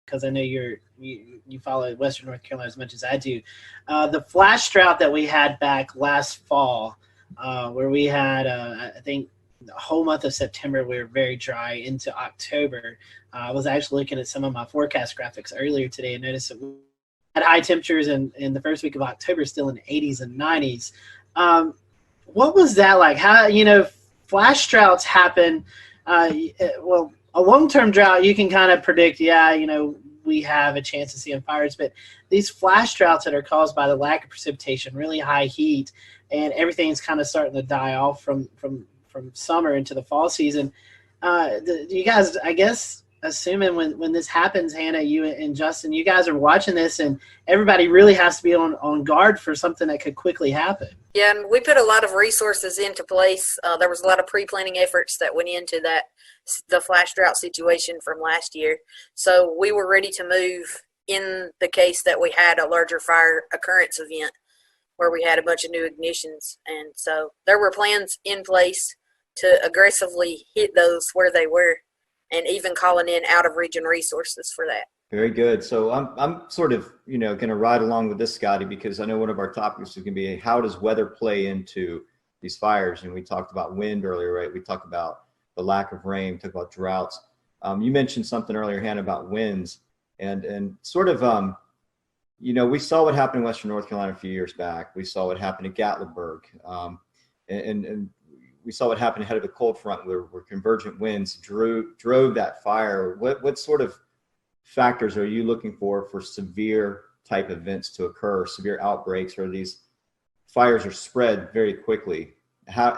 because I know you follow Western North Carolina as much as I do. The flash drought that we had back last fall, where we had, I think, the whole month of September, we were very dry into October. I was actually looking at some of my forecast graphics earlier today and noticed that we had high temperatures in the first week of October, still in the 80s and 90s. What was that like? How, flash droughts happen. Well, a long-term drought, you can kind of predict, we have a chance of seeing fires, but these flash droughts that are caused by the lack of precipitation, really high heat, and everything's kind of starting to die off from summer into the fall season. Do you guys, I guess, assuming when this happens, Hannah, you and Justin, you guys are watching this, and everybody really has to be on guard for something that could quickly happen. Yeah, and we put a lot of resources into place. There was a lot of pre-planning efforts that went into the flash drought situation from last year. So we were ready to move in the case that we had a larger fire occurrence event where we had a bunch of new ignitions. And so there were plans in place to aggressively hit those where they were, and even calling in out-of-region resources for that. Very good. So I'm sort of, going to ride along with this, Scotty, because I know one of our topics is going to be how does weather play into these fires? And we talked about wind earlier, right? We talked about the lack of rain, talked about droughts. You mentioned something earlier, Hannah, about winds, and sort of, we saw what happened in Western North Carolina a few years back. We saw what happened at Gatlinburg, and we saw what happened ahead of the cold front where convergent winds drove that fire. What sort of factors are you looking for severe type events to occur, severe outbreaks, or these fires are spread very quickly?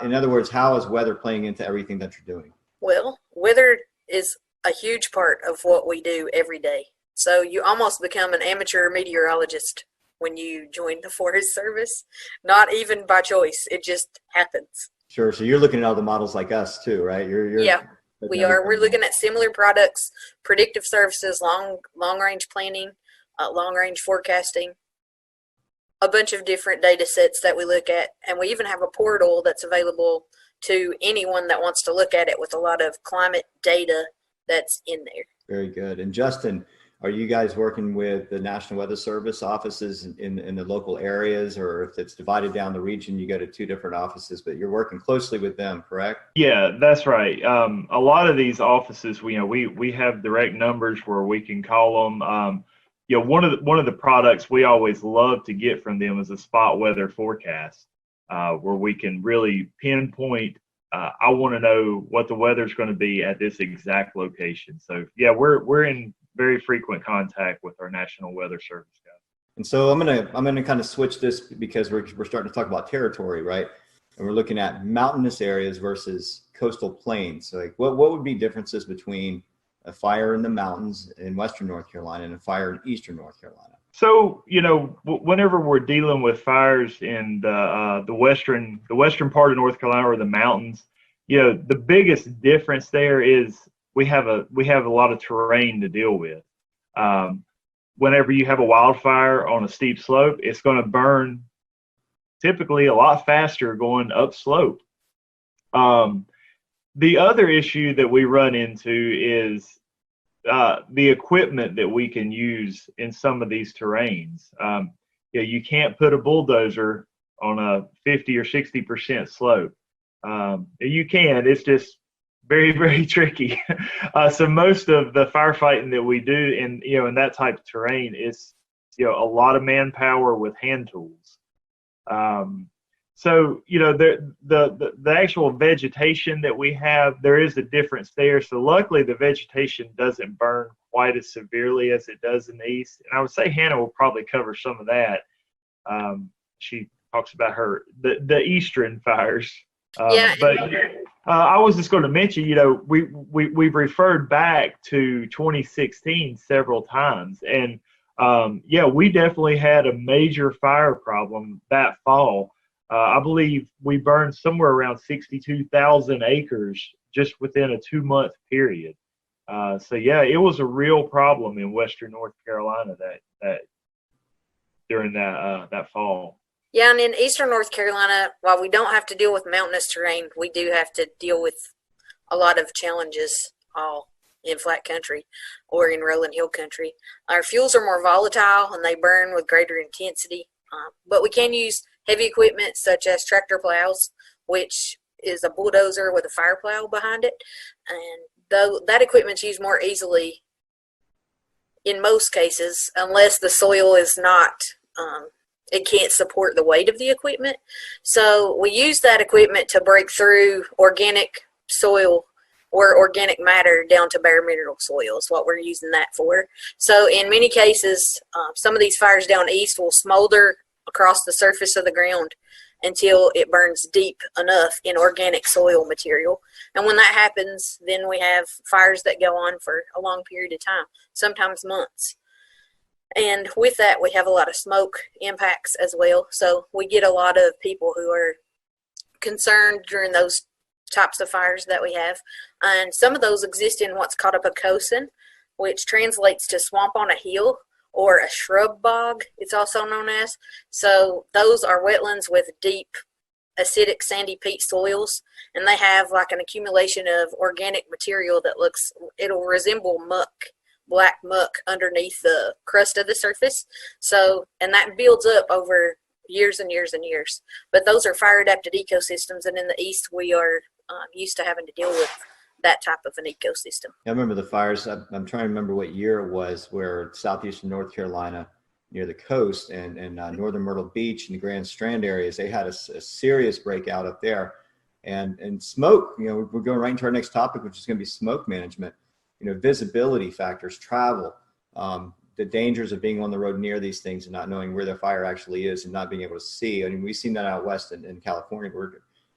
In other words, how is weather playing into everything that you're doing? Well, weather is a huge part of what we do every day. So you almost become an amateur meteorologist when you join the Forest Service, not even by choice. It just happens. Sure. So you're looking at all the models like us too, right? Yeah, we are. We're looking at similar products, predictive services, long range planning, long range forecasting, a bunch of different data sets that we look at. And we even have a portal that's available to anyone that wants to look at it with a lot of climate data that's in there. Very good. And Justin, are you guys working with the National Weather Service offices in the local areas, or if it's divided down the region, you go to two different offices, but you're working closely with them, correct? Yeah, that's right. A lot of these offices, we have direct numbers where we can call them. One of the products we always love to get from them is a spot weather forecast, where we can really pinpoint. I want to know what the weather's going to be at this exact location. So yeah, we're in very frequent contact with our National Weather Service guys. And so I'm gonna kind of switch this because we're starting to talk about territory, right? And we're looking at mountainous areas versus coastal plains. So like what would be differences between a fire in the mountains in Western North Carolina and a fire in Eastern North Carolina? So, whenever we're dealing with fires in the western part of North Carolina or the mountains, the biggest difference there is we have a lot of terrain to deal with. Whenever you have a wildfire on a steep slope, it's going to burn typically a lot faster going upslope. The other issue that we run into is the equipment that we can use in some of these terrains. You can't put a bulldozer on a 50 or 60% slope. You can, it's just very, very tricky. So most of the firefighting that we do in that type of terrain is, a lot of manpower with hand tools. So, the actual vegetation that we have, there is a difference there. So luckily the vegetation doesn't burn quite as severely as it does in the east. And I would say Hannah will probably cover some of that. She talks about the eastern fires. But I was just going to mention, we've referred back to 2016 several times. And we definitely had a major fire problem that fall. I believe we burned somewhere around 62,000 acres just within a 2-month period. It was a real problem in Western North Carolina that during that fall. Yeah, and in Eastern North Carolina, while we don't have to deal with mountainous terrain, we do have to deal with a lot of challenges all in flat country or in rolling hill country. Our fuels are more volatile and they burn with greater intensity, but we can use heavy equipment such as tractor plows, which is a bulldozer with a fire plow behind it. And though that equipment's used more easily in most cases, unless the soil is not, it can't support the weight of the equipment. So we use that equipment to break through organic soil or organic matter down to bare mineral soil is what we're using that for. So in many cases, some of these fires down east will smolder across the surface of the ground until it burns deep enough in organic soil material. And when that happens, then we have fires that go on for a long period of time, sometimes months. And with that, we have a lot of smoke impacts as well. So we get a lot of people who are concerned during those types of fires that we have. And some of those exist in what's called a carousel, which translates to swamp on a hill, or a shrub bog, it's also known as. So those are wetlands with deep acidic sandy peat soils, and they have like an accumulation of organic material that it'll resemble muck, black muck underneath the crust of the surface. So, and that builds up over years and years and years. But those are fire adapted ecosystems, and in the east we are used to having to deal with that type of an ecosystem. I remember the fires. I'm trying to remember what year it was, where southeastern North Carolina, near the coast, and northern Myrtle Beach and the Grand Strand areas, they had a serious breakout up there. And smoke, we're going right into our next topic, which is going to be smoke management. Visibility factors, travel, the dangers of being on the road near these things and not knowing where the fire actually is and not being able to see. I mean, we've seen that out west in California.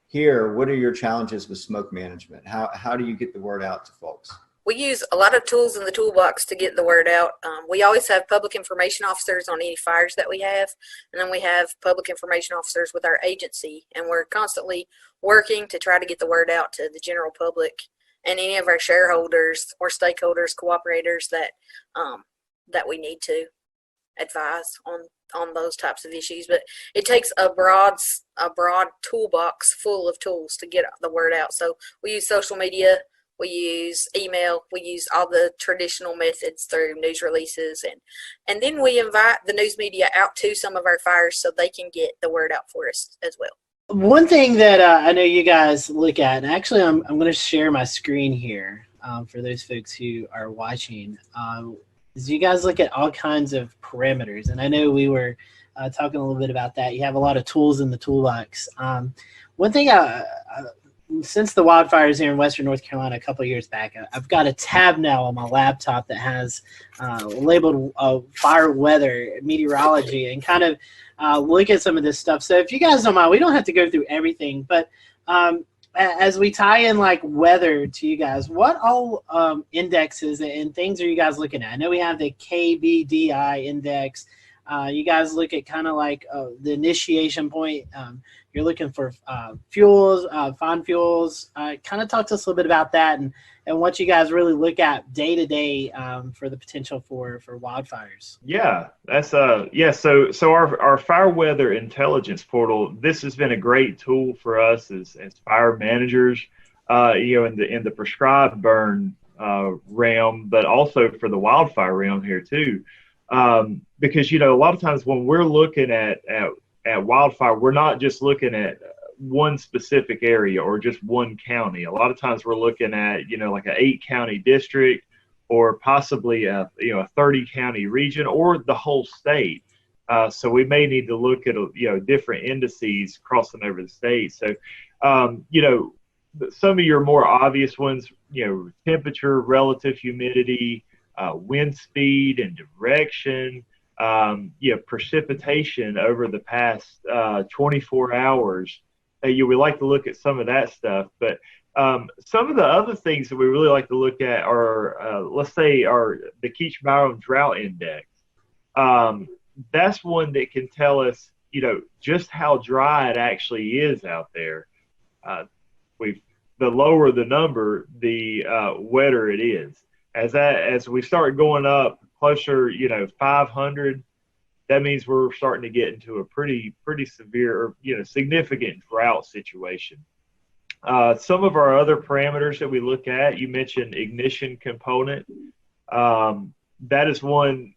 Here, what are your challenges with smoke management? How do you get the word out to folks? We use a lot of tools in the toolbox to get the word out. We always have public information officers on any fires that we have, and then we have public information officers with our agency, and we're constantly working to try to get the word out to the general public and any of our shareholders or stakeholders, cooperators that we need to advise on those types of issues. But it takes a broad toolbox full of tools to get the word out. So we use social media, we use email, we use all the traditional methods through news releases, and then we invite the news media out to some of our fires so they can get the word out for us as well. One thing that I know you guys look at, and actually I'm going to share my screen here for those folks who are watching, is you guys look at all kinds of parameters. And I know we were talking a little bit about that. You have a lot of tools in the toolbox. One thing, since the wildfires here in Western North Carolina a couple of years back, I've got a tab now on my laptop that has labeled fire weather, meteorology, and kind of look at some of this stuff. So if you guys don't mind, we don't have to go through everything, but as we tie in like weather to you guys, what all indexes and things are you guys looking at? I know we have the KBDI index. You guys look at kind of like the initiation point. You're looking for fuels, fine fuels. Kind of talk to us a little bit about that and what you guys really look at day to day for the potential for wildfires. Yeah, that's So our fire weather intelligence portal, this has been a great tool for us as fire managers, in the prescribed burn realm, but also for the wildfire realm here too. Because a lot of times when we're looking at wildfire, we're not just looking at one specific area or just one county. A lot of times we're looking at like an 8-county district, or possibly a 30-county region, or the whole state. So we may need to look at different indices crossing over the state. So some of your more obvious ones, temperature, relative humidity, wind speed and direction, precipitation over the past 24 hours. We like to look at some of that stuff, but some of the other things that we really like to look at are, let's say, the Keach-Byram Drought Index. That's one that can tell us, just how dry it actually is out there. The lower the number, the wetter it is. As we start going up closer, 500, that means we're starting to get into a pretty severe or significant drought situation. Some of our other parameters that we look at, you mentioned ignition component. That is one,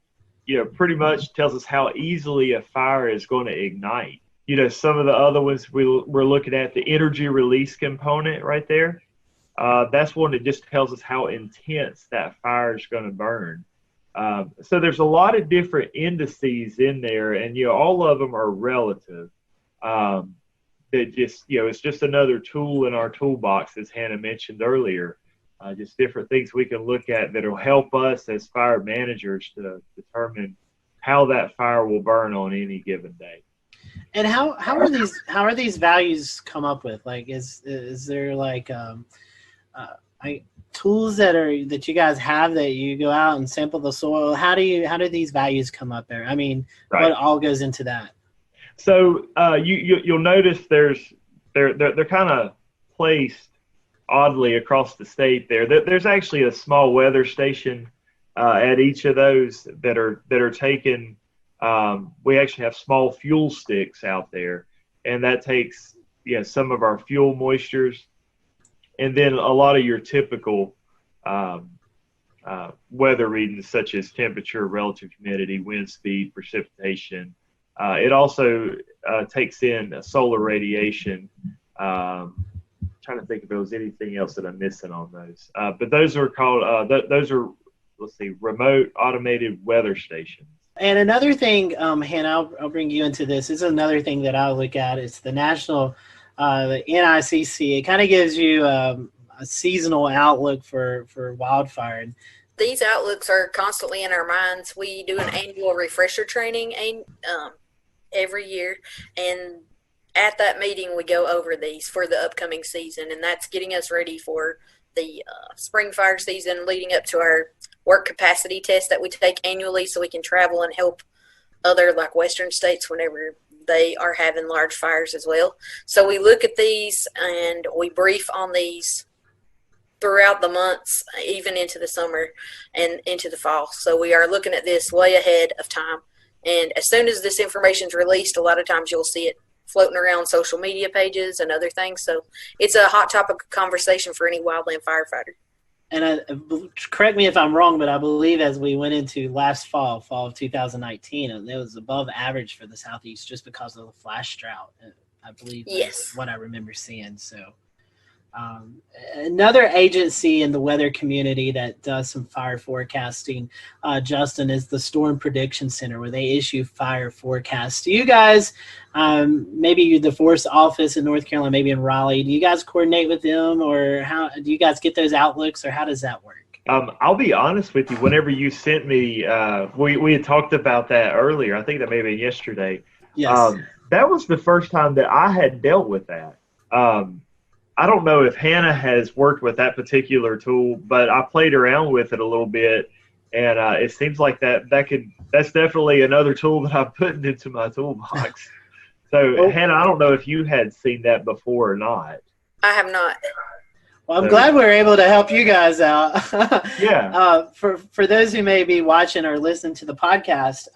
pretty much tells us how easily a fire is going to ignite. Some of the other ones we're looking at, the energy release component right there. That's one that just tells us how intense that fire is going to burn. So there's a lot of different indices in there, and all of them are relative. That just it's just another tool in our toolbox, as Hannah mentioned earlier. Just different things we can look at that'll help us as fire managers to determine how that fire will burn on any given day. And how are these values come up with? Like, is there like tools that you guys have that you go out and sample the soil? How do these values come up there? I mean, right. What all goes into that? So you'll notice they're kind of placed oddly across the state there. There's actually a small weather station at each of those that are taken. We actually have small fuel sticks out there, and that takes some of our fuel moistures, and then a lot of your typical weather readings such as temperature, relative humidity, wind speed, precipitation. It also takes in solar radiation. Trying to think if there was anything else that I'm missing on those. But those are called, remote automated weather stations. And another thing, Hannah, I'll bring you into this. This is another thing that I look at. It's the national, the NICC. It kind of gives you a seasonal outlook for wildfire. These outlooks are constantly in our minds. We do an annual refresher training every year, and at that meeting we go over these for the upcoming season, and that's getting us ready for the spring fire season, leading up to our work capacity test that we take annually so we can travel and help other like western states whenever they are having large fires as well. So we look at these and we brief on these throughout the months, even into the summer and into the fall. So we are looking at this way ahead of time. And as soon as this information is released, a lot of times you'll see it floating around social media pages and other things. So it's a hot topic of conversation for any wildland firefighter. And correct me if I'm wrong, but I believe as we went into last fall of 2019, it was above average for the Southeast just because of the flash drought. I believe that's what I remember seeing. So another agency in the weather community that does some fire forecasting, Justin, is the Storm Prediction Center, where they issue fire forecasts. Do you guys, maybe the force office in North Carolina, maybe in Raleigh, do you guys coordinate with them, or how do you guys get those outlooks, or how does that work? I'll be honest with you. Whenever you sent me, we had talked about that earlier. I think that may have been yesterday. Yes. That was the first time that I had dealt with that. I don't know if Hannah has worked with that particular tool, but I played around with it a little bit, and it seems like that's definitely another tool that I'm putting into my toolbox. So, Hannah, I don't know if you had seen that before or not. I have not. Well, I'm glad we were able to help you guys out. Yeah. For those who may be watching or listening to the podcast,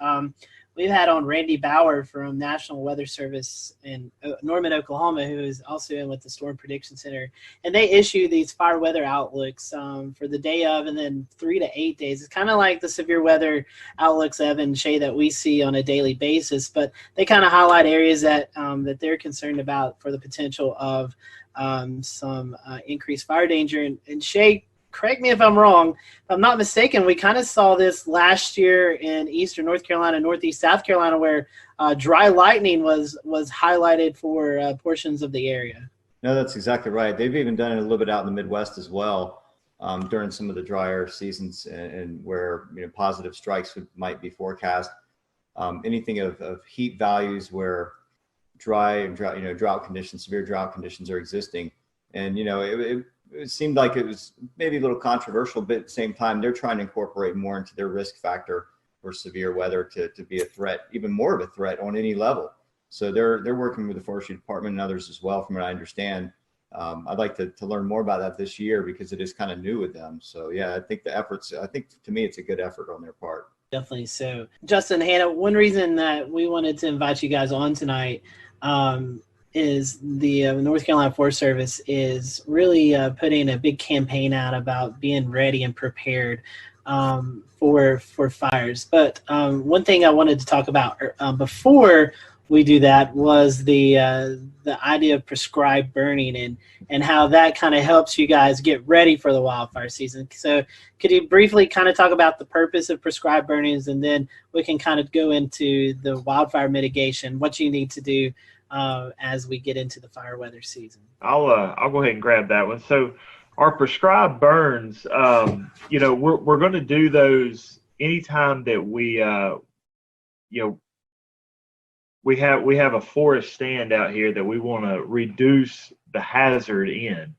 we've had on Randy Bauer from National Weather Service in Norman, Oklahoma, who is also in with the Storm Prediction Center. And they issue these fire weather outlooks for the day of and then 3 to 8 days. It's kind of like the severe weather outlooks, Evan and Shay, that we see on a daily basis. But they kind of highlight areas that they're concerned about for the potential of some increased fire danger. And Shay, correct me if I'm wrong. If I'm not mistaken, we kind of saw this last year in eastern North Carolina, northeast South Carolina, where dry lightning was highlighted for portions of the area. No, that's exactly right. They've even done it a little bit out in the Midwest as well during some of the drier seasons and where positive strikes might be forecast. Anything of heat values where drought conditions, severe drought conditions are existing, and it seemed like it was maybe a little controversial, but at the same time, they're trying to incorporate more into their risk factor for severe weather to be a threat, even more of a threat on any level. So they're working with the Forestry Department and others as well, from what I understand. I'd like to learn more about that this year because it is kind of new with them. So yeah, I think to me, it's a good effort on their part. Definitely so. Justin, Hannah, one reason that we wanted to invite you guys on tonight, is the North Carolina Forest Service is really putting a big campaign out about being ready and prepared for fires. But one thing I wanted to talk about before we do that was the idea of prescribed burning and how that kind of helps you guys get ready for the wildfire season. So could you briefly kind of talk about the purpose of prescribed burnings, and then we can kind of go into the wildfire mitigation, what you need to do as we get into the fire weather season? I'll go ahead and grab that one. So our prescribed burns, we're going to do those anytime that we we have a forest stand out here that we want to reduce the hazard in.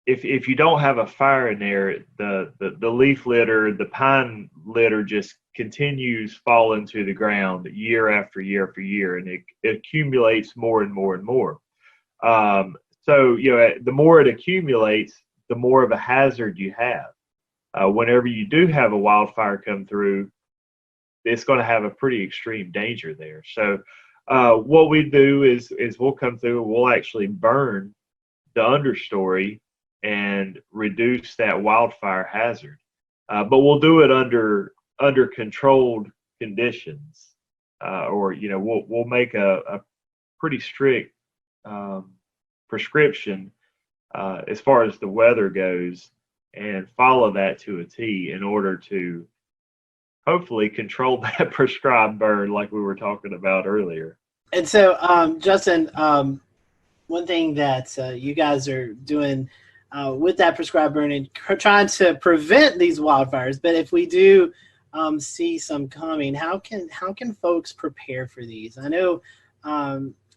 If you don't have a fire in there, the leaf litter, the pine litter just continues falling to the ground year after year after year, and it accumulates more and more and more. So the more it accumulates, the more of a hazard you have. Whenever you do have a wildfire come through, it's going to have a pretty extreme danger there. So what we do is we'll come through and we'll actually burn the understory and reduce that wildfire hazard. But we'll do it under controlled conditions, or we'll make a pretty strict prescription as far as the weather goes, and follow that to a T in order to hopefully control that prescribed burn like we were talking about earlier. And so, Justin, one thing that you guys are doing with that prescribed burning, trying to prevent these wildfires, but if we do see some coming, how can folks prepare for these? I know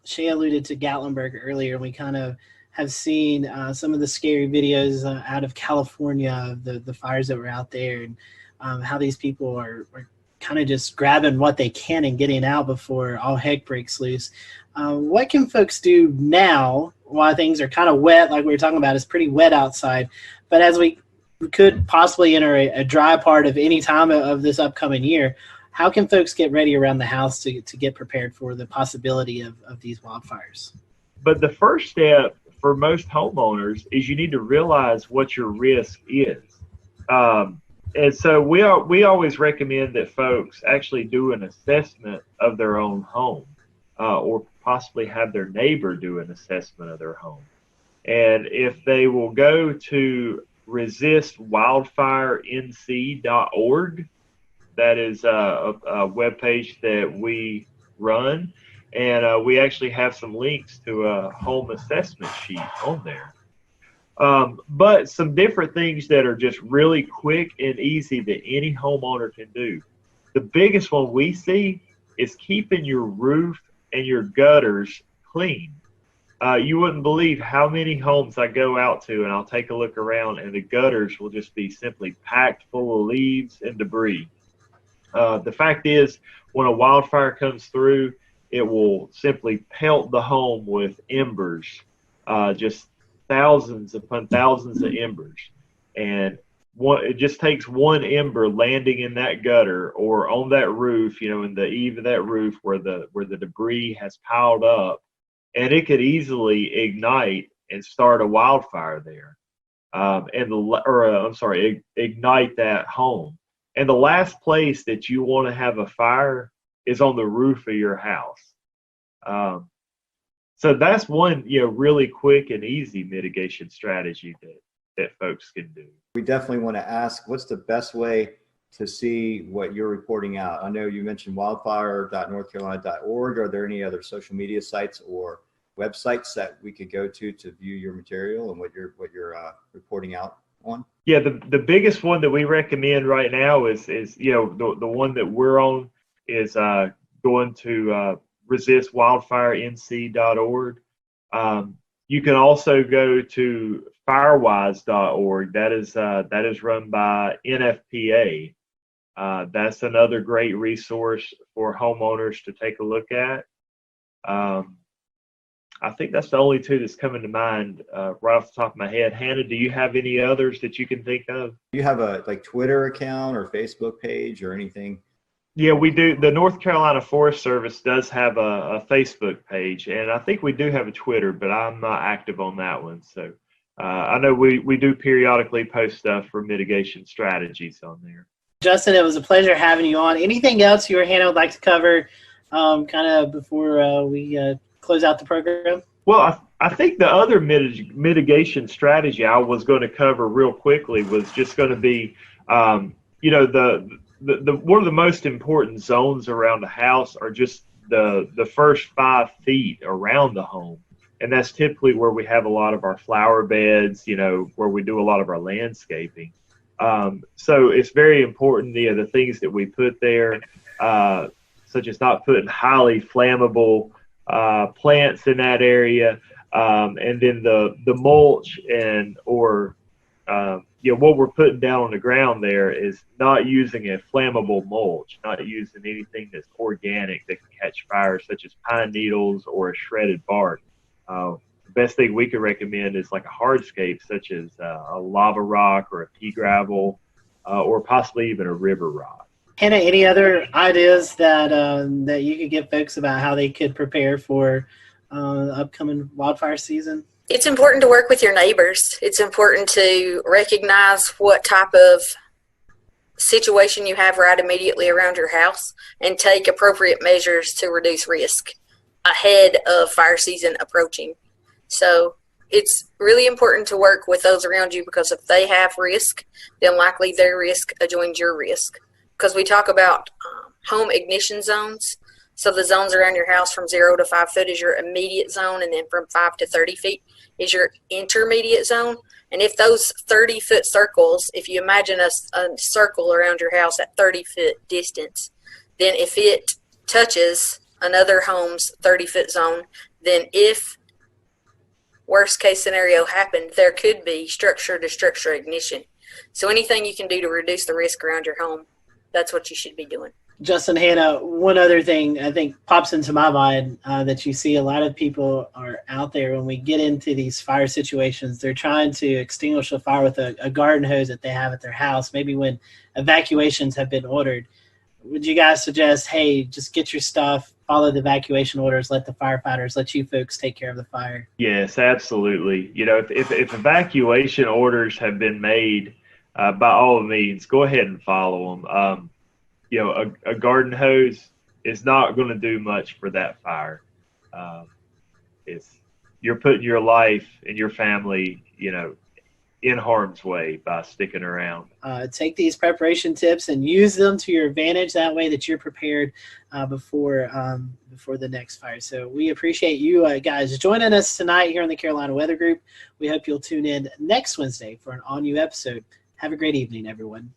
Shay alluded to Gatlinburg earlier, and we kind of have seen some of the scary videos out of California of the fires that were out there, and how these people are kind of just grabbing what they can and getting out before all heck breaks loose. What can folks do now while things are kind of wet, like we were talking about? It's pretty wet outside, but as we could possibly enter a dry part of any time of this upcoming year, how can folks get ready around the house to get prepared for the possibility of these wildfires? But the first step for most homeowners is you need to realize what your risk is. And so we always recommend that folks actually do an assessment of their own home, or possibly have their neighbor do an assessment of their home. And if they will go to resistwildfirenc.org, that is a webpage that we run, and we actually have some links to a home assessment sheet on there. But some different things that are just really quick and easy that any homeowner can do. The biggest one we see is keeping your roof and your gutters clean. You wouldn't believe how many homes I go out to and I'll take a look around and the gutters will just be simply packed full of leaves and debris. The fact is, when a wildfire comes through, it will simply pelt the home with embers, just thousands upon thousands of embers. And it just takes one ember landing in that gutter or on that roof, in the eave of that roof where the debris has piled up, and it could easily ignite and start a wildfire there, ignite that home. And the last place that you want to have a fire is on the roof of your house. So that's one, really quick and easy mitigation strategy that folks can do. We definitely want to ask, what's the best way to see what you're reporting out? I know you mentioned wildfire.northcarolina.org. Are there any other social media sites or websites that we could go to view your material and what you're reporting out on? Yeah, the biggest one that we recommend right now is the one that we're on is going to resistwildfirenc.org. You can also go to firewise.org. That is run by NFPA. That's another great resource for homeowners to take a look at. I think that's the only two that's coming to mind right off the top of my head. Hannah, do you have any others that you can think of? Do you have a Twitter account or Facebook page or anything Yeah, we do. The North Carolina Forest Service does have a Facebook page, and I think we do have a Twitter, but I'm not active on that one. So I know we do periodically post stuff for mitigation strategies on there. Justin, it was a pleasure having you on. Anything else you or Hannah would like to cover kind of before we close out the program? Well, I think the other mitigation strategy I was going to cover real quickly was just going to be, the one of the most important zones around the house are just the first 5 feet around the home. And that's typically where we have a lot of our flower beds, where we do a lot of our landscaping. So it's very important, the things that we put there, such as not putting highly flammable plants in that area, and then the mulch what we're putting down on the ground there is not using a flammable mulch, not using anything that's organic that can catch fire, such as pine needles or a shredded bark. The best thing we could recommend is like a hardscape, such as a lava rock or a pea gravel, or possibly even a river rock. Hannah, any other ideas that you could give folks about how they could prepare for the upcoming wildfire season? It's important to work with your neighbors. It's important to recognize what type of situation you have right immediately around your house and take appropriate measures to reduce risk ahead of fire season approaching. So it's really important to work with those around you, because if they have risk, then likely their risk adjoins your risk. Because we talk about home ignition zones. So the zones around your house from 0 to 5 foot is your immediate zone, and then from 5 to 30 feet is your intermediate zone. And if those 30-foot circles, if you imagine a circle around your house at 30-foot distance, then if it touches another home's 30-foot zone, then if worst case scenario happened, there could be structure-to-structure ignition. So anything you can do to reduce the risk around your home, that's what you should be doing. Justin, Hannah, one other thing I think pops into my mind that you see a lot of people are out there when we get into these fire situations, they're trying to extinguish a fire with a garden hose that they have at their house, maybe when evacuations have been ordered. Would you guys suggest, hey, just get your stuff, follow the evacuation orders, let the firefighters, let you folks take care of the fire? Yes, absolutely. If evacuation orders have been made, by all means, go ahead and follow them. A garden hose is not going to do much for that fire. You're putting your life and your family, in harm's way by sticking around. Take these preparation tips and use them to your advantage. That way that you're prepared before the next fire. So we appreciate you guys joining us tonight here on the Carolina Weather Group. We hope you'll tune in next Wednesday for an all-new episode. Have a great evening, everyone.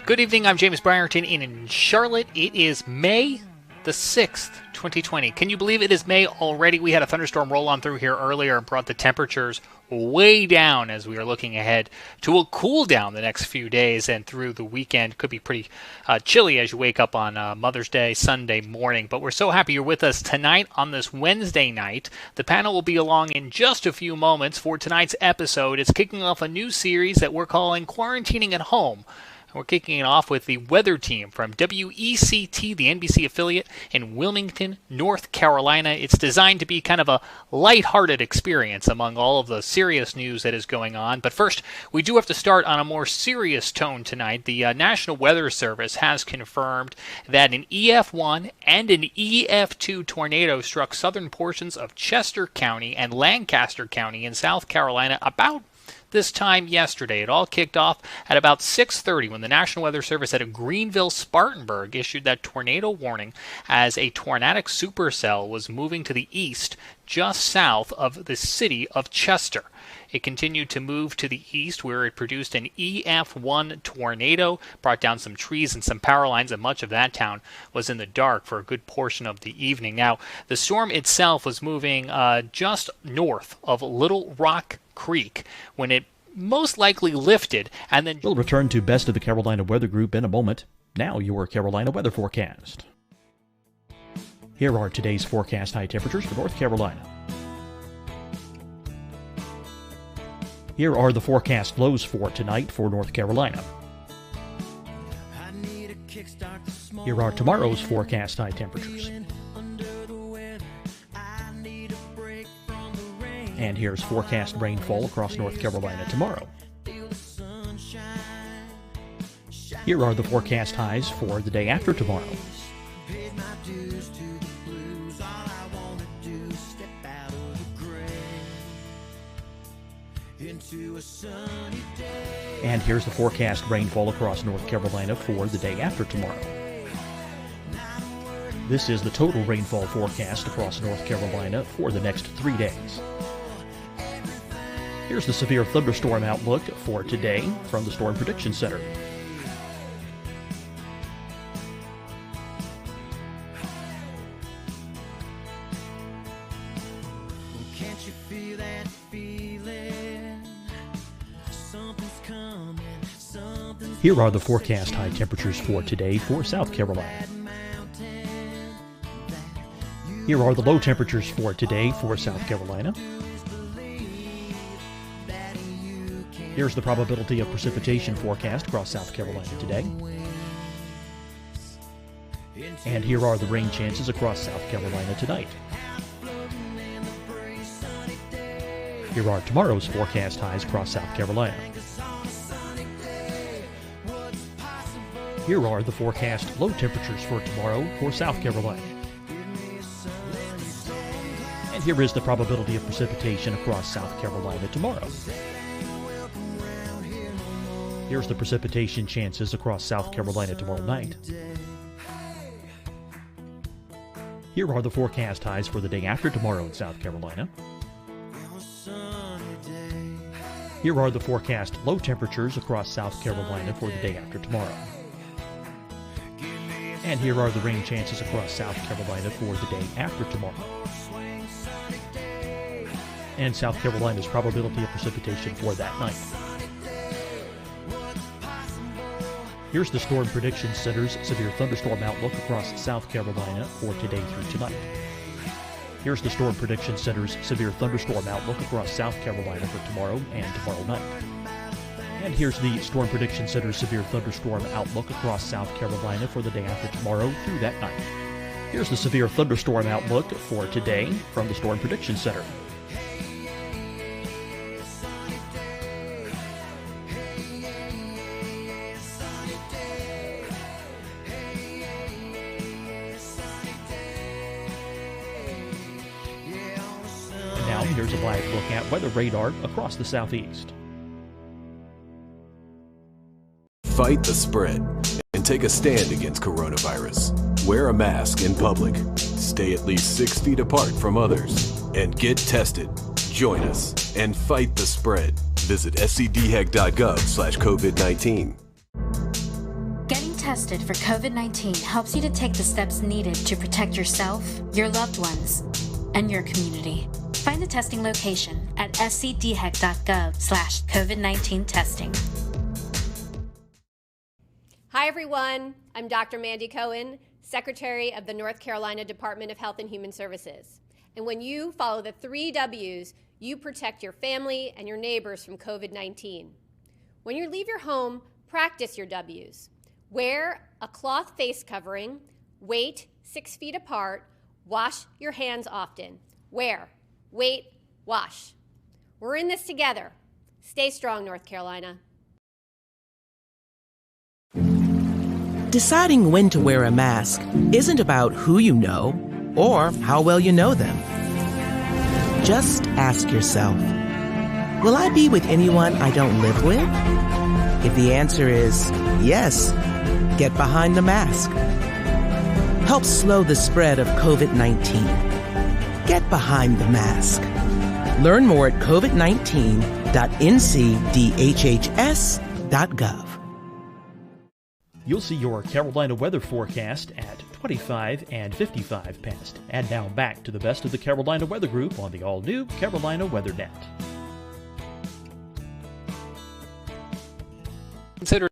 Good evening, I'm James Brierton in Charlotte. It is May the 6th, 2020. Can you believe it is May already? We had a thunderstorm roll on through here earlier and brought the temperatures way down as we are looking ahead to a cool down the next few days, and through the weekend could be pretty chilly as you wake up on Mother's Day, Sunday morning. But we're so happy you're with us tonight on this Wednesday night. The panel will be along in just a few moments for tonight's episode. It's kicking off a new series that we're calling Quarantining at Home. We're kicking it off with the weather team from WECT, the NBC affiliate in Wilmington, North Carolina. It's designed to be kind of a lighthearted experience among all of the serious news that is going on. But first, we do have to start on a more serious tone tonight. The National Weather Service has confirmed that an EF1 and an EF2 tornado struck southern portions of Chester County and Lancaster County in South Carolina about this time yesterday. It all kicked off at about 6:30 when the National Weather Service at Greenville-Spartanburg issued that tornado warning as a tornadic supercell was moving to the east just south of the city of Chester. It continued to move to the east, where it produced an EF1 tornado, brought down some trees and some power lines, and much of that town was in the dark for a good portion of the evening. Now, the storm itself was moving just north of Little Rock Creek when it most likely lifted, and then we'll return to Best of the Carolina Weather Group in a moment. Now, your Carolina weather forecast. Here are today's forecast high temperatures for North Carolina. Here are the forecast lows for tonight for North Carolina. Here are tomorrow's forecast high temperatures. And here's forecast rainfall across North Carolina tomorrow. Here are the forecast highs for the day after tomorrow. And here's the forecast rainfall across North Carolina for the day after tomorrow. This is the total rainfall forecast across North Carolina for the next 3 days. Here's the severe thunderstorm outlook for today from the Storm Prediction Center. Here are the forecast high temperatures for today for South Carolina. Here are the low temperatures for today for South Carolina. Here's the probability of precipitation forecast across South Carolina today. And here are the rain chances across South Carolina tonight. Here are tomorrow's forecast highs across South Carolina. Here are the forecast low temperatures for tomorrow for South Carolina. And here is the probability of precipitation across South Carolina tomorrow. Here's the precipitation chances across South Carolina tomorrow night. Here are the forecast highs for the day after tomorrow in South Carolina. Here are the forecast low temperatures across South Carolina for the day after tomorrow. And here are the rain chances across South Carolina for the day after tomorrow. And South Carolina's probability of precipitation for that night. Here's the Storm Prediction Center's severe thunderstorm outlook across South Carolina for today through tonight. Here's the Storm Prediction Center's severe thunderstorm outlook across South Carolina for tomorrow and tomorrow night. And here's the Storm Prediction Center's severe thunderstorm outlook across South Carolina for the day after tomorrow through that night. Here's the severe thunderstorm outlook for today from the Storm Prediction Center. And now here's a live look at weather radar across the southeast. Fight the spread and take a stand against coronavirus. Wear a mask in public. Stay at least 6 feet apart from others. And get tested. Join us and fight the spread. Visit scdhec.gov/COVID-19. Getting tested for COVID-19 helps you to take the steps needed to protect yourself, your loved ones, and your community. Find the testing location at scdhec.gov/COVID-19 testing. Hi everyone, I'm Dr. Mandy Cohen, Secretary of the North Carolina Department of Health and Human Services. And when you follow the 3 W's, you protect your family and your neighbors from COVID-19. When you leave your home, practice your W's. Wear a cloth face covering, wait 6 feet apart, wash your hands often. Wear, wait, wash. We're in this together. Stay strong, North Carolina. Deciding when to wear a mask isn't about who you know or how well you know them. Just ask yourself, will I be with anyone I don't live with? If the answer is yes, get behind the mask. Help slow the spread of COVID-19. Get behind the mask. Learn more at covid19.ncdhhs.gov. You'll see your Carolina weather forecast at 25 and 55 past. And now back to the best of the Carolina Weather Group on the all-new Carolina WeatherNet. Consider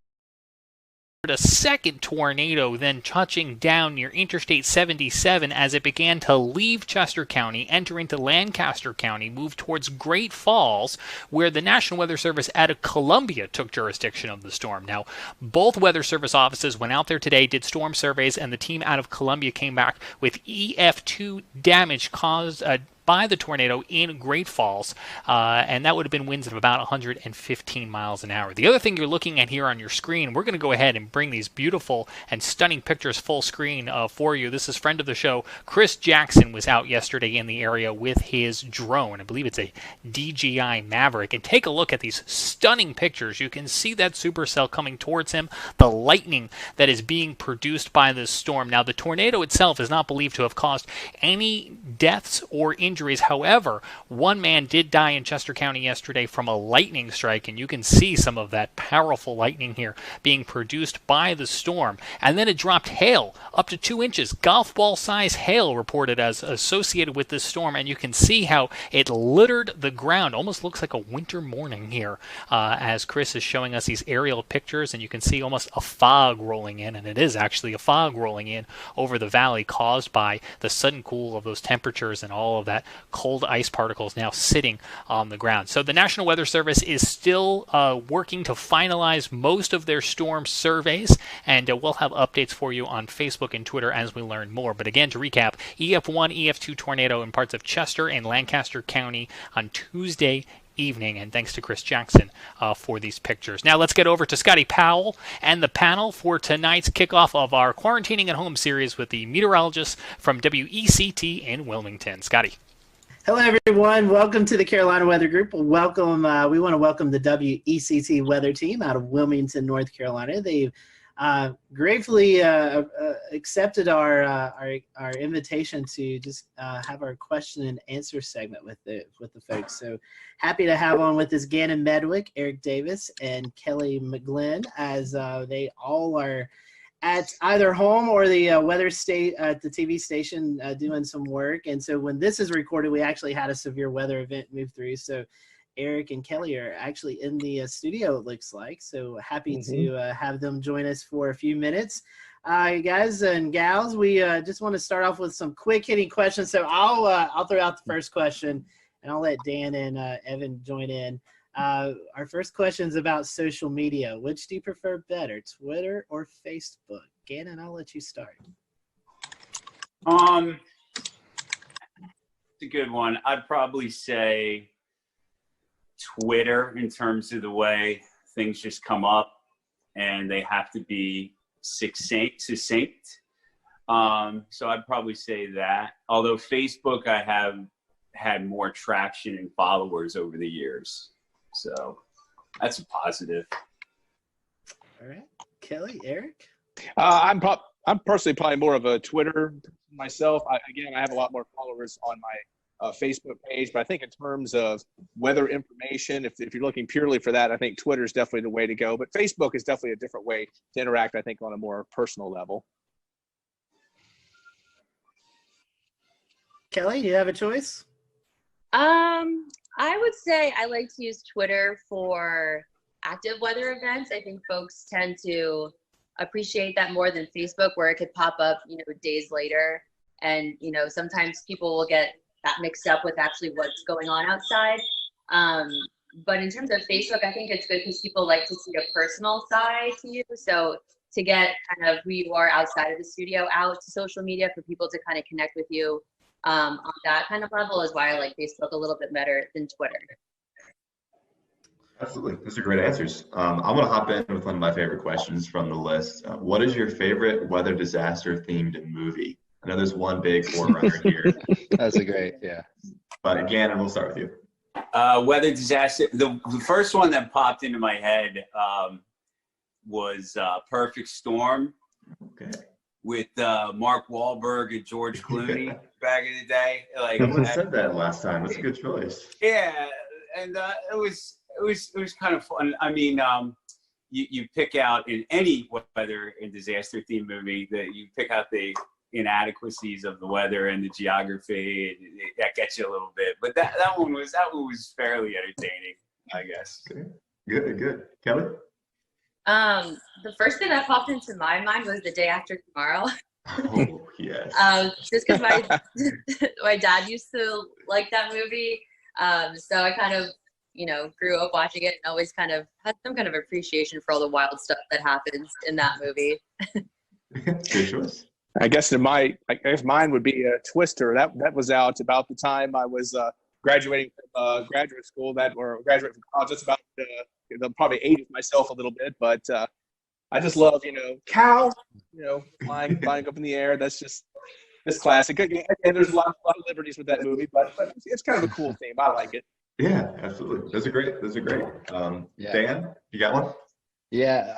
a second tornado then touching down near Interstate 77 as it began to leave Chester County, enter into Lancaster County, move towards Great Falls, where the National Weather Service out of Columbia took jurisdiction of the storm. Now, both Weather Service offices went out there today, did storm surveys, and the team out of Columbia came back with EF2 damage caused by the tornado in Great Falls, and that would have been winds of about 115 miles an hour. The other thing you're looking at here on your screen, we're going to go ahead and bring these beautiful and stunning pictures full screen for you. This is friend of the show, Chris Jackson, was out yesterday in the area with his drone. I believe it's a DJI Maverick. And take a look at these stunning pictures. You can see that supercell coming towards him, the lightning that is being produced by this storm. Now, the tornado itself is not believed to have caused any deaths or injuries. However, one man did die in Chester County yesterday from a lightning strike, and you can see some of that powerful lightning here being produced by the storm. And then it dropped hail up to 2 inches, golf ball size hail reported as associated with this storm, and you can see how it littered the ground. Almost looks like a winter morning here as Chris is showing us these aerial pictures, and you can see almost a fog rolling in, and it is actually a fog rolling in over the valley caused by the sudden cool of those temperatures and all of that cold ice particles now sitting on the ground. So the National Weather Service is still working to finalize most of their storm surveys, and we'll have updates for you on Facebook and Twitter as we learn more. But again, to recap, EF1, EF2 tornado in parts of Chester and Lancaster County on Tuesday evening, and thanks to Chris Jackson for these pictures. Now let's get over to Scotty Powell and the panel for tonight's kickoff of our Quarantining at Home series with the meteorologist from WECT in Wilmington. Scotty. Hello, everyone. Welcome to the Carolina Weather Group. Welcome. We want to welcome the WECT weather team out of Wilmington, North Carolina. They've gratefully accepted our invitation to just have our question and answer segment with the folks. So happy to have on with us Gannon Medwick, Eric Davis, and Kelly McGlynn, as they all are at either home or the weather state at the TV station doing some work. And so when this is recorded, we actually had a severe weather event move through. So Eric and Kelly are actually in the studio, it looks like. So happy to have them join us for a few minutes. Guys and gals, we just want to start off with some quick hitting questions. So I'll throw out the first question, and I'll let Dan and Evan join in. Our first question is about social media. Which do you prefer better, Twitter or Facebook? Gannon, I'll let you start. It's a good one. I'd probably say Twitter in terms of the way things just come up and they have to be succinct. So I'd probably say that. Although Facebook, I have had more traction and followers over the years. So that's a positive. All right. Kelly, Eric? I'm personally probably more of a Twitter myself. I have a lot more followers on my Facebook page, but I think in terms of weather information, if you're looking purely for that, I think Twitter is definitely the way to go. But Facebook is definitely a different way to interact, I think, on a more personal level. Kelly, do you have a choice? I would say I like to use Twitter for active weather events. I think folks tend to appreciate that more than Facebook, where it could pop up, days later. And, sometimes people will get that mixed up with actually what's going on outside. But in terms of Facebook, I think it's good because people like to see a personal side to you. So to get kind of who you are outside of the studio out to social media for people to kind of connect with you on that kind of level is why I like Facebook a little bit better than Twitter. Absolutely. Those are great answers. I'm going to hop in with one of my favorite questions from the list. What is your favorite weather disaster themed movie? I know there's one big forerunner here. That's a great, yeah. But again, we'll start with you. Weather disaster. The first one that popped into my head was Perfect Storm. Okay. with Mark Wahlberg and George Clooney back in the day. Like, someone said that last time. That's a good choice. Yeah, and it was kind of fun. I mean, you pick out in any weather and disaster themed movie that you pick out the inadequacies of the weather and the geography, and that gets you a little bit. But that one was fairly entertaining, I guess. Okay. Good. Kelly? The first thing that popped into my mind was The Day After Tomorrow. Oh, yes. Just because my dad used to like that movie. So I kind of, grew up watching it and always kind of had some kind of appreciation for all the wild stuff that happens in that movie. Good choice. I guess mine would be Twister. That was out about the time I was graduating from graduate school, or graduating from college. That's about probably aged myself a little bit, but I just love cow, flying up in the air. That's classic. And there's a lot of liberties with that movie, but it's kind of a cool theme. I like it. Yeah, absolutely. Those are great. Dan, you got one? Yeah,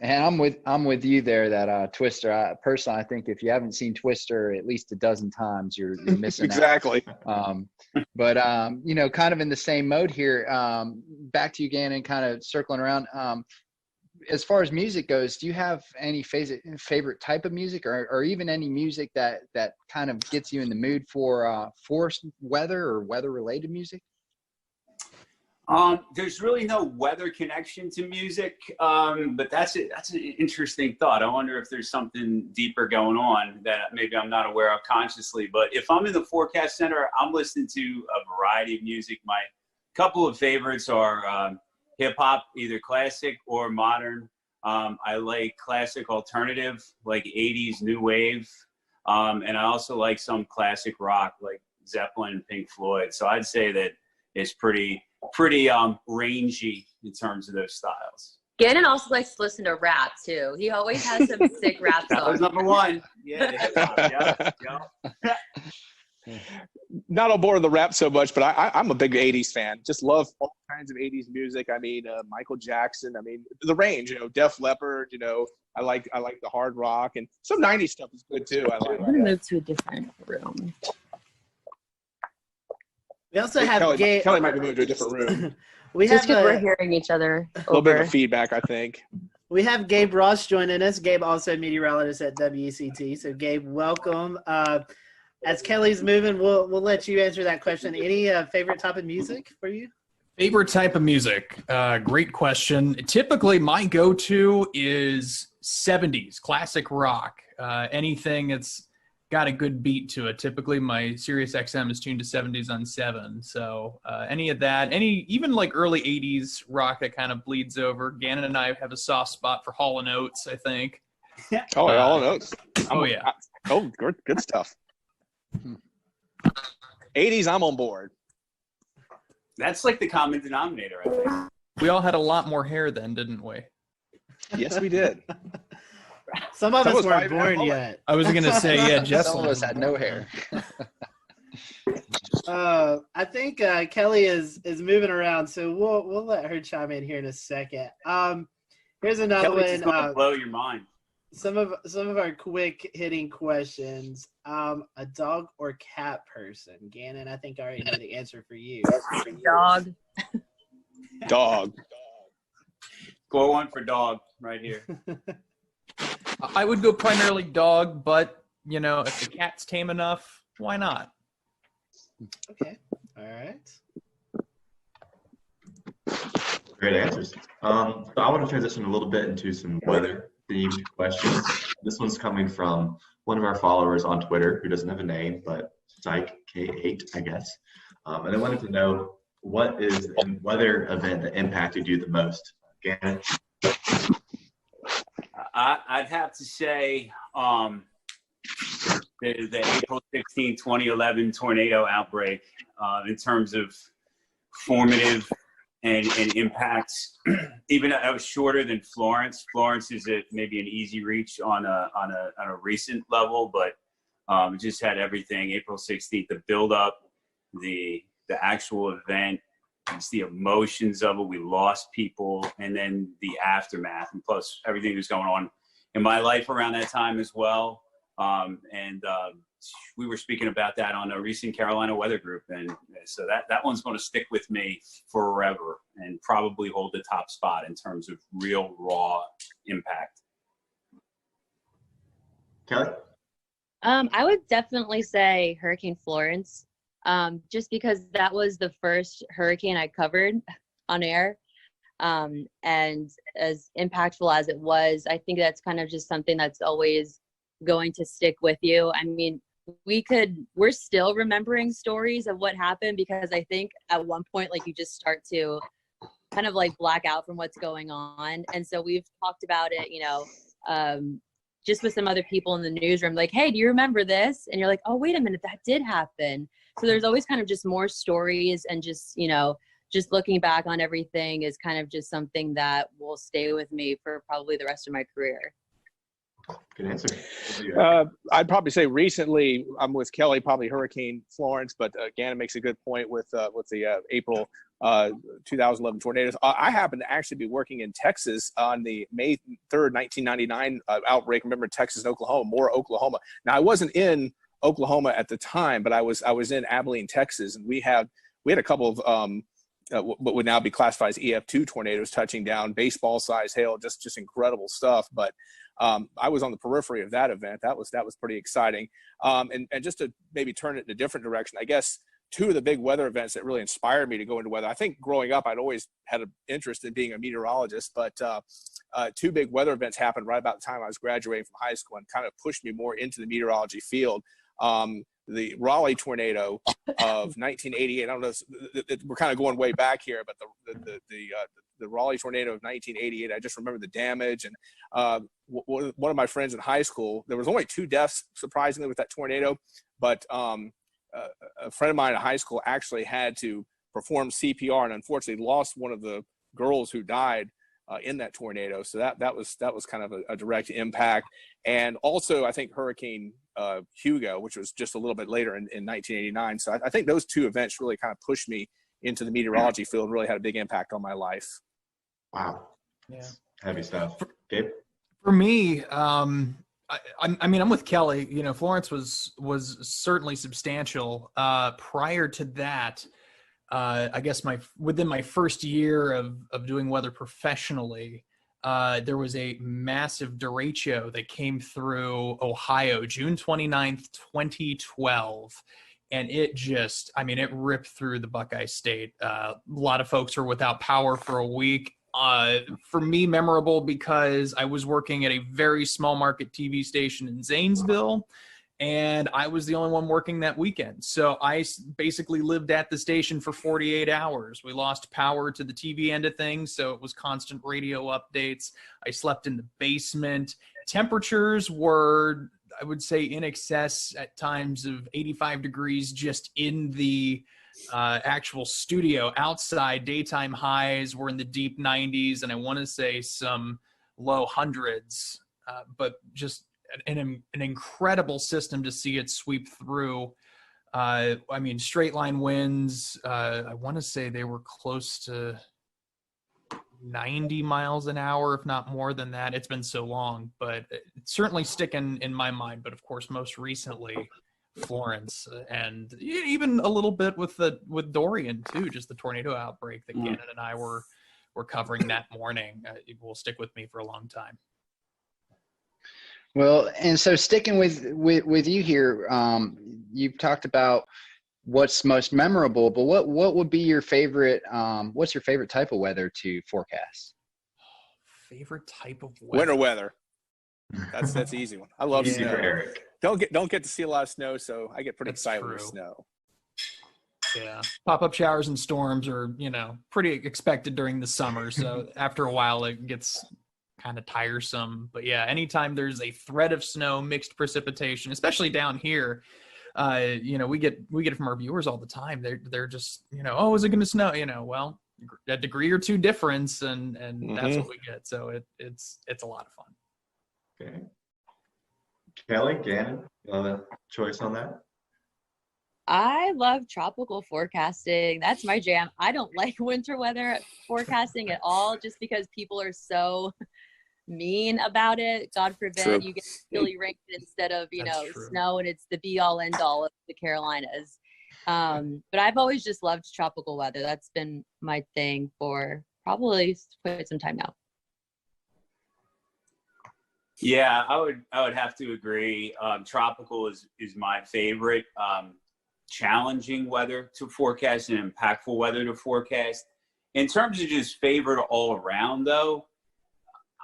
and I'm with you there. That Twister. Personally, I think if you haven't seen Twister at least a dozen times, you're missing exactly. out. But kind of in the same mode here. Back to you, Gannon. Kind of circling around. As far as music goes, do you have any favorite type of music, or even any music that kind of gets you in the mood for weather or weather-related music? There's really no weather connection to music, but that's an interesting thought. I wonder if there's something deeper going on that maybe I'm not aware of consciously. But if I'm in the forecast center, I'm listening to a variety of music. My couple of favorites are hip hop, either classic or modern. I like classic alternative, like 80s new wave, and I also like some classic rock, like Zeppelin and Pink Floyd. So I'd say that it's pretty rangy in terms of those styles. Gannon also likes to listen to rap too. He always has some sick rap songs. That was number one. Yeah, hip-hop, yeah. Not on board with the rap so much, but I'm a big 80s fan. Just love all kinds of 80s music. I mean, Michael Jackson. I mean, the range, Def Leppard, I like the hard rock, and some 90s stuff is good too. I'm going to move to a different room. We also have Kelly might be moving to a different room. Just because we're hearing each other. A little bit of feedback, I think. We have Gabe Ross joining us. Gabe also meteorologist at WCT. So Gabe, welcome. As Kelly's moving, we'll let you answer that question. Any favorite type of music for you? Favorite type of music? Great question. Typically, my go-to is 70s classic rock. Anything that's got a good beat to it. Typically, my Sirius XM is tuned to 70s on 7. So any of that, even like early 80s rock that kind of bleeds over. Gannon and I have a soft spot for Hall & Oates, I think. Oh, Hall & Oates. Yeah. Good stuff. 80s, I'm on board. That's like the common denominator, I think. We all had a lot more hair then, didn't we? Yes, we did. Some of us weren't born yet. I was going to say, yeah, Some of us had no hair. I think Kelly is moving around, so we'll let her chime in here in a second. Here's another Kelly's one. Gonna blow your mind. Some of our quick hitting questions. A dog or cat person? Gannon, I think I already know the answer for you. Dog. Dog. Score one for dog right here. I would go primarily dog, but, if the cat's tame enough, why not? Okay. All right. Great answers. So I want to transition a little bit into some weather-themed questions. This one's coming from one of our followers on Twitter who doesn't have a name, but Psych K8, I guess. And I wanted to know, what is a weather event that impacted you the most? Gannon? I'd have to say the April 16, 2011 tornado outbreak in terms of formative and impacts. Even though it was shorter than Florence. Florence is maybe an easy reach on a recent level, but it just had everything. April 16th, the build-up, the actual event, it's the emotions of it. We lost people, and then the aftermath, and plus everything that's going on in my life around that time as well. We were speaking about that on a recent Carolina Weather Group, and so that one's going to stick with me forever and probably hold the top spot in terms of real raw impact. Kelly? I would definitely say Hurricane Florence, just because that was the first hurricane I covered on air. And as impactful as it was, I think that's kind of just something that's always going to stick with you. I mean, we're still remembering stories of what happened, because I think at one point, like, you just start to kind of like black out from what's going on. And so we've talked about it, just with some other people in the newsroom, like, hey, do you remember this? And you're like, oh, wait a minute, that did happen. So there's always kind of just more stories, and just, just looking back on everything is kind of just something that will stay with me for probably the rest of my career. Good answer. I'd probably say recently, I'm with Kelly, probably Hurricane Florence, but Gannon makes a good point with the April 2011 tornadoes. I happen to actually be working in Texas on the May 3rd, 1999 outbreak. Remember, Texas and Oklahoma, more Oklahoma. Now, I wasn't in Oklahoma at the time, but I was in Abilene, Texas, and we had a couple of what would now be classified as EF2 tornadoes touching down, baseball size hail, just incredible stuff. But I was on the periphery of that event. That was pretty exciting. And just to maybe turn it in a different direction, I guess two of the big weather events that really inspired me to go into weather. I think growing up, I'd always had an interest in being a meteorologist, but two big weather events happened right about the time I was graduating from high school and kind of pushed me more into the meteorology field. The Raleigh tornado of 1988. I don't know, we're kind of going way back here, but the Raleigh tornado of 1988, I just remember the damage. And one of my friends in high school, there was only 2 deaths, surprisingly, with that tornado, but a friend of mine in high school actually had to perform CPR and unfortunately lost one of the girls who died in that tornado. So that was kind of a direct impact. And also, I think Hurricane Hugo, which was just a little bit later in 1989. So I think those 2 events really kind of pushed me into the meteorology field and really had a big impact on my life. Wow. Yeah. Heavy stuff. Gabe? For me, I mean, I'm with Kelly. Florence was certainly substantial. Prior to that, I guess within my first year of doing weather professionally, there was a massive derecho that came through Ohio, June 29th, 2012. And it ripped through the Buckeye State. A lot of folks were without power for a week. For me, memorable because I was working at a very small market TV station in Zanesville, and I was the only one working that weekend. So I basically lived at the station for 48 hours. We lost power to the TV end of things, so it was constant radio updates. I slept in the basement. Temperatures were, I would say, in excess at times of 85 degrees just in the actual studio. Outside, daytime highs were in the deep 90s, and I want to say some low hundreds, but just an incredible system to see it sweep through. Straight line winds, I want to say they were close to 90 miles an hour, if not more than that. It's been so long, but it's certainly sticking in my mind. But of course, most recently, Florence, and even a little bit with Dorian too, just the tornado outbreak that Gannon and I were covering that morning. It will stick with me for a long time. Well, and so sticking with you here, you've talked about what's most memorable, but what would be your favorite? What's your favorite type of weather to forecast? Favorite type of weather? Winter weather. That's the easy one. I love snow. Eric. Don't get to see a lot of snow, so I get pretty excited with snow. Yeah, pop-up showers and storms are pretty expected during the summer. So after a while, it gets kind of tiresome. But yeah, anytime there's a threat of snow, mixed precipitation, especially down here, we get it from our viewers all the time. They're just oh, is it going to snow? Well, a degree or 2 difference, and that's what we get. So it's a lot of fun. Okay. Kelly, Gannon, you have a choice on that? I love tropical forecasting. That's my jam. I don't like winter weather forecasting at all, just because people are so mean about it. God forbid True. you get chilly rain instead of, That's true. snow, and it's the be all end all of the Carolinas. But I've always just loved tropical weather. That's been my thing for probably quite some time now. Yeah, I would have to agree. Tropical is my favorite. Challenging weather to forecast and impactful weather to forecast. In terms of just favorite all around, though,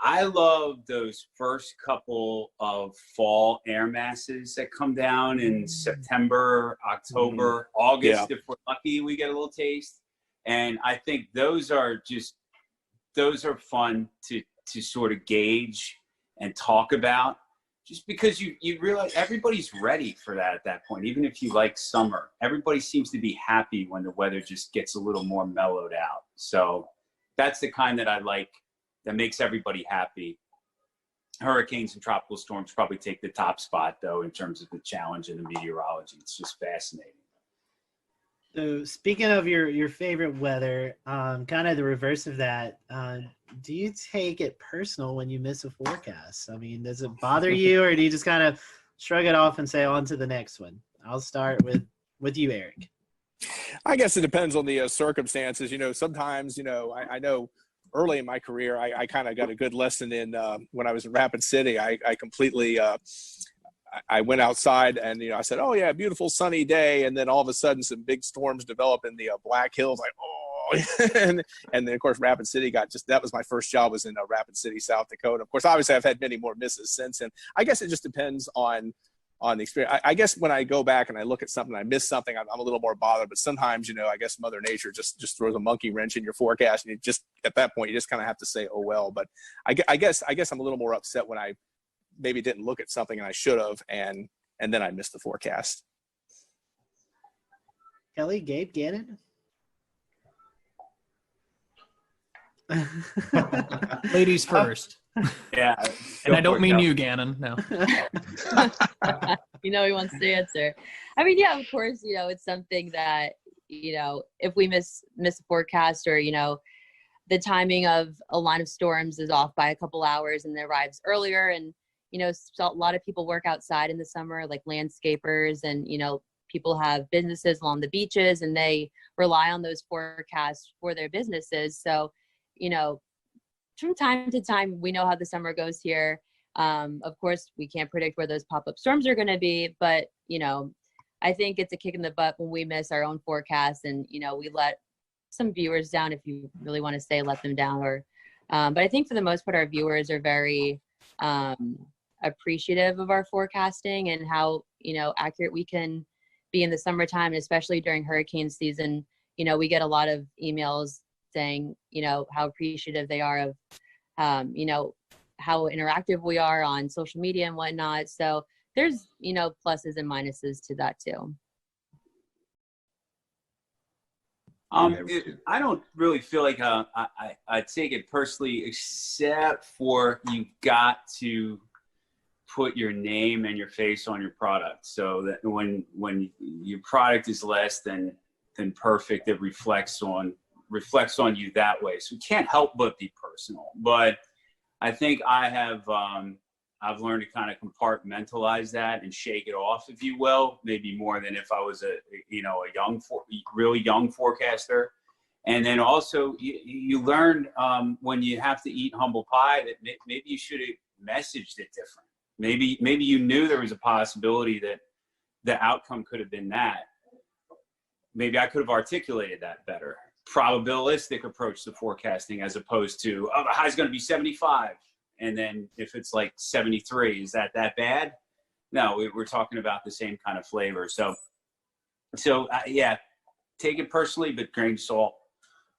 I love those first couple of fall air masses that come down in September, October, August. Yeah. If we're lucky, we get a little taste. And I think those are fun to sort of gauge and talk about, just because you realize everybody's ready for that at that point. Even if you like summer, everybody seems to be happy when the weather just gets a little more mellowed out. So that's the kind that I like, that makes everybody happy. Hurricanes and tropical storms probably take the top spot, though, in terms of the challenge in the meteorology. It's just fascinating. So speaking of your favorite weather, kind of the reverse of that, do you take it personal when you miss a forecast? I mean, does it bother you, or do you just kind of shrug it off and say on to the next one? I'll start with you, Eric. I guess it depends on the circumstances. Sometimes, I know early in my career, I kind of got a good lesson in when I was in Rapid City. I completely I went outside and, I said, oh yeah, beautiful sunny day. And then all of a sudden some big storms develop in the Black Hills. Like, oh, and then of course Rapid City that was my first job, was in Rapid City, South Dakota. Of course, obviously I've had many more misses since. And I guess it just depends on the experience. I guess when I go back and I look at something, I miss something, I'm a little more bothered. But sometimes, I guess Mother Nature just throws a monkey wrench in your forecast, and at that point, you just kind of have to say, oh well. But I guess I'm a little more upset when I maybe didn't look at something and I should have, and then I missed the forecast. Kelly, Gabe, Gannon? Ladies first. Yeah. And I don't mean you, Gannon. No. He wants to answer. I mean, yeah, of course, it's something that, if we miss a forecast, or, the timing of a line of storms is off by a couple hours and it arrives earlier. And, a lot of people work outside in the summer, like landscapers, and, people have businesses along the beaches, and they rely on those forecasts for their businesses. So, from time to time, we know how the summer goes here. Of course, we can't predict where those pop-up storms are going to be, but, I think it's a kick in the butt when we miss our own forecast, and, we let some viewers down, if you really want to say let them down. Or, but I think for the most part, our viewers are very appreciative of our forecasting and how, accurate we can be in the summertime, and especially during hurricane season. We get a lot of emails saying, how appreciative they are of, how interactive we are on social media and whatnot. So there's, pluses and minuses to that too. I don't really feel like I take it personally, except for you got to put your name and your face on your product, so that when your product is less than perfect, it reflects on you that way. So you can't help but be personal. But I think I've learned to kind of compartmentalize that and shake it off, if you will, maybe more than if I was a really young forecaster. And then also you learn when you have to eat humble pie that maybe you should have messaged it different. Maybe you knew there was a possibility that the outcome could have been that. Maybe I could have articulated that better. Probabilistic approach to forecasting, as opposed to, oh, the high's going to be 75. And then if it's like 73, is that bad? No, we're talking about the same kind of flavor. So yeah, take it personally, but grain of salt.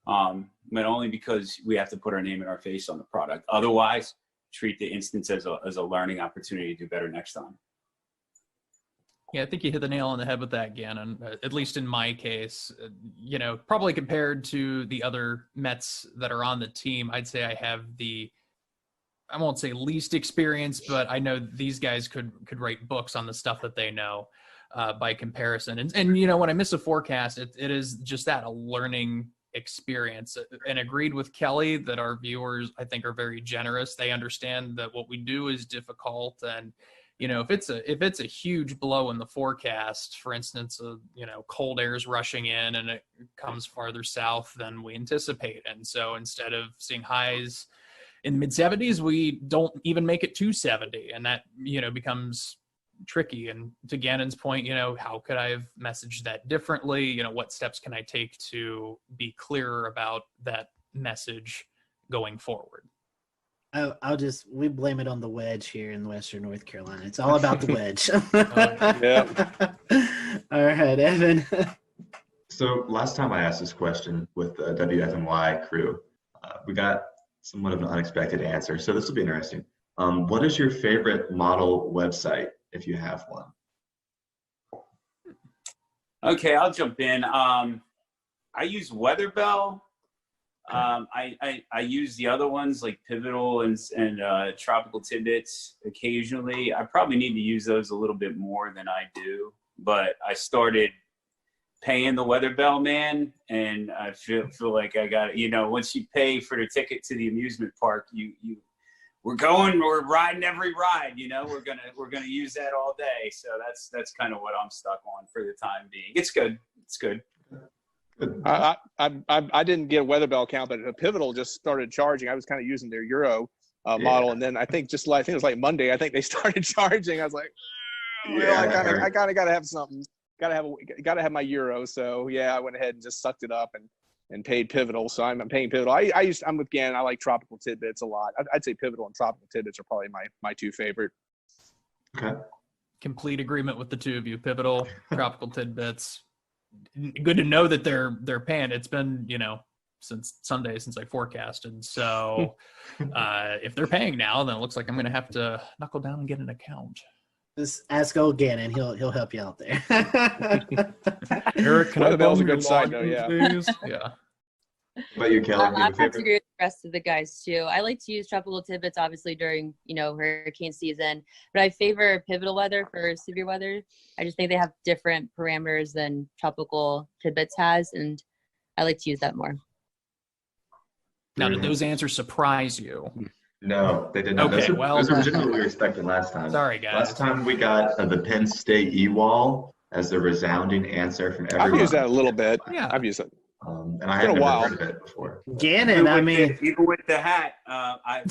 But only because we have to put our name and our face on the product. Otherwise, treat the instance as a learning opportunity to do better next time. Yeah, I think you hit the nail on the head with that, Gannon. At least in my case, probably compared to the other Mets that are on the team, I'd say I have I won't say least experience, but I know these guys could write books on the stuff that they know by comparison. And when I miss a forecast, it is just that, a learning experience, and agreed with Kelly that our viewers, I think, are very generous. They understand that what we do is difficult, and if it's a huge blow in the forecast, for instance, cold air is rushing in and it comes farther south than we anticipate, and so instead of seeing highs in the mid 70s, we don't even make it to 70, and that becomes tricky. And to Gannon's point, how could I have messaged that differently? What steps can I take to be clearer about that message going forward? We blame it on the wedge here in Western North Carolina. It's all about the wedge. All right, Evan. So last time I asked this question with the WFMY crew, we got somewhat of an unexpected answer. So this will be interesting. What is your favorite model website, if you have one? Okay, I'll jump in. I use Weatherbell. I use the other ones like Pivotal and Tropical Tidbits occasionally. I probably need to use those a little bit more than I do, but I started paying the Weatherbell man, and I feel like I got once you pay for the ticket to the amusement park, we're riding every ride. We're gonna use that all day. So that's kind of what I'm stuck on for the time being. It's good. I didn't get a Weatherbell account, but Pivotal just started charging. I was kind of using their Euro model, and then I think it was like Monday. I think they started charging. I was like, I kind of got to have something. Got to have my Euro. So yeah, I went ahead and just sucked it up and paid Pivotal. So I'm paying Pivotal. I'm with Gannon. I like Tropical Tidbits a lot. I'd say Pivotal and Tropical Tidbits are probably my two favorite. Okay. Complete agreement with the two of you. Pivotal, Tropical Tidbits. Good to know that they're paying. It's been since Sunday since I forecasted. So if they're paying now, then it looks like I'm going to have to knuckle down and get an account. Just ask old Gannon. He'll help you out there. Eric, can I Weatherbell's a good side though. Yeah. Yeah. What about you, Kelly? I have to agree with the rest of the guys too. I like to use Tropical Tidbits obviously during hurricane season, but I favor Pivotal weather for severe weather. I just think they have different parameters than Tropical Tidbits has, and I like to use that more. Now, did those answers surprise you? No, they did not. Okay, those are generally what we were expecting last time. Sorry, guys. Last time we got the Penn State E-Wall as the resounding answer from everyone. I've used that a little bit. Yeah, I've used it. And I haven't heard of it before. Gannon, even with the hat, I've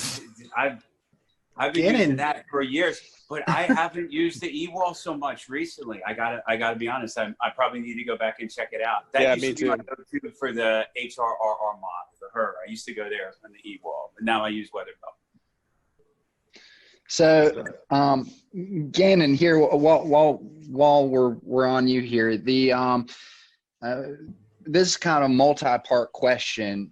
been using that for years, but I haven't used the E-Wall so much recently. I gotta be honest. I probably need to go back and check it out. That used me to be too. my go-to for the HRRR mod for her. I used to go there on the E-Wall, but now I use Weatherbell. So, Gannon, here while we're on you here, the this is kind of a multi-part question.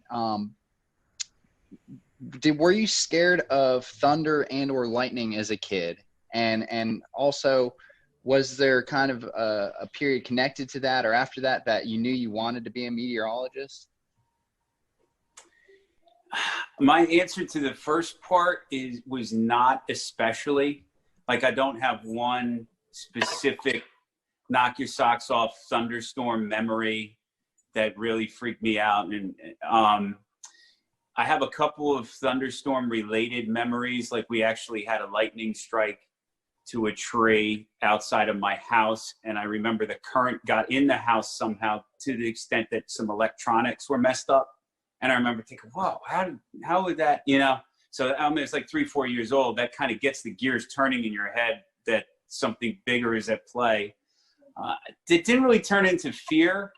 Were you scared of thunder and or lightning as a kid? And also, was there kind of a period connected to that or after that you knew you wanted to be a meteorologist? My answer to the first part was not especially. Like, I don't have one specific knock your socks off thunderstorm memory that really freaked me out. And I have a couple of thunderstorm related memories. Like, we actually had a lightning strike to a tree outside of my house. And I remember the current got in the house somehow to the extent that some electronics were messed up. And I remember thinking, wow, how would that, So it's like 3-4 years old. That kind of gets the gears turning in your head that something bigger is at play. It didn't really turn into fear.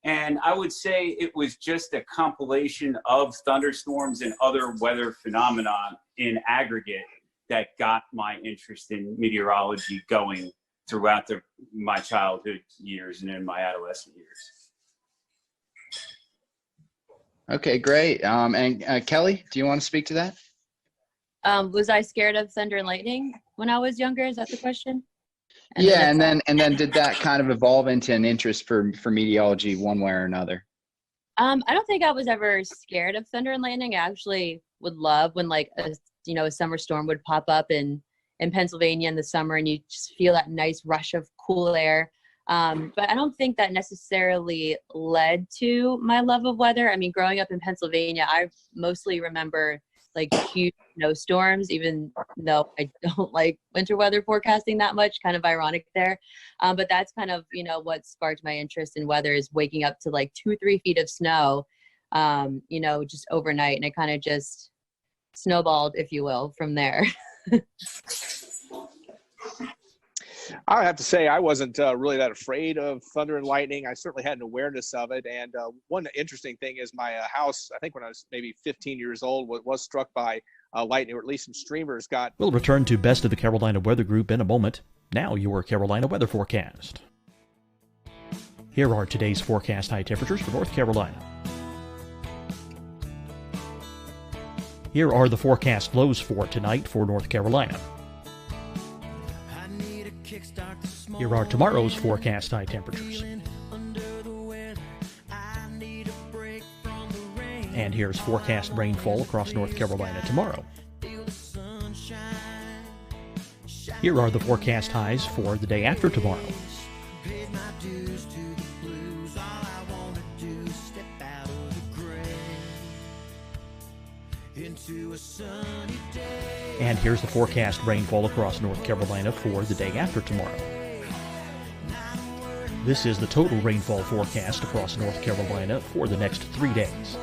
And I would say it was just a compilation of thunderstorms and other weather phenomena in aggregate that got my interest in meteorology going throughout my childhood years and in my adolescent years. Okay, great. And Kelly, do you want to speak to that? Was I scared of thunder and lightning when I was younger? Is that the question? And then did that kind of evolve into an interest for meteorology one way or another? I don't think I was ever scared of thunder and lightning. I actually would love when a summer storm would pop up in Pennsylvania in the summer and you just feel that nice rush of cool air. But I don't think that necessarily led to my love of weather. I mean, growing up in Pennsylvania, I mostly remember like huge snowstorms, even though I don't like winter weather forecasting that much. Kind of ironic there. But that's kind of, what sparked my interest in weather, is waking up to like 2-3 feet of snow, just overnight. And it kind of just snowballed, if you will, from there. I have to say I wasn't really that afraid of thunder and lightning. I certainly had an awareness of it. And one interesting thing is my house, I think when I was maybe 15 years old, was struck by lightning, or at least some streamers got. We'll return to Best of the Carolina Weather Group in a moment. Now your Carolina weather forecast. Here are today's forecast high temperatures for North Carolina. Here are the forecast lows for tonight for North Carolina. Here are tomorrow's forecast high temperatures. And here's forecast rainfall across North Carolina tomorrow. Here are the forecast highs for the day after tomorrow. And here's the forecast rainfall across North Carolina for the day after tomorrow. This is the total rainfall forecast across North Carolina for the next 3 days.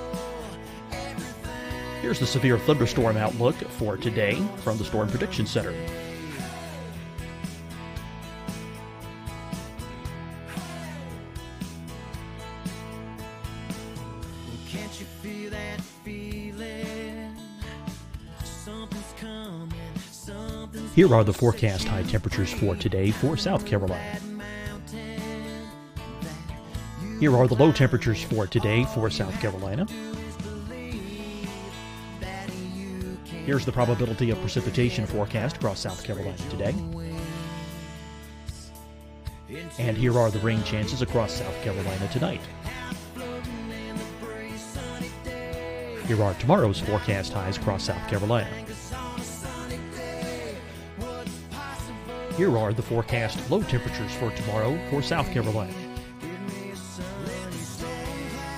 Here's the severe thunderstorm outlook for today from the Storm Prediction Center. Here are the forecast high temperatures for today for South Carolina. Here are the low temperatures for today for South Carolina. Here's the probability of precipitation forecast across South Carolina today. And here are the rain chances across South Carolina tonight. Here are tomorrow's forecast highs across South Carolina. Here are the forecast low temperatures for tomorrow for South Carolina.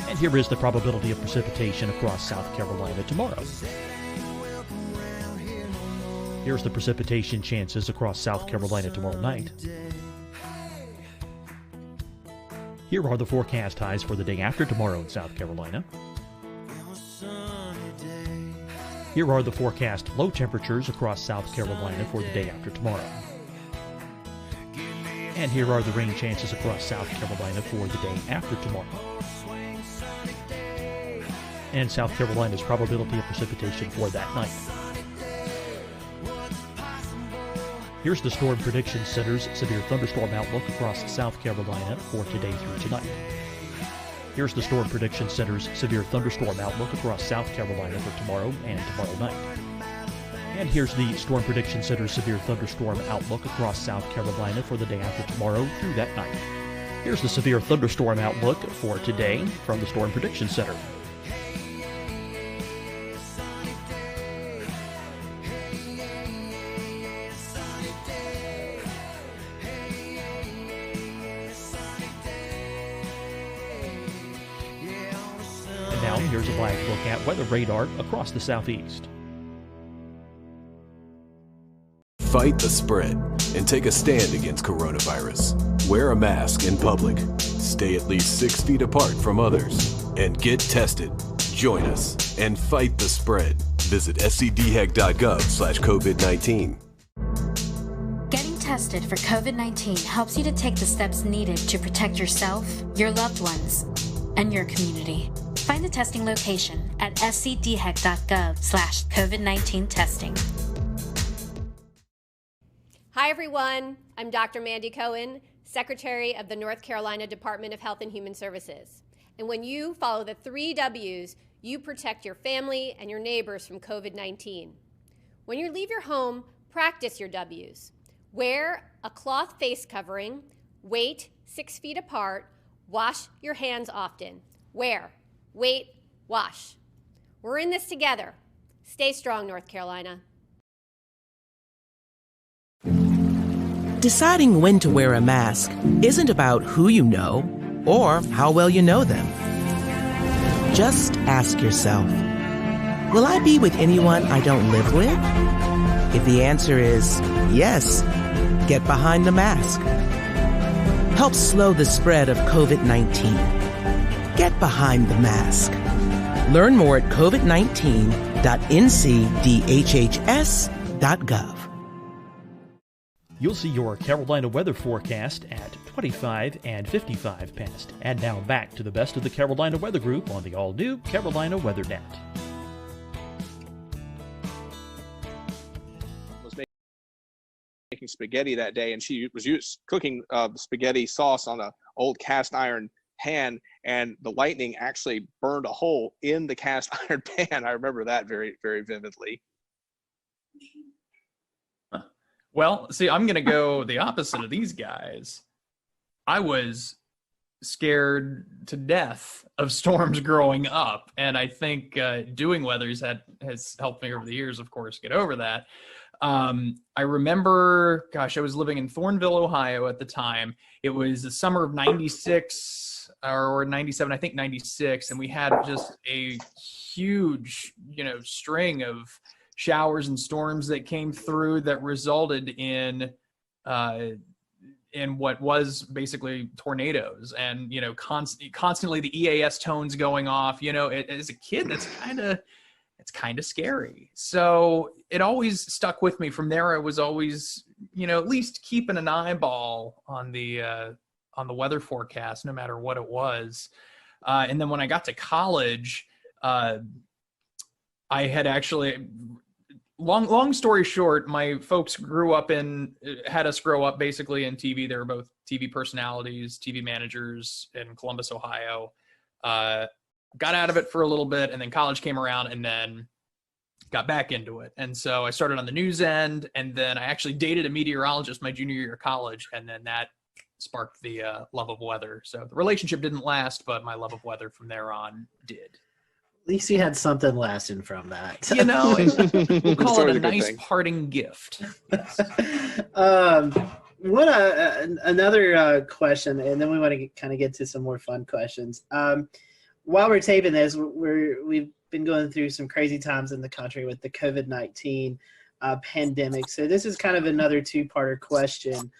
And here is the probability of precipitation across South Carolina tomorrow. Here's the precipitation chances across South Carolina tomorrow night. Here are the forecast highs for the day after tomorrow in South Carolina. Here are the forecast low temperatures across South Carolina for the day after tomorrow. And here are the rain chances across South Carolina for the day after tomorrow. And South Carolina's probability of precipitation for that night. Here's the Storm Prediction Center's severe thunderstorm outlook across South Carolina for today through tonight. Here's the Storm Prediction Center's severe thunderstorm outlook across South Carolina for tomorrow and tomorrow night. And here's the Storm Prediction Center's severe thunderstorm outlook across South Carolina for the day after tomorrow through that night. Here's the severe thunderstorm outlook for today from the Storm Prediction Center. And now here's a live look at weather radar across the southeast. Fight the spread and take a stand against coronavirus. Wear a mask in public. Stay at least 6 feet apart from others. And get tested. Join us and fight the spread. Visit scdhec.gov/COVID-19. Getting tested for COVID-19 helps you to take the steps needed to protect yourself, your loved ones, and your community. Find the testing location at scdhec.gov/COVID-19 testing. Hi, everyone. I'm Dr. Mandy Cohen, Secretary of the North Carolina Department of Health and Human Services. And when you follow the 3 W's, you protect your family and your neighbors from COVID-19. When you leave your home, practice your W's. Wear a cloth face covering, wait 6 feet apart, wash your hands often. Wear, wait, wash. We're in this together. Stay strong, North Carolina. Deciding when to wear a mask isn't about who you know or how well you know them. Just ask yourself, will I be with anyone I don't live with? If the answer is yes, get behind the mask. Help slow the spread of COVID-19. Get behind the mask. Learn more at covid19.ncdhhs.gov. You'll see your Carolina weather forecast at 25 and 55 past. And now back to the best of the Carolina Weather Group on the all-new Carolina Weather Net. Was making spaghetti that day, and she was cooking spaghetti sauce on an old cast iron pan, and the lightning actually burned a hole in the cast iron pan. I remember that very, very vividly. Well, see, I'm going to go the opposite of these guys. I was scared to death of storms growing up, and I think doing weathers has helped me over the years, of course, get over that. I remember, I was living in Thornville, Ohio at the time. It was the summer of 96 or 97, I think 96, and we had just a huge, string of showers and storms that came through that resulted in what was basically tornadoes, and constantly the EAS tones going off. As a kid, it's kind of scary. So it always stuck with me. From there, I was always at least keeping an eyeball on the weather forecast, no matter what it was. And then when I got to college, I had actually, long story short, my folks had us grow up basically in TV. They were both TV personalities, TV managers in Columbus, Ohio. Got out of it for a little bit, and then college came around, and then got back into it. And so I started on the news end, and then I actually dated a meteorologist my junior year of college, and then that sparked the love of weather. So the relationship didn't last, but my love of weather from there on did. At least you had something lasting from that. We'll call it a nice parting gift. Another question, and then we want to kind of get to some more fun questions. While we're taping this, we've been going through some crazy times in the country with the COVID-19 pandemic. So this is kind of another two-parter question.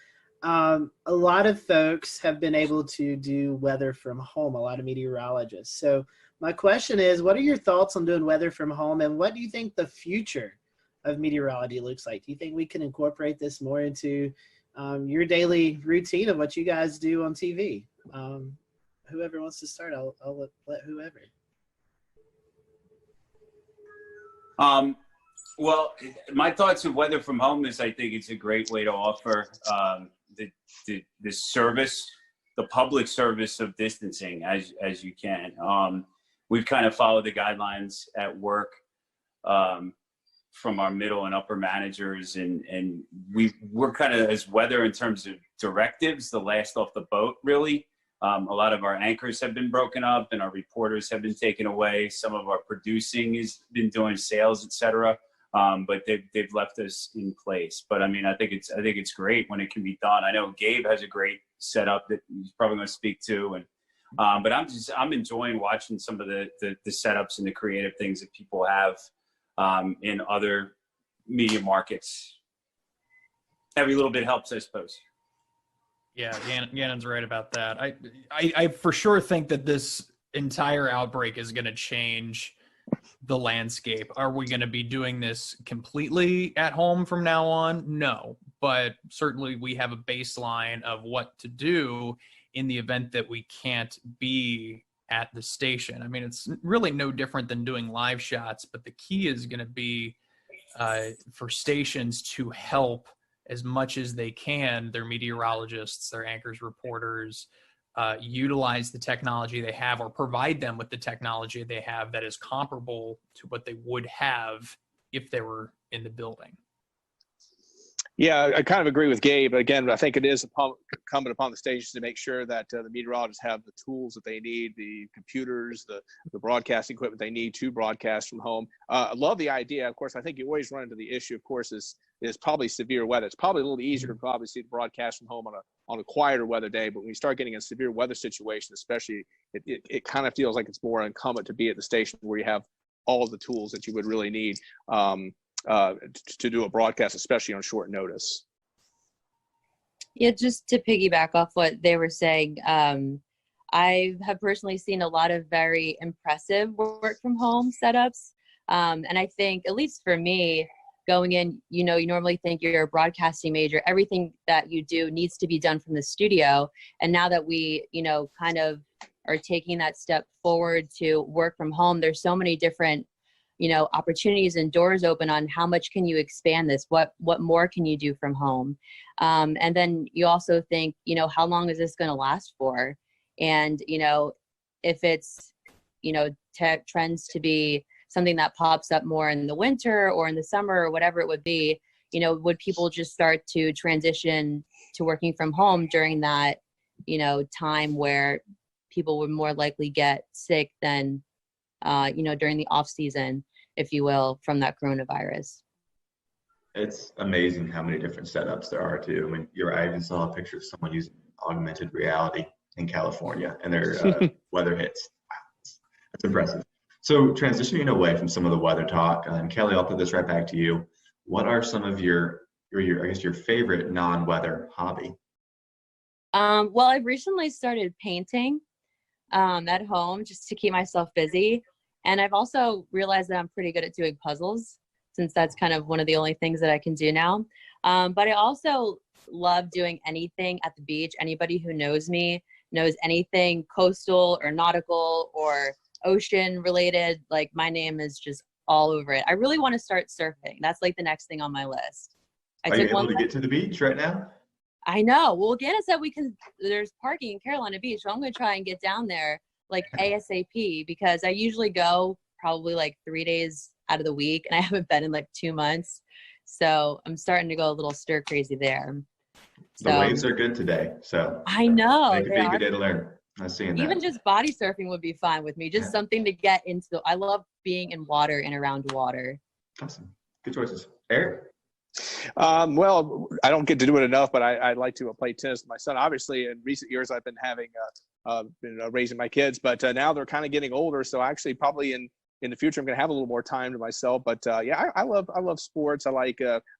A lot of folks have been able to do weather from home, a lot of meteorologists. So my question is, what are your thoughts on doing weather from home, and what do you think the future of meteorology looks like? Do you think we can incorporate this more into your daily routine of what you guys do on TV? Whoever wants to start, I'll let whoever. Well, my thoughts of weather from home is I think it's a great way to offer the service, the public service of distancing as you can. We've kind of followed the guidelines at work from our middle and upper managers, and we're kind of, as weather in terms of directives, the last off the boat, really. A lot of our anchors have been broken up, and our reporters have been taken away. Some of our producing has been doing sales, etc. But they've left us in place. But I mean, I think it's great when it can be done. I know Gabe has a great setup that he's probably going to speak to, and but I'm enjoying watching some of the setups and the creative things that people have in other media markets. Every little bit helps, I suppose. Yeah, Gannon's right about that. I for sure think that this entire outbreak is going to change the landscape. Are we going to be doing this completely at home from now on? No, but certainly we have a baseline of what to do in the event that we can't be at the station. I mean, it's really no different than doing live shots, but the key is going to be for stations to help as much as they can, their meteorologists, their anchors, reporters, utilize the technology they have, or provide them with the technology they have that is comparable to what they would have if they were in the building. Yeah, I kind of agree with Gabe. Again, I think it is incumbent upon the stations to make sure that the meteorologists have the tools that they need, the computers, the broadcasting equipment they need to broadcast from home. I love the idea. Of course, I think you always run into the issue, of course, is is probably severe weather. It's probably a little easier to probably see the broadcast from home on a quieter weather day, but when you start getting a severe weather situation, especially, it kind of feels like it's more incumbent to be at the station where you have all of the tools that you would really need to do a broadcast, especially on short notice. Yeah, just to piggyback off what they were saying, I have personally seen a lot of very impressive work from home setups. And I think, at least for me, going in, you normally think you're a broadcasting major. Everything that you do needs to be done from the studio. And now that we, kind of are taking that step forward to work from home, there's so many different, opportunities and doors open on how much can you expand this? What more can you do from home? And then you also think, how long is this going to last for? And, if it's, tech trends to be something that pops up more in the winter or in the summer or whatever it would be, would people just start to transition to working from home during that, time where people would more likely get sick than, during the off season, if you will, from that coronavirus? It's amazing how many different setups there are too. I mean, you're right. I even saw a picture of someone using augmented reality in California, and their weather hits. Wow, that's impressive. So transitioning away from some of the weather talk, and Kelly, I'll put this right back to you. What are some of your I guess your favorite non-weather hobby? Well, I've recently started painting at home just to keep myself busy. And I've also realized that I'm pretty good at doing puzzles, since that's kind of one of the only things that I can do now. But I also love doing anything at the beach. Anybody who knows me knows anything coastal or nautical or ocean related. Like, my name is just all over it. I really want to start surfing. That's like the next thing on my list. Are you able to get to the beach right now? I know. Well, Ganna said there's parking in Carolina Beach, so I'm going to try and get down there like ASAP, because I usually go probably like 3 days out of the week, and I haven't been in like 2 months. So I'm starting to go a little stir crazy there. The waves are good today, so I know. It could be a good day to learn. I'm seeing that. Even just body surfing would be fine with me. Just something to get into. I love being in water and around water. Awesome. Good choices. Eric? Well, I don't get to do it enough, but I'd like to play tennis with my son. Obviously, in recent years, I've been raising my kids, but now they're kind of getting older. So actually, probably in the future, I'm going to have a little more time to myself. But yeah, I love sports. I like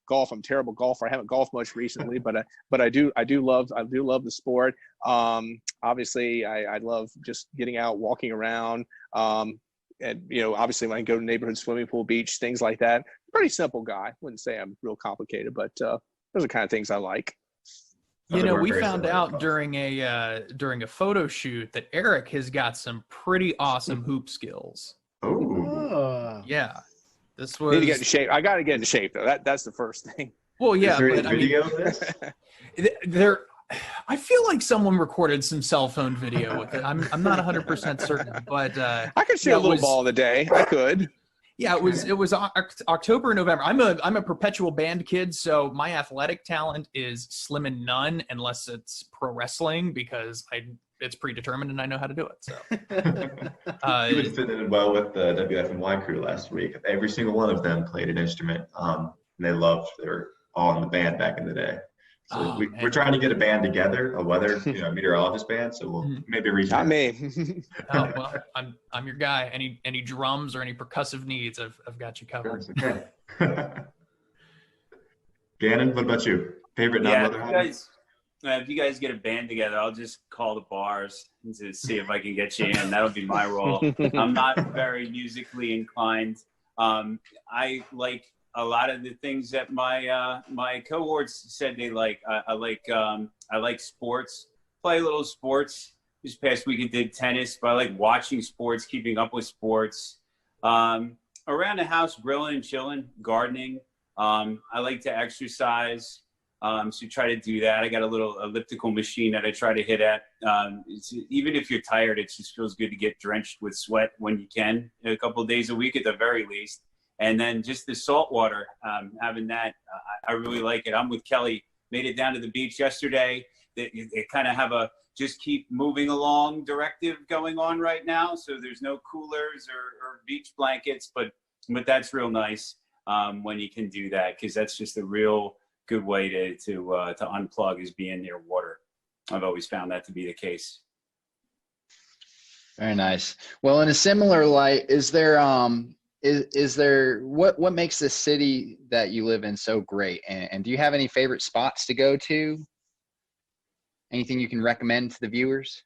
golf. I'm a terrible golfer. I haven't golfed much recently, but I do love the sport. Obviously, I love just getting out, walking around. And obviously, when I go to neighborhood swimming pool, beach, things like that. Pretty simple guy. Wouldn't say I'm real complicated, but those are the kind of things I like. We found out during a photo shoot that Eric has got some pretty awesome hoop skills. Oh, yeah. This was. Need to get in shape. I got to get in shape though. That's the first thing. Well, yeah, is there but any video of this? I feel like someone recorded some cell phone video with it. I'm not 100% certain, but I could shoot a little ball of the day. I could. Yeah, it was October and November. I'm a perpetual band kid, so my athletic talent is slim and none unless it's pro wrestling, because it's predetermined and I know how to do it. So you was fitting in well with the WFNY crew last week. Every single one of them played an instrument, and they were all in the band back in the day. So we're trying to get a band together, a weather, meteorologist band. So we'll maybe reach out. Not me. Oh, well, I'm your guy. Any drums or any percussive needs, I've got you covered. Okay. Gannon, what about you? Favorite non-weather hobby? If you guys get a band together, I'll just call the bars to see if I can get you in. That'll be my role. I'm not very musically inclined. I like a lot of the things that my cohorts said they like. I like sports. Play a little sports. This past week I did tennis, but I like watching sports, keeping up with sports. Around the house, grilling and chilling, gardening. I like to exercise, so try to do that. I got a little elliptical machine that I try to hit at. Even if you're tired, it just feels good to get drenched with sweat when you can, a couple of days a week at the very least. And then just the salt water, having that, I really like it. I'm with Kelly. Made it down to the beach yesterday. They kind of have a just keep moving along directive going on right now. So there's no coolers or beach blankets, but that's real nice. when you can do that, because that's just a real good way to unplug, is being near water. I've always found that to be the case. Very nice. Well, in a similar light, is there what makes the city that you live in so great? And do you have any favorite spots to go to? Anything you can recommend to the viewers?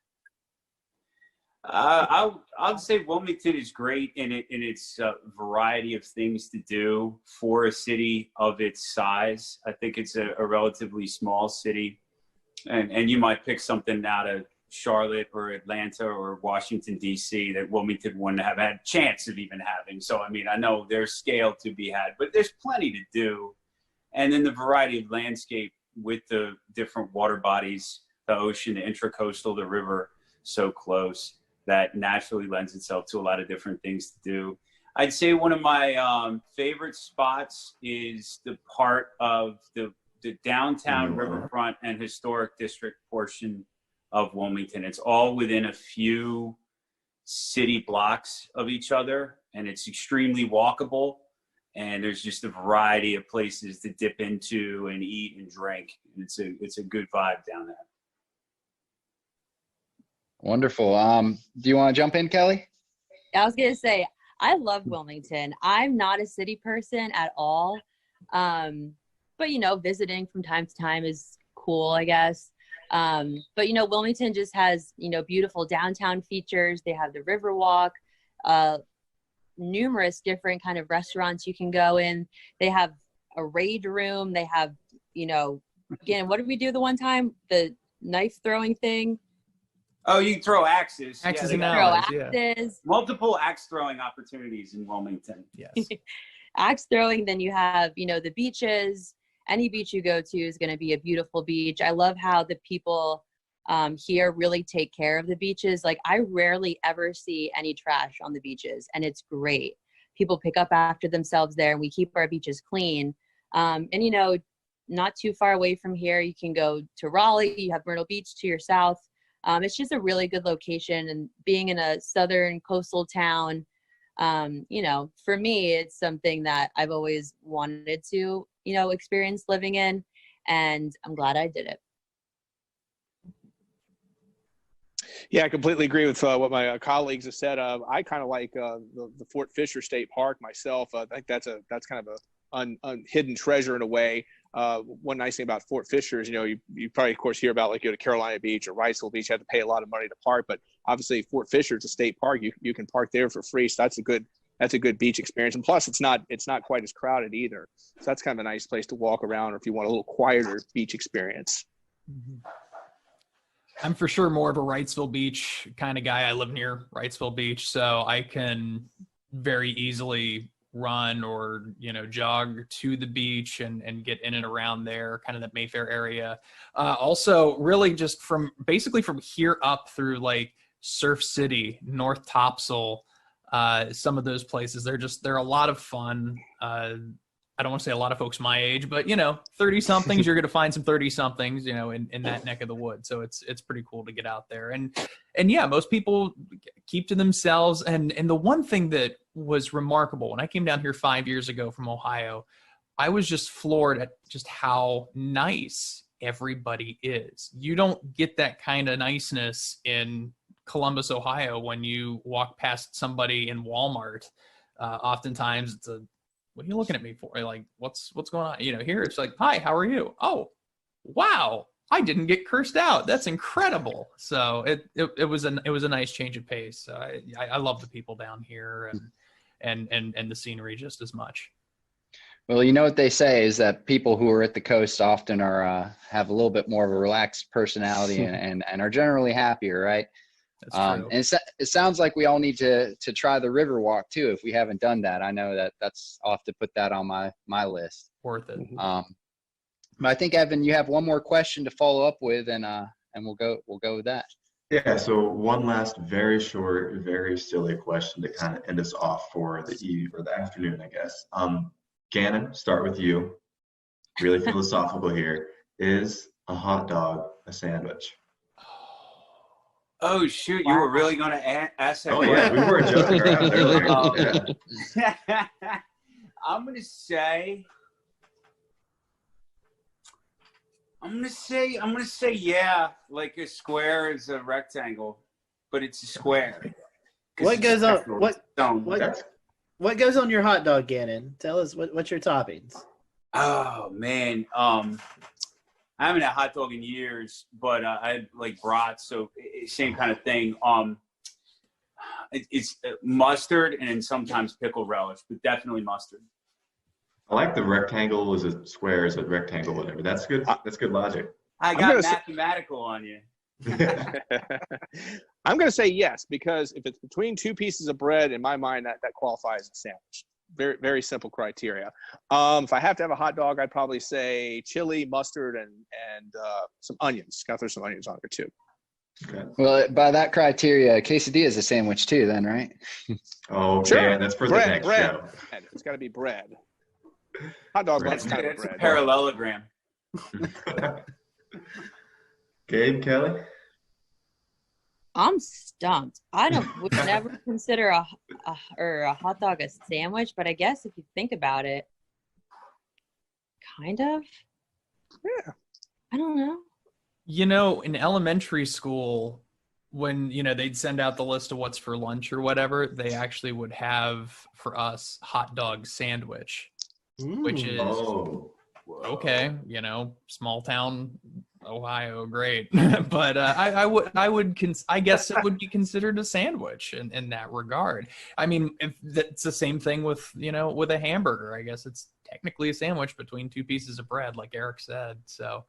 I'd say Wilmington is great in its variety of things to do for a city of its size. I think it's a relatively small city, and you might pick something out of Charlotte or Atlanta or Washington, D.C. that Wilmington wouldn't have had a chance of even having. So, I mean, I know there's scale to be had, but there's plenty to do. And then the variety of landscape with the different water bodies, the ocean, the intracoastal, the river, so close, that naturally lends itself to a lot of different things to do. I'd say one of my favorite spots is the part of the downtown riverfront and historic district portion of Wilmington. It's all within a few city blocks of each other, and it's extremely walkable. And there's just a variety of places to dip into and eat and drink. And it's a good vibe down there. Wonderful. Do you want to jump in, Kelly? I was going to say, I love Wilmington. I'm not a city person at all. But, you know, visiting from time to time is cool, I guess. But, you know, Wilmington just has, you know, beautiful downtown features. They have the Riverwalk, numerous different kind of restaurants you can go in. They have a raid room. They have, you know, again, what did we do the one time? The knife throwing thing. Oh, you can throw axes. Axes and allies, axes. Multiple axe throwing opportunities in Wilmington. Yes. Axe throwing. Then you have, you know, the beaches. Any beach you go to is going to be a beautiful beach. I love how the people here really take care of the beaches. Like, I rarely ever see any trash on the beaches, and it's great. People pick up after themselves there, and we keep our beaches clean. And, you know, not too far away from here, you can go to Raleigh. You have Myrtle Beach to your south. It's just a really good location, and being in a southern coastal town, you know, for me, it's something that I've always wanted to, you know, experience living in, and I'm glad I did it. Yeah, I completely agree with what my colleagues have said. I kind of like the Fort Fisher State Park myself. I think that's kind of a hidden treasure in a way. One nice thing about Fort Fisher is, you know, you probably, of course, hear about, like, you go to Carolina Beach or Wrightsville Beach, you have to pay a lot of money to park. But obviously, Fort Fisher is a state park. You can park there for free. So that's a good beach experience. And plus, it's not quite as crowded either. So that's kind of a nice place to walk around, or if you want a little quieter beach experience. Mm-hmm. I'm for sure more of a Wrightsville Beach kind of guy. I live near Wrightsville Beach, so I can very easily run or, you know, jog to the beach and get in and around there, kind of the Mayfair area. Also, really just from here up through like Surf City, North Topsail, some of those places, they're a lot of fun. I don't want to say a lot of folks my age, but, you know, 30 somethings, you're going to find some 30 somethings, you know, in that neck of the woods. So it's pretty cool to get out there. And yeah, most people keep to themselves. And the one thing that was remarkable, when I came down here 5 years ago from Ohio, I was just floored at just how nice everybody is. You don't get that kind of niceness in Columbus, Ohio, when you walk past somebody in Walmart. Oftentimes it's what are you looking at me for? Like, what's going on? You know, here it's like, hi, how are you? Oh, wow, I didn't get cursed out. That's incredible. So it was a nice change of pace. I love the people down here and the scenery just as much. Well, you know what they say is that people who are at the coast often are have a little bit more of a relaxed personality and are generally happier, right? That's true. And it sounds like we all need to try the Riverwalk too, if we haven't done that. I know that's I'll have to put that on my list. Worth it. But I think, Evan, you have one more question to follow up with, and we'll go with that. Yeah, so one last very short, very silly question to kind of end us off for the eve or the afternoon, I guess. Gannon, start with you. Really philosophical here. Is a hot dog a sandwich? Oh, shoot. You were really going to ask that question? Yeah, we were joking around earlier. I'm going gonna say yeah, like a square is a rectangle, but it's a square. What goes on? What What goes on your hot dog, Gannon? Tell us what's your toppings. Oh man, I haven't had hot dog in years, but I had like brats, so same kind of thing. It's mustard and then sometimes pickle relish, but definitely mustard. I like the rectangle is a square is a rectangle, whatever. That's good. That's good logic. I got mathematical on you. I'm going to say yes, because if it's between two pieces of bread, in my mind, that qualifies as a sandwich. Very, very simple criteria. If I have to have a hot dog, I'd probably say chili, mustard, and some onions. Got to throw some onions on there too. Okay. Well, by that criteria, quesadilla is a sandwich too, then, right? Oh, okay. Sure. That's for bread, the next bread. show. It's got to be bread. Hot dog That's kind of a bread. parallelogram. Gabe, Kelly? I'm stumped. Would never consider a hot dog a sandwich, but I guess if you think about it, kind of. Yeah. I don't know. You know, in elementary school, when, they'd send out the list of what's for lunch or whatever, they actually would have for us hot dog sandwich, which is okay, small town Ohio, great. But I guess it would be considered a sandwich in that regard. I mean, if that's the same thing with, with a hamburger, I guess it's technically a sandwich between two pieces of bread, like Eric said. So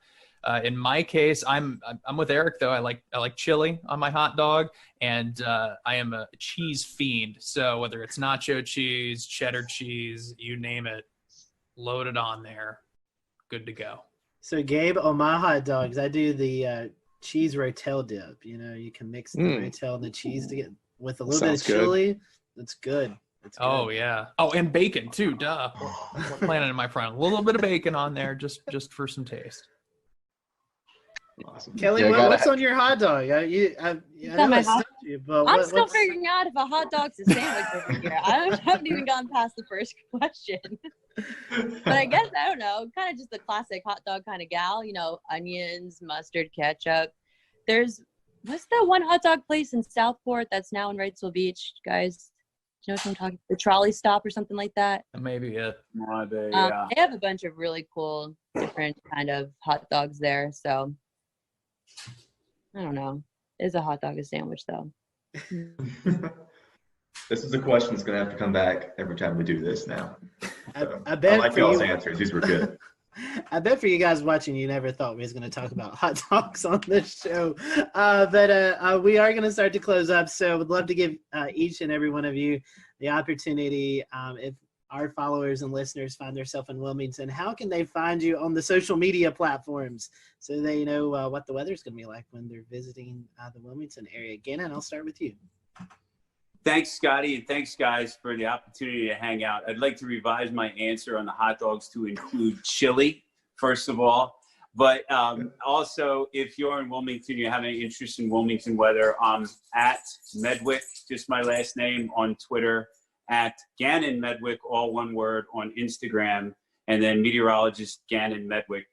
in my case, I'm with Eric though. I like chili on my hot dog, and I am a cheese fiend. So whether it's nacho cheese, cheddar cheese, you name it, load it on there, good to go. So Gabe, on my hot dogs, I do the cheese rotel dip. You can mix the rotel and the cheese to get with a little bit of chili. It's good. It's good. Oh yeah. Oh, and bacon too. Duh. We're planning in my front. A little bit of bacon on there, just for some taste. Awesome. Kelly, what's on your hot dog? I know I stumped you, but I'm still figuring out if a hot dog's a sandwich over here. I haven't even gotten past the first question. But I guess, I don't know, kind of just the classic hot dog kind of gal, onions, mustard, ketchup. What's that one hot dog place in Southport that's now in Wrightsville Beach, guys? Do you know what I'm talking? The Trolley Stop or something like that? Maybe it. Yeah. They have a bunch of really cool, different kind of hot dogs there. So I don't know. Is a hot dog a sandwich though? This is a question that's going to have to come back every time we do this now. So, I bet I like for y'all's you, answers. These were good. I bet for you guys watching, you never thought we was going to talk about hot dogs on this show. But we are going to start to close up. So I would love to give each and every one of you the opportunity, if our followers and listeners find themselves in Wilmington, how can they find you on the social media platforms so they know what the weather's going to be like when they're visiting the Wilmington area? Again, and I'll start with you. Thanks, Scotty, and thanks, guys, for the opportunity to hang out. I'd like to revise my answer on the hot dogs to include chili, first of all. But also, if you're in Wilmington, you have any interest in Wilmington weather, I'm at Medwick, just my last name, on Twitter, at Gannon Medwick, all one word, on Instagram, and then meteorologist Gannon Medwick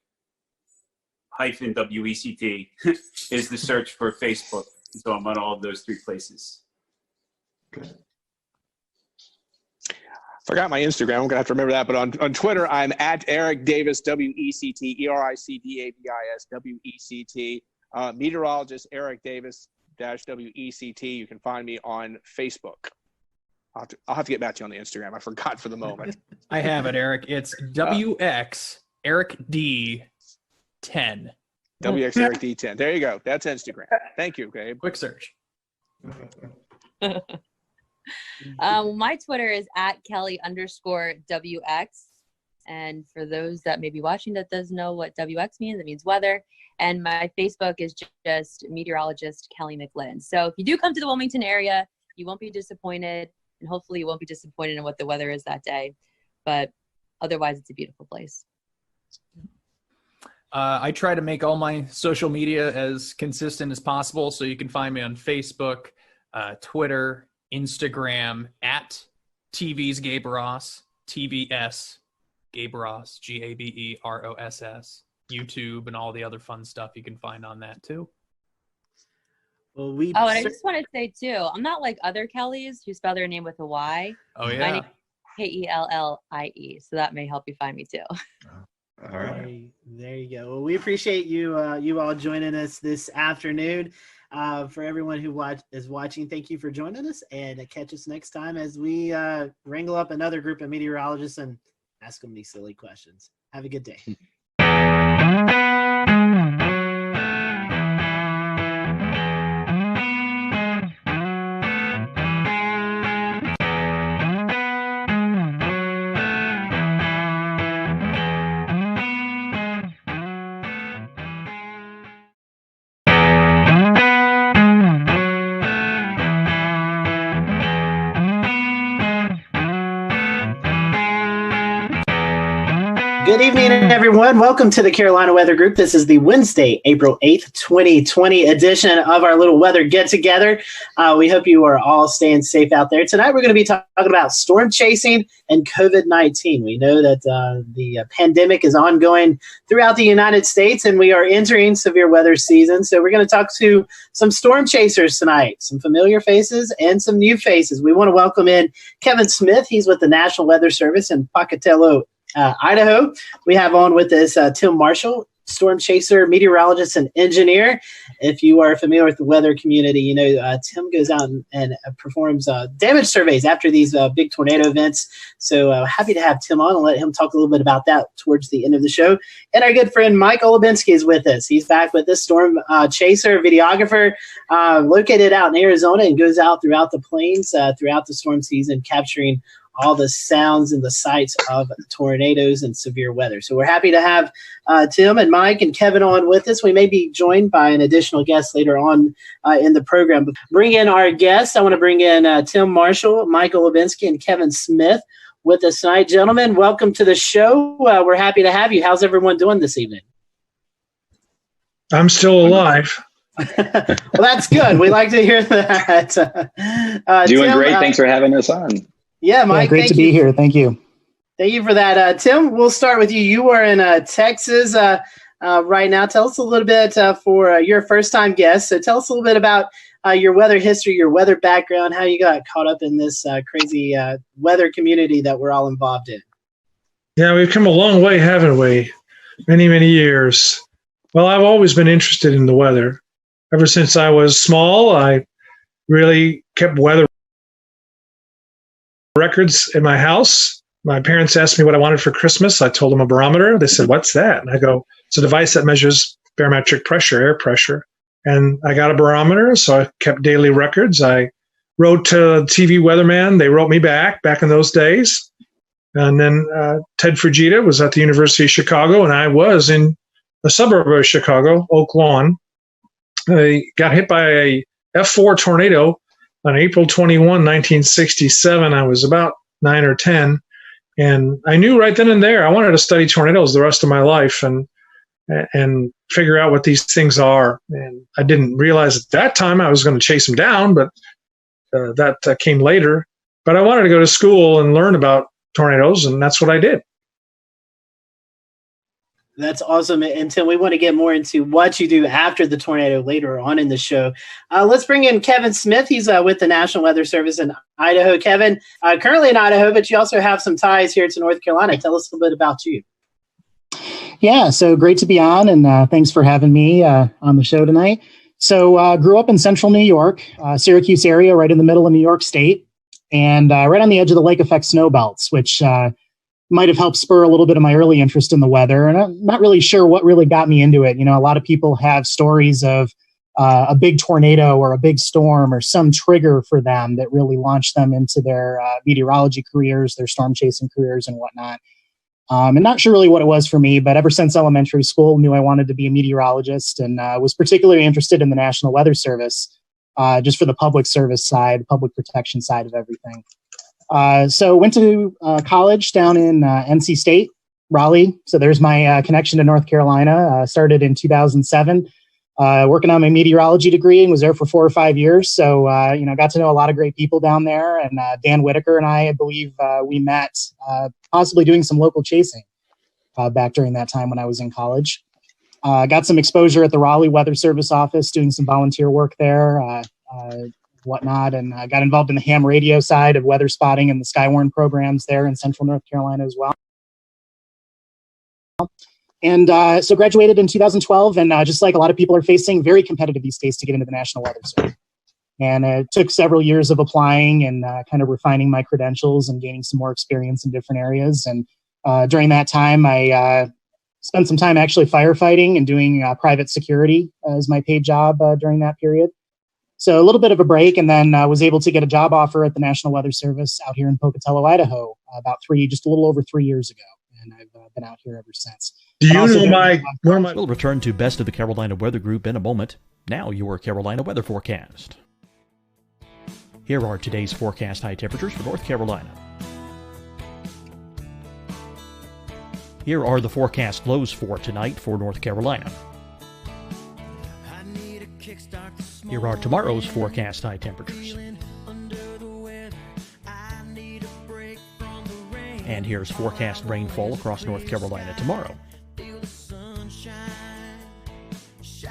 -WECT is the search for Facebook. So I'm on all of those three places. Forgot my Instagram. I'm gonna have to remember that. But on Twitter, I'm at Eric Davis, WECT, ERICDAVIS, WECT. Meteorologist Eric Davis -WECT. You can find me on Facebook. I'll have to get back to you on the Instagram. I forgot for the moment. I have it, Eric. It's WX Eric D 10. WX Eric D10. There you go. That's Instagram. Thank you, Gabe. Quick search. My Twitter is at Kelly_WX. And for those that may be watching that doesn't know what WX means, it means weather. And my Facebook is just meteorologist Kelly McLinn. So if you do come to the Wilmington area, you won't be disappointed. And hopefully you won't be disappointed in what the weather is that day. But otherwise, it's a beautiful place. I try to make all my social media as consistent as possible. So you can find me on Facebook, Twitter, Instagram, at TV's Gabe Ross, TVS Gabeross, Gabeross. YouTube and all the other fun stuff you can find on that too. Well, and I just want to say too, I'm not like other Kellys who spell their name with a Y. Oh yeah. My name is Kellie, so that may help you find me too. All right. There you go. Well, we appreciate you you all joining us this afternoon. For everyone who is watching, thank you for joining us, and catch us next time as we wrangle up another group of meteorologists and ask them these silly questions. Have a good day. Good evening, everyone. Welcome to the Carolina Weather Group. This is the Wednesday, April 8th, 2020 edition of our little weather get-together. We hope you are all staying safe out there. Tonight, we're going to be talking about storm chasing and COVID-19. We know that the pandemic is ongoing throughout the United States, and we are entering severe weather season. So we're going to talk to some storm chasers tonight, some familiar faces and some new faces. We want to welcome in Kevin Smith. He's with the National Weather Service in Pocatello, Idaho. We have on with us Tim Marshall, storm chaser, meteorologist, and engineer. If you are familiar with the weather community, you know Tim goes out and performs damage surveys after these big tornado events. So happy to have Tim on and let him talk a little bit about that towards the end of the show. And our good friend Mike Olubinski is with us. He's back with this storm chaser, videographer, located out in Arizona, and goes out throughout the plains throughout the storm season, capturing all the sounds and the sights of tornadoes and severe weather. So we're happy to have Tim and Mike and Kevin on with us. We may be joined by an additional guest later on in the program. But bring in our guests. I want to bring in Tim Marshall, Michael Levinsky, and Kevin Smith with us tonight. Gentlemen, welcome to the show. We're happy to have you. How's everyone doing this evening? I'm still alive. Well, that's good. We like to hear that. Doing Tim, great. Thanks for having us on. Yeah, Mike. Great to be here. Thank you. Thank you for that. Tim, we'll start with you. You are in Texas right now. Tell us a little bit for your first-time guest. So tell us a little bit about your weather history, your weather background, how you got caught up in this crazy weather community that we're all involved in. Yeah, we've come a long way, haven't we? Many, many years. Well, I've always been interested in the weather. Ever since I was small, I really kept weather records in my house. My parents asked me what I wanted for Christmas. I told them a barometer. They said, "What's that?" And I go, "It's a device that measures barometric pressure, air pressure." And I got a barometer, so I kept daily records. I wrote to TV weatherman. They wrote me back in those days. And then Ted Frigida was at the University of Chicago, and I was in a suburb of Chicago, Oak Lawn. I got hit by a F4 tornado on April 21, 1967. I was about 9 or 10. And I knew right then and there I wanted to study tornadoes the rest of my life and figure out what these things are. And I didn't realize at that time I was going to chase them down, but that came later. But I wanted to go to school and learn about tornadoes, and that's what I did. That's awesome. And Tim, we want to get more into what you do after the tornado later on in the show. Let's bring in Kevin Smith. He's with the National Weather Service in Idaho. Kevin, currently in Idaho, but you also have some ties here to North Carolina. Tell us a little bit about you. Yeah, so great to be on, and thanks for having me on the show tonight. So grew up in central New York, Syracuse area, right in the middle of New York State, and right on the edge of the lake effect snow belts, which might have helped spur a little bit of my early interest in the weather. And I'm not really sure what really got me into it. You know, a lot of people have stories of a big tornado or a big storm or some trigger for them that really launched them into their meteorology careers, their storm chasing careers and whatnot. And not sure really what it was for me, but ever since elementary school, knew I wanted to be a meteorologist and was particularly interested in the National Weather Service, just for the public service side, public protection side of everything. So went to college down in NC State, Raleigh. So there's my connection to North Carolina. Started in 2007. working on my meteorology degree and was there for 4 or 5 years. So, got to know a lot of great people down there. And Dan Whitaker and I believe we met possibly doing some local chasing back during that time when I was in college. Got some exposure at the Raleigh Weather Service office, doing some volunteer work there, whatnot, and got involved in the ham radio side of weather spotting and the Skywarn programs there in Central North Carolina as well. And so graduated in 2012, and just like a lot of people are facing, very competitive these days to get into the National Weather Service. And it took several years of applying and kind of refining my credentials and gaining some more experience in different areas. And during that time, I spent some time actually firefighting and doing private security as my paid job during that period. So a little bit of a break, and then was able to get a job offer at the National Weather Service out here in Pocatello, Idaho, just a little over 3 years ago. And I've been out here ever since. Do you know We'll return to Best of the Carolina Weather Group in a moment. Now your Carolina weather forecast. Here are today's forecast high temperatures for North Carolina. Here are the forecast lows for tonight for North Carolina. Here are tomorrow's forecast high temperatures. And here's forecast rainfall across North Carolina tomorrow.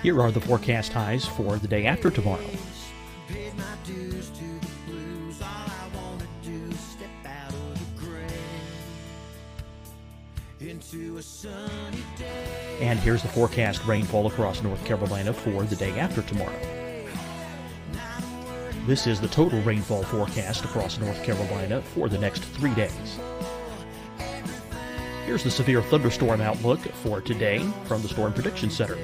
Here are the forecast highs for the day after tomorrow. And here's the forecast rainfall across North Carolina for the day after tomorrow. This is the total rainfall forecast across North Carolina for the next 3 days. Here's the severe thunderstorm outlook for today from the Storm Prediction Center.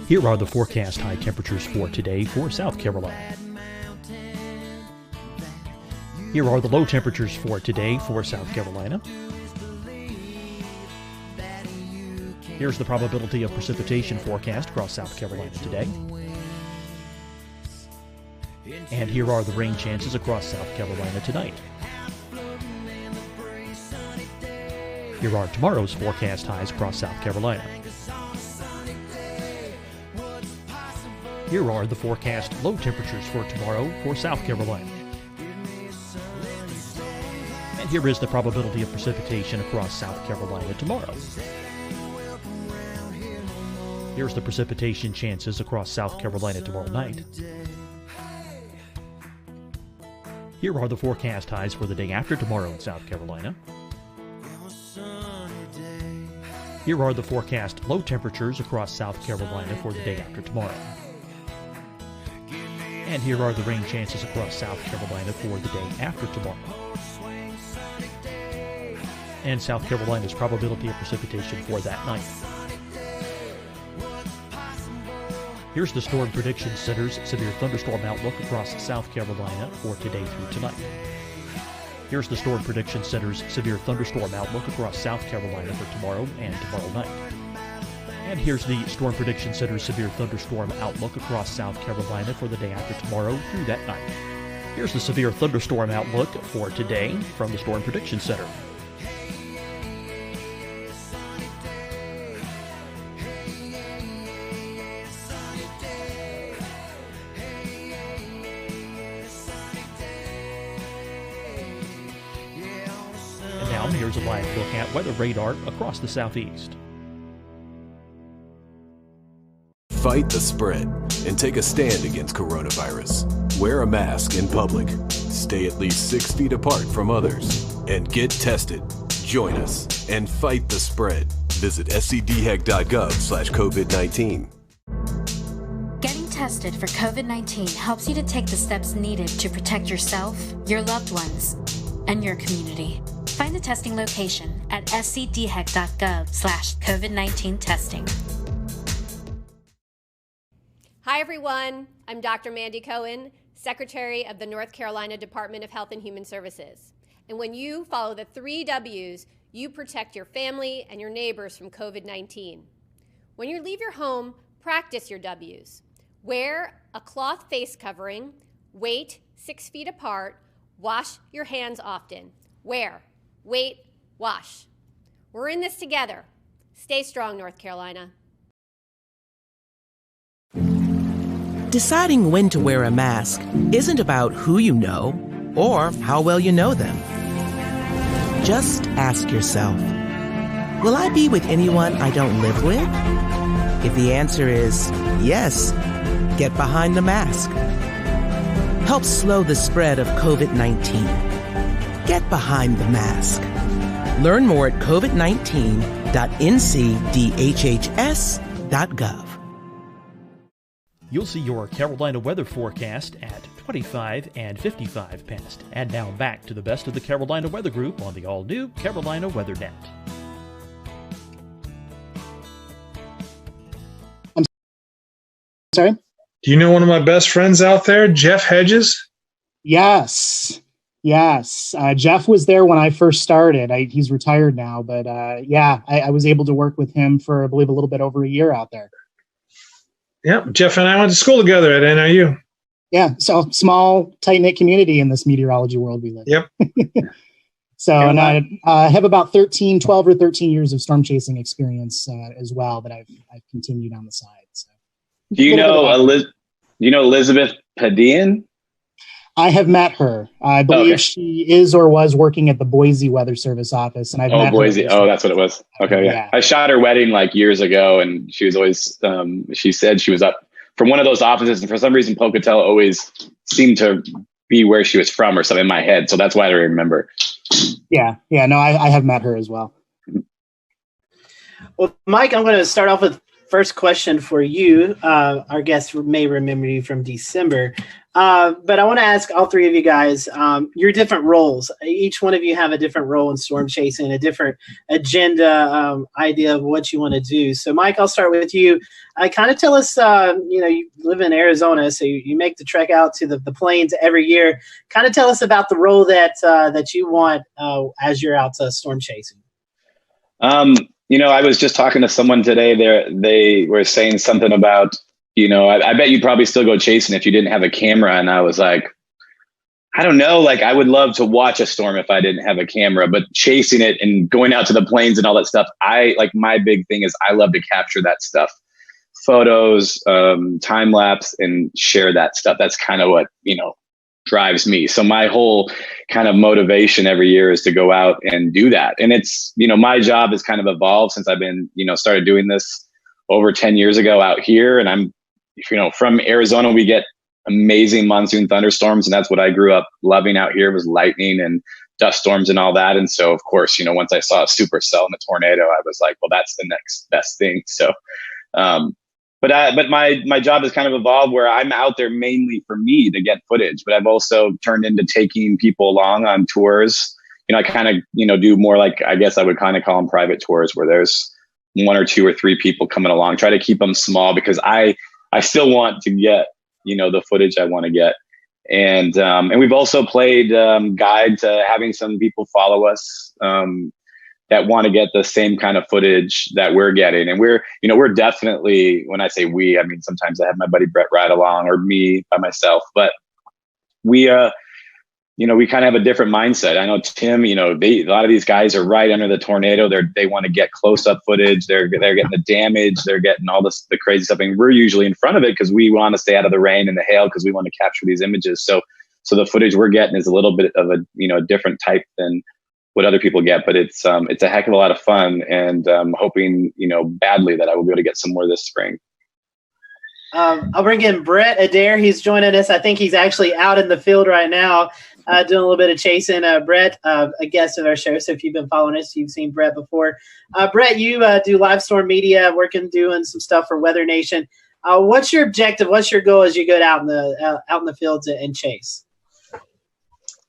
Here are the forecast high temperatures for today for South Carolina. Here are the low temperatures for today for South Carolina. Here's the probability of precipitation forecast across South Carolina today. And here are the rain chances across South Carolina tonight. Here are tomorrow's forecast highs across South Carolina. Here are the forecast low temperatures for tomorrow for South Carolina. And here is the probability of precipitation across South Carolina tomorrow. Here's the precipitation chances across South Carolina tomorrow night. Here are the forecast highs for the day after tomorrow in South Carolina. Here are the forecast low temperatures across South Carolina for the day after tomorrow. And here are the rain chances across South Carolina for the day after tomorrow. And South Carolina's probability of precipitation for that night. Here's the Storm Prediction Center's severe thunderstorm outlook across South Carolina for today through tonight. Here's the Storm Prediction Center's severe thunderstorm outlook across South Carolina for tomorrow and tomorrow night. And here's the Storm Prediction Center's severe thunderstorm outlook across South Carolina for the day after tomorrow through that night. Here's the severe thunderstorm outlook for today from the Storm Prediction Center. And now here's a live look at weather radar across the southeast. Fight the spread and take a stand against coronavirus. Wear a mask in public. Stay at least 6 feet apart from others. And get tested. Join us and fight the spread. Visit scdhec.gov/COVID-19. Getting tested for COVID-19 helps you to take the steps needed to protect yourself, your loved ones, and your community. Find the testing location at scdhec.gov/COVID-19 testing. Hi, everyone. I'm Dr. Mandy Cohen, Secretary of the North Carolina Department of Health and Human Services. And when you follow the 3 W's, you protect your family and your neighbors from COVID-19. When you leave your home, practice your W's. Wear a cloth face covering, wait 6 feet apart, wash your hands often. Wear, wait, wash. We're in this together. Stay strong, North Carolina. Deciding when to wear a mask isn't about who you know or how well you know them. Just ask yourself, will I be with anyone I don't live with? If the answer is yes, get behind the mask. Help slow the spread of COVID-19. Get behind the mask. Learn more at covid19.ncdhhs.gov. You'll see your Carolina weather forecast at 25 and 55 past. And now back to the best of the Carolina Weather Group on the all-new Carolina Weather Net. I'm sorry? Do you know one of my best friends out there, Jeff Hedges? Yes. Jeff was there when I first started. He's retired now, but I was able to work with him for, I believe, a little bit over a year out there. Yeah, Jeff and I went to school together at NIU. Yeah, so small, tight-knit community in this meteorology world we live in. Yep. So, and I have about 12 or 13 years of storm chasing experience as well that I've continued on the side. So, do you know Elizabeth Padian? I have met her. I believe she is or was working at the Boise Weather Service office, and I've met Boise. her. Oh, that's what it was. Okay, yeah. I shot her wedding like years ago, and she was always. She said she was up from one of those offices, and for some reason, Pocatello always seemed to be where she was from, or something in my head. So that's why I remember. Yeah. No, I have met her as well. Well, Mike, I'm going to start off with first question for you. Our guests may remember you from December. But I want to ask all three of you guys your different roles. Each one of you have a different role in storm chasing, a different agenda, idea of what you want to do. So, Mike, I'll start with you. Kind of tell us, you live in Arizona, so you make the trek out to the plains every year. Kind of tell us about the role that you want as you're out storm chasing. I was just talking to someone today. They were saying something about, I bet you'd probably still go chasing if you didn't have a camera. And I was like, I don't know. Like, I would love to watch a storm if I didn't have a camera, but chasing it and going out to the plains and all that stuff, my big thing is I love to capture that stuff, photos, time lapse, and share that stuff. That's kind of what, drives me. So my whole kind of motivation every year is to go out and do that. And it's, my job has kind of evolved since I've been, started doing this over 10 years ago out here. And I'm, from Arizona, we get amazing monsoon thunderstorms. And that's what I grew up loving out here, was lightning and dust storms and all that. And so, of course, once I saw a supercell and a tornado, I was like, well, that's the next best thing. So, but my job has kind of evolved where I'm out there mainly for me to get footage, but I've also turned into taking people along on tours. I kind of, do more like, I guess I would kind of call them private tours, where there's 1 or 2 or 3 people coming along. Try to keep them small because I still want to get, the footage I want to get. And we've also played guide to having some people follow us that want to get the same kind of footage that we're getting. And we're definitely, when I say we, I mean, sometimes I have my buddy Brett ride along, or me by myself, but we kind of have a different mindset. I know Tim, a lot of these guys are right under the tornado. They want to get close up footage. They're getting the damage. They're getting all the crazy stuff. And we're usually in front of it because we want to stay out of the rain and the hail because we want to capture these images. So the footage we're getting is a little bit of a different type than what other people get, but it's a heck of a lot of fun, and I'm hoping, badly that I will be able to get some more this spring. I'll bring in Brett Adair. He's joining us. I think he's actually out in the field right now, doing a little bit of chasing. Brett, a guest of our show, so if you've been following us, you've seen Brett before. Brett, you do live storm media, doing some stuff for Weather Nation. What's your objective? What's your goal as you go out in the field and chase?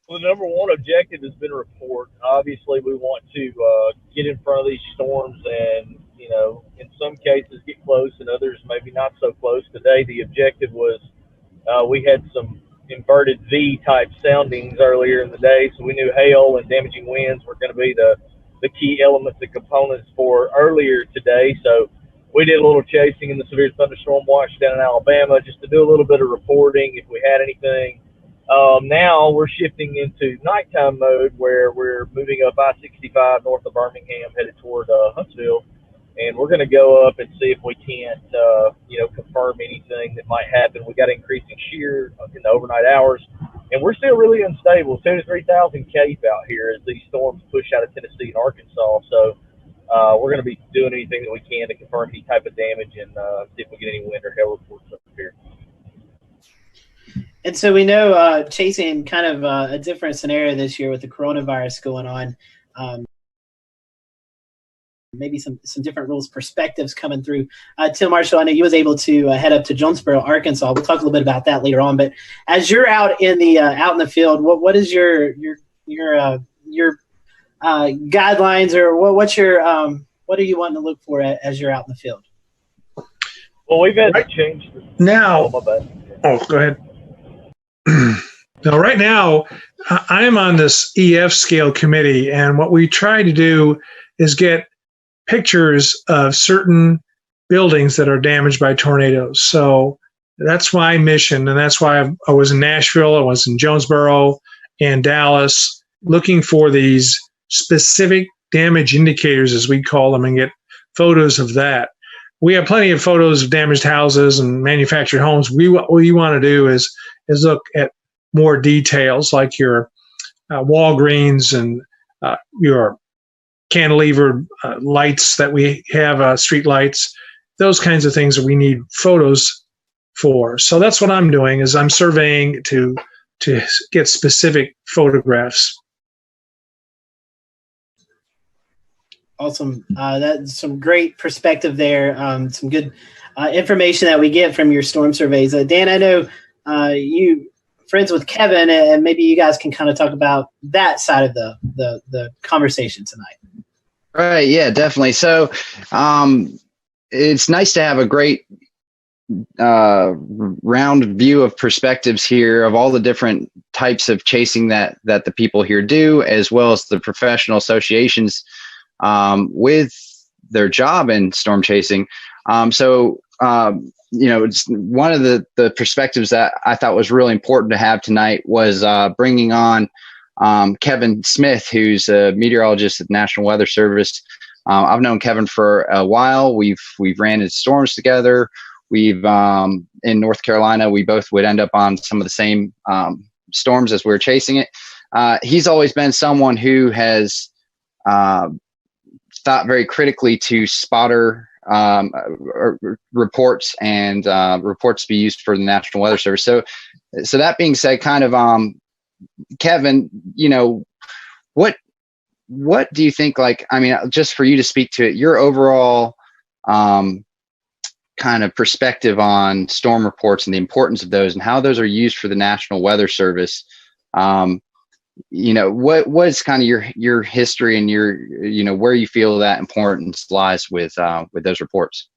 Well, the number one objective has been a report. Obviously, we want to get in front of these storms and, in some cases get close and others maybe not so close. Today, the objective was we had some inverted V-type soundings earlier in the day, so we knew hail and damaging winds were going to be the key elements and components for earlier today. So we did a little chasing in the severe thunderstorm watch down in Alabama just to do a little bit of reporting if we had anything. Now we're shifting into nighttime mode where we're moving up I-65 north of Birmingham headed toward Huntsville. And we're going to go up and see if we can't, confirm anything that might happen. We got increasing shear in the overnight hours, and we're still really unstable. 2,000 to 3,000 Cape out here as these storms push out of Tennessee and Arkansas. So we're going to be doing anything that we can to confirm any type of damage and see if we get any wind or hail reports up here. And so we know chasing kind of a different scenario this year with the coronavirus going on. Maybe some different rules, perspectives coming through. Tim Marshall, I know you was able to head up to Jonesboro, Arkansas. We'll talk a little bit about that later on. But as you're out in the field, what is your guidelines, or what are you wanting to look for as you're out in the field? Well, we've had to change now. Oh, my bad. Oh, go ahead. Now, right now, I am on this EF scale committee, and what we try to do is get pictures of certain buildings that are damaged by tornadoes. So that's my mission, and that's why I was in Nashville, I was in Jonesboro and Dallas, looking for these specific damage indicators, as we call them, and get photos of that. We have plenty of photos of damaged houses and manufactured homes. What we want to do is look at more details, like your Walgreens and your cantilever lights that we have, street lights, those kinds of things that we need photos for. So that's what I'm doing, is I'm surveying to get specific photographs. Awesome. That's some great perspective there. Some good information that we get from your storm surveys. Dan, I know you friends with Kevin, and maybe you guys can kind of talk about that side of the conversation tonight. Right. Yeah, definitely. So it's nice to have a great round view of perspectives here of all the different types of chasing that the people here do, as well as the professional associations with their job in storm chasing. It's one of the perspectives that I thought was really important to have tonight was bringing on Kevin Smith, who's a meteorologist at the National Weather Service. I've known Kevin for a while. We've ran into storms together. We've in North Carolina, we both would end up on some of the same storms as we were chasing it. He's always been someone who has thought very critically to spotter reports and reports to be used for the National Weather Service. So that being said, kind of Kevin, what do you think, just for you to speak to it, your overall kind of perspective on storm reports and the importance of those and how those are used for the National Weather Service? What's kind of your history and your, where you feel that importance lies with those reports?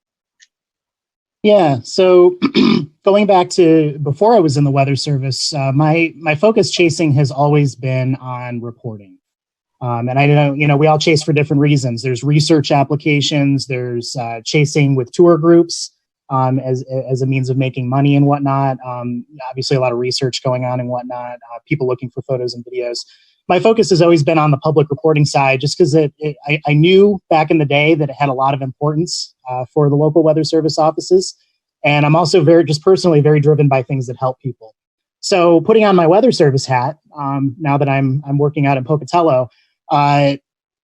Yeah. So going back to before I was in the Weather Service, my focus chasing has always been on reporting. And I know, we all chase for different reasons. There's research applications, there's chasing with tour groups as a means of making money and whatnot. Obviously a lot of research going on and whatnot, people looking for photos and videos. My focus has always been on the public reporting side, just because I knew back in the day that it had a lot of importance for the local weather service offices. And I'm also personally very driven by things that help people. So putting on my weather service hat, now that I'm working out in Pocatello,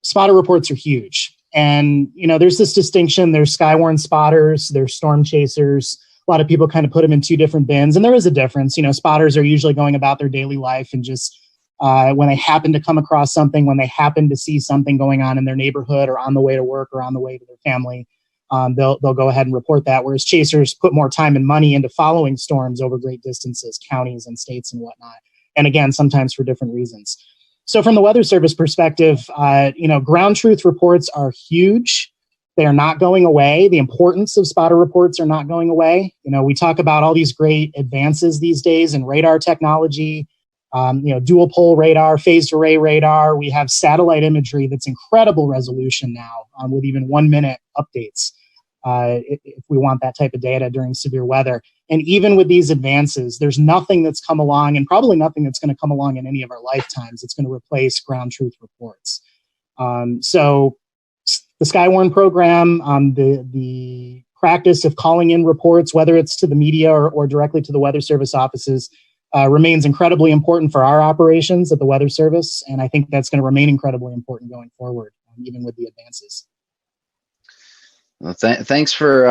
spotter reports are huge. And, there's this distinction. There's skywarn spotters, there's storm chasers. A lot of people kind of put them in two different bins, and there is a difference. Spotters are usually going about their daily life and just when they happen to come across something, when they happen to see something going on in their neighborhood or on the way to work or on the way to their family, they'll go ahead and report that. Whereas chasers put more time and money into following storms over great distances, counties and states and whatnot. And again, sometimes for different reasons. So from the Weather Service perspective, ground truth reports are huge. They are not going away. The importance of spotter reports are not going away. We talk about all these great advances these days in radar technology, dual pole radar, phased array radar. We have satellite imagery that's incredible resolution now with even 1 minute updates. if we want that type of data during severe weather. And even with these advances, there's nothing that's come along, and probably nothing that's going to come along in any of our lifetimes, it's going to replace ground truth reports. So the Skywarn program, the practice of calling in reports, whether it's to the media or directly to the Weather Service offices, remains incredibly important for our operations at the Weather Service. And I think that's going to remain incredibly important going forward, even with the advances. Well, thanks for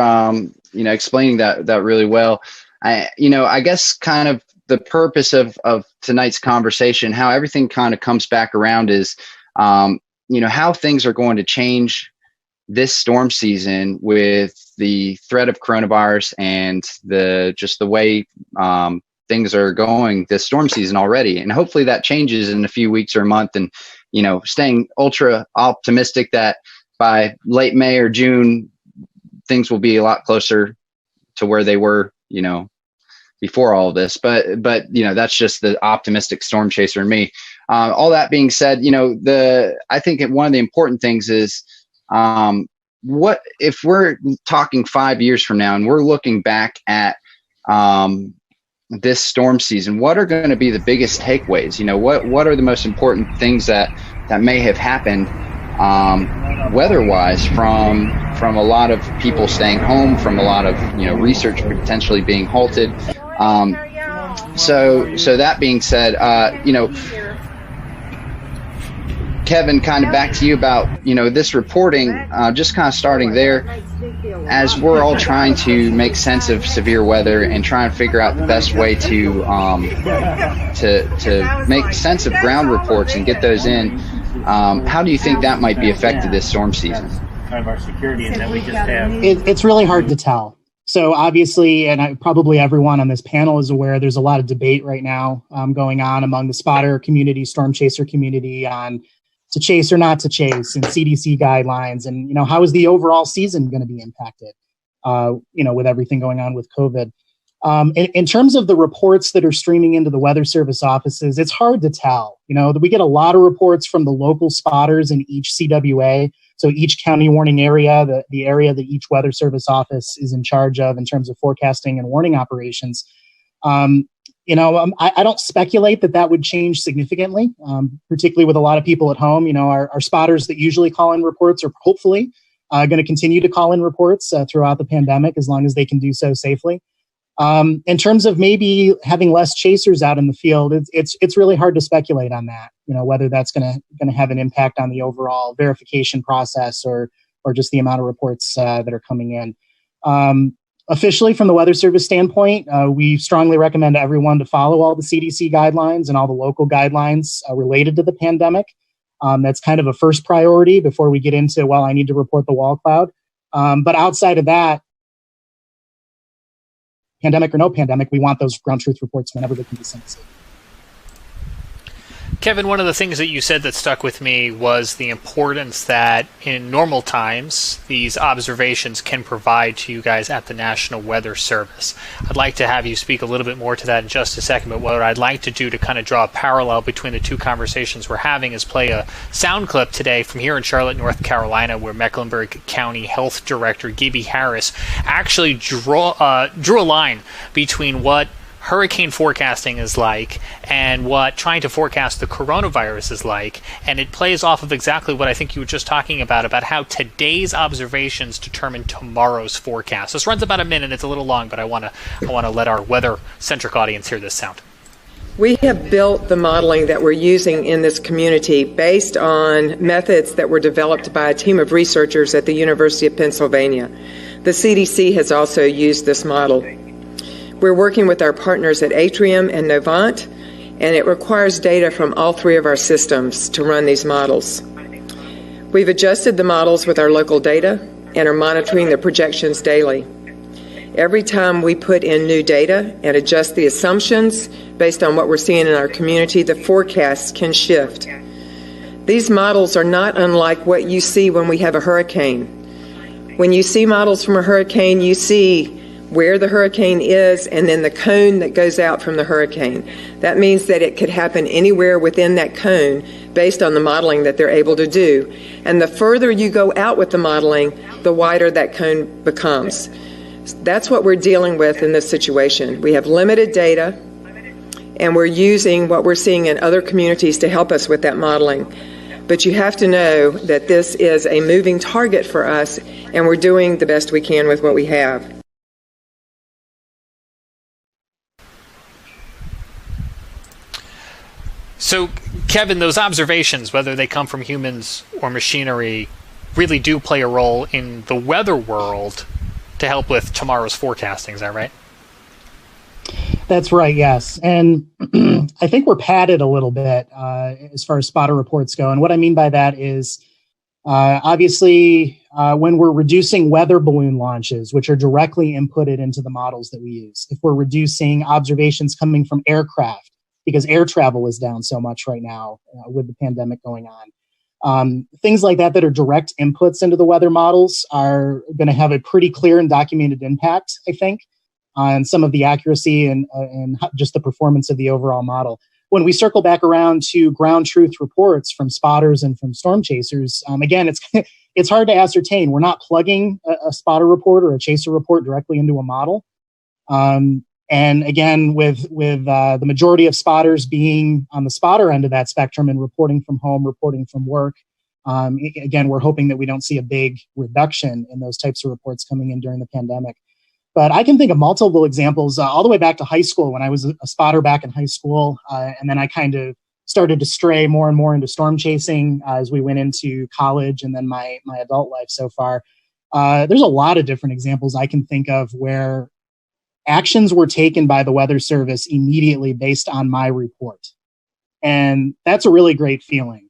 explaining that really well. I guess kind of the purpose of tonight's conversation, how everything kind of comes back around is, how things are going to change this storm season with the threat of coronavirus and the way things are going this storm season already. And hopefully that changes in a few weeks or a month, and, staying ultra optimistic that by late May or June, things will be a lot closer to where they were, before all of this. But that's just the optimistic storm chaser in me. All that being said, I think one of the important things is, what if we're talking 5 years from now and we're looking back at this storm season, what are going to be the biggest takeaways? What are the most important things that may have happened weather-wise from a lot of people staying home, from a lot of research potentially being halted. So that being said, Kevin, kind of back to you about this reporting, just kind of starting there, as we're all trying to make sense of severe weather and trying to figure out the best way to make sense of ground reports and get those in. How do you think that might be affected this storm season? Kind of our security, and then we just have. It's really hard to tell. So obviously, and probably everyone on this panel is aware, there's a lot of debate right now going on among the spotter community, storm chaser community on to chase or not to chase, and CDC guidelines, and how is the overall season going to be impacted? With everything going on with COVID. In terms of the reports that are streaming into the Weather Service offices, it's hard to tell. We get a lot of reports from the local spotters in each CWA, so each county warning area, the area that each Weather Service office is in charge of in terms of forecasting and warning operations. I don't speculate that would change significantly, particularly with a lot of people at home. Our spotters that usually call in reports are hopefully going to continue to call in reports throughout the pandemic as long as they can do so safely. In terms of maybe having less chasers out in the field, it's really hard to speculate on that. Whether that's going to have an impact on the overall verification process or just the amount of reports that are coming in. Officially, from the Weather Service standpoint, we strongly recommend everyone to follow all the CDC guidelines and all the local guidelines related to the pandemic. That's kind of a first priority before we get into, I need to report the wall cloud. But outside of that, pandemic or no pandemic, we want those ground truth reports whenever they can be sent. Kevin, one of the things that you said that stuck with me was the importance that in normal times, these observations can provide to you guys at the National Weather Service. I'd like to have you speak a little bit more to that in just a second, but what I'd like to do to kind of draw a parallel between the two conversations we're having is play a sound clip today from here in Charlotte, North Carolina, where Mecklenburg County Health Director Gibby Harris actually drew a line between what hurricane forecasting is like and what trying to forecast the coronavirus is like, and it plays off of exactly what I think you were just talking about how today's observations determine tomorrow's forecast. This runs about a minute. It's a little long, but I want to let our weather-centric audience hear this sound. We have built the modeling that we're using in this community based on methods that were developed by a team of researchers at the University of Pennsylvania. The CDC has also used this model. We're working with our partners at Atrium and Novant, and it requires data from all three of our systems to run these models. We've adjusted the models with our local data and are monitoring the projections daily. Every time we put in new data and adjust the assumptions based on what we're seeing in our community, the forecasts can shift. These models are not unlike what you see when we have a hurricane. When you see models from a hurricane, you see where the hurricane is, and then the cone that goes out from the hurricane. That means that it could happen anywhere within that cone based on the modeling that they're able to do. And the further you go out with the modeling, the wider that cone becomes. That's what we're dealing with in this situation. We have limited data, and we're using what we're seeing in other communities to help us with that modeling. But you have to know that this is a moving target for us, and we're doing the best we can with what we have. So, Kevin, those observations, whether they come from humans or machinery, really do play a role in the weather world to help with tomorrow's forecasting. Is that right? That's right, yes. And I think we're padded a little bit as far as spotter reports go. And what I mean by that is, obviously, when we're reducing weather balloon launches, which are directly inputted into the models that we use, if we're reducing observations coming from aircraft, because air travel is down so much right now with the pandemic going on, things like that that are direct inputs into the weather models are going to have a pretty clear and documented impact, I think, on some of the accuracy and just the performance of the overall model. When we circle back around to ground truth reports from spotters and from storm chasers, again, it's hard to ascertain. We're not plugging a spotter report or a chaser report directly into a model. And again, with the majority of spotters being on the spotter end of that spectrum and reporting from home, reporting from work, again, we're hoping that we don't see a big reduction in those types of reports coming in during the pandemic. But I can think of multiple examples all the way back to high school when I was a spotter back in high school. And then I kind of started to stray more and more into storm chasing as we went into college and then my adult life so far. There's a lot of different examples I can think of where actions were taken by the Weather Service immediately based on my report. And that's a really great feeling.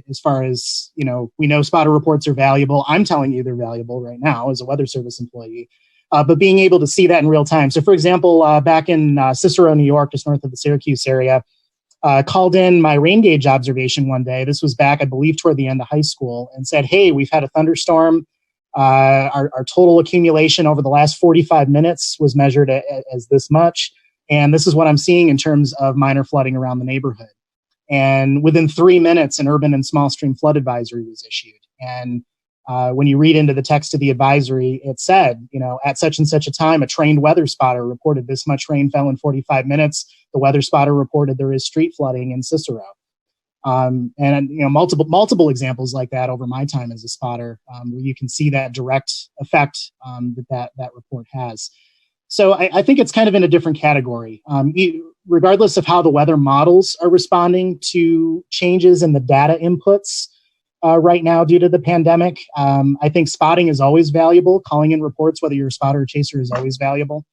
As far as, we know spotter reports are valuable. I'm telling you they're valuable right now as a Weather Service employee. But being able to see that in real time. So, for example, back in Cicero, New York, just north of the Syracuse area, called in my rain gauge observation one day. This was back, I believe, toward the end of high school, and said, hey, we've had a thunderstorm. Our total accumulation over the last 45 minutes was measured as this much. And this is what I'm seeing in terms of minor flooding around the neighborhood. And within 3 minutes, an urban and small stream flood advisory was issued. And when you read into the text of the advisory, it said, at such and such a time, a trained weather spotter reported this much rain fell in 45 minutes. The weather spotter reported there is street flooding in Cicero. And multiple examples like that over my time as a spotter, where you can see that direct effect that report has. So I think it's kind of in a different category. Regardless of how the weather models are responding to changes in the data inputs right now due to the pandemic, I think spotting is always valuable. Calling in reports, whether you're a spotter or chaser, is always valuable,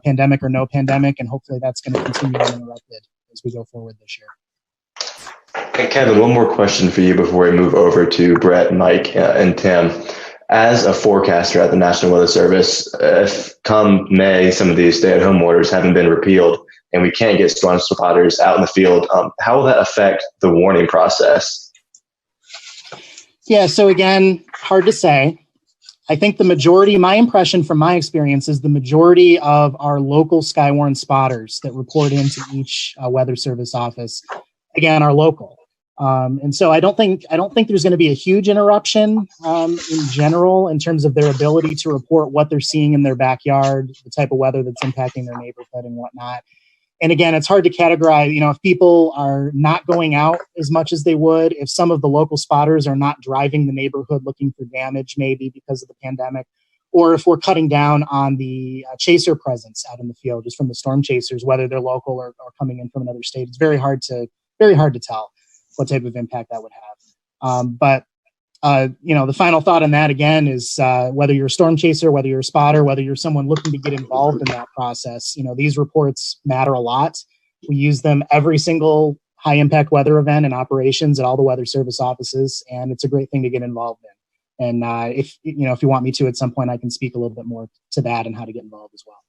pandemic or no pandemic, and hopefully that's going to continue uninterrupted as we go forward this year. Hey, Kevin, one more question for you before we move over to Brett, Mike, and Tim. As a forecaster at the National Weather Service, if come May, some of these stay-at-home orders haven't been repealed and we can't get storm spotters out in the field, how will that affect the warning process? Yeah, so again, hard to say. I think the majority, my impression from my experience is the majority of our local Skywarn spotters that report into each Weather Service office, again, are local. And so I don't think there's going to be a huge interruption in general in terms of their ability to report what they're seeing in their backyard, the type of weather that's impacting their neighborhood and whatnot. And again, it's hard to categorize, if people are not going out as much as they would, if some of the local spotters are not driving the neighborhood looking for damage, maybe because of the pandemic, or if we're cutting down on the chaser presence out in the field, just from the storm chasers, whether they're local or coming in from another state. It's very hard to tell what type of impact that would have. But the final thought on that, again, is whether you're a storm chaser, whether you're a spotter, whether you're someone looking to get involved in that process, these reports matter a lot. We use them every single high impact weather event and operations at all the Weather Service offices, and it's a great thing to get involved in. And if you want me to at some point, I can speak a little bit more to that and how to get involved as well.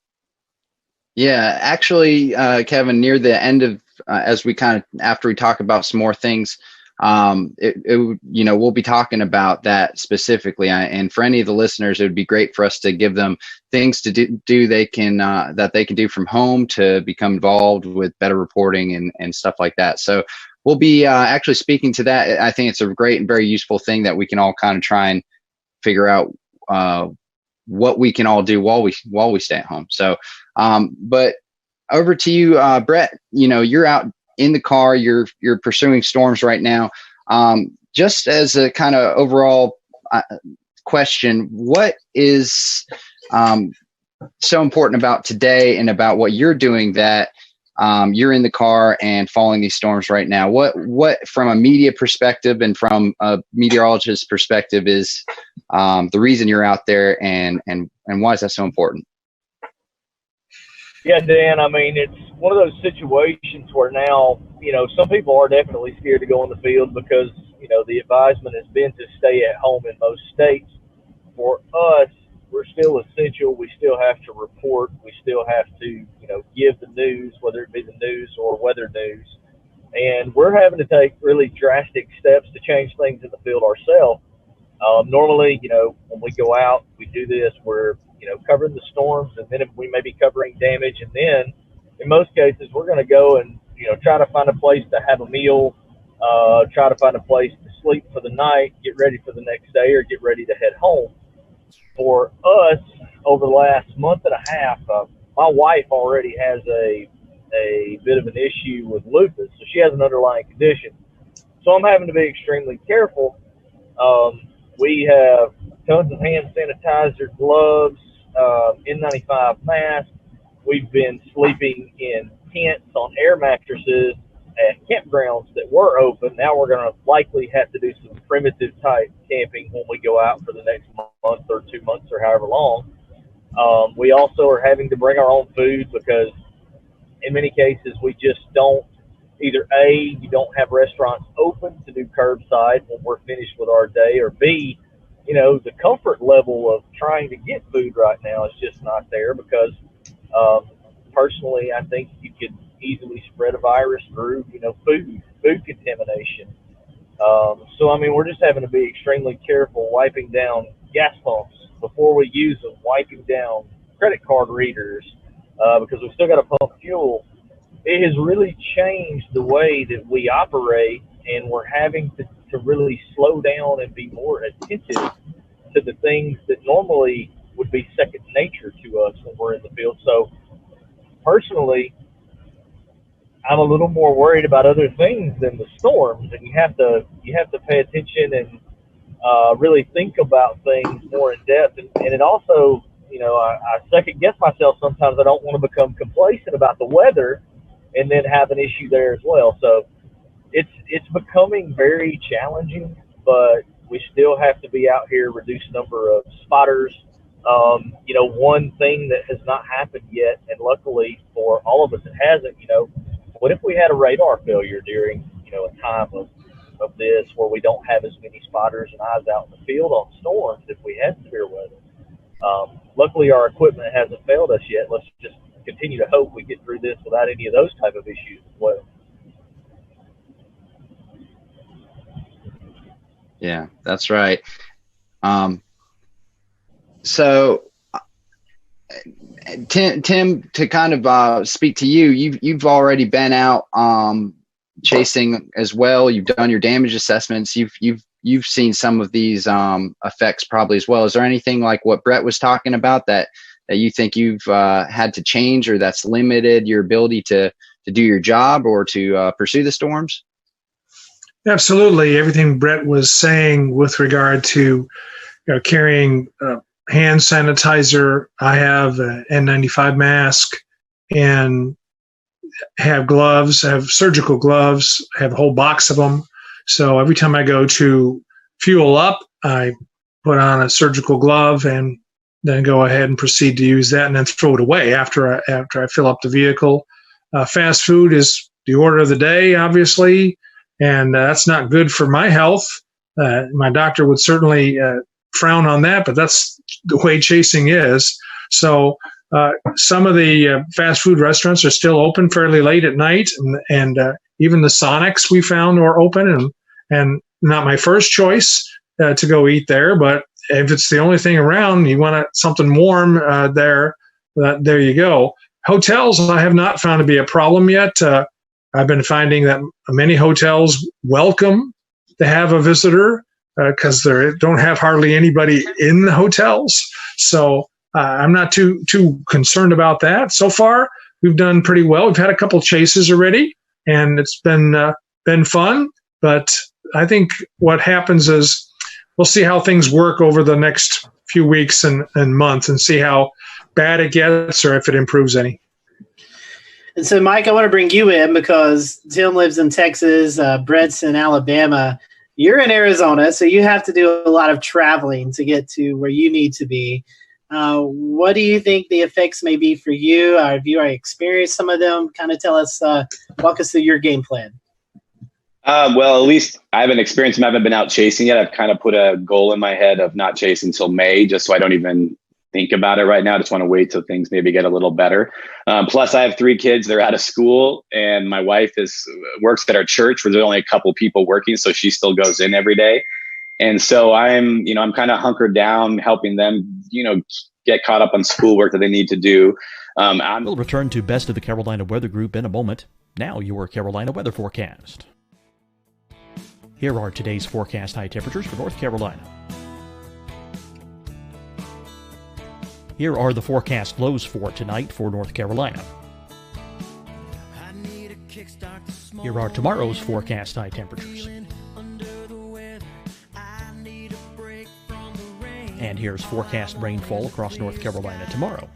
Yeah, actually, Kevin, near the end of, as we after we talk about some more things, we'll be talking about that specifically. And for any of the listeners, it would be great for us to give them things to do they can that they can do from home to become involved with better reporting and stuff like that. So we'll be actually speaking to that. I think it's a great and very useful thing that we can all kind of try and figure out what we can all do while we stay at home. So, but over to you, Brett. You're out in the car, you're pursuing storms right now. Just as a kind of overall question, what is so important about today and about what you're doing that you're in the car and following these storms right now? What from a media perspective and from a meteorologist's perspective is the reason you're out there, and why is that so important? Yeah, Dan, I mean, it's one of those situations where now, some people are definitely scared to go in the field because, the advisement has been to stay at home in most states. For us, we're still essential. We still have to report. We still have to, give the news, whether it be the news or weather news. And we're having to take really drastic steps to change things in the field ourselves. Normally, when we go out, we do this. We're, covering the storms, and then we may be covering damage. And then in most cases, we're going to go and, try to find a place to have a meal, try to find a place to sleep for the night, get ready for the next day, or get ready to head home. For us, over the last month and a half, my wife already has a bit of an issue with lupus. So she has an underlying condition. So I'm having to be extremely careful. We have tons of hand sanitizer, gloves, N95 masks. We've been sleeping in tents on air mattresses at campgrounds that were open. Now we're going to likely have to do some primitive type camping when we go out for the next month or 2 months or however long. We also are having to bring our own food because in many cases we just don't, either A, you don't have restaurants open to do curbside when we're finished with our day, or B, the comfort level of trying to get food right now is just not there because personally I think you could easily spread a virus through, food contamination. So, I mean, we're just having to be extremely careful wiping down gas pumps before we use them, wiping down credit card readers because we've still got to pump fuel. It has really changed the way that we operate, and we're having to really slow down and be more attentive to the things that normally would be second nature to us when we're in the field. So personally, I'm a little more worried about other things than the storms, and you have to pay attention and really think about things more in depth. And it also, I second guess myself sometimes. I don't want to become complacent about the weather and then have an issue there as well. So it's becoming very challenging, but we still have to be out here, reduce number of spotters. One thing that has not happened yet, and luckily for all of us it hasn't, what if we had a radar failure during, a time of this where we don't have as many spotters and eyes out in the field on storms if we had severe weather? Luckily our equipment hasn't failed us yet. Let's just continue to hope we get through this without any of those type of issues as well. Yeah, that's right. So Tim, to kind of speak to you, you've already been out chasing as well. You've done your damage assessments. You've seen some of these effects probably as well. Is there anything like what Brett was talking about that you think you've had to change, or that's limited your ability to do your job or to pursue the storms? Absolutely. Everything Brett was saying with regard to carrying hand sanitizer. I have an N95 mask and have gloves. I have surgical gloves. I have a whole box of them. So every time I go to fuel up, I put on a surgical glove and then go ahead and proceed to use that and then throw it away after I fill up the vehicle. Fast food is the order of the day, obviously, and that's not good for my health. My doctor would certainly frown on that, but that's the way chasing is. So some of the fast food restaurants are still open fairly late at night, and even the Sonics we found are open, and not my first choice to go eat there. But if it's the only thing around, you want something warm there. There you go. Hotels, I have not found to be a problem yet. I've been finding that many hotels welcome to have a visitor because they don't have hardly anybody in the hotels. So I'm not too concerned about that. So far, we've done pretty well. We've had a couple chases already, and it's been fun. But I think what happens is we'll see how things work over the next few weeks and months, and see how bad it gets or if it improves any. And so, Mike, I want to bring you in because Tim lives in Texas, Brett's in Alabama. You're in Arizona, so you have to do a lot of traveling to get to where you need to be. What do you think the effects may be for you? Have you already experienced some of them? Kind of tell us, walk us through your game plan. Well, at least I haven't experienced them. I haven't been out chasing yet. I've kind of put a goal in my head of not chasing until May, just so I don't even think about it right now. I just want to wait till things maybe get a little better. Plus, I have 3 kids. They're out of school, and my wife works at our church where there's only a couple people working, so she still goes in every day. And so I'm kind of hunkered down, helping them, get caught up on schoolwork that they need to do. We'll return to Best of the Carolina Weather Group in a moment. Now your Carolina weather forecast. Here are today's forecast high temperatures for North Carolina. Here are the forecast lows for tonight for North Carolina. Here are tomorrow's forecast high temperatures. And here's forecast rainfall across North Carolina tomorrow.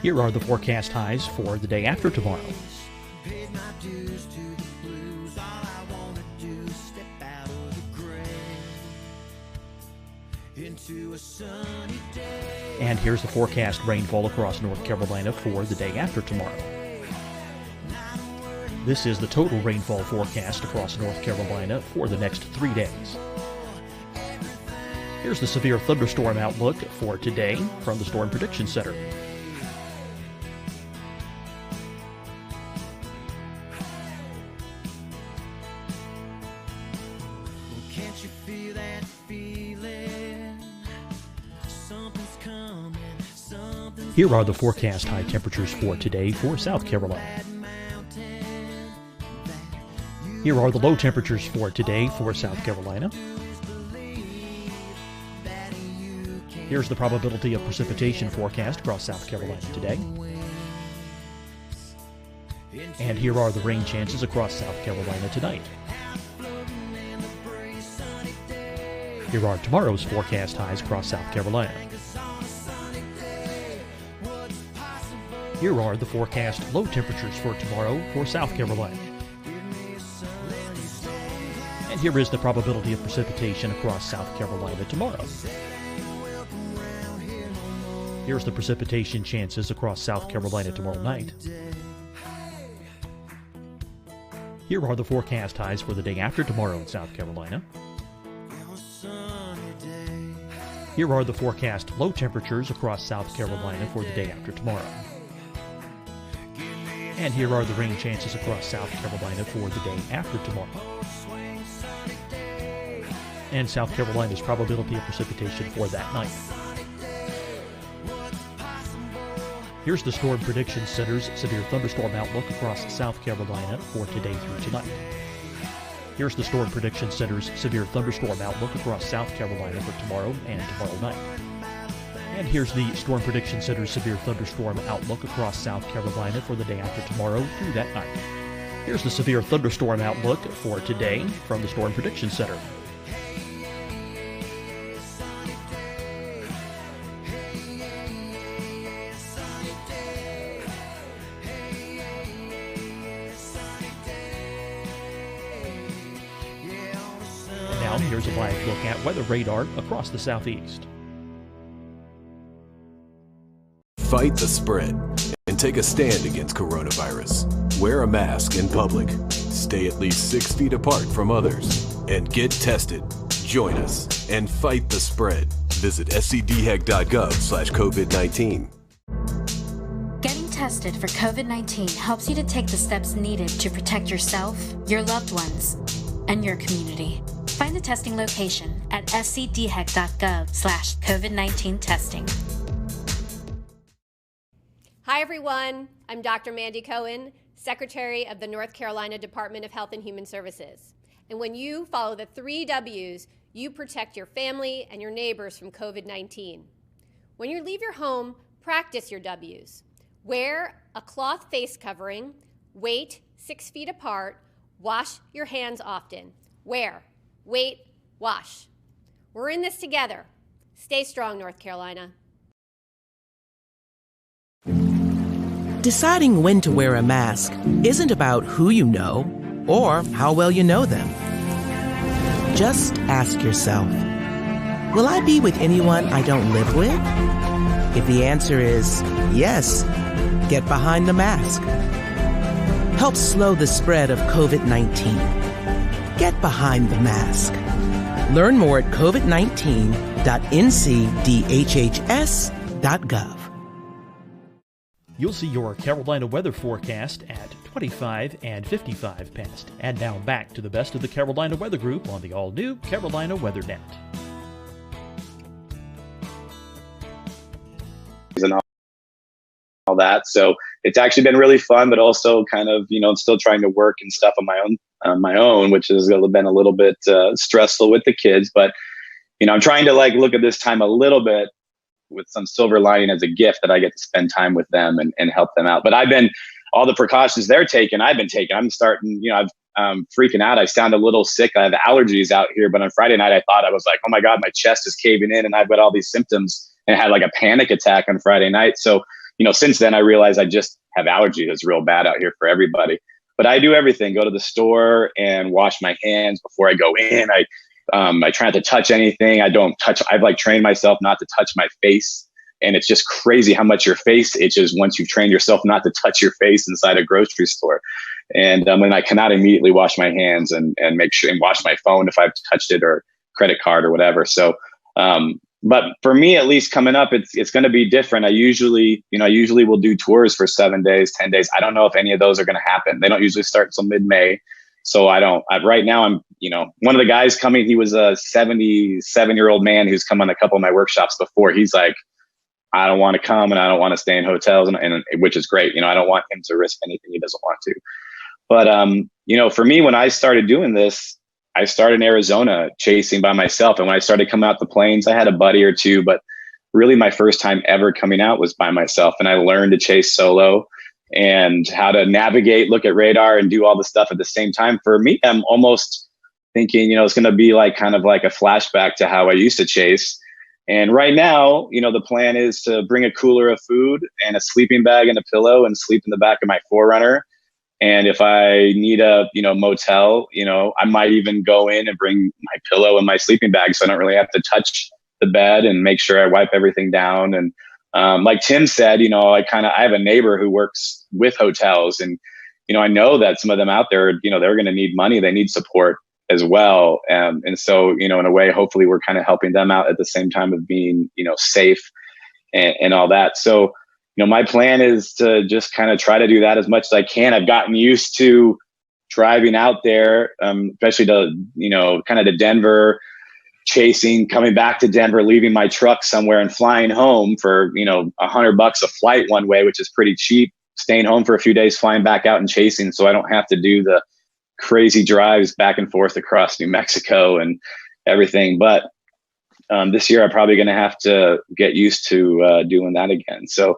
Here are the forecast highs for the day after tomorrow. And here's the forecast rainfall across North Carolina for the day after tomorrow. This is the total rainfall forecast across North Carolina for the next 3 days. Here's the severe thunderstorm outlook for today from the Storm Prediction Center. Here are the forecast high temperatures for today for South Carolina. Here are the low temperatures for today for South Carolina. Here's the probability of precipitation forecast across South Carolina today. And here are the rain chances across South Carolina tonight. Here are tomorrow's forecast highs across South Carolina. Here are the forecast low temperatures for tomorrow for South Carolina. And here is the probability of precipitation across South Carolina tomorrow. Here's the precipitation chances across South Carolina tomorrow night. Here are the forecast highs for the day after tomorrow in South Carolina. Here are the forecast low temperatures across South Carolina for the day after tomorrow. And here are the rain chances across South Carolina for the day after tomorrow. And South Carolina's probability of precipitation for that night. Here's the Storm Prediction Center's severe thunderstorm outlook across South Carolina for today through tonight. Here's the Storm Prediction Center's severe thunderstorm outlook across South Carolina for tomorrow and tomorrow night. And here's the Storm Prediction Center's severe thunderstorm outlook across South Carolina for the day after tomorrow through that night. Here's the severe thunderstorm outlook for today from the Storm Prediction Center. And now here's a live look at weather radar across the southeast. Fight the spread and take a stand against coronavirus. Wear a mask in public. Stay at least 6 feet apart from others. And get tested. Join us and fight the spread. Visit scdhec.gov/COVID-19. Getting tested tested for COVID-19 helps you to take the steps needed to protect yourself, your loved ones, and your community. Find the testing location at scdhec.gov/COVID-19 testing. Hi, everyone. I'm Dr. Mandy Cohen, Secretary of the North Carolina Department of Health and Human Services. And when you follow the 3 W's, you protect your family and your neighbors from COVID-19. When you leave your home, practice your W's. Wear a cloth face covering, wait 6 feet apart, wash your hands often. Wear, wait, wash. We're in this together. Stay strong, North Carolina. Deciding when to wear a mask isn't about who you know or how well you know them. Just ask yourself, will I be with anyone I don't live with? If the answer is yes, get behind the mask. Help slow the spread of COVID-19. Get behind the mask. Learn more at covid19.ncdhhs.gov. You'll see your Carolina weather forecast at 25 and 55 past. And now back to the best of the Carolina Weather Group on the all-new Carolina Weather Net. And all that. So it's actually been really fun, but also kind of, still trying to work and stuff on my own, which has been a little bit stressful with the kids. But, I'm trying to look at this time a little bit with some silver lining as a gift that I get to spend time with them and help them out. But all the precautions they're taking, I've been taking. I'm starting, I'm freaking out. I sound a little sick. I have allergies out here. But on Friday night, I thought I was like, oh my God, my chest is caving in and I've got all these symptoms, and I had a panic attack on Friday night. So, since then I realized I just have allergies. It's real bad out here for everybody. But I do everything, go to the store and wash my hands before I go in. I try not to touch anything. I've trained myself not to touch my face. And it's just crazy how much your face itches once you've trained yourself not to touch your face inside a grocery store. And when I cannot immediately wash my hands and make sure and wash my phone if I've touched it, or credit card or whatever. So, but for me, at least coming up, it's going to be different. I usually will do tours for 7 days, 10 days. I don't know if any of those are going to happen. They don't usually start until mid-May. So right now I'm, one of the guys coming, he was a 77-year-old man who's come on a couple of my workshops before. He's like, I don't want to come and I don't want to stay in hotels, and which is great. I don't want him to risk anything he doesn't want to. But, for me, when I started doing this, I started in Arizona chasing by myself. And when I started coming out the plains, I had a buddy or two, but really my first time ever coming out was by myself. And I learned to chase solo and how to navigate, look at radar, and do all the stuff at the same time. For me, I'm almost thinking, it's going to be kind of like a flashback to how I used to chase. And right now, the plan is to bring a cooler of food and a sleeping bag and a pillow and sleep in the back of my 4Runner. And if I need a, motel, I might even go in and bring my pillow and my sleeping bag, so I don't really have to touch the bed, and make sure I wipe everything down. And like Tim said, I have a neighbor who works with hotels, and, I know that some of them out there, they're going to need money. They need support as well. And so, in a way, hopefully we're kind of helping them out at the same time of being, safe and all that. So, my plan is to just kind of try to do that as much as I can. I've gotten used to driving out there, especially to, kind of to Denver, chasing, coming back to Denver, leaving my truck somewhere and flying home for, $100 a flight one way, which is pretty cheap, staying home for a few days, flying back out and chasing. So I don't have to do the crazy drives back and forth across New Mexico and everything. But this year I'm probably going to have to get used to doing that again. So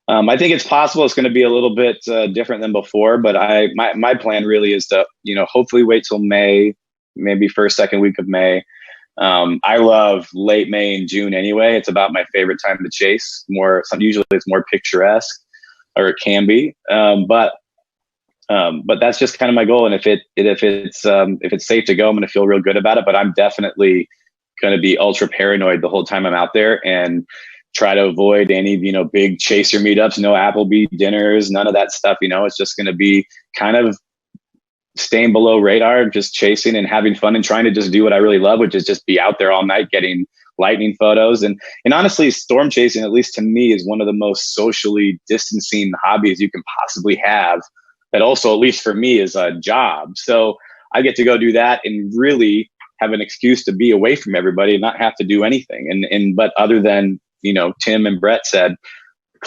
I think it's possible it's going to be a little bit different than before, but my plan really is to, hopefully wait till May, maybe first, second week of May. I love late May and June anyway. It's about my favorite time to chase. Usually it's more picturesque, or it can be. But that's just kind of my goal. And if it's safe to go, I'm going to feel real good about it. But I'm definitely going to be ultra paranoid the whole time I'm out there, and try to avoid any, big chaser meetups, no Applebee dinners, none of that stuff. It's just going to be kind of staying below radar, just chasing and having fun and trying to just do what I really love, which is just be out there all night, getting lightning photos. And honestly, storm chasing, at least to me, is one of the most socially distancing hobbies you can possibly have. That also, at least for me, is a job. So I get to go do that and really have an excuse to be away from everybody and not have to do anything. But other than, Tim and Brett said,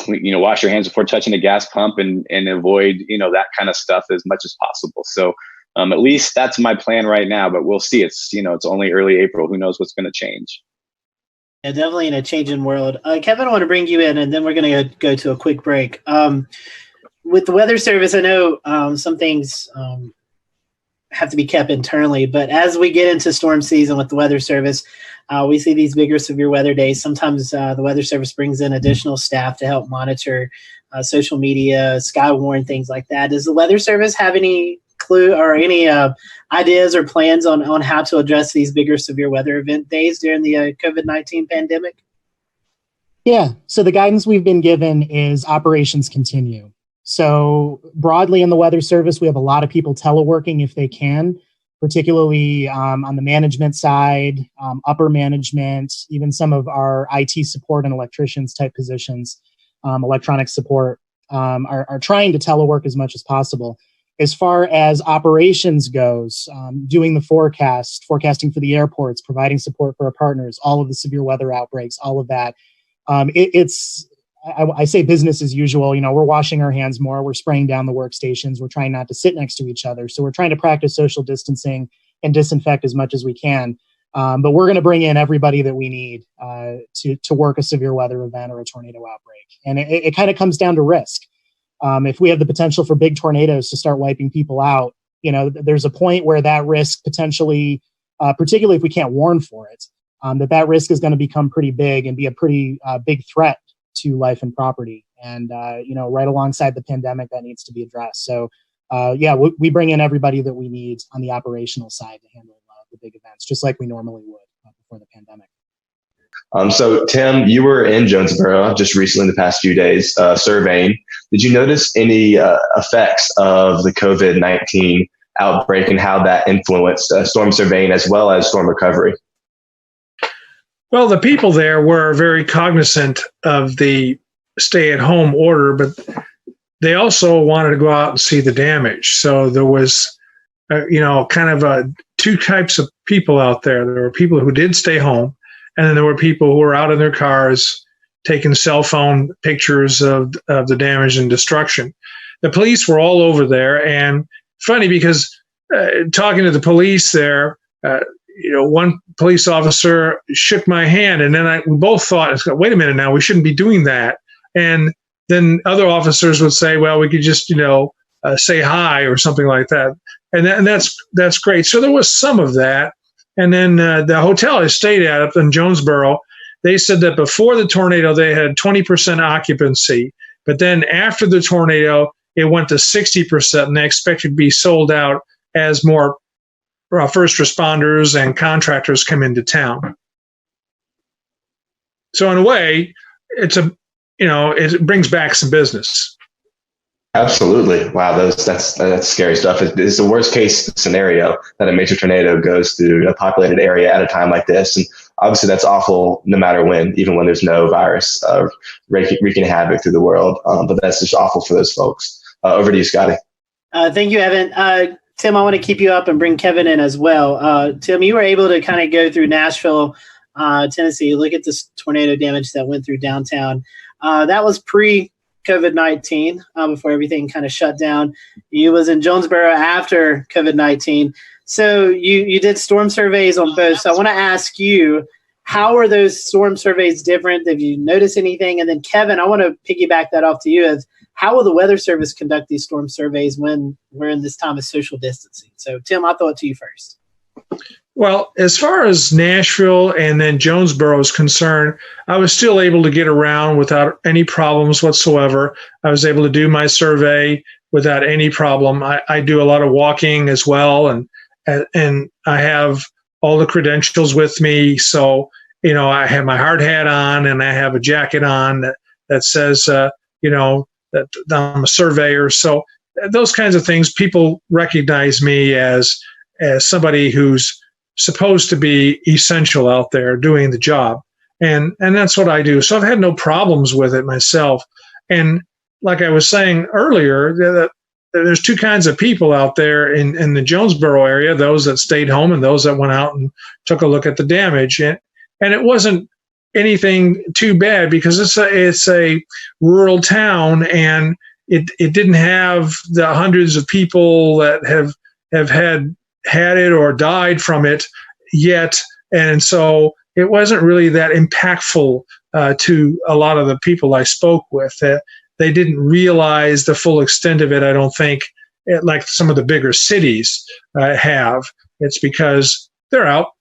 wash your hands before touching a gas pump and avoid, that kind of stuff as much as possible. So at least that's my plan right now, but we'll see. It's, it's only early April. Who knows what's going to change? Yeah, definitely in a changing world. Kevin, I want to bring you in, and then we're going to go to a quick break. With the Weather Service, I know some things have to be kept internally, but as we get into storm season with the Weather Service, we see these bigger severe weather days. Sometimes the Weather Service brings in additional staff to help monitor social media, Skywarn, things like that. Does the Weather Service have any clue or any ideas or plans on how to address these bigger severe weather event days during the COVID-19 pandemic? Yeah, so the guidance we've been given is operations continue. So broadly in the Weather Service, we have a lot of people teleworking if they can, particularly on the management side, upper management, even some of our IT support and electricians type positions, electronic support, are trying to telework as much as possible. As far as operations goes, doing the forecasting for the airports, providing support for our partners, all of the severe weather outbreaks, all of that. I say business as usual. We're washing our hands more. We're spraying down the workstations. We're trying not to sit next to each other. So we're trying to practice social distancing and disinfect as much as we can. But we're going to bring in everybody that we need to work a severe weather event or a tornado outbreak. And it kind of comes down to risk. If we have the potential for big tornadoes to start wiping people out, there's a point where that risk potentially, particularly if we can't warn for it, that risk is going to become pretty big and be a pretty big threat to life and property. And, right alongside the pandemic, that needs to be addressed. So, we bring in everybody that we need on the operational side to handle the big events, just like we normally would before the pandemic. So, Tim, you were in Jonesboro just recently in the past few days surveying. Did you notice any effects of the COVID-19 outbreak and how that influenced storm surveying as well as storm recovery? Well, the people there were very cognizant of the stay-at-home order, but they also wanted to go out and see the damage. So there was, two types of people out there. There were people who did stay home, and then there were people who were out in their cars taking cell phone pictures of the damage and destruction. The police were all over there, and funny because talking to the police there, one police officer shook my hand, and then we both thought, wait a minute now, we shouldn't be doing that. And then other officers would say, well, we could just, say hi or something like that. And that's great. So there was some of that. And then the hotel I stayed at up in Jonesboro, they said that before the tornado, they had 20% occupancy. But then after the tornado, it went to 60%, and they expected to be sold out as more first responders and contractors come into town. So in a way, it brings back some business. Absolutely. Wow, that's scary stuff. It's the worst case scenario that a major tornado goes through a populated area at a time like this. And obviously that's awful no matter when, even when there's no virus wreaking havoc through the world. But that's just awful for those folks. Over to you, Scotty. Thank you, Evan. Tim, I want to keep you up and bring Kevin in as well. Tim, you were able to kind of go through Nashville, Tennessee, look at this tornado damage that went through downtown. That was pre-COVID-19, before everything kind of shut down. You was in Jonesboro after COVID-19. So you did storm surveys on both. So I want to ask you, how are those storm surveys different? Have you noticed anything? And then Kevin, I want to piggyback that off to you as how will the Weather Service conduct these storm surveys when we're in this time of social distancing? So, Tim, I'll throw it to you first. Well, as far as Nashville and then Jonesboro is concerned, I was still able to get around without any problems whatsoever. I was able to do my survey without any problem. I do a lot of walking as well, and I have all the credentials with me. So, I have my hard hat on and I have a jacket on that says, that I'm a surveyor. So those kinds of things, people recognize me as somebody who's supposed to be essential out there doing the job. And that's what I do. So I've had no problems with it myself. And like I was saying earlier, there's two kinds of people out there in the Jonesboro area, those that stayed home and those that went out and took a look at the damage. And it wasn't anything too bad because it's a rural town, and it didn't have the hundreds of people that have had it or died from it yet. And so it wasn't really that impactful to a lot of the people I spoke with. They didn't realize the full extent of it, I don't think, like some of the bigger cities have. It's because they're out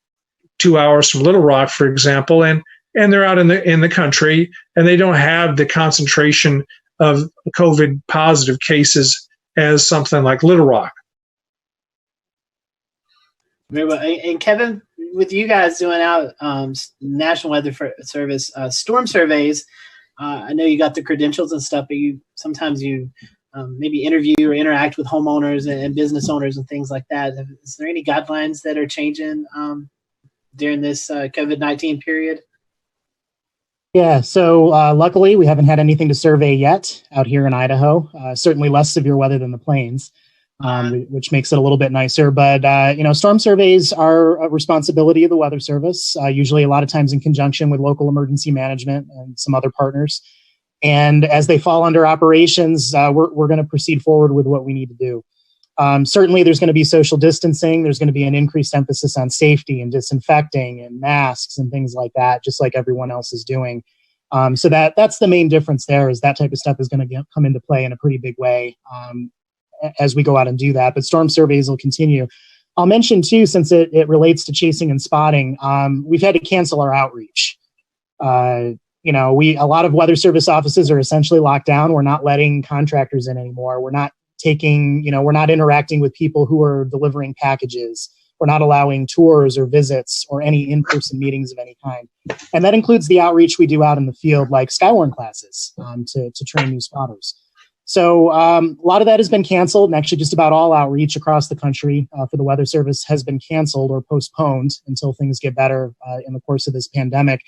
2 hours from Little Rock, for example, and they're out in the country, and they don't have the concentration of COVID positive cases as something like Little Rock. Very well. And Kevin, with you guys doing out National Weather Service storm surveys, I know you got the credentials and stuff, but sometimes you maybe interview or interact with homeowners and business owners and things like that. Is there any guidelines that are changing during this COVID-19 period? Yeah, so luckily we haven't had anything to survey yet out here in Idaho. Certainly less severe weather than the plains, which makes it a little bit nicer. But, storm surveys are a responsibility of the Weather Service, usually a lot of times in conjunction with local emergency management and some other partners. And as they fall under operations, we're going to proceed forward with what we need to do. Certainly there's going to be social distancing. There's going to be an increased emphasis on safety and disinfecting and masks and things like that, just like everyone else is doing. So that's the main difference there, is that type of stuff is going to come into play in a pretty big way as we go out and do that. But storm surveys will continue. I'll mention too, since it relates to chasing and spotting, we've had to cancel our outreach. A lot of Weather Service offices are essentially locked down. We're not letting contractors in anymore. We're not interacting with people who are delivering packages. We're not allowing tours or visits or any in-person meetings of any kind. And that includes the outreach we do out in the field, like Skywarn classes to train new spotters. So a lot of that has been canceled, and actually just about all outreach across the country for the Weather Service has been canceled or postponed until things get better in the course of this pandemic.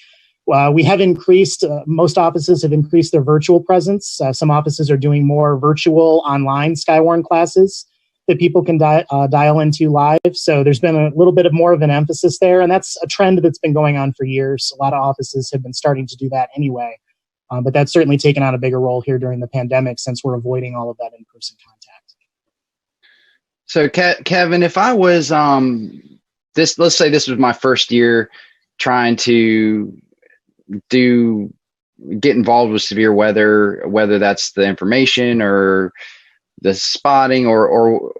We have increased, most offices have increased their virtual presence. Some offices are doing more virtual online Skywarn classes that people can dial into live. So there's been a little bit of more of an emphasis there. And that's a trend that's been going on for years. A lot of offices have been starting to do that anyway. But that's certainly taken on a bigger role here during the pandemic, since we're avoiding all of that in-person contact. So Kevin, if I was, let's say this was my first year trying to get involved with severe weather, whether that's the information or the spotting or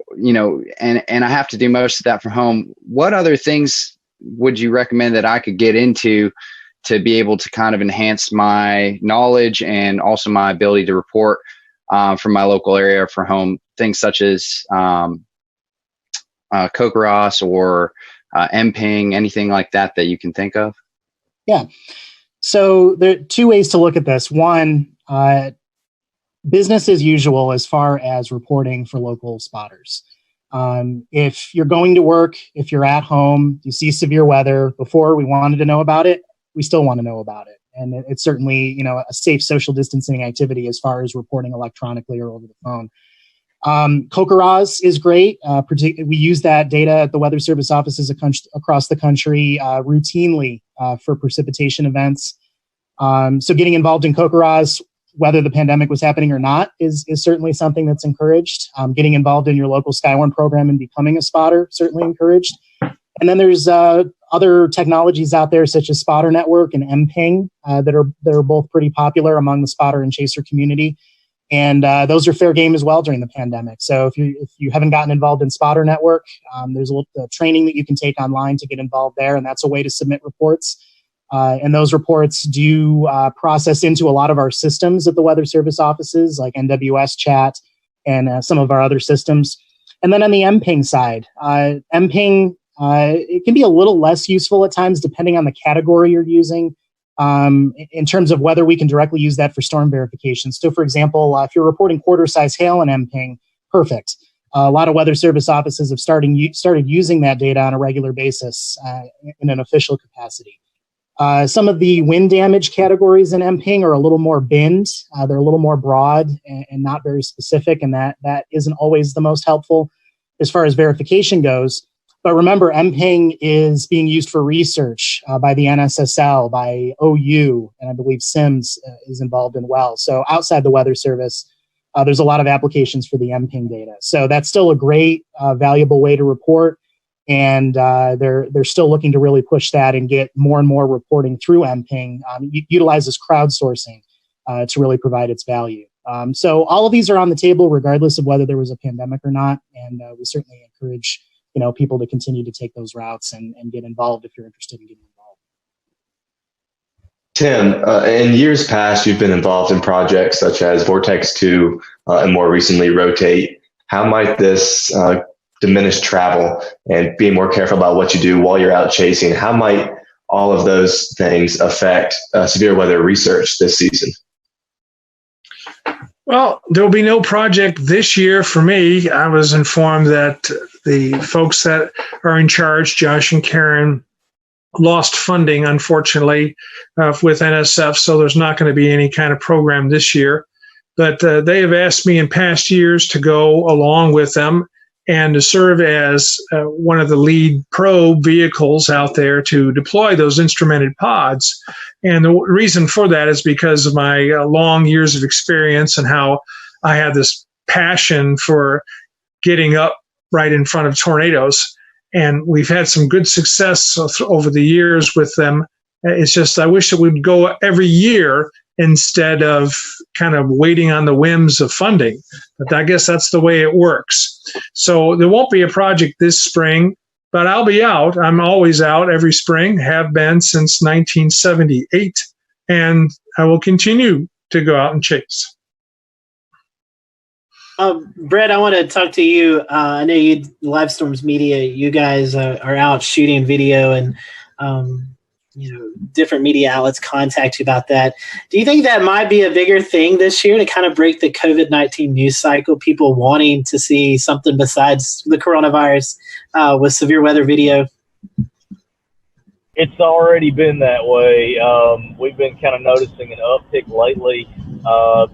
and I have to do most of that from home, what other things would you recommend that I could get into to be able to kind of enhance my knowledge and also my ability to report from my local area for home, things such as CoCoRaHS or MPing, anything like that you can think of? Yeah. So there are two ways to look at this. One, business as usual as far as reporting for local spotters. If you're going to work, if you're at home, you see severe weather, before we wanted to know about it, we still want to know about it. And it's certainly, a safe social distancing activity as far as reporting electronically or over the phone. CoCoRaHS is great. We use that data at the Weather Service offices across the country routinely for precipitation events. So getting involved in CoCoRaHS, whether the pandemic was happening or not, is certainly something that's encouraged. Getting involved in your local Skywarn program and becoming a spotter, certainly encouraged. And then there's other technologies out there such as Spotter Network and MPing that are both pretty popular among the spotter and chaser community. And those are fair game as well during the pandemic. So if you haven't gotten involved in Spotter Network, there's a little training that you can take online to get involved there, and that's a way to submit reports. And those reports do process into a lot of our systems at the Weather Service offices, like NWS Chat and some of our other systems. And then on the MPing side, MPing, it can be a little less useful at times depending on the category you're using. In terms of whether we can directly use that for storm verification. So for example, if you're reporting quarter size hail in MPing, perfect. A lot of Weather Service offices have started using that data on a regular basis in an official capacity. Some of the wind damage categories in MPing are a little more binned. They're a little more broad and not very specific, and that isn't always the most helpful as far as verification goes. But remember, MPing is being used for research by the NSSL, by OU, and I believe SIMS is involved in well. So outside the Weather Service, there's a lot of applications for the MPing data. So that's still a great, valuable way to report. And they're still looking to really push that and get more and more reporting through MPing. Utilizes crowdsourcing to really provide its value. So all of these are on the table, regardless of whether there was a pandemic or not. And we certainly encourage people to continue to take those routes and get involved if you're interested in getting involved. Tim, in years past, you've been involved in projects such as Vortex 2 and more recently Rotate. How might this diminish travel and being more careful about what you do while you're out chasing? How might all of those things affect severe weather research this season? Well, there'll be no project this year for me. I was informed that the folks that are in charge, Josh and Karen, lost funding, unfortunately, with NSF, so there's not going to be any kind of program this year. But they have asked me in past years to go along with them and to serve as one of the lead probe vehicles out there to deploy those instrumented pods. And the reason for that is because of my long years of experience and how I have this passion for getting up right in front of tornadoes. And we've had some good success over the years with them. It's just I wish it would go every year instead of kind of waiting on the whims of funding. But I guess that's the way it works. So there won't be a project this spring, but I'll be out. I'm always out every spring, have been since 1978, and I will continue to go out and chase. Brett, I want to talk to you. I know you, Live Storms Media, you guys are out shooting video and different media outlets contact you about that. Do you think that might be a bigger thing this year to kind of break the COVID-19 news cycle, people wanting to see something besides the coronavirus with severe weather video? It's already been that way. We've been kind of noticing an uptick lately. A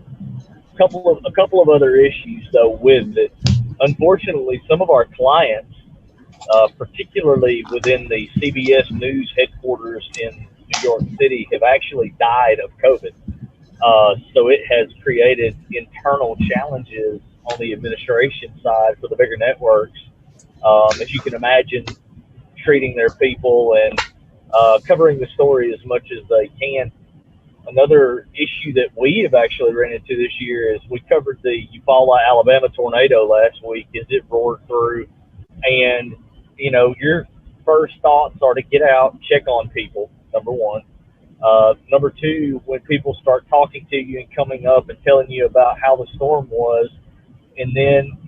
couple of other issues though with it. Unfortunately, some of our clients, particularly within the CBS News headquarters in New York City, have actually died of COVID. So it has created internal challenges on the administration side for the bigger networks. As you can imagine, treating their people and covering the story as much as they can. Another issue that we have actually ran into this year is we covered the Eufaula, Alabama tornado last week as it roared through. And, your first thoughts are to get out, check on people, number one. Number two, when people start talking to you and coming up and telling you about how the storm was, and then,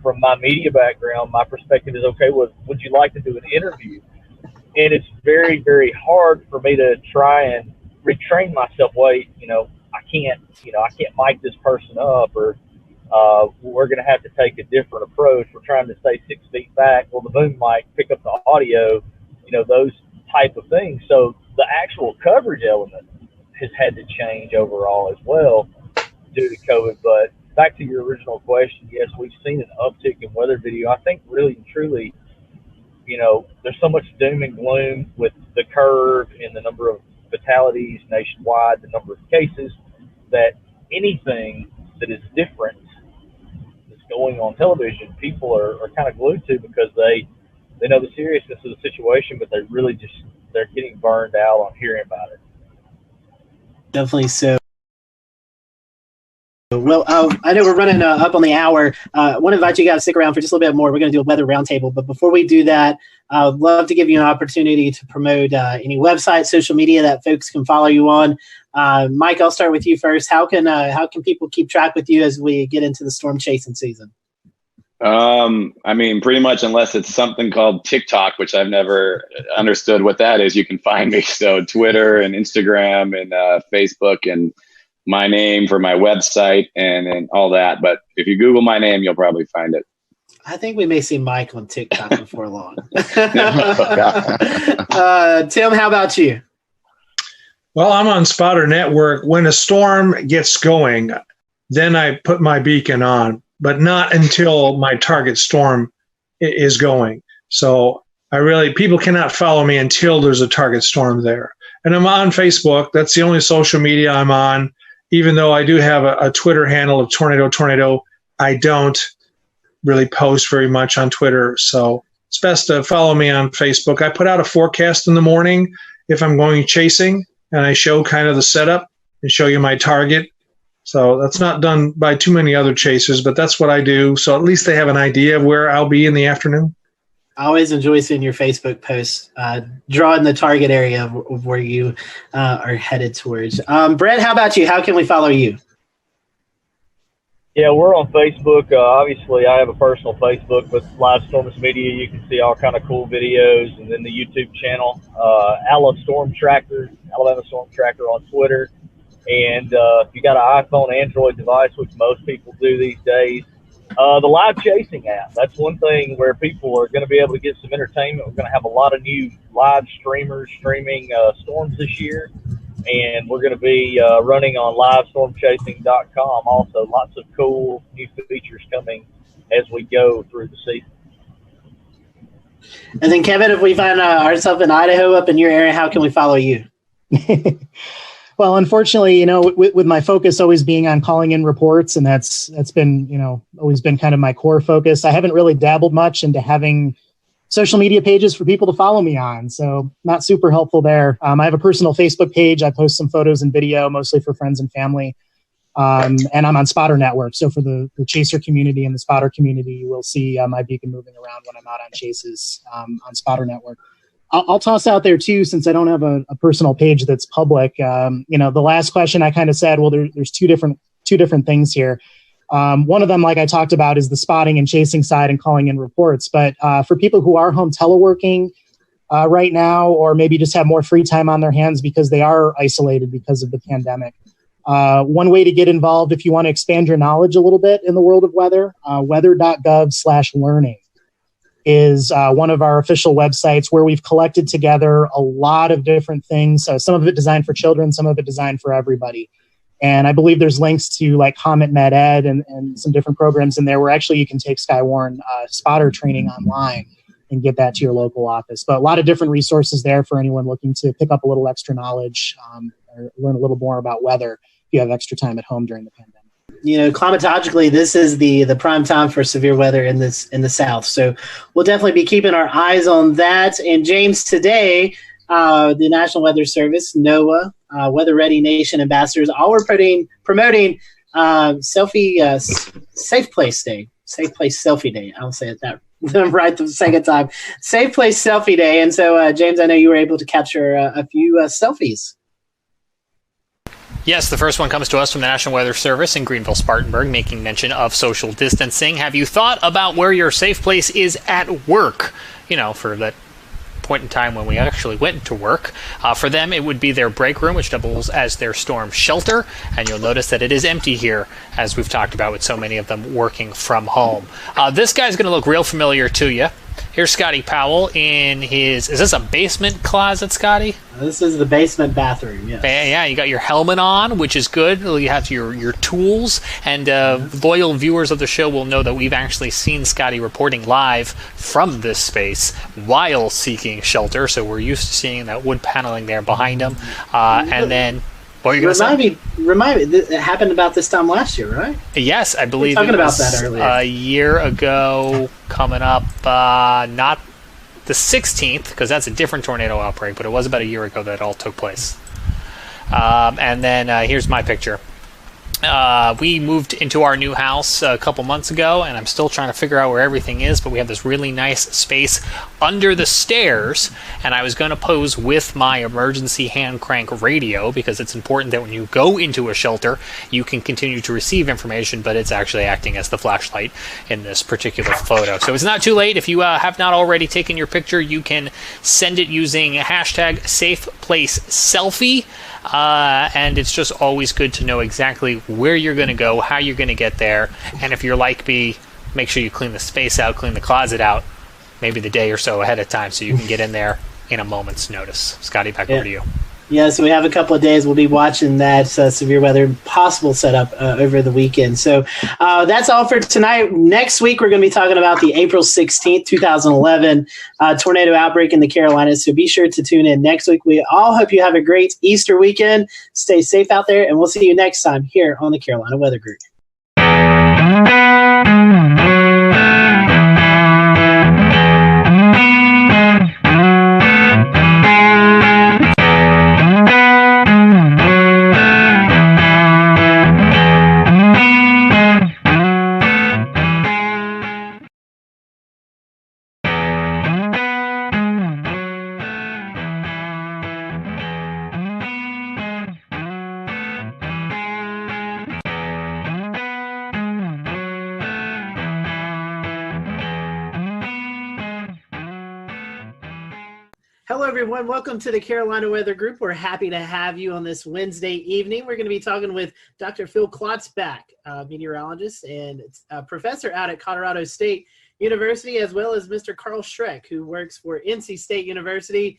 from my media background, my perspective is, okay, would you like to do an interview? And it's very, very hard for me to try and retrain myself. Wait, I can't mic this person up, or we're going to have to take a different approach. We're trying to stay 6 feet back. Well, the boom mic pick up the audio, those type of things. So the actual coverage element has had to change overall as well due to COVID. But back to your original question, yes, we've seen an uptick in weather video. I think really and truly, there's so much doom and gloom with the curve and the number of fatalities nationwide, the number of cases, that anything that is different that's going on television, people are kind of glued to, because they know the seriousness of the situation, but they're getting burned out on hearing about it. Definitely so. Well, I know we're running up on the hour. I want to invite you guys to stick around for just a little bit more. We're going to do a weather roundtable. But before we do that, I'd love to give you an opportunity to promote any website, social media that folks can follow you on. Mike, I'll start with you first. How can people keep track with you as we get into the storm chasing season? Pretty much, unless it's something called TikTok, which I've never understood what that is, you can find me. So Twitter and Instagram and Facebook and my name for my website and all that. But if you Google my name, you'll probably find it. I think we may see Mike on TikTok before long. Tim, how about you? Well, I'm on Spotter Network. When a storm gets going, then I put my beacon on, but not until my target storm is going. So people cannot follow me until there's a target storm there. And I'm on Facebook. That's the only social media I'm on. Even though I do have a Twitter handle of Tornado, I don't really post very much on Twitter. So it's best to follow me on Facebook. I put out a forecast in the morning if I'm going chasing, and I show kind of the setup and show you my target. So that's not done by too many other chasers, but that's what I do. So at least they have an idea of where I'll be in the afternoon. I always enjoy seeing your Facebook posts, drawing the target area of where you are headed towards. Brett, how about you? How can we follow you? Yeah, we're on Facebook. Obviously, I have a personal Facebook with Live Storms Media. You can see all kind of cool videos, and then the YouTube channel, Alabama Storm Tracker on Twitter. And if you got an iPhone, Android device, which most people do these days, the live chasing app. That's one thing where people are going to be able to get some entertainment. We're going to have a lot of new live streamers streaming storms this year. And we're going to be running on livestormchasing.com. Also, lots of cool new features coming as we go through the season. And then, Kevin, if we find ourselves in Idaho up in your area, how can we follow you? Well, unfortunately, with my focus always being on calling in reports, and that's been, always been kind of my core focus. I haven't really dabbled much into having social media pages for people to follow me on. So not super helpful there. I have a personal Facebook page. I post some photos and video, mostly for friends and family. And I'm on Spotter Network. So for the chaser community and the spotter community, you will see my beacon moving around when I'm out on chases on Spotter Network. I'll toss out there too, since I don't have a personal page that's public. The last question I kind of said, well, there's two different things here. One of them, like I talked about, is the spotting and chasing side and calling in reports. But for people who are home teleworking right now, or maybe just have more free time on their hands because they are isolated because of the pandemic, one way to get involved if you want to expand your knowledge a little bit in the world of weather, weather.gov/learning is one of our official websites where we've collected together a lot of different things. Some of it designed for children, some of it designed for everybody. And I believe there's links to like Comet Med Ed and some different programs in there where actually you can take Skywarn spotter training online and get that to your local office. But a lot of different resources there for anyone looking to pick up a little extra knowledge or learn a little more about weather if you have extra time at home during the pandemic. Climatologically, this is the prime time for severe weather in the South. So we'll definitely be keeping our eyes on that. And James, today, the National Weather Service, NOAA, Weather Ready Nation ambassadors, all were promoting Safe Place Day, Safe Place Selfie Day. I'll say it that right the second time. Safe Place Selfie Day. And so, James, I know you were able to capture a few selfies. Yes, the first one comes to us from the National Weather Service in Greenville-Spartanburg, making mention of social distancing. Have you thought about where your safe place is at work? For that point in time when we actually went to work. For them, it would be their break room, which doubles as their storm shelter. And you'll notice that it is empty here, as we've talked about with so many of them working from home. This guy's going to look real familiar to you. Here's Scotty Powell in his, is this a basement closet, Scotty? This is the basement bathroom, yes. Yeah, you got your helmet on, which is good. You have your tools, and loyal viewers of the show will know that we've actually seen Scotty reporting live from this space while seeking shelter, so we're used to seeing that wood paneling there behind him. And then, what are you going to say? Remind me, it happened about this time last year, right? Yes, I believe we were talking it was about that earlier. A year ago, coming up, not the 16th, because that's a different tornado outbreak, but it was about a year ago that it all took place. And then here's my picture. We moved into our new house a couple months ago, and I'm still trying to figure out where everything is, but we have this really nice space under the stairs, and I was going to pose with my emergency hand crank radio, because it's important that when you go into a shelter, you can continue to receive information, but it's actually acting as the flashlight in this particular photo. So it's not too late. If you have not already taken your picture, you can send it using hashtag #SafePlaceSelfie. And it's just always good to know exactly where you're going to go, how you're going to get there, and if you're like me, make sure you clean the space out, clean the closet out, maybe the day or so ahead of time so you can get in there in a moment's notice. Scotty, back over to you. Yeah, so we have a couple of days. We'll be watching that severe weather possible setup over the weekend. So that's all for tonight. Next week, we're going to be talking about the April 16th, 2011 tornado outbreak in the Carolinas. So be sure to tune in next week. We all hope you have a great Easter weekend. Stay safe out there, and we'll see you next time here on the Carolina Weather Group. Hello, everyone. Welcome to the Carolina Weather Group. We're happy to have you on this Wednesday evening. We're going to be talking with Dr. Phil Klotzbach, meteorologist and professor out at Colorado State University, as well as Mr. Carl Schreck, who works for NC State University.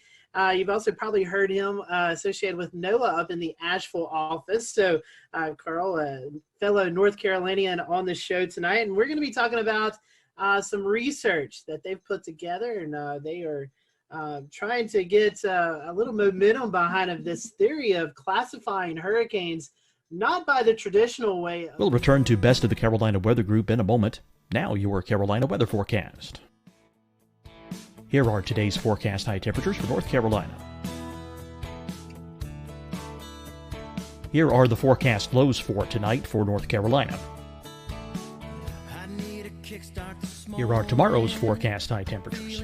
You've also probably heard him associated with NOAA up in the Asheville office. So, Carl, a fellow North Carolinian on the show tonight, and we're going to be talking about some research that they've put together, and they are trying to get a little momentum behind of this theory of classifying hurricanes not by the traditional way. We'll return to Best of the Carolina Weather Group in a moment. Now your Carolina weather forecast. Here are today's forecast high temperatures for North Carolina. Here are the forecast lows for tonight for North Carolina. Here are tomorrow's forecast high temperatures.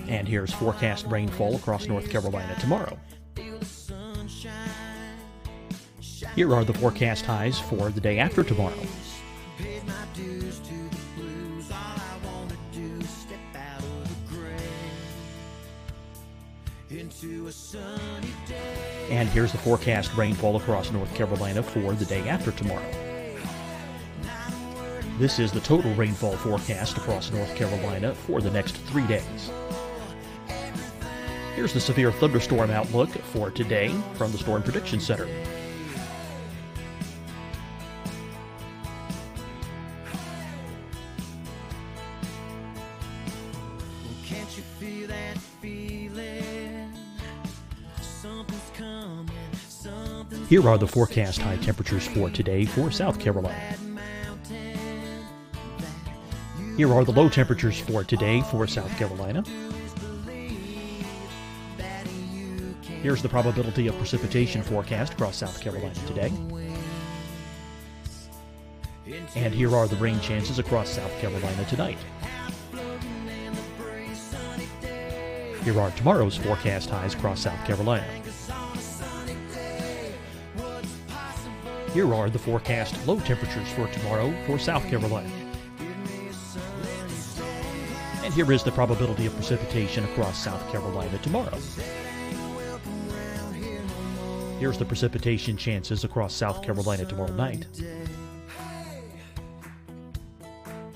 And here's forecast rainfall across North Carolina tomorrow. Here are the forecast highs for the day after tomorrow. And here's the forecast rainfall across North Carolina for the day after tomorrow. This is the total rainfall forecast across North Carolina for the next 3 days. Here's the severe thunderstorm outlook for today from the Storm Prediction Center. Here are the forecast high temperatures for today for South Carolina. Here are the low temperatures for today for South Carolina. Here's the probability of precipitation forecast across South Carolina today. And here are the rain chances across South Carolina tonight. Here are tomorrow's forecast highs across South Carolina. Here are the forecast low temperatures for tomorrow for South Carolina. And here is the probability of precipitation across South Carolina tomorrow. Here's the precipitation chances across South Carolina tomorrow night.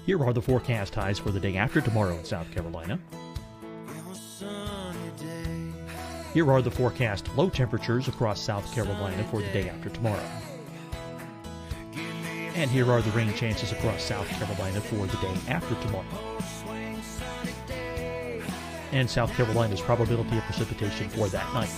Here are the forecast highs for the day after tomorrow in South Carolina. Here are the forecast low temperatures across South Carolina for the day after tomorrow. And here are the rain chances across South Carolina for the day after tomorrow. And South Carolina's probability of precipitation for that night.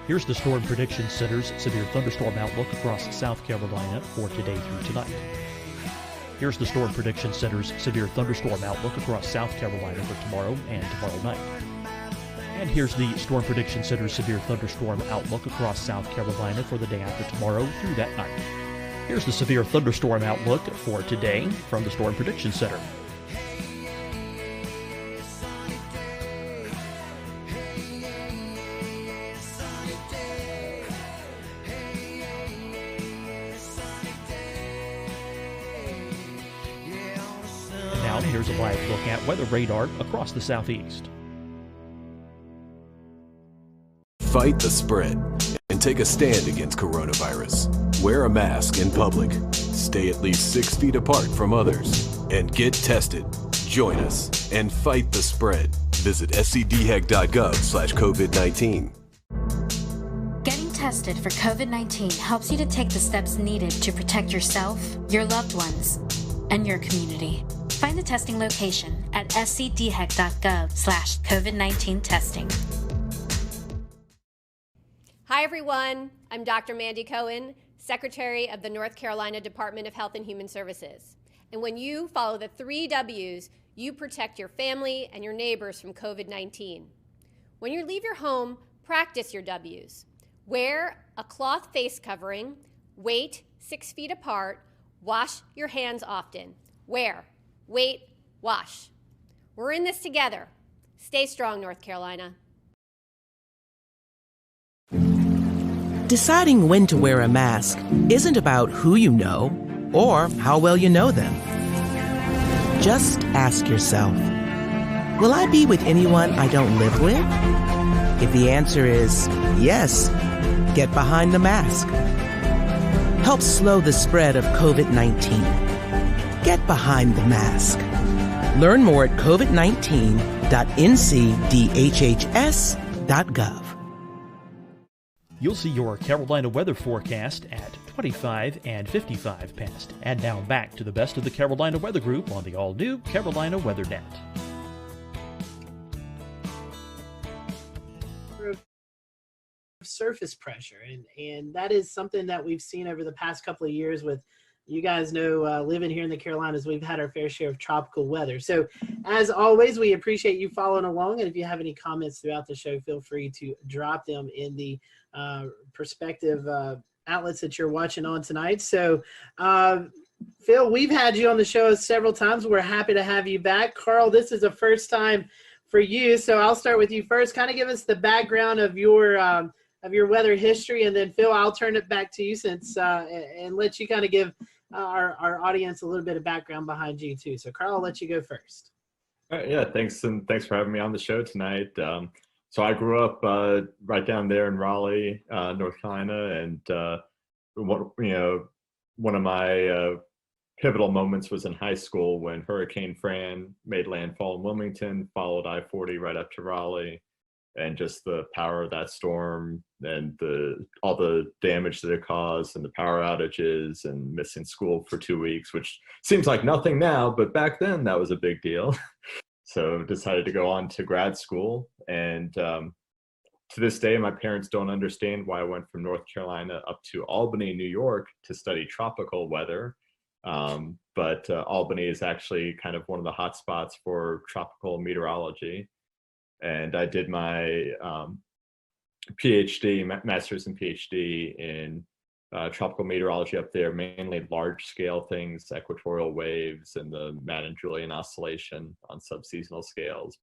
Here's the Storm Prediction Center's severe thunderstorm outlook across South Carolina for today through tonight. Here's the Storm Prediction Center's severe thunderstorm outlook across South Carolina for tomorrow and tomorrow night. And here's the Storm Prediction Center's severe thunderstorm outlook across South Carolina for the day after tomorrow through that night. Here's the severe thunderstorm outlook for today from the Storm Prediction Center. Here's a live look at weather radar across the southeast. Fight the spread and take a stand against coronavirus. Wear a mask in public, stay at least 6 feet apart from others, and get tested. Join us and fight the spread. Visit scdhec.gov/COVID-19. Getting tested for COVID-19 helps you to take the steps needed to protect yourself, your loved ones, and your community. Find the testing location at scdhec.gov/COVID-19 testing. Hi, everyone. I'm Dr. Mandy Cohen, Secretary of the North Carolina Department of Health and Human Services. And when you follow the 3 W's, you protect your family and your neighbors from COVID-19. When you leave your home, practice your W's. Wear a cloth face covering, wait 6 feet apart, wash your hands often. Wear, wait, wash. We're in this together. Stay strong, North Carolina. Deciding when to wear a mask isn't about who you know or how well you know them. Just ask yourself, will I be with anyone I don't live with? If the answer is yes, get behind the mask. Help slow the spread of COVID-19. Get behind the mask. Learn more at covid19.ncdhhs.gov. You'll see your Carolina weather forecast at 25 and 55 past. And now back to the best of the Carolina Weather Group on the all-new Carolina WeatherNet. Surface pressure, and that is something that we've seen over the past couple of years with, you guys know, living here in the Carolinas, we've had our fair share of tropical weather. So as always, we appreciate you following along, and if you have any comments throughout the show, feel free to drop them in the perspective outlets that you're watching on tonight. So Phil, we've had you on the show several times. We're happy to have you back. Carl, this is the first time for you, so I'll start with you first. Kind of give us the background of your weather history, and then Phil, I'll turn it back to you since and let you kind of give our audience a little bit of background behind you too. So Carl, I'll let you go first. All right, yeah, thanks, and thanks for having me on the show tonight. So I grew up right down there in Raleigh, North Carolina, and one of my pivotal moments was in high school when Hurricane Fran made landfall in Wilmington, followed I-40 right up to Raleigh, and just the power of that storm and all the damage that it caused and the power outages and missing school for 2 weeks, which seems like nothing now, but back then that was a big deal. So decided to go on to grad school, and to this day my parents don't understand why I went from North Carolina up to Albany, New York to study tropical weather. But Albany is actually kind of one of the hot spots for tropical meteorology. And I did my master's and PhD in tropical meteorology up there, mainly large scale things, equatorial waves and the Madden-Julian oscillation on subseasonal scales.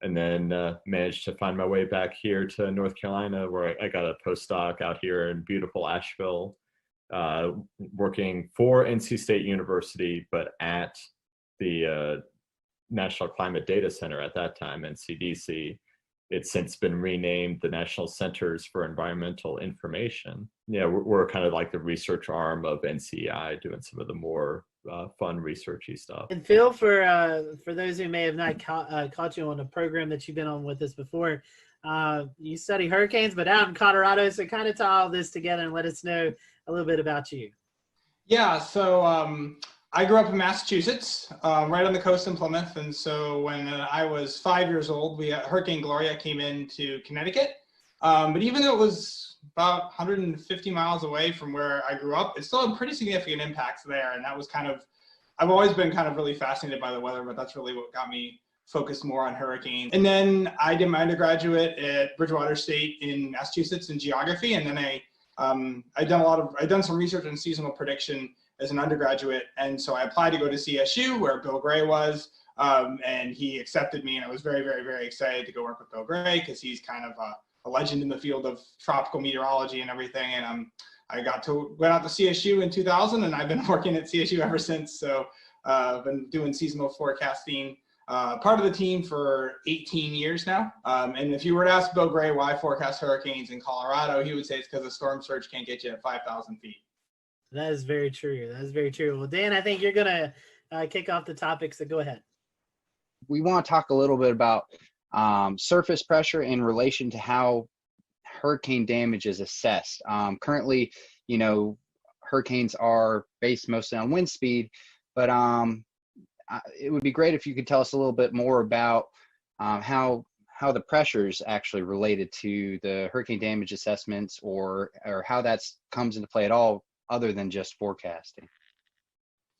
And then managed to find my way back here to North Carolina, where I got a postdoc out here in beautiful Asheville, working for NC State University, but at the National Climate Data Center at that time, NCDC. It's since been renamed the National Centers for Environmental Information. Yeah, we're kind of like the research arm of NCEI, doing some of the more fun researchy stuff. And Phil, for those who may have not caught you on a program that you've been on with us before, you study hurricanes, but out in Colorado, so kind of tie all this together and let us know a little bit about you. Yeah, so I grew up in Massachusetts, right on the coast in Plymouth, and so when I was 5 years old, Hurricane Gloria came into Connecticut. But even though it was about 150 miles away from where I grew up, it still had pretty significant impacts there, and that was I've always been kind of really fascinated by the weather, but that's really what got me focused more on hurricanes. And then I did my undergraduate at Bridgewater State in Massachusetts in geography, and then I've done some research on seasonal prediction as an undergraduate, and so I applied to go to CSU, where Bill Gray was, and he accepted me, and I was very, very, very excited to go work with Bill Gray, because he's kind of a legend in the field of tropical meteorology and everything. And I went out to CSU in 2000, and I've been working at CSU ever since. So I've been doing seasonal forecasting part of the team for 18 years now. And if you were to ask Bill Gray why forecast hurricanes in Colorado, he would say it's because the storm surge can't get you at 5,000 feet. That is very true. That is very true. Well, Dan, I think you're going to kick off the topics, so go ahead. We want to talk a little bit about surface pressure in relation to how hurricane damage is assessed. Currently, hurricanes are based mostly on wind speed, but it would be great if you could tell us a little bit more about how the pressure is actually related to the hurricane damage assessments, or how that comes into play at all, other than just forecasting.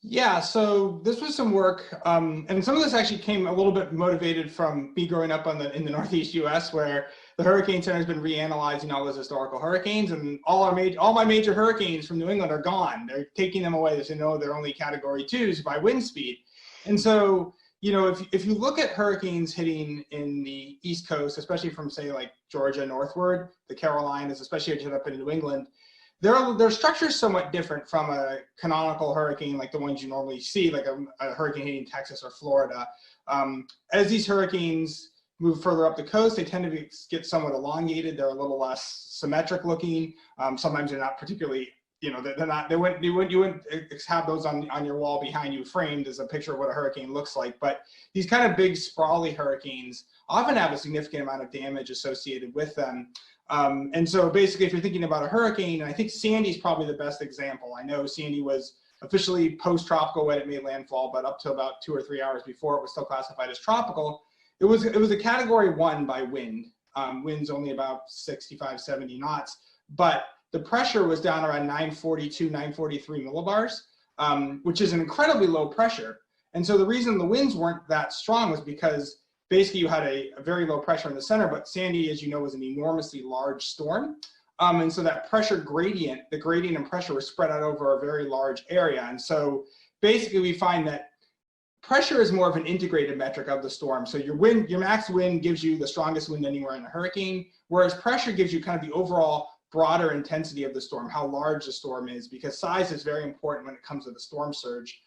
Yeah, so this was some work, and some of this actually came a little bit motivated from me growing up in the Northeast U.S., where the Hurricane Center has been reanalyzing all those historical hurricanes, and all my major hurricanes from New England are gone. They're taking them away. They know they're only Category 2s by wind speed. And so, if you look at hurricanes hitting in the East Coast, especially from, say, like Georgia northward, the Carolinas, especially as you get up in New England, their structure is somewhat different from a canonical hurricane like the ones you normally see, like a hurricane hitting Texas or Florida. As these hurricanes move further up the coast, they tend to get somewhat elongated. They're a little less symmetric looking. Sometimes they're not particularly, you wouldn't have those on your wall behind you framed as a picture of what a hurricane looks like. But these kind of big sprawly hurricanes often have a significant amount of damage associated with them. And so basically, if you're thinking about a hurricane, and I think Sandy's probably the best example. I know Sandy was officially post-tropical when it made landfall, but up to about 2 or 3 hours before, it was still classified as tropical. It was a Category 1 by wind. Wind's only about 65, 70 knots, but the pressure was down around 942, 943 millibars, which is an incredibly low pressure. And so the reason the winds weren't that strong was because basically you had a very low pressure in the center, but Sandy, as you know, was an enormously large storm. And so that pressure gradient, the gradient and pressure was spread out over a very large area. And so basically we find that pressure is more of an integrated metric of the storm. So your max wind gives you the strongest wind anywhere in a hurricane, whereas pressure gives you kind of the overall broader intensity of the storm, how large the storm is, because size is very important when it comes to the storm surge.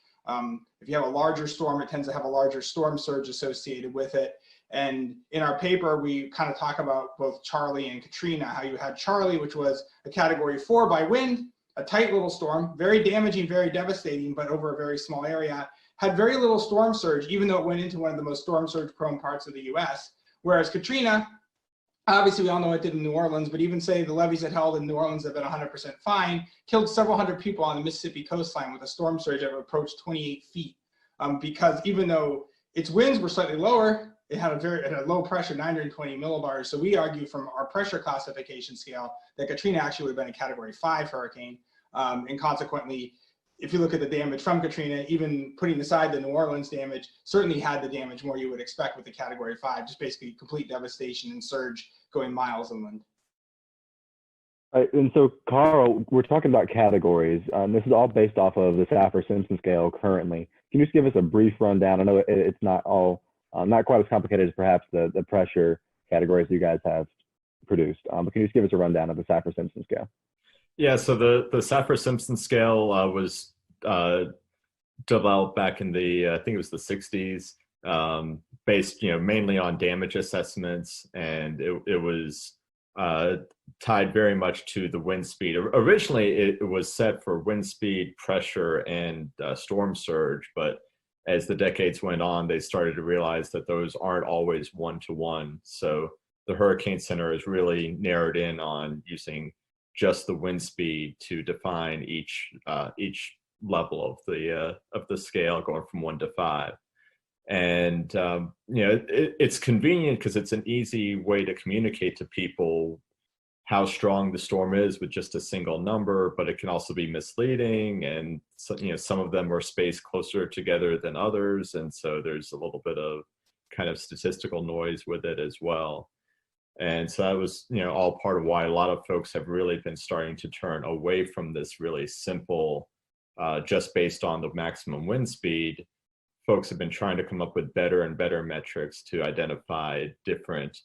If you have a larger storm, it tends to have a larger storm surge associated with it. And in our paper, we kind of talk about both Charley and Katrina, how you had Charley, which was a Category 4 by wind, a tight little storm, very damaging, very devastating, but over a very small area, had very little storm surge, even though it went into one of the most storm surge prone parts of the US. Whereas Katrina, obviously we all know what it did in New Orleans, but even say the levees it held in New Orleans have been 100% fine, killed several hundred people on the Mississippi coastline with a storm surge that approached 28 feet. Because even though its winds were slightly lower, it had a low pressure, 920 millibars. So we argue from our pressure classification scale that Katrina actually would have been a Category 5 hurricane. And consequently, if you look at the damage from Katrina, even putting aside the New Orleans damage, certainly had the damage more you would expect with the Category 5, just basically complete devastation and surge going miles inland. And so, Carl, we're talking about categories. This is all based off of the Saffir-Simpson scale currently. Can you just give us a brief rundown? I know it's not all, not quite as complicated as perhaps the pressure categories you guys have produced, but can you just give us a rundown of the Saffir-Simpson scale? Yeah, so the Saffir-Simpson scale was developed back in the, I think it was the 60s, based mainly on damage assessments, and it was tied very much to the wind speed. Originally, it was set for wind speed, pressure, and storm surge, but as the decades went on, they started to realize that those aren't always one-to-one. So the Hurricane Center is really narrowed in on using just the wind speed to define each level of the scale, going from 1 to 5. And it's convenient because it's an easy way to communicate to people how strong the storm is with just a single number, but it can also be misleading, and so, some of them are spaced closer together than others, and so there's a little bit of kind of statistical noise with it as well. And so that was, all part of why a lot of folks have really been starting to turn away from this really simple, just based on the maximum wind speed. Folks have been trying to come up with better and better metrics to identify different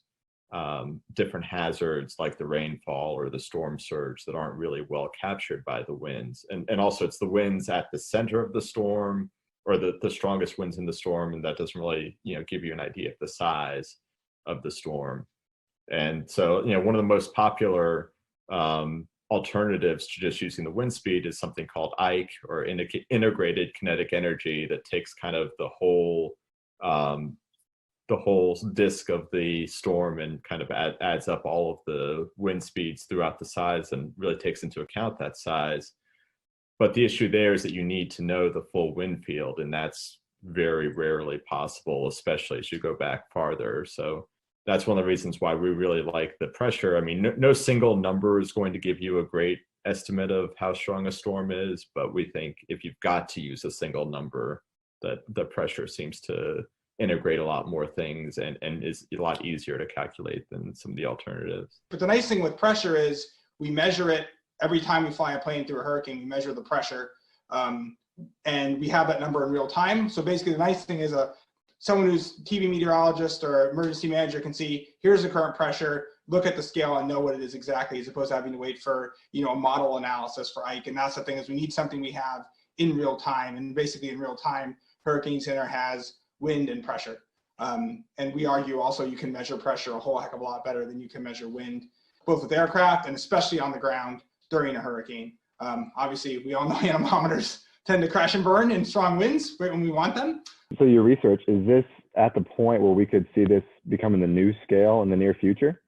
hazards like the rainfall or the storm surge that aren't really well captured by the winds. And also it's the winds at the center of the storm or the strongest winds in the storm, and that doesn't really, give you an idea of the size of the storm. And so, one of the most popular alternatives to just using the wind speed is something called Ike, or integrated kinetic energy, that takes kind of the whole disk of the storm and kind of adds up all of the wind speeds throughout the size and really takes into account that size. But the issue there is that you need to know the full wind field, and that's very rarely possible, especially as you go back farther. So that's one of the reasons why we really like the pressure. I mean, no single number is going to give you a great estimate of how strong a storm is, but we think if you've got to use a single number, that the pressure seems to integrate a lot more things and is a lot easier to calculate than some of the alternatives. But the nice thing with pressure is we measure it every time we fly a plane through a hurricane. We measure the pressure, and we have that number in real time. So basically, the nice thing is someone who's TV meteorologist or emergency manager can see, here's the current pressure, look at the scale and know what it is exactly, as opposed to having to wait for, a model analysis for Ike. And that's the thing, is we need something we have in real time. And basically in real time, Hurricane Center has wind and pressure. And we argue also you can measure pressure a whole heck of a lot better than you can measure wind, both with aircraft and especially on the ground during a hurricane. Obviously, we all know anemometers tend to crash and burn in strong winds right when we want them. So your research, is this at the point where we could see this becoming the new scale in the near future?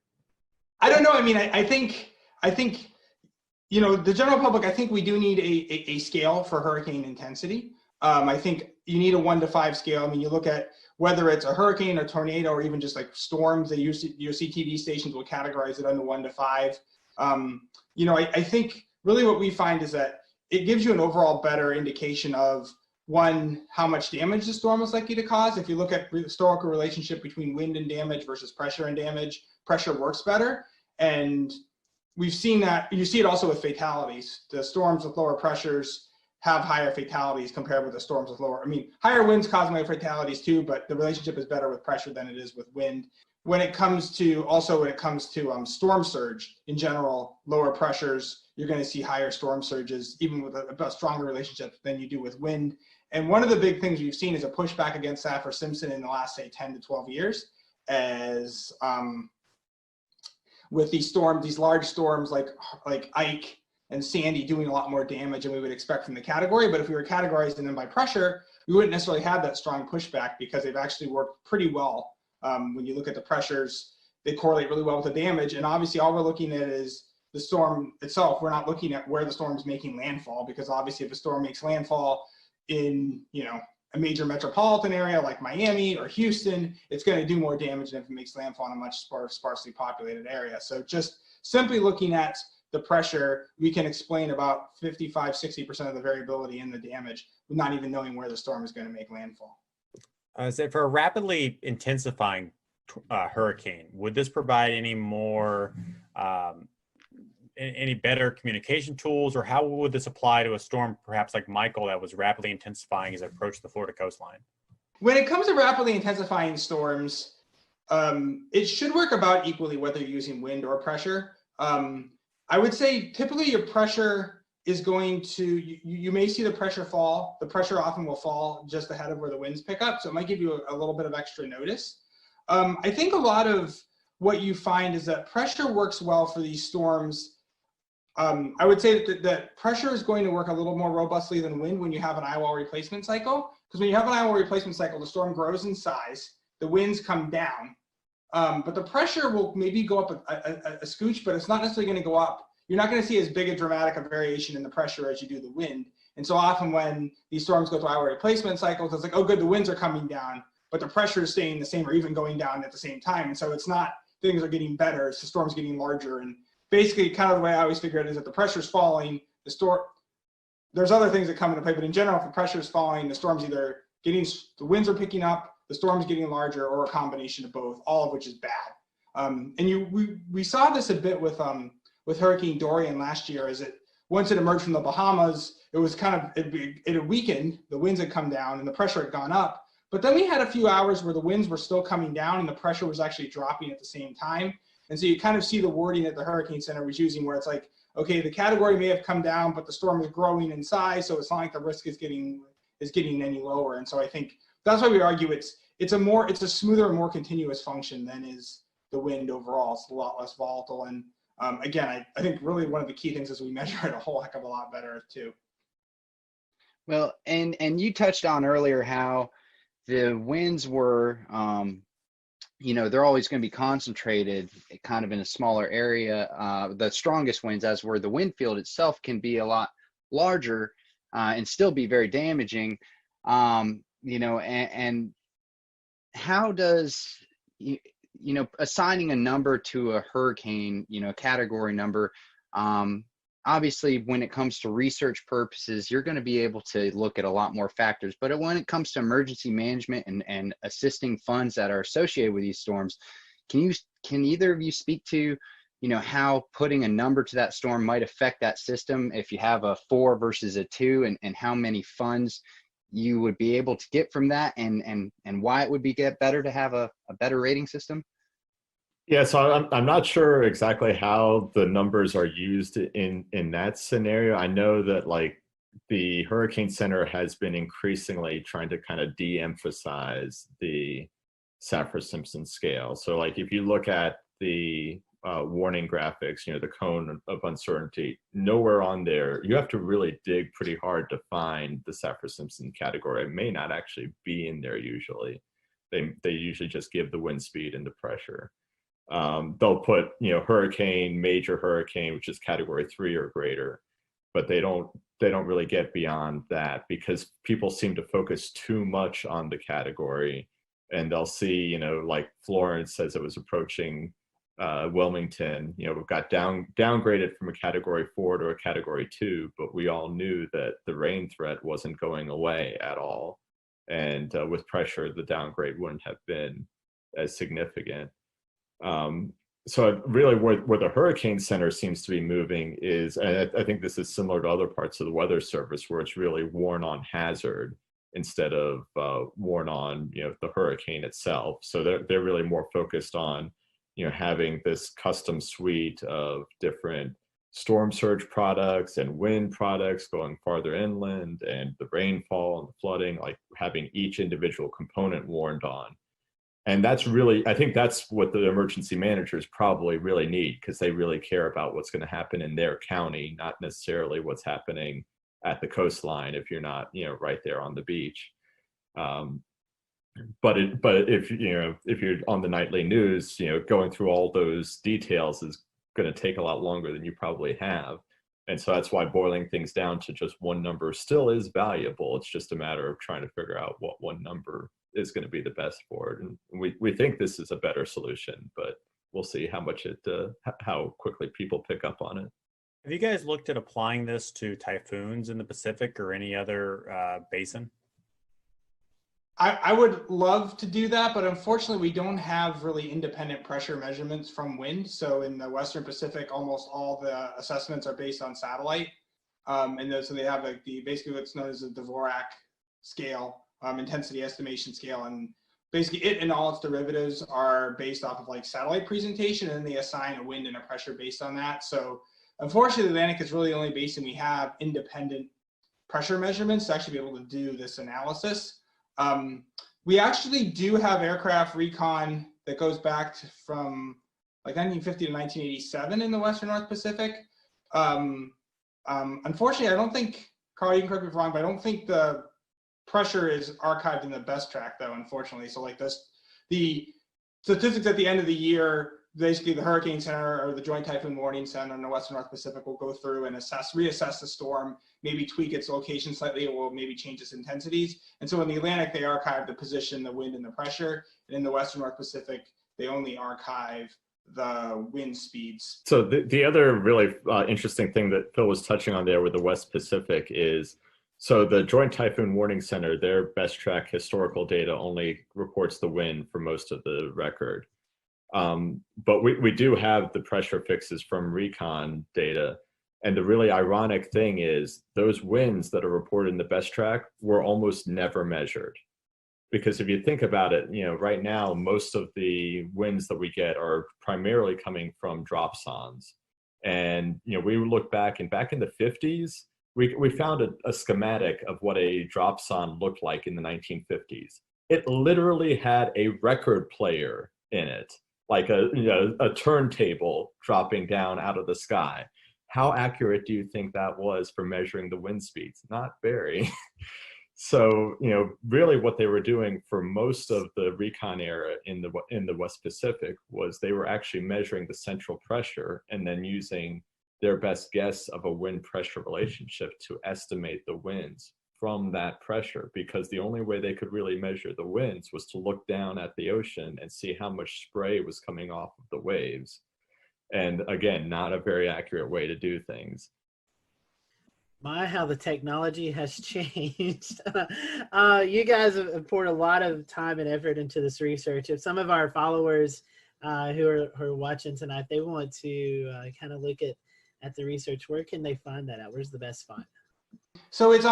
I don't know. I mean, I think, the general public, I think we do need a scale for hurricane intensity. I think you need a 1 to 5 scale. I mean, you look at whether it's a hurricane, a tornado, or even just like storms, your CTV stations will categorize it under 1 to 5. I think really what we find is that it gives you an overall better indication of, one, how much damage the storm is likely to cause. If you look at the historical relationship between wind and damage versus pressure and damage, pressure works better. And we've seen that. You see it also with fatalities. The storms with lower pressures have higher fatalities compared with the storms with lower. I mean, higher winds cause more fatalities too, but the relationship is better with pressure than it is with wind. When it comes to storm surge in general, lower pressures, you're going to see higher storm surges, even with a stronger relationship than you do with wind. And one of the big things we've seen is a pushback against Saffir-Simpson in the last, say, 10 to 12 years, as with these large storms like Ike and Sandy doing a lot more damage than we would expect from the category. But if we were categorizing them by pressure, we wouldn't necessarily have that strong pushback, because they've actually worked pretty well. When you look at the pressures, they correlate really well with the damage. And obviously all we're looking at is the storm itself. We're not looking at where the storm is making landfall, because obviously if a storm makes landfall in, a major metropolitan area like Miami or Houston, it's going to do more damage than if it makes landfall in a much sparsely populated area. So just simply looking at the pressure, we can explain about 55-60% of the variability in the damage, not even knowing where the storm is going to make landfall. So for a rapidly intensifying hurricane, would this provide any more, any better communication tools, or how would this apply to a storm perhaps like Michael that was rapidly intensifying as it approached the Florida coastline? When it comes to rapidly intensifying storms, it should work about equally whether you're using wind or pressure. I would say typically your pressure is going to, you may see the pressure fall. The pressure often will fall just ahead of where the winds pick up. So it might give you a little bit of extra notice. I think a lot of what you find is that pressure works well for these storms. I would say that pressure is going to work a little more robustly than wind when you have an eyewall replacement cycle. Because when you have an eyewall replacement cycle, the storm grows in size, the winds come down, but the pressure will maybe go up a scooch, but it's not necessarily going to go up. You're not going to see as big a dramatic a variation in the pressure as you do the wind. And so often when these storms go through eyewall replacement cycles, it's like, oh good, the winds are coming down, but the pressure is staying the same or even going down at the same time. And so it's not, things are getting better, it's the storm's getting larger. And basically kind of the way I always figure it is that the pressure's falling, there's other things that come into play, but in general, if the pressure's falling, the storm's either the winds are picking up, the storm's getting larger, or a combination of both, all of which is bad. And we saw this a bit with Hurricane Dorian last year, is that once it emerged from the Bahamas, it was kind of, it had weakened, the winds had come down and the pressure had gone up. But then we had a few hours where the winds were still coming down and the pressure was actually dropping at the same time. And so you kind of see the wording that the Hurricane Center was using where it's like, okay, the category may have come down, but the storm is growing in size, so it's not like the risk is getting is getting any lower. And so I think that's why we argue it's a smoother and more continuous function than is the wind overall. It's a lot less volatile. And again, I think really one of the key things is we measure it a whole heck of a lot better too. Well, and you touched on earlier how the winds were, they're always going to be concentrated kind of in a smaller area. The strongest winds, as were the wind field itself, can be a lot larger and still be very damaging. And how does, assigning a number to a hurricane, a category number, obviously when it comes to research purposes, you're going to be able to look at a lot more factors. But when it comes to emergency management and assisting funds that are associated with these storms, can either of you speak to, how putting a number to that storm might affect that system if you have a 4 versus a 2, and how many funds you would be able to get from that, and why it would get better to have a better rating system? Yeah, so I'm not sure exactly how the numbers are used in that scenario. I know that like the Hurricane Center has been increasingly trying to kind of de-emphasize the Saffir-Simpson scale. So like if you look at the warning graphics, the cone of uncertainty, nowhere on there, you have to really dig pretty hard to find the Saffir-Simpson category. It may not actually be in there usually. They usually just give the wind speed and the pressure. They'll put, hurricane, major hurricane, which is category 3 or greater, but they don't really get beyond that because people seem to focus too much on the category, and they'll see, like Florence as it was approaching Wilmington, we've got downgraded from a category 4 to a category 2, but we all knew that the rain threat wasn't going away at all. And with pressure, the downgrade wouldn't have been as significant. So really where the Hurricane Center seems to be moving is, and I think this is similar to other parts of the Weather Service, where it's really warn on hazard instead of warn on the hurricane itself. So they're really more focused on having this custom suite of different storm surge products and wind products going farther inland, and the rainfall and the flooding, like having each individual component warned on. And that's really, I think that's what the emergency managers probably really need, because they really care about what's going to happen in their county, not necessarily what's happening at the coastline if you're not, right there on the beach. But if you're on the nightly news, going through all those details is going to take a lot longer than you probably have. And so that's why boiling things down to just one number still is valuable. It's just a matter of trying to figure out what one number is going to be the best for it. And we think this is a better solution, but we'll see how quickly people pick up on it. Have you guys looked at applying this to typhoons in the Pacific or any other basin? I would love to do that, but unfortunately we don't have really independent pressure measurements from wind. So in the Western Pacific, almost all the assessments are based on satellite. So they have basically what's known as a Dvorak scale, intensity estimation scale. And basically it and all its derivatives are based off of like satellite presentation, and then they assign a wind and a pressure based on that. So unfortunately, the Atlantic is really the only basin we have independent pressure measurements to actually be able to do this analysis. We actually do have aircraft recon that goes back from like 1950 to 1987 in the Western North Pacific. Unfortunately, I don't think, Carl, you can correct me if I'm wrong, but I don't think the pressure is archived in the best track though, unfortunately. So like the statistics at the end of the year, basically the Hurricane Center or the Joint Typhoon Warning Center in the Western North Pacific will go through and reassess the storm, maybe tweak its location slightly, or maybe change its intensities. And so in the Atlantic, they archive the position, the wind, and the pressure. And in the Western North Pacific, they only archive the wind speeds. So the other really interesting thing that Phil was touching on there with the West Pacific is, so the Joint Typhoon Warning Center, their best track historical data only reports the wind for most of the record. But we do have the pressure fixes from recon data. And the really ironic thing is those winds that are reported in the best track were almost never measured. Because if you think about it, right now, most of the winds that we get are primarily coming from dropsons. And, we look back in the 50s, we found a schematic of what a dropson looked like in the 1950s. It literally had a record player in it, like a turntable dropping down out of the sky. How accurate do you think that was for measuring the wind speeds? Not very. So, really what they were doing for most of the recon era in the West Pacific was they were actually measuring the central pressure and then using their best guess of a wind pressure relationship to estimate the winds from that pressure, because the only way they could really measure the winds was to look down at the ocean and see how much spray was coming off of the waves. And again, not a very accurate way to do things. My, how the technology has changed. You guys have poured a lot of time and effort into this research. If some of our followers who are watching tonight, they want to kind of look at the research, where can they find that at? Where's the best spot? So it's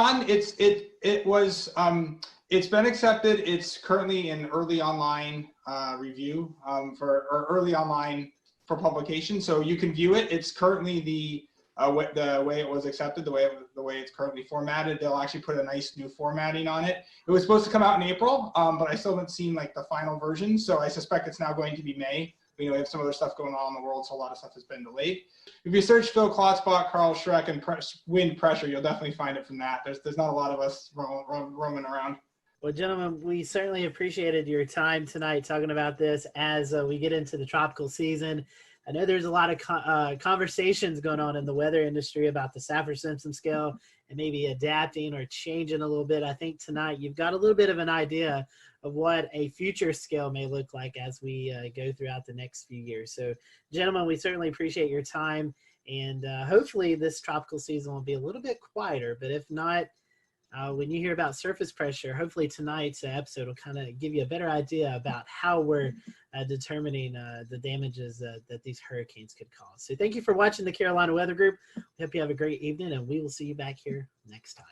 been accepted. It's currently in early online review early online for publication. So you can view it. It's currently the way it was accepted, the way it's currently formatted. They'll actually put a nice new formatting on it. It was supposed to come out in April, but I still haven't seen like the final version. So I suspect it's now going to be May. We have some other stuff going on in the world, so a lot of stuff has been delayed. If you search Phil Klotzbach, Carl Schreck, and wind pressure, you'll definitely find it from that. There's not a lot of us roaming around. Well, gentlemen, we certainly appreciated your time tonight talking about this as we get into the tropical season. I know there's a lot of conversations going on in the weather industry about the Saffir-Simpson scale and maybe adapting or changing a little bit. I think tonight you've got a little bit of an idea of what a future scale may look like as we go throughout the next few years. So, gentlemen, we certainly appreciate your time, and hopefully this tropical season will be a little bit quieter, but if not, when you hear about surface pressure, hopefully tonight's episode will kind of give you a better idea about how we're determining the damages that these hurricanes could cause. So thank you for watching the Carolina Weather Group. We hope you have a great evening, and we will see you back here next time.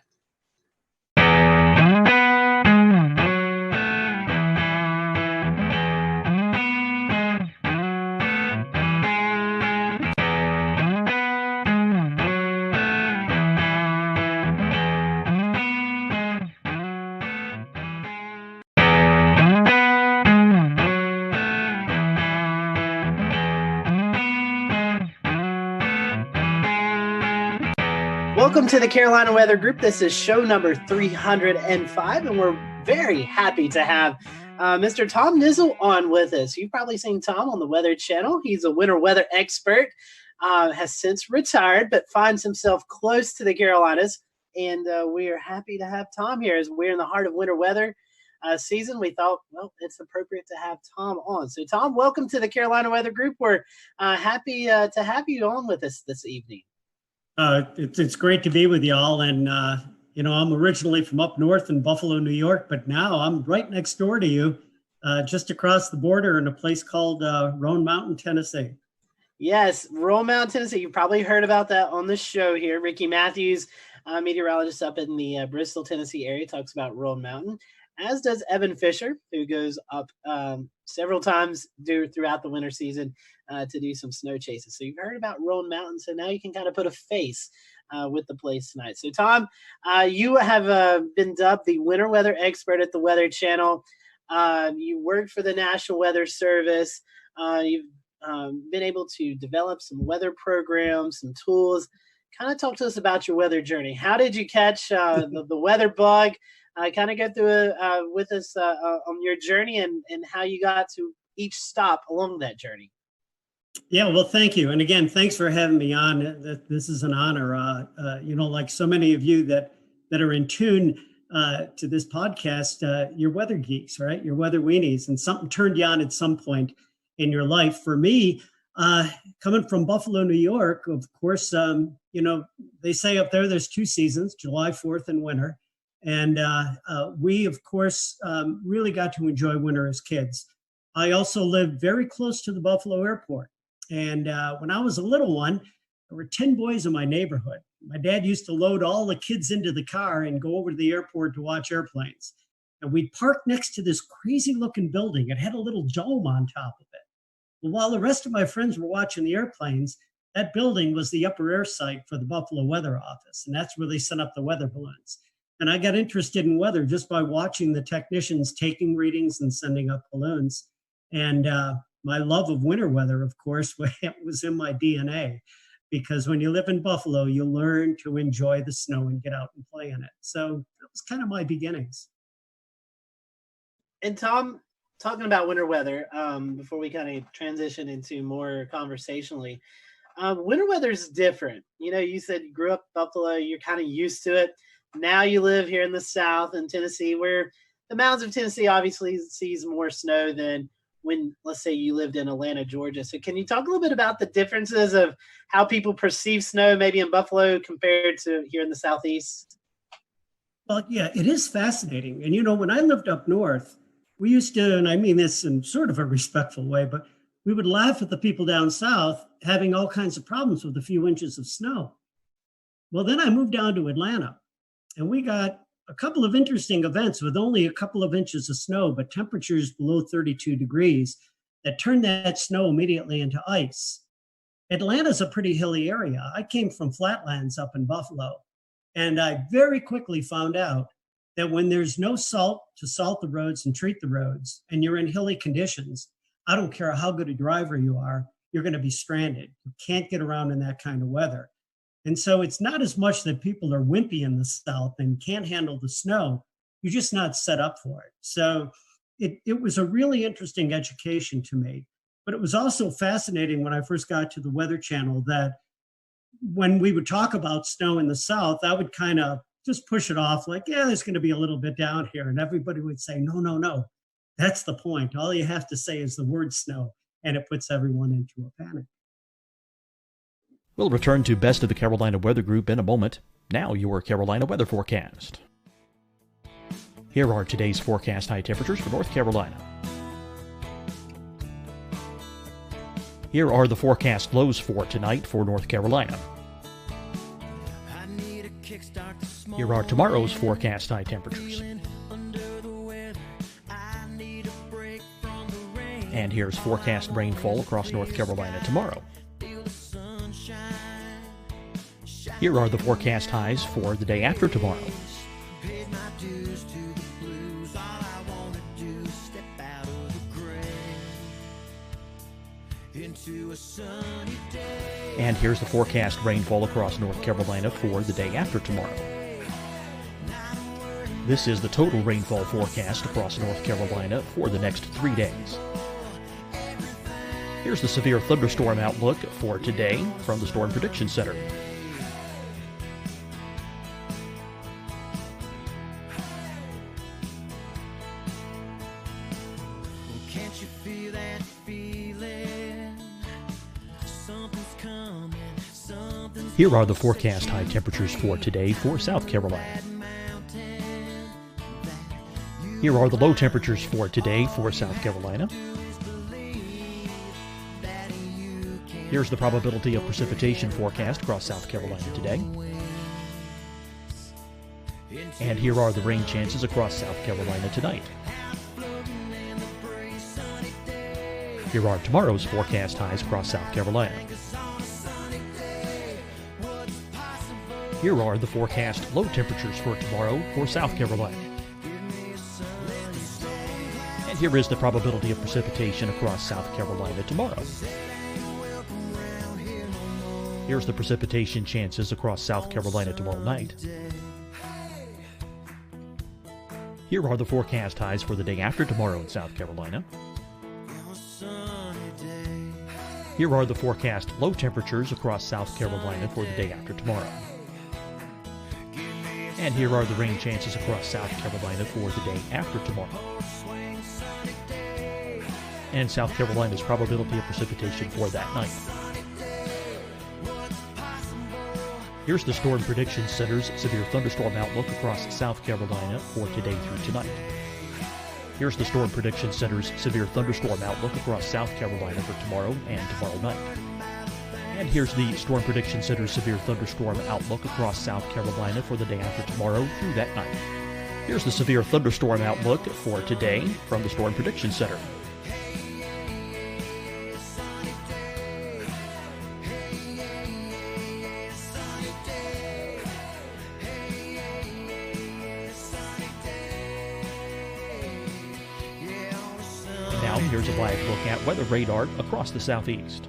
Welcome to the Carolina Weather Group. This is show number 305, and we're very happy to have Mr. Tom Nizzle on with us. You've probably seen Tom on the Weather Channel. He's a winter weather expert, has since retired, but finds himself close to the Carolinas, and we are happy to have Tom here. As we're in the heart of winter weather season, we thought, well, it's appropriate to have Tom on. So, Tom, welcome to the Carolina Weather Group. We're happy to have you on with us this evening. It's great to be with y'all, and I'm originally from up north in Buffalo, New York, but now I'm right next door to you, just across the border in a place called Roan Mountain, Tennessee. Yes, Roan Mountain, Tennessee. You probably heard about that on the show here. Ricky Matthews, meteorologist up in the Bristol, Tennessee area, talks about Roan Mountain, as does Evan Fisher, who goes up several times throughout the winter season to do some snow chases. So you've heard about Roan Mountain, so now you can kind of put a face with the place tonight. So, Tom, you have been dubbed the winter weather expert at the Weather Channel. You worked for the National Weather Service. You've been able to develop some weather programs, some tools. Kind of talk to us about your weather journey. How did you catch the weather bug? Kind of go through with us on your journey and how you got to each stop along that journey. Yeah, well, thank you. And again, thanks for having me on. This is an honor. Like so many of you that are in tune to this podcast, you're weather geeks, right? You're weather weenies, and something turned you on at some point in your life. For me, coming from Buffalo, New York, of course, they say up there's two seasons, July 4th and winter. And we, of course, really got to enjoy winter as kids. I also lived very close to the Buffalo airport. And when I was a little one, there were 10 boys in my neighborhood. My dad used to load all the kids into the car and go over to the airport to watch airplanes. And we'd park next to this crazy looking building. It had a little dome on top of it. Well, while the rest of my friends were watching the airplanes, that building was the upper air site for the Buffalo Weather Office, and that's where they sent up the weather balloons. And I got interested in weather just by watching the technicians taking readings and sending up balloons. And my love of winter weather, of course, was in my DNA, because when you live in Buffalo, you learn to enjoy the snow and get out and play in it. So that was kind of my beginnings. And Tom, talking about winter weather, before we kind of transition into more conversationally, winter weather is different. You know, you said you grew up in Buffalo, you're kind of used to it. Now you live here in the South in Tennessee, where the mountains of Tennessee obviously sees more snow than when, let's say, you lived in Atlanta, Georgia. So can you talk a little bit about the differences of how people perceive snow maybe in Buffalo compared to here in the Southeast? Well, yeah, it is fascinating. And, you know, when I lived up north, we used to, and I mean this in sort of a respectful way, but we would laugh at the people down south having all kinds of problems with a few inches of snow. Well, then I moved down to Atlanta, and we got a couple of interesting events with only a couple of inches of snow, but temperatures below 32 degrees that turned that snow immediately into ice. Atlanta's a pretty hilly area. I came from flatlands up in Buffalo, and I very quickly found out that when there's no salt to salt the roads and treat the roads, and you're in hilly conditions, I don't care how good a driver you are, you're going to be stranded. You can't get around in that kind of weather. And so it's not as much that people are wimpy in the South and can't handle the snow. You're just not set up for it. So it was a really interesting education to me. But it was also fascinating when I first got to the Weather Channel that when we would talk about snow in the South, I would kind of just push it off like, yeah, there's going to be a little bit down here. And everybody would say, no, no, no. That's the point. All you have to say is the word snow, and it puts everyone into a panic. We'll return to Best of the Carolina Weather Group in a moment. Now your Carolina weather forecast. Here are today's forecast high temperatures for North Carolina. Here are the forecast lows for tonight for North Carolina. Here are tomorrow's forecast high temperatures. And here's forecast rainfall across North Carolina tomorrow. Here are the forecast highs for the day after tomorrow. And here's the forecast rainfall across North Carolina for the day after tomorrow. This is the total rainfall forecast across North Carolina for the next 3 days. Here's the severe thunderstorm outlook for today from the Storm Prediction Center. Here are the forecast high temperatures for today for South Carolina. Here are the low temperatures for today for South Carolina. Here's the probability of precipitation forecast across South Carolina today. And here are the rain chances across South Carolina tonight. Here are tomorrow's forecast highs across South Carolina. Here are the forecast low temperatures for tomorrow for South Carolina. And here is the probability of precipitation across South Carolina tomorrow. Here's the precipitation chances across South Carolina tomorrow night. Here are the forecast highs for the day after tomorrow in South Carolina. Here are the forecast low temperatures across South Carolina for the day after tomorrow. And here are the rain chances across South Carolina for the day after tomorrow. And South Carolina's probability of precipitation for that night. Here's the Storm Prediction Center's severe thunderstorm outlook across South Carolina for today through tonight. Here's the Storm Prediction Center's severe thunderstorm outlook across South Carolina for tomorrow and tomorrow night. And here's the Storm Prediction Center's severe thunderstorm outlook across South Carolina for the day after tomorrow through that night. Here's the severe thunderstorm outlook for today from the Storm Prediction Center. here's a live look at weather radar across the southeast.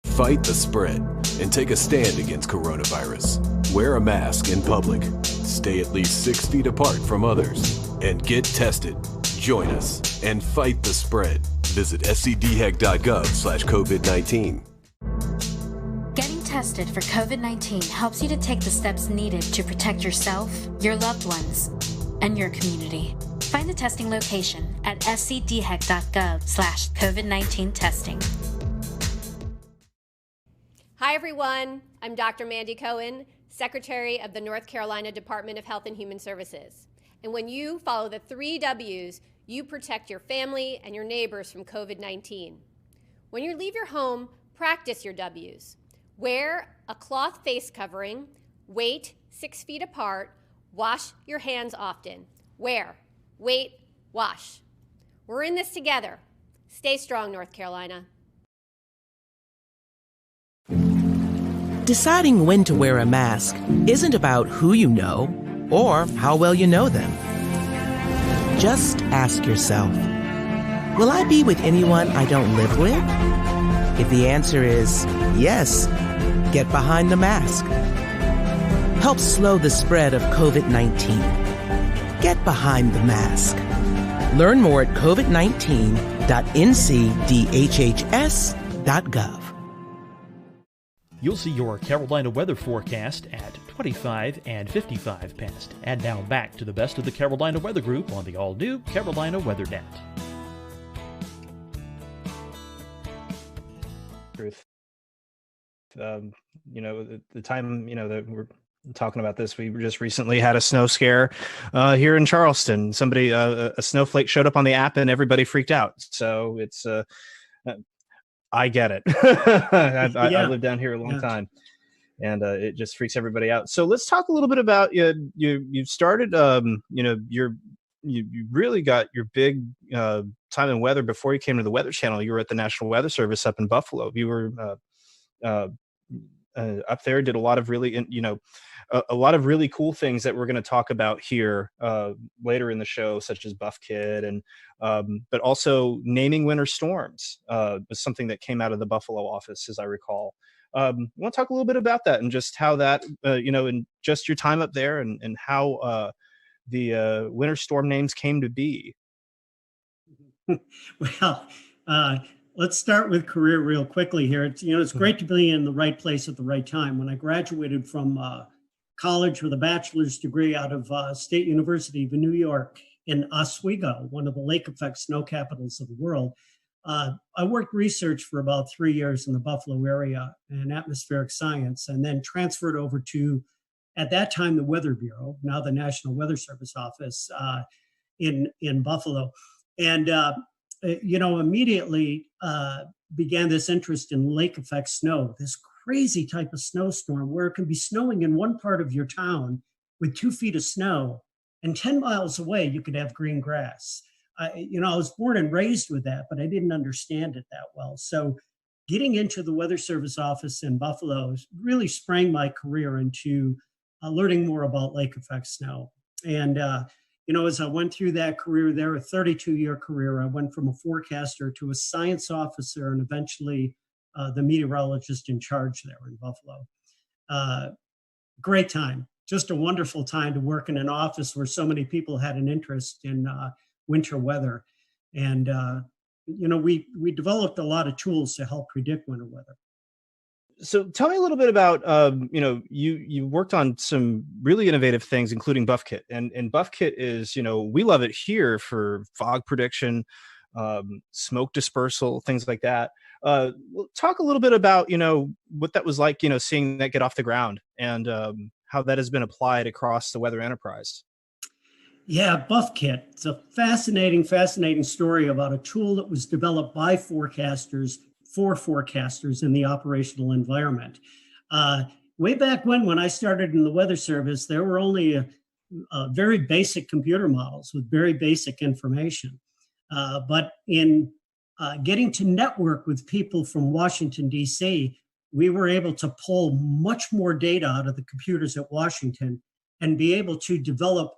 Fight the spread and take a stand against coronavirus. Wear a mask in public. Stay at least 6 feet apart from others. And get tested. Join us and fight the spread. Visit scdhec.gov/COVID-19. Getting tested for COVID-19 helps you to take the steps needed to protect yourself, your loved ones, and your community. Find the testing location at scdhec.gov/COVID-19 testing. Hi, everyone. I'm Dr. Mandy Cohen, Secretary of the North Carolina Department of Health and Human Services. And when you follow the 3 W's, you protect your family and your neighbors from COVID-19. When you leave your home, practice your W's. Wear a cloth face covering, wait 6 feet apart, wash your hands often. Wear, wait, wash. We're in this together. Stay strong, North Carolina. Deciding when to wear a mask isn't about who you know or how well you know them. Just ask yourself, will I be with anyone I don't live with? If the answer is yes, get behind the mask. Help slow the spread of COVID-19. Get behind the mask. Learn more at covid19.ncdhhs.gov. You'll see your Carolina weather forecast at 25 and 55 past. And now back to the best of the Carolina Weather Group on the all-new Carolina WeatherNet. Truth. The time, that we're talking about this, we just recently had a snow scare here in Charleston. Somebody, a snowflake showed up on the app and everybody freaked out. So it's, I get it. I lived down here a long time, and it just freaks everybody out. So let's talk a little bit about you started. You really got your big time in weather before you came to the Weather Channel. You were at the National Weather Service up in Buffalo. You were up there, did a lot of really, a lot of really cool things that we're going to talk about here later in the show, such as Buff Kid, and but also naming winter storms was something that came out of the Buffalo office, as I recall. I want to talk a little bit about that and just how that, and just your time up there and how the winter storm names came to be. Well, let's start with career real quickly here. It's great to be in the right place at the right time. When I graduated from college with a bachelor's degree out of State University of New York in Oswego, one of the lake effect snow capitals of the world, I worked research for about 3 years in the Buffalo area in atmospheric science, and then transferred over to, at that time, the Weather Bureau, now the National Weather Service office in Buffalo. And immediately began this interest in lake effect snow, this crazy type of snowstorm where it can be snowing in one part of your town with 2 feet of snow, and 10 miles away you could have green grass. I was born and raised with that, but I didn't understand it that well. So getting into the Weather Service office in Buffalo really sprang my career into learning more about lake effect snow. And as I went through that career there, a 32-year career, I went from a forecaster to a science officer and eventually the meteorologist in charge there in Buffalo. Great time, just a wonderful time to work in an office where so many people had an interest in winter weather. And, we developed a lot of tools to help predict winter weather. So tell me a little bit about, you worked on some really innovative things, including Buff Kit. And Buff Kit is, we love it here for fog prediction, smoke dispersal, things like that. Talk a little bit about, what that was like, seeing that get off the ground and how that has been applied across the weather enterprise. Yeah, Buff Kit. It's a fascinating story about a tool that was developed by forecasters for forecasters in the operational environment. Way back when I started in the Weather Service, there were only very basic computer models with very basic information. But in getting to network with people from Washington, D.C., we were able to pull much more data out of the computers at Washington and be able to develop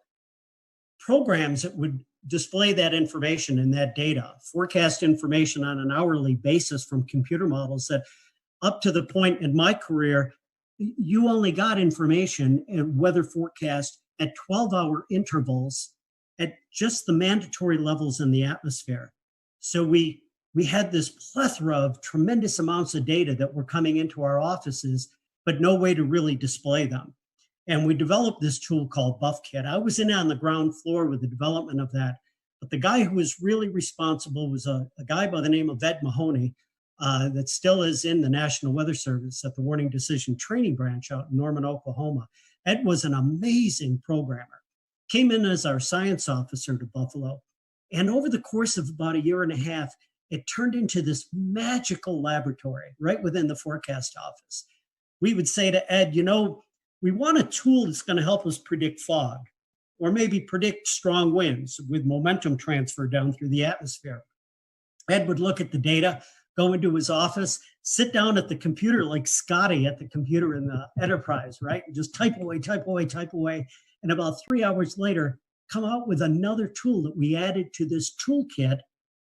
programs that would display that information and that data, forecast information on an hourly basis from computer models that up to the point in my career, you only got information and weather forecast at 12-hour intervals at just the mandatory levels in the atmosphere. So we had this plethora of tremendous amounts of data that were coming into our offices, but no way to really display them. And we developed this tool called BuffKit. I was in on the ground floor with the development of that, but the guy who was really responsible was a guy by the name of Ed Mahoney, that still is in the National Weather Service at the Warning Decision Training Branch out in Norman, Oklahoma. Ed was an amazing programmer. Came in as our science officer to Buffalo. And over the course of about a year and a half, it turned into this magical laboratory right within the forecast office. We would say to Ed, we want a tool that's going to help us predict fog, or maybe predict strong winds with momentum transfer down through the atmosphere. Ed would look at the data, go into his office, sit down at the computer like Scotty at the computer in the Enterprise, right? And just type away, type away, type away. And about 3 hours later, come out with another tool that we added to this toolkit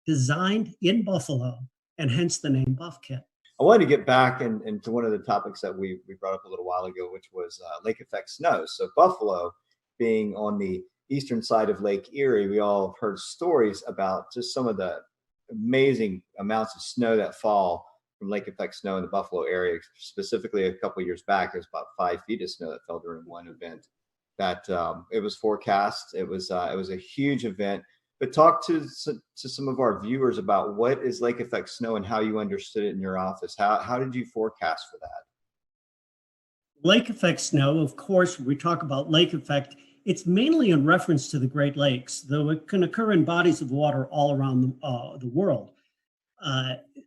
designed in Buffalo, and hence the name BuffKit. I wanted to get back into one of the topics that we brought up a little while ago, which was lake effect snow. So Buffalo being on the eastern side of Lake Erie, we all have heard stories about just some of the amazing amounts of snow that fall from lake effect snow in the Buffalo area. Specifically, a couple of years back, there's about 5 feet of snow that fell during one event. That it was forecast. It was a huge event. But talk to some of our viewers about what is lake effect snow and how you understood it in your office. How did you forecast for that? Lake effect snow, of course, when we talk about lake effect, it's mainly in reference to the Great Lakes, though it can occur in bodies of water all around the world.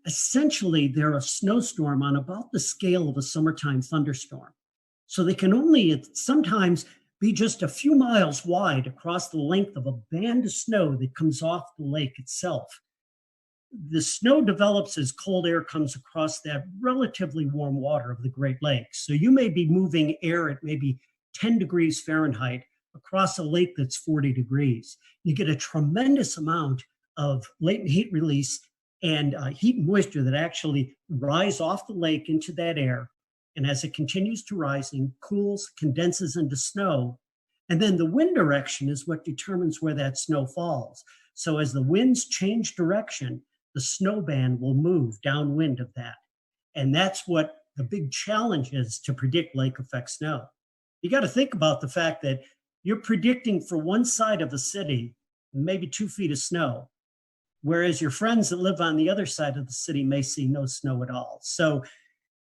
Essentially, they're a snowstorm on about the scale of a summertime thunderstorm. So they can only sometimes be just a few miles wide across the length of a band of snow that comes off the lake itself. The snow develops as cold air comes across that relatively warm water of the Great Lakes. So you may be moving air at maybe 10 degrees Fahrenheit across a lake that's 40 degrees. You get a tremendous amount of latent heat release and heat and moisture that actually rise off the lake into that air. And as it continues to rising, cools, condenses into snow. And then the wind direction is what determines where that snow falls. So as the winds change direction, the snow band will move downwind of that. And that's what the big challenge is to predict lake effect snow. You got to think about the fact that you're predicting for one side of a city, maybe 2 feet of snow, whereas your friends that live on the other side of the city may see no snow at all. So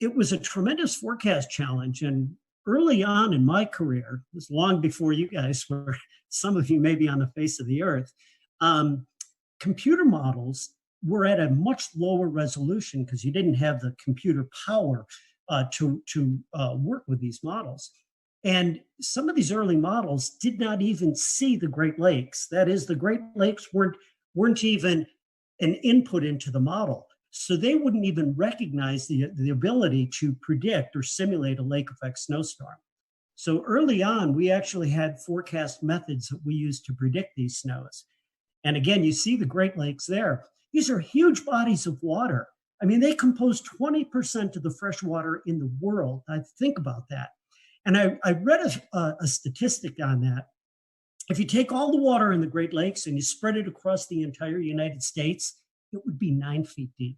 it was a tremendous forecast challenge. And early on in my career, it was long before you guys were, some of you may be on the face of the earth, computer models were at a much lower resolution because you didn't have the computer power to work with these models. And some of these early models did not even see the Great Lakes. That is, the Great Lakes weren't even an input into the model. So they wouldn't even recognize the ability to predict or simulate a lake effect snowstorm. So early on, we actually had forecast methods that we used to predict these snows. And again, you see the Great Lakes there. These are huge bodies of water. I mean, they compose 20% of the fresh water in the world. I think about that. And I read a statistic on that. If you take all the water in the Great Lakes and you spread it across the entire United States, it would be 9 feet deep.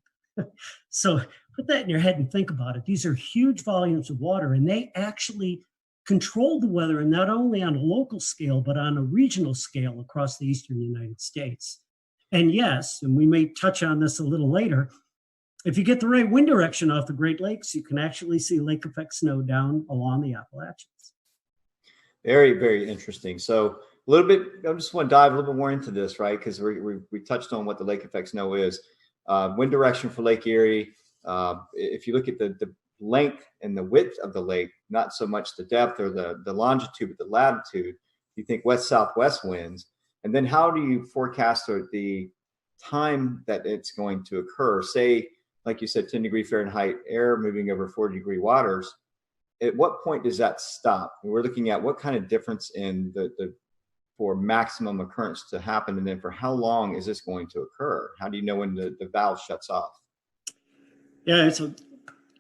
So put that in your head and think about it. These are huge volumes of water, and they actually control the weather, and not only on a local scale, but on a regional scale across the eastern United States. And yes, and we may touch on this a little later, if you get the right wind direction off the Great Lakes, you can actually see lake effect snow down along the Appalachians. Very, very interesting. So a little bit, I just want to dive a little bit more into this, right? Because we touched on what the lake effect snow is. Wind direction for Lake Erie. If you look at the length and the width of the lake, not so much the depth or the longitude, but the latitude, you think west-southwest winds. And then how do you forecast the time that it's going to occur? Say, like you said, 10 degree Fahrenheit air moving over 40 degree waters. At what point does that stop? And we're looking at what kind of difference in the for maximum occurrence to happen? And then for how long is this going to occur? How do you know when the valve shuts off? Yeah, it's a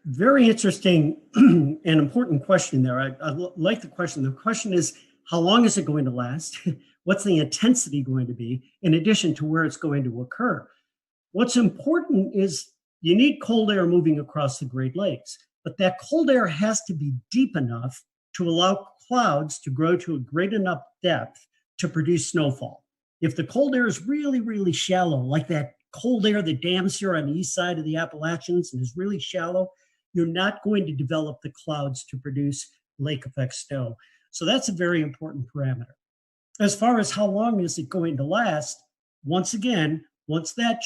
very interesting and important question there. I like the question. The question is, how long is it going to last? What's the intensity going to be, in addition to where it's going to occur? What's important is you need cold air moving across the Great Lakes, but that cold air has to be deep enough to allow clouds to grow to a great enough depth to produce snowfall. If the cold air is really, really shallow, like that cold air that dams here on the east side of the Appalachians and is really shallow, you're not going to develop the clouds to produce lake effect snow. So that's a very important parameter. As far as how long is it going to last, once again, once that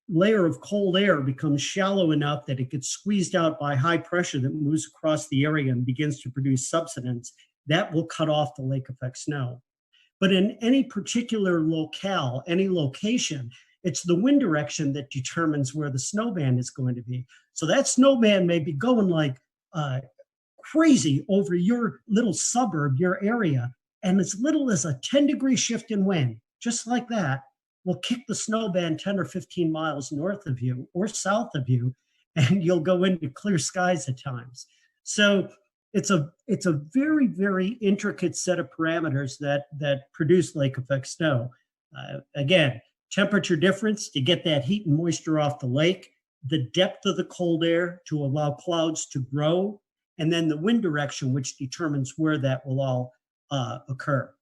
layer of cold air becomes shallow enough that it gets squeezed out by high pressure that moves across the area and begins to produce subsidence, that will cut off the lake effect snow. But in any particular locale, any location, it's the wind direction that determines where the snowband is going to be. So that snowband may be going like crazy over your little suburb, your area, and as little as a 10-degree shift in wind, just like that, will kick the snowband 10 or 15 miles north of you or south of you, and you'll go into clear skies at times. So it's a very, very intricate set of parameters that produce lake effect snow. Again, temperature difference to get that heat and moisture off the lake, the depth of the cold air to allow clouds to grow, and then the wind direction, which determines where that will all occur.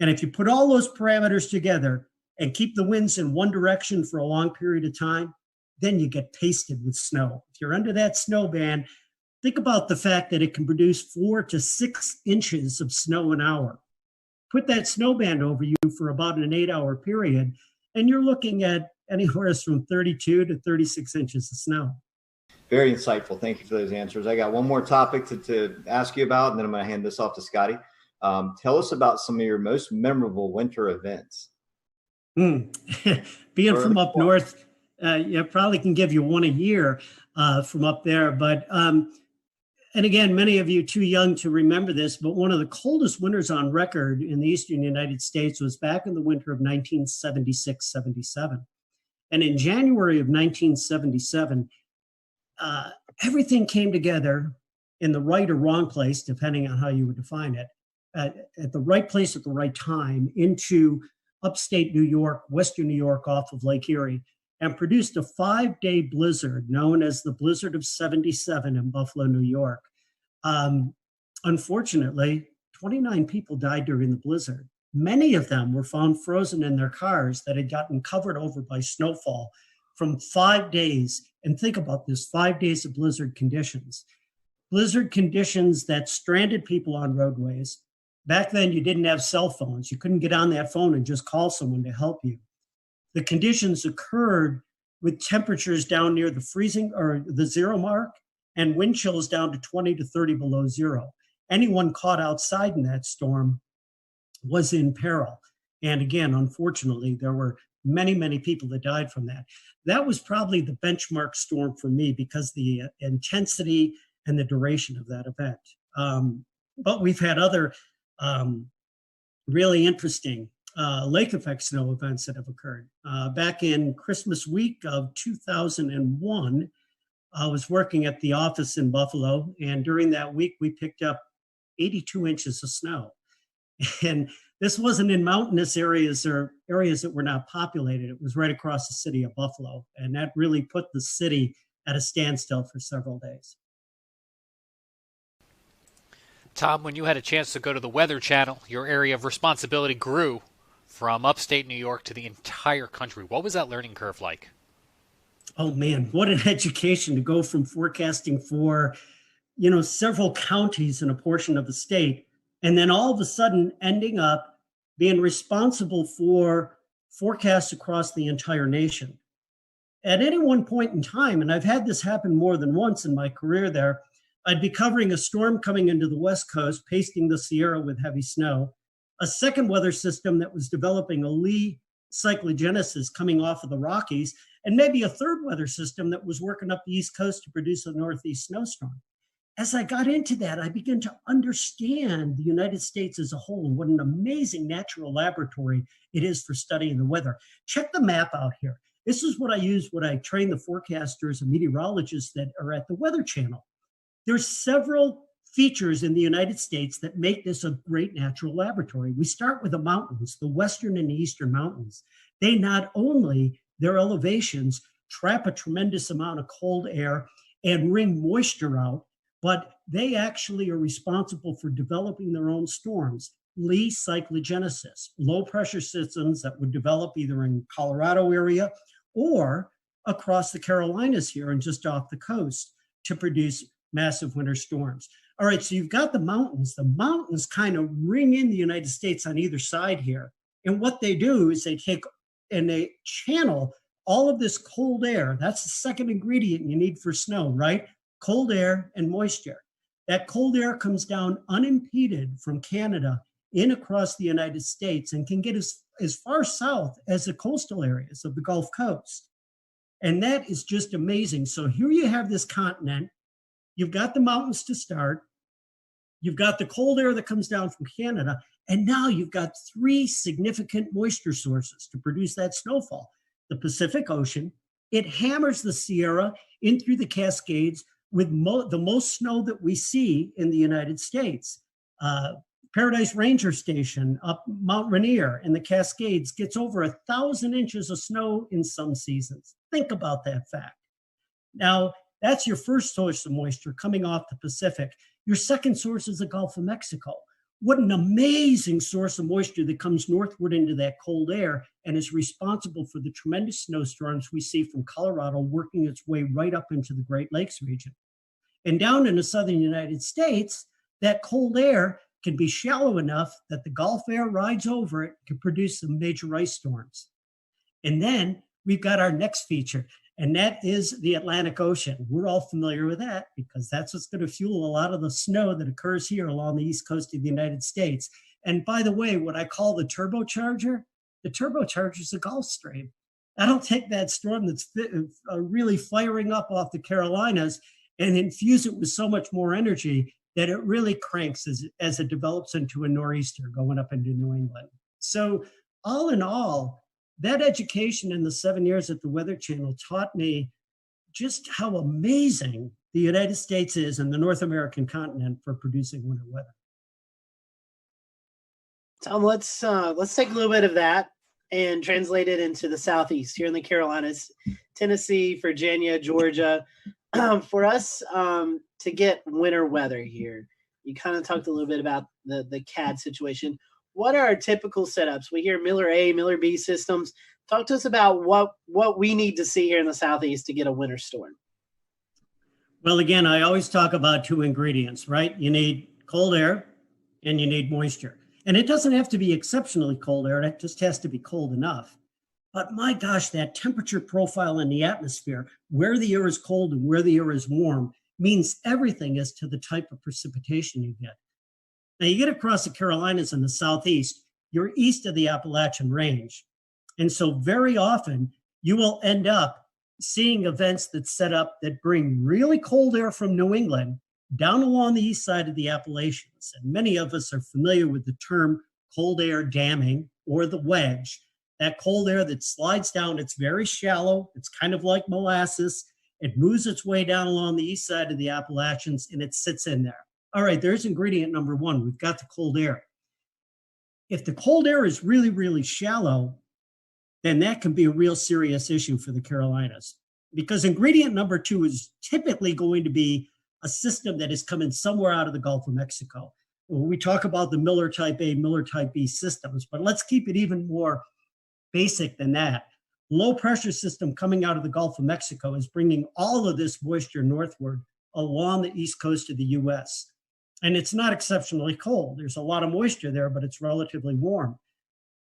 And if you put all those parameters together and keep the winds in one direction for a long period of time, then you get pasted with snow. If you're under that snow band, think about the fact that it can produce 4 to 6 inches of snow an hour. Put that snow band over you for about an 8-hour period, and you're looking at anywhere from 32 to 36 inches of snow. Very insightful. Thank you for those answers. I got one more topic to ask you about, and then I'm going to hand this off to Scotty. Tell us about some of your most memorable winter events. Being from up north, you probably can give you one a year from up there. But, and again, many of you too young to remember this, but one of the coldest winters on record in the eastern United States was back in the winter of 1976-77. And in January of 1977, everything came together in the right or wrong place, depending on how you would define it, at the right place at the right time into upstate New York, western New York off of Lake Erie, and produced a 5-day blizzard known as the Blizzard of 77 in Buffalo, New York. Unfortunately, 29 people died during the blizzard. Many of them were found frozen in their cars that had gotten covered over by snowfall from 5 days. And think about this, 5 days of blizzard conditions. Blizzard conditions that stranded people on roadways. Back then, you didn't have cell phones. You couldn't get on that phone and just call someone to help you. The conditions occurred with temperatures down near the freezing or the zero mark and wind chills down to 20 to 30 below zero. Anyone caught outside in that storm was in peril. And again, unfortunately, there were many, many people that died from that. That was probably the benchmark storm for me because the intensity and the duration of that event. But we've had other really interesting lake effect snow events that have occurred. Back in Christmas week of 2001, I was working at the office in Buffalo, and during that week, we picked up 82 inches of snow. And this wasn't in mountainous areas or areas that were not populated. It was right across the city of Buffalo, and that really put the city at a standstill for several days. Tom, when you had a chance to go to the Weather Channel, your area of responsibility grew from upstate New York to the entire country. What was that learning curve like? Oh man, what an education to go from forecasting for, several counties in a portion of the state, and then all of a sudden ending up being responsible for forecasts across the entire nation. At any one point in time, and I've had this happen more than once in my career there, I'd be covering a storm coming into the West Coast, pasting the Sierra with heavy snow, a second weather system that was developing a lee cyclogenesis coming off of the Rockies, and maybe a third weather system that was working up the East Coast to produce a Northeast snowstorm. as I got into that, I began to understand the United States as a whole and what an amazing natural laboratory it is for studying the weather. Check the map out here. This is what I use when I train the forecasters and meteorologists that are at the Weather Channel. There's several features in the United States that make this a great natural laboratory. We start with the mountains, the western and the eastern mountains. They not only, their elevations, trap a tremendous amount of cold air and wring moisture out, but they actually are responsible for developing their own storms. Lee cyclogenesis, low pressure systems that would develop either in Colorado area or across the Carolinas here and just off the coast to produce massive winter storms. All right, so you've got the mountains. The mountains kind of ring in the United States on either side here. And what they do is they take and they channel all of this cold air. That's the second ingredient you need for snow, right? Cold air and moisture. That cold air comes down unimpeded from Canada in across the United States and can get as far south as the coastal areas of the Gulf Coast. And that is just amazing. So here you have this continent. You've got the mountains to start. You've got the cold air that comes down from Canada. And now you've got three significant moisture sources to produce that snowfall. The Pacific Ocean, it hammers the Sierra in through the Cascades with the most snow that we see in the United States. Paradise Ranger Station up Mount Rainier in the Cascades gets over 1,000 inches of snow in some seasons. Think about that fact. Now, that's your first source of moisture coming off the Pacific. Your second source is the Gulf of Mexico. What an amazing source of moisture that comes northward into that cold air and is responsible for the tremendous snowstorms we see from Colorado working its way right up into the Great Lakes region. And down in the southern United States, that cold air can be shallow enough that the Gulf air rides over it, can produce some major ice storms. And then we've got our next feature, and that is the Atlantic Ocean. We're all familiar with that because that's what's going to fuel a lot of the snow that occurs here along the east coast of the United States. And by the way, what I call the turbocharger is the Gulf Stream. That'll take that storm that's really firing up off the Carolinas and infuse it with so much more energy that it really cranks as it develops into a nor'easter going up into New England. So all in all, that education in the 7 years at the Weather Channel taught me just how amazing the United States is and the North American continent for producing winter weather. Tom, let's take a little bit of that and translate it into the Southeast here in the Carolinas, Tennessee, Virginia, Georgia. For us to get winter weather here, you kind of talked a little bit about the CAD situation. What are our typical setups? We hear Miller A, Miller B systems. Talk to us about what we need to see here in the Southeast to get a winter storm. Well, again, I always talk about two ingredients, right? You need cold air and you need moisture. And it doesn't have to be exceptionally cold air. It just has to be cold enough. But my gosh, that temperature profile in the atmosphere, where the air is cold and where the air is warm, means everything as to the type of precipitation you get. Now, you get across the Carolinas in the Southeast, you're east of the Appalachian Range. And so very often you will end up seeing events that set up that bring really cold air from New England down along the east side of the Appalachians. And many of us are familiar with the term cold air damming or the wedge. That cold air that slides down, it's very shallow. It's kind of like molasses. It moves its way down along the east side of the Appalachians and it sits in there. All right, there's ingredient number one. We've got the cold air. If the cold air is really, really shallow, then that can be a real serious issue for the Carolinas. Because ingredient number two is typically going to be a system that is coming somewhere out of the Gulf of Mexico. We talk about the Miller Type A, Miller Type B systems, but let's keep it even more basic than that. Low pressure system coming out of the Gulf of Mexico is bringing all of this moisture northward along the east coast of the US. And it's not exceptionally cold. There's a lot of moisture there, but it's relatively warm.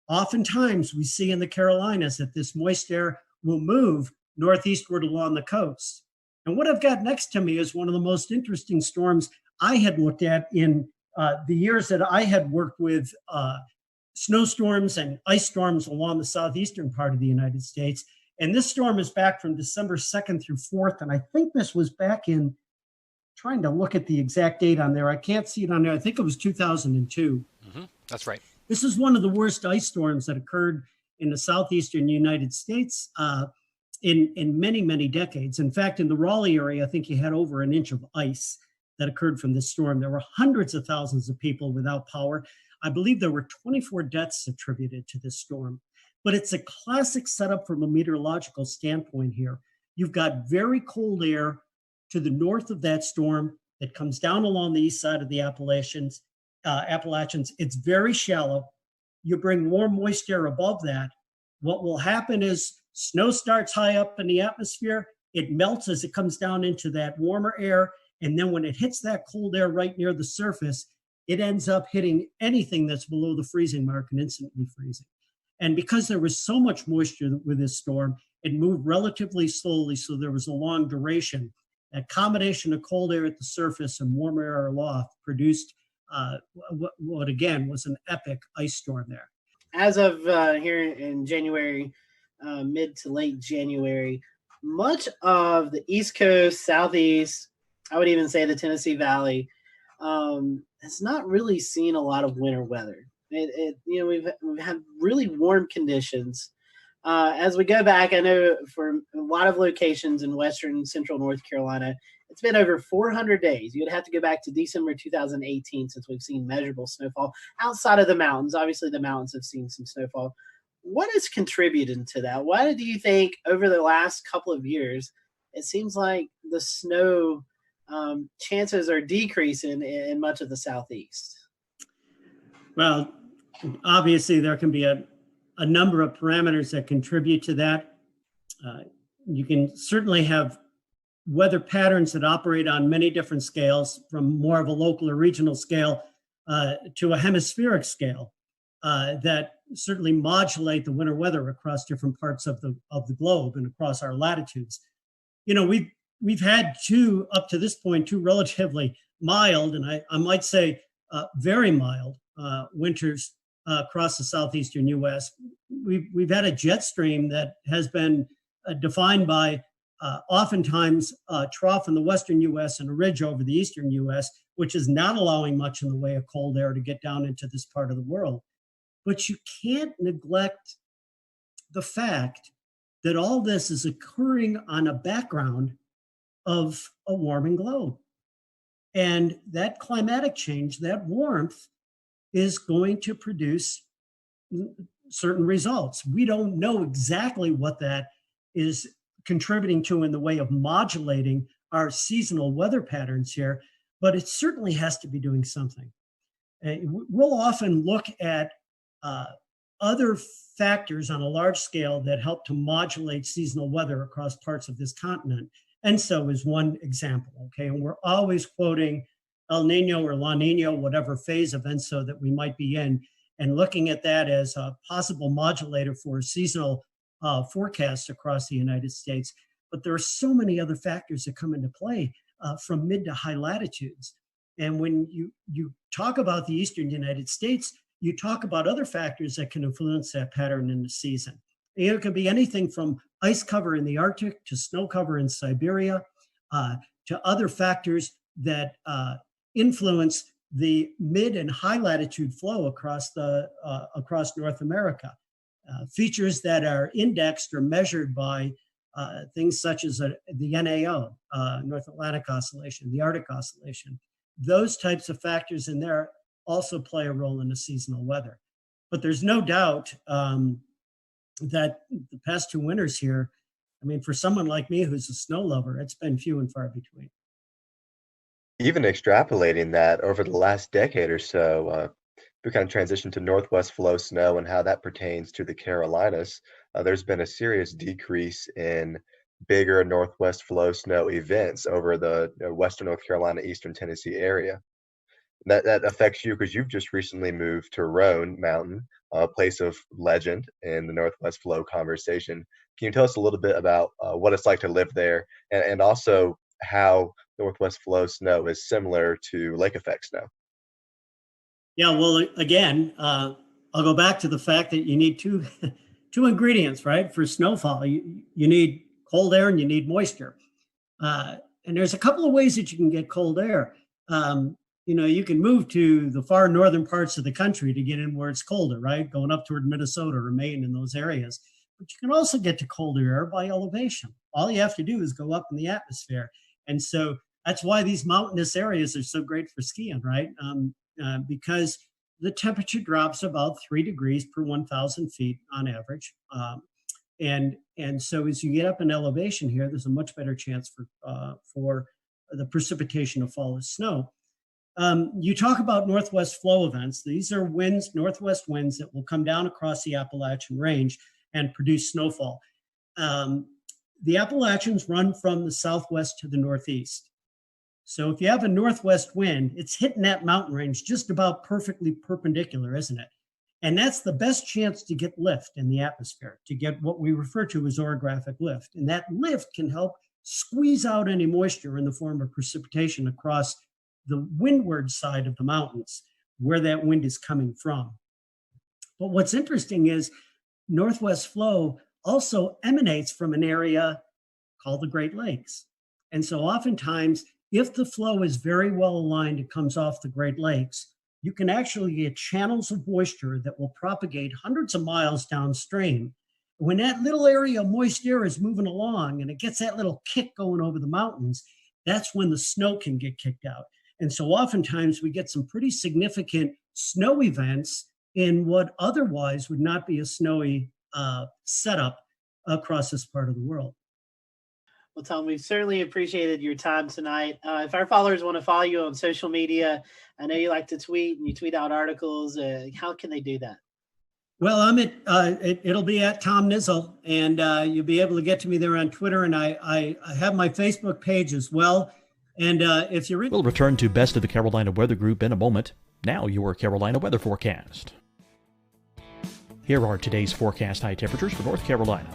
Oftentimes we see in the Carolinas that this moist air will move northeastward along the coast. And what I've got next to me is one of the most interesting storms I had looked at in the years that I had worked with snowstorms and ice storms along the southeastern part of the United States. And this storm is back from December 2nd through 4th. And I think this was back in trying to look at the exact date on there. I can't see it on there. I think it was 2002. That's right. This is one of the worst ice storms that occurred in the southeastern United States in many, many decades. In fact, in the Raleigh area, I think you had over an inch of ice that occurred from this storm. There were hundreds of thousands of people without power. I believe there were 24 deaths attributed to this storm. But it's a classic setup from a meteorological standpoint here. You've got very cold air to the north of that storm that comes down along the east side of the Appalachians. It's very shallow. You bring warm moisture above that. What will happen is snow starts high up in the atmosphere. It melts as it comes down into that warmer air. And then when it hits that cold air right near the surface, it ends up hitting anything that's below the freezing mark and instantly freezing. And because there was so much moisture with this storm, it moved relatively slowly, so there was a long duration. That combination of cold air at the surface and warmer air aloft produced what again was an epic ice storm there. As of here in January, mid to late January, much of the East Coast, Southeast, I would even say the Tennessee Valley, has not really seen a lot of winter weather. We've had really warm conditions. As we go back, I know for a lot of locations in western central North Carolina, it's been over 400 days. You'd have to go back to December 2018 since we've seen measurable snowfall outside of the mountains. Obviously, the mountains have seen some snowfall. What is contributing to that? Why do you think over the last couple of years, it seems like the snow chances are decreasing in much of the Southeast? Well, obviously, there can be a number of parameters that contribute to that. You can certainly have weather patterns that operate on many different scales, from more of a local or regional scale to a hemispheric scale, that certainly modulate the winter weather across different parts of the globe and across our latitudes. We've had up to this point, two relatively mild, and I might say very mild winters across the southeastern U.S. We've had a jet stream that has been defined by oftentimes a trough in the western U.S. and a ridge over the eastern U.S., which is not allowing much in the way of cold air to get down into this part of the world. But you can't neglect the fact that all this is occurring on a background of a warming globe. And that climatic change, that warmth, is going to produce certain results. We don't know exactly what that is contributing to in the way of modulating our seasonal weather patterns here, but it certainly has to be doing something. We'll often look at other factors on a large scale that help to modulate seasonal weather across parts of this continent. ENSO is one example, okay? And we're always quoting El Nino or La Nina, whatever phase of ENSO that we might be in, and looking at that as a possible modulator for seasonal forecasts across the United States. But there are so many other factors that come into play from mid to high latitudes. And when you talk about the eastern United States, you talk about other factors that can influence that pattern in the season. It could be anything from ice cover in the Arctic to snow cover in Siberia to other factors that influence the mid and high latitude flow across North America. Features that are indexed or measured by things such as the NAO, North Atlantic Oscillation, the Arctic Oscillation. Those types of factors in there also play a role in the seasonal weather. But there's no doubt that the past two winters here, I mean, for someone like me who's a snow lover, it's been few and far between. Even extrapolating that over the last decade or so, we kind of transitioned to northwest flow snow and how that pertains to the Carolinas. There's been a serious decrease in bigger northwest flow snow events over the western North Carolina, eastern Tennessee area. That affects you because you've just recently moved to Roan Mountain, a place of legend in the northwest flow conversation. Can you tell us a little bit about what it's like to live there, and also how northwest flow snow is similar to lake effect snow? Yeah, well, again, I'll go back to the fact that you need two ingredients, right? For snowfall, you need cold air and you need moisture. And there's a couple of ways that you can get cold air. You can move to the far northern parts of the country to get in where it's colder, right? Going up toward Minnesota or Maine in those areas. But you can also get to colder air by elevation. All you have to do is go up in the atmosphere. And so that's why these mountainous areas are so great for skiing, right? Because the temperature drops about 3 degrees per 1,000 feet on average. And so as you get up in elevation here, there's a much better chance for the precipitation to fall as snow. You talk about northwest flow events. These are winds, northwest winds that will come down across the Appalachian Range and produce snowfall. The Appalachians run from the southwest to the northeast. So if you have a northwest wind, it's hitting that mountain range just about perfectly perpendicular, isn't it? And that's the best chance to get lift in the atmosphere, to get what we refer to as orographic lift. And that lift can help squeeze out any moisture in the form of precipitation across the windward side of the mountains, where that wind is coming from. But what's interesting is northwest flow also emanates from an area called the Great Lakes. And so oftentimes, if the flow is very well aligned, it comes off the Great Lakes, you can actually get channels of moisture that will propagate hundreds of miles downstream. When that little area of moist air is moving along and it gets that little kick going over the mountains, that's when the snow can get kicked out. And so oftentimes we get some pretty significant snow events in what otherwise would not be a snowy setup across this part of the world. Well, Tom, we certainly appreciated your time tonight. If our followers want to follow you on social media, I know you like to tweet and you tweet out articles. How can they do that? Well, I'm it'll be at Tom Nizzle, and you'll be able to get to me there on Twitter. And I have my Facebook page as well. And if you're We'll return to Best of the Carolina Weather Group in a moment. Now your Carolina weather forecast. Here are today's forecast high temperatures for North Carolina.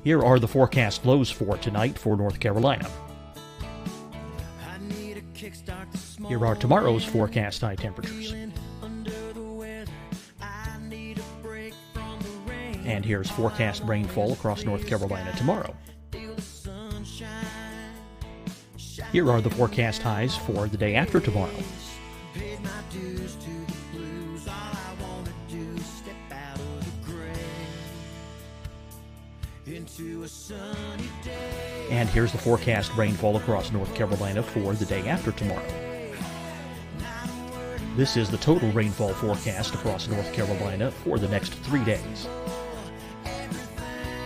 Here are the forecast lows for tonight for North Carolina. Here are tomorrow's forecast high temperatures. And here's forecast rainfall across North Carolina tomorrow. Here are the forecast highs for the day after tomorrow. And here's the forecast rainfall across North Carolina for the day after tomorrow. This is the total rainfall forecast across North Carolina for the next 3 days.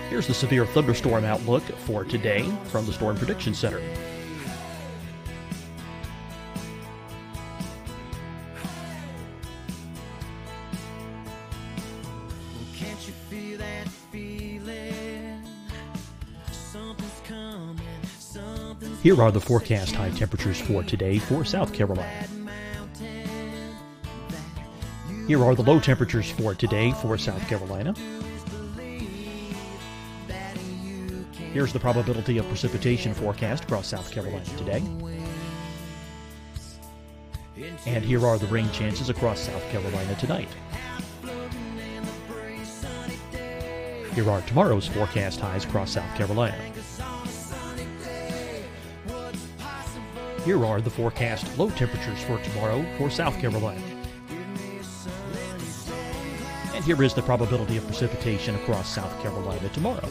Here's the severe thunderstorm outlook for today from the Storm Prediction Center. Here are the forecast high temperatures for today for South Carolina. Here are the low temperatures for today for South Carolina. Here's the probability of precipitation forecast across South Carolina today. And here are the rain chances across South Carolina tonight. Here are tomorrow's forecast highs across South Carolina. Here are the forecast low temperatures for tomorrow for South Carolina. And here is the probability of precipitation across South Carolina tomorrow.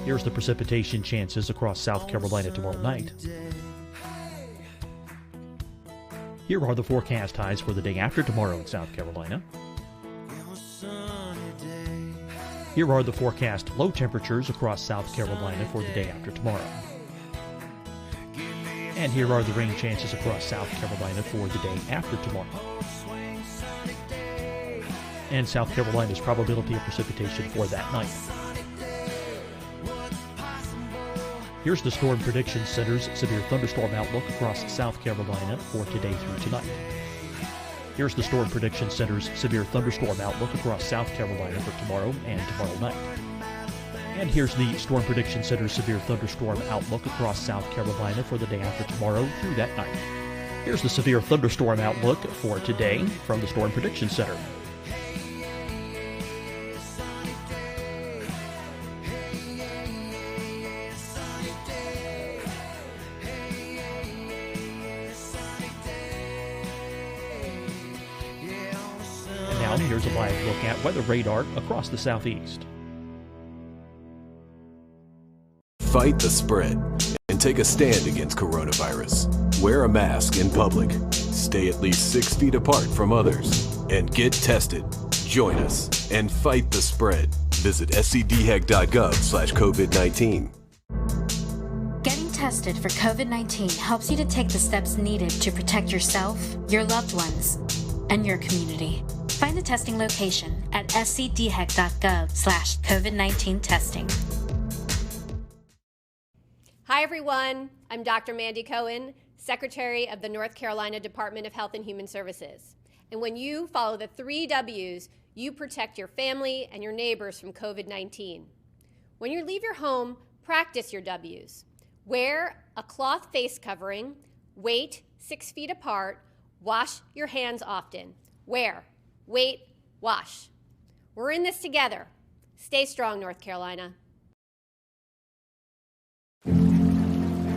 Here's the precipitation chances across South Carolina tomorrow night. Here are the forecast highs for the day after tomorrow in South Carolina. Here are the forecast low temperatures across South Carolina for the day after tomorrow. And here are the rain chances across South Carolina for the day after tomorrow. And South Carolina's probability of precipitation for that night. Here's the Storm Prediction Center's severe thunderstorm outlook across South Carolina for today through tonight. Here's the Storm Prediction Center's severe thunderstorm outlook across South Carolina for tomorrow and tomorrow night. And here's the Storm Prediction Center's severe thunderstorm outlook across South Carolina for the day after tomorrow through that night. Here's the severe thunderstorm outlook for today from the Storm Prediction Center. Now, here's a live look at weather radar across the southeast. Fight the spread and take a stand against coronavirus. Wear a mask in public. Stay at least 6 feet apart from others. And get tested. Join us and fight the spread. Visit scdhec.gov/COVID-19. Getting tested for COVID-19 helps you to take the steps needed to protect yourself, your loved ones, and your community. Find the testing location at scdhec.gov/COVID-19 testing. Hi, everyone. I'm Dr. Mandy Cohen, Secretary of the North Carolina Department of Health and Human Services. And when you follow the 3 W's, you protect your family and your neighbors from COVID-19. When you leave your home, practice your W's. Wear a cloth face covering, wait 6 feet apart, wash your hands often. Wear, wait, wash. We're in this together. Stay strong, North Carolina.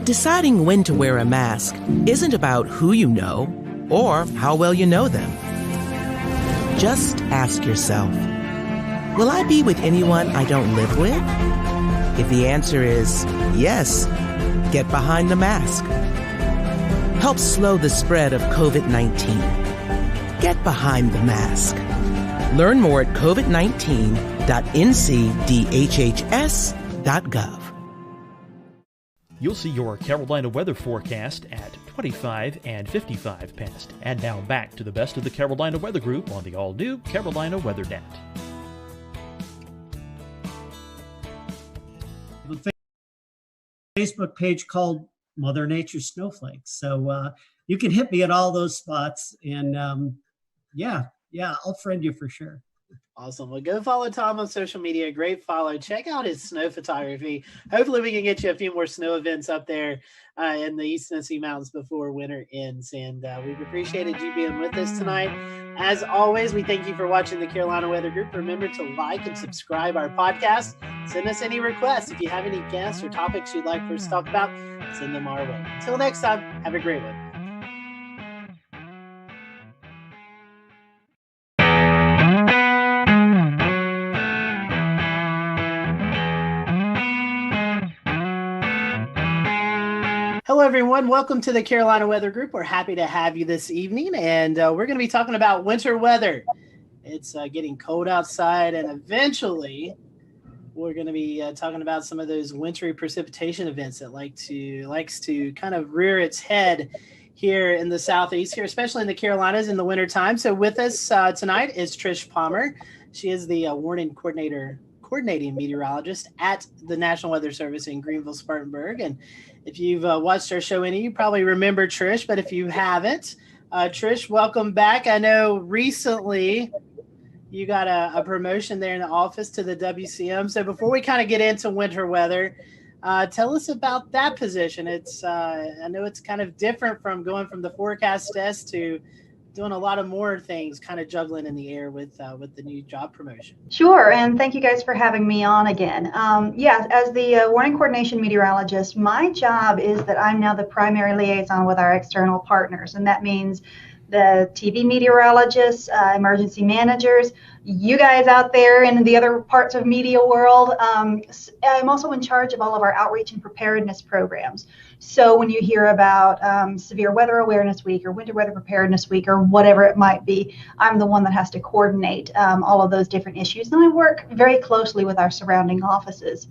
Deciding when to wear a mask isn't about who you know or how well you know them. Just ask yourself, will I be with anyone I don't live with? If the answer is yes, get behind the mask. Help slow the spread of COVID-19. Get behind the mask. Learn more at covid19.ncdhhs.gov. You'll see your Carolina weather forecast at 25 and 55 past. And now back to the best of the Carolina Weather Group on the all-new Carolina Weather Net. The Facebook page called Mother Nature Snowflakes. So you can hit me at all those spots. And yeah, I'll friend you for sure. Awesome. Well, go follow Tom on social media. Great follow. Check out his snow photography. Hopefully we can get you a few more snow events up there in the East Tennessee Mountains before winter ends. And we've appreciated you being with us tonight. As always, we thank you for watching the Carolina Weather Group. Remember to like and subscribe our podcast. Send us any requests. If you have any guests or topics you'd like for us to talk about, send them our way. Until next time, have a great one. Hello, everyone. Welcome to the Carolina Weather Group. We're happy to have you this evening, and we're going to be talking about winter weather. It's getting cold outside, and eventually we're going to be talking about some of those wintry precipitation events that likes to kind of rear its head here in the southeast, here, especially in the Carolinas in the wintertime. So with us tonight is Trish Palmer. She is the coordinating meteorologist at the National Weather Service in Greenville, Spartanburg. And if you've watched our show you probably remember Trish, but if you haven't, Trish, welcome back. I know recently you got a promotion there in the office to the WCM. So before we kind of get into winter weather, tell us about that position. It's I know it's kind of different from going from the forecast desk to doing a lot of more things, kind of juggling in the air with the new job promotion. Sure, and thank you guys for having me on again. Yes, as the warning coordination meteorologist, my job is that I'm now the primary liaison with our external partners, and that means the TV meteorologists, emergency managers, you guys out there in the other parts of media world. I'm also in charge of all of our outreach and preparedness programs. So when you hear about Severe Weather Awareness Week or Winter Weather Preparedness Week or whatever it might be, I'm the one that has to coordinate all of those different issues. And I work very closely with our surrounding offices.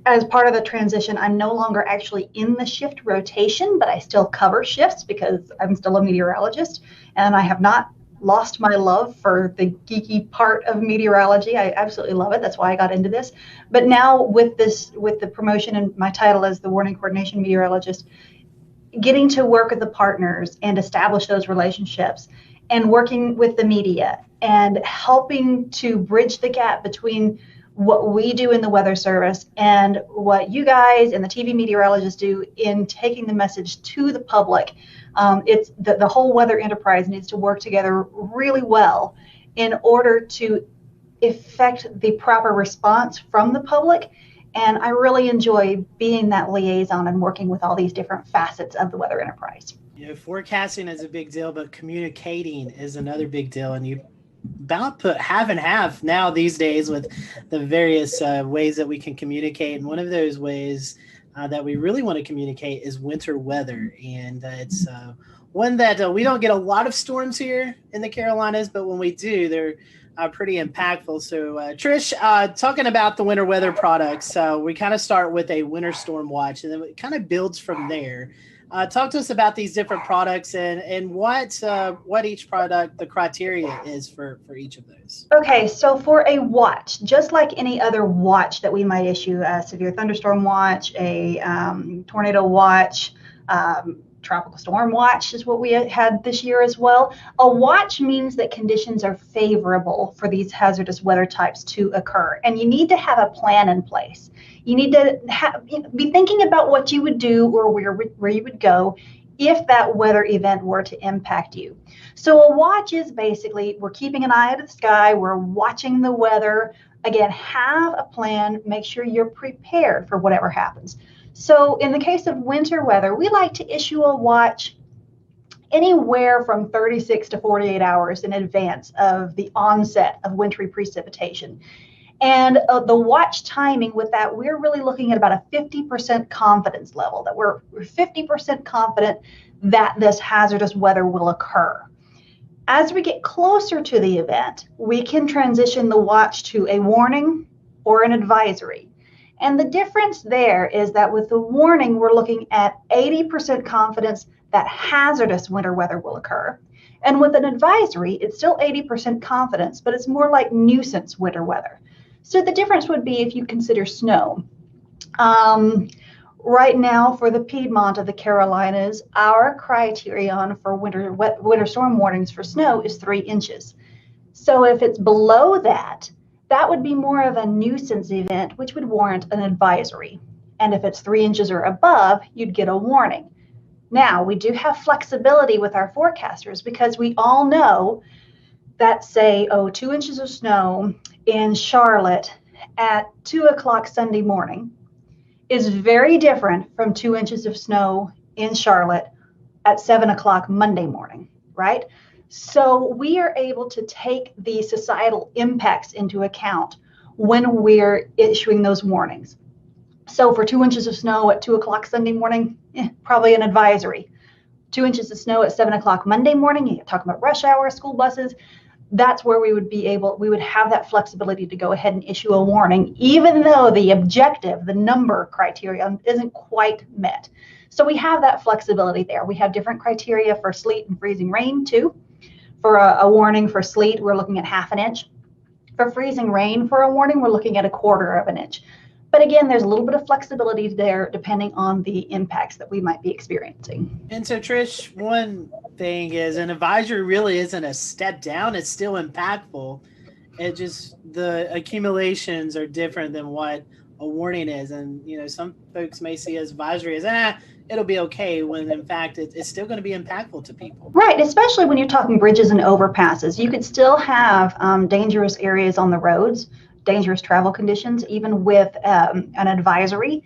As part of the transition, I'm no longer actually in the shift rotation, but I still cover shifts because I'm still a meteorologist, and I have not lost my love for the geeky part of meteorology. I absolutely love it. That's why I got into this. But now with the promotion and my title as the warning coordination meteorologist, getting to work with the partners and establish those relationships and working with the media and helping to bridge the gap between what we do in the Weather Service and what you guys and the TV meteorologists do in taking the message to the public. It's the whole weather enterprise needs to work together really well in order to effect the proper response from the public. And I really enjoy being that liaison and working with all these different facets of the weather enterprise. Forecasting is a big deal, but communicating is another big deal. And you about put half and half now these days with the various ways that we can communicate. And one of those ways that we really want to communicate is winter weather. And it's one that we don't get a lot of storms here in the Carolinas, but when we do, they're pretty impactful. So Trish, talking about the winter weather products, we kind of start with a winter storm watch, and then it kind of builds from there. Talk to us about these different products and what each product, the criteria is for each of those. Okay, so for a watch, just like any other watch that we might issue, a severe thunderstorm watch, a tornado watch, tropical storm watch is what we had this year as well. A watch means that conditions are favorable for these hazardous weather types to occur, and you need to have a plan in place. You need to be thinking about what you would do or where you would go if that weather event were to impact you. So a watch is basically, we're keeping an eye out of the sky, we're watching the weather. Again, have a plan, make sure you're prepared for whatever happens. So in the case of winter weather, we like to issue a watch anywhere from 36 to 48 hours in advance of the onset of wintry precipitation. And the watch timing with that, we're really looking at about a 50% confidence level, that we're 50% confident that this hazardous weather will occur. As we get closer to the event, we can transition the watch to a warning or an advisory. And the difference there is that with the warning, we're looking at 80% confidence that hazardous winter weather will occur. And with an advisory, it's still 80% confidence, but it's more like nuisance winter weather. So the difference would be if you consider snow. Right now for the Piedmont of the Carolinas, our criterion for winter storm warnings for snow is 3 inches. So if it's below that, that would be more of a nuisance event, which would warrant an advisory. And if it's 3 inches or above, you'd get a warning. Now, we do have flexibility with our forecasters because we all know that, say, 2 inches of snow in Charlotte at 2 o'clock Sunday morning is very different from 2 inches of snow in Charlotte at 7 o'clock Monday morning, right? So we are able to take the societal impacts into account when we're issuing those warnings. So for 2 inches of snow at 2 o'clock Sunday morning, probably an advisory. 2 inches of snow at 7 o'clock Monday morning, you're talking about rush hour, school buses, that's where we would have that flexibility to go ahead and issue a warning, even though the objective, the number criterion isn't quite met. So we have that flexibility there. We have different criteria for sleet and freezing rain too. For a warning for sleet, we're looking at 1/2 inch. For freezing rain, for a warning, we're looking at 1/4 inch. But again, there's a little bit of flexibility there depending on the impacts that we might be experiencing. And so, Trish, one thing is an advisory really isn't a step down. It's still impactful. It just, the accumulations are different than what a warning is. And, some folks may see advisory as, it'll be okay, when in fact it's still going to be impactful to people. Right, especially when you're talking bridges and overpasses. You could still have dangerous areas on the roads, dangerous travel conditions, even with an advisory.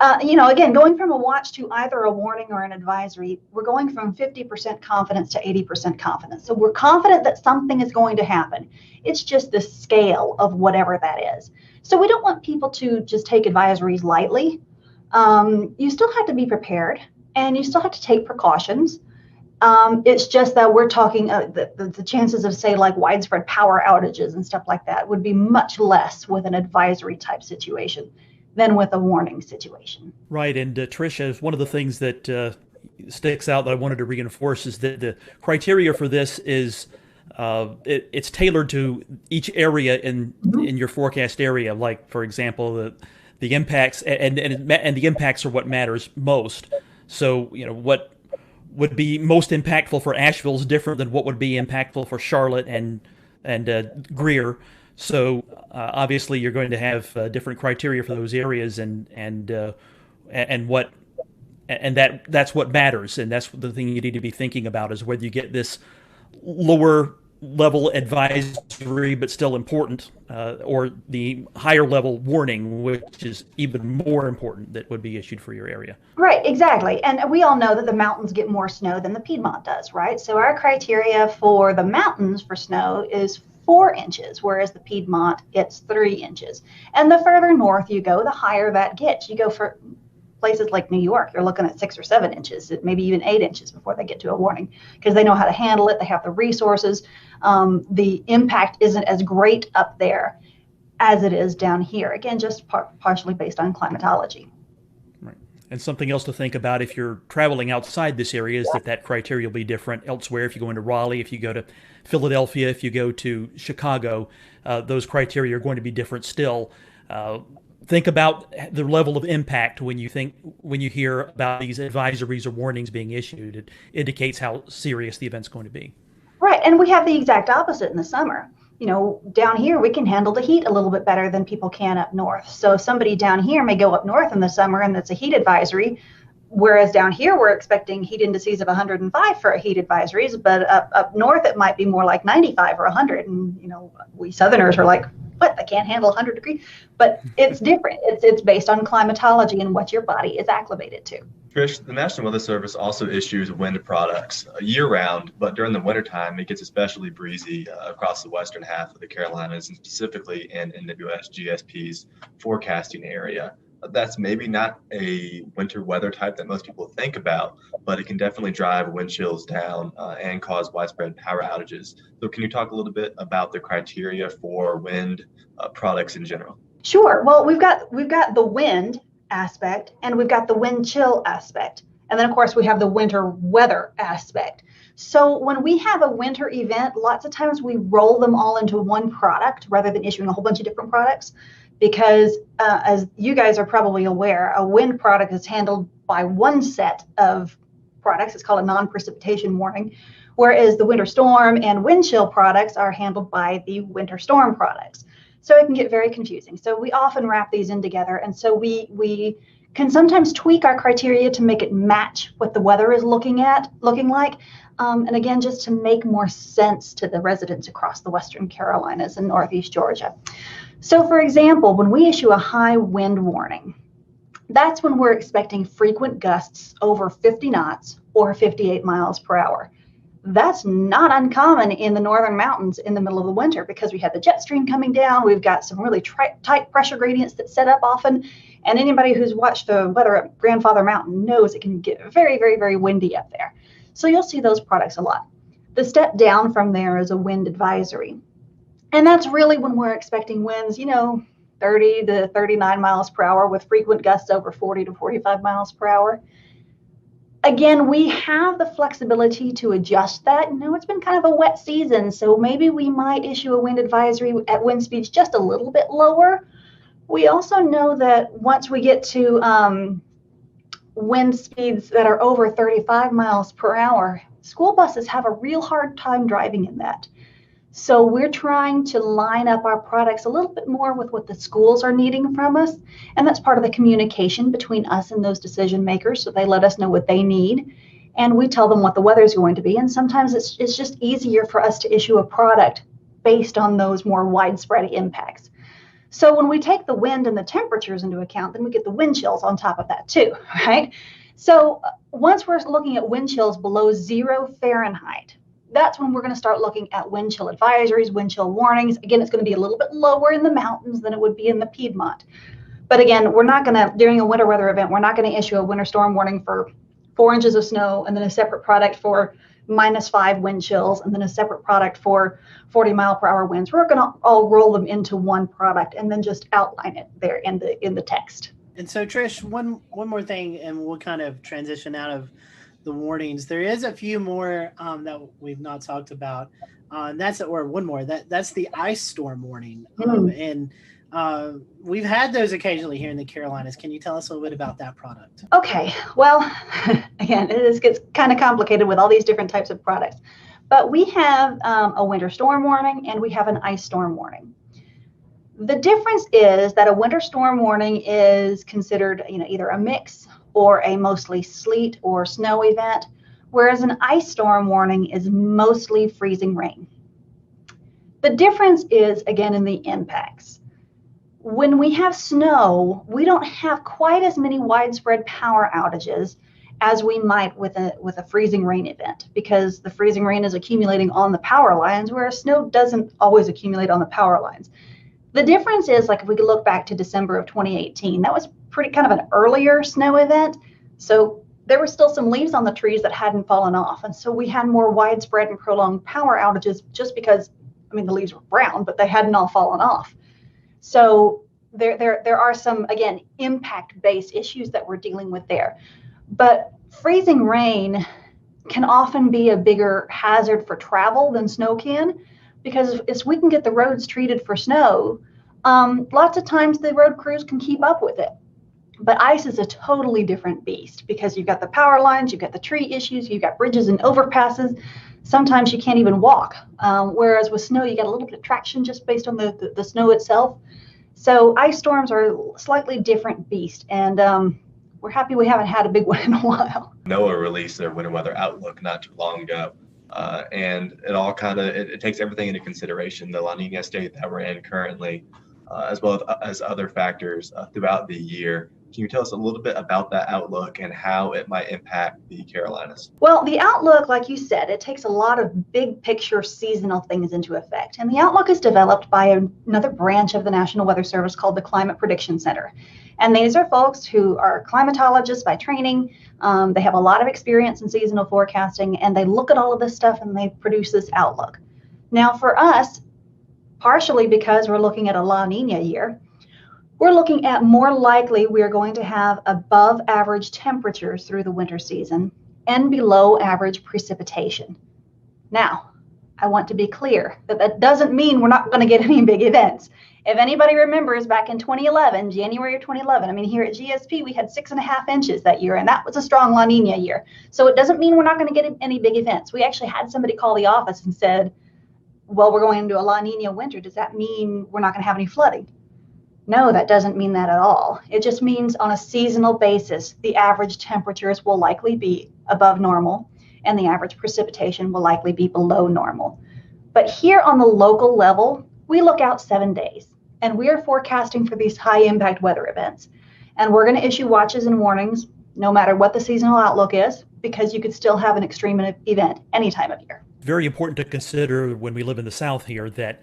Again, going from a watch to either a warning or an advisory, we're going from 50% confidence to 80% confidence. So we're confident that something is going to happen. It's just the scale of whatever that is. So we don't want people to just take advisories lightly. You still have to be prepared, and you still have to take precautions. It's just that we're talking the chances of, say, like widespread power outages and stuff like that would be much less with an advisory type situation than with a warning situation. Right. And Tricia, one of the things that sticks out that I wanted to reinforce is that the criteria for this is it's tailored to each area in your forecast area. Like, for example, the impacts and the impacts are what matters most. So, what would be most impactful for Asheville is different than what would be impactful for Charlotte and Greer. So obviously you're going to have different criteria for those areas, that's what matters, and that's the thing you need to be thinking about is whether you get this lower level advisory, but still important, or the higher level warning, which is even more important, that would be issued for your area. Right, exactly. And we all know that the mountains get more snow than the Piedmont does, right? So our criteria for the mountains for snow is 4 inches, whereas the Piedmont gets 3 inches. And the further north you go, the higher that gets. You go for places like New York, you're looking at 6 or 7 inches, maybe even 8 inches before they get to a warning, because they know how to handle it. They have the resources. The impact isn't as great up there as it is down here. Again, just partially based on climatology. Right. And something else to think about if you're traveling outside this area is that criteria will be different elsewhere. If you go into Raleigh, if you go to Philadelphia, if you go to Chicago, those criteria are going to be different still. Think about the level of impact when you hear about these advisories or warnings being issued. It indicates how serious the event's going to be. Right, and we have the exact opposite in the summer. You know, down here we can handle the heat a little bit better than people can up north. So somebody down here may go up north in the summer and that's a heat advisory, whereas down here we're expecting heat indices of 105 for heat advisories, but up north it might be more like 95 or 100. And you know, we Southerners are like, what? They can't handle 100 degrees. But it's different. It's based on climatology and what your body is acclimated to. Trish, the National Weather Service also issues wind products year-round, but during the wintertime, it gets especially breezy across the western half of the Carolinas, and specifically in NWS GSP's forecasting area. That's maybe not a winter weather type that most people think about, but it can definitely drive wind chills down and cause widespread power outages. So can you talk a little bit about the criteria for wind products in general? Sure. Well, we've got the wind aspect and we've got the wind chill aspect. And then of course we have the winter weather aspect. So when we have a winter event, lots of times we roll them all into one product rather than issuing a whole bunch of different products. Because as you guys are probably aware, a wind product is handled by one set of products. It's called a non-precipitation warning, whereas the winter storm and wind chill products are handled by the winter storm products. So it can get very confusing. So we often wrap these in together. And so we can sometimes tweak our criteria to make it match what the weather is looking like. And again, just to make more sense to the residents across the Western Carolinas and Northeast Georgia. So for example, when we issue a high wind warning, that's when we're expecting frequent gusts over 50 knots or 58 miles per hour. That's not uncommon in the northern mountains in the middle of the winter because we have the jet stream coming down. We've got some really tight pressure gradients that set up often. And anybody who's watched the weather at Grandfather Mountain knows it can get very, very, very windy up there. So you'll see those products a lot. The step down from there is a wind advisory. And that's really when we're expecting winds, 30 to 39 miles per hour with frequent gusts over 40 to 45 miles per hour. Again, we have the flexibility to adjust that. It's been kind of a wet season, so maybe we might issue a wind advisory at wind speeds just a little bit lower. We also know that once we get to wind speeds that are over 35 miles per hour, school buses have a real hard time driving in that. So we're trying to line up our products a little bit more with what the schools are needing from us. And that's part of the communication between us and those decision makers. So they let us know what they need and we tell them what the weather is going to be. And sometimes it's just easier for us to issue a product based on those more widespread impacts. So when we take the wind and the temperatures into account, then we get the wind chills on top of that too, right? So once we're looking at wind chills below 0 Fahrenheit, that's when we're going to start looking at wind chill advisories, wind chill warnings. Again, it's going to be a little bit lower in the mountains than it would be in the Piedmont. But again, we're not going to, during a winter weather event, we're not going to issue a winter storm warning for 4 inches of snow and then a separate product for -5 wind chills and then a separate product for 40-mile-per-hour winds. We're going to all roll them into one product and then just outline it there in the text. And so, Trish, one more thing, and we'll kind of transition out of the warnings. There is a few more that we've not talked about, and that's the ice storm warning. And we've had those occasionally here in the Carolinas. Can you tell us a little bit about that product? Okay, well, again, it gets kind of complicated with all these different types of products, but we have a winter storm warning and we have an ice storm warning. The difference is that a winter storm warning is considered, either a mix or a mostly sleet or snow event, whereas an ice storm warning is mostly freezing rain. The difference is, again, in the impacts. When we have snow, we don't have quite as many widespread power outages as we might with a freezing rain event, because the freezing rain is accumulating on the power lines, whereas snow doesn't always accumulate on the power lines. The difference is, like, if we could look back to December of 2018, that was pretty kind of an earlier snow event. So there were still some leaves on the trees that hadn't fallen off. And so we had more widespread and prolonged power outages just because, I mean, the leaves were brown, but they hadn't all fallen off. So there are some, again, impact-based issues that we're dealing with there. But freezing rain can often be a bigger hazard for travel than snow can, because if we can get the roads treated for snow, lots of times the road crews can keep up with it. But ice is a totally different beast, because you've got the power lines, you've got the tree issues, you've got bridges and overpasses. Sometimes you can't even walk. Whereas with snow, you get a little bit of traction just based on the snow itself. So ice storms are a slightly different beast. And we're happy we haven't had a big one in a while. NOAA released their winter weather outlook not too long ago. And it all kind of, it takes everything into consideration, the La Nina state that we're in currently, as well as other factors throughout the year. Can you tell us a little bit about that outlook and how it might impact the Carolinas? Well, the outlook, like you said, it takes a lot of big picture seasonal things into effect. And the outlook is developed by another branch of the National Weather Service called the Climate Prediction Center. And these are folks who are climatologists by training. They have a lot of experience in seasonal forecasting, and they look at all of this stuff and they produce this outlook. Now, for us, partially because we're looking at a La Nina year, we're looking at more likely we are going to have above average temperatures through the winter season and below average precipitation. Now, I want to be clear that that doesn't mean we're not going to get any big events. If anybody remembers back in 2011, January of 2011, I mean, here at GSP, we had 6.5 inches that year, and that was a strong La Nina year. So it doesn't mean we're not going to get any big events. We actually had somebody call the office and said, well, we're going into a La Nina winter. Does that mean we're not going to have any flooding? No, that doesn't mean that at all. It just means on a seasonal basis, the average temperatures will likely be above normal and the average precipitation will likely be below normal. But here on the local level, we look out 7 days and we are forecasting for these high impact weather events. And we're going to issue watches and warnings no matter what the seasonal outlook is, because you could still have an extreme event any time of year. Very important to consider when we live in the South here that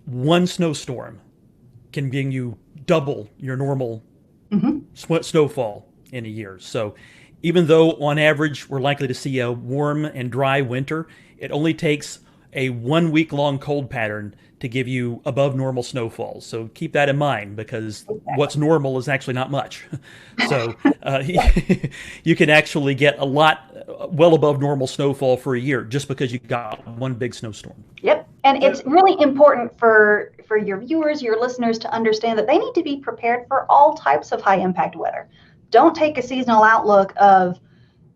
one snowstorm can bring you double your normal snowfall in a year. So even though on average we're likely to see a warm and dry winter, it only takes a 1 week long cold pattern to give you above normal snowfall. So keep that in mind, because what's normal is actually not much. So you can actually get a lot well above normal snowfall for a year just because you got one big snowstorm. Yep. And it's really important for your viewers, your listeners, to understand that they need to be prepared for all types of high impact weather. Don't take a seasonal outlook of,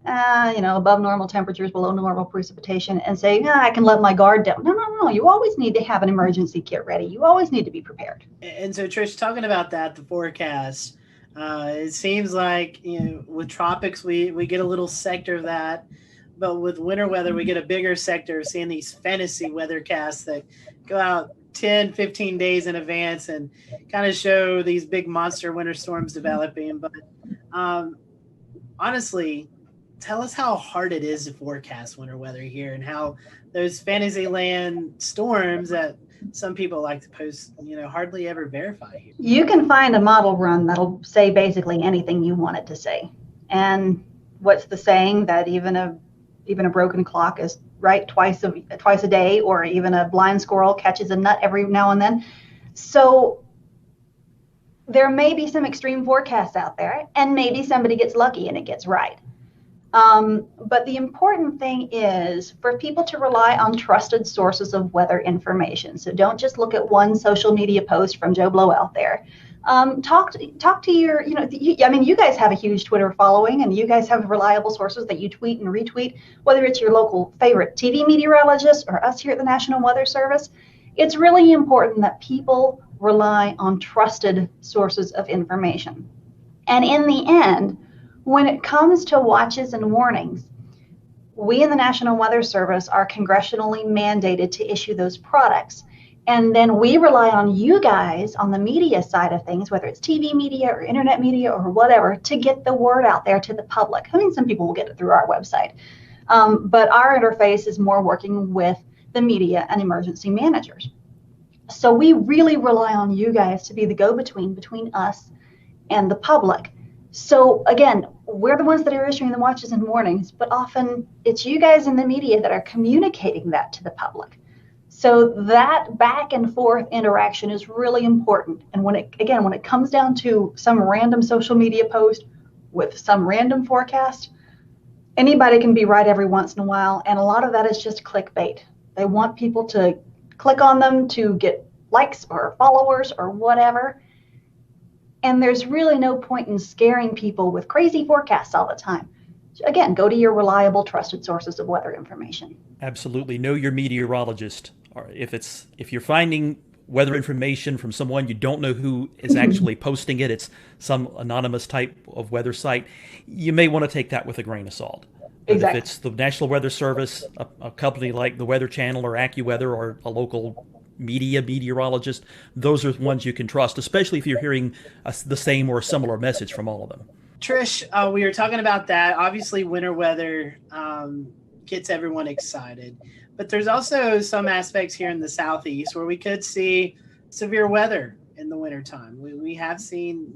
above normal temperatures, below normal precipitation, and say, I can let my guard down. No. You always need to have an emergency kit ready. You always need to be prepared. And so, Trish, talking about that, the forecast, it seems like, with tropics, we get a little sector of that. But with winter weather, we get a bigger sector of seeing these fantasy weathercasts that go out 10, 15 days in advance and kind of show these big monster winter storms developing. But honestly, tell us how hard it is to forecast winter weather here and how those Fantasyland storms that some people like to post, hardly ever verify here. You can find a model run that'll say basically anything you want it to say. And what's the saying that even a broken clock is right twice a day, or even a blind squirrel catches a nut every now and then. So there may be some extreme forecasts out there, and maybe somebody gets lucky and it gets right. But the important thing is for people to rely on trusted sources of weather information. So don't just look at one social media post from Joe Blow out there. Talk to your, you guys have a huge Twitter following, and you guys have reliable sources that you tweet and retweet, whether it's your local favorite TV meteorologist or us here at the National Weather Service. It's really important that people rely on trusted sources of information. And in the end, when it comes to watches and warnings, we in the National Weather Service are congressionally mandated to issue those products. And then we rely on you guys on the media side of things, whether it's TV media or internet media or whatever, to get the word out there to the public. I mean, some people will get it through our website. But our interface is more working with the media and emergency managers. So we really rely on you guys to be the go-between between us and the public. So again, we're the ones that are issuing the watches and warnings, but often it's you guys in the media that are communicating that to the public. So that back and forth interaction is really important. And when it comes down to some random social media post with some random forecast, anybody can be right every once in a while. And a lot of that is just clickbait. They want people to click on them to get likes or followers or whatever. And there's really no point in scaring people with crazy forecasts all the time. Again, go to your reliable, trusted sources of weather information. Absolutely. Know your meteorologist. Or if you're finding weather information from someone you don't know who is actually posting it, it's some anonymous type of weather site, you may want to take that with a grain of salt. But exactly. If it's the National Weather Service, a company like the Weather Channel or AccuWeather, or a local meteorologist, those are ones you can trust, especially if you're hearing the same or similar message from all of them. Trish, we were talking about that. Obviously, winter weather gets everyone excited. But there's also some aspects here in the Southeast where we could see severe weather in the wintertime. We have seen,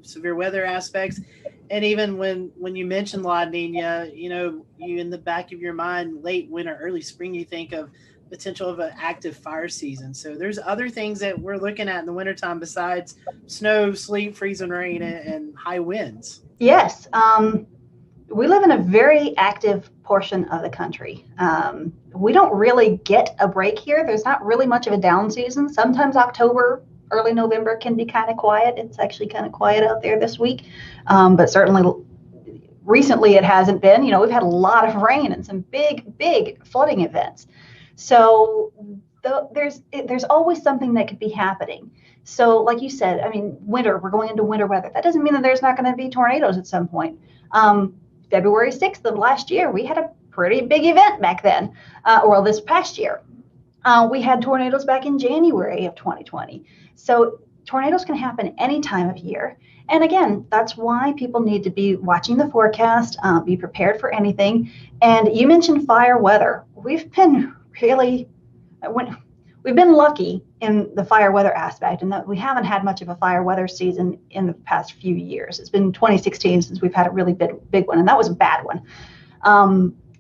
severe weather aspects. And even when you mention La Nina, you in the back of your mind, late winter, early spring, you think of potential of an active fire season. So there's other things that we're looking at in the wintertime besides snow, sleet, freezing rain, and high winds. Yes. We live in a very active portion of the country. We don't really get a break here. There's not really much of a down season. Sometimes October, early November can be kind of quiet. It's actually kind of quiet out there this week. But certainly recently it hasn't been. We've had a lot of rain and some big flooding events. So there's always something that could be happening. So like you said, winter, we're going into winter weather. That doesn't mean that there's not going to be tornadoes at some point. February 6th of last year, we had a pretty big event back then, this past year. We had tornadoes back in January of 2020. So tornadoes can happen any time of year. And again, that's why people need to be watching the forecast, be prepared for anything. And you mentioned fire weather. We've been lucky in the fire weather aspect, and that we haven't had much of a fire weather season in the past few years. It's been 2016 since we've had a really big one, and that was a bad one.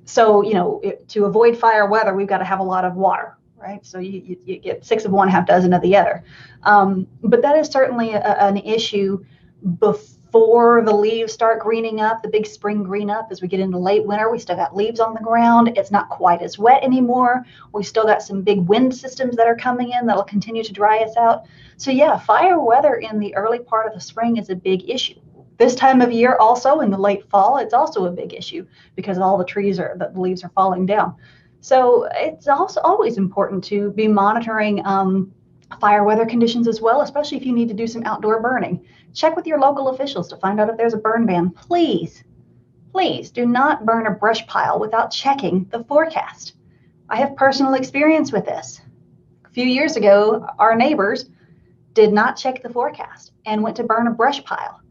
To avoid fire weather, we've got to have a lot of water, right? So you get 6 of one, half dozen of the other. But that is certainly an issue before the leaves start greening up, the big spring green up. As we get into late winter, we still got leaves on the ground. It's not quite as wet anymore. We've still got some big wind systems that are coming in that'll continue to dry us out. So yeah, fire weather in the early part of the spring is a big issue. This time of year also, in the late fall, it's also a big issue because all the leaves are falling down. So it's also always important to be monitoring fire weather conditions as well, especially if you need to do some outdoor burning. Check with your local officials to find out if there's a burn ban. Please do not burn a brush pile without checking the forecast. I have personal experience with this. A few years ago, our neighbors did not check the forecast and went to burn a brush pile.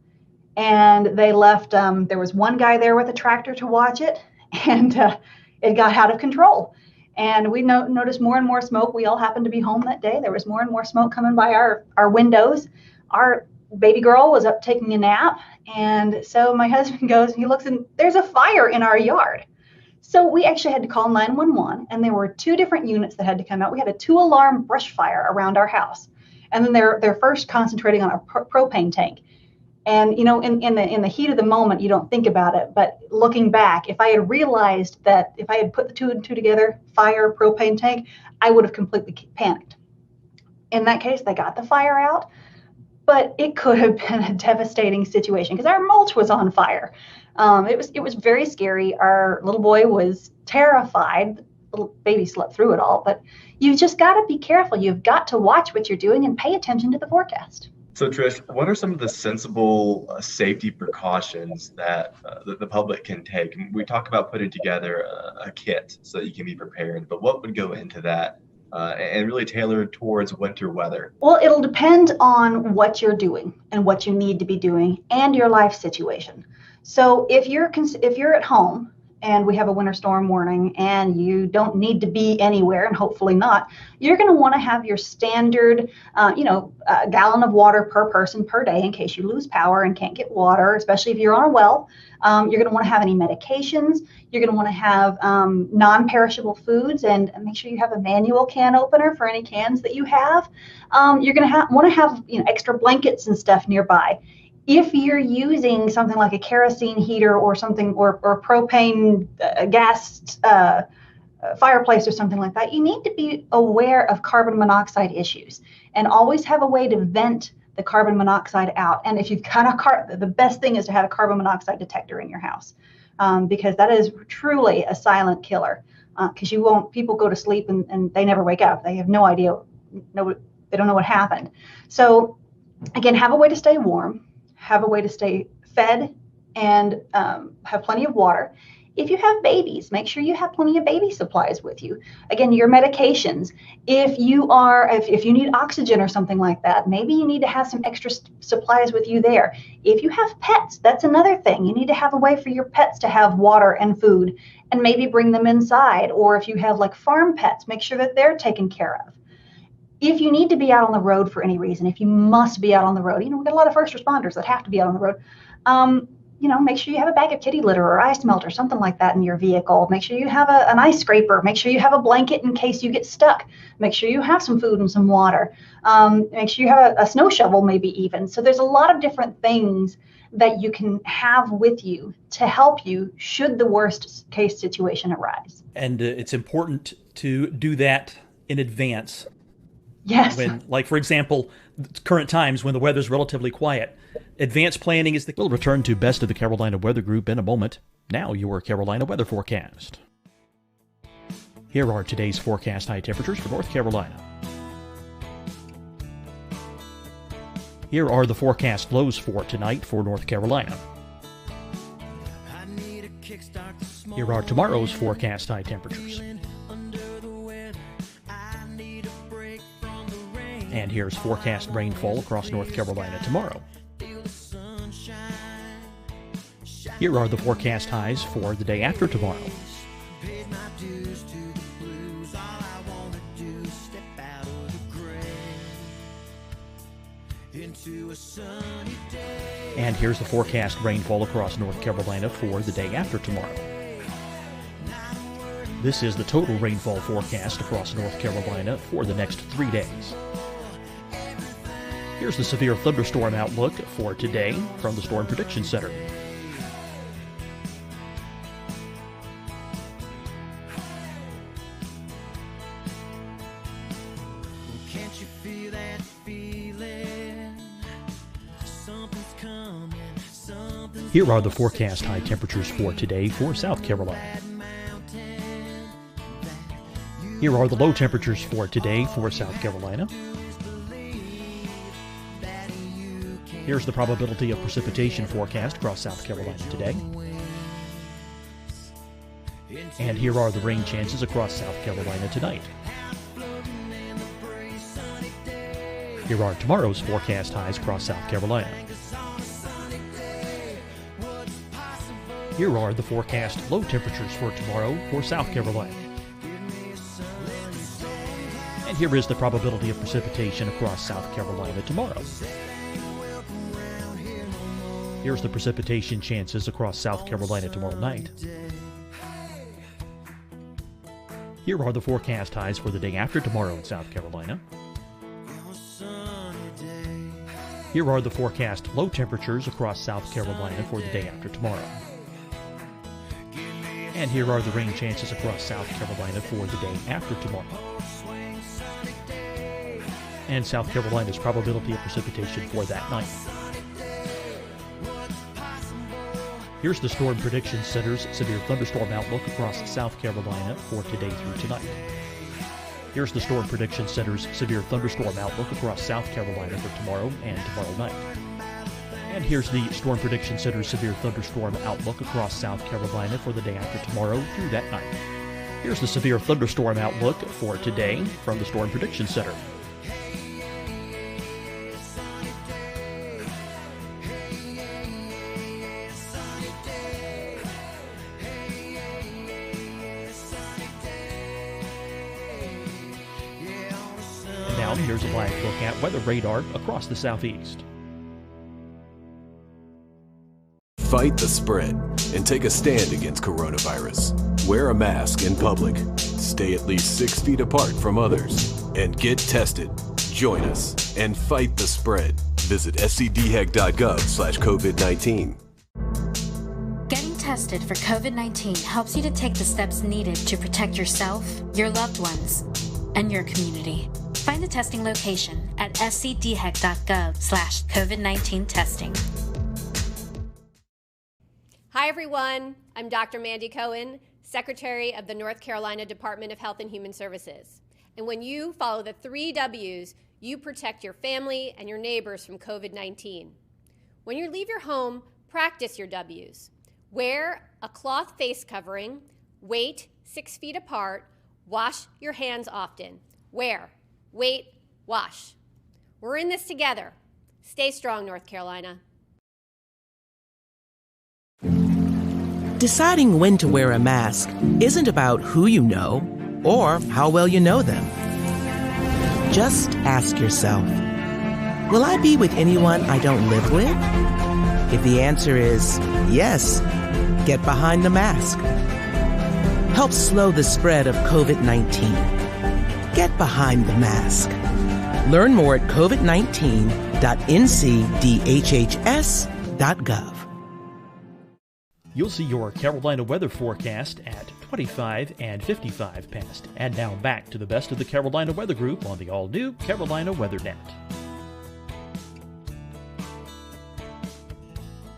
And they left, there was one guy there with a tractor to watch it, and it got out of control. And we noticed more and more smoke. We all happened to be home that day. There was more and more smoke coming by our windows. Our baby girl was up taking a nap. And so my husband goes, and he looks, and there's a fire in our yard. So we actually had to call 911, and there were 2 different units that had to come out. We had a 2-alarm brush fire around our house. And then they're first concentrating on our propane tank. And, in the heat of the moment, you don't think about it. But looking back, if I had realized that if I had put the 2 and 2 together, fire, propane tank, I would have completely panicked. In that case, they got the fire out, but it could have been a devastating situation because our mulch was on fire. It was very scary. Our little boy was terrified. The little baby slept through it all. But you've just got to be careful. You've got to watch what you're doing and pay attention to the forecast. So Trish, what are some of the sensible safety precautions that the public can take? We talk about putting together a kit so that you can be prepared, but what would go into that and really tailored towards winter weather? Well, it'll depend on what you're doing and what you need to be doing and your life situation. So if you're at home and we have a winter storm warning and you don't need to be anywhere, and hopefully not, you're going to want to have your standard, a gallon of water per person per day in case you lose power and can't get water, especially if you're on a well. You're going to want to have any medications. You're going to want to have non-perishable foods, and make sure you have a manual can opener for any cans that you have. You're going to want to have extra blankets and stuff nearby. If you're using something like a kerosene heater or something, or propane gas fireplace or something like that, you need to be aware of carbon monoxide issues and always have a way to vent the carbon monoxide out. And if you've got the best thing is to have a carbon monoxide detector in your house, because that is truly a silent killer. Because people go to sleep and they never wake up. They have no idea, they don't know what happened. So again, have a way to stay warm, have a way to stay fed, and have plenty of water. If you have babies, make sure you have plenty of baby supplies with you. Again, your medications. If you need oxygen or something like that, maybe you need to have some extra supplies with you there. If you have pets, that's another thing. You need to have a way for your pets to have water and food, and maybe bring them inside. Or if you have like farm pets, make sure that they're taken care of. If you need to be out on the road for any reason, if you must be out on the road, we've got a lot of first responders that have to be out on the road. Make sure you have a bag of kitty litter or ice melt or something like that in your vehicle. Make sure you have an ice scraper. Make sure you have a blanket in case you get stuck. Make sure you have some food and some water. Make sure you have a snow shovel, maybe even. So there's a lot of different things that you can have with you to help you should the worst case situation arise. And it's important to do that in advance. Yes. For example, current times when the weather's relatively quiet, advanced planning is the... We'll return to Best of the Carolina Weather Group in a moment. Now your Carolina weather forecast. Here are today's forecast high temperatures for North Carolina. Here are the forecast lows for tonight for North Carolina. Here are tomorrow's forecast high temperatures. And here's forecast rainfall across North Carolina tomorrow. Here are the forecast highs for the day after tomorrow. And here's the forecast rainfall across North Carolina for the day after tomorrow. This is the total rainfall forecast across North Carolina for the next 3 days. Here's the severe thunderstorm outlook for today from the Storm Prediction Center. Here are the forecast high temperatures for today for South Carolina. Here are the low temperatures for today for South Carolina. Here's the probability of precipitation forecast across South Carolina today. And here are the rain chances across South Carolina tonight. Here are tomorrow's forecast highs across South Carolina. Here are the forecast low temperatures for tomorrow for South Carolina. And here is the probability of precipitation across South Carolina tomorrow. Here's the precipitation chances across South Carolina tomorrow night. Here are the forecast highs for the day after tomorrow in South Carolina. Here are the forecast low temperatures across South Carolina for the day after tomorrow. And here are the rain chances across South Carolina for the day after tomorrow. And South Carolina's probability of precipitation for that night. Here's the Storm Prediction Center's severe thunderstorm outlook across South Carolina for today through tonight. Here's the Storm Prediction Center's severe thunderstorm outlook across South Carolina for tomorrow and tomorrow night. And here's the Storm Prediction Center's severe thunderstorm outlook across South Carolina for the day after tomorrow through that night. Here's the severe thunderstorm outlook for today from the Storm Prediction Center. And now here's a live look at weather radar across the southeast. Fight the spread and take a stand against coronavirus. Wear a mask in public. Stay at least 6 feet apart from others. And get tested. Join us and fight the spread. Visit scdhec.gov/COVID-19. Getting tested for COVID-19 helps you to take the steps needed to protect yourself, your loved ones, and your community. Find the testing location at scdhec.gov/COVID-19 testing. Hi, everyone. I'm Dr. Mandy Cohen, Secretary of the North Carolina Department of Health and Human Services. And when you follow the 3 W's, you protect your family and your neighbors from COVID-19. When you leave your home, practice your W's. Wear a cloth face covering, wait 6 feet apart, wash your hands often. Wear, wait, wash. We're in this together. Stay strong, North Carolina. Deciding when to wear a mask isn't about who you know or how well you know them. Just ask yourself, will I be with anyone I don't live with? If the answer is yes, get behind the mask. Help slow the spread of COVID-19. Get behind the mask. Learn more at covid19.ncdhhs.gov. You'll see your Carolina weather forecast at 25 and 55 past. And now back to the best of the Carolina Weather Group on the all-new Carolina WeatherNet.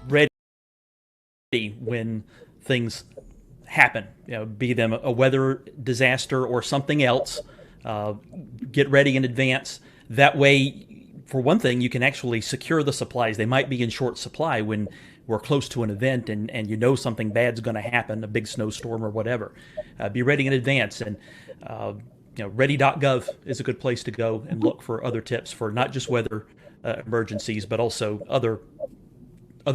Ready when things happen, be them a weather disaster or something else. Get ready in advance. That way, for one thing, you can actually secure the supplies. They might be in short supply when we're close to an event and you know something bad's going to happen, a big snowstorm or whatever. Be ready in advance. And ready.gov is a good place to go and look for other tips for not just weather emergencies, but also other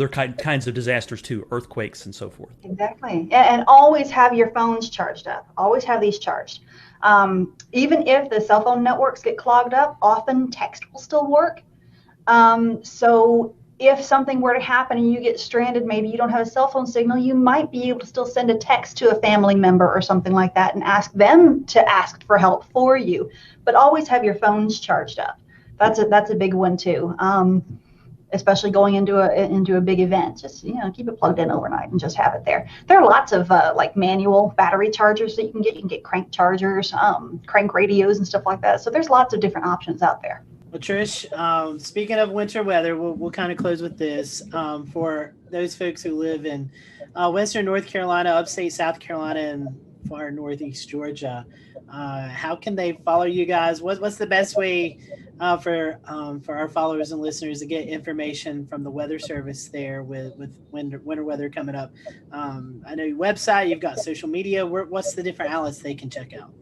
kinds of disasters too, earthquakes and so forth. Exactly. And always have your phones charged up. Always have these charged. Even if the cell phone networks get clogged up, often text will still work. So if something were to happen and you get stranded, maybe you don't have a cell phone signal, you might be able to still send a text to a family member or something like that and ask them to ask for help for you. But always have your phones charged up. That's a big one too. Especially going into a big event, just keep it plugged in overnight and just have it there. There are lots of like manual battery chargers that you can get. You can get crank chargers, crank radios, and stuff like that. So there's lots of different options out there. Well, Trish, speaking of winter weather, we'll kind of close with this. For those folks who live in Western North Carolina, upstate South Carolina, and far northeast Georgia, how can they follow you guys? What's the best way for our followers and listeners to get information from the Weather Service there with winter weather coming up? I know your website, you've got social media. What's the different outlets they can check out?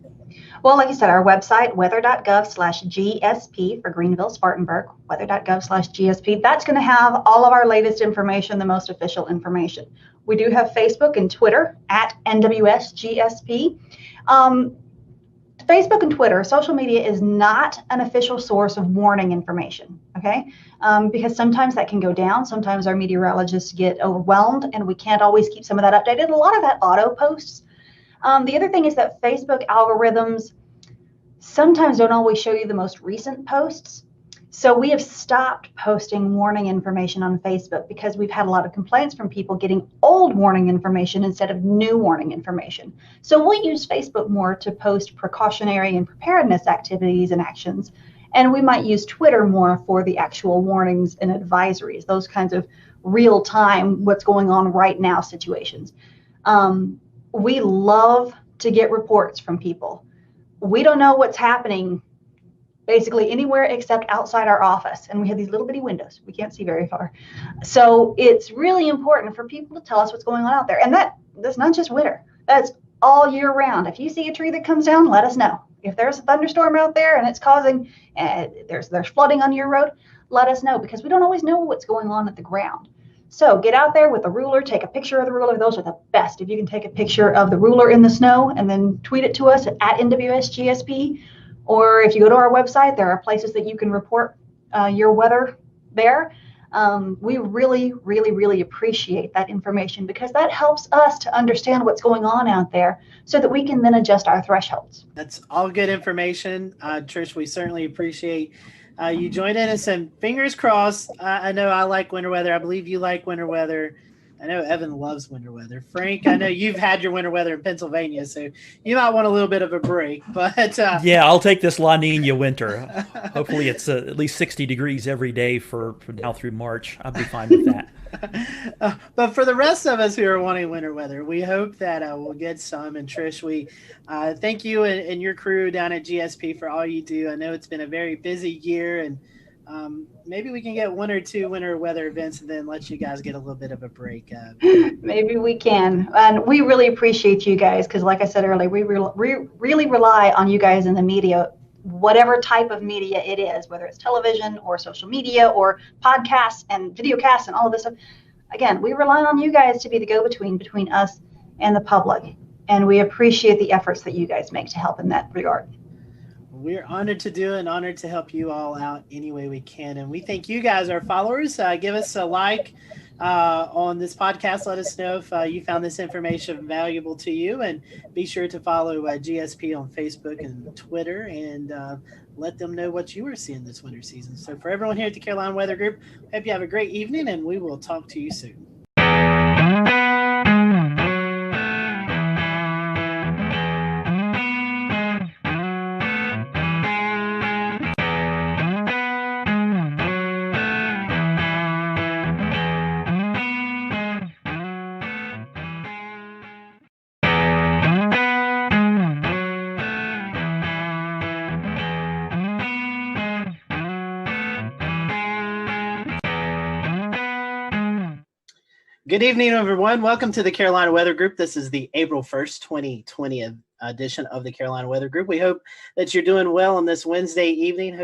Well, like you said, our website, weather.gov/GSP for Greenville, Spartanburg, weather.gov/GSP. That's going to have all of our latest information, the most official information. We do have Facebook and Twitter at NWSGSP. Facebook and Twitter, social media is not an official source of warning information, okay? Because sometimes that can go down. Sometimes our meteorologists get overwhelmed and we can't always keep some of that updated. A lot of that auto posts. The other thing is that Facebook algorithms sometimes don't always show you the most recent posts. So we have stopped posting warning information on Facebook because we've had a lot of complaints from people getting old warning information instead of new warning information. So we'll use Facebook more to post precautionary and preparedness activities and actions. And we might use Twitter more for the actual warnings and advisories, those kinds of real time, what's going on right now situations. We love to get reports from people. We don't know what's happening basically anywhere except outside our office. And we have these little bitty windows. We can't see very far. So it's really important for people to tell us what's going on out there. And that's not just winter. That's all year round. If you see a tree that comes down, let us know. If there's a thunderstorm out there and it's causing, there's flooding on your road, let us know, because we don't always know what's going on at the ground. So get out there with a ruler, take a picture of the ruler. Those are the best. If you can take a picture of the ruler in the snow and then tweet it to us at NWSGSP, or if you go to our website, there are places that you can report your weather there. We really, really, really appreciate that information, because that helps us to understand what's going on out there so that we can then adjust our thresholds. That's all good information. Trish, we certainly appreciate you joining us, and fingers crossed. I know I like winter weather. I believe you like winter weather. I know Evan loves winter weather. Frank, I know you've had your winter weather in Pennsylvania, so you might want a little bit of a break. But yeah, I'll take this La Nina winter. Hopefully it's at least 60 degrees every day for now through March. I'll be fine with that. But for the rest of us who are wanting winter weather, we hope that we'll get some. And Trish, we thank you and your crew down at GSP for all you do. I know it's been a very busy year, and maybe we can get one or two winter weather events and then let you guys get a little bit of a break. Maybe we can. And we really appreciate you guys, because like I said earlier, we really rely on you guys in the media, whatever type of media it is, whether it's television or social media or podcasts and videocasts and all of this stuff. Again, we rely on you guys to be the go-between between us and the public. And we appreciate the efforts that you guys make to help in that regard. We're honored to do it and honored to help you all out any way we can. And we thank you guys, our followers. Give us a like on this podcast. Let us know if you found this information valuable to you. And be sure to follow GSP on Facebook and Twitter, and let them know what you are seeing this winter season. So for everyone here at the Carolina Weather Group, hope you have a great evening, and we will talk to you soon. Good evening, everyone. Welcome to the Carolina Weather Group. This is the April 1st, 2020 edition of the Carolina Weather Group. We hope that you're doing well on this Wednesday evening,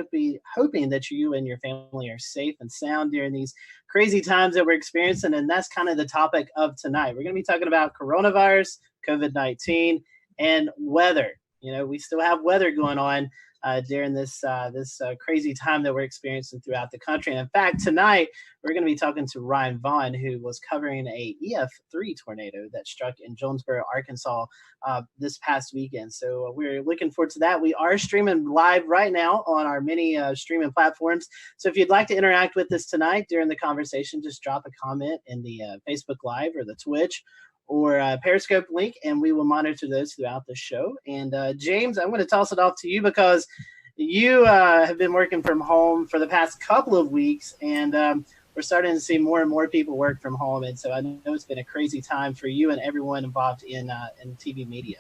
hoping that you and your family are safe and sound during these crazy times that we're experiencing. And that's kind of the topic of tonight. We're going to be talking about coronavirus, COVID-19, and weather. You know, we still have weather going on during this crazy time that we're experiencing throughout the country. And in fact, tonight, we're going to be talking to Ryan Vaughn, who was covering a EF3 tornado that struck in Jonesboro, Arkansas this past weekend. So we're looking forward to that. We are streaming live right now on our many streaming platforms. So if you'd like to interact with us tonight during the conversation, just drop a comment in the Facebook Live or the Twitch or Periscope link, and we will monitor those throughout the show. And James, I'm going to toss it off to you, because you have been working from home for the past couple of weeks, and we're starting to see more and more people work from home. And so I know it's been a crazy time for you and everyone involved in TV media.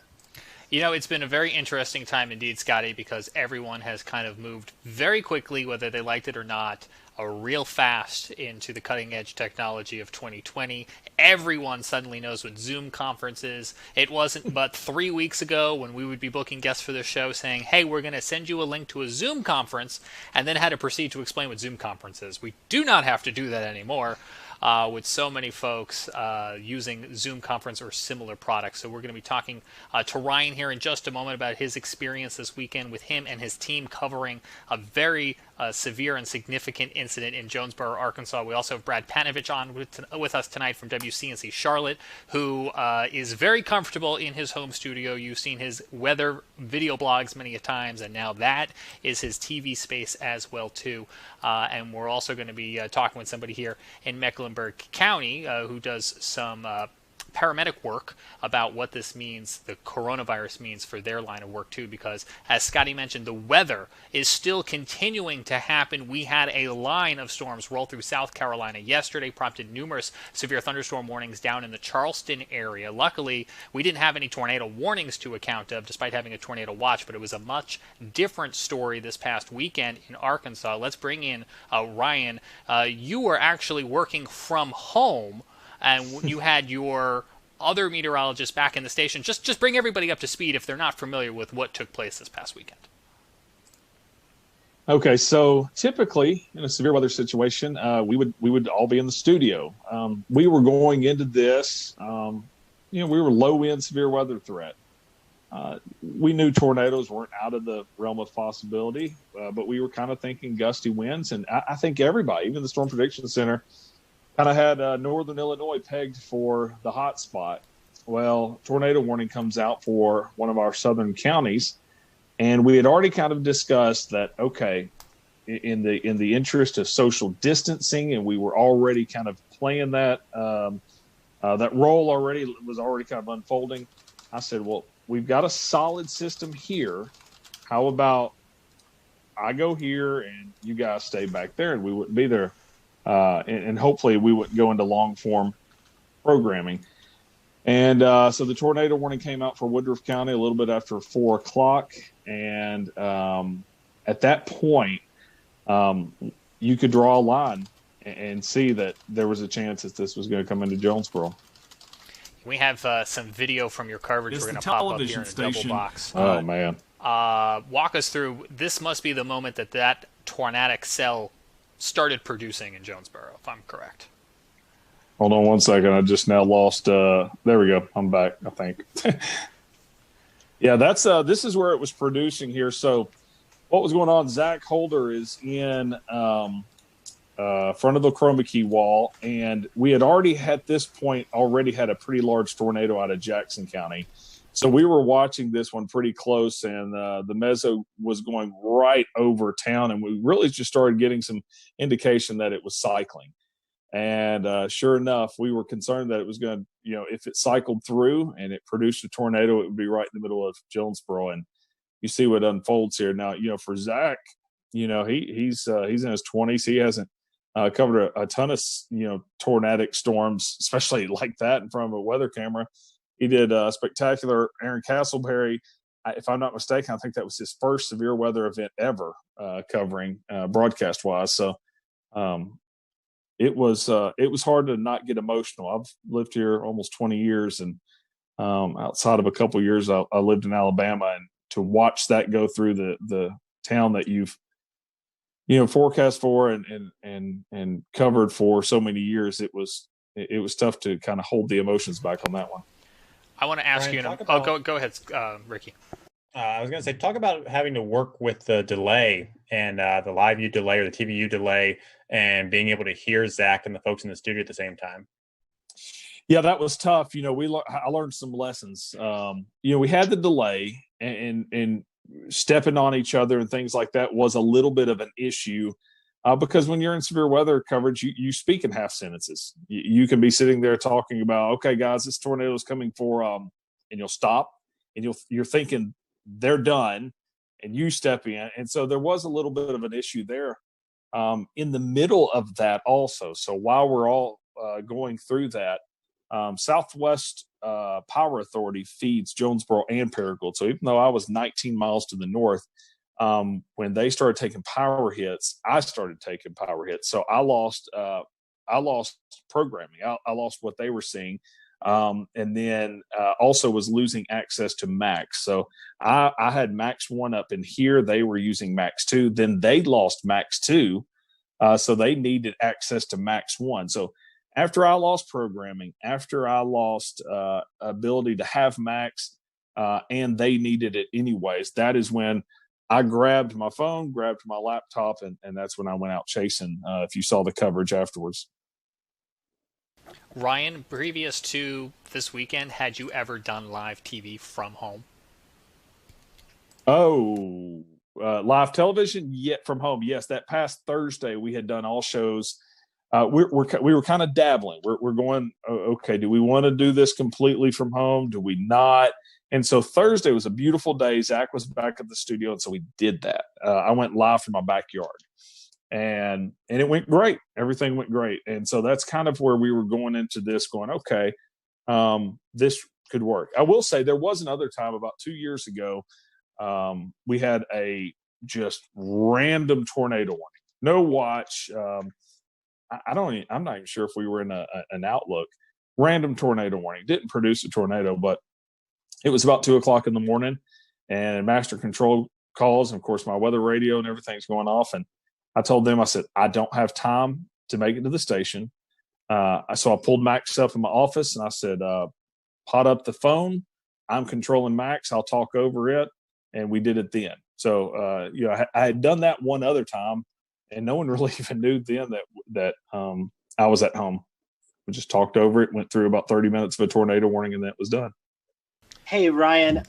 You know, it's been a very interesting time indeed, Scotty, because everyone has kind of moved very quickly, whether they liked it or not, real fast into the cutting-edge technology of 2020. Everyone suddenly knows what Zoom conference is. It wasn't but 3 weeks ago when we would be booking guests for the show saying, hey, we're going to send you a link to a Zoom conference, and then had to proceed to explain what Zoom conference is. We do not have to do that anymore. With so many folks using Zoom conference or similar products. So we're going to be talking to Ryan here in just a moment about his experience this weekend with him and his team covering a very severe and significant incident in Jonesboro, Arkansas. We also have Brad Panovich on with us tonight from WCNC Charlotte, who is very comfortable in his home studio. You've seen his weather video blogs many a times, and now that is his TV space as well too. And we're also going to be talking with somebody here in Mecklenburg County who does some paramedic work about what this means, the coronavirus means for their line of work too, because as Scotty mentioned, the weather is still continuing to happen. We had a line of storms roll through South Carolina yesterday, prompted numerous severe thunderstorm warnings down in the Charleston area. Luckily, we didn't have any tornado warnings to account of, despite having a tornado watch, but it was a much different story this past weekend in Arkansas. Let's bring in Ryan. You were actually working from home, and you had your other meteorologists back in the station. Just bring everybody up to speed if they're not familiar with what took place this past weekend. Okay, so typically in a severe weather situation, we would all be in the studio. We were going into this, we were low wind severe weather threat. We knew tornadoes weren't out of the realm of possibility, but we were kind of thinking gusty winds, and I think everybody, even the Storm Prediction Center, kind of had northern Illinois pegged for the hot spot. Well, tornado warning comes out for one of our southern counties. And we had already kind of discussed that, okay, in the interest of social distancing, and we were already kind of playing that that role already was already kind of unfolding. I said, well, we've got a solid system here. How about I go here and you guys stay back there, and we wouldn't be there, and hopefully we wouldn't go into long form programming. And so the tornado warning came out for Woodruff County a little bit after 4 o'clock. And at that point, you could draw a line and see that there was a chance that this was going to come into Jonesboro. We have some video from your coverage. We're going to pop up here in a double box. Oh, man. Walk us through. This must be the moment that tornadic cell started producing in Jonesboro, if I'm correct. Hold on one second. I just now lost. There we go. I'm back, I think. Yeah, that's this is where it was producing here. So what was going on? Zach Holder is in front of the chroma key wall, and we had already at this point had a pretty large tornado out of Jackson County. So we were watching this one pretty close, and the meso was going right over town, and we really just started getting some indication that it was cycling. And sure enough, we were concerned that it was going to, if it cycled through and it produced a tornado, it would be right in the middle of Jonesboro. And you see what unfolds here now. For Zach, he's in his 20s. He hasn't covered a ton of tornadic storms, especially like that in front of a weather camera. He did spectacular. Aaron Castleberry, if I'm not mistaken, I think that was his first severe weather event ever covering broadcast wise. So. It was hard to not get emotional. I've lived here almost 20 years, and outside of a couple of years, I lived in Alabama, and to watch that go through the town that you've forecast for and covered for so many years, it was tough to kind of hold the emotions back on that one. I want to ask you. Go ahead, Ricky. I was going to say, talk about having to work with the delay and the live view delay or the TVU delay, and being able to hear Zach and the folks in the studio at the same time. Yeah, that was tough. I learned some lessons. We had the delay, and stepping on each other and things like that was a little bit of an issue because when you're in severe weather coverage, you speak in half sentences. You can be sitting there talking about, okay, guys, this tornado is coming for, and you'll stop, and you're thinking they're done, and you step in. And so there was a little bit of an issue there in the middle of that also. So while we're all going through that, Southwest Power Authority feeds Jonesboro and Paragould. So even though I was 19 miles to the north, when they started taking power hits, I started taking power hits. So I lost programming. I lost what they were seeing. And then also was losing access to Max. So I had Max 1 up in here. They were using Max 2. Then they lost Max 2. So they needed access to Max 1. So after I lost programming, after I lost ability to have Max, and they needed it anyways, that is when I grabbed my phone, grabbed my laptop, and that's when I went out chasing, if you saw the coverage afterwards. Ryan, previous to this weekend, had you ever done live TV from home? Oh, live television yet from home? Yes, that past Thursday we had done all shows. We were kind of dabbling. We're going, okay, do we want to do this completely from home? Do we not? And so Thursday was a beautiful day. Zach was back at the studio, and so we did that. I went live from my backyard. And it went great. Everything went great. And so that's kind of where we were going into this, going, okay, this could work. I will say there was another time about 2 years ago, we had a just random tornado warning. No watch. I'm not even sure if we were in an Outlook, random tornado warning. Didn't produce a tornado, but it was about 2:00 in the morning, and master control calls. And of course, my weather radio and everything's going off. And I told them, I said, I don't have time to make it to the station. So I pulled Max up in my office and I said, pot up the phone. I'm controlling Max. I'll talk over it. And we did it then. So, I had done that one other time, and no one really even knew then that I was at home. We just talked over it, went through about 30 minutes of a tornado warning, and that was done. Hey, Ryan,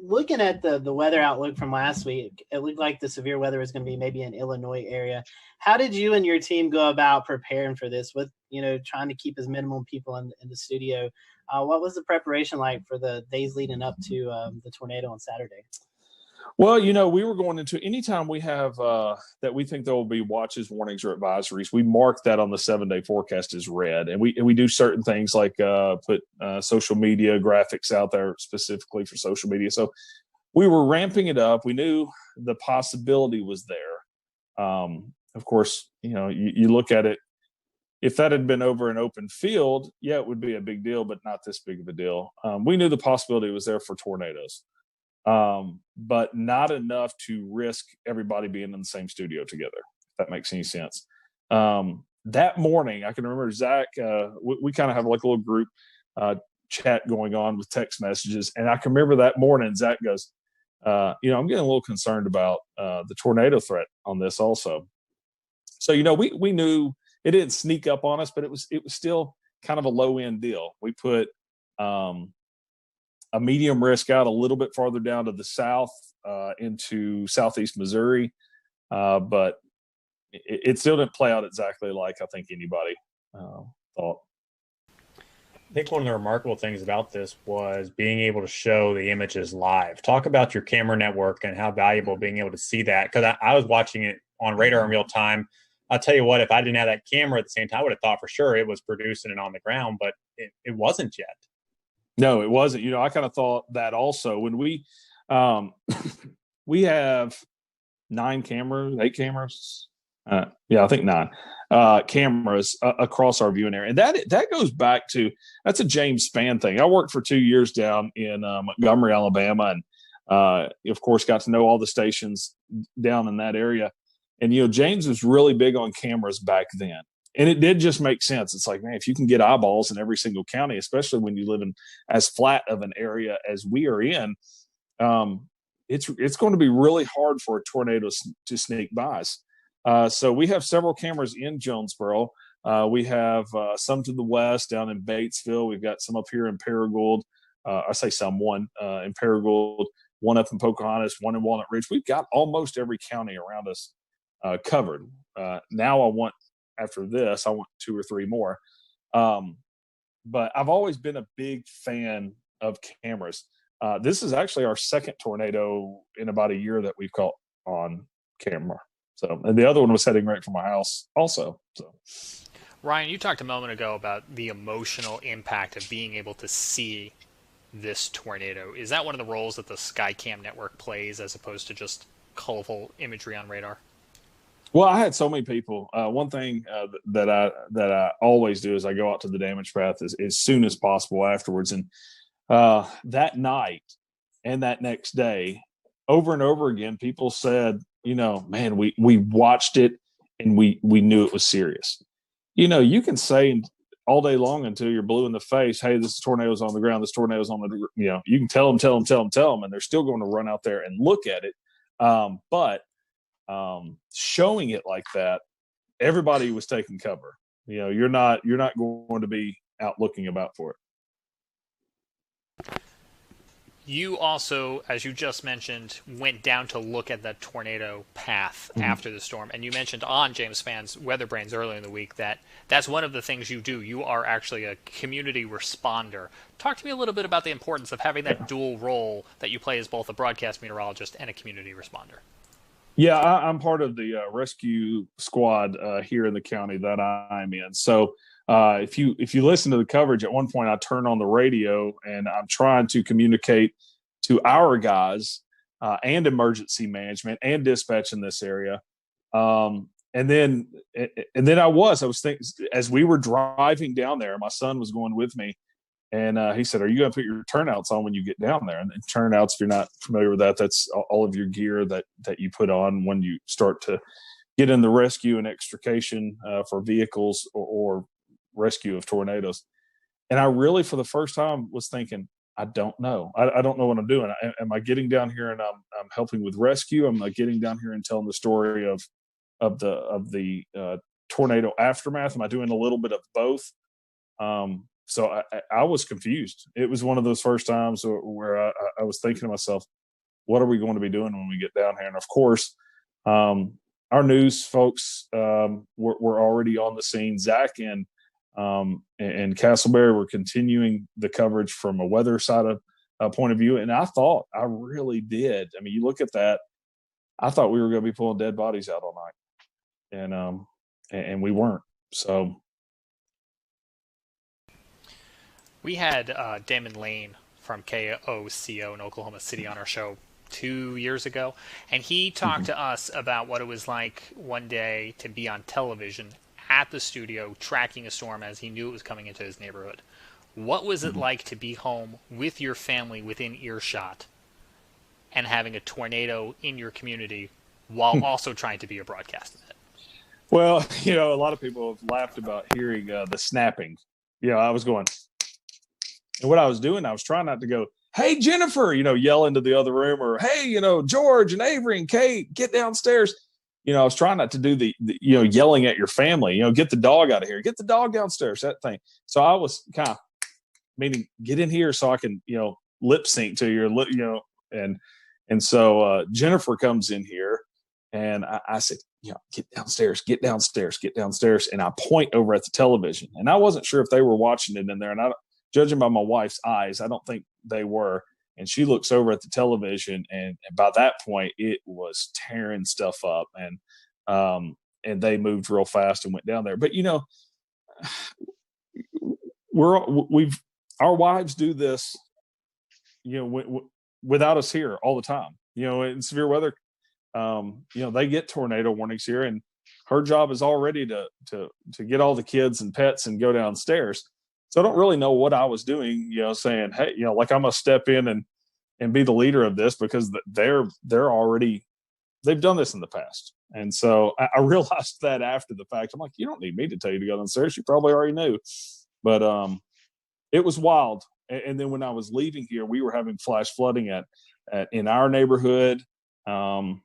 looking at the weather outlook from last week, it looked like the severe weather was going to be maybe in Illinois area. How did you and your team go about preparing for this with, trying to keep as minimum people in the studio? What was the preparation like for the days leading up to the tornado on Saturday? Well, we were going into anytime we have that we think there will be watches, warnings, or advisories, we mark that on the 7-day forecast as red. And we do certain things like put social media graphics out there specifically for social media. So we were ramping it up. We knew the possibility was there. Of course, you look at it. If that had been over an open field, yeah, it would be a big deal, but not this big of a deal. We knew the possibility was there for tornadoes. But not enough to risk everybody being in the same studio together, if that makes any sense. That morning, I can remember Zach, we kind of have like a little group chat going on with text messages. And I can remember that morning, Zach goes, I'm getting a little concerned about the tornado threat on this also. So, we knew it didn't sneak up on us, but it was still kind of a low end deal. We put a medium risk out a little bit farther down to the south into southeast Missouri. But it still didn't play out exactly like I think anybody thought. I think one of the remarkable things about this was being able to show the images live. Talk about your camera network and how valuable being able to see that. Because I was watching it on radar in real time. I'll tell you what, if I didn't have that camera at the same time, I would have thought for sure it was producing it on the ground, but it wasn't yet. No, it wasn't. I kind of thought that also when we have 8 cameras. I think 9 cameras across our viewing area. And that goes back to, that's a James Spann thing. I worked for 2 years down in Montgomery, Alabama. And of course, got to know all the stations down in that area. And, James was really big on cameras back then. And it did just make sense. It's like, man, if you can get eyeballs in every single county, especially when you live in as flat of an area as we are in, it's going to be really hard for a tornado to sneak by us. So we have several cameras in Jonesboro. We have some to the west down in Batesville. We've got some up here in Paragould. I say some, one in Paragould, one up in Pocahontas, one in Walnut Ridge. We've got almost every county around us covered. Now after this, I want 2 or 3 more. But I've always been a big fan of cameras. This is actually our second tornado in about a year that we've caught on camera. So, and the other one was heading right from my house also. So, Ryan, you talked a moment ago about the emotional impact of being able to see this tornado. Is that one of the roles that the Skycam network plays as opposed to just colorful imagery on radar? Well, I had so many people. One thing that I always do is I go out to the damage path as soon as possible afterwards. And that night and that next day, over and over again, people said, man, we watched it and we knew it was serious. You can say all day long until you're blue in the face, hey, this tornado's on the ground, this tornado's on the, you can tell them, and they're still going to run out there and look at it. But showing it like that, everybody was taking cover. You're not going to be out looking about for it. You also, as you just mentioned, went down to look at that tornado path after the storm. And you mentioned on James Spann's Weather Brains earlier in the week that that's one of the things you do. You are actually a community responder. Talk to me a little bit about the importance of having that dual role that you play as both a broadcast meteorologist and a community responder. Yeah, I'm part of the rescue squad here in the county that I'm in. So if you listen to the coverage, at one point I turn on the radio and I'm trying to communicate to our guys and emergency management and dispatch in this area. And and then I was thinking, as we were driving down there, my son was going with me, and he said, "Are you going to put your turnouts on when you get down there?" And turnouts, if you're not familiar with that, that's all of your gear that you put on when you start to get in the rescue and extrication for vehicles or rescue of tornadoes. And I really, for the first time, was thinking, I don't know. I don't know what I'm doing. Am I getting down here and I'm helping with rescue? Am I getting down here and telling the story of the tornado aftermath? Am I doing a little bit of both? So I was confused. It was one of those first times where I was thinking to myself, what are we going to be doing when we get down here? And of course, our news folks were already on the scene. Zach and Castleberry were continuing the coverage from a weather side of point of view. And I really did. I mean, you look at that, I thought we were going to be pulling dead bodies out all night. And we weren't. So we had Damon Lane from KOCO in Oklahoma City on our show 2 years ago, and he talked to us about what it was like one day to be on television at the studio tracking a storm as he knew it was coming into his neighborhood. What was it like to be home with your family within earshot and having a tornado in your community while also trying to be a broadcast of it? Well, a lot of people have laughed about hearing the snapping. I was going, and what I was doing, I was trying not to go, "Hey, Jennifer," yell into the other room, or, "Hey, George and Avery and Kate, get downstairs." I was trying not to do the yelling at your family, "Get the dog out of here, get the dog downstairs," that thing. So I was kind of meaning, get in here so I can, lip sync to your lip, and so Jennifer comes in here, and I said, "Get downstairs, get downstairs, get downstairs." And I point over at the television, and I wasn't sure if they were watching it in there. And judging by my wife's eyes, I don't think they were. And she looks over at the television, and by that point, it was tearing stuff up, and they moved real fast and went down there. But our wives do this, without us here all the time. In severe weather, they get tornado warnings here, and her job is already to get all the kids and pets and go downstairs. So I don't really know what I was doing, saying, "Hey, like I'm gonna step in and be the leader of this," because they're already, they've done this in the past. And so I realized that after the fact. I'm like, you don't need me to tell you to go downstairs. You probably already knew. But it was wild. And then when I was leaving here, we were having flash flooding in our neighborhood. And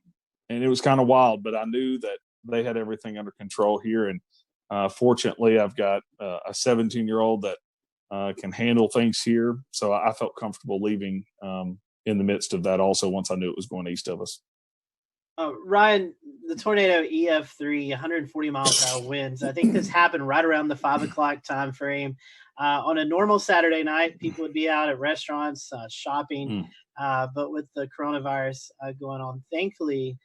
it was kind of wild, but I knew that they had everything under control here. And fortunately, I've got a 17-year-old that can handle things here. So I felt comfortable leaving in the midst of that also, once I knew it was going east of us. Ryan, the tornado EF3, 140 miles per hour winds. I think this happened right around the 5 o'clock time frame. On a normal Saturday night, people would be out at restaurants, shopping. But with the coronavirus going on, thankfully,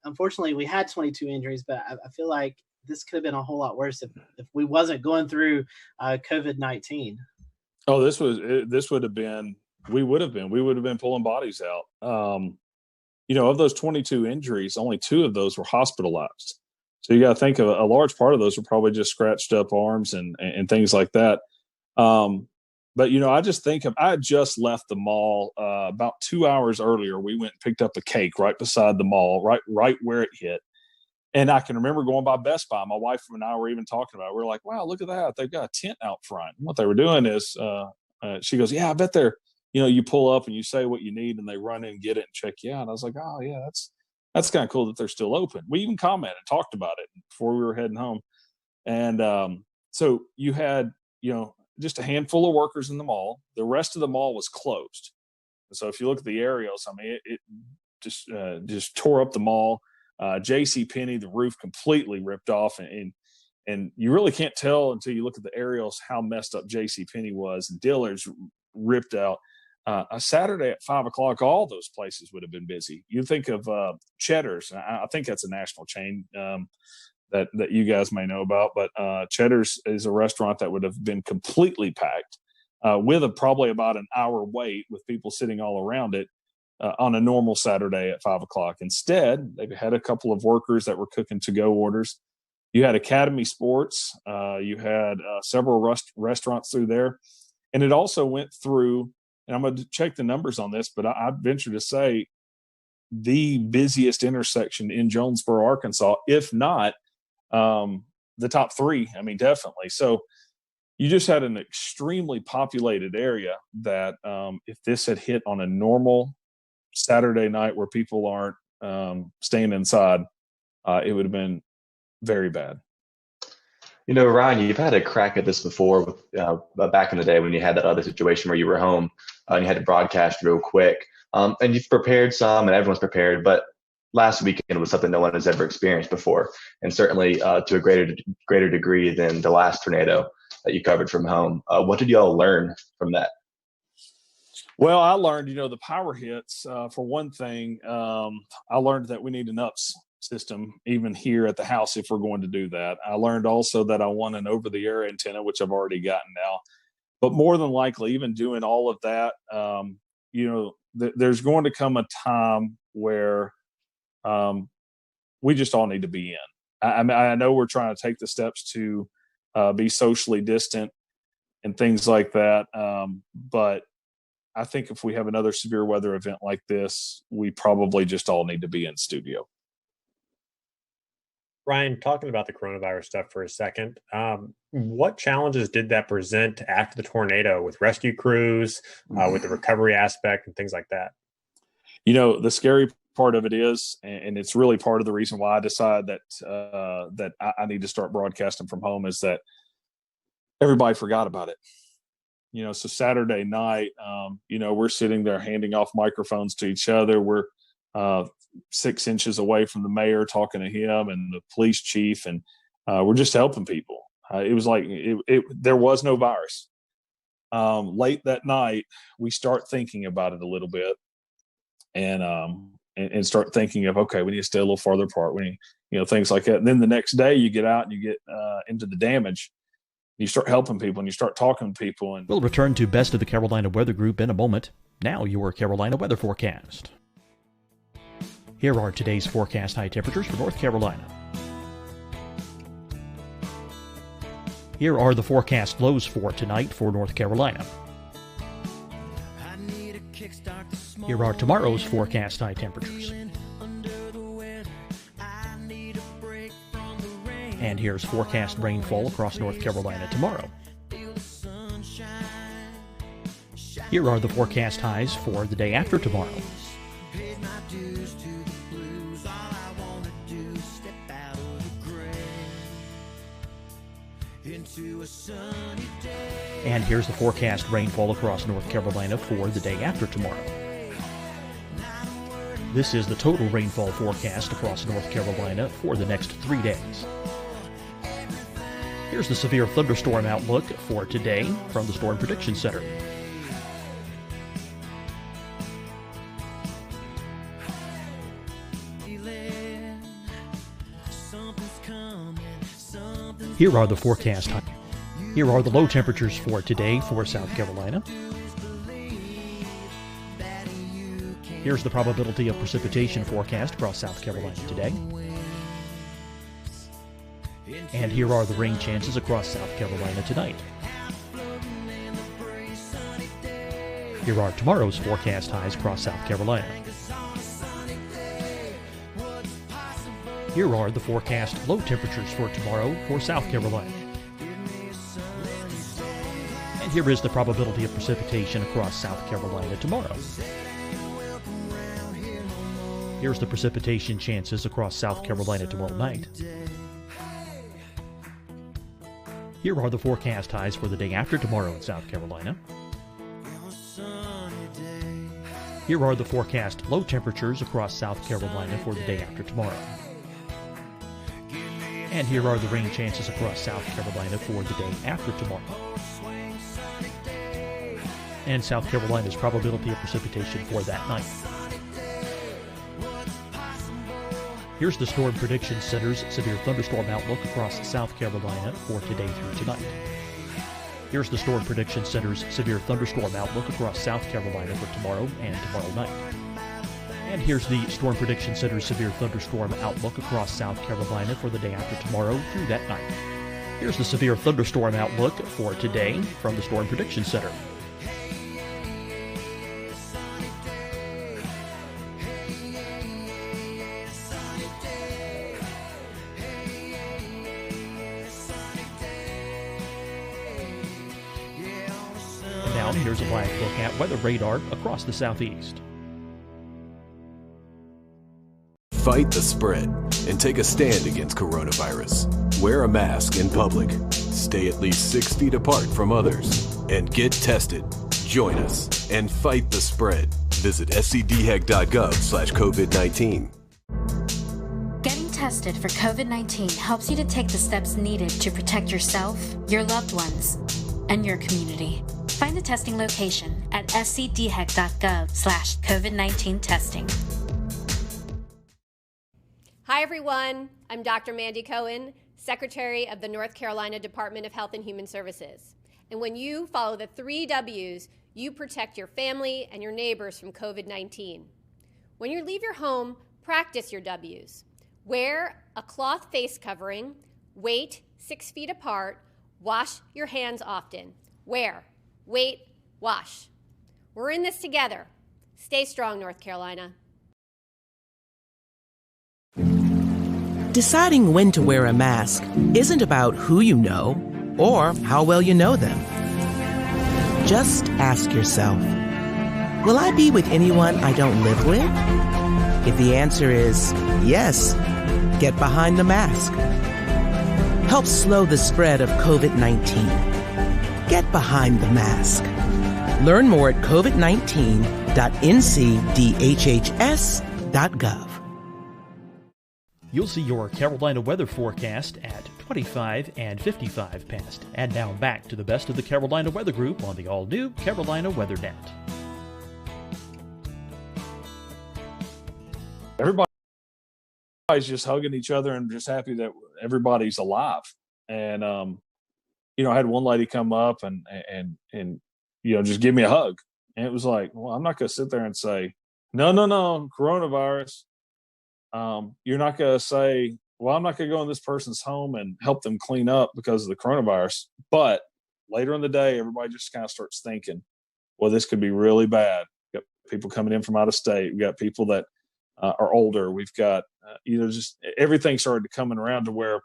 unfortunately, we had 22 injuries, but I feel like this could have been a whole lot worse if we wasn't going through COVID-19. Oh, this would have been, we would have been pulling bodies out. Of those 22 injuries, only 2 of those were hospitalized. So you got to think of a large part of those were probably just scratched up arms and things like that. But, I just think I had just left the mall about 2 hours earlier. We went and picked up a cake right beside the mall, right where it hit. And I can remember going by Best Buy. My wife and I were even talking about it. We were like, wow, look at that. They've got a tent out front. And what they were doing is she goes, yeah, I bet they're, you pull up and you say what you need and they run in and get it and check you out. And I was like, oh, yeah, that's kind of cool that they're still open. We even commented and talked about it before we were heading home. And so you had, just a handful of workers in the mall. The rest of the mall was closed. So if you look at the aerials, I mean, it just tore up the mall. JCPenney, the roof completely ripped off, and you really can't tell until you look at the aerials how messed up JCPenney was. And Dillard's ripped out. A Saturday at 5 o'clock, all those places would have been busy. You think of Cheddar's. I think that's a national chain that you guys may know about, but Cheddar's is a restaurant that would have been completely packed with probably about an hour wait with people sitting all around it. on a normal Saturday at 5 o'clock. Instead, they had a couple of workers that were cooking to-go orders. You had Academy Sports. You had several restaurants through there. And it also went through, and I'm going to check the numbers on this, but I venture to say the busiest intersection in Jonesboro, Arkansas, if not the top three. I mean, definitely. So you just had an extremely populated area that if this had hit on a normal Saturday night where people aren't staying inside, it would have been very bad. You know, Ryan, you've had a crack at this before with back in the day when you had that other situation where you were home and you had to broadcast real quick. And you've prepared some and everyone's prepared, but last weekend was something no one has ever experienced before. And certainly to a greater degree than the last tornado that you covered from home. What did y'all learn from that? Well, I learned, the power hits, for one thing, I learned that we need an UPS system even here at the house if we're going to do that. I learned also that I want an over-the-air antenna, which I've already gotten now. But more than likely, even doing all of that, there's going to come a time where we just all need to be in. I know we're trying to take the steps to be socially distant and things like that, but I think if we have another severe weather event like this, we probably just all need to be in studio. Ryan, talking about the coronavirus stuff for a second, what challenges did that present after the tornado with rescue crews, with the recovery aspect and things like that? The scary part of it is, and it's really part of the reason why I decided that I need to start broadcasting from home, is that everybody forgot about it. So Saturday night, we're sitting there handing off microphones to each other. We're 6 inches away from the mayor talking to him and the police chief, and we're just helping people. It was like there was no virus. Late that night, we start thinking about it a little bit, and start thinking of, okay, we need to stay a little farther apart. We need, things like that. And then the next day, you get out and you get into the damage. You start helping people and you start talking to people. And we'll return to Best of the Carolina Weather Group in a moment. Now your Carolina weather forecast. Here are today's forecast high temperatures for North Carolina. Here are the forecast lows for tonight for North Carolina. Here are tomorrow's forecast high temperatures. And here's forecast rainfall across North Carolina tomorrow. Here are the forecast highs for the day after tomorrow. And here's the forecast rainfall across North Carolina for the day after tomorrow. This is the total rainfall forecast across North Carolina for the next 3 days. Here's the severe thunderstorm outlook for today from the Storm Prediction Center. Here are the forecast. Here are the low temperatures for today for South Carolina. Here's the probability of precipitation forecast across South Carolina today. And here are the rain chances across South Carolina tonight. Here are tomorrow's forecast highs across South Carolina. Here are the forecast low temperatures for tomorrow for South Carolina. And here is the probability of precipitation across South Carolina tomorrow. Here's the precipitation chances across South Carolina tomorrow night. Here are the forecast highs for the day after tomorrow in South Carolina. Here are the forecast low temperatures across South Carolina for the day after tomorrow. And here are the rain chances across South Carolina for the day after tomorrow. And South Carolina's probability of precipitation for that night. Here's the Storm Prediction Center's severe thunderstorm outlook across South Carolina for today through tonight. Here's the Storm Prediction Center's severe thunderstorm outlook across South Carolina for tomorrow and tomorrow night. And here's the Storm Prediction Center's severe thunderstorm outlook across South Carolina for the day after tomorrow through that night. Here's the severe thunderstorm outlook for today from the Storm Prediction Center. Now here's a live look at weather radar across the southeast. Fight the spread and take a stand against coronavirus. Wear a mask in public. Stay at least 6 feet apart from others. And get tested. Join us and fight the spread. Visit scdhec.gov/COVID-19. Getting tested for COVID-19 helps you to take the steps needed to protect yourself, your loved ones, and your community. Find the testing location at scdhec.gov/COVID-19 testing. Hi, everyone. I'm Dr. Mandy Cohen, Secretary of the North Carolina Department of Health and Human Services. And when you follow the 3 W's, you protect your family and your neighbors from COVID-19. When you leave your home, practice your W's. Wear a cloth face covering, wait 6 feet apart, wash your hands often. Wear, wait, wash. We're in this together. Stay strong, North Carolina. Deciding when to wear a mask isn't about who you know or how well you know them. Just ask yourself, will I be with anyone I don't live with? If the answer is yes, get behind the mask. Help slow the spread of COVID-19. Get behind the mask. Learn more at covid19.ncdhhs.gov. You'll see your Carolina weather forecast at 25 and 55 past. And now back to the best of the Carolina Weather Group on the all-new Carolina WeatherNet. Everybody's just hugging each other and just happy that everybody's alive. And, I had one lady come up and just give me a hug. And it was like, well, I'm not going to sit there and say, no, coronavirus. You're not going to say, well, I'm not going to go in this person's home and help them clean up because of the coronavirus. But later in the day, everybody just kind of starts thinking, well, this could be really bad. We've got people coming in from out of state. We've got people that are older. We've got, just everything started coming around to where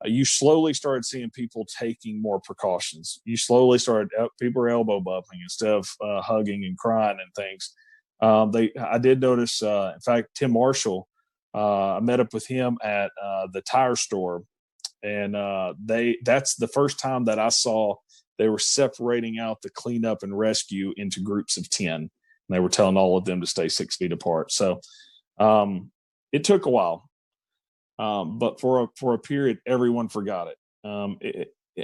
you slowly started seeing people taking more precautions. You slowly started, people are elbow bumping instead of hugging and crying and things. I did notice, in fact, Tim Marshall, I met up with him at the tire store, and that's the first time that I saw they were separating out the cleanup and rescue into groups of 10. And they were telling all of them to stay 6 feet apart. So it took a while, but for a period, everyone forgot it.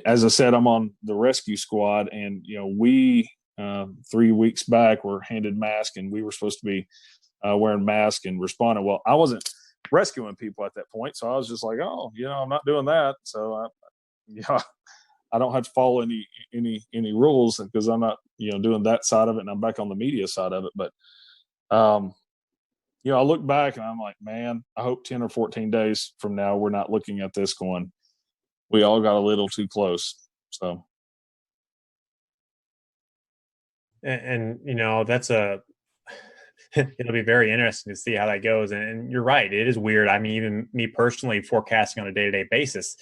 As I said, I'm on the rescue squad, and we 3 weeks back were handed masks, and we were supposed to be wearing masks and responding. Well, I wasn't rescuing people at that point, so I was just like, I'm not doing that. So I don't have to follow any rules because I'm not doing that side of it, and I'm back on the media side of it. But I look back and I'm like, man, I hope 10 or 14 days from now we're not looking at this going, we all got a little too close. So and that's it'll be very interesting to see how that goes. And you're right, it is weird. I mean, even me personally forecasting on a day-to-day basis,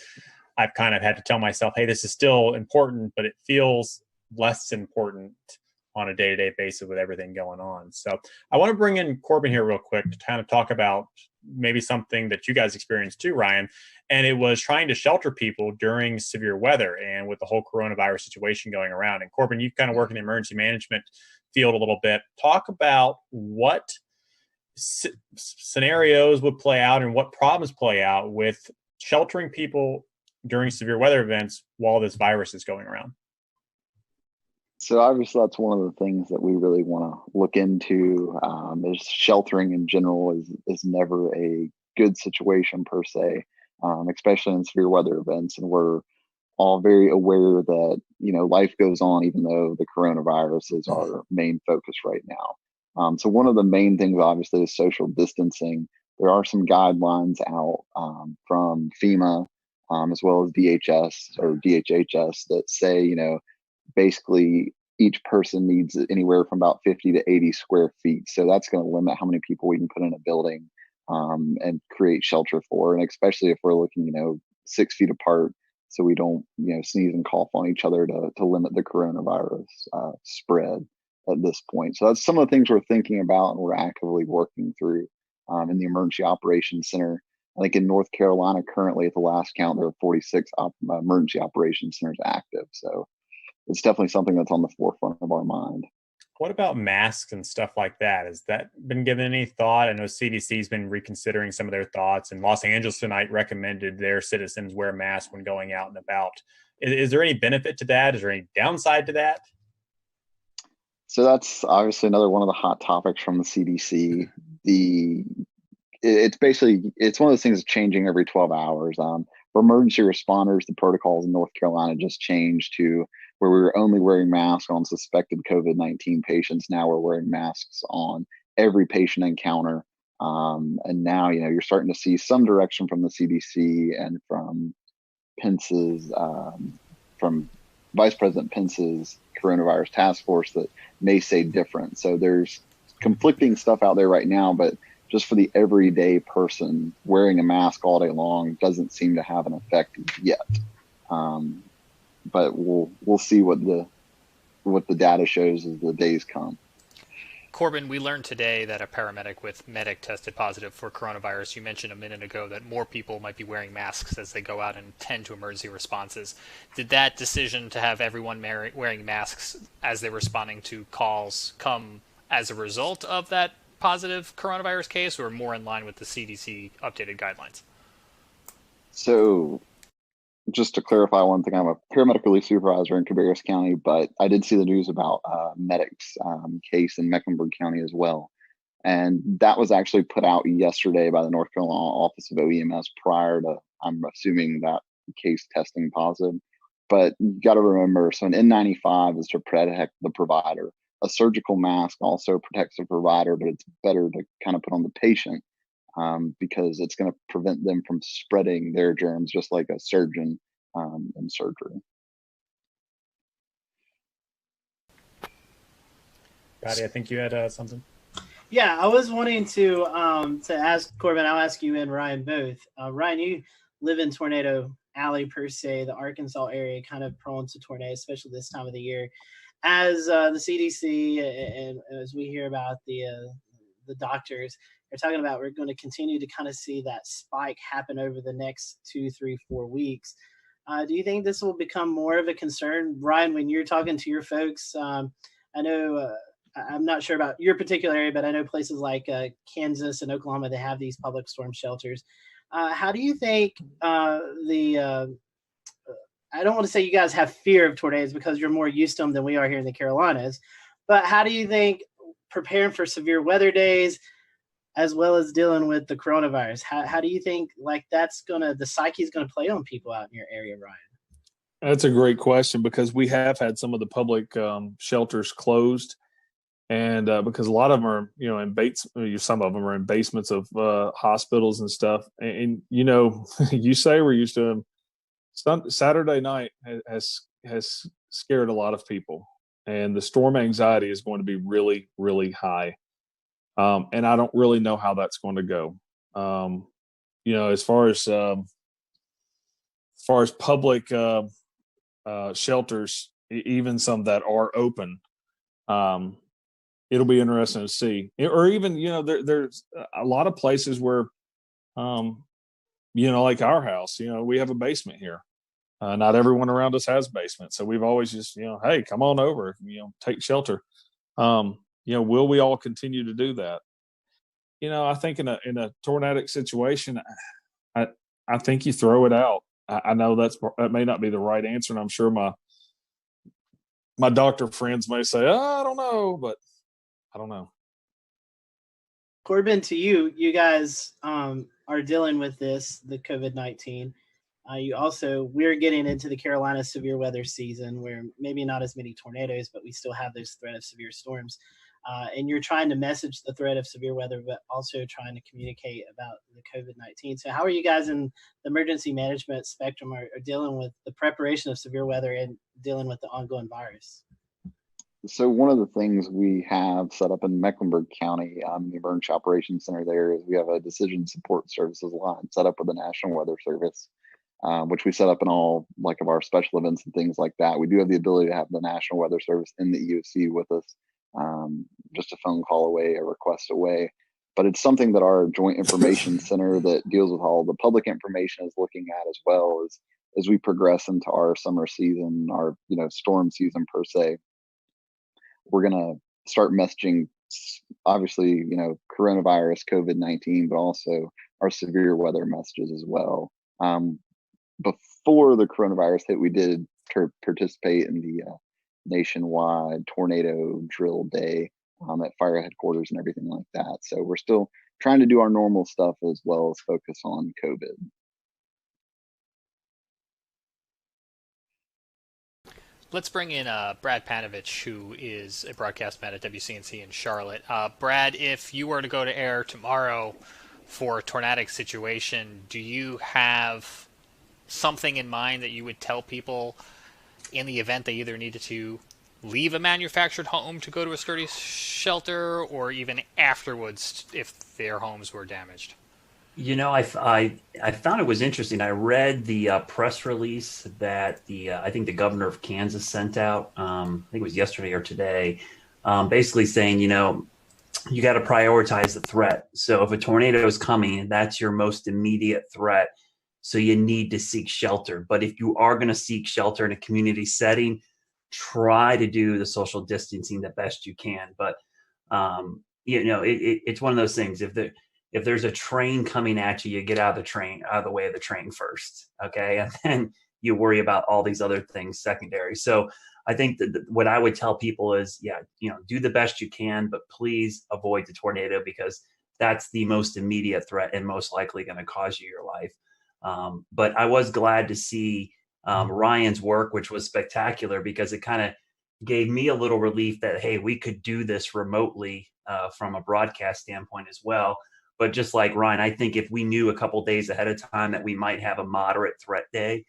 I've kind of had to tell myself, hey, this is still important, but it feels less important on a day-to-day basis with everything going on. So I want to bring in Corbin here real quick to kind of talk about maybe something that you guys experienced too, Ryan. And it was trying to shelter people during severe weather and with the whole coronavirus situation going around. And Corbin, you kind of work in the emergency management field a little bit. Talk about what scenarios would play out and what problems play out with sheltering people during severe weather events while this virus is going around. So obviously that's one of the things that we really want to look into. Is sheltering in general is never a good situation per se, especially in severe weather events. And we're all very aware that, life goes on even though the coronavirus is our main focus right now. So one of the main things, obviously, is social distancing. There are some guidelines out from FEMA as well as DHS or DHHS that say, basically each person needs anywhere from about 50 to 80 square feet. So that's going to limit how many people we can put in a building and create shelter for. And especially if we're looking, 6 feet apart, so we don't, sneeze and cough on each other to limit the coronavirus spread at this point. So that's some of the things we're thinking about and we're actively working through in the Emergency Operations Center. I think in North Carolina currently, at the last count, there are 46 emergency operations centers active. So it's definitely something that's on the forefront of our mind. What about masks and stuff like that? Has that been given any thought? I know CDC's been reconsidering some of their thoughts, and Los Angeles tonight recommended their citizens wear masks when going out and about. Is there any benefit to that? Is there any downside to that? So that's obviously another one of the hot topics from the CDC. It's one of those things that's changing every 12 hours. For emergency responders, the protocols in North Carolina just changed to where we were only wearing masks on suspected COVID-19 patients. Now we're wearing masks on every patient encounter. And now, you're starting to see some direction from the CDC and from Pence's, from Vice President Pence's coronavirus task force that may say different. So there's conflicting stuff out there right now, but just for the everyday person, wearing a mask all day long doesn't seem to have an effect yet. But we'll see what the data shows as the days come. Corbin, we learned today that a paramedic with medic tested positive for coronavirus. You mentioned a minute ago that more people might be wearing masks as they go out and tend to emergency responses. Did that decision to have everyone wearing masks as they're responding to calls come as a result of that positive coronavirus case, or more in line with the CDC updated guidelines? So just to clarify one thing, I'm a paramedical lead supervisor in Cabarrus County, but I did see the news about medic's case in Mecklenburg County as well. And that was actually put out yesterday by the North Carolina Office of OEMS prior to, I'm assuming, that case testing positive. But you got to remember, so an N95 is to protect the provider. A surgical mask also protects the provider, but it's better to kind of put on the patient because it's going to prevent them from spreading their germs, just like a surgeon in surgery. Patty, I think you had something. Yeah, I was wanting to ask Corbin. I'll ask you and Ryan both. Ryan, you live in Tornado Alley per se, the Arkansas area, kind of prone to tornadoes, especially this time of the year. As the CDC and as we hear about the doctors, they're talking about we're going to continue to kind of see that spike happen over the next 2, 3, 4 weeks. Do you think this will become more of a concern, Ryan, when you're talking to your folks? I know I'm not sure about your particular area, but I know places like Kansas and Oklahoma, they have these public storm shelters. How do you think I don't want to say you guys have fear of tornadoes because you're more used to them than we are here in the Carolinas, but how do you think preparing for severe weather days as well as dealing with the coronavirus, how do you think the psyche's going to play on people out in your area, Ryan? That's a great question because we have had some of the public shelters closed. And because a lot of them are, some of them are in basements of hospitals and stuff. And you say we're used to them. Saturday night has scared a lot of people, and the storm anxiety is going to be really, really high. And I don't really know how that's going to go. As far as public shelters, even some that are open, it'll be interesting to see. Or even, there's a lot of places where, like our house, we have a basement here. Not everyone around us has basements. So we've always just, hey, come on over, take shelter. Will we all continue to do that? I think in a tornadic situation, I think you throw it out. I know that may not be the right answer. And I'm sure my doctor friends may say, I don't know, but I don't know. Corbin, to you guys are dealing with the COVID-19. We're getting into the Carolina severe weather season where maybe not as many tornadoes, but we still have this threat of severe storms. and you're trying to message the threat of severe weather, but also trying to communicate about the COVID-19. So how are you guys in the emergency management spectrum are dealing with the preparation of severe weather and dealing with the ongoing virus? So one of the things we have set up in Mecklenburg County, the Emergency Operations Center there, is we have a decision support services line set up with the National Weather Service, which we set up in all like of our special events and things like that. We do have the ability to have the National Weather Service in the EOC with us, just a phone call away, a request away. But it's something that our Joint Information Center that deals with all the public information is looking at as well as we progress into our summer season, our storm season per se. We're going to start messaging, obviously, coronavirus, COVID-19, but also our severe weather messages as well. Before the coronavirus hit, we did participate in the nationwide tornado drill day at fire headquarters and everything like that. So we're still trying to do our normal stuff as well as focus on COVID. Let's bring in Brad Panovich, who is a broadcast man at WCNC in Charlotte. Brad, if you were to go to air tomorrow for a tornadic situation, do you have something in mind that you would tell people in the event they either needed to leave a manufactured home to go to a sturdy shelter, or even afterwards if their homes were damaged? I found it was interesting. I read the press release that I think the governor of Kansas sent out. I think it was yesterday or today, basically saying, you got to prioritize the threat. So if a tornado is coming, that's your most immediate threat. So you need to seek shelter. But if you are going to seek shelter in a community setting, try to do the social distancing the best you can. But it's one of those things. If there's a train coming at you, you get out of the way of the train first, okay? And then you worry about all these other things secondary. So I think that what I would tell people is, do the best you can, but please avoid the tornado, because that's the most immediate threat and most likely going to cause you your life. But I was glad to see Ryan's work, which was spectacular, because it kind of gave me a little relief that, hey, we could do this remotely from a broadcast standpoint as well. But just like Ryan, I think if we knew a couple days ahead of time that we might have a moderate threat day,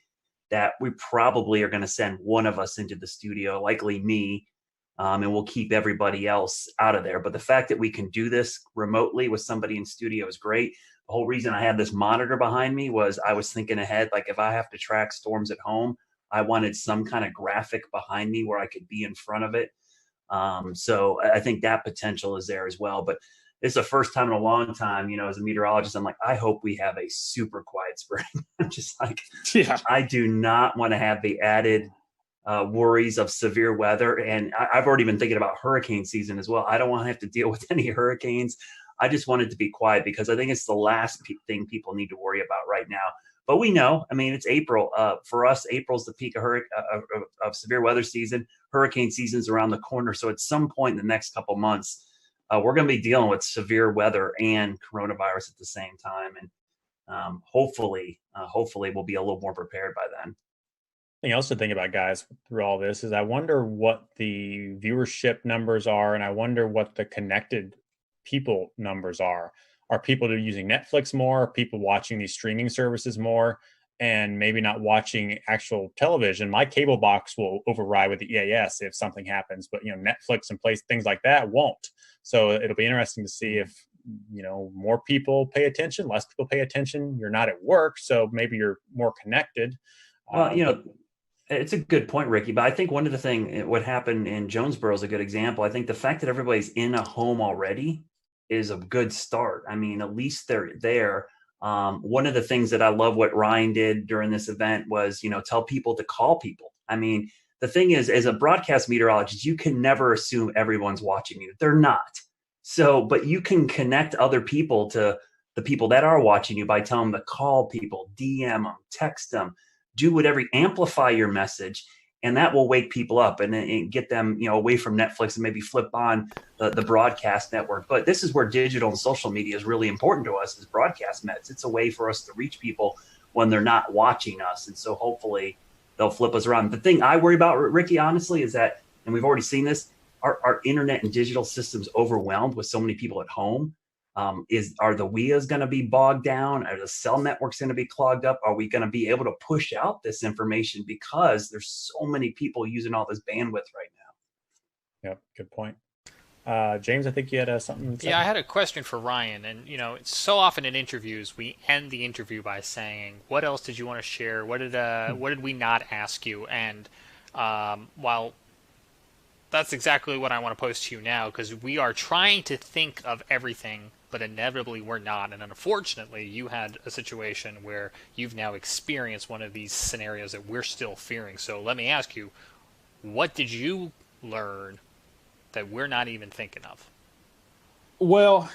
that we probably are going to send one of us into the studio, likely me, and we'll keep everybody else out of there. But the fact that we can do this remotely with somebody in studio is great. The whole reason I had this monitor behind me was I was thinking ahead, like if I have to track storms at home, I wanted some kind of graphic behind me where I could be in front of it. So I think that potential is there as well. But it's the first time in a long time, as a meteorologist, I'm like, I hope we have a super quiet spring. I'm just like, I do not want to have the added worries of severe weather. And I've already been thinking about hurricane season as well. I don't want to have to deal with any hurricanes. I just want it to be quiet, because I think it's the last thing people need to worry about right now. But we know, it's April. For us, April's the peak of severe weather season. Hurricane season's around the corner. So at some point in the next couple months, we're going to be dealing with severe weather and coronavirus at the same time. And hopefully we'll be a little more prepared by then. Thing else to think about, guys, through all this is I wonder what the viewership numbers are, and I wonder what the connected people numbers are. Are people using Netflix more? Are people watching these streaming services more and maybe not watching actual television? My cable box will override with the EAS if something happens, but Netflix and things like that won't. So it'll be interesting to see if more people pay attention, less people pay attention. You're not at work, so maybe you're more connected. Well, it's a good point, Ricky, but I think one of the things, what happened in Jonesboro is a good example. I think the fact that everybody's in a home already is a good start. At least they're there. One of the things that I love what Ryan did during this event was, tell people to call people. The thing is, as a broadcast meteorologist, you can never assume everyone's watching you. They're not. So, but you can connect other people to the people that are watching you by telling them to call people, DM them, text them, do whatever, amplify your message, and that will wake people up and get them, away from Netflix and maybe flip on the broadcast network. But this is where digital and social media is really important to us as broadcast mets. It's a way for us to reach people when they're not watching us. And so hopefully they'll flip us around. The thing I worry about, Ricky, honestly, is that, and we've already seen this, our internet and digital systems overwhelmed with so many people at home? Are the WIAs going to be bogged down? Are the cell networks going to be clogged up? Are we going to be able to push out this information because there's so many people using all this bandwidth right now? Yep, good point. James, I think you had something to say. Yeah, I had a question for Ryan. And, it's so often in interviews, we end the interview by saying, what else did you want to share? What did we not ask you? And while that's exactly what I want to pose to you now, because we are trying to think of everything, but inevitably we're not. And unfortunately, you had a situation where you've now experienced one of these scenarios that we're still fearing. So let me ask you, what did you learn that we're not even thinking of? Well,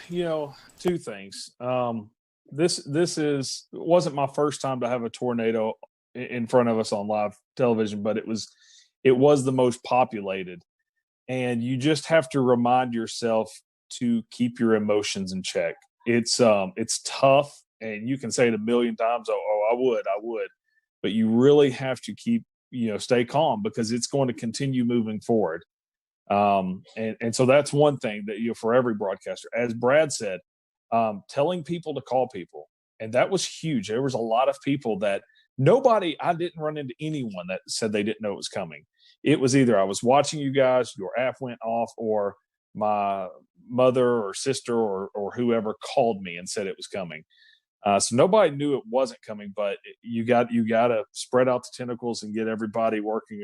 two things. This wasn't my first time to have a tornado in front of us on live television, but it was the most populated. And you just have to remind yourself to keep your emotions in check. It's tough, and you can say it a million times. Oh, I would, but you really have to keep, stay calm, because it's going to continue moving forward. And so that's one thing that, for every broadcaster, as Brad said, telling people to call people. And that was huge. There was a lot of people that I didn't run into anyone that said they didn't know it was coming. It was either I was watching you guys, your app went off, or my mother or sister or whoever called me and said it was coming. So nobody knew it wasn't coming, but you got to spread out the tentacles and get everybody working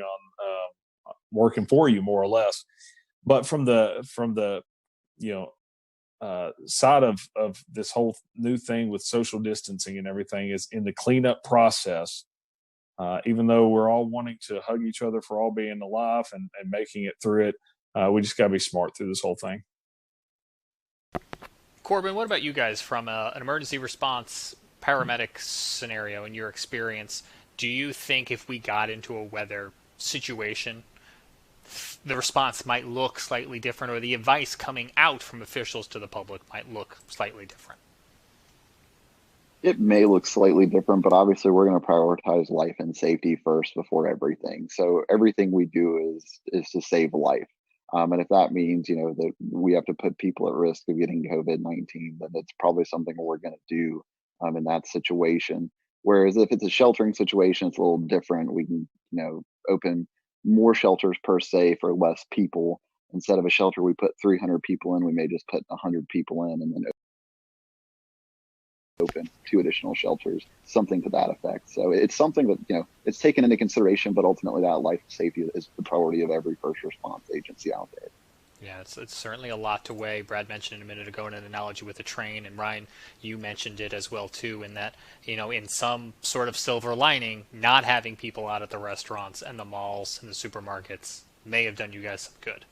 for you, more or less. But from the side of this whole new thing with social distancing and everything, is in the cleanup process. Even though we're all wanting to hug each other for all being alive and making it through it, we just got to be smart through this whole thing. Corbin, what about you guys from an emergency response paramedic scenario in your experience? Do you think if we got into a weather situation, the response might look slightly different, or the advice coming out from officials to the public might look slightly different? It may look slightly different, but obviously we're going to prioritize life and safety first before everything. So everything we do is to save life. And if that means, that we have to put people at risk of getting COVID-19, then it's probably something we're going to do in that situation. Whereas if it's a sheltering situation, it's a little different. We can, open more shelters per se for less people. Instead of a shelter we put 300 people in, we may just put 100 people in and then open 2 additional shelters, something to that effect. So it's something that, it's taken into consideration, but ultimately that life safety is the priority of every first response agency out there. Yeah, it's certainly a lot to weigh. Brad mentioned a minute ago in an analogy with a train, and Ryan, you mentioned it as well too, in that, in some sort of silver lining, not having people out at the restaurants and the malls and the supermarkets may have done you guys some good.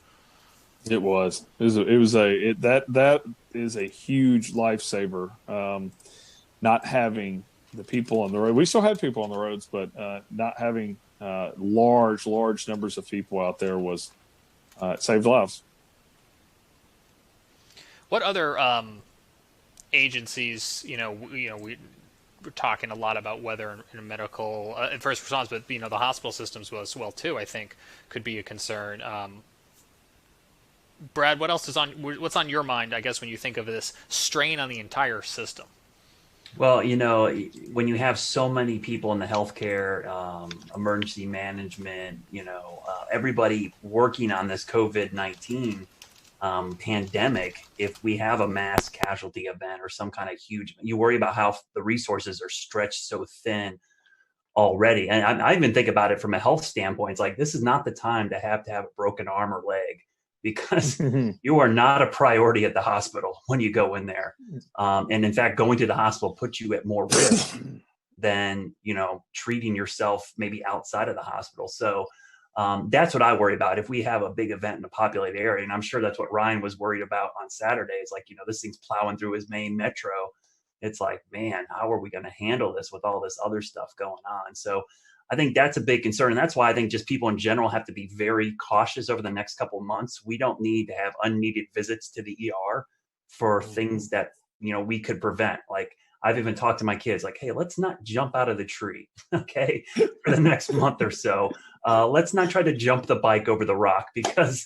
It was. That is a huge lifesaver. Not having the people on the road. We still had people on the roads, but not having large numbers of people out there was saved lives. What other agencies? We're talking a lot about weather and medical and first response, but the hospital systems as well too, I think, could be a concern. Brad, what's on your mind, I guess, when you think of this strain on the entire system? Well, when you have so many people in the healthcare, emergency management, everybody working on this COVID-19 pandemic, if we have a mass casualty event or some kind of huge, you worry about how the resources are stretched so thin already. And I even think about it from a health standpoint. It's like, this is not the time to have a broken arm or leg, because you are not a priority at the hospital when you go in there. And in fact, going to the hospital puts you at more risk than, treating yourself maybe outside of the hospital. So that's what I worry about. If we have a big event in a populated area, and I'm sure that's what Ryan was worried about on Saturday, is like, this thing's plowing through his main metro. It's like, man, how are we going to handle this with all this other stuff going on? So I think that's a big concern. And that's why I think just people in general have to be very cautious over the next couple of months. We don't need to have unneeded visits to the ER for things that, we could prevent. Like, I've even talked to my kids like, hey, let's not jump out of the tree, okay, for the next month or so. Let's not try to jump the bike over the rock because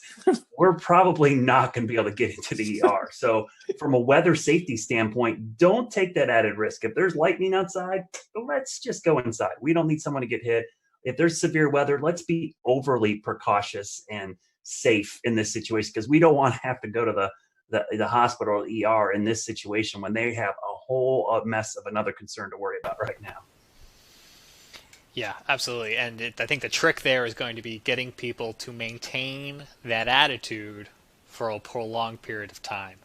we're probably not going to be able to get into the ER. So from a weather safety standpoint, don't take that added risk. If there's lightning outside, let's just go inside. We don't need someone to get hit. If there's severe weather, let's be overly precautious and safe in this situation because we don't want to have to go to the hospital or ER in this situation when they have a whole mess of another concern to worry about right now. Yeah, absolutely. And I think the trick there is going to be getting people to maintain that attitude for a prolonged period of time.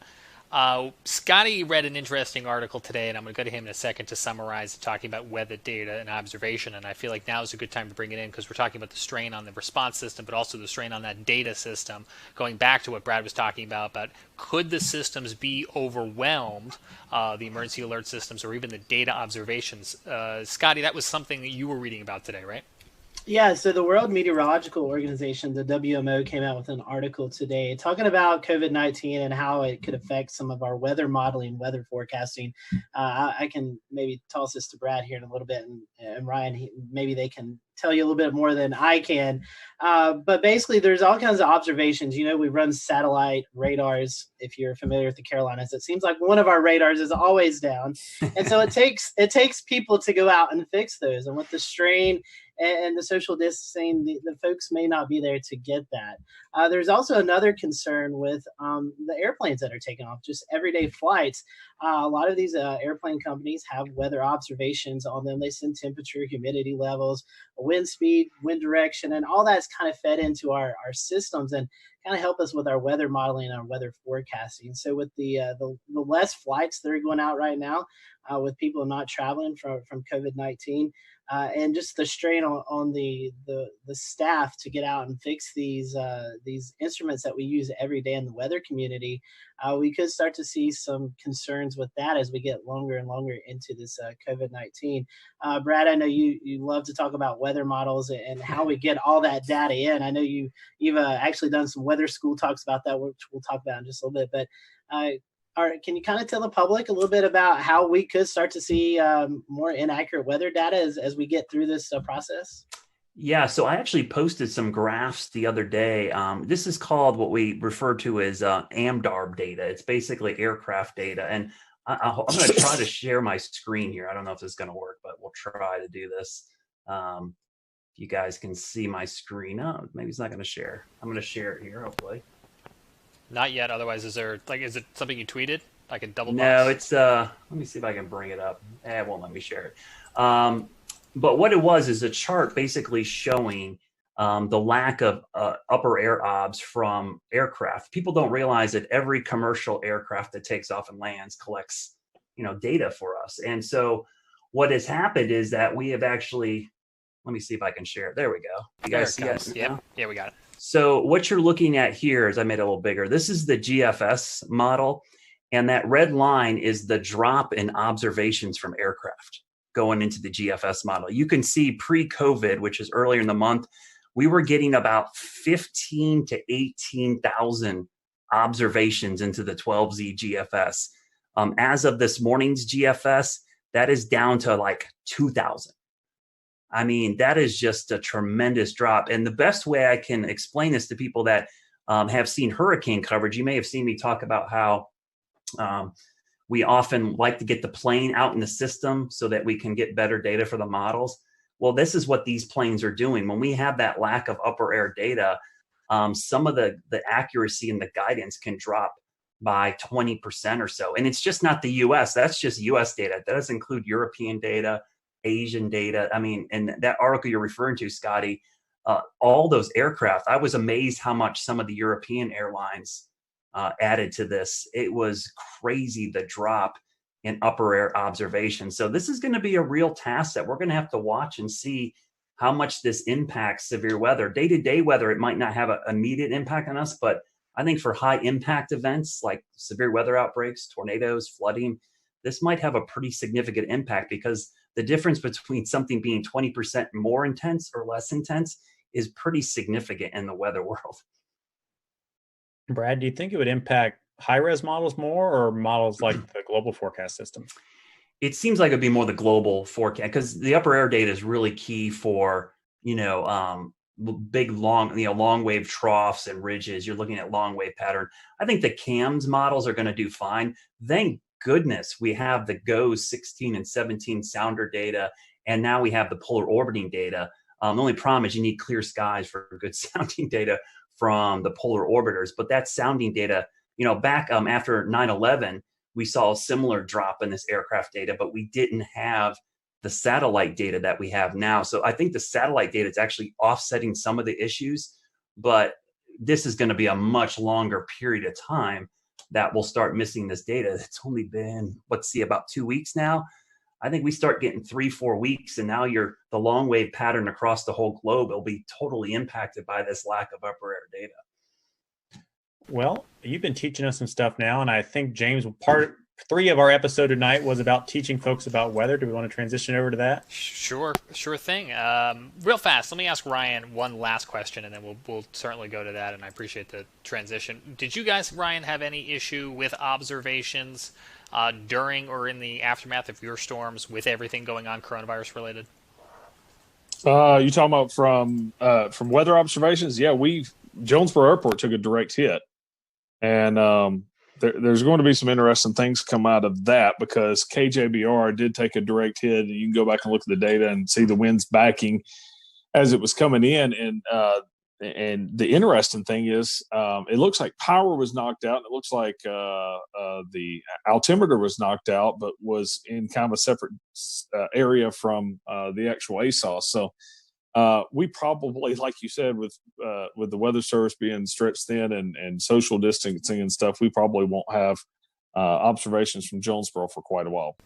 Scotty read an interesting article today, and I'm going to go to him in a second to summarize talking about weather data and observation. And I feel like now is a good time to bring it in because we're talking about the strain on the response system, but also the strain on that data system. Going back to what Brad was talking about could the systems be overwhelmed, the emergency alert systems, or even the data observations? Scotty, that was something that you were reading about today, right? Yeah, so the World Meteorological Organization, the WMO, came out with an article today talking about COVID-19 and how it could affect some of our weather modeling, weather forecasting. I can maybe toss this to Brad here in a little bit, and Ryan, maybe they can tell you a little bit more than I can. But basically, there's all kinds of observations. You know, we run satellite radars. If you're familiar with the Carolinas, it seems like one of our radars is always down, and so it takes people to go out and fix those. And with the strain and the social distancing, the folks may not be there to get that. There's also another concern with the airplanes that are taking off, just everyday flights. A lot of these airplane companies have weather observations on them. They send temperature, humidity levels, wind speed, wind direction, and all that's kind of fed into our systems and kind of help us with our weather modeling and our weather forecasting. So with the less flights that are going out right now, with people not traveling from COVID-19, and just the strain on the staff to get out and fix these instruments that we use every day in the weather community, we could start to see some concerns with that as we get longer and longer into this COVID-19. Brad, I know you love to talk about weather models and how we get all that data in. I know you've actually done some weather school talks about that, which we'll talk about in just a little bit. But can you kind of tell the public a little bit about how we could start to see more inaccurate weather data as we get through this process? Yeah, so I actually posted some graphs the other day. This is called what we refer to as AMDARB data. It's basically aircraft data. And I'm going to try to share my screen here. I don't know if this is going to work, but we'll try to do this. You guys can see my screen. Oh, maybe it's not going to share. I'm going to share it here, hopefully. Not yet. Otherwise, is it something you tweeted? I can double box? No, it's let me see if I can bring it up. It won't let me share it. But what it was is a chart basically showing the lack of upper air obs from aircraft. People don't realize that every commercial aircraft that takes off and lands collects, data for us. And so what has happened is that we have actually, let me see if I can share it. There we go. You guys see it? Yeah, we got it. So what you're looking at here is I made it a little bigger. This is the GFS model. And that red line is the drop in observations from aircraft going into the GFS model. You can see pre-COVID, which is earlier in the month, we were getting about 15 to 18,000 observations into the 12Z GFS. As of this morning's GFS, that is down to like 2,000. I mean, that is just a tremendous drop. And the best way I can explain this to people that have seen hurricane coverage, you may have seen me talk about how we often like to get the plane out in the system so that we can get better data for the models. Well, this is what these planes are doing. When we have that lack of upper air data, some of the accuracy and the guidance can drop by 20% or so. And it's just not the US, that's just US data. That doesn't include European data, Asian data. I mean, and that article you're referring to, Scotty, all those aircraft, I was amazed how much some of the European airlines added to this. It was crazy, the drop in upper air observation. So this is going to be a real task that we're going to have to watch and see how much this impacts severe weather. Day-to-day weather, it might not have an immediate impact on us, but I think for high impact events like severe weather outbreaks, tornadoes, flooding, this might have a pretty significant impact because the difference between something being 20% more intense or less intense is pretty significant in the weather world. Brad, do you think it would impact high-res models more or models like the global forecast system? it seems like it'd be more the global forecast, because the upper air data is really key for, big, long wave troughs and ridges. You're looking at long wave pattern. I think the CAMS models are going to do fine. Thank goodness we have the GOES 16 and 17 sounder data, and now we have the polar orbiting data. The only problem is you need clear skies for good sounding data from the polar orbiters. But that sounding data, back after 9/11, we saw a similar drop in this aircraft data, but we didn't have the satellite data that we have now. So I think the satellite data is actually offsetting some of the issues, but this is going to be a much longer period of time that we'll start missing this data. It's only been, about 2 weeks now. I think we start getting 3-4 weeks, and now the long wave pattern across the whole globe will be totally impacted by this lack of upper air data. Well, you've been teaching us some stuff now, and I think, James, part 3 of our episode tonight was about teaching folks about weather. Do we want to transition over to that? Sure thing. Real fast, let me ask Ryan one last question, and then we'll certainly go to that, and I appreciate the transition. Did you guys, Ryan, have any issue with observations during or in the aftermath of your storms with everything going on coronavirus related? You talking about from weather observations? Yeah, Jonesboro Airport took a direct hit, and there's going to be some interesting things come out of that, because KJBR did take a direct hit, and you can go back and look at the data and see the winds backing as it was coming in. And the interesting thing is, it looks like power was knocked out. And it looks like the altimeter was knocked out, but was in kind of a separate area from the actual ASOS. So we probably, like you said, with the weather service being stretched thin and social distancing and stuff, we probably won't have observations from Jonesboro for quite a while.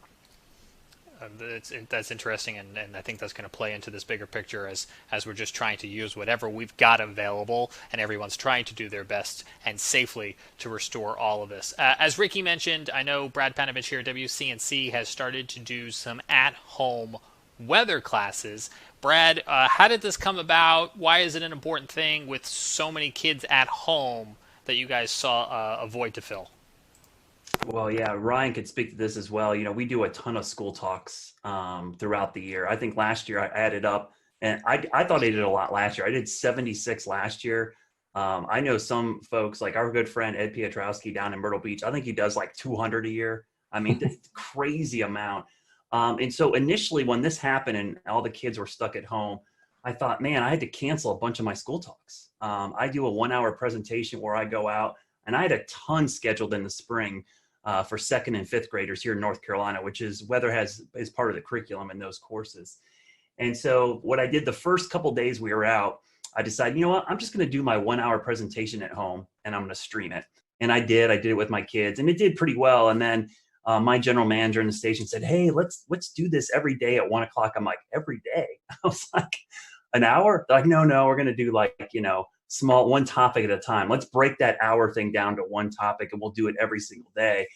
That's interesting, and I think that's going to play into this bigger picture as we're just trying to use whatever we've got available, and everyone's trying to do their best and safely to restore all of this. As Ricky mentioned, I know Brad Panovich here at WCNC has started to do some at-home weather classes. Brad, how did this come about? Why is it an important thing with so many kids at home that you guys saw a void to fill? Well, yeah, Ryan could speak to this as well. We do a ton of school talks throughout the year. I think last year I added up, and I thought I did a lot last year. I did 76 last year. I know some folks, like our good friend Ed Piotrowski down in Myrtle Beach, I think he does like 200 a year. I mean, it's a crazy amount. And so initially when this happened and all the kids were stuck at home, I thought, man, I had to cancel a bunch of my school talks. I do a 1-hour presentation where I go out, and I had a ton scheduled in the spring for 2nd and 5th graders here in North Carolina, which is weather is part of the curriculum in those courses. And so what I did the first couple days we were out, I decided, you know what, I'm just going to do my 1-hour presentation at home, and I'm going to stream it. And I did it with my kids, and it did pretty well. And then my general manager in the station said, hey, let's do this every day at 1:00. I'm like, every day? I was like, an hour? They're like, no, we're going to do small, one topic at a time. Let's break that hour thing down to one topic, and we'll do it every single day.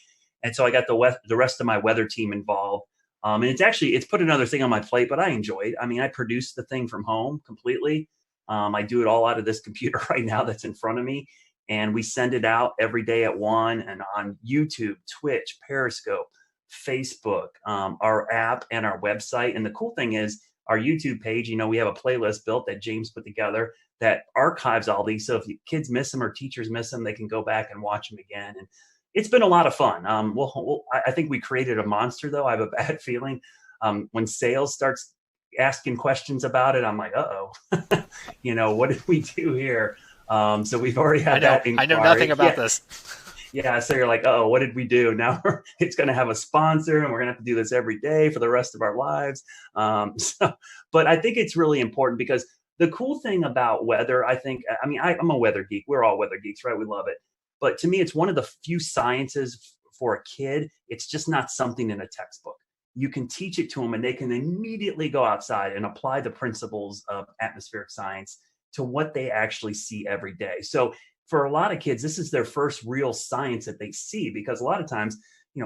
And so I got the rest of my weather team involved. And it's put another thing on my plate, but I enjoy it. I mean, I produce the thing from home completely. I do it all out of this computer right now that's in front of me. And we send it out every day at 1 and on YouTube, Twitch, Periscope, Facebook, our app, and our website. And the cool thing is our YouTube page, we have a playlist built that James put together that archives all these. So if kids miss them or teachers miss them, they can go back and watch them again. And it's been a lot of fun. I think we created a monster, though. I have a bad feeling when sales starts asking questions about it, I'm like, uh-oh, what did we do here? So we've already had that inquiry. I know nothing about this. Yeah, so you're like, oh, what did we do? Now it's going to have a sponsor, and we're going to have to do this every day for the rest of our lives. But I think it's really important, because the cool thing about weather, I'm a weather geek. We're all weather geeks, right? We love it. But to me, it's one of the few sciences for a kid. It's just not something in a textbook. You can teach it to them, and they can immediately go outside and apply the principles of atmospheric science to what they actually see every day. So for a lot of kids, this is their first real science that they see, because a lot of times,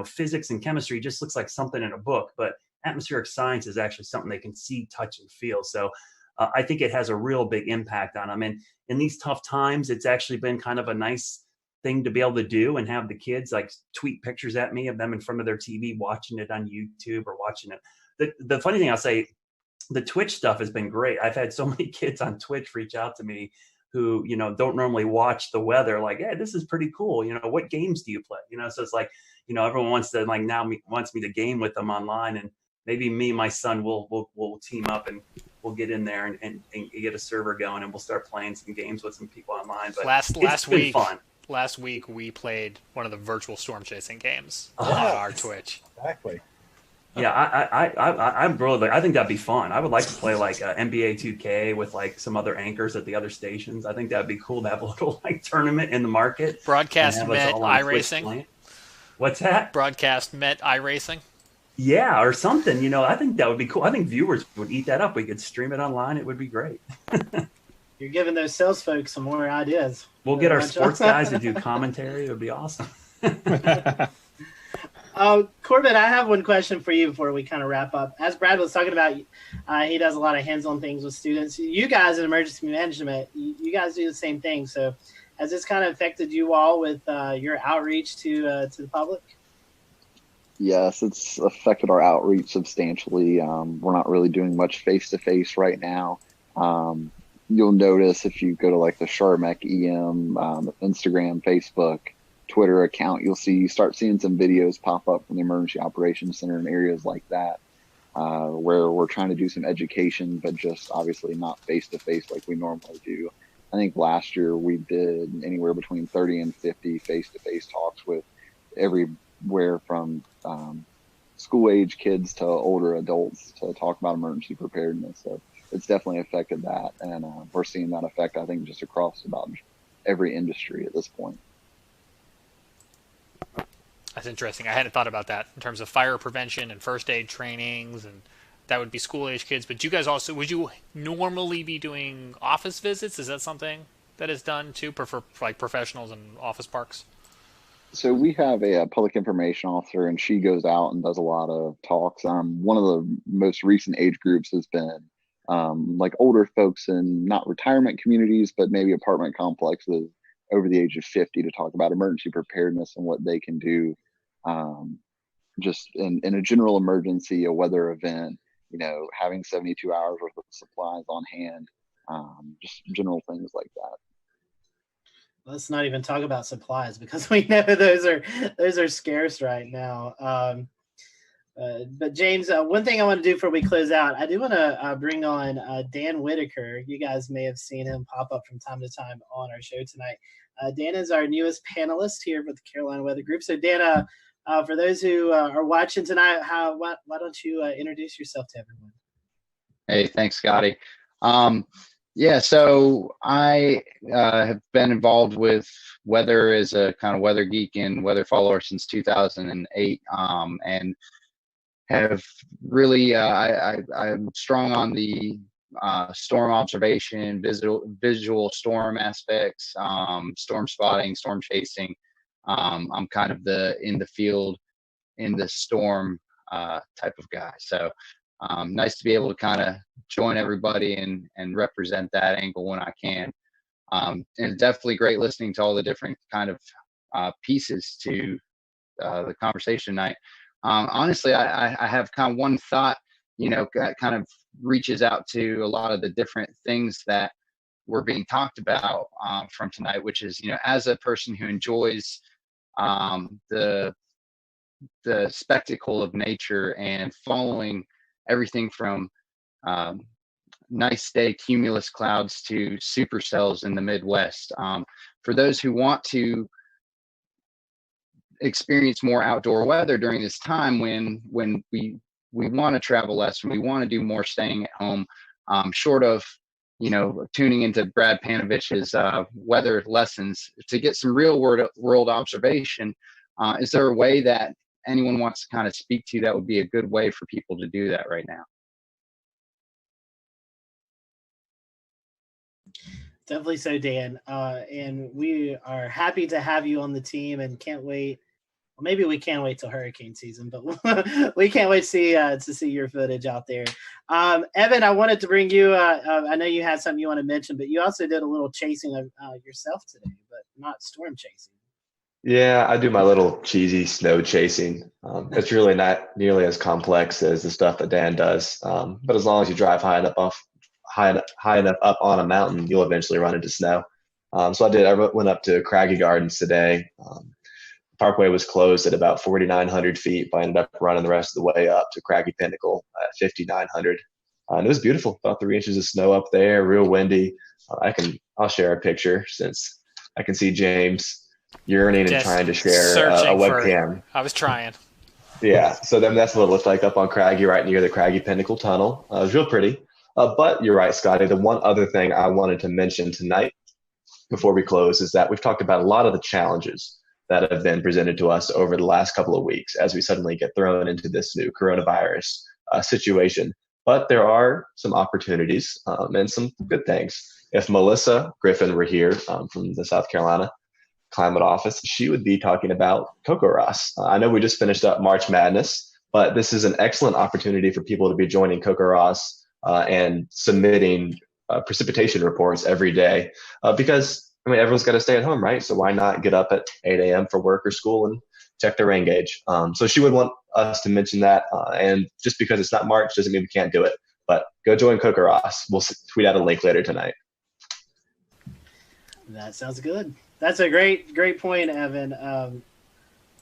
physics and chemistry just looks like something in a book, but atmospheric science is actually something they can see, touch, and feel. So I think it has a real big impact on them. And in these tough times, it's actually been kind of a nice thing to be able to do, and have the kids like tweet pictures at me of them in front of their TV watching it on YouTube or watching it. The funny thing I'll say, the Twitch stuff has been great. I've had so many kids on Twitch reach out to me who, don't normally watch the weather. Like, hey, this is pretty cool. What games do you play? So it's like, everyone wants to wants me to game with them online, and maybe me and my son will team up and we'll get in there and get a server going, and we'll start playing some games with some people online. But it's been fun. Last week we played one of the virtual storm chasing games Oh, on our Twitch. Exactly. Yeah, I'm really. I think that'd be fun. I would like to play like NBA 2K with like some other anchors at the other stations. I think that'd be cool to have a little like tournament in the market. Broadcast Met iRacing. What's that? Broadcast Met iRacing. Yeah, or something. I think that would be cool. I think viewers would eat that up. We could stream it online. It would be great. You're giving those sales folks some more ideas. We'll get our sports guys to do commentary. It would be awesome. Corbin, I have one question for you before we kind of wrap up. As Brad was talking about, he does a lot of hands-on things with students. You guys in emergency management, you guys do the same thing. So has this kind of affected you all with your outreach to the public? Yes, it's affected our outreach substantially. We're not really doing much face-to-face right now. You'll notice if you go to like the Charmec EM, Instagram, Facebook, Twitter account, you start seeing some videos pop up from the Emergency Operations Center in areas like that, where we're trying to do some education, but just obviously not face-to-face like we normally do. I think last year we did anywhere between 30 and 50 face-to-face talks with everywhere from school-age kids to older adults to talk about emergency preparedness. So it's definitely affected that, and we're seeing that effect, I think, just across about every industry at this point. That's interesting. I hadn't thought about that in terms of fire prevention and first aid trainings, and that would be school-age kids. But you guys also, would you normally be doing office visits? Is that something that is done too for like professionals in office parks? So we have a public information officer, and she goes out and does a lot of talks. One of the most recent age groups has been like older folks in not retirement communities, but maybe apartment complexes over the age of 50 to talk about emergency preparedness and what they can do just in a general emergency, a weather event, having 72 hours worth of supplies on hand, just general things like that. Let's not even talk about supplies, because we know those are scarce right now. But James, one thing I want to do before we close out, I do want to bring on Dan Whitaker. You guys may have seen him pop up from time to time on our show tonight. Dan is our newest panelist here with the Carolina Weather Group. So Dan, for those who are watching tonight, why don't you introduce yourself to everyone? Hey, thanks, Scotty. Yeah, so I have been involved with weather as a kind of weather geek and weather follower since 2008, and have really, I'm strong on the storm observation, visual storm aspects, storm spotting, storm chasing. I'm kind of in the field, in the storm type of guy. So nice to be able to kind of join everybody and represent that angle when I can. And definitely great listening to all the different kind of pieces to the conversation tonight. Honestly, I have kind of one thought, kind of reaches out to a lot of the different things that were being talked about from tonight, which is, as a person who enjoys the spectacle of nature and following everything from nice day cumulus clouds to supercells in the Midwest. For those who want to experience more outdoor weather during this time when we want to travel less and we want to do more staying at home, short of tuning into Brad Panovich's weather lessons to get some real world observation, is there a way that anyone wants to kind of speak to that would be a good way for people to do that right now? Definitely so, Dan. And we are happy to have you on the team and can't wait. Well, maybe we can't wait till hurricane season, but we can't wait to see your footage out there. Evan, I wanted to bring you, I know you had something you want to mention, but you also did a little chasing of yourself today, but not storm chasing. Yeah, I do my little cheesy snow chasing. It's really not nearly as complex as the stuff that Dan does. But as long as you drive high enough up on a mountain, you'll eventually run into snow. So I did. I went up to Craggy Gardens today. Parkway was closed at about 4,900 feet, but I ended up running the rest of the way up to Craggy Pinnacle at 5,900. And it was beautiful. About 3 inches of snow up there, real windy. I'll share a picture since I can see James yearning and Just trying to share a searching webcam. I was trying. Yeah, so then that's what it looked like up on Craggy, right near the Craggy Pinnacle Tunnel. It was real pretty. But you're right, Scotty. The one other thing I wanted to mention tonight before we close is that we've talked about a lot of the challenges that have been presented to us over the last couple of weeks as we suddenly get thrown into this new coronavirus situation. But there are some opportunities and some good things. If Melissa Griffin were here from the South Carolina Climate Office, she would be talking about Coco Ross. I know we just finished up March Madness, but this is an excellent opportunity for people to be joining Coco Ross and submitting precipitation reports every day because everyone's got to stay at home, right? So why not get up at 8 a.m. for work or school and check the rain gauge? So she would want us to mention that. And just because it's not March doesn't mean we can't do it. But go join Coco Ross. We'll tweet out a link later tonight. That sounds good. That's a great point, Evan.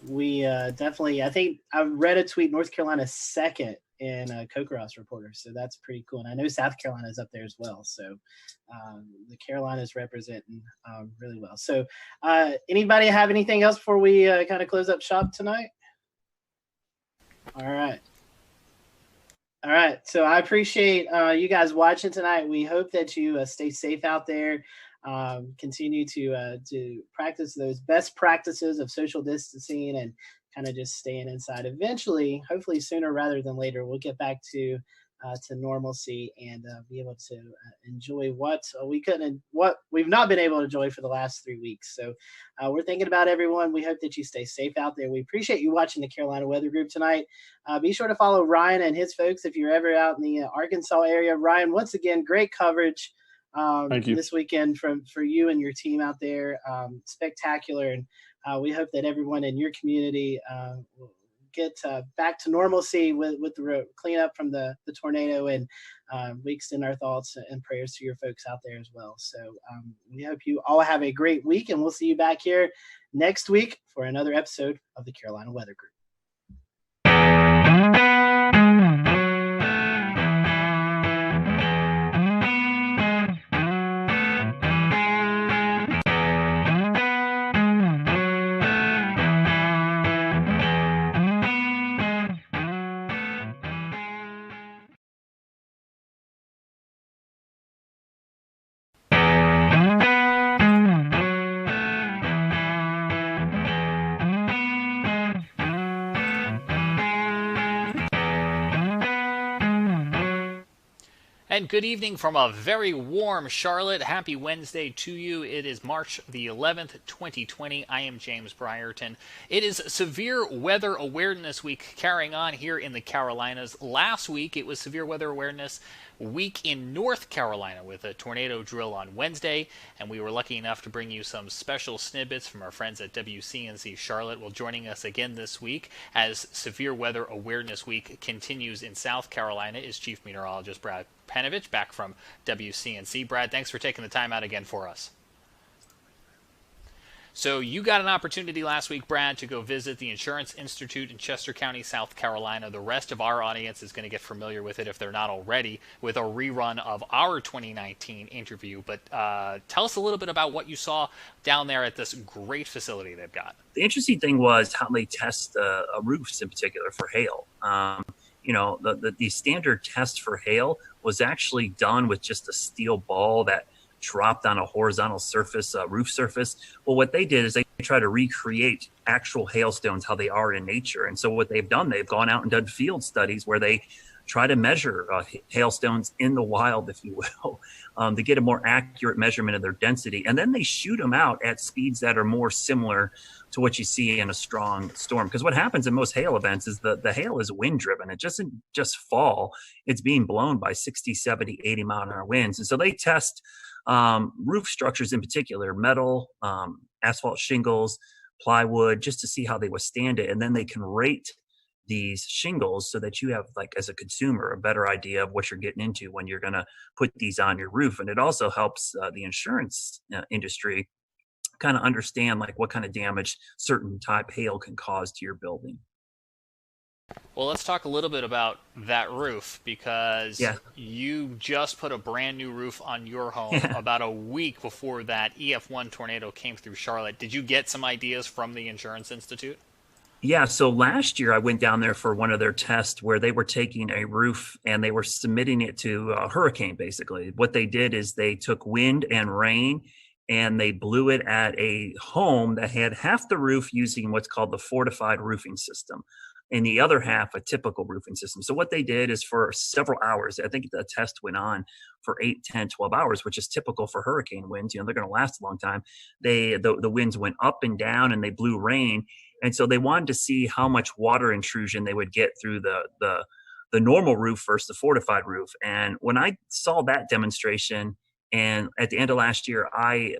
We definitely, I think I read a tweet, North Carolina's second in Coco Ross reporters. So that's pretty cool. And I know South Carolina's up there as well. So the Carolinas representing really well. So anybody have anything else before we kind of close up shop tonight? All right. So I appreciate you guys watching tonight. We hope that you stay safe out there. Continue to practice those best practices of social distancing and kind of just staying inside. Eventually, hopefully sooner rather than later, we'll get back to normalcy and be able to enjoy what we've not been able to enjoy for the last 3 weeks. So we're thinking about everyone. We hope that you stay safe out there. We appreciate you watching the Carolina Weather Group tonight. Be sure to follow Ryan and his folks if you're ever out in the Arkansas area. Ryan, once again, great coverage Thank you. this weekend for you and your team out there. Spectacular. And we hope that everyone in your community will get back to normalcy with the cleanup from the tornado. And we extend our thoughts and prayers to your folks out there as well. So we hope you all have a great week, and we'll see you back here next week for another episode of the Carolina Weather Group. And good evening from a very warm Charlotte. Happy Wednesday to you. It is March the 11th, 2020. I am James Brierton. It is Severe Weather Awareness Week carrying on here in the Carolinas. Last week, it was Severe Weather Awareness Week in North Carolina with a tornado drill on Wednesday, and we were lucky enough to bring you some special snippets from our friends at WCNC Charlotte. Well, joining us again this week as Severe Weather Awareness Week continues in South Carolina is Chief Meteorologist Brad Panovich back from WCNC. Brad, thanks for taking the time out again for us. So you got an opportunity last week, Brad, to go visit the Insurance Institute in Chester County, South Carolina. The rest of our audience is going to get familiar with it if they're not already, with a rerun of our 2019 interview. But tell us a little bit about what you saw down there at this great facility they've got. The interesting thing was how they test roofs in particular for hail. The standard test for hail was actually done with just a steel ball that dropped on a horizontal surface, roof surface. Well, what they did is they try to recreate actual hailstones, how they are in nature. And so what they've done, they've gone out and done field studies where they try to measure hailstones in the wild, if you will, to get a more accurate measurement of their density. And then they shoot them out at speeds that are more similar to what you see in a strong storm. Because what happens in most hail events is the hail is wind driven. It doesn't just fall. It's being blown by 60, 70, 80 mile an hour winds. And so they test roof structures in particular, metal, asphalt shingles, plywood, just to see how they withstand it. And then they can rate these shingles so that you have, like, as a consumer, a better idea of what you're getting into when you're going to put these on your roof. And it also helps the insurance industry kind of understand like what kind of damage certain type hail can cause to your building. Well, let's talk a little bit about that roof, because you just put a brand new roof on your home about a week before that EF1 tornado came through Charlotte. Did you get some ideas from the Insurance Institute? Yeah, so last year I went down there for one of their tests where they were taking a roof and they were submitting it to a hurricane, basically. What they did is they took wind and rain and they blew it at a home that had half the roof using what's called the fortified roofing system, and the other half a typical roofing system. So what they did is for several hours, I think the test went on for 8, 10, 12 hours, which is typical for hurricane winds. You know, they're going to last a long time. The winds went up and down and they blew rain. And so they wanted to see how much water intrusion they would get through the normal roof versus the fortified roof. And when I saw that demonstration, and at the end of last year,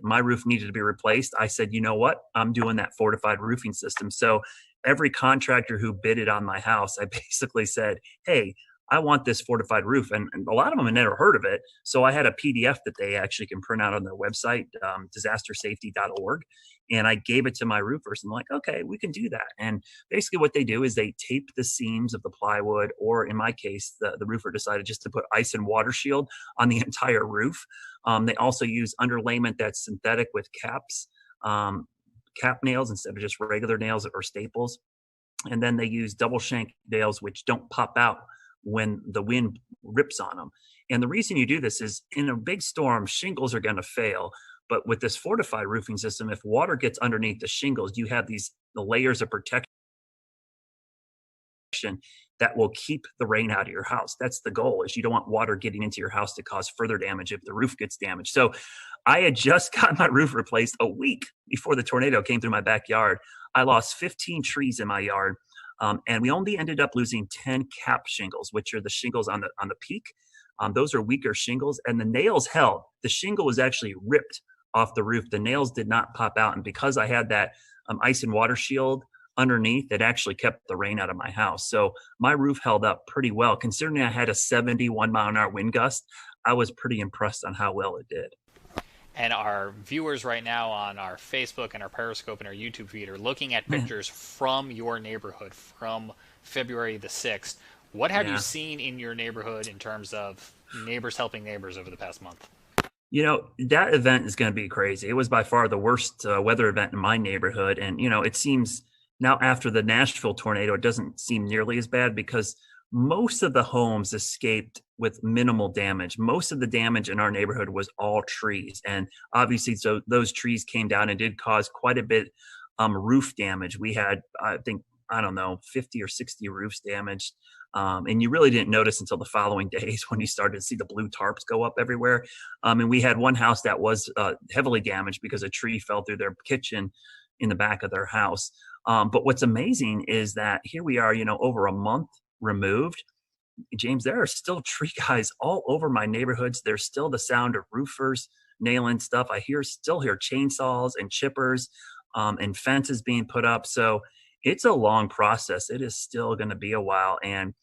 my roof needed to be replaced, I said, you know what? I'm doing that fortified roofing system. So every contractor who bidded on my house, I basically said, hey, I want this fortified roof. And a lot of them had never heard of it. So I had a PDF that they actually can print out on their website, disastersafety.org. And I gave it to my roofers and I'm like, okay, we can do that. And basically what they do is they tape the seams of the plywood, or in my case, the roofer decided just to put ice and water shield on the entire roof. They also use underlayment that's synthetic with caps, cap nails instead of just regular nails or staples. And then they use double shank nails, which don't pop out when the wind rips on them. And the reason you do this is in a big storm, shingles are going to fail. But with this fortified roofing system, if water gets underneath the shingles, you have the layers of protection that will keep the rain out of your house. That's the goal, is you don't want water getting into your house to cause further damage if the roof gets damaged. So I had just got my roof replaced a week before the tornado came through my backyard. I lost 15 trees in my yard. And we only ended up losing 10 cap shingles, which are the shingles on the peak. Those are weaker shingles, and the nails held. The shingle was actually ripped off the roof. The nails did not pop out. And because I had that ice and water shield underneath, it actually kept the rain out of my house. So my roof held up pretty well. Considering I had a 71 mile an hour wind gust, I was pretty impressed on how well it did. And our viewers right now on our Facebook and our Periscope and our YouTube feed are looking at pictures from your neighborhood from February the 6th. What have you seen in your neighborhood in terms of neighbors helping neighbors over the past month? You know, that event is going to be crazy. It was by far the worst weather event in my neighborhood. And, you know, it seems now after the Nashville tornado, it doesn't seem nearly as bad because most of the homes escaped with minimal damage. Most of the damage in our neighborhood was all trees. And obviously, so those trees came down and did cause quite a bit roof damage. We had, I think, 50 or 60 roofs damaged. And you really didn't notice until the following days when you started to see the blue tarps go up everywhere. And we had one house that was heavily damaged because a tree fell through their kitchen in the back of their house. But what's amazing is that here we are, you know, over a month removed. James, there are still tree guys all over my neighborhoods. There's still the sound of roofers nailing stuff. I still hear chainsaws and chippers and fences being put up. So it's a long process. It is still going to be a while. And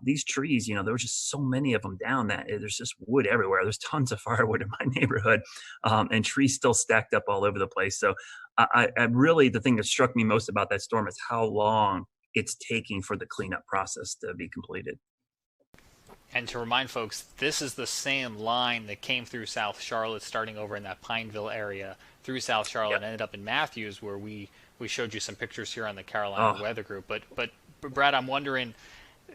these trees, you know, there were just so many of them down that there's just wood everywhere. There's tons of firewood in my neighborhood and trees still stacked up all over the place. So I really, the thing that struck me most about that storm is how long it's taking for the cleanup process to be completed. And to remind folks, this is the same line that came through South Charlotte, starting over in that Pineville area through South Charlotte, and ended up in Matthews, where we showed you some pictures here on the Carolina Weather Group. But Brad, I'm wondering,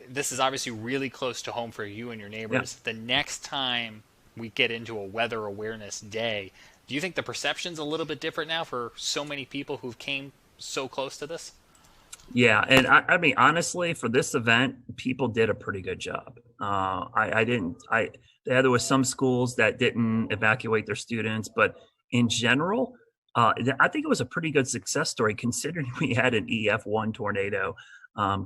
this is obviously really close to home for you and your neighbors. The next time we get into a weather awareness day, do you think the perception's a little bit different now for so many people who've came so close to this? Yeah, and I mean, honestly, for this event, people did a pretty good job. There was some schools that didn't evacuate their students, but in general, I think it was a pretty good success story considering we had an EF1 tornado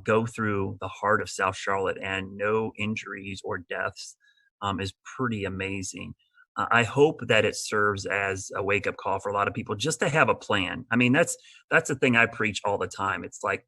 go through the heart of South Charlotte and no injuries or deaths is pretty amazing. I hope that it serves as a wake up call for a lot of people just to have a plan. I mean, that's the thing I preach all the time. It's like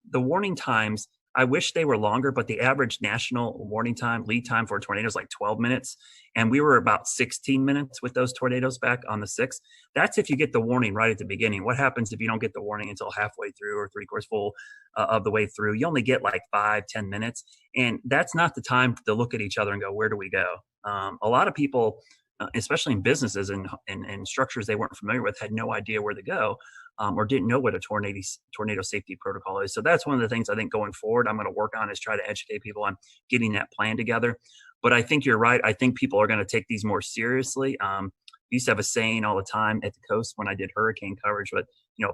the warning times, I wish they were longer, but the average national warning time, lead time for a tornado is like 12 minutes. And we were about 16 minutes with those tornadoes back on the 6th. That's if you get the warning right at the beginning. What happens if you don't get the warning until halfway through or 3/4 full of the way through? You only get like 5-10 minutes. And that's not the time to look at each other and go, where do we go? A lot of people, especially in businesses and structures they weren't familiar with, had no idea where to go. Or didn't know what a tornado safety protocol is. So that's one of the things I think going forward I'm going to work on, is try to educate people on getting that plan together. But I think you're right. I think people are going to take these more seriously. I used to have a saying all the time at the coast when I did hurricane coverage, but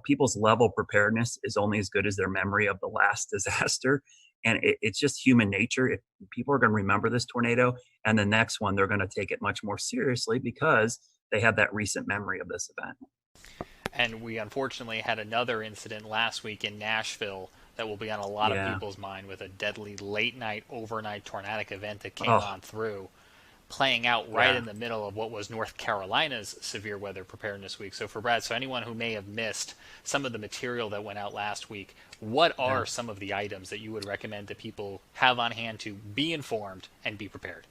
people's level of preparedness is only as good as their memory of the last disaster. And it's just human nature. If people are going to remember this tornado and the next one, they're going to take it much more seriously because they have that recent memory of this event. And we unfortunately had another incident last week in Nashville that will be on a lot of people's mind, with a deadly late night, overnight tornadic event that came on through, playing out right in the middle of what was North Carolina's severe weather preparedness week. So for Brad, so anyone who may have missed some of the material that went out last week, what are some of the items that you would recommend that people have on hand to be informed and be prepared?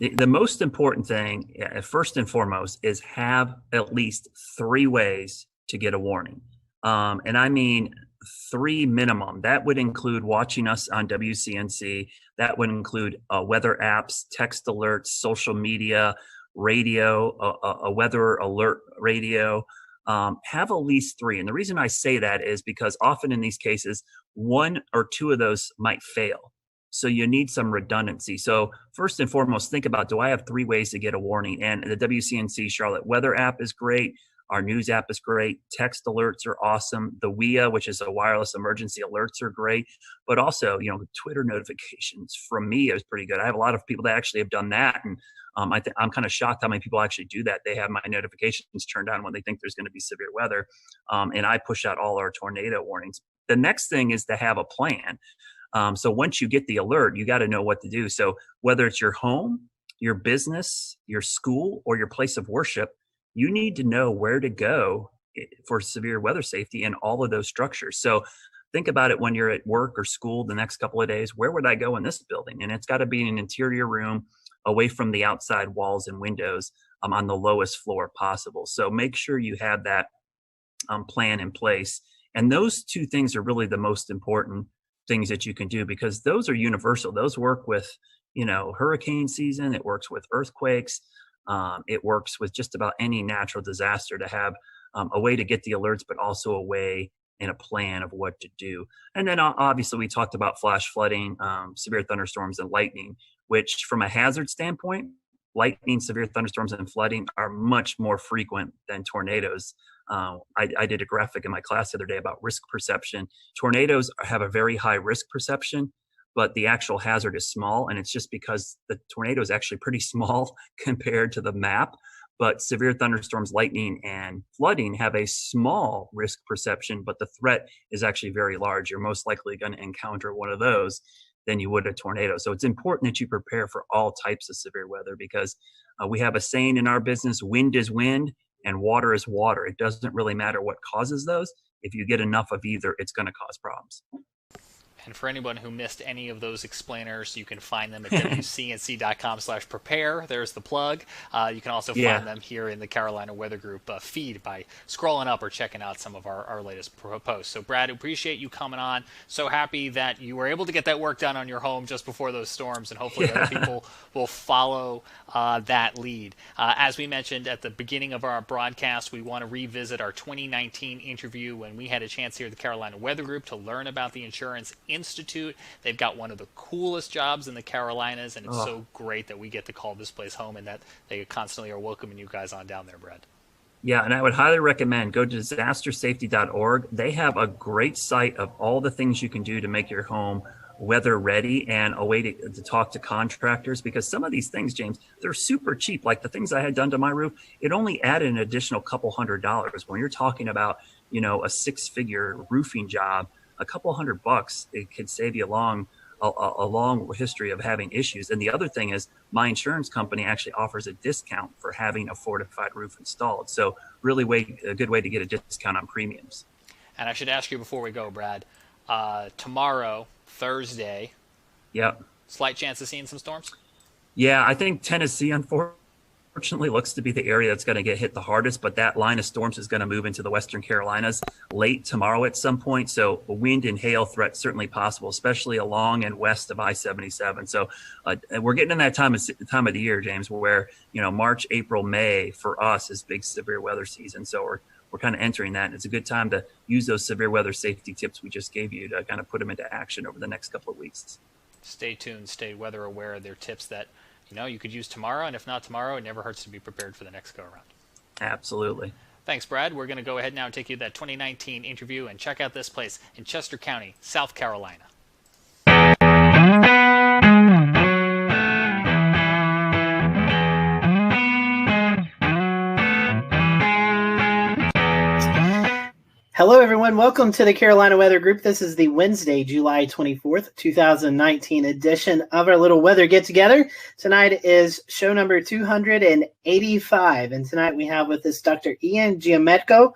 The most important thing, first and foremost, is have at least 3 ways to get a warning. And I mean 3 minimum. That would include watching us on WCNC. That would include weather apps, text alerts, social media, radio, a weather alert radio. Have at least 3. And the reason I say that is because often in these cases, 1 or 2 of those might fail. So you need some redundancy. So first and foremost, think about, do I have 3 ways to get a warning? And the WCNC Charlotte weather app is great. Our news app is great. Text alerts are awesome. The WIA, which is a wireless emergency alerts, are great. But also, Twitter notifications from me is pretty good. I have a lot of people that actually have done that. And I'm kind of shocked how many people actually do that. They have my notifications turned on when they think there's going to be severe weather. And I push out all our tornado warnings. The next thing is to have a plan. So once you get the alert, you got to know what to do. So whether it's your home, your business, your school, or your place of worship, you need to know where to go for severe weather safety in all of those structures. So think about it when you're at work or school the next couple of days. Where would I go in this building? And it's got to be in an interior room away from the outside walls and windows, on the lowest floor possible. So make sure you have that plan in place. And those 2 things are really the most important things that you can do, because those are universal. Those work with, hurricane season. It works with earthquakes. It works with just about any natural disaster, to have a way to get the alerts, but also a way and a plan of what to do. And then obviously we talked about flash flooding, severe thunderstorms, and lightning, which from a hazard standpoint, lightning, severe thunderstorms, and flooding are much more frequent than tornadoes. I did a graphic in my class the other day about risk perception. Tornadoes have a very high risk perception, but the actual hazard is small. And it's just because the tornado is actually pretty small compared to the map. But severe thunderstorms, lightning, and flooding have a small risk perception, but the threat is actually very large. You're most likely going to encounter one of those than you would a tornado. So it's important that you prepare for all types of severe weather, because we have a saying in our business: wind is wind and water is water. It doesn't really matter what causes those. If you get enough of either, it's going to cause problems. And for anyone who missed any of those explainers, you can find them at wcnc.com/prepare. There's the plug. You can also find them here in the Carolina Weather Group feed by scrolling up or checking out some of our latest posts. So, Brad, appreciate you coming on. So happy that you were able to get that work done on your home just before those storms, and hopefully other people will follow that lead. As we mentioned at the beginning of our broadcast, we want to revisit our 2019 interview when we had a chance here at the Carolina Weather Group to learn about the Insurance Institute. They've got one of the coolest jobs in the Carolinas, and it's so great that we get to call this place home, and that they constantly are welcoming you guys on down there, Brad. Yeah, and I would highly recommend go to disastersafety.org. They have a great site of all the things you can do to make your home weather ready, and a way to talk to contractors, because some of these things, James, they're super cheap. Like the things I had done to my roof, it only added an additional couple $100. When you're talking about, a 6-figure roofing job, a couple $100, it could save you a long a long history of having issues. And the other thing is my insurance company actually offers a discount for having a fortified roof installed. So really a good way to get a discount on premiums. And I should ask you before we go, Brad, tomorrow, Thursday, yep, slight chance of seeing some storms? Yeah, I think Tennessee, unfortunately, looks to be the area that's going to get hit the hardest, but that line of storms is going to move into the Western Carolinas late tomorrow at some point. So a wind and hail threat certainly possible, especially along and west of I-77. So we're getting in that time of the year, James, where, March, April, May for us is big severe weather season. So we're kind of entering that, and it's a good time to use those severe weather safety tips we just gave you to kind of put them into action over the next couple of weeks. Stay tuned, stay weather aware. They're tips that you could use tomorrow, and if not tomorrow, it never hurts to be prepared for the next go around. Absolutely. Thanks, Brad. We're going to go ahead now and take you to that 2019 interview and check out this place in Chester County, South Carolina. Hello, everyone. Welcome to the Carolina Weather Group. This is the Wednesday, July 24th, 2019 edition of our little weather get-together. Tonight is show number 285, and tonight we have with us Dr. Ian Giametko.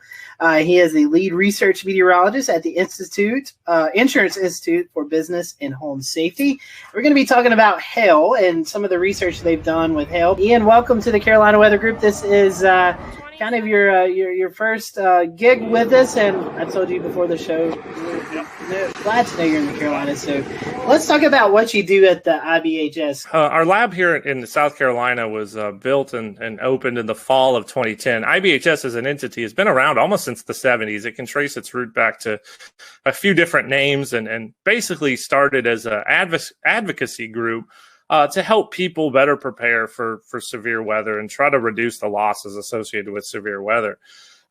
He is the lead research meteorologist at the Insurance Institute for Business and Home Safety. We're going to be talking about hail and some of the research they've done with hail. Ian, welcome to the Carolina Weather Group. This is kind of your first gig with us, and I told you before the show, glad to know you're in the Carolinas. So let's talk about what you do at the IBHS. Our lab here in South Carolina was built and opened in the fall of 2010. IBHS as an entity has been around almost since the 70s. It can trace its root back to a few different names and basically started as an advocacy group to help people better prepare for severe weather and try to reduce the losses associated with severe weather.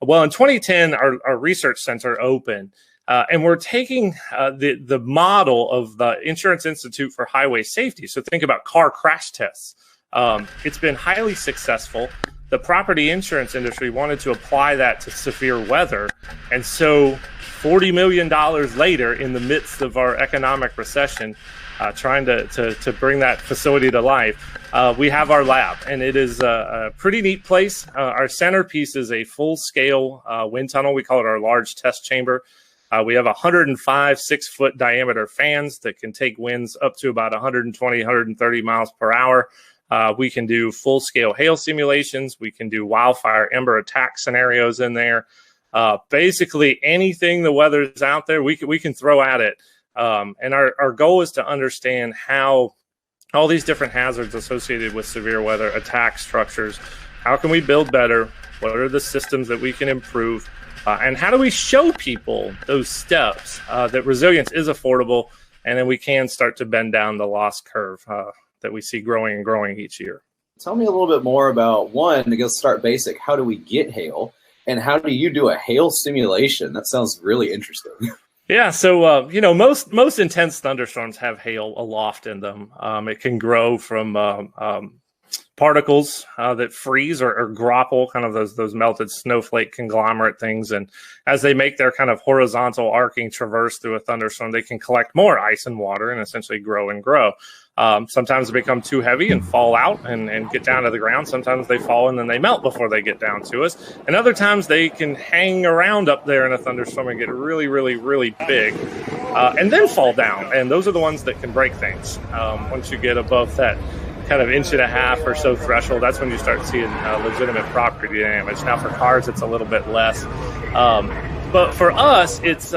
Well, in 2010, our research center opened, and we're taking the model of the Insurance Institute for Highway Safety. So think about car crash tests. It's been highly successful. The property insurance industry wanted to apply that to severe weather. And so $40 million later, in the midst of our economic recession, trying to bring that facility to life, we have our lab, and it is a pretty neat place. Our centerpiece is a full-scale wind tunnel. We call it our large test chamber. We have 105 6-foot diameter fans that can take winds up to about 120, 130 miles per hour. We can do full-scale hail simulations. We can do wildfire ember attack scenarios in there. Basically, anything the weather's out there, we can throw at it. And our goal is to understand how all these different hazards associated with severe weather attack structures. How can we build better? What are the systems that we can improve? And how do we show people those steps that resilience is affordable, and then we can start to bend down the loss curve that we see growing and growing each year? Tell me a little bit more about, one, to go start basic, how do we get hail? And how do you do a hail simulation? That sounds really interesting. Yeah, so most intense thunderstorms have hail aloft in them. It can grow from particles that freeze or grapple, kind of those melted snowflake conglomerate things. And as they make their kind of horizontal arcing traverse through a thunderstorm, they can collect more ice and water and essentially grow and grow. Sometimes they become too heavy and fall out and get down to the ground. Sometimes they fall and then they melt before they get down to us. And other times they can hang around up there in a thunderstorm and get really, really, really big and then fall down. And those are the ones that can break things. Once you get above that kind of 1.5 inch or so threshold, that's when you start seeing legitimate property damage. Now for cars, it's a little bit less. But for us, it's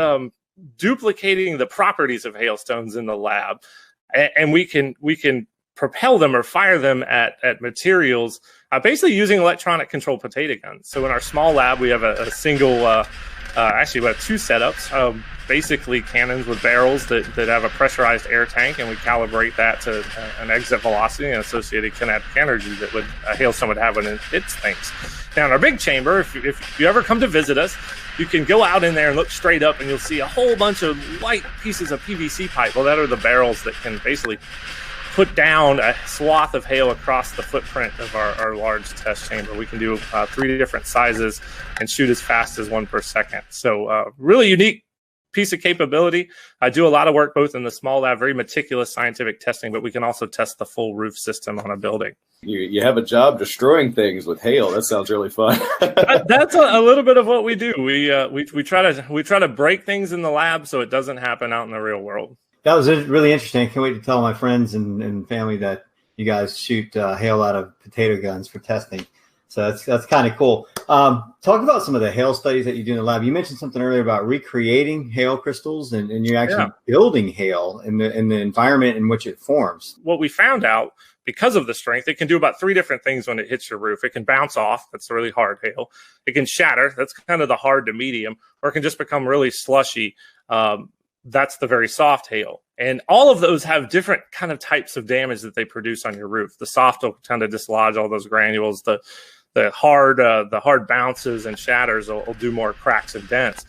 duplicating the properties of hailstones in the lab. And we can propel them or fire them at materials, basically using electronic controlled potato guns. So in our small lab, we have a single, actually we have two setups, basically cannons with barrels that have a pressurized air tank, and we calibrate that to an exit velocity and associated kinetic energy that a hailstone would have when it hits things. Now in our big chamber, if you ever come to visit us, you can go out in there and look straight up and you'll see a whole bunch of white pieces of PVC pipe. Well, that are the barrels that can basically put down a swath of hail across the footprint of our large test chamber. We can do 3 different sizes and shoot as fast as 1 per second. So really unique piece of capability. I do a lot of work both in the small lab, very meticulous scientific testing, but we can also test the full roof system on a building. You have a job destroying things with hail. That sounds really fun. That's a little bit of what we do. We try to break things in the lab so it doesn't happen out in the real world. That was really interesting. I can't wait to tell my friends and family that you guys shoot hail out of potato guns for testing. So that's kind of cool. Talk about some of the hail studies that you do in the lab. You mentioned something earlier about recreating hail crystals, and you're actually building hail in the environment in which it forms. What we found out, because of the strength, it can do about 3 different things when it hits your roof. It can bounce off. That's really hard hail. It can shatter. That's kind of the hard to medium. Or it can just become really slushy. That's the very soft hail. And all of those have different kind of types of damage that they produce on your roof. The soft will kind of dislodge all those granules. The hard bounces and shatters will do more cracks and dents.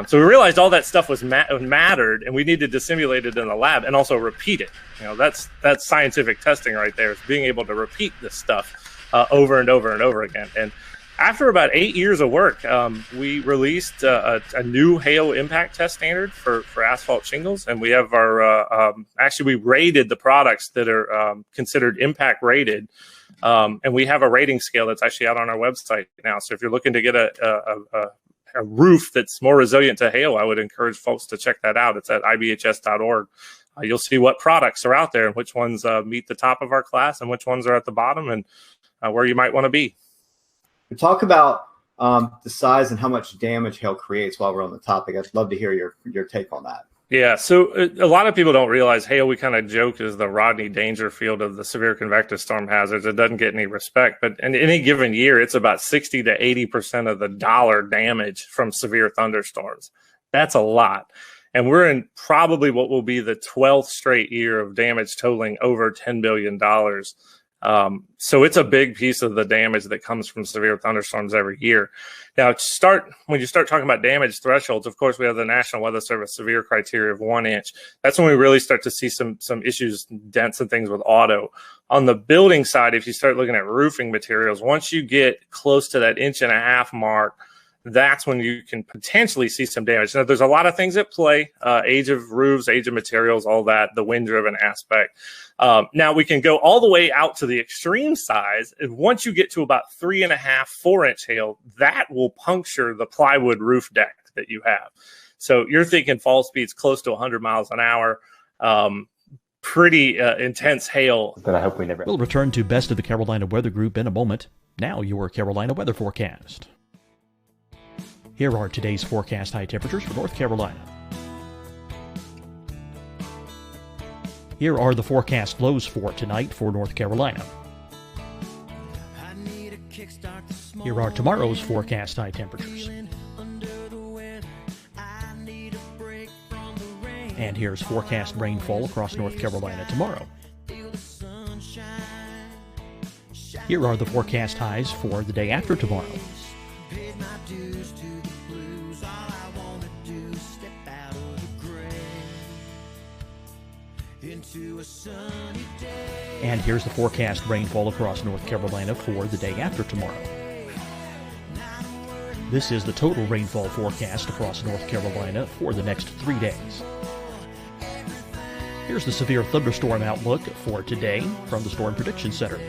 So we realized all that stuff was mattered, and we needed to simulate it in the lab and also repeat it. That's scientific testing right there. Is being able to repeat this stuff over and over and over again. And after about 8 years of work, we released a new hail impact test standard for asphalt shingles, and we have our we rated the products that are considered impact rated. And we have a rating scale that's actually out on our website now. So if you're looking to get a roof that's more resilient to hail, I would encourage folks to check that out. It's at ibhs.org. You'll see what products are out there and which ones meet the top of our class and which ones are at the bottom, and where you might want to be. Talk about the size and how much damage hail creates while we're on the topic. I'd love to hear your take on that. Yeah, so a lot of people don't realize hail, we kind of joke, is the Rodney Dangerfield of the severe convective storm hazards. It doesn't get any respect, but in any given year, it's about 60 to 80% of the dollar damage from severe thunderstorms. That's a lot. And we're in probably what will be the 12th straight year of damage totaling over $10 billion. So it's a big piece of the damage that comes from severe thunderstorms every year. Now, when you start talking about damage thresholds, of course, we have the National Weather Service severe criteria of 1 inch. That's when we really start to see some issues, dents and things with auto. On the building side, if you start looking at roofing materials, once you get close to that 1.5 inch mark, that's when you can potentially see some damage. Now, there's a lot of things at play, age of roofs, age of materials, all that, the wind-driven aspect. Now, we can go all the way out to the extreme size, and once you get to about 3.5, 4 inch hail, that will puncture the plywood roof deck that you have. So you're thinking fall speeds close to 100 miles an hour, pretty intense hail. That I hope we never... We'll return to Best of the Carolina Weather Group in a moment. Now, your Carolina weather forecast. Here are today's forecast high temperatures for North Carolina. Here are the forecast lows for tonight for North Carolina. Here are tomorrow's forecast high temperatures. And here's forecast rainfall across North Carolina tomorrow. Here are the forecast highs for the day after tomorrow. And here's the forecast rainfall across North Carolina for the day after tomorrow. This is the total rainfall forecast across North Carolina for the next 3 days. Here's the severe thunderstorm outlook for today from the Storm Prediction Center.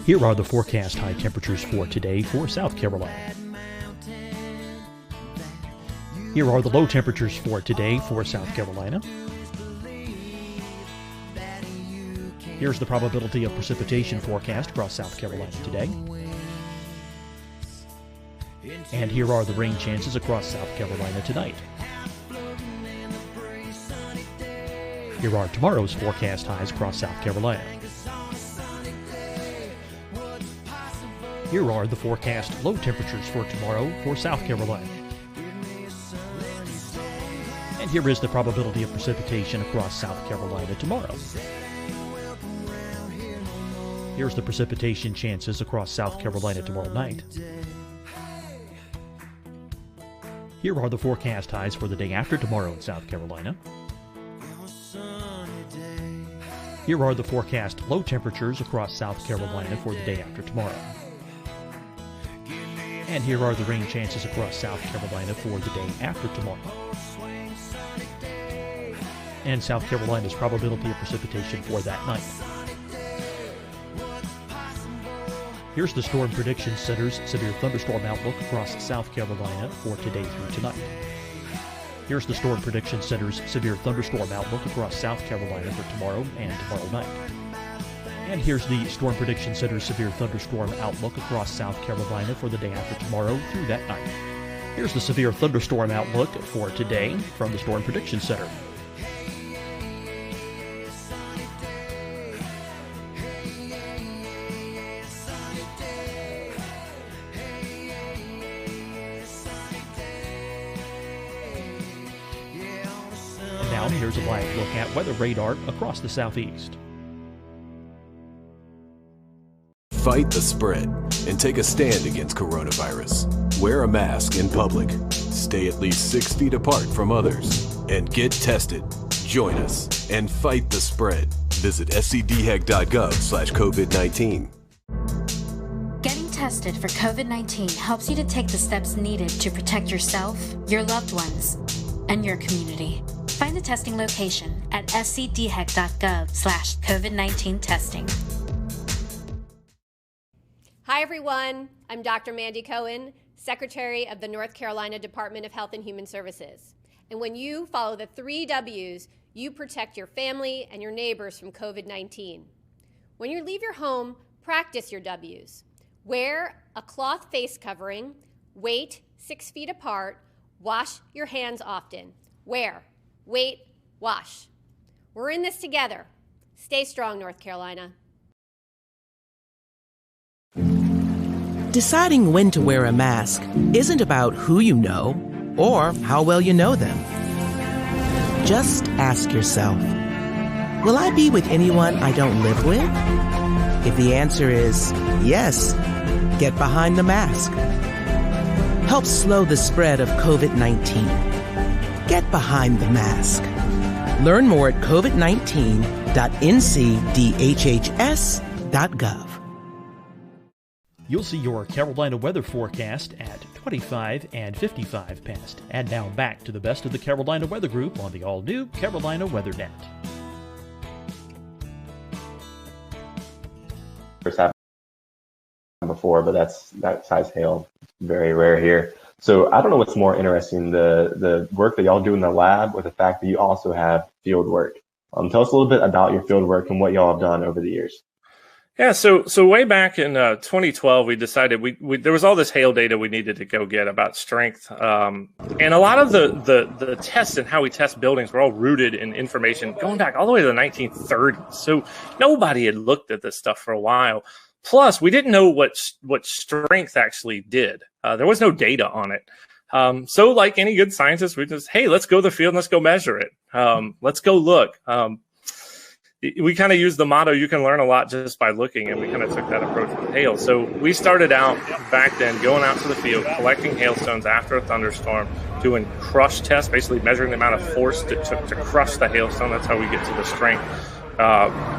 Here are the forecast high temperatures for today for South Carolina. Here are the low temperatures for today for South Carolina. Here's the probability of precipitation forecast across South Carolina today. And here are the rain chances across South Carolina tonight. Here are tomorrow's forecast highs across South Carolina. Here are the forecast low temperatures for tomorrow for South Carolina. And here is the probability of precipitation across South Carolina tomorrow. Here's the precipitation chances across South Carolina tomorrow night. Here are the forecast highs for the day after tomorrow in South Carolina. Here are the forecast low temperatures across South Carolina for the day after tomorrow. And here are the rain chances across South Carolina for the day after tomorrow. And South Carolina's probability of precipitation for that night. Here's the Storm Prediction Center's severe thunderstorm outlook across South Carolina for today through tonight. Here's the Storm Prediction Center's severe thunderstorm outlook across South Carolina for tomorrow and tomorrow night. And here's the Storm Prediction Center's severe thunderstorm outlook across South Carolina for the day after tomorrow through that night. Here's the severe thunderstorm outlook for today from the Storm Prediction Center. And now here's a live look at weather radar across the southeast. Fight the spread and take a stand against coronavirus. Wear a mask in public. Stay at least 6 feet apart from others. And get tested. Join us and fight the spread. Visit scdhec.gov/COVID-19. Getting tested for COVID-19 helps you to take the steps needed to protect yourself, your loved ones, and your community. Find the testing location at scdhec.gov/COVID-19 testing. Hi, everyone. I'm Dr. Mandy Cohen, Secretary of the North Carolina Department of Health and Human Services. And when you follow the 3 W's, you protect your family and your neighbors from COVID-19. When you leave your home, practice your W's. Wear a cloth face covering, wait 6 feet apart, wash your hands often. Wear, wait, wash. We're in this together. Stay strong, North Carolina. Deciding when to wear a mask isn't about who you know or how well you know them. Just ask yourself, will I be with anyone I don't live with? If the answer is yes, get behind the mask. Help slow the spread of COVID-19. Get behind the mask. Learn more at covid19.ncdhhs.gov. You'll see your Carolina weather forecast at 25 and 55 past. And now back to the best of the Carolina Weather Group on the all-new Carolina WeatherNet. Happened before, but that size hail very rare here. So I don't know what's more interesting, the work that y'all do in the lab or the fact that you also have field work. Tell us a little bit about your field work and what y'all have done over the years. Yeah, so way back in 2012, we decided there was all this hail data we needed to go get about strength, and a lot of the tests and how we test buildings were all rooted in information going back all the way to the 1930s. So nobody had looked at this stuff for a while. Plus, we didn't know what strength actually did. There was no data on it. So like any good scientist, we just, hey, let's go to the field and let's go measure it. Let's go look. We kind of used the motto, you can learn a lot just by looking, and we kind of took that approach with hail. So we started out back then going out to the field, collecting hailstones after a thunderstorm, doing crush tests, basically measuring the amount of force it took to crush the hailstone. That's how we get to the strength.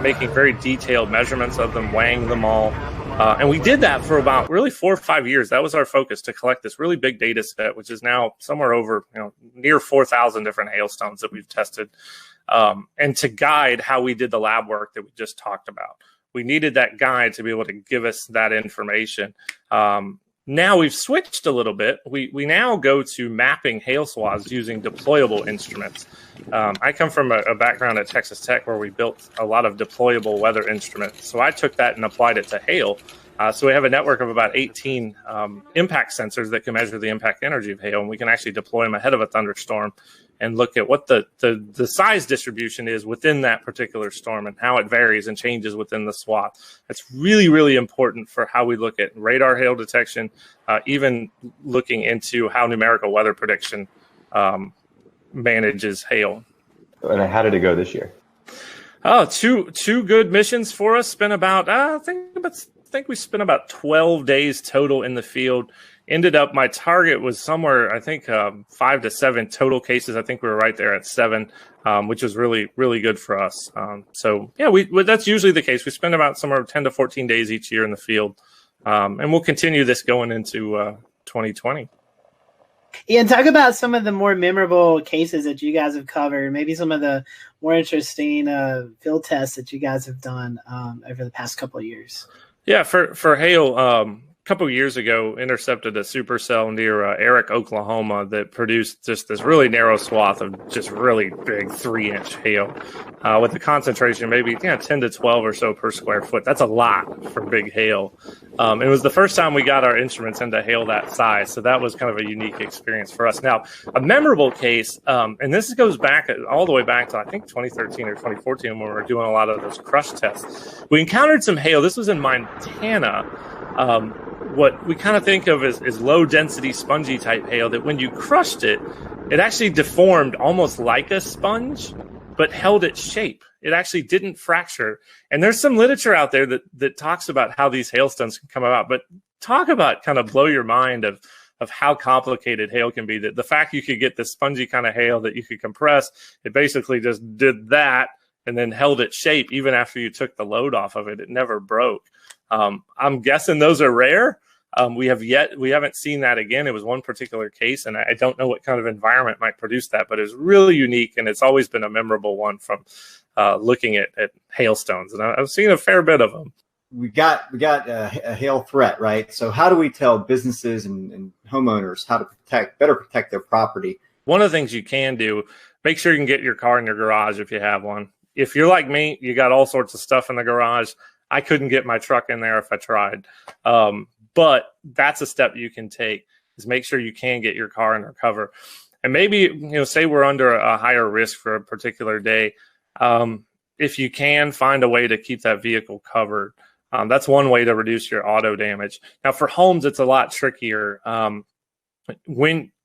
Making very detailed measurements of them, weighing them all. And we did that for about really 4 or 5 years. That was our focus, to collect this really big data set, which is now somewhere over, near 4,000 different hailstones that we've tested. And to guide how we did the lab work that we just talked about. We needed that guide to be able to give us that information. Now we've switched a little bit. We now go to mapping hail swaths using deployable instruments. I come from a background at Texas Tech where we built a lot of deployable weather instruments. So I took that and applied it to hail. So we have a network of about 18 impact sensors that can measure the impact energy of hail, and we can actually deploy them ahead of a thunderstorm and look at what the size distribution is within that particular storm and how it varies and changes within the swath. That's really, really important for how we look at radar hail detection, even looking into how numerical weather prediction manages hail. And how did it go this year? Oh, two good missions for us. Spent about I think we spent about 12 days total in the field Ended up, my target was somewhere, I think, 5 to 7 total cases. I think we were right there at 7, which was really, really good for us. So yeah, that's usually the case. We spend about somewhere 10 to 14 days each year in the field, and we'll continue this going into 2020. Yeah, and talk about some of the more memorable cases that you guys have covered, maybe some of the more interesting field tests that you guys have done over the past couple of years. Yeah, for hail, a couple of years ago, intercepted a supercell near Eric, Oklahoma that produced just this really narrow swath of just really big 3-inch hail with a concentration maybe 10 to 12 or so per square foot. That's a lot for big hail. It was the first time we got our instruments into hail that size, so that was kind of a unique experience for us. Now, a memorable case, and this goes back all the way back to, I think, 2013 or 2014 when we were doing a lot of those crush tests. We encountered some hail. This was in Montana. What we kind of think of as low-density spongy type hail that when you crushed it, it actually deformed almost like a sponge, but held its shape. It actually didn't fracture. And there's some literature out there that talks about how these hailstones can come about. But talk about kind of blow your mind of how complicated hail can be. That the fact you could get this spongy kind of hail that you could compress, it basically just did that and then held its shape even after you took the load off of it. It never broke. I'm guessing those are rare. We haven't seen that again. It was one particular case, and I don't know what kind of environment might produce that, but it's really unique, and it's always been a memorable one from looking at hailstones, and I've seen a fair bit of them. We got a hail threat, right? So how do we tell businesses and homeowners how to better protect their property? One of the things you can do, make sure you can get your car in your garage if you have one. If you're like me, you got all sorts of stuff in the garage. I couldn't get my truck in there if I tried. But that's a step you can take, is make sure you can get your car under cover. And maybe, say we're under a higher risk for a particular day. If you can find a way to keep that vehicle covered, that's one way to reduce your auto damage. Now for homes, it's a lot trickier.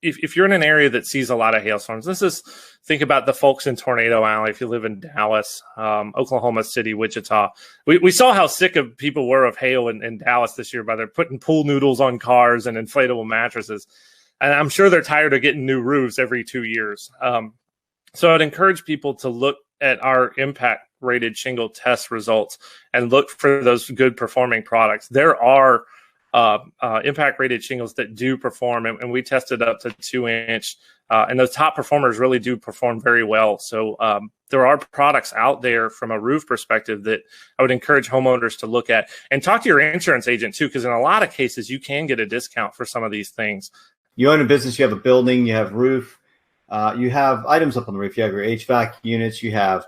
If you're in an area that sees a lot of hailstorms, think about the folks in Tornado Alley. If you live in Dallas, Oklahoma City, Wichita, we saw how sick of people were of hail in Dallas this year by their putting pool noodles on cars and inflatable mattresses. And I'm sure they're tired of getting new roofs every 2 years. So I'd encourage people to look at our impact rated shingle test results and look for those good performing products. There are impact rated shingles that do perform, and we tested up to 2-inch, and those top performers really do perform very well. So there are products out there from a roof perspective that I would encourage homeowners to look at, and talk to your insurance agent too, because in a lot of cases you can get a discount for some of these things. You own a business, you have a building, you have roof, you have items up on the roof, you have your HVAC units, you have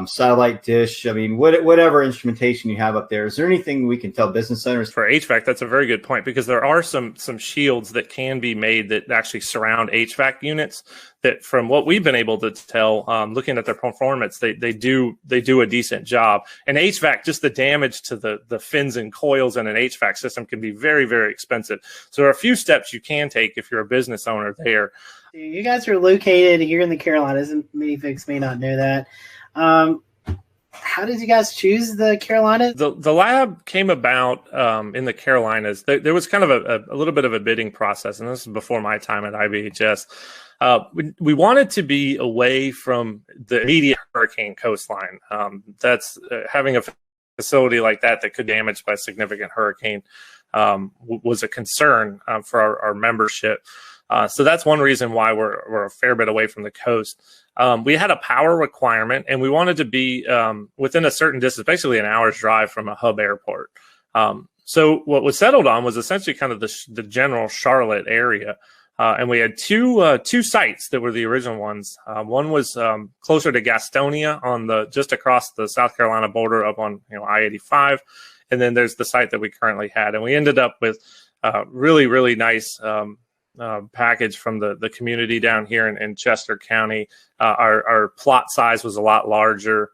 satellite dish. I mean, whatever instrumentation you have up there, is there anything we can tell business owners? For HVAC, that's a very good point, because there are some shields that can be made that actually surround HVAC units that, from what we've been able to tell, looking at their performance, they do a decent job. And HVAC, just the damage to the fins and coils in an HVAC system can be very, very expensive. So there are a few steps you can take if you're a business owner there. You guys are located here in the Carolinas, and many folks may not know that. How did you guys choose the Carolinas? The lab came about in the Carolinas. There was kind of a little bit of a bidding process, and this is before my time at IBHS. We wanted to be away from the immediate hurricane coastline. That's having a facility like that could be damaged by a significant hurricane was a concern for our membership. So that's one reason why we're a fair bit away from the coast. We had a power requirement, and we wanted to be within a certain distance, basically an hour's drive from a hub airport. So what was settled on was essentially kind of the general Charlotte area. And we had two sites that were the original ones. One was closer to Gastonia just across the South Carolina border up on I-85. And then there's the site that we currently had. And we ended up with really, really nice package from the community down here in Chester County. Our plot size was a lot larger.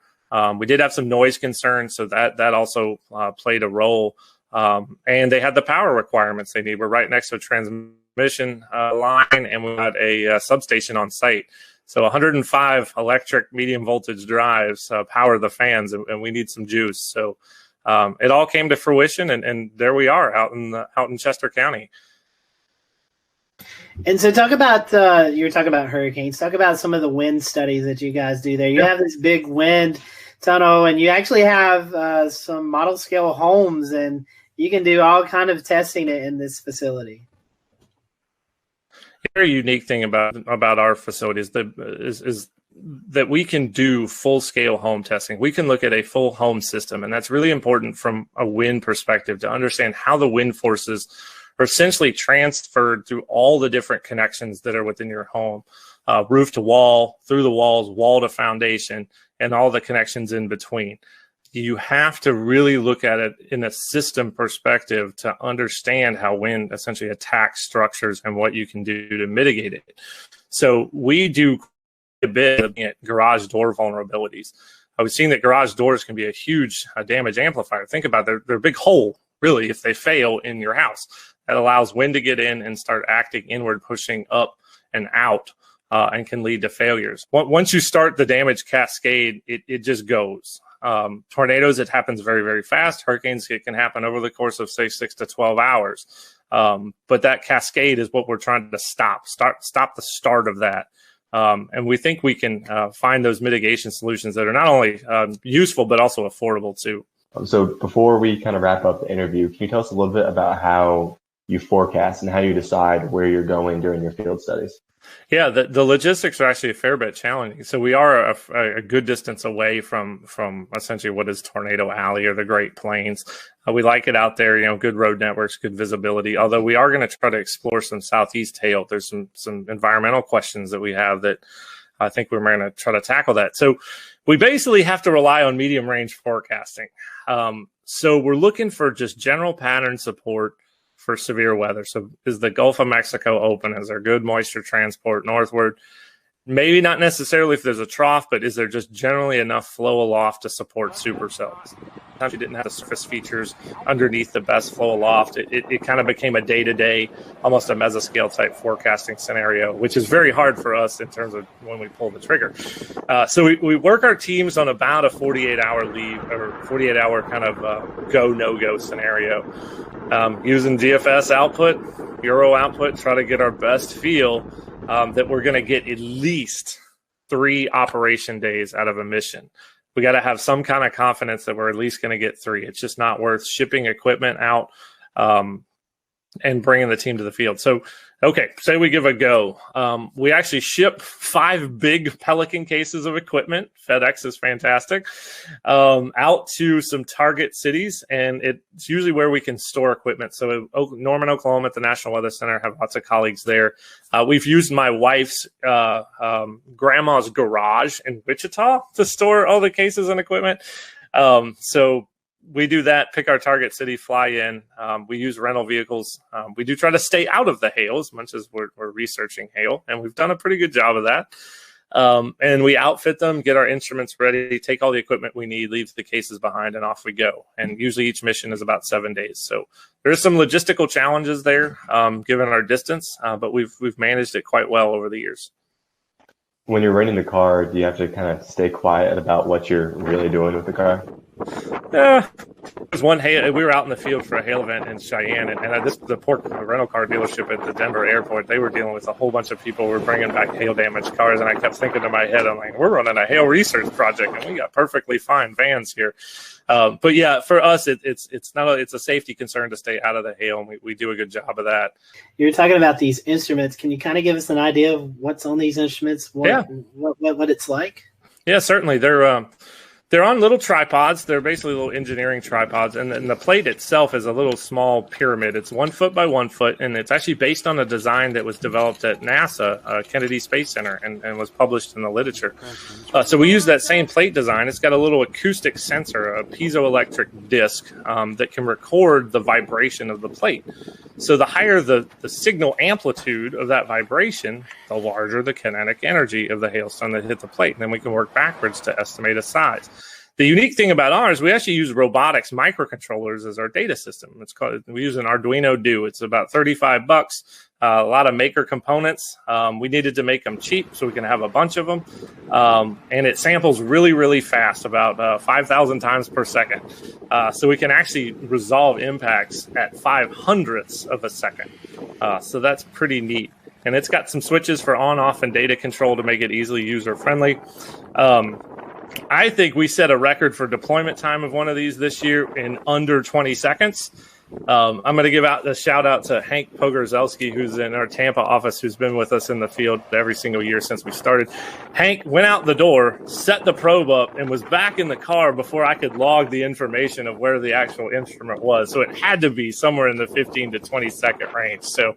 We did have some noise concerns, so that also played a role. And they had the power requirements they need. We're right next to a transmission line, and we had a substation on site. So 105 electric medium voltage drives power the fans, and we need some juice. So it all came to fruition, and there we are out in Chester County. And so talk about, you were talking about hurricanes. Talk about some of the wind studies that you guys do there. You have this big wind tunnel, and you actually have some model scale homes, and you can do all kind of testing in this facility. A very unique thing about our facility is that we can do full scale home testing. We can look at a full home system, and that's really important from a wind perspective to understand how the wind forces are essentially transferred through all the different connections that are within your home, roof to wall, through the walls, wall to foundation, and all the connections in between. You have to really look at it in a system perspective to understand how wind essentially attacks structures and what you can do to mitigate it. So we do a bit looking at garage door vulnerabilities. We've seen that garage doors can be a huge damage amplifier. Think about it, they're a big hole, really, if they fail in your house. That allows wind to get in and start acting inward, pushing up and out, and can lead to failures. Once you start the damage cascade, it just goes. Tornadoes, it happens very, very fast. Hurricanes, it can happen over the course of, say, 6 to 12 hours. But that cascade is what we're trying to stop the start of that. And we think we can find those mitigation solutions that are not only useful, but also affordable too. So before we kind of wrap up the interview, can you tell us a little bit about how you forecast and how you decide where you're going during your field studies? Yeah, the logistics are actually a fair bit challenging. So we are a good distance away from essentially what is Tornado Alley or the Great Plains. We like it out there, good road networks, good visibility, although we are going to try to explore some southeast hail. There's some environmental questions that we have that I think we're going to try to tackle that. So we basically have to rely on medium range forecasting. So we're looking for just general pattern support for severe weather. So is the Gulf of Mexico open? Is there good moisture transport northward? Maybe not necessarily if there's a trough, but is there just generally enough flow aloft to support supercells? Sometimes you didn't have the surface features underneath the best flow aloft. It kind of became a day-to-day, almost a mesoscale type forecasting scenario, which is very hard for us in terms of when we pull the trigger. So we work our teams on about a 48-hour leave or 48-hour kind of go, no-go scenario. Using GFS output, Euro output, try to get our best feel that we're going to get at least 3 operation days out of a mission. We got to have some kind of confidence that we're at least going to get 3. It's just not worth shipping equipment out and bringing the team to the field. So, okay, say we give a go. We actually ship 5 big Pelican cases of equipment. FedEx is fantastic. Out to some target cities, and it's usually where we can store equipment. So Norman, Oklahoma at the National Weather Center, have lots of colleagues there. We've used my wife's grandma's garage in Wichita to store all the cases and equipment. So we do that, pick our target city, fly in. We use rental vehicles. We do try to stay out of the hail as much as we're researching hail, and we've done a pretty good job of that. And we outfit them, get our instruments ready, take all the equipment we need, leave the cases behind, and off we go. And usually each mission is about 7 days. So there's some logistical challenges there, given our distance, but we've managed it quite well over the years. When you're renting the car, do you have to kind of stay quiet about what you're really doing with the car? There's one hail. We were out in the field for a hail event in Cheyenne, and the rental car dealership at the Denver airport, they were dealing with a whole bunch of people who were bringing back hail damaged cars, and I kept thinking in my head, I'm like, we're running a hail research project, and we got perfectly fine vans here. But yeah, for us, it's a safety concern to stay out of the hail, and we do a good job of that. You're talking about these instruments. Can you kind of give us an idea of what's on these instruments? What it's like? Yeah, certainly. They're on little tripods. They're basically little engineering tripods. And the plate itself is a little small pyramid. It's 1 foot by 1 foot. And it's actually based on a design that was developed at NASA, Kennedy Space Center, and was published in the literature. So we use that same plate design. It's got a little acoustic sensor, a piezoelectric disc that can record the vibration of the plate. So the higher the signal amplitude of that vibration, the larger the kinetic energy of the hailstone that hit the plate. And then we can work backwards to estimate a size. The unique thing about ours, we actually use robotics microcontrollers as our data system. We use an Arduino Do. It's about $35. A lot of maker components. We needed to make them cheap so we can have a bunch of them. And it samples really, really fast, about 5,000 times per second. So we can actually resolve impacts at 0.05 of a second. So that's pretty neat. And it's got some switches for on, off, and data control to make it easily user-friendly. I think we set a record for deployment time of one of these this year in under 20 seconds. I'm going to give out a shout out to Hank Pogorzelski, who's in our Tampa office, who's been with us in the field every single year since we started. Hank went out the door, set the probe up, and was back in the car before I could log the information of where the actual instrument was. So it had to be somewhere in the 15 to 20 second range. So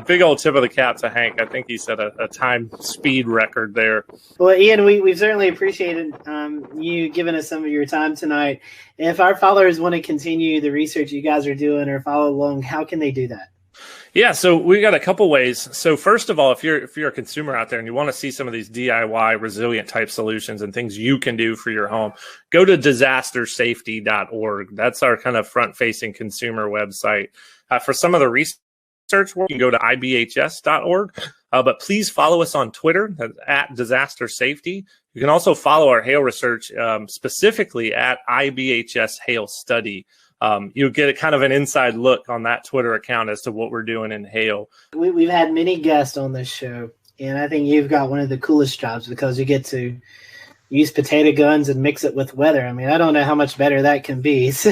big old tip of the cap to Hank. I think he set a time speed record there. Well, Ian, we've certainly appreciated you giving us some of your time tonight. If our followers want to continue the research you guys are doing or follow along, how can they do that? Yeah, so we got a couple ways. So first of all, if you're a consumer out there and you want to see some of these DIY resilient type solutions and things you can do for your home, go to disastersafety.org. That's our kind of front-facing consumer website. For some of the research work, you can go to ibhs.org. But please follow us on Twitter at Disaster Safety. You can also follow our hail research specifically at IBHS Hail Study. You'll get a kind of an inside look on that Twitter account as to what we're doing in hail. We've had many guests on this show, and I think you've got one of the coolest jobs because you get to use potato guns and mix it with weather. I mean, I don't know how much better that can be. So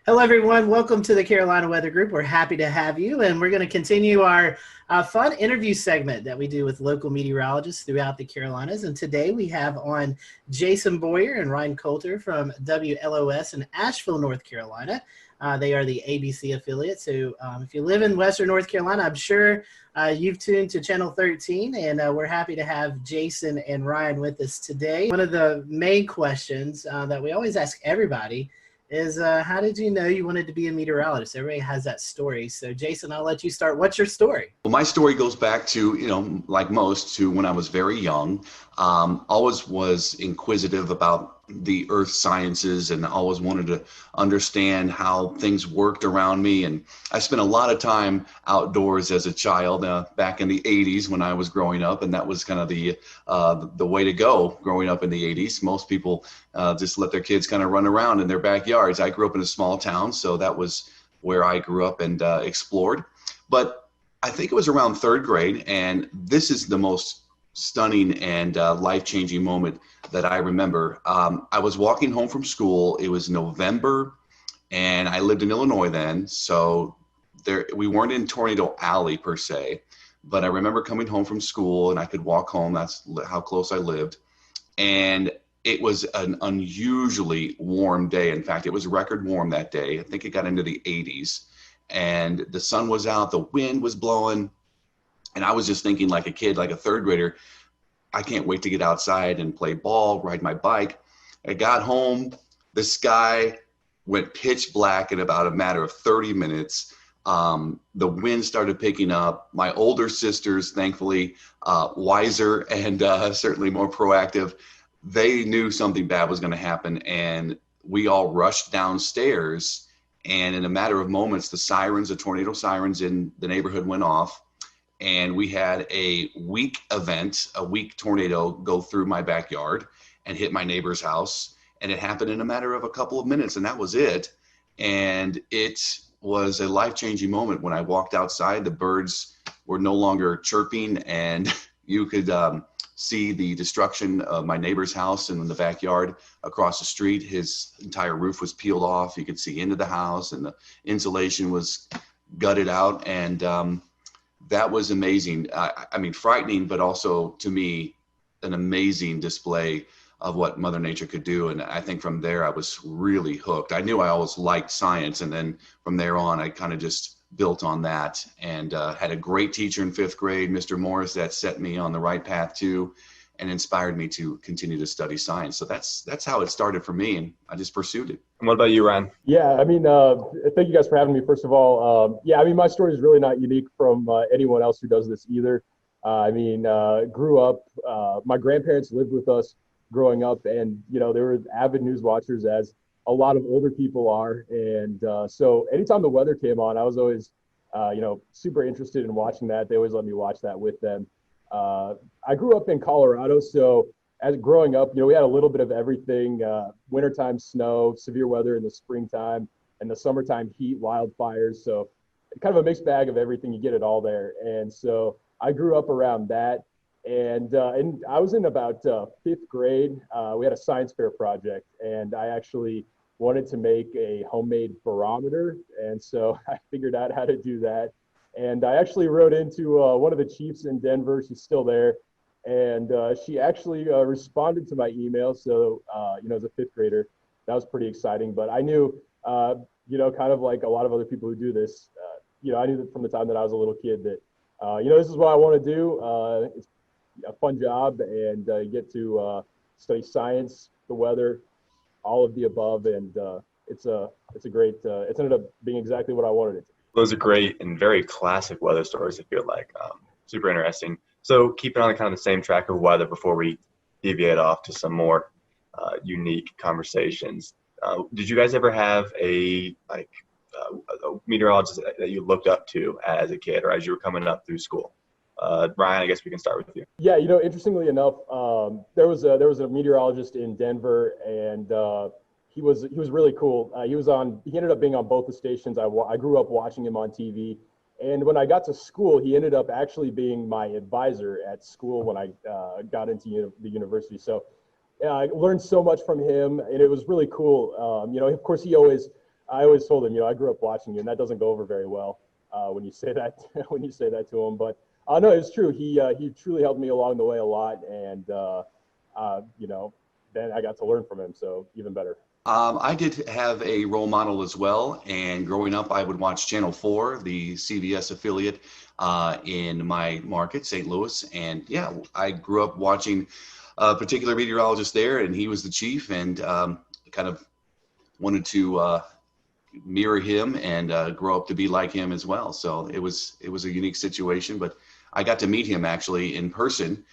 hello, everyone. Welcome to the Carolina Weather Group. We're happy to have you, and we're going to continue our fun interview segment that we do with local meteorologists throughout the Carolinas. And today we have on Jason Boyer and Ryan Coulter from WLOS in Asheville, North Carolina. They are the ABC affiliate. So if you live in Western North Carolina, I'm sure you've tuned to Channel 13, and we're happy to have Jason and Ryan with us today. One of the main questions that we always ask everybody is how did you know you wanted to be a meteorologist? Everybody has that story. So Jason, I'll let you start. What's your story? Well, my story goes back to, like most, to when I was very young. Always was inquisitive about the earth sciences and always wanted to understand how things worked around me. And I spent a lot of time outdoors as a child back in the 80s when I was growing up. And that was kind of the way to go growing up in the 80s. Most people just let their kids kind of run around in their backyards. I grew up in a small town, so that was where I grew up and explored. But I think it was around third grade, and this is the most stunning and life-changing moment that I remember. I was walking home from school. It was November, and I lived in Illinois then, so we weren't in Tornado Alley per se, but I remember coming home from school, and I could walk home. That's how close I lived, and it was an unusually warm day. In fact, it was record warm that day. I think it got into the 80s, and the sun was out, the wind was blowing, and I was just thinking like a kid, like a third grader, I can't wait to get outside and play ball, ride my bike. I got home, the sky went pitch black in about a matter of 30 minutes. The wind started picking up. My older sisters, thankfully, wiser and certainly more proactive, they knew something bad was going to happen, and we all rushed downstairs. And in a matter of moments, the tornado sirens in the neighborhood went off. And we had a weak tornado go through my backyard and hit my neighbor's house. And it happened in a matter of a couple of minutes, and that was it. And it was a life-changing moment. When I walked outside, the birds were no longer chirping, and you could see the destruction of my neighbor's house and in the backyard across the street. His entire roof was peeled off. You could see into the house, and the insulation was gutted out. And that was amazing. I mean, frightening, but also to me, an amazing display of what Mother Nature could do. And I think from there, I was really hooked. I knew I always liked science. And then from there on, I kind of just built on that, and had a great teacher in 5th grade, Mr. Morris, that set me on the right path too. and inspired me to continue to study science. So that's how it started for me, and I just pursued it. And what about you, Ryan? Yeah, I mean, thank you guys for having me, first of all. Yeah, I mean, my story is really not unique from anyone else who does this either. Grew up, my grandparents lived with us growing up, and, they were avid news watchers, as a lot of older people are. And so anytime the weather came on, I was always, super interested in watching that. They always let me watch that with them. I grew up in Colorado, so as growing up, we had a little bit of everything, wintertime snow, severe weather in the springtime, and the summertime heat, wildfires. So kind of a mixed bag of everything. You get it all there. And so I grew up around that. And I was in about 5th grade. We had a science fair project, and I actually wanted to make a homemade barometer. And so I figured out how to do that. And I actually wrote into one of the chiefs in Denver. She's still there. And she actually responded to my email. So, as a 5th grader, that was pretty exciting. But I knew, kind of like a lot of other people who do this, I knew that from the time that I was a little kid that, this is what I want to do. It's a fun job, and you get to study science, the weather, all of the above. And it's a great, it's ended up being exactly what I wanted it to be. Those are great and very classic weather stories, I feel like. Super interesting. So keeping on kind of the same track of weather before we deviate off to some more unique conversations. Did you guys ever have a meteorologist that you looked up to as a kid or as you were coming up through school? Ryan, I guess we can start with you. Yeah, interestingly enough, there was a meteorologist in Denver, and he was really cool. He ended up being on both the stations. I grew up watching him on TV. And when I got to school, he ended up actually being my advisor at school when I got into the university. So I learned so much from him, and it was really cool. Of course, I always told him, I grew up watching you, and that doesn't go over very well when you say that to him. But no, it's true. He truly helped me along the way a lot, and then I got to learn from him, so even better. I did have a role model as well, and growing up, I would watch Channel 4, the CBS affiliate in my market, St. Louis. And yeah, I grew up watching a particular meteorologist there, and he was the chief, and kind of wanted to mirror him and grow up to be like him as well. So it was a unique situation, but I got to meet him actually in person.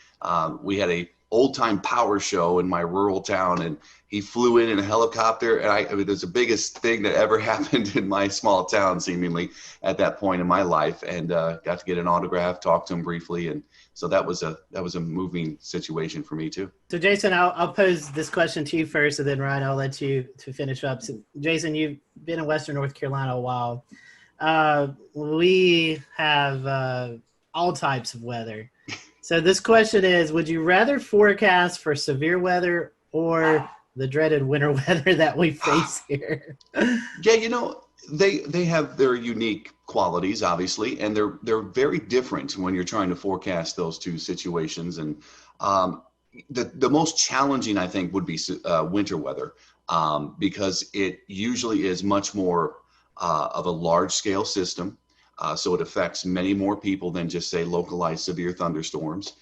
We had a old-time power show in my rural town, and he flew in a helicopter, and I mean, it was the biggest thing that ever happened in my small town, seemingly, at that point in my life, and got to get an autograph, talk to him briefly, and so that was a moving situation for me too. So Jason, I'll pose this question to you first, and then Ryan, I'll let you to finish up. So, Jason, you've been in Western North Carolina a while. We have all types of weather. So this question is, would you rather forecast for severe weather or the dreaded winter weather that we face here? Yeah, they have their unique qualities, obviously, and they're very different when you're trying to forecast those two situations. And the most challenging, I think, would be winter weather because it usually is much more of a large-scale system. So it affects many more people than just, say, localized severe thunderstorms.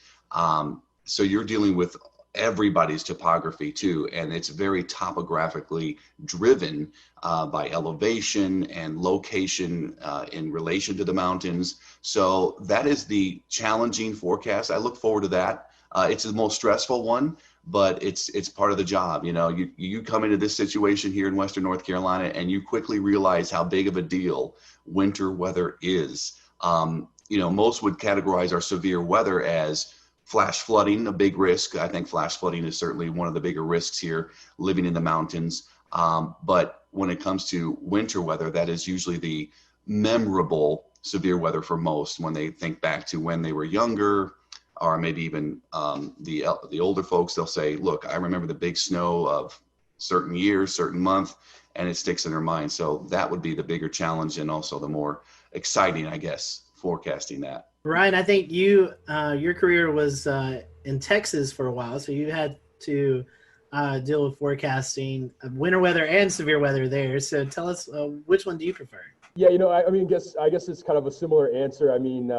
So you're dealing with everybody's topography too, and it's very topographically driven by elevation and location in relation to the mountains. So that is the challenging forecast. I look forward to that. It's the most stressful one, but it's part of the job. You come into this situation here in Western North Carolina, and you quickly realize how big of a deal winter weather is. Most would categorize our severe weather as flash flooding, a big risk. I think flash flooding is certainly one of the bigger risks here, living in the mountains. But when it comes to winter weather, that is usually the memorable severe weather for most when they think back to when they were younger, or maybe even the older folks. They'll say, look, I remember the big snow of certain year, certain month, and it sticks in their mind. So that would be the bigger challenge, and also the more exciting, I guess, forecasting that. Ryan, I think your career was in Texas for a while, so you had to deal with forecasting winter weather and severe weather there. So tell us, which one do you prefer? Yeah, I guess it's kind of a similar answer.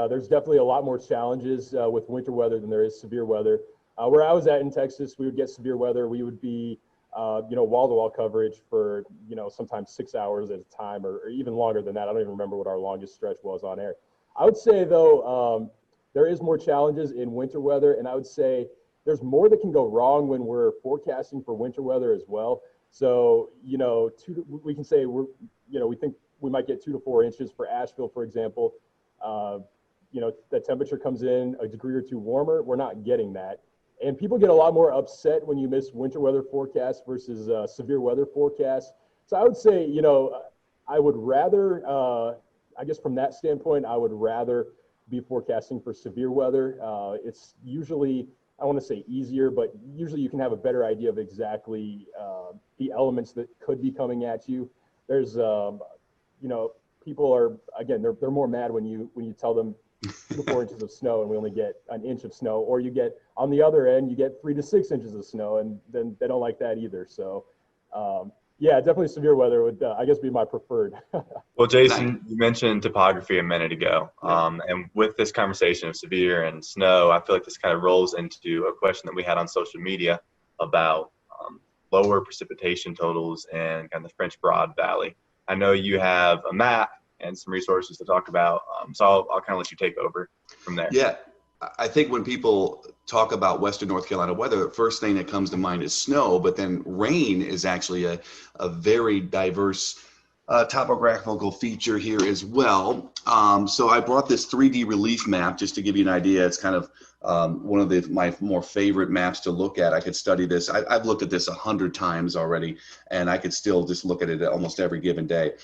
There's definitely a lot more challenges with winter weather than there is severe weather. Where I was at in Texas, we would get severe weather. We would be, wall-to-wall coverage for, sometimes 6 hours at a time, or even longer than that. I don't even remember what our longest stretch was on air. I would say, though, there is more challenges in winter weather, and I would say there's more that can go wrong when we're forecasting for winter weather as well. So, we can say we think we might get 2 to 4 inches for Asheville, for example. The temperature comes in a degree or two warmer. We're not getting that. And people get a lot more upset when you miss winter weather forecasts versus severe weather forecasts. So I would say, I would rather, I guess from that standpoint, I would rather be forecasting for severe weather. It's usually, I want to say easier, but usually you can have a better idea of exactly the elements that could be coming at you. There's, people are, again, they're more mad when you tell them 2 to 4 inches of snow and we only get an inch of snow, or you get, on the other end, you get 3 to 6 inches of snow, and then they don't like that either. So, yeah, definitely severe weather would, I guess, be my preferred. Well, Jason, you mentioned topography a minute ago. And with this conversation of severe and snow, I feel like this kind of rolls into a question that we had on social media about lower precipitation totals and kind of the French Broad Valley. I know you have a map and some resources to talk about, so I'll kind of let you take over from there. Yeah, I think when people talk about Western North Carolina weather, the first thing that comes to mind is snow, but then rain is actually a very diverse topographical feature here as well. So I brought this 3D relief map just to give you an idea. It's kind of one of my more favorite maps to look at. I could study this. I've looked at this 100 times already, and I could still just look at it almost every given day.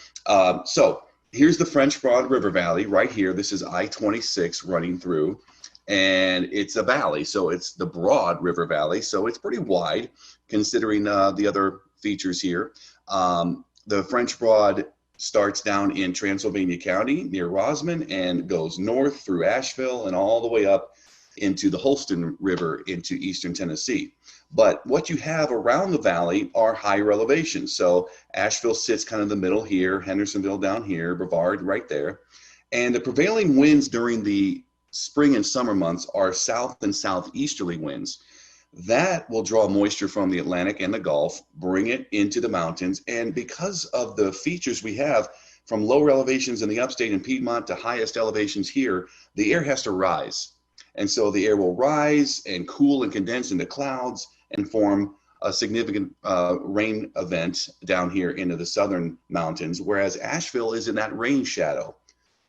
So here's the French Broad River Valley right here. This is I-26 running through, and it's a valley. So it's the Broad River Valley. So it's pretty wide considering the other features here. The French Broad starts down in Transylvania County near Rosman and goes north through Asheville and all the way up into the Holston River into eastern Tennessee. But what you have around the valley are higher elevations. So Asheville sits kind of in the middle here, Hendersonville down here, Brevard right there. And the prevailing winds during the spring and summer months are south and southeasterly winds. That will draw moisture from the Atlantic and the Gulf, bring it into the mountains. And because of the features we have from lower elevations in the upstate and Piedmont to highest elevations here, the air has to rise. And so the air will rise and cool and condense into clouds and form a significant rain event down here into the southern mountains, whereas Asheville is in that rain shadow.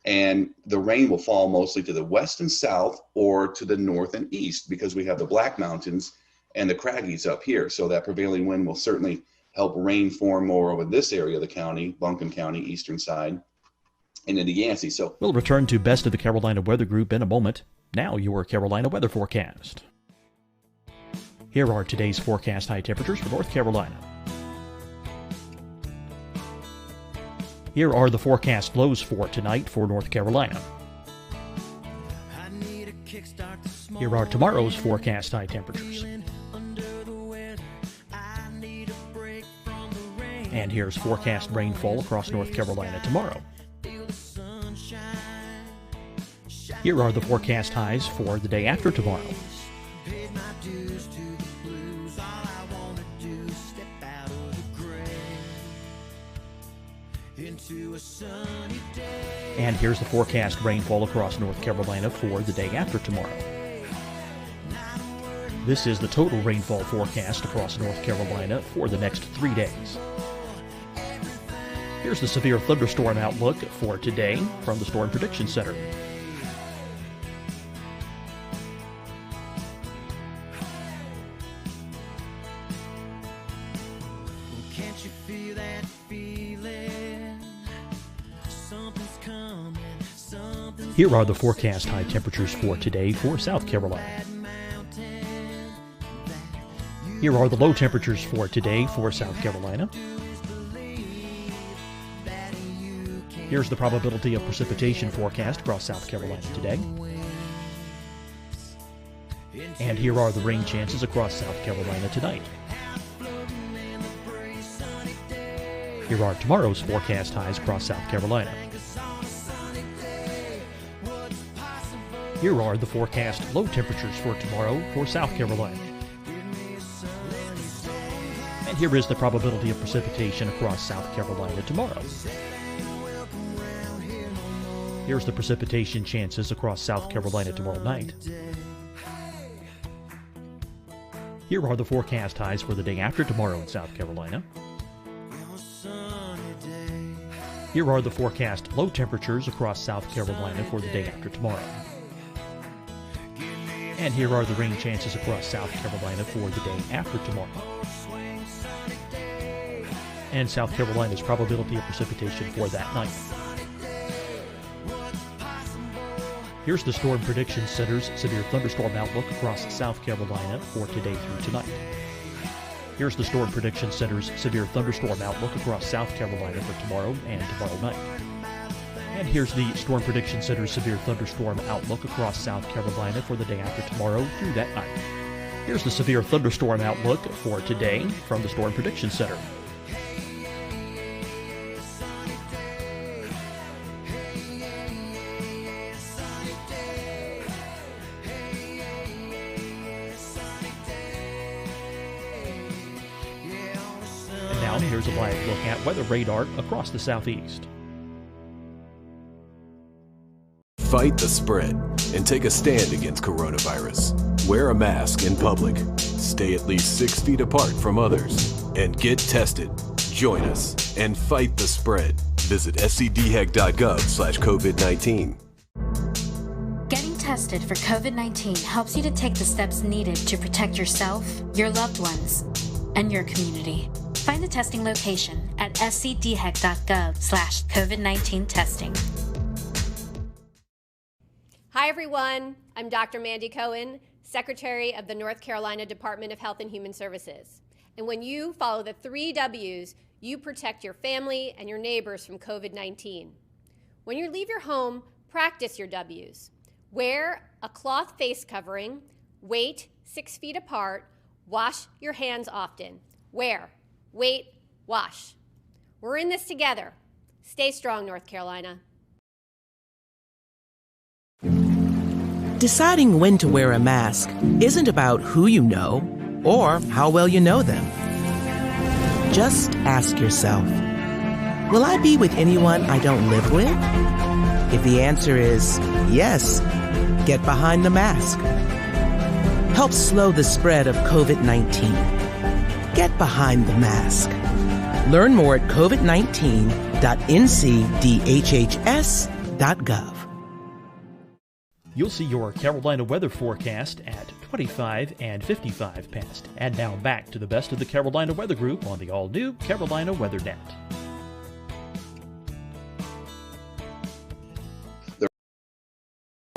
And the rain will fall mostly to the west and south or to the north and east because we have the Black Mountains and the Craggies up here. So that prevailing wind will certainly help rain form more over this area of the county, Buncombe County, eastern side, and into Yancey. So we'll return to Best of the Carolina Weather Group in a moment. Now your Carolina weather forecast. Here are today's forecast high temperatures for North Carolina. Here are the forecast lows for tonight for North Carolina. Here are tomorrow's forecast high temperatures. And here's forecast rainfall across North Carolina tomorrow. Here are the forecast highs for the day after tomorrow. And here's the forecast rainfall across North Carolina for the day after tomorrow. This is the total rainfall forecast across North Carolina for the next 3 days. Here's the severe thunderstorm outlook for today from the Storm Prediction Center. Here are the forecast high temperatures for today for South Carolina. Here are the low temperatures for today for South Carolina. Here's the probability of precipitation forecast across South Carolina today. And here are the rain chances across South Carolina tonight. Here are tomorrow's forecast highs across South Carolina. Here are the forecast low temperatures for tomorrow for South Carolina. And here is the probability of precipitation across South Carolina tomorrow. Here's the precipitation chances across South Carolina tomorrow night. Here are the forecast highs for the day after tomorrow in South Carolina. Here are the forecast low temperatures across South Carolina for the day after tomorrow. And here are the rain chances across South Carolina for the day after tomorrow. And South Carolina's probability of precipitation for that night. Here's the Storm Prediction Center's severe thunderstorm outlook across South Carolina for today through tonight. Here's the Storm Prediction Center's severe thunderstorm outlook across South Carolina for tomorrow and tomorrow night. And here's the Storm Prediction Center's severe thunderstorm outlook across South Carolina for the day after tomorrow through that night. Here's the severe thunderstorm outlook for today from the Storm Prediction Center. Here's a live look at weather radar across the southeast. Fight the spread and take a stand against coronavirus. Wear a mask in public. Stay at least 6 feet apart from others. And get tested. Join us and fight the spread. Visit scdhec.gov/COVID-19. Getting tested for COVID-19 helps you to take the steps needed to protect yourself, your loved ones, and your community. Find the testing location at scdhec.gov/COVID-19 testing. Hi, everyone. I'm Dr. Mandy Cohen, Secretary of the North Carolina Department of Health and Human Services. And when you follow the 3 W's, you protect your family and your neighbors from COVID-19. When you leave your home, practice your W's. Wear a cloth face covering, wait 6 feet apart, wash your hands often. Wear, wait, wash. We're in this together. Stay strong, North Carolina. Deciding when to wear a mask isn't about who you know or how well you know them. Just ask yourself, will I be with anyone I don't live with? If the answer is yes, get behind the mask. Help slow the spread of COVID-19. Get behind the mask. Learn more at covid19.ncdhhs.gov. You'll see your Carolina weather forecast at 25 and 55 past. And now back to the best of the Carolina Weather Group on the all-new Carolina Weather Net. There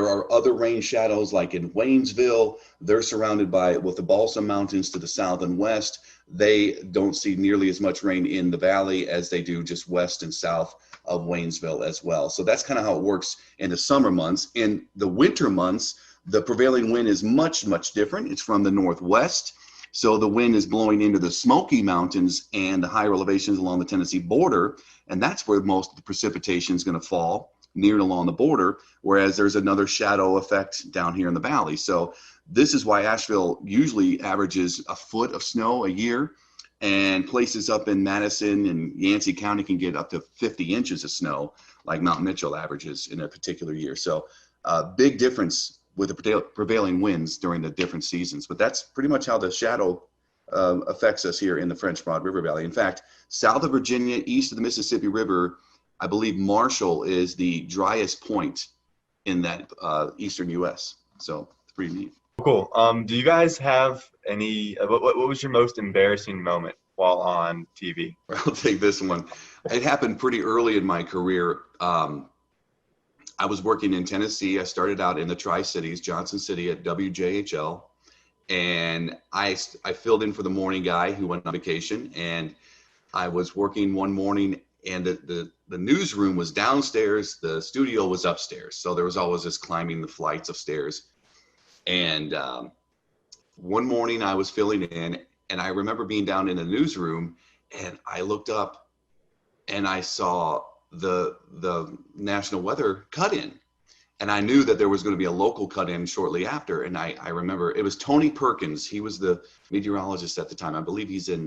are other rain shadows like in Waynesville. They're surrounded with the Balsam Mountains to the south and west. They don't see nearly as much rain in the valley as they do just west and south of Waynesville as well. So that's kind of how it works in the summer months. In the winter months, the prevailing wind is much, much different. It's from the northwest. So the wind is blowing into the Smoky Mountains and the higher elevations along the Tennessee border. And that's where most of the precipitation is going to fall, near and along the border, whereas there's another shadow effect down here in the valley. So this is why Asheville usually averages a foot of snow a year, and places up in Madison and Yancey County can get up to 50 inches of snow, like Mount Mitchell averages in a particular year. So big difference with the prevailing winds during the different seasons. But that's pretty much how the shadow affects us here in the French Broad River Valley. In fact, south of Virginia, east of the Mississippi River, I believe Marshall is the driest point in that eastern U.S. So it's pretty neat. Cool. Do you guys have any? What was your most embarrassing moment while on TV? I'll take this one. It happened pretty early in my career. I was working in Tennessee. I started out in the Tri-Cities, Johnson City at WJHL, and I filled in for the morning guy who went on vacation. And I was working one morning, and the newsroom was downstairs, the studio was upstairs. So there was always this climbing the flights of stairs. And one morning I was filling in, and I remember being down in the newsroom, and I looked up and I saw the national weather cut in. And I knew that there was going to be a local cut in shortly after. And I remember it was Tony Perkins. He was the meteorologist at the time. I believe he's in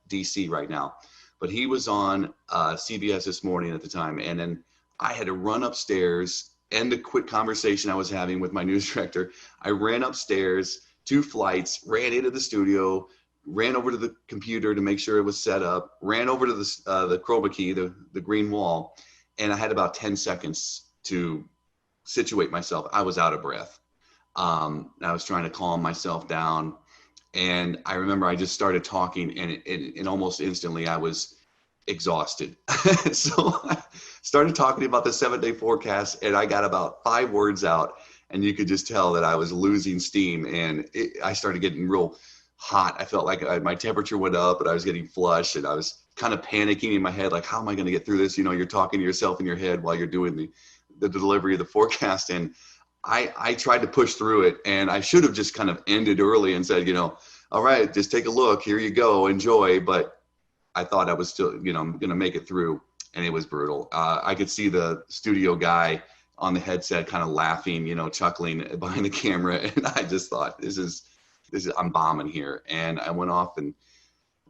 DC right now, but he was on CBS This Morning at the time. And then I had to run upstairs, end a quick conversation I was having with my news director. I ran upstairs, 2 flights, ran into the studio, ran over to the computer to make sure it was set up, ran over to the chroma key, the green wall. And I had about 10 seconds to situate myself. I was out of breath. I was trying to calm myself down. And I remember I just started talking, and almost instantly I was exhausted. So I started talking about the 7-day forecast, and I got about 5 words out, and you could just tell that I was losing steam, and I started getting real hot. I felt like my temperature went up, and I was getting flushed, and I was kind of panicking in my head, like, how am I going to get through this? You know, you're talking to yourself in your head while you're doing the delivery of the forecast. And I tried to push through it, and I should have just kind of ended early and said, you know, all right, just take a look, here you go, enjoy. But I thought I was still, you know, I'm going to make it through, and it was brutal. I could see the studio guy on the headset kind of laughing, you know, chuckling behind the camera. And I just thought, this is, I'm bombing here. And I went off, and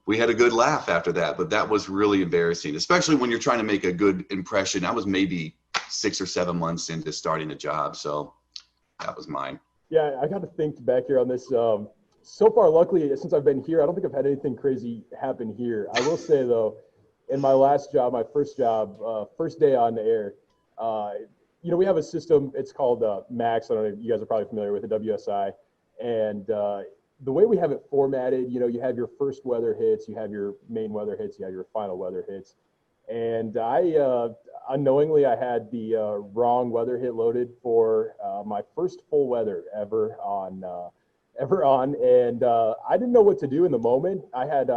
we had a good laugh after that, but that was really embarrassing, especially when you're trying to make a good impression. I was maybe 6 or 7 months into starting a job, so that was mine. Yeah, I got to think back here on this. So far, luckily, since I've been here, I don't think I've had anything crazy happen here. I will say, though, in my last job, my first job, first day on the air, you know, we have a system. It's called Max. I don't know if you guys are probably familiar with it, WSI. And the way we have it formatted, you know, you have your first weather hits, you have your main weather hits, you have your final weather hits. And I unknowingly, I had the wrong weather hit loaded for my first full weather ever on, and I didn't know what to do in the moment. I had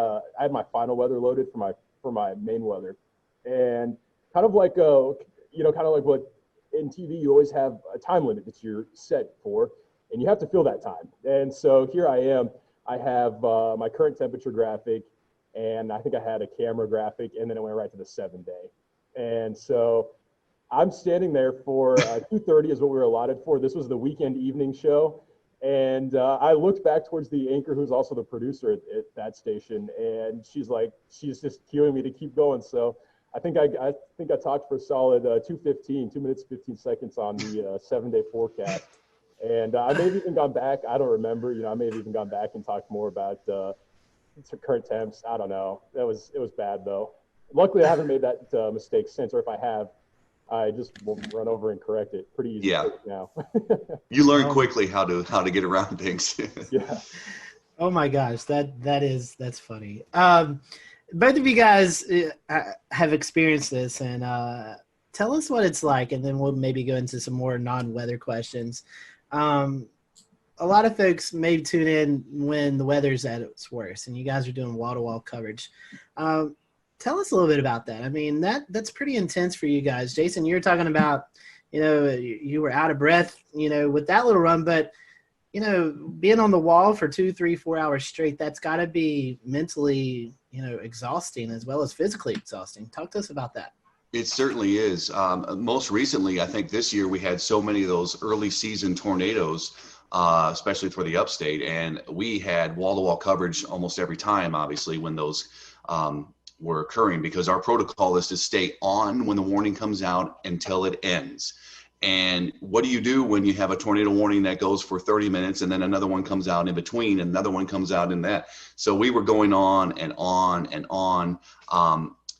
my final weather loaded for my main weather, and kind of like you know, kind of like what in TV you always have a time limit that you're set for, and you have to fill that time. And so here I am. I have my current temperature graphic, and I think I had a camera graphic, and then it went right to the 7-day. And so I'm standing there for 2:30 is what we were allotted for. This was the weekend evening show. And I looked back towards the anchor, who's also the producer at that station, and she's just cueing me to keep going. So I think I talked for a solid 2:15, 2 minutes 15 seconds on the 7-day forecast. And I may have even gone back. I don't remember. You know, I may have even gone back and talked more about current temps. I don't know. It was bad though. Luckily, I haven't made that mistake since, or if I have, I just will run over and correct it pretty easy now. You learn quickly how to get around things. Yeah. Oh my gosh, that's funny. Both of you guys have experienced this, and tell us what it's like, and then we'll maybe go into some more non-weather questions. A lot of folks may tune in when the weather's at its worst, and you guys are doing wall-to-wall coverage. Tell us a little bit about that. I mean, that's pretty intense for you guys. Jason, you were talking about, you know, you were out of breath, you know, with that little run, but, you know, being on the wall for 2, 3, 4 hours straight, that's got to be mentally, you know, exhausting as well as physically exhausting. Talk to us about that. It certainly is. Most recently, I think this year we had so many of those early season tornadoes, especially for the upstate, and we had wall-to-wall coverage almost every time, obviously, when those were occurring, because our protocol is to stay on when the warning comes out until it ends. And what do you do when you have a tornado warning that goes for 30 minutes and then another one comes out in between and another one comes out in that? So we were going on and on and on.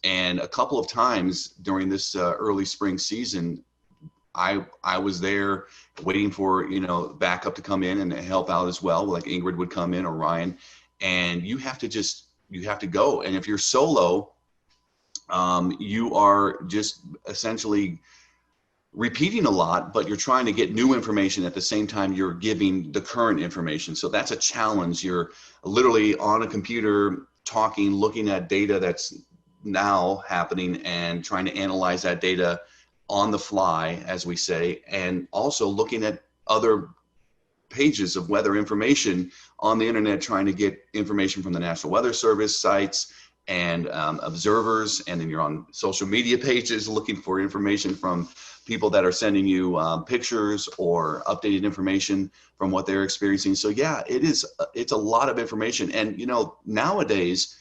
And a couple of times during this early spring season, I was there waiting for, you know, backup to come in and help out as well. Like Ingrid would come in or Ryan, and you have to go. And if you're solo, you are just essentially repeating a lot, but you're trying to get new information at the same time you're giving the current information. So that's a challenge. You're literally on a computer talking, looking at data that's now happening and trying to analyze that data on the fly, as we say, and also looking at other pages of weather information on the internet, trying to get information from the National Weather Service sites and observers. And then you're on social media pages looking for information from people that are sending you pictures or updated information from what they're experiencing. So yeah, it's a lot of information. And nowadays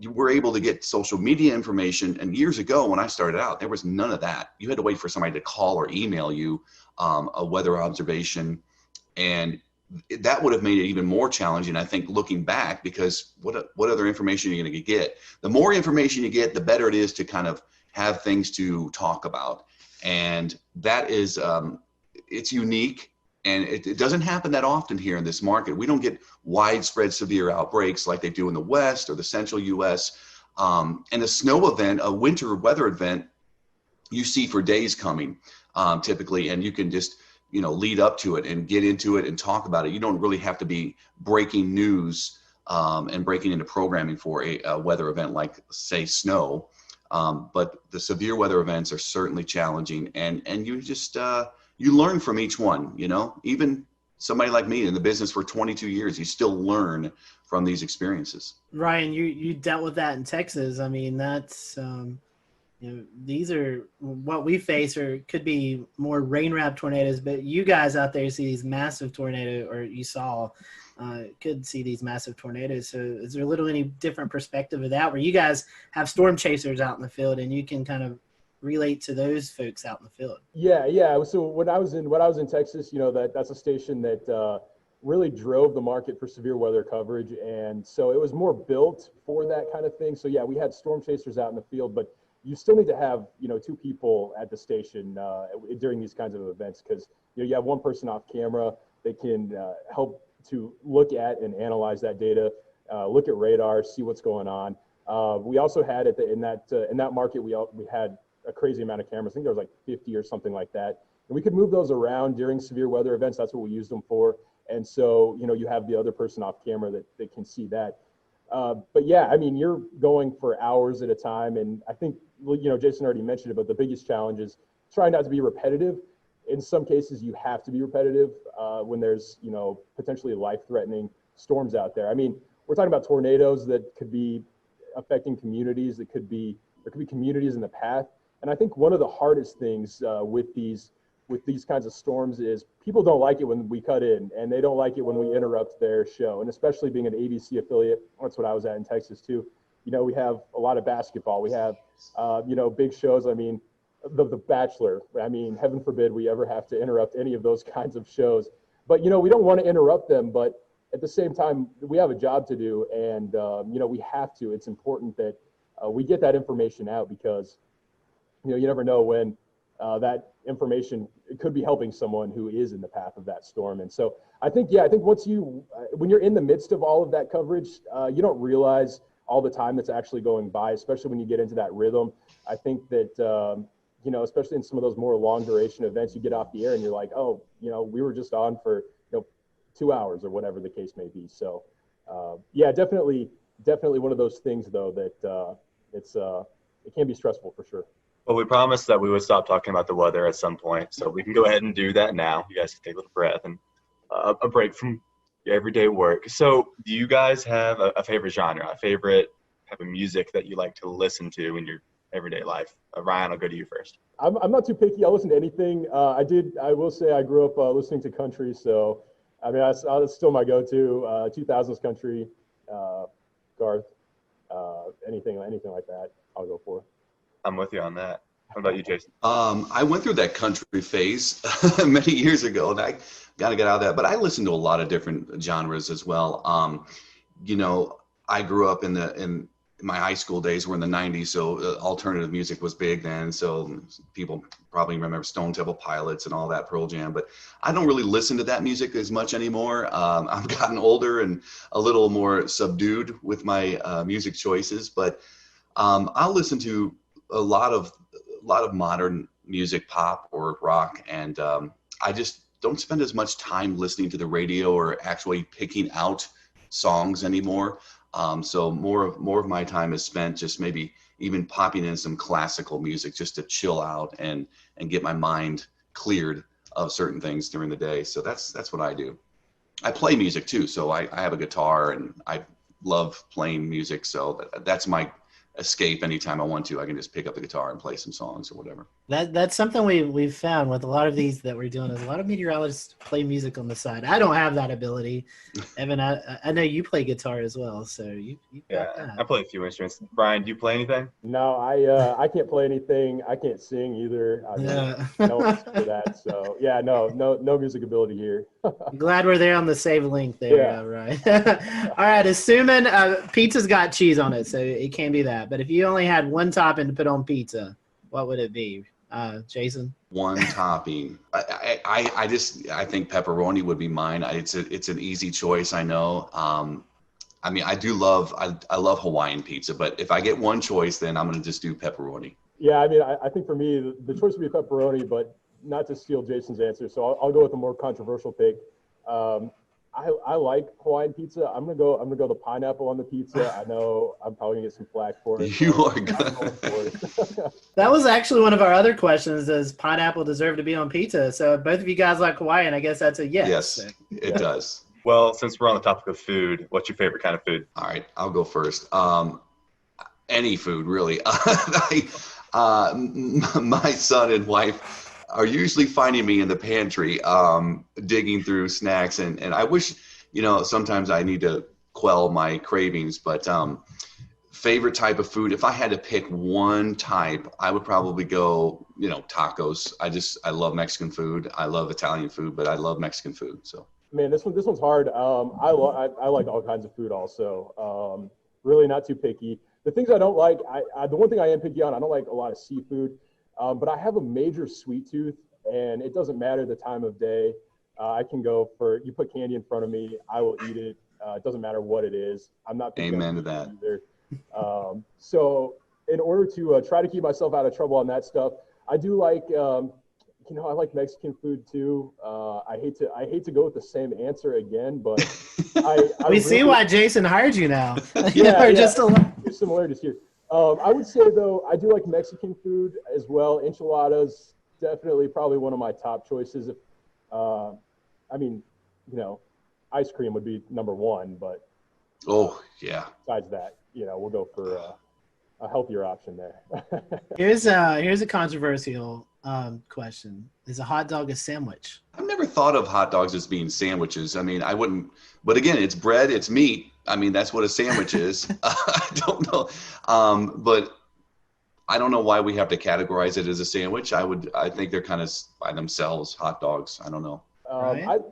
we're able to get social media information. And years ago when I started out, there was none of that. You had to wait for somebody to call or email you a weather observation. And that would have made it even more challenging, I think, looking back, because what other information are you going to get? The more information you get, the better it is to kind of have things to talk about. And that is, it's unique, and it doesn't happen that often here in this market. We don't get widespread severe outbreaks like they do in the West or the central US. And a snow event, a winter weather event, you see for days coming, typically, and you can just lead up to it and get into it and talk about it. You don't really have to be breaking news and breaking into programming for a weather event like, say, snow. But the severe weather events are certainly challenging, and you just you learn from each one. Even somebody like me in the business for 22 years, you still learn from these experiences. Ryan, you dealt with that in Texas. I mean, that's these are what we face, or could be more rain-wrapped tornadoes, but you guys out there see these massive tornadoes, or you saw could see these massive tornadoes. So is there a little any different perspective of that, where you guys have storm chasers out in the field and you can kind of relate to those folks out in the field? Yeah. So when I was in Texas, that's a station that really drove the market for severe weather coverage, and so it was more built for that kind of thing. So yeah, we had storm chasers out in the field, but you still need to have, two people at the station during these kinds of events, because you have one person off camera that can help to look at and analyze that data, look at radar, see what's going on. We also had in that market, we had a crazy amount of cameras. I think there was like 50 or something like that, and we could move those around during severe weather events. That's what we used them for. And so you have the other person off camera that can see that. But yeah, I mean, you're going for hours at a time, and I think Jason already mentioned it, but the biggest challenge is trying not to be repetitive. In some cases, you have to be repetitive when there's potentially life-threatening storms out there. I mean, we're talking about tornadoes that could be affecting communities. There could be communities in the path, and I think one of the hardest things with these kinds of storms is people don't like it when we cut in, and they don't like it when we interrupt their show. And especially being an ABC affiliate, that's what I was at in Texas too. We have a lot of basketball. We have, big shows. I mean, the Bachelor. I mean, heaven forbid we ever have to interrupt any of those kinds of shows. But, we don't want to interrupt them. But at the same time, we have a job to do, and, we have to. It's important that we get that information out, because, you never know when that information could be helping someone who is in the path of that storm. And so I think when you're in the midst of all of that coverage, you don't realize all the time that's actually going by, especially when you get into that rhythm. I think that, especially in some of those more long duration events, you get off the air and you're like, oh, we were just on for, 2 hours or whatever the case may be. So yeah, definitely one of those things though, that it can be stressful for sure. Well, we promised that we would stop talking about the weather at some point, so we can go ahead and do that now. You guys can take a little breath and a break from your everyday work. So do you guys have a favorite genre, a favorite type of music that you like to listen to in your everyday life? Ryan, I'll go to you first. I'm not too picky. I'll listen to anything. I will say I grew up listening to country, so I mean, that's still my go-to. 2000s country, Garth, anything like that, I'll go for. I'm with you on that. How about you, Jason? I went through that country phase many years ago, and I got to get out of that. But I listen to a lot of different genres as well. I grew up in my high school days were in the 90s, so alternative music was big then. So people probably remember Stone Temple Pilots and all that, Pearl Jam. But I don't really listen to that music as much anymore. I've gotten older and a little more subdued with my music choices. But I'll listen to a lot of modern music, pop or rock, and I just don't spend as much time listening to the radio or actually picking out songs anymore. So more of my time is spent just maybe even popping in some classical music just to chill out and get my mind cleared of certain things during the day. So that's what I do. I play music too, so I have a guitar and I love playing music. So that's my escape anytime I want to. I can just pick up the guitar and play some songs or whatever. That's something we've found with a lot of these that we're doing is a lot of meteorologists play music on the side. I don't have that ability. Evan, I know you play guitar as well, so you got that. I play a few instruments. Brian, do you play anything? No, I can't play anything. I can't sing either. I mean, no one for that. So yeah, no music ability here. Glad we're there on the save link there, Yeah. right? All right, assuming pizza's got cheese on it, so it can't be that. But if you only had one topping to put on pizza, what would it be, Jason? One topping. I think pepperoni would be mine. It's an easy choice. I know. I mean, I love Hawaiian pizza, but if I get one choice, then I'm going to just do pepperoni. Yeah, I mean, I think for me, the choice would be pepperoni, but not to steal Jason's answer. So I'll go with a more controversial pick. I like Hawaiian pizza. I'm gonna go the pineapple on the pizza. I know I'm probably gonna get some flack for it. You are good. That was actually one of our other questions. Does pineapple deserve to be on pizza? So if both of you guys like Hawaiian, I guess that's a yes. Yes, it does. Well, since we're on the topic of food, what's your favorite kind of food? All right, I'll go first. Any food, really. My son and wife are usually finding me in the pantry digging through snacks, and I wish, sometimes I need to quell my cravings, but favorite type of food, if I had to pick one type, I would probably go, tacos. I love Mexican food. I love Italian food, but I love Mexican food. So man, this one's hard. I like all kinds of food also. Really not too picky. The things I don't like, the one thing I am picky on, I don't like a lot of seafood. But I have a major sweet tooth, and it doesn't matter the time of day. I can go you put candy in front of me, I will eat it. It doesn't matter what it is. I'm not picky. Amen to that. Either. So in order to try to keep myself out of trouble on that stuff, I do like, I like Mexican food too. I hate to go with the same answer again, but we see why Jason hired you now. Just a lot of similarities here. I would say, though, I do like Mexican food as well. Enchiladas, definitely probably one of my top choices. Ice cream would be number one, but oh, yeah. Besides that, we'll go for a healthier option there. Here's a controversial question. Is a hot dog a sandwich? I've never thought of hot dogs as being sandwiches. I mean, I wouldn't, but again, it's bread, it's meat. I mean, that's what a sandwich is. I don't know. But I don't know why we have to categorize it as a sandwich. I think they're kind of by themselves, hot dogs. I don't know.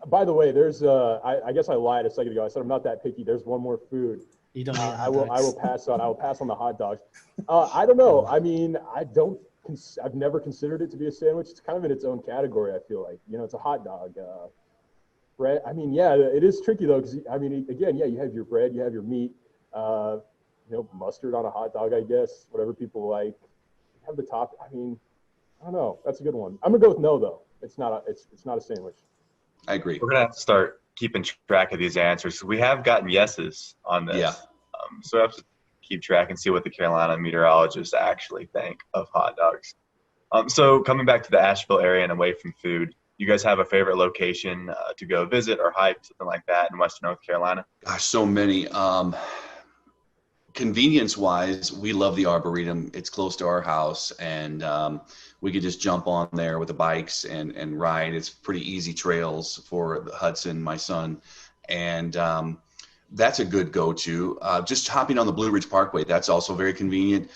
By the way, there's I guess I lied a second ago. I said I'm not that picky. There's one more food. You don't need I will pass on the hot dogs. I don't know. I mean, I've never considered it to be a sandwich. It's kind of in its own category, I feel like. It's a hot dog. Bread. I mean, yeah, it is tricky though, because I mean, again, yeah, you have your bread, you have your meat, mustard on a hot dog, I guess, whatever people like. You have the top. I mean, I don't know. That's a good one. I'm gonna go with no though. It's not a sandwich. I agree. We're gonna have to start keeping track of these answers. We have gotten yeses on this. Yeah. So we have to keep track and see what the Carolina meteorologists actually think of hot dogs. So coming back to the Asheville area and away from food, you guys have a favorite location to go visit or hike, something like that in Western North Carolina? Gosh, so many. Convenience-wise, we love the Arboretum. It's close to our house, and we could just jump on there with the bikes and ride. It's pretty easy trails for Hudson, my son, and that's a good go-to. Just hopping on the Blue Ridge Parkway, that's also very convenient.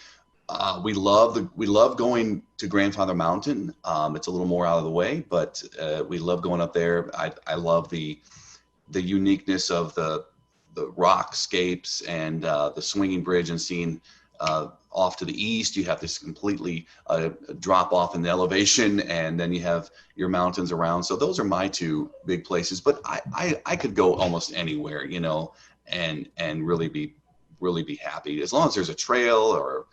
We love going to Grandfather Mountain. It's a little more out of the way, but we love going up there. I love the uniqueness of the rockscapes and the swinging bridge, and seeing off to the east, you have this completely drop off in the elevation, and then you have your mountains around. So those are my two big places, but I could go almost anywhere, and really be happy as long as there's a trail or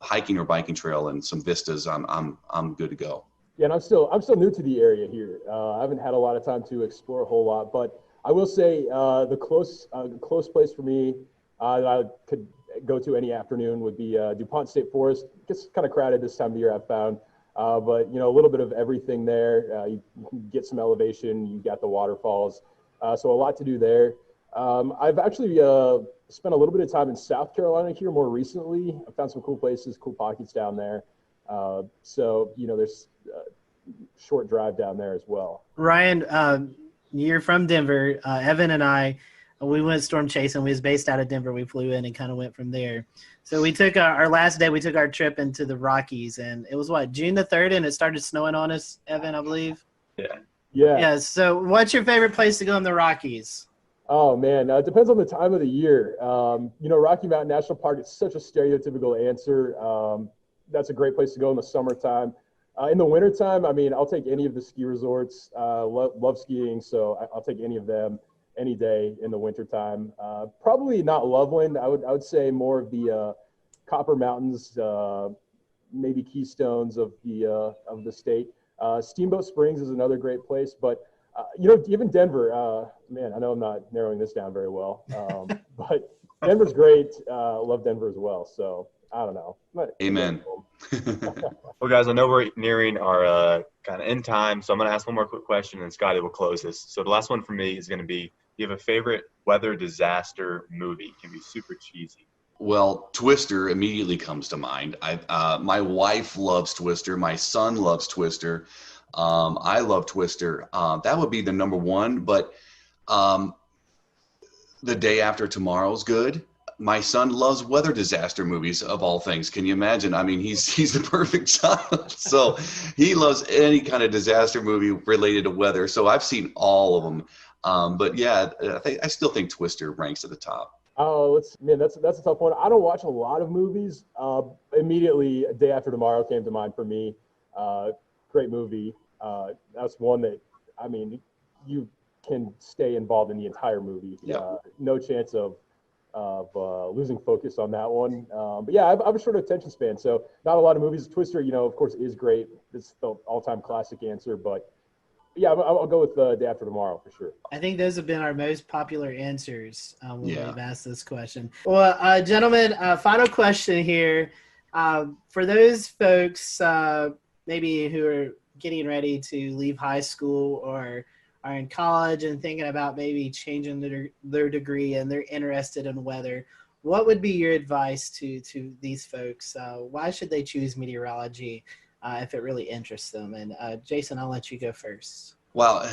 hiking or biking trail and some vistas. I'm good to go. Yeah, and I'm still new to the area here. I haven't had a lot of time to explore a whole lot, but I will say the close place for me that I could go to any afternoon would be DuPont State Forest. It gets kind of crowded this time of year, I've found, but a little bit of everything there. You can get some elevation. You got the waterfalls, so a lot to do there. I've actually spent a little bit of time in South Carolina here more recently. I found some cool places, cool pockets down there. So, there's a short drive down there as well. Ryan, you're from Denver. Evan and I, we went storm chasing. We was based out of Denver. We flew in and kind of went from there. So we took our last day, we took our trip into the Rockies, and it was June the 3rd, and it started snowing on us, Evan, I believe. Yeah. So what's your favorite place to go in the Rockies? Oh man, it depends on the time of the year. Rocky Mountain National Park, it's such a stereotypical answer. That's a great place to go in the summertime. In the wintertime, I'll take any of the ski resorts. Love skiing, so I'll take any of them any day in the wintertime. Probably not Loveland. I would say more of the Copper Mountains, maybe Keystones of the state. Steamboat Springs is another great place, but even Denver, man, I know I'm not narrowing this down very well, but Denver's great. Love Denver as well. So I don't know. Amen. Well, guys, I know we're nearing our kind of end time, so I'm going to ask one more quick question, and Scotty will close this. So the last one for me is going to be, do you have a favorite weather disaster movie? It can be super cheesy. Well, Twister immediately comes to mind. My wife loves Twister. My son loves Twister. I love Twister. That would be the number one, but The Day After Tomorrow's good. My son loves weather disaster movies, of all things. Can you imagine? He's the perfect child. So he loves any kind of disaster movie related to weather. So I've seen all of them. But yeah, I still think Twister ranks at the top. Oh, that's a tough one. I don't watch a lot of movies. Immediately, A Day After Tomorrow came to mind for me. Great movie. That's one that, you can stay involved in the entire movie. Yeah. No chance of losing focus on that one. But yeah, I have a short attention span, so not a lot of movies. Twister, of course, is great. It's the all-time classic answer, but yeah, I'll go with Day After Tomorrow for sure. I think those have been our most popular answers when we've asked this question. Well, gentlemen, final question here. For those folks maybe who are getting ready to leave high school or are in college and thinking about maybe changing their degree and they're interested in weather, what would be your advice to these folks? Why should they choose meteorology if it really interests them? And Jason, I'll let you go first. Well,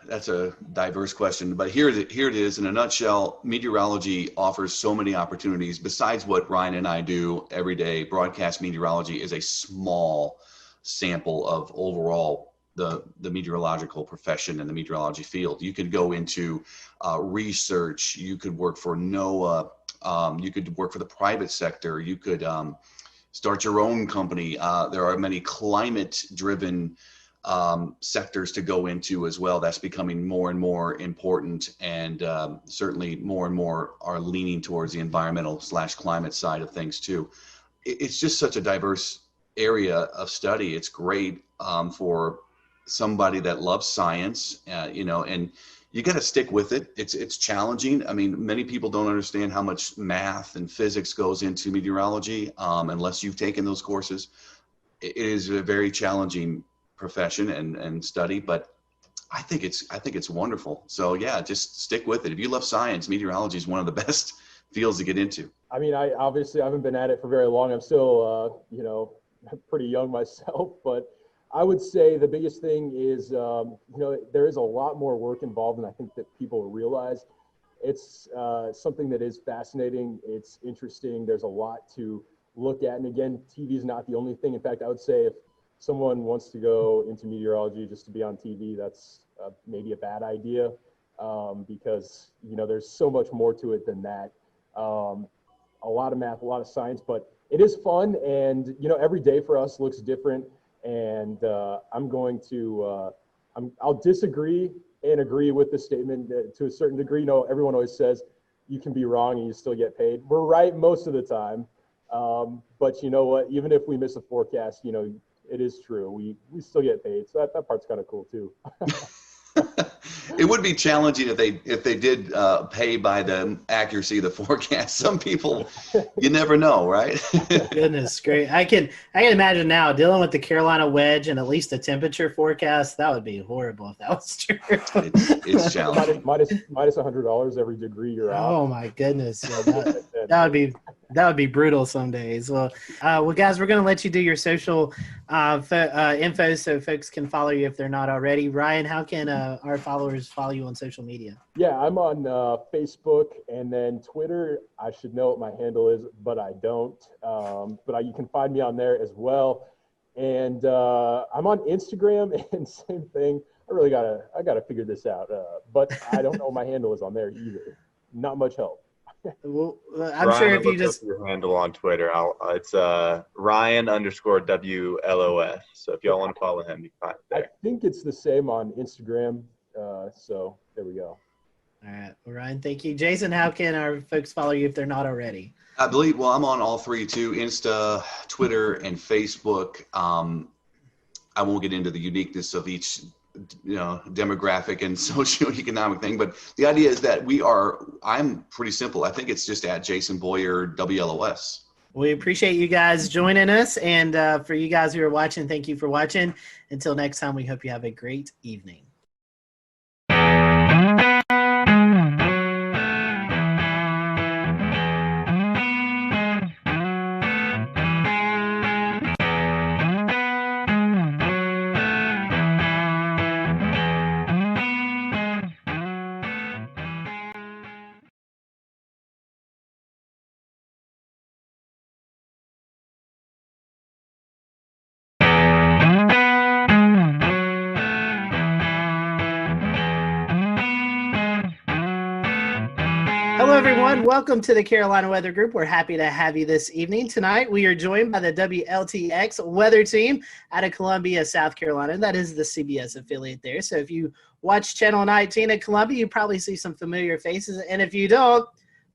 that's a diverse question, but here it is in a nutshell. Meteorology offers so many opportunities. Besides what Ryan and I do every day, broadcast meteorology is a small sample of overall the meteorological profession and the meteorology field. You could go into research. You could work for NOAA. You could work for the private sector. You could start your own company. There are many climate-driven sectors to go into as well. That's becoming more and more important, and certainly more and more are leaning towards the environmental/climate side of things too. It's just such a diverse area of study. It's great for somebody that loves science, and you got to stick with it. It's challenging. Many people don't understand how much math and physics goes into meteorology unless you've taken those courses. It is a very challenging profession and study, but I think it's wonderful. So yeah, just stick with it. If you love science, meteorology is one of the best fields to get into. I obviously haven't been at it for very long. I'm still pretty young myself, but I would say the biggest thing is, there is a lot more work involved than I think that people realize. It's something that is fascinating. It's interesting. There's a lot to look at. And again, TV is not the only thing. In fact, I would say if someone wants to go into meteorology just to be on TV, that's maybe a bad idea because, there's so much more to it than that. A lot of math, a lot of science, but it is fun. And, every day for us looks different. And I'll disagree and agree with the statement to a certain degree. Everyone always says you can be wrong and you still get paid. We're right most of the time. But you know what? Even if we miss a forecast, it is true. We still get paid. So that part's kind of cool too. It would be challenging if they did pay by the accuracy of the forecast. Some people, you never know, right? Goodness great. I can imagine now dealing with the Carolina wedge and at least a temperature forecast. That would be horrible if that was true. It's challenging. minus $100 every degree you're out. Oh my goodness. Yeah, that would be brutal some days. Well, guys, we're going to let you do your social info so folks can follow you if they're not already. Ryan, how can our followers follow you on social media? Yeah, I'm on Facebook and then Twitter. I should know what my handle is, but I don't. You can find me on there as well. And I'm on Instagram, and same thing. I gotta figure this out. But I don't know what my handle is on there either. Not much help. Well, I'm Ryan, sure if you just your handle on Twitter, it's Ryan_WLOS. So if y'all want to follow him, you can find it there. I think it's the same on Instagram. So there we go. All right, well, Ryan, thank you. Jason, how can our folks follow you if they're not already? I believe. Well, I'm on all three too: Insta, Twitter, and Facebook. I won't get into the uniqueness of each demographic and socioeconomic thing, but the idea is that I'm pretty simple. I think it's just at Jason Boyer WLOS. We appreciate you guys joining us, and for you guys who are watching, thank you for watching. Until next time, we hope you have a great evening. Hello, everyone. Welcome to the Carolina Weather Group. We're happy to have you this evening. Tonight, we are joined by the WLTX weather team out of Columbia, South Carolina. That is the CBS affiliate there. So if you watch Channel 19 at Columbia, you probably see some familiar faces. And if you don't,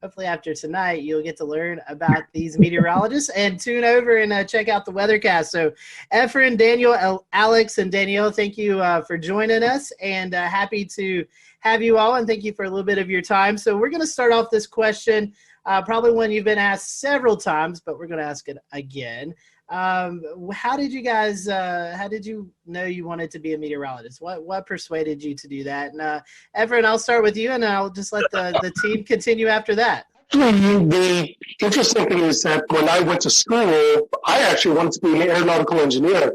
hopefully after tonight, you'll get to learn about these meteorologists and tune over and check out the weathercast. So Efren, Daniel, Alex, and Danielle, thank you for joining us, and happy to have you all, and thank you for a little bit of your time. So we're going to start off this question, probably one you've been asked several times, but we're going to ask it again. How did you guys, how did you know you wanted to be a meteorologist? What persuaded you to do that? And Everett, I'll start with you, and I'll just let the team continue after that. Actually, the interesting thing is that when I went to school, I actually wanted to be an aeronautical engineer.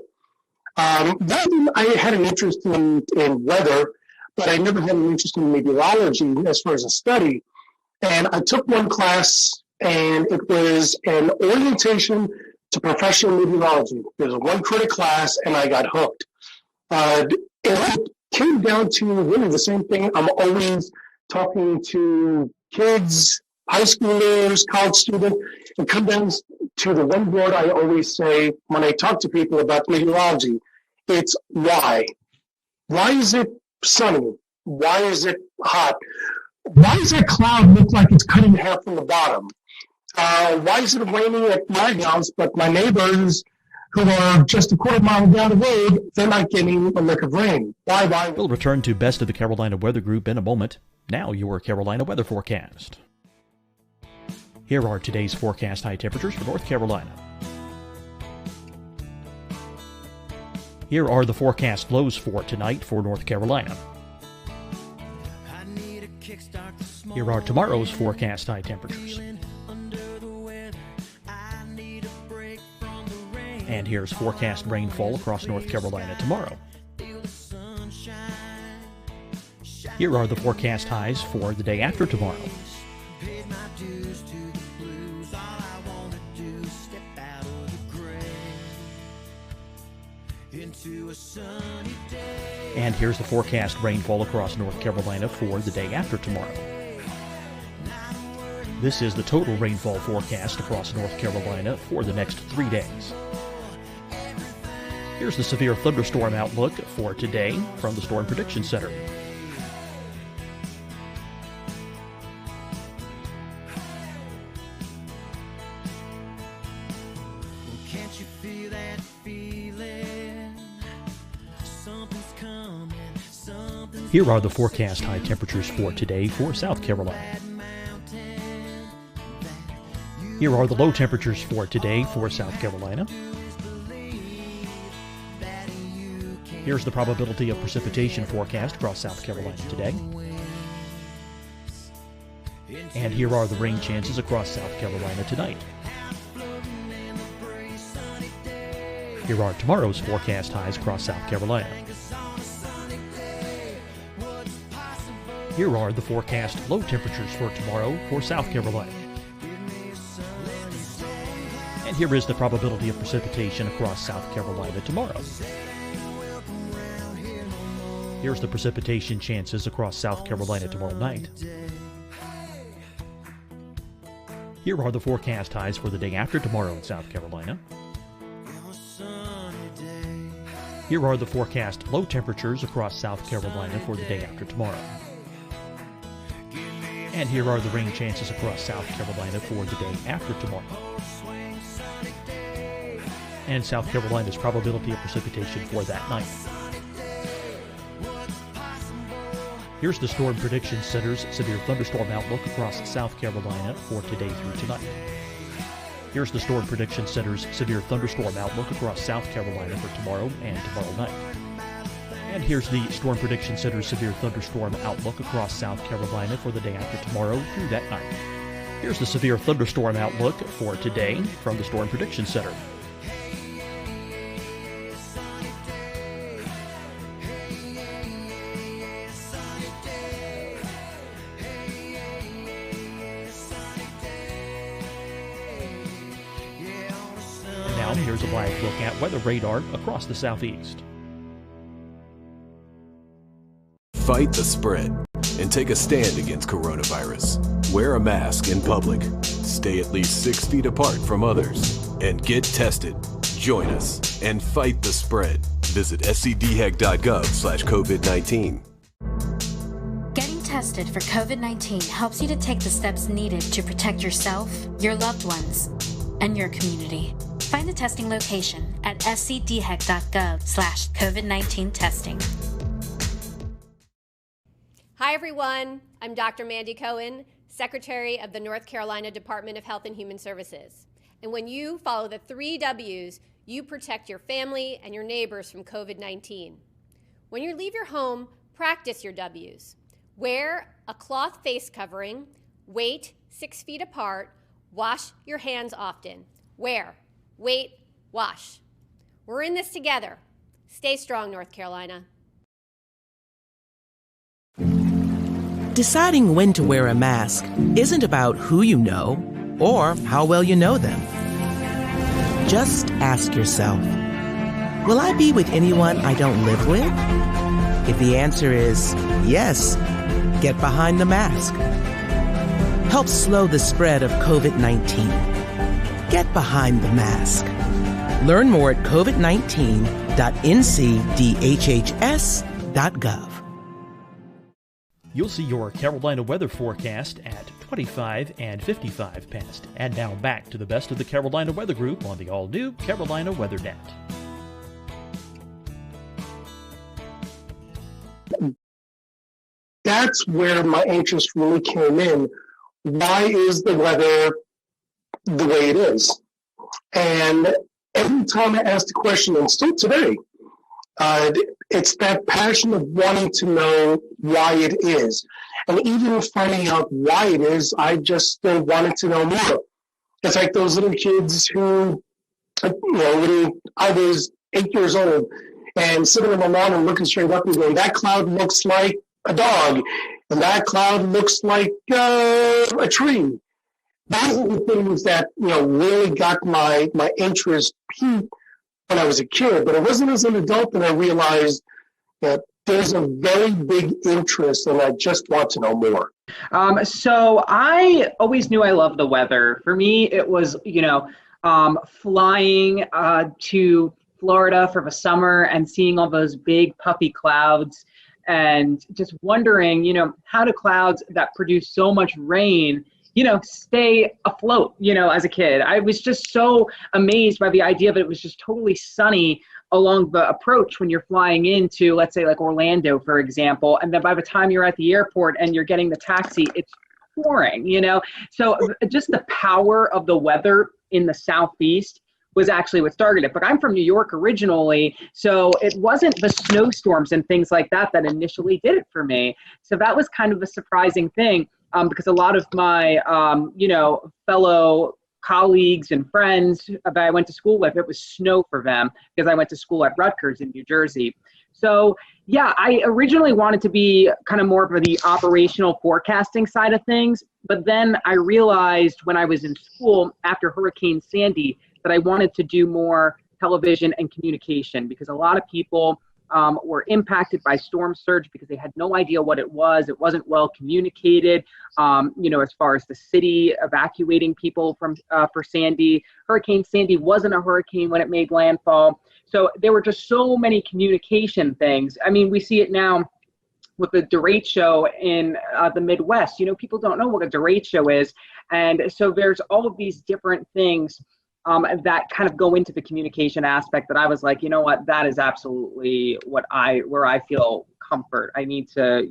Then I had an interest in weather, but I never had an interest in meteorology as far as a study. And I took one class, and it was an orientation to professional meteorology. There was a one credit class, and I got hooked. It came down to really the same thing. I'm always talking to kids, high schoolers, college students, and come down to the one word I always say when I talk to people about meteorology. It's why. Why is it sunny? Why is it hot? Why does that cloud look like it's cut in half from the bottom? Why is it raining at my house, but my neighbors who are just a quarter mile down the road, they're not getting a lick of rain? Why? We'll return to Best of the Carolina Weather Group in a moment. Now your Carolina weather forecast. Here are today's forecast high temperatures for North Carolina. Here are the forecast lows for tonight for North Carolina. Here are tomorrow's forecast high temperatures. And here's forecast rainfall across North Carolina tomorrow. Here are the forecast highs for the day after tomorrow. And here's the forecast rainfall across North Carolina for the day after tomorrow. This is the total rainfall forecast across North Carolina for the next 3 days. Here's the severe thunderstorm outlook for today from the Storm Prediction Center. Can't you feel that feeling? Something's coming, something's Here are the forecast high temperatures for today for South Carolina. Here are the low temperatures for today for South Carolina. Here's the probability of precipitation forecast across South Carolina today. And here are the rain chances across South Carolina tonight. Here are tomorrow's forecast highs across South Carolina. Here are the forecast low temperatures for tomorrow for South Carolina. And here is the probability of precipitation across South Carolina tomorrow. Here's the precipitation chances across South Carolina tomorrow night. Here are the forecast highs for the day after tomorrow in South Carolina. Here are the forecast low temperatures across South Carolina for the day after tomorrow. And here are the rain chances across South Carolina for the day after tomorrow. And South Carolina's probability of precipitation for that night. Here's the Storm Prediction Center's severe thunderstorm outlook across South Carolina for today through tonight. Here's the Storm Prediction Center's severe thunderstorm outlook across South Carolina for tomorrow and tomorrow night. And here's the Storm Prediction Center's severe thunderstorm outlook across South Carolina for the day after tomorrow through that night. Here's the severe thunderstorm outlook for today from the Storm Prediction Center. Now here's a live look at weather radar across the southeast. Fight the spread and take a stand against coronavirus. Wear a mask in public. Stay at least 6 feet apart from others. And get tested. Join us and fight the spread. Visit scdhec.gov/COVID-19. Getting tested for COVID-19 helps you to take the steps needed to protect yourself, your loved ones, and your community. Find the testing location at scdhec.gov/COVID-19 testing. Hi, everyone. I'm Dr. Mandy Cohen, Secretary of the North Carolina Department of Health and Human Services. And when you follow the 3 W's, you protect your family and your neighbors from COVID-19. When you leave your home, practice your W's. Wear a cloth face covering, wait 6 feet apart, wash your hands often. Wear, wait, wash. We're in this together. Stay strong, North Carolina. Deciding when to wear a mask isn't about who you know or how well you know them. Just ask yourself, will I be with anyone I don't live with? If the answer is yes, get behind the mask. Help slow the spread of COVID-19. Get behind the mask. Learn more at covid19.ncdhhs.gov. You'll see your Carolina weather forecast at 25 and 55 past. And now back to the best of the Carolina Weather Group on the all-new Carolina Weather Net. That's where my interest really came in. Why is the weather the way it is? And every time I ask the question, and still today, it's that passion of wanting to know why it is. And even finding out why it is, I just still wanted to know more. It's like those little kids who, when I was 8 years old and sitting on my lawn and looking straight up and going, that cloud looks like a dog, and that cloud looks like a tree. Those are the things that, really got my interest peaked when I was a kid, but it wasn't as an adult that I realized that there's a very big interest and I just want to know more. So I always knew I loved the weather. For me, it was, flying to Florida for the summer and seeing all those big puffy clouds and just wondering, how do clouds that produce so much rain stay afloat, as a kid. I was just so amazed by the idea that it was just totally sunny along the approach when you're flying into, let's say, like Orlando, for example, and then by the time you're at the airport and you're getting the taxi, it's pouring, you know? So just the power of the weather in the Southeast was actually what started it. But I'm from New York originally, so it wasn't the snowstorms and things like that that initially did it for me. So that was kind of a surprising thing, because a lot of my, fellow colleagues and friends that I went to school with, it was snow for them because I went to school at Rutgers in New Jersey. So yeah, I originally wanted to be kind of more of the operational forecasting side of things, but then I realized when I was in school after Hurricane Sandy that I wanted to do more television and communication, because a lot of people were impacted by storm surge because they had no idea what it was. It wasn't well communicated, as far as the city evacuating people from for Sandy. Hurricane Sandy wasn't a hurricane when it made landfall. So there were just so many communication things. I mean, we see it now with the derecho in the Midwest. People don't know what a derecho is. And so there's all of these different things that kind of go into the communication aspect that I was like, you know what, that is absolutely where I feel comfort. I need to,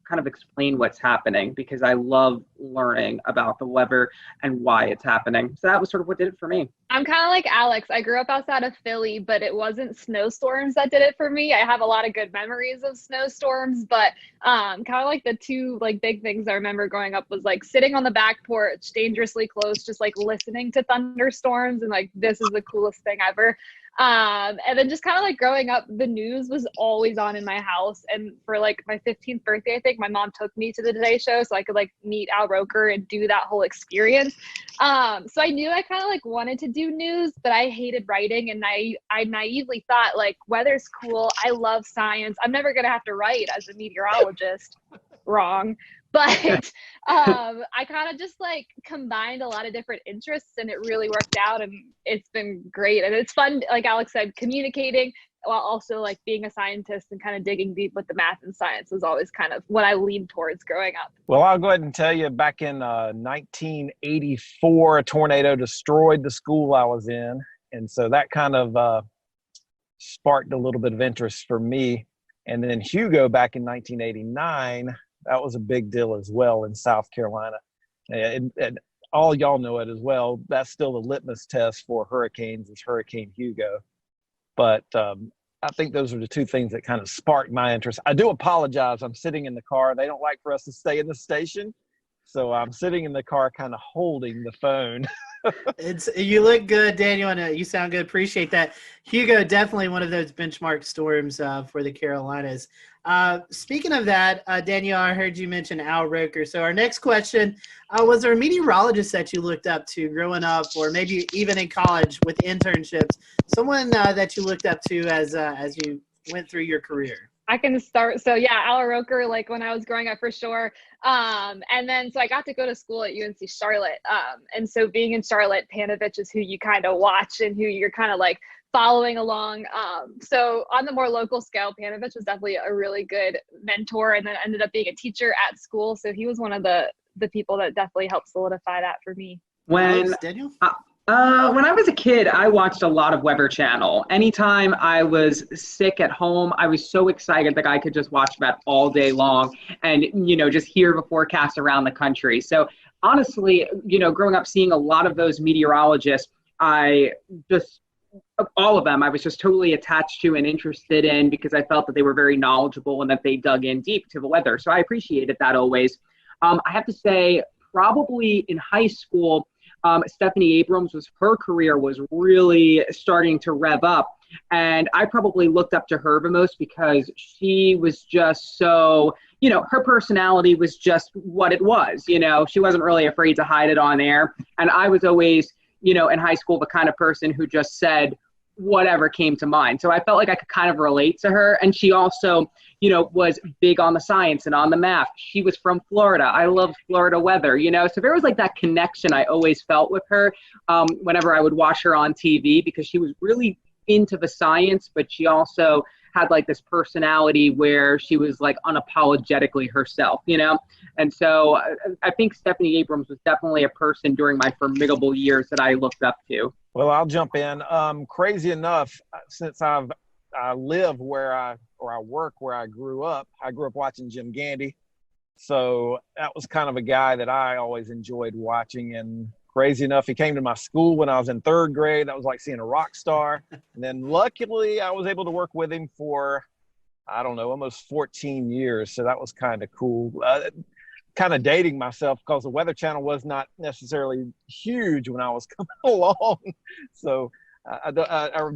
kind of explain what's happening because I love learning about the weather and why it's happening. So that was sort of what did it for me. I'm kind of like Alex. I grew up outside of Philly, but it wasn't snowstorms that did it for me. I have a lot of good memories of snowstorms, but kind of like the two like big things I remember growing up was like sitting on the back porch, dangerously close, just like listening to thunderstorms and like, this is the coolest thing ever. And then just kind of like growing up, the news was always on in my house. And for like my 15th birthday, I think my mom took me to the Today Show so I could like meet Al Roker and do that whole experience. So I knew I kind of like wanted to do news, but I hated writing. And I naively thought like weather's cool. I love science. I'm never going to have to write as a meteorologist. Wrong. But I kind of just like combined a lot of different interests and it really worked out and it's been great. And it's fun, like Alex said, communicating while also like being a scientist and kind of digging deep with the math and science was always kind of what I leaned towards growing up. Well, I'll go ahead and tell you back in 1984, a tornado destroyed the school I was in. And so that kind of sparked a little bit of interest for me. And then Hugo back in 1989, that was a big deal as well in South Carolina. And all y'all know it as well. That's still the litmus test for hurricanes is Hurricane Hugo. But I think those are the two things that kind of sparked my interest. I do apologize. I'm sitting in the car. They don't like for us to stay in the station. So I'm sitting in the car kind of holding the phone. You look good, Daniel, and you sound good. Appreciate that. Hugo, definitely one of those benchmark storms for the Carolinas. Speaking of that, Daniel, I heard you mention Al Roker. So our next question, was there a meteorologist that you looked up to growing up or maybe even in college with internships, someone that you looked up to as you went through your career? I can start. So yeah, Al Roker, like when I was growing up for sure. And then, so I got to go to school at UNC Charlotte. And so being in Charlotte, Panovich is who you kind of watch and who you're kind of like following along. So on the more local scale, Panovich was definitely a really good mentor and then ended up being a teacher at school. So he was one of the people that definitely helped solidify that for me. When I was a kid, I watched a lot of Weather Channel. Anytime I was sick at home, I was so excited that I could just watch that all day long and, just hear the forecast around the country. So honestly, growing up, seeing a lot of those meteorologists, all of them, I was just totally attached to and interested in because I felt that they were very knowledgeable and that they dug in deep to the weather. So I appreciated that always. I have to say, probably in high school, Stephanie Abrams her career was really starting to rev up. And I probably looked up to her the most because she was just so, her personality was just what it was. She wasn't really afraid to hide it on air. And I was always, in high school, the kind of person who just said whatever came to mind. So I felt like I could kind of relate to her. And she also, was big on the science and on the math. She was from Florida. I loved Florida weather, so there was like that connection I always felt with her whenever I would watch her on TV because she was really into the science, but she also had like this personality where she was like unapologetically herself, And so I think Stephanie Abrams was definitely a person during my formidable years that I looked up to. Well, I'll jump in. Crazy enough, since I live where I work where I grew up watching Jim Gandy. So that was kind of a guy that I always enjoyed watching. And crazy enough, he came to my school when I was in 3rd grade. That was like seeing a rock star. And then luckily I was able to work with him for, I don't know, almost 14 years. So that was kind of cool. Kind of dating myself because the Weather Channel was not necessarily huge when I was coming along. So I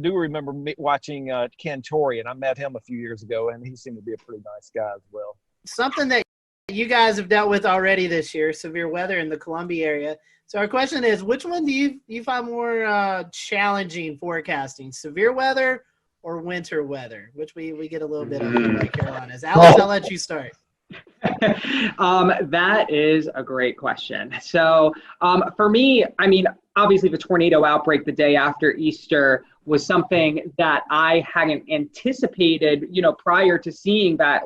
do remember watching Ken Torrey, and I met him a few years ago, and he seemed to be a pretty nice guy as well. Something that you guys have dealt with already this year, severe weather in the Columbia area. So our question is, which one do you find more challenging forecasting, severe weather or winter weather, which we get a little bit of in the Carolinas? Alex, I'll let you start. That is a great question. So for me, I mean, obviously the tornado outbreak the day after Easter was something that I hadn't anticipated, prior to seeing that,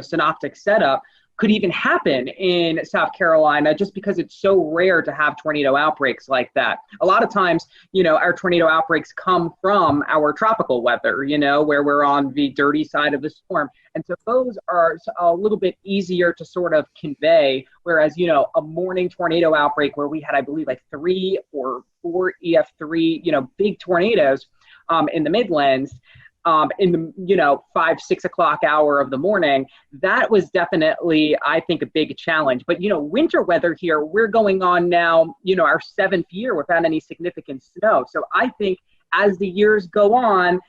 synoptic setup could even happen in South Carolina, just because it's so rare to have tornado outbreaks like that. A lot of times, our tornado outbreaks come from our tropical weather, where we're on the dirty side of the storm. And so those are a little bit easier to sort of convey, whereas, a morning tornado outbreak where we had, I believe, like 3 or 4 EF3, big tornadoes in the Midlands, in the 5, 6 o'clock hour of the morning, that was definitely, I think, a big challenge. But winter weather here, we're going on now, our 7th year without any significant snow. So I think as the years go on,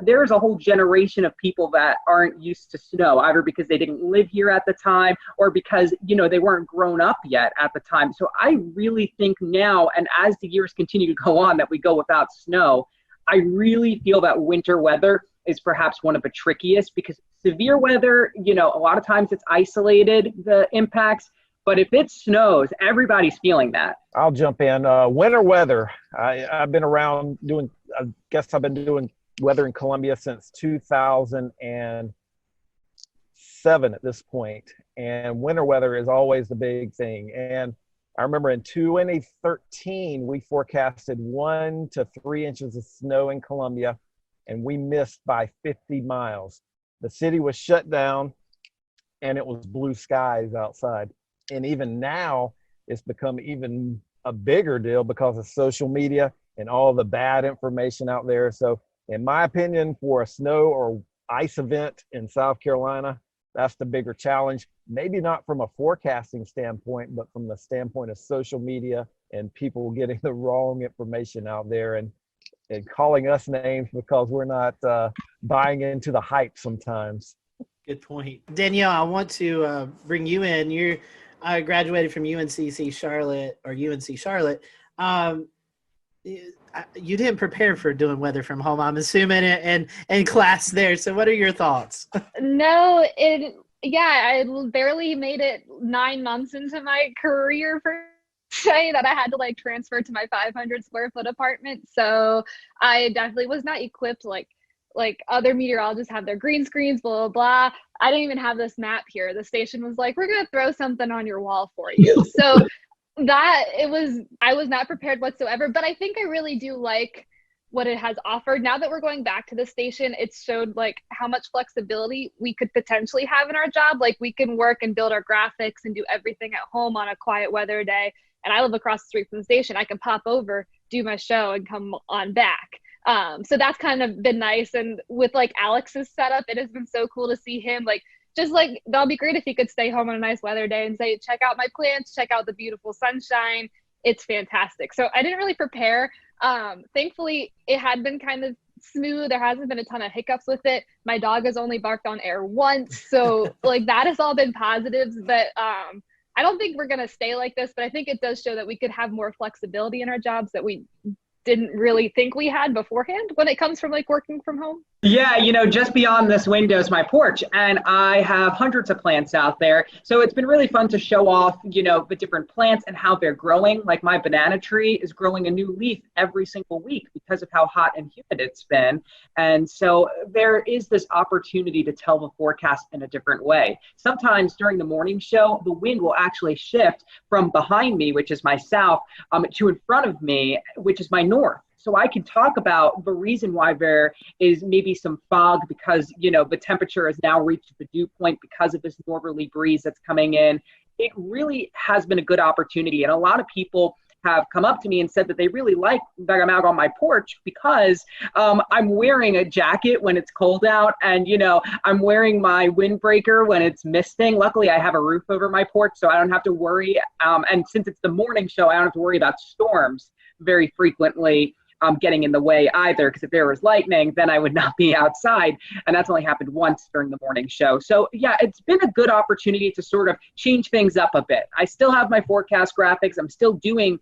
there's a whole generation of people that aren't used to snow, either because they didn't live here at the time or because they weren't grown up yet at the time. So I really think now, and as the years continue to go on, that we go without snow, I really feel that winter weather is perhaps one of the trickiest, because severe weather, a lot of times it's isolated, the impacts, but if it snows, everybody's feeling that. I'll jump in. Winter weather. I've been around I guess I've been doing weather in Columbia since 2007 at this point. And winter weather is always the big thing. And I remember in 2013, we forecasted 1 to 3 inches of snow in Columbia, and we missed by 50 miles. The city was shut down, and it was blue skies outside. And even now, it's become even a bigger deal because of social media and all the bad information out there. So in my opinion, for a snow or ice event in South Carolina, that's the bigger challenge. Maybe not from a forecasting standpoint, but from the standpoint of social media and people getting the wrong information out there and calling us names because we're not buying into the hype sometimes. Good point. Danielle, I want to bring you in. You graduated from UNC Charlotte. You didn't prepare for doing weather from home, I'm assuming, and class there. So what are your thoughts? No, I barely made it 9 months into my career per se that I had to transfer to my 500 square foot apartment. So I definitely was not equipped like other meteorologists have their green screens, blah, blah, blah. I didn't even have this map here. The station was like, we're going to throw something on your wall for you. So I was not prepared whatsoever, but I think I really do like what it has offered. Now that we're going back to the station, it showed how much flexibility we could potentially have in our job. We can work and build our graphics and do everything at home on a quiet weather day. And I live across the street from the station. I can pop over, do my show, and come on back. So that's kind of been nice. And with Alex's setup, it has been so cool to see him that'll be great if he could stay home on a nice weather day and say, check out my plants, check out the beautiful sunshine. It's fantastic. So I didn't really prepare. Thankfully, it had been kind of smooth. There hasn't been a ton of hiccups with it. My dog has only barked on air once. So that has all been positives. But I don't think we're going to stay like this. But I think it does show that we could have more flexibility in our jobs that we didn't really think we had beforehand when it comes from working from home. Yeah, just beyond this window is my porch, and I have hundreds of plants out there. So it's been really fun to show off, the different plants and how they're growing. My banana tree is growing a new leaf every single week because of how hot and humid it's been. And so there is this opportunity to tell the forecast in a different way. Sometimes during the morning show, the wind will actually shift from behind me, which is my south, to in front of me, which is my north. so I can talk about the reason why there is maybe some fog because, the temperature has now reached the dew point because of this northerly breeze that's coming in. It really has been a good opportunity. And a lot of people have come up to me and said that they really like that I'm out on my porch because I'm wearing a jacket when it's cold out and, I'm wearing my windbreaker when it's misting. Luckily, I have a roof over my porch, so I don't have to worry. And since it's the morning show, I don't have to worry about storms very frequently getting in the way either, because if there was lightning, then I would not be outside. And that's only happened once during the morning show. So yeah, it's been a good opportunity to sort of change things up a bit. I still have my forecast graphics. I'm still doing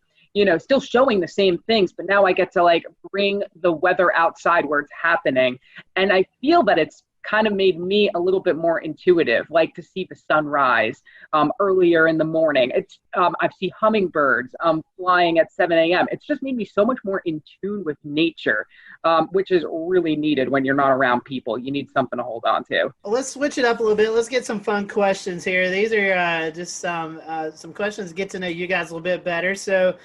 still showing the same things, but now I get to like bring the weather outside where it's happening. And I feel that it's kind of made me a little bit more intuitive, like to see the sunrise earlier in the morning. I see hummingbirds flying at 7 a.m. It's just made me so much more in tune with nature, which is really needed when you're not around people. You need something to hold on to. Well, let's switch it up a little bit. Let's get some fun questions here. These are just some questions to get to know you guys a little bit better. So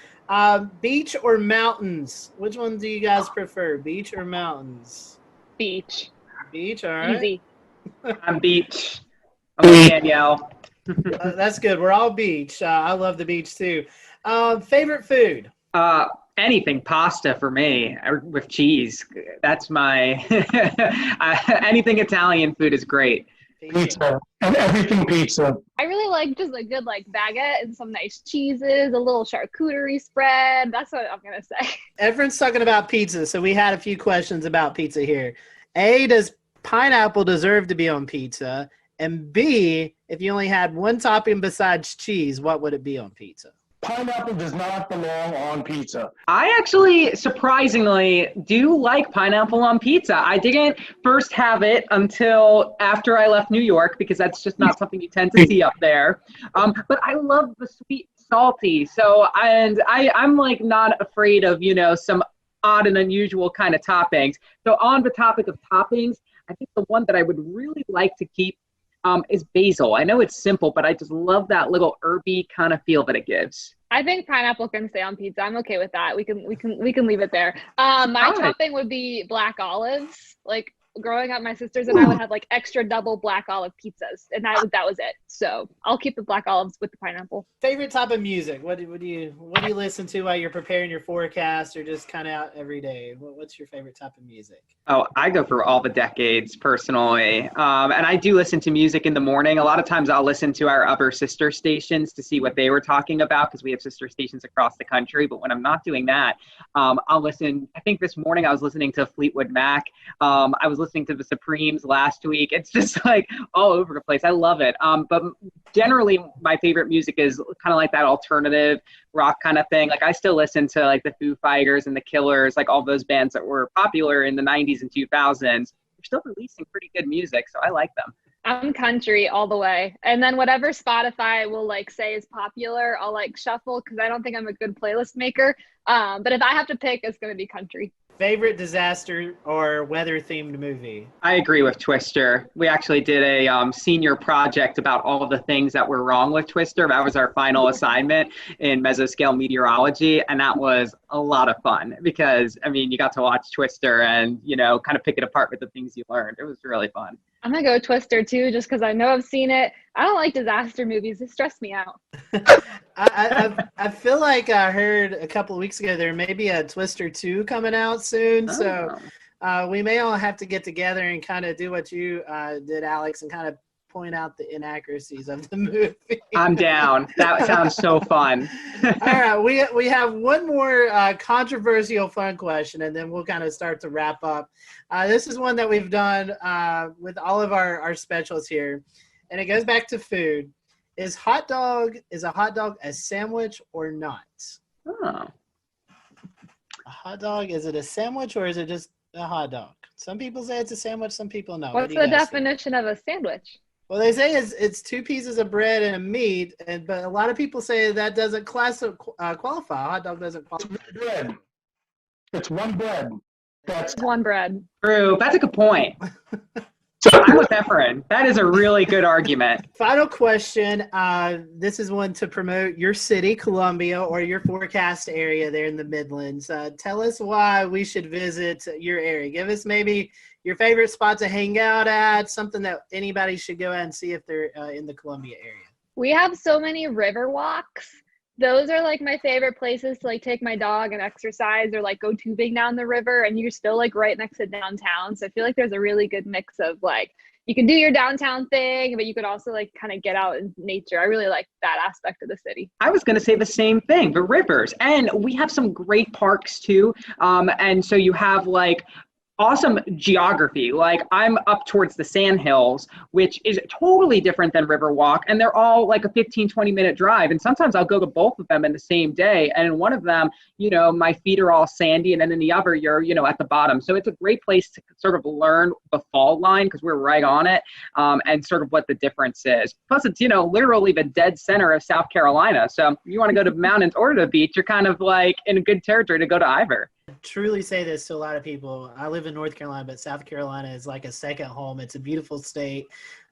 beach or mountains? Which one do you guys prefer, beach or mountains? Beach. Beach, all right. Easy. I'm beach. I'm with Danielle. That's good. We're all beach. I love the beach too. Favorite food? Anything pasta for me with cheese. That's my anything Italian food is great. Pizza and everything pizza. I really like just a good baguette and some nice cheeses, a little charcuterie spread. That's what I'm gonna say. Everyone's talking about pizza, so we had a few questions about pizza here. A, does pineapple deserve to be on pizza? And B, if you only had one topping besides cheese, what would it be on pizza? Pineapple does not belong on pizza. I actually, surprisingly, do like pineapple on pizza. I didn't first have it until after I left New York because that's just not something you tend to see up there. But I love the sweet, salty. So, I'm like not afraid of, some odd and unusual kind of toppings. So on the topic of toppings, I think the one that I would really like to keep is basil. I know it's simple, but I just love that little herby kind of feel that it gives. I think pineapple can stay on pizza. I'm okay with that. We can leave it there. My topping would be black olives. Like growing up, my sisters and I would have extra double black olive pizzas, and that was it. So I'll keep the black olives with the pineapple. Favorite type of music? What do you listen to while you're preparing your forecast, or just kind of out every day? What's your favorite type of music? Oh, I go through all the decades personally, and I do listen to music in the morning. A lot of times I'll listen to our other sister stations to see what they were talking about because we have sister stations across the country. But when I'm not doing that, I'll listen. I think this morning I was listening to Fleetwood Mac. I was listening to the Supremes last week. It's just all over the place. I love it. But generally my favorite music is kind of like that alternative rock kind of thing. I still listen to the Foo Fighters and the Killers, all those bands that were popular in the 90s and 2000s. They're still releasing pretty good music, so I like them. I'm country all the way. And then whatever Spotify will say is popular, I'll shuffle because I don't think I'm a good playlist maker. But if I have to pick, it's going to be country. Favorite disaster or weather-themed movie? I agree with Twister. We actually did a senior project about all of the things that were wrong with Twister. That was our final assignment in mesoscale meteorology, and that was a lot of fun because, you got to watch Twister and, kind of pick it apart with the things you learned. It was really fun. I'm going to go Twister, too, just because I know I've seen it. I don't like disaster movies. They stress me out. I feel like I heard a couple of weeks ago there may be a Twister 2 coming out soon. So we may all have to get together and kind of do what you did, Alex, and kind of point out the inaccuracies of the movie. I'm down. That sounds so fun. All right. We have one more controversial fun question, and then we'll kind of start to wrap up. This is one that we've done with all of our specials here, and it goes back to food. Is a hot dog a sandwich or not? Oh. A hot dog, is it a sandwich or is it just a hot dog? Some people say it's a sandwich, some people no. What's the definition of a sandwich? Well, they say it's two pieces of bread and a meat, but a lot of people say that doesn't qualify. A hot dog doesn't qualify. Bread. It's one bread. That's one bread. True. That's a good point. I'm with Efren. That is a really good argument. Final question. This is one to promote your city, Columbia, or your forecast area there in the Midlands. Tell us why we should visit your area. Give us maybe your favorite spot to hang out at, something that anybody should go out and see if they're in the Columbia area. We have so many river walks. Those are like my favorite places to like take my dog and exercise or like go tubing down the river, and you're still like right next to downtown. So I feel like there's a really good mix of like, you can do your downtown thing, but you could also like kind of get out in nature. I really like that aspect of the city. I was going to say the same thing, the rivers. And we have some great parks too. And so you have like awesome geography. Like I'm up towards the Sandhills, which is totally different than Riverwalk. And they're all like a 15-20 minute drive. And sometimes I'll go to both of them in the same day. And in one of them, you know, my feet are all sandy. And then in the other, you're, you know, at the bottom. So it's a great place to sort of learn the fall line because we're right on it, and sort of what the difference is. Plus it's, you know, literally the dead center of South Carolina. So you want to go to mountains or to the beach, you're kind of like in a good territory to go to either. Truly say this to a lot of people. I live in North Carolina, but South Carolina is like a second home. It's a beautiful state,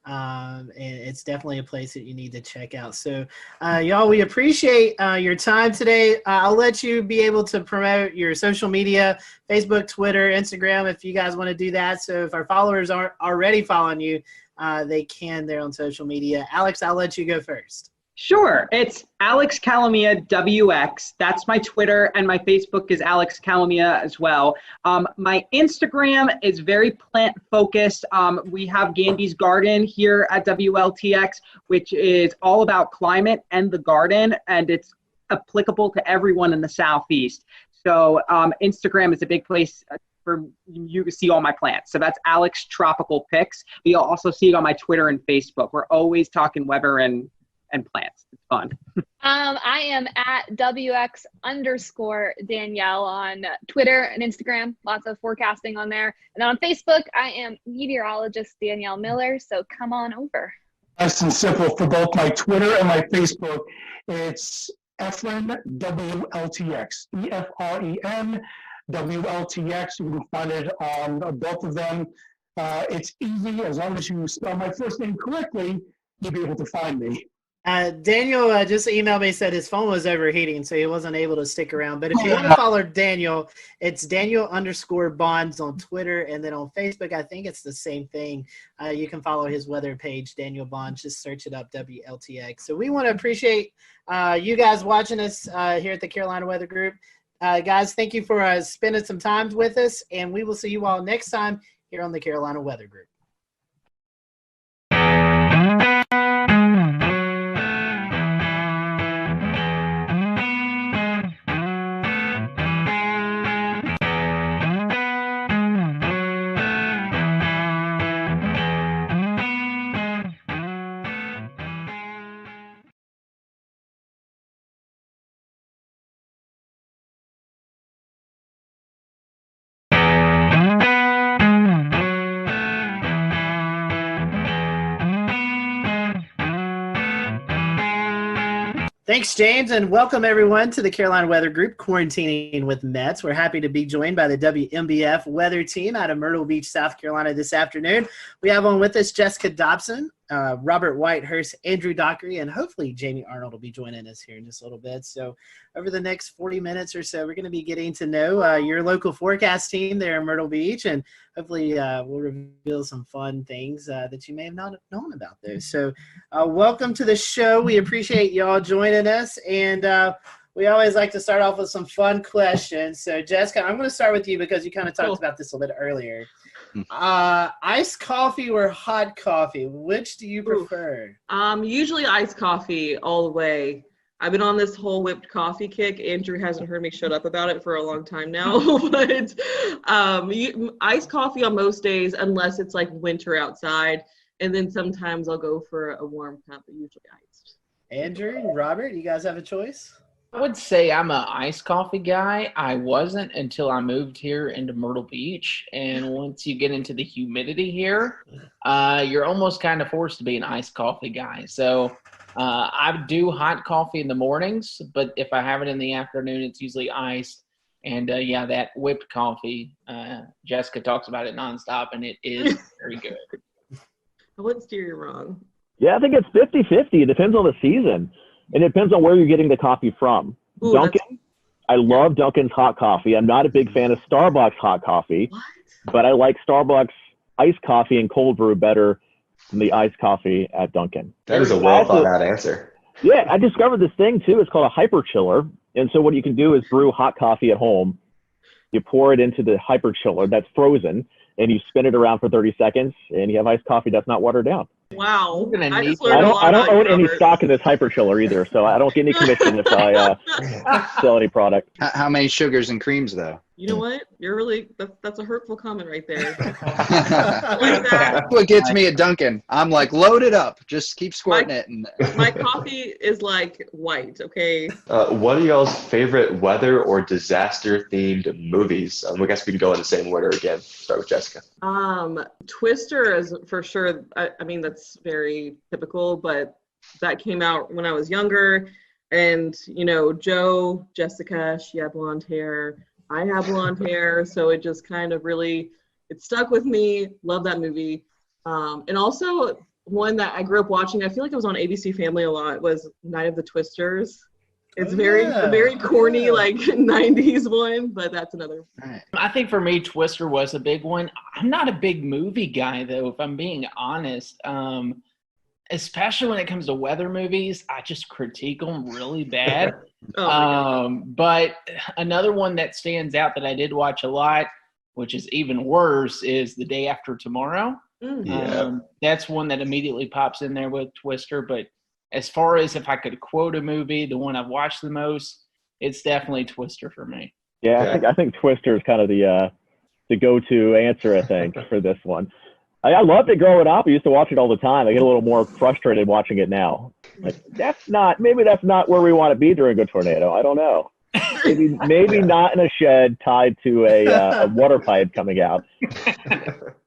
and it's definitely a place that you need to check out. So, y'all, we appreciate your time today. I'll let you be able to promote your social media, Facebook, Twitter, Instagram, if you guys want to do that. So if our followers aren't already following you, they can there on social media. Alex, I'll let you go first. Sure. It's Alex Calamia WX. That's my Twitter, and my Facebook is Alex Calamia as well. My Instagram is very plant focused. We have Gandy's Garden here at WLTX, which is all about climate and the garden, and it's applicable to everyone in the Southeast. So Instagram is a big place for you to see all my plants. So that's Alex Tropical Pics. But you'll also see it on my Twitter and Facebook. We're always talking weather and plants. It's fun. I am at WX_Danielle on Twitter and Instagram. Lots of forecasting on there. And then on Facebook, I am meteorologist Danielle Miller. So come on over. Nice and simple for both my Twitter and my Facebook. It's Efren WLTX. EFREN WLTX. You can find it on both of them. It's easy. As long as you spell my first name correctly, you'll be able to find me. Daniel just emailed me, said his phone was overheating, so he wasn't able to stick around. But if you want to follow Daniel, it's Daniel_Bonds on Twitter. And then on Facebook, I think it's the same thing. You can follow his weather page, Daniel Bonds. Just search it up, WLTX. So we want to appreciate you guys watching us here at the Carolina Weather Group. Guys, thank you for spending some time with us. And we will see you all next time here on the Carolina Weather Group. Thanks, James, and welcome everyone to the Carolina Weather Group, Quarantining with Mets. We're happy to be joined by the WMBF weather team out of Myrtle Beach, South Carolina this afternoon. We have on with us Jessica Dobson, Robert Whitehurst, Andrew Dockery, and hopefully Jamie Arnold will be joining us here in just a little bit. So over the next 40 minutes or so, we're going to be getting to know your local forecast team there in Myrtle Beach, and hopefully we'll reveal some fun things that you may have not known about those. So welcome to the show. We appreciate y'all joining us, and we always like to start off with some fun questions. So Jessica, I'm going to start with you because you kind of talked about this a little bit earlier. Iced coffee or hot coffee? Which do you prefer? Usually iced coffee all the way. I've been on this whole whipped coffee kick. Andrew hasn't heard me shut up about it for a long time now. But iced coffee on most days, unless it's like winter outside. And then sometimes I'll go for a warm cup, but usually iced. Andrew and Robert, you guys have a choice? I would say I'm an iced coffee guy. I wasn't until I moved here into Myrtle Beach. And once you get into the humidity here, you're almost kind of forced to be an iced coffee guy. So I do hot coffee in the mornings, but if I have it in the afternoon, it's usually iced. And yeah, that whipped coffee, Jessica talks about it nonstop, and it is very good. I wouldn't steer you wrong. Yeah, I think it's 50-50. It depends on the season. And it depends on where you're getting the coffee from. Ooh, Dunkin', I love Dunkin's hot coffee. I'm not a big fan of Starbucks hot coffee, but I like Starbucks iced coffee and cold brew better than the iced coffee at Dunkin'. That is a well thought out answer. Yeah, I discovered this thing too. It's called a hyper chiller. And so what you can do is brew hot coffee at home. You pour it into the hyper chiller that's frozen, and you spin it around for 30 seconds, and you have iced coffee that's not watered down. Wow. I don't own any stock in this hyper chiller either, so I don't get any commission if I sell any product. How many sugars and creams, though? You know what? You're really, that's a hurtful comment right there. That's what gets me at Dunkin'. I'm like, load it up. Just keep squirting it. And My coffee is like white, okay? What are y'all's favorite weather or disaster themed movies? I guess we can go in the same order again. Start with Jessica. Twister is for sure. I mean, that's very typical, but that came out when I was younger. And, you know, Jessica, she had blonde hair. I have blonde hair, so it just kind of really, it stuck with me. Love that movie. And also one that I grew up watching, I feel like it was on ABC Family a lot, was Night of the Twisters. It's very corny, like 90s one, but that's another. I think for me, Twister was a big one. I'm not a big movie guy, though, if I'm being honest. Especially when it comes to weather movies, I just critique them really bad. But another one that stands out that I did watch a lot, which is even worse, is The Day After Tomorrow. That's one that immediately pops in there with Twister. But as far as if I could quote a movie, the one I've watched the most, it's definitely Twister for me. Yeah, I think Twister is kind of the go-to answer, I think, for this one. I loved it growing up. I used to watch it all the time. I get a little more frustrated watching it now. Like, maybe that's not where we want to be during a tornado. I don't know. Maybe not in a shed tied to a water pipe coming out.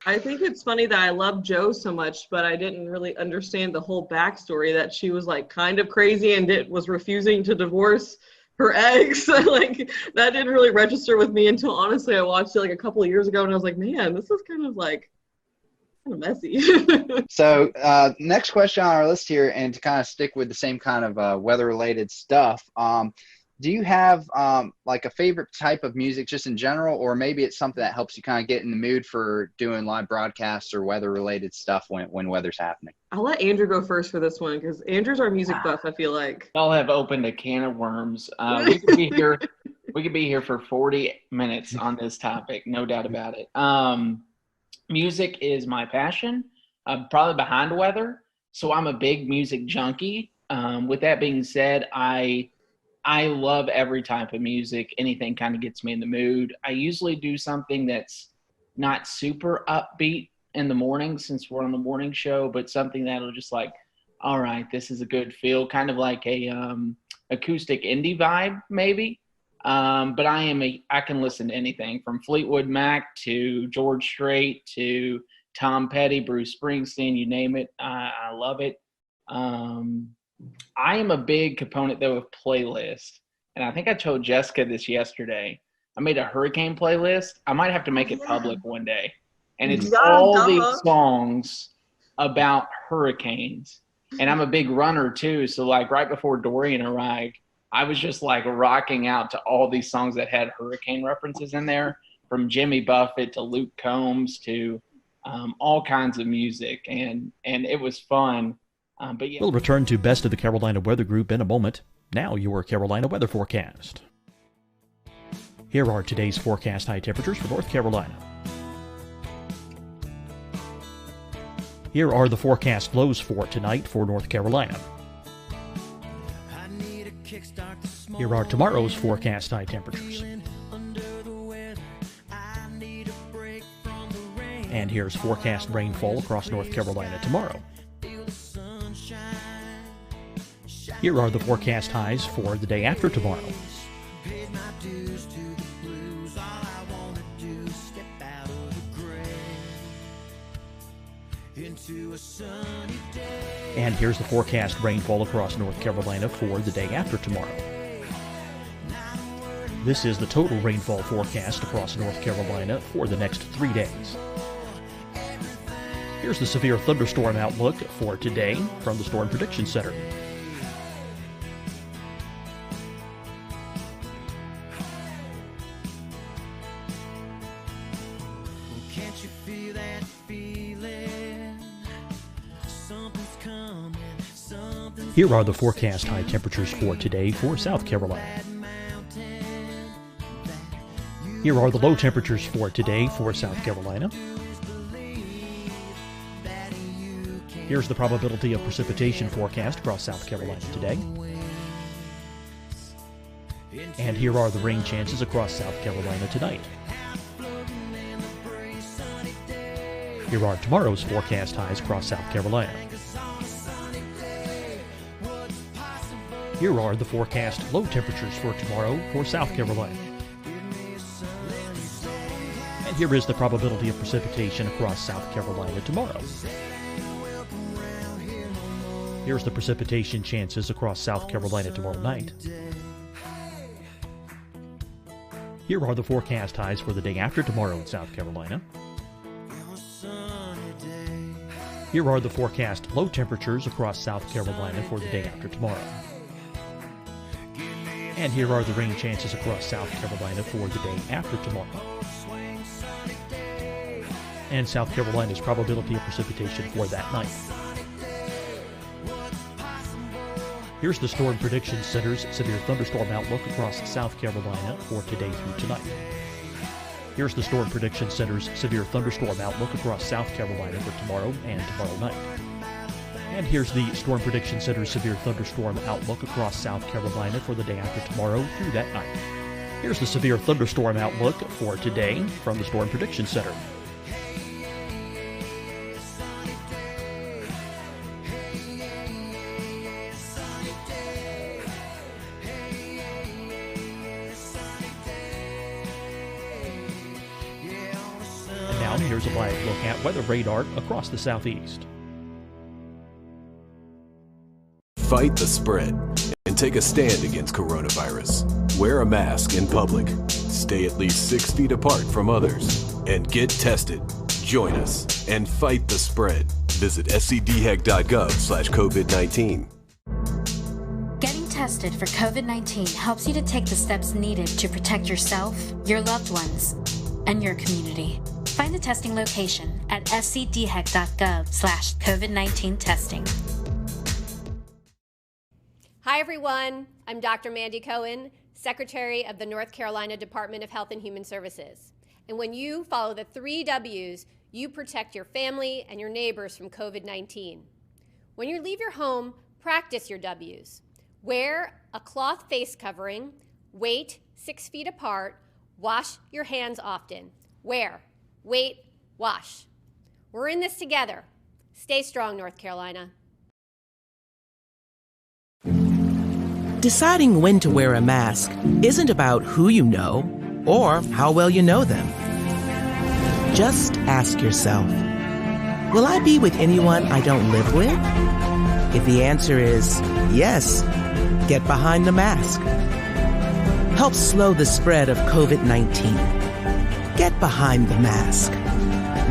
I think it's funny that I love Jo so much, but I didn't really understand the whole backstory that she was like kind of crazy and was refusing to divorce her ex. Like that didn't really register with me until honestly I watched it like a couple of years ago and I was like, man, this is kind of messy. So next question on our list here, and to kind of stick with the same kind of weather-related stuff, do you have like a favorite type of music just in general, or maybe it's something that helps you kind of get in the mood for doing live broadcasts or weather-related stuff when weather's happening? I'll let Andrew go first for this one because Andrew's our music buff, I feel like. Y'all have opened a can of worms. We could be here. We could be here for 40 minutes on this topic, no doubt about it. Music is my passion. I'm probably behind weather, so I'm a big music junkie. With that being said, I love every type of music. Anything kind of gets me in the mood. I usually do something that's not super upbeat in the morning since we're on the morning show, but something that'll just like, all right, this is a good feel, kind of like a acoustic indie vibe maybe. But I can listen to anything from Fleetwood Mac to George Strait to Tom Petty, Bruce Springsteen, you name it. I love it. I am a big component, though, of playlists. And I think I told Jessica this yesterday. I made a hurricane playlist. I might have to make it public one day. And it's all these songs about hurricanes. And I'm a big runner, too. So, like, right before Dorian arrived, I was just, like, rocking out to all these songs that had hurricane references in there, from Jimmy Buffett to Luke Combs to all kinds of music. And it was fun. But yeah. We'll return to Best of the Carolina Weather Group in a moment. Now your Carolina weather forecast. Here are today's forecast high temperatures for North Carolina. Here are the forecast lows for tonight for North Carolina. Here are tomorrow's forecast high temperatures. And here's forecast rainfall across North Carolina tomorrow. Here are the forecast highs for the day after tomorrow. And here's the forecast rainfall across North Carolina for the day after tomorrow. This is the total rainfall forecast across North Carolina for the next 3 days. Here's the severe thunderstorm outlook for today from the Storm Prediction Center. Can't you feel that feeling? Something's coming, something's Here are the forecast high temperatures for today for South Carolina. Here are the low temperatures for today for South Carolina. Here's the probability of precipitation forecast across South Carolina today. And here are the rain chances across South Carolina tonight. Here are tomorrow's forecast highs across South Carolina. Here are the forecast low temperatures for tomorrow for South Carolina. And here is the probability of precipitation across South Carolina tomorrow. Here's the precipitation chances across South Carolina tomorrow night. Here are the forecast highs for the day after tomorrow in South Carolina. Here are the forecast low temperatures across South Carolina for the day after tomorrow. And here are the rain chances across South Carolina for the day after tomorrow. And South Carolina's probability of precipitation for that night. Here's the Storm Prediction Center's severe thunderstorm outlook across South Carolina for today through tonight. Here's the Storm Prediction Center's severe thunderstorm outlook across South Carolina for tomorrow and tomorrow night. And here's the Storm Prediction Center's severe thunderstorm outlook across South Carolina for the day after tomorrow through that night. Here's the severe thunderstorm outlook for today from the Storm Prediction Center. And now here's a live look at weather radar across the southeast. Fight the spread and take a stand against coronavirus. Wear a mask in public. Stay at least 6 feet apart from others. And get tested. Join us and fight the spread. Visit scdhec.gov/COVID-19. Getting tested for COVID-19 helps you to take the steps needed to protect yourself, your loved ones, and your community. Find the testing location at scdhec.gov/COVID-19 testing. Hi, everyone. I'm Dr. Mandy Cohen, Secretary of the North Carolina Department of Health and Human Services. And when you follow the 3 W's, you protect your family and your neighbors from COVID-19. When you leave your home, practice your W's. Wear a cloth face covering, wait 6 feet apart, wash your hands often. Wear, wait, wash. We're in this together. Stay strong, North Carolina. Deciding when to wear a mask isn't about who you know or how well you know them. Just ask yourself, will I be with anyone I don't live with? If the answer is yes, get behind the mask. Help slow the spread of COVID-19. Get behind the mask.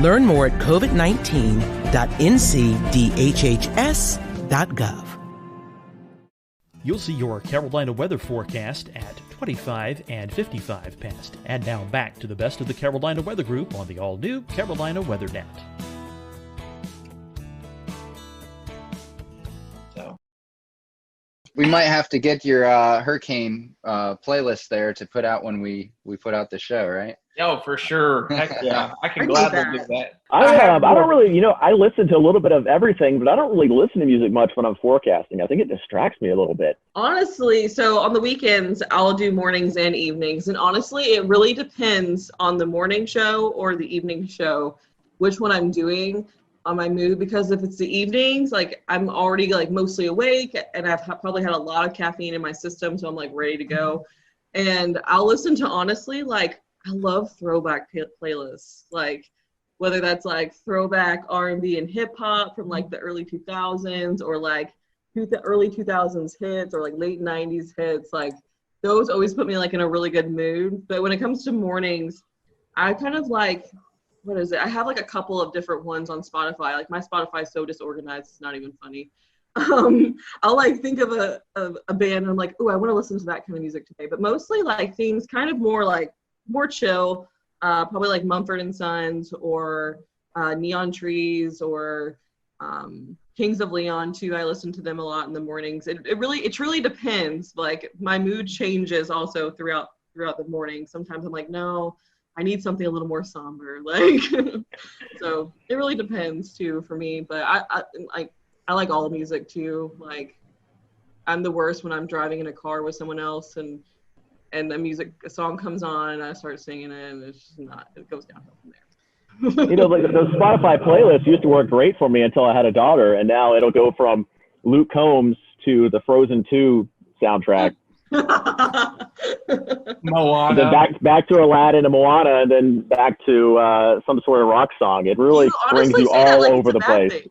Learn more at covid19.ncdhhs.gov. You'll see your Carolina weather forecast at 25 and 55 past. And now back to the best of the Carolina Weather Group on the all-new Carolina Weather Net. We might have to get your hurricane playlist there to put out when we put out the show, right? Oh, for sure. Heck yeah. I can gladly do that. I don't really, I listen to a little bit of everything, but I don't really listen to music much when I'm forecasting. I think it distracts me a little bit. Honestly, so on the weekends, I'll do mornings and evenings. And honestly, it really depends on the morning show or the evening show, which one I'm doing on my mood. Because if it's the evenings, like I'm already like mostly awake and I've probably had a lot of caffeine in my system. So I'm like ready to go. And I'll listen to, honestly, like, I love throwback playlists, like whether that's like throwback R&B and hip hop from like the early 2000s or like the early 2000s hits or like late 90s hits. Like those always put me like in a really good mood. But when it comes to mornings, I kind of like what is it? I have like a couple of different ones on Spotify. Like my Spotify is so disorganized, it's not even funny. I'll like think of a band and I'm like, oh, I want to listen to that kind of music today. But mostly like things kind of more chill, probably like Mumford and Sons or Neon Trees or Kings of Leon too. I listen to them a lot in the mornings. It really depends. Like my mood changes also throughout the morning. Sometimes I'm like, no, I need something a little more somber. Like, so it really depends too for me. But I like all music too. Like, I'm the worst when I'm driving in a car with someone else and a song comes on and I start singing it and it's just not. It goes downhill from there. Like those Spotify playlists used to work great for me until I had a daughter, and now it'll go from Luke Combs to the Frozen 2 soundtrack. Moana. And then back to Aladdin and Moana, and then back to some sort of rock song. It really brings you all over the place.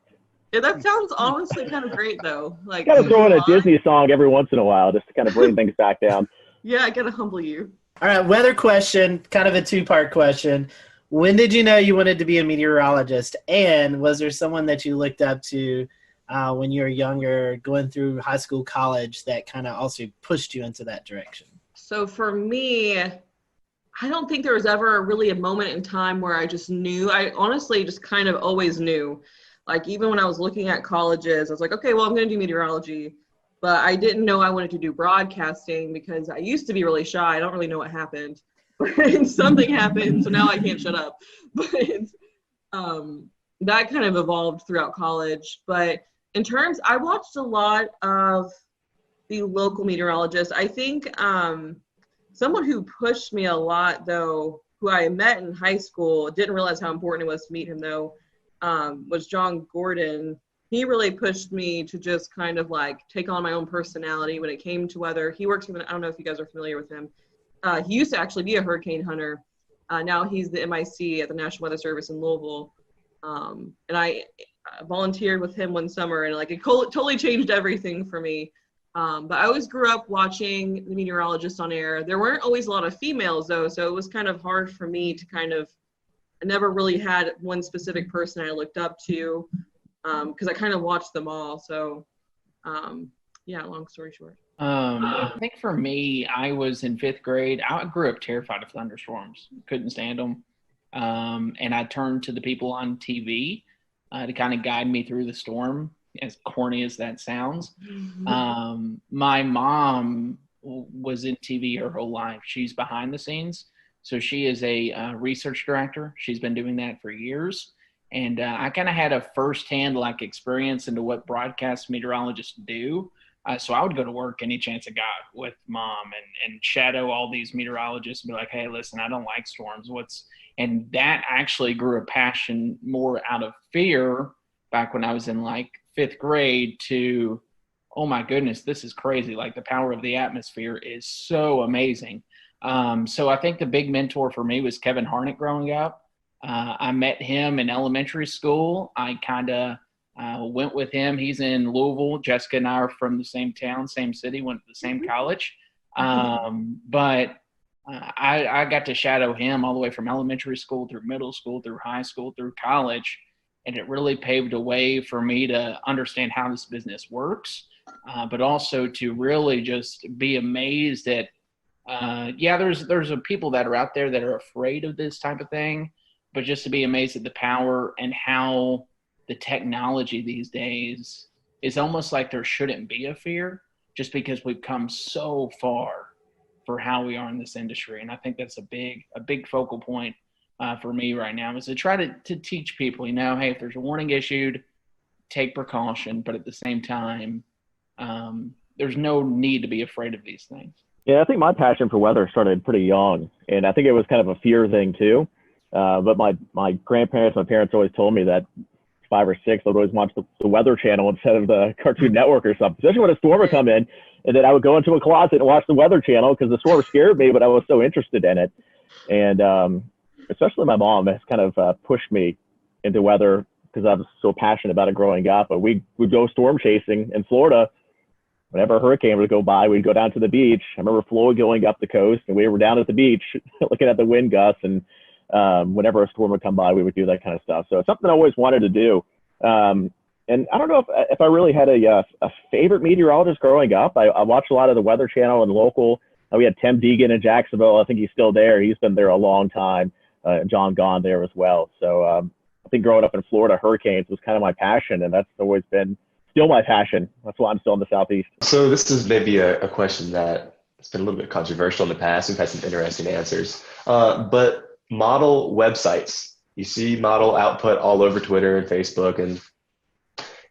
Yeah, that sounds honestly kind of great though. Like, Gotta throw in a Disney song every once in a while just to kind of bring things back down. Yeah, I gotta humble you. All right, weather question, kind of a two-part question. When did you know you wanted to be a meteorologist? And was there someone that you looked up to when you were younger, going through high school, college, that kind of also pushed you into that direction? So for me, I don't think there was ever really a moment in time where I just knew. I honestly just kind of always knew. Like even when I was looking at colleges, I was like, okay, well, I'm going to do meteorology. But I didn't know I wanted to do broadcasting because I used to be really shy. I don't really know what happened. And something happened, so now I can't shut up. But that kind of evolved throughout college. But in terms, I watched a lot of the local meteorologists. I think someone who pushed me a lot, though, who I met in high school, didn't realize how important it was to meet him, though, was John Gordon. He really pushed me to just kind of like take on my own personality when it came to weather. He works with, I don't know if you guys are familiar with him. He used to actually be a hurricane hunter. Now he's the MIC at the National Weather Service in Louisville. And I volunteered with him one summer, and like it totally changed everything for me. But I always grew up watching the meteorologists on air. There weren't always a lot of females though, so it was kind of hard for me to I never really had one specific person I looked up to because I kind of watched them all. So yeah, long story short. I think for me, I was in 5th grade. I grew up terrified of thunderstorms. Couldn't stand them. And I turned to the people on TV to kind of guide me through the storm, as corny as that sounds. My mom was in TV her whole life. She's behind the scenes. So she is a research director. She's been doing that for years. And I kind of had a firsthand experience into what broadcast meteorologists do. So I would go to work any chance I got with mom and shadow all these meteorologists and be like, hey, listen, I don't like storms. And that actually grew a passion more out of fear back when I was in 5th grade to, oh my goodness, this is crazy. Like the power of the atmosphere is so amazing. So I think the big mentor for me was Kevin Harnick growing up. I met him in elementary school. I kind of went with him. He's in Louisville. Jessica and I are from the same town, same city, went to the same college. But I got to shadow him all the way from elementary school through middle school, through high school, through college. And it really paved a way for me to understand how this business works, but also to really just be amazed at, there's people that are out there that are afraid of this type of thing, but just to be amazed at the power and how the technology these days is almost like there shouldn't be a fear just because we've come so far for how we are in this industry. And I think that's a big focal point for me right now is to try to teach people, hey, if there's a warning issued, take precaution, but at the same time, there's no need to be afraid of these things. Yeah, I think my passion for weather started pretty young, and I think it was kind of a fear thing too. But my grandparents, my parents always told me that 5 or 6, I'd always watch the Weather Channel instead of the Cartoon Network or something, especially when a storm would come in. And then I would go into a closet and watch the Weather Channel because the storm scared me, but I was so interested in it. And especially my mom has kind of pushed me into weather because I was so passionate about it growing up. But we'd go storm chasing in Florida. Whenever a hurricane would go by, we'd go down to the beach. I remember Floyd going up the coast, and we were down at the beach looking at the wind gusts. And Whenever a storm would come by, we would do that kind of stuff. So it's something I always wanted to do. And I don't know if I really had a favorite meteorologist growing up. I watched a lot of the Weather Channel and local. We had Tim Deegan in Jacksonville. I think he's still there. He's been there a long time. John Gahn there as well. So I think growing up in Florida, hurricanes was kind of my passion, and that's always been still my passion. That's why I'm still in the Southeast. So this is maybe a question that has been a little bit controversial in the past. We've had some interesting answers. But model websites. You see model output all over Twitter and Facebook and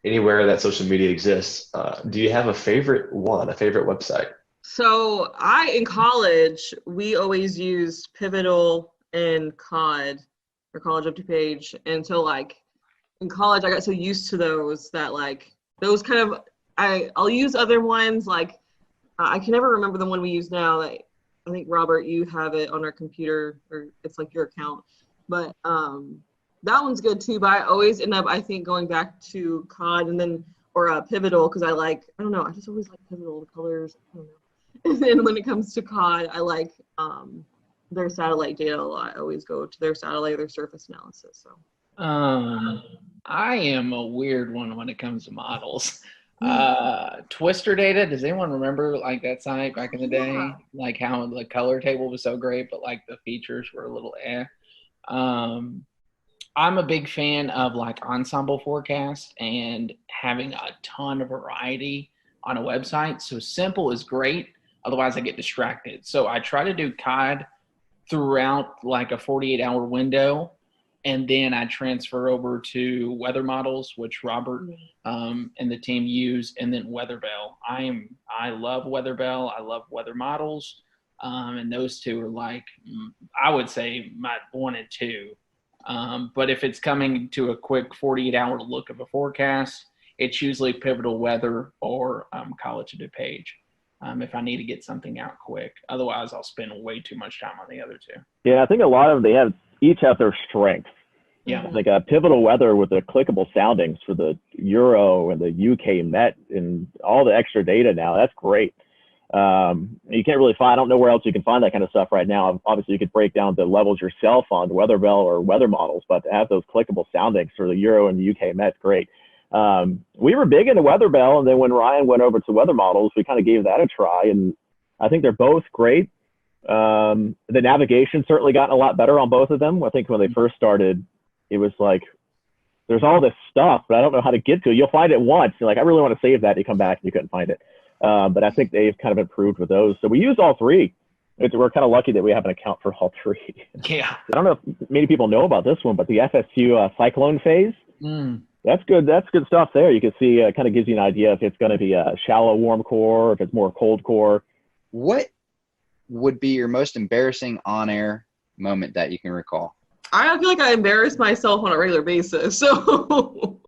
anywhere that social media exists. Do you have a favorite website? So in college, we always used Pivotal and COD, or College Up to Page. And so like in college, I got so used to those that like those kind of, I'll use other ones. Like I can never remember the one we use now. That I think, Robert, you have it on our computer, or it's like your account. But that one's good too. But I always end up, I think, going back to COD and then, or Pivotal, because I don't know, I just always like Pivotal, the colors, I don't know. And then when it comes to COD, I like their satellite data a lot. I always go to their satellite, their surface analysis. So I am a weird one when it comes to models. Twister data, does anyone remember like that site back in the day? Yeah. Like how the color table was so great, but like the features were a little I'm a big fan of like Ensemble Forecast and having a ton of variety on a website. So simple is great. Otherwise I get distracted. So I try to do COD throughout like a 48-hour window. And then I transfer over to weather models, which Robert and the team use, and then Weatherbell. I love Weatherbell. I love weather models. And those two are like, I would say my 1 and 2. But if it's coming to a quick 48-hour look of a forecast, it's usually Pivotal Weather or College of DuPage if I need to get something out quick. Otherwise, I'll spend way too much time on the other two. Yeah, I think a lot of them, each have their strengths. Yeah. Like Pivotal Weather with the clickable soundings for the Euro and the UK Met and all the extra data now, that's great. You can't really find, I don't know where else you can find that kind of stuff right now. Obviously, you could break down the levels yourself on Weatherbell or weather models, but to have those clickable soundings for the Euro and the UK Met, great. We were big into Weatherbell, and then when Ryan went over to weather models, we kind of gave that a try, and I think they're both great. The navigation certainly gotten a lot better on both of them. I think when they first started, it was like, there's all this stuff, but I don't know how to get to it. You'll find it once. You're like, I really want to save that. You come back and you couldn't find it. But I think they've kind of improved with those. So we use all three. We're kind of lucky that we have an account for all three. Yeah. I don't know if many people know about this one, but the FSU cyclone phase, that's good. That's good stuff there. You can see, kind of gives you an idea if it's going to be a shallow warm core, or if it's more cold core. What would be your most embarrassing on-air moment that you can recall? I feel like I embarrass myself on a regular basis. So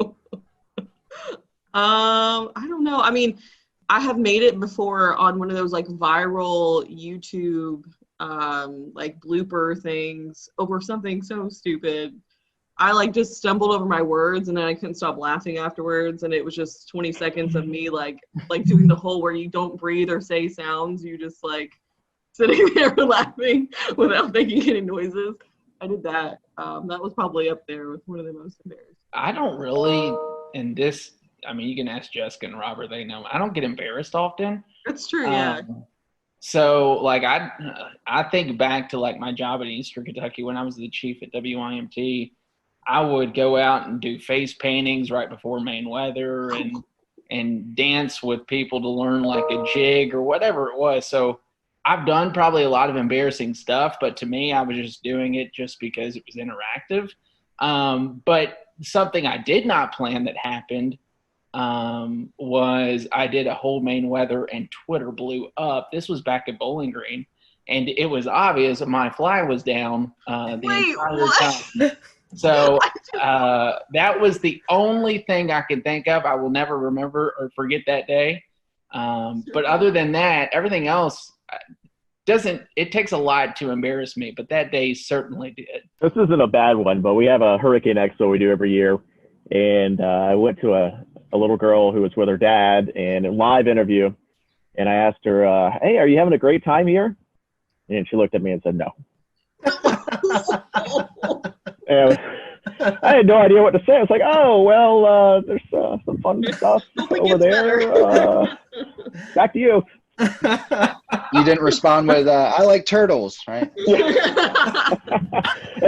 I don't know. I mean, I have made it before on one of those like viral YouTube like blooper things over something so stupid. I like just stumbled over my words and then I couldn't stop laughing afterwards, and it was just 20 seconds of me like doing the whole where you don't breathe or say sounds, you just like sitting there laughing without making any noises. I did that. That was probably up there with one of the most embarrassing. I don't really, in this, I mean, you can ask Jessica and Robert, they know. I don't get embarrassed often. That's true, yeah. So, like, I think back to, like, my job in Eastern Kentucky when I was the chief at WIMT. I would go out and do face paintings right before main weather and dance with people to learn, like, a jig or whatever it was. So, I've done probably a lot of embarrassing stuff, but to me, I was just doing it just because it was interactive. But something I did not plan that happened was I did a whole main weather and Twitter blew up. This was back at Bowling Green, and it was obvious that my fly was down the entire time. So that was the only thing I can think of. I will never remember or forget that day. But other than that, everything else it takes a lot to embarrass me, but that day certainly did. This isn't a bad one, but we have a Hurricane Expo we do every year. And I went to a little girl who was with her dad and a live interview. And I asked her, hey, are you having a great time here? And she looked at me and said, no. And I had no idea what to say. I was like, oh, well, there's some fun stuff over there. Back to you. You didn't respond with, I like turtles, right? And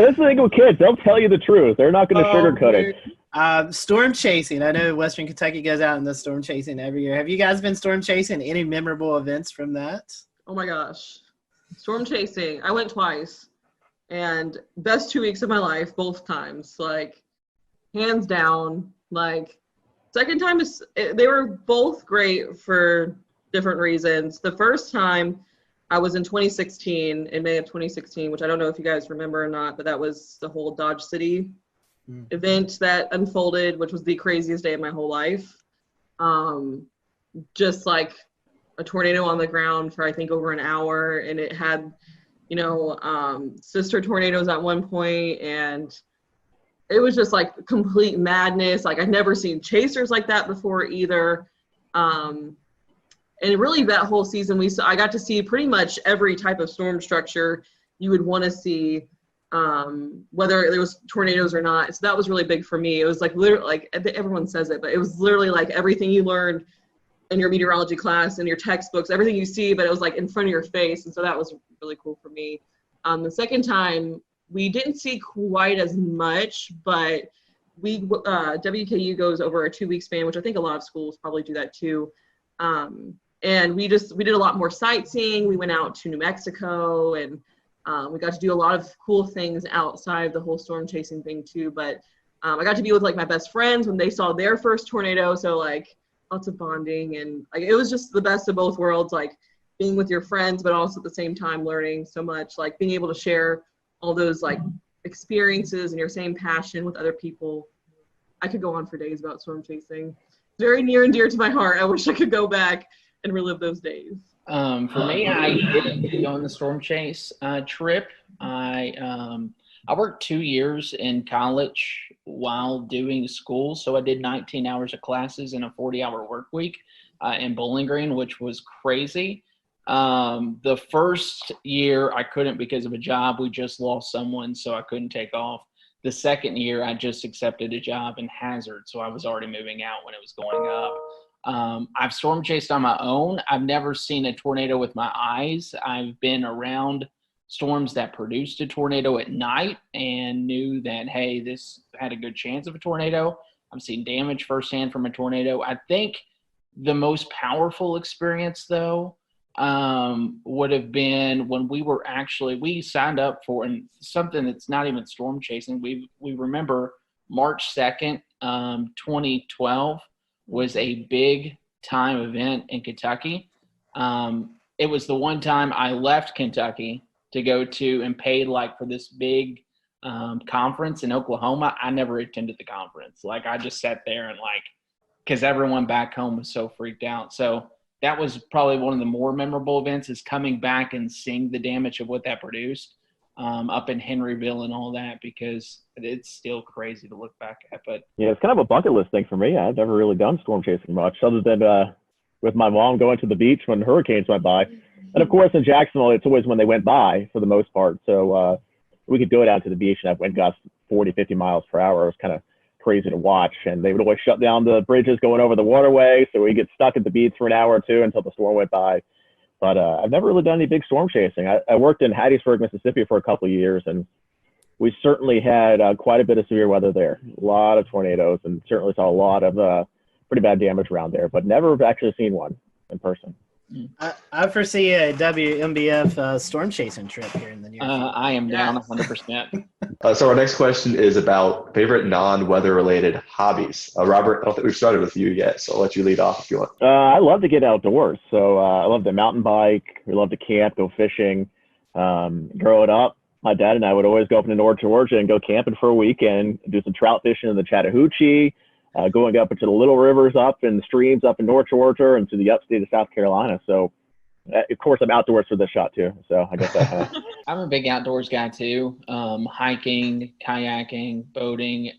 this is the thing with kids. They'll tell you the truth. They're not going to sugarcoat it. Storm chasing. I know Western Kentucky goes out in the storm chasing every year. Have you guys been storm chasing? Any memorable events from that? Oh my gosh. Storm chasing. I went twice. And best 2 weeks of my life, both times. Like, hands down. Like, second time, they were both great for different reasons. The first time, I was in 2016, in May of 2016, which I don't know if you guys remember or not, but that was the whole Dodge City event that unfolded, which was the craziest day of my whole life. Just like a tornado on the ground for I think over an hour, and it had, sister tornadoes at one point, and it was just like complete madness. Like I'd never seen chasers like that before either. And really that whole season I got to see pretty much every type of storm structure you would want to see, whether there was tornadoes or not. So that was really big for me. It was like literally, like everyone says it, but it was literally like everything you learned in your meteorology class and your textbooks, everything you see, but it was like in front of your face. And so that was really cool for me. The second time we didn't see quite as much, but WKU goes over a 2 week span, which I think a lot of schools probably do that too. And we did a lot more sightseeing. We went out to New Mexico, and we got to do a lot of cool things outside the whole storm chasing thing too. But I got to be with like my best friends when they saw their first tornado. So like lots of bonding, and like it was just the best of both worlds, like being with your friends, but also at the same time learning so much, like being able to share all those like experiences and your same passion with other people. I could go on for days about storm chasing. Very near and dear to my heart. I wish I could go back and relive those days. For me, I didn't go on the storm chase trip. I worked 2 years in college while doing school, so I did 19 hours of classes in a 40-hour work week in Bowling Green, which was crazy. The first year I couldn't because of a job. We just lost someone, so I couldn't take off. The second year I just accepted a job in Hazard, so I was already moving out when it was going up. I've storm chased on my own. I've never seen a tornado with my eyes. I've been around storms that produced a tornado at night and knew that, hey, this had a good chance of a tornado. I've seen damage firsthand from a tornado. I think the most powerful experience, though, would have been when we signed up for something that's not even storm chasing. We remember March 2nd, 2012 was a big time event in Kentucky. It was the one time I left Kentucky to go to and paid like for this big conference in Oklahoma. I never attended the conference. Like I just sat there and because everyone back home was so freaked out. So that was probably one of the more memorable events, is coming back and seeing the damage of what that produced up in Henryville and all that, because it's still crazy to look back at. But yeah, it's kind of a bucket list thing for me. I've never really done storm chasing much, other than with my mom going to the beach when hurricanes went by. And of course in Jacksonville, it's always when they went by for the most part. So we could go down to the beach and I went gusts 40, 50 miles per hour. It was kind of crazy to watch, and they would always shut down the bridges going over the waterway, so we get stuck at the beach for an hour or two until the storm went by. But I've never really done any big storm chasing. I worked in Hattiesburg, Mississippi for a couple of years, and we certainly had quite a bit of severe weather there. A lot of tornadoes, and certainly saw a lot of pretty bad damage around there, but never actually seen one in person. I foresee a WMBF storm chasing trip here in the near future. I am down 100%. So our next question is about favorite non-weather related hobbies. Robert, I don't think we've started with you yet, so I'll let you lead off if you want. I love to get outdoors. So I love to mountain bike. We love to camp, go fishing. Growing up, my dad and I would always go up into North Georgia and go camping for a weekend, do some trout fishing in the Chattahoochee, going up into the little rivers up and the streams up in North Georgia and to the upstate of South Carolina. So of course I'm outdoors for this shot too. So I guess I'm a big outdoors guy too. Hiking, kayaking, boating,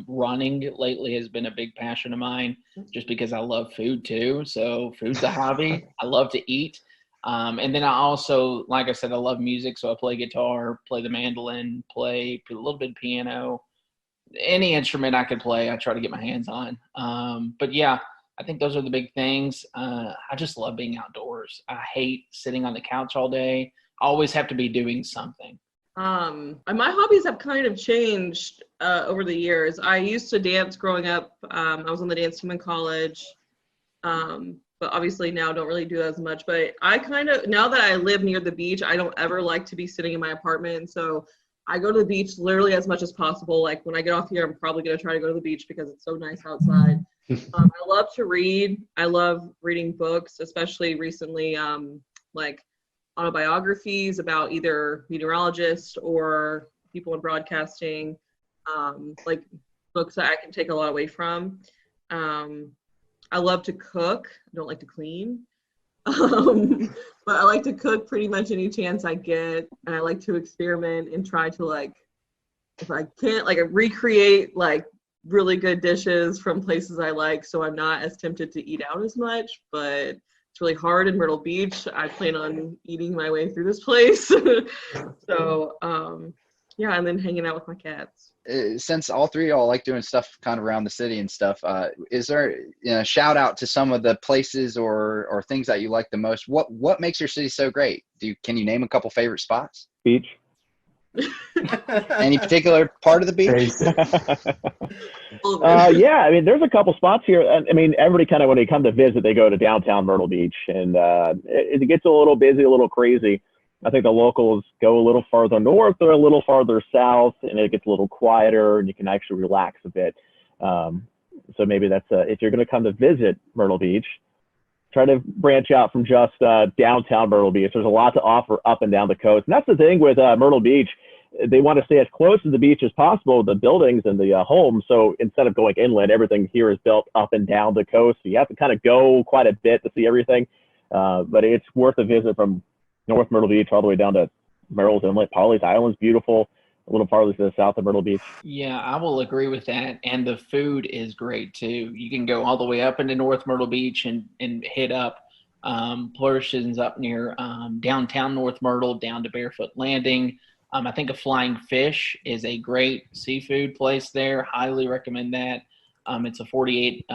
running lately has been a big passion of mine, just because I love food too. So food's a hobby. I love to eat. And then I also, like I said, I love music, so I play guitar, play the mandolin, play a little bit of piano. Any instrument I could play, I try to get my hands on. But yeah, I think those are the big things. I just love being outdoors. I hate sitting on the couch all day. I always have to be doing something. My hobbies have kind of changed over the years. I used to dance growing up. I was on the dance team in college, but obviously now don't really do as much. But I kind of, now that I live near the beach, I don't ever like to be sitting in my apartment. So I go to the beach literally as much as possible. Like when I get off here, I'm probably going to try to go to the beach because it's so nice outside. I love to read. I love reading books, especially recently, like autobiographies about either meteorologists or people in broadcasting, like books that I can take a lot away from. I love to cook. I don't like to clean. But I like to cook pretty much any chance I get. And I like to experiment and try to, like, if I can't, like, recreate like really good dishes from places I like, so I'm not as tempted to eat out as much. But it's really hard in Myrtle Beach. I plan on eating my way through this place. So yeah, and then hanging out with my cats. Since all three of y'all like doing stuff kind of around the city and stuff, is there a shout out to some of the places or things that you like the most? What makes your city so great? Can you name a couple favorite spots? Beach. Any particular part of the beach? Yeah, I mean, there's a couple spots here. I mean, everybody kind of, when they come to visit, they go to downtown Myrtle Beach, and it gets a little busy, a little crazy. I think the locals go a little farther north or a little farther south, and it gets a little quieter, and you can actually relax a bit. So maybe that's if you're going to come to visit Myrtle Beach, try to branch out from just downtown Myrtle Beach. There's a lot to offer up and down the coast, and that's the thing with Myrtle Beach. They want to stay as close to the beach as possible, the buildings and the homes. So instead of going inland, everything here is built up and down the coast. So you have to kind of go quite a bit to see everything. But it's worth a visit from North Myrtle Beach all the way down to Merrill's Inlet. Pawleys Island's beautiful, a little farther to the south of Myrtle Beach. Yeah, I will agree with that. And the food is great too. You can go all the way up into North Myrtle Beach and hit up portions up near downtown North Myrtle down to Barefoot Landing. I think a Flying Fish is a great seafood place there. Highly recommend that. It's a 48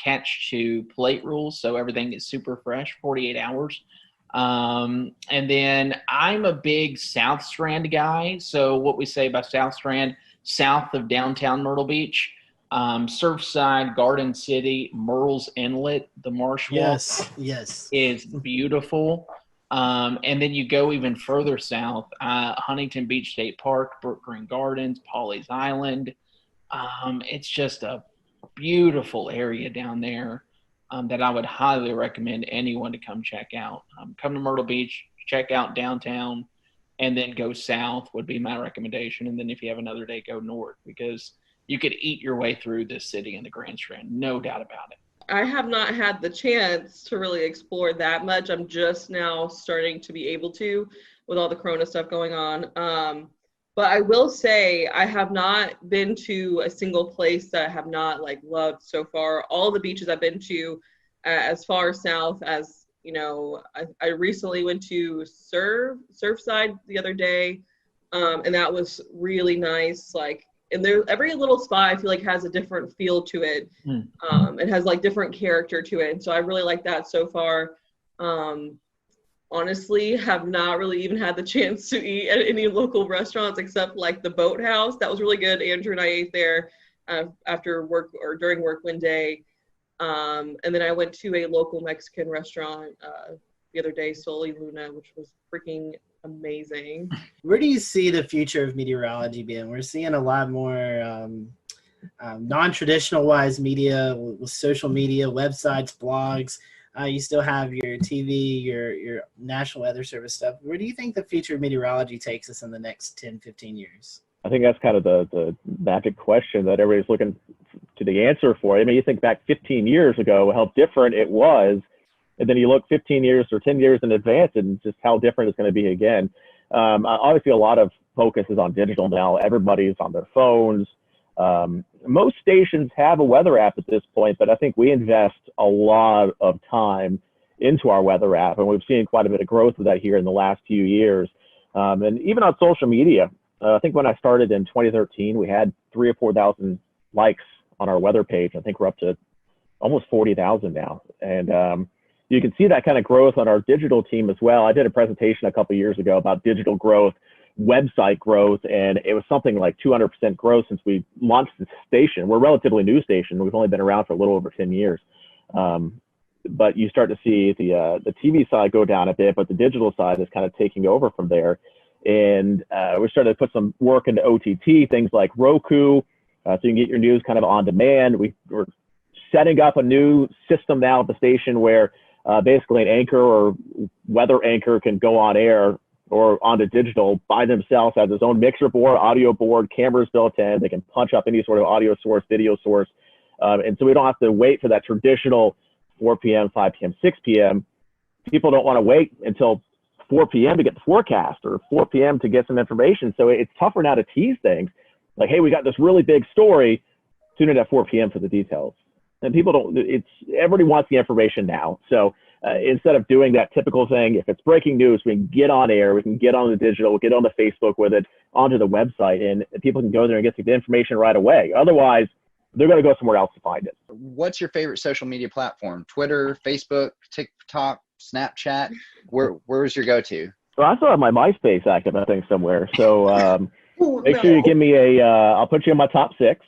catch to plate rule, so everything is super fresh, 48 hours. And then I'm a big South Strand guy. So what we say about South Strand, south of downtown Myrtle Beach, Surfside, Garden City, Merle's Inlet, the Marsh Walk is beautiful. And then you go even further south, Huntington Beach State Park, Brook Green Gardens, Pawleys Island. It's just a beautiful area down there. That I would highly recommend anyone to come check out. Come to Myrtle Beach, check out downtown, and then go south would be my recommendation. And then if you have another day, go north, because you could eat your way through this city in the Grand Strand, no doubt about it. I have not had the chance to really explore that much. I'm just now starting to be able to with all the Corona stuff going on. But I will say I have not been to a single place that I have not loved so far. All the beaches I've been to as far south as, you know, I recently went to Surfside the other day. And that was really nice. And there, every little spot I feel like has a different feel to it. It has different character to it. And so I really like that so far. Honestly, have not really even had the chance to eat at any local restaurants except the Boathouse. That was really good. Andrew and I ate there after work or during work one day. And then I went to a local Mexican restaurant the other day, Soli Luna, which was freaking amazing. Where do you see the future of meteorology being? We're seeing a lot more non-traditional wise media with social media, websites, blogs. You still have your TV, your National Weather Service stuff. Where do you think the future of meteorology takes us in the next 10, 15 years? I think that's kind of the magic question that everybody's looking to the answer for. I mean, you think back 15 years ago, how different it was. And then you look 15 years or 10 years in advance and just how different it's going to be again. Obviously, a lot of focus is on digital now. Everybody's on their phones. Most stations have a weather app at this point, but I think we invest a lot of time into our weather app, and we've seen quite a bit of growth of that here in the last few years. And even on social media, I think when I started in 2013, we had 3,000 or 4,000 likes on our weather page. I think we're up to almost 40,000 now. And you can see that kind of growth on our digital team as well. I did a presentation a couple of years ago about digital growth, website growth, and it was something like 200% growth since we launched the station. We're a relatively new station. We've only been around for a little over 10 years. But you start to see the TV side go down a bit, but the digital side is kind of taking over from there. And we started to put some work into OTT, things like Roku, so you can get your news kind of on demand. We're setting up a new system now at the station where basically an anchor or weather anchor can go on air or onto digital by themselves, has its own mixer board, audio board, cameras built in. They can punch up any sort of audio source, video source. And so we don't have to wait for that traditional 4 p.m., 5 p.m., 6 p.m. People don't want to wait until 4 p.m. to get the forecast or 4 p.m. to get some information. So it's tougher now to tease things. Like, hey, we got this really big story. Tune in at 4 p.m. for the details. And people don't, everybody wants the information now. So instead of doing that typical thing, if it's breaking news, we can get on air, we can get on the digital, get on the Facebook with it, onto the website, and people can go there and get the information right away. Otherwise, they're going to go somewhere else to find it. What's your favorite social media platform? Twitter, Facebook, TikTok, Snapchat? Where's your go-to? Well, I still have my MySpace active, I think, somewhere. So make sure you give me I'll put you in my top 6.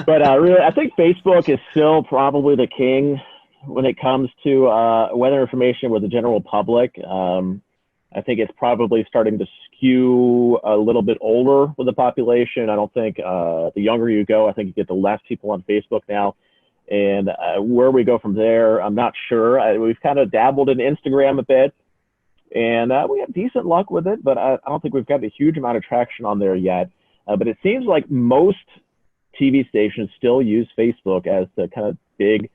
But really, I think Facebook is still probably the king when it comes to weather information with the general public. I think it's probably starting to skew a little bit older with the population. I don't think the younger you go, I think you get the less people on Facebook now. And where we go from there, I'm not sure. We've kind of dabbled in Instagram a bit, and we have decent luck with it, but I don't think we've got a huge amount of traction on there yet. But it seems like most TV stations still use Facebook as the kind of big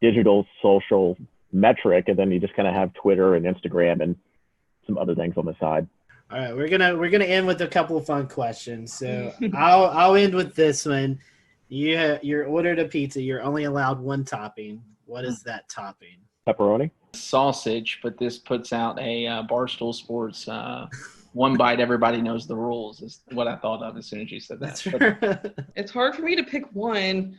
digital social metric, and then you just kind of have Twitter and Instagram and some other things on the side. All right, we're gonna end with a couple of fun questions. So I'll end with this one. You're ordered a pizza. You're only allowed one topping. What is that topping? Pepperoni. Sausage, but this puts out a Barstool Sports one bite, everybody knows the rules is what I thought of as soon as you said that. It's hard for me to pick one.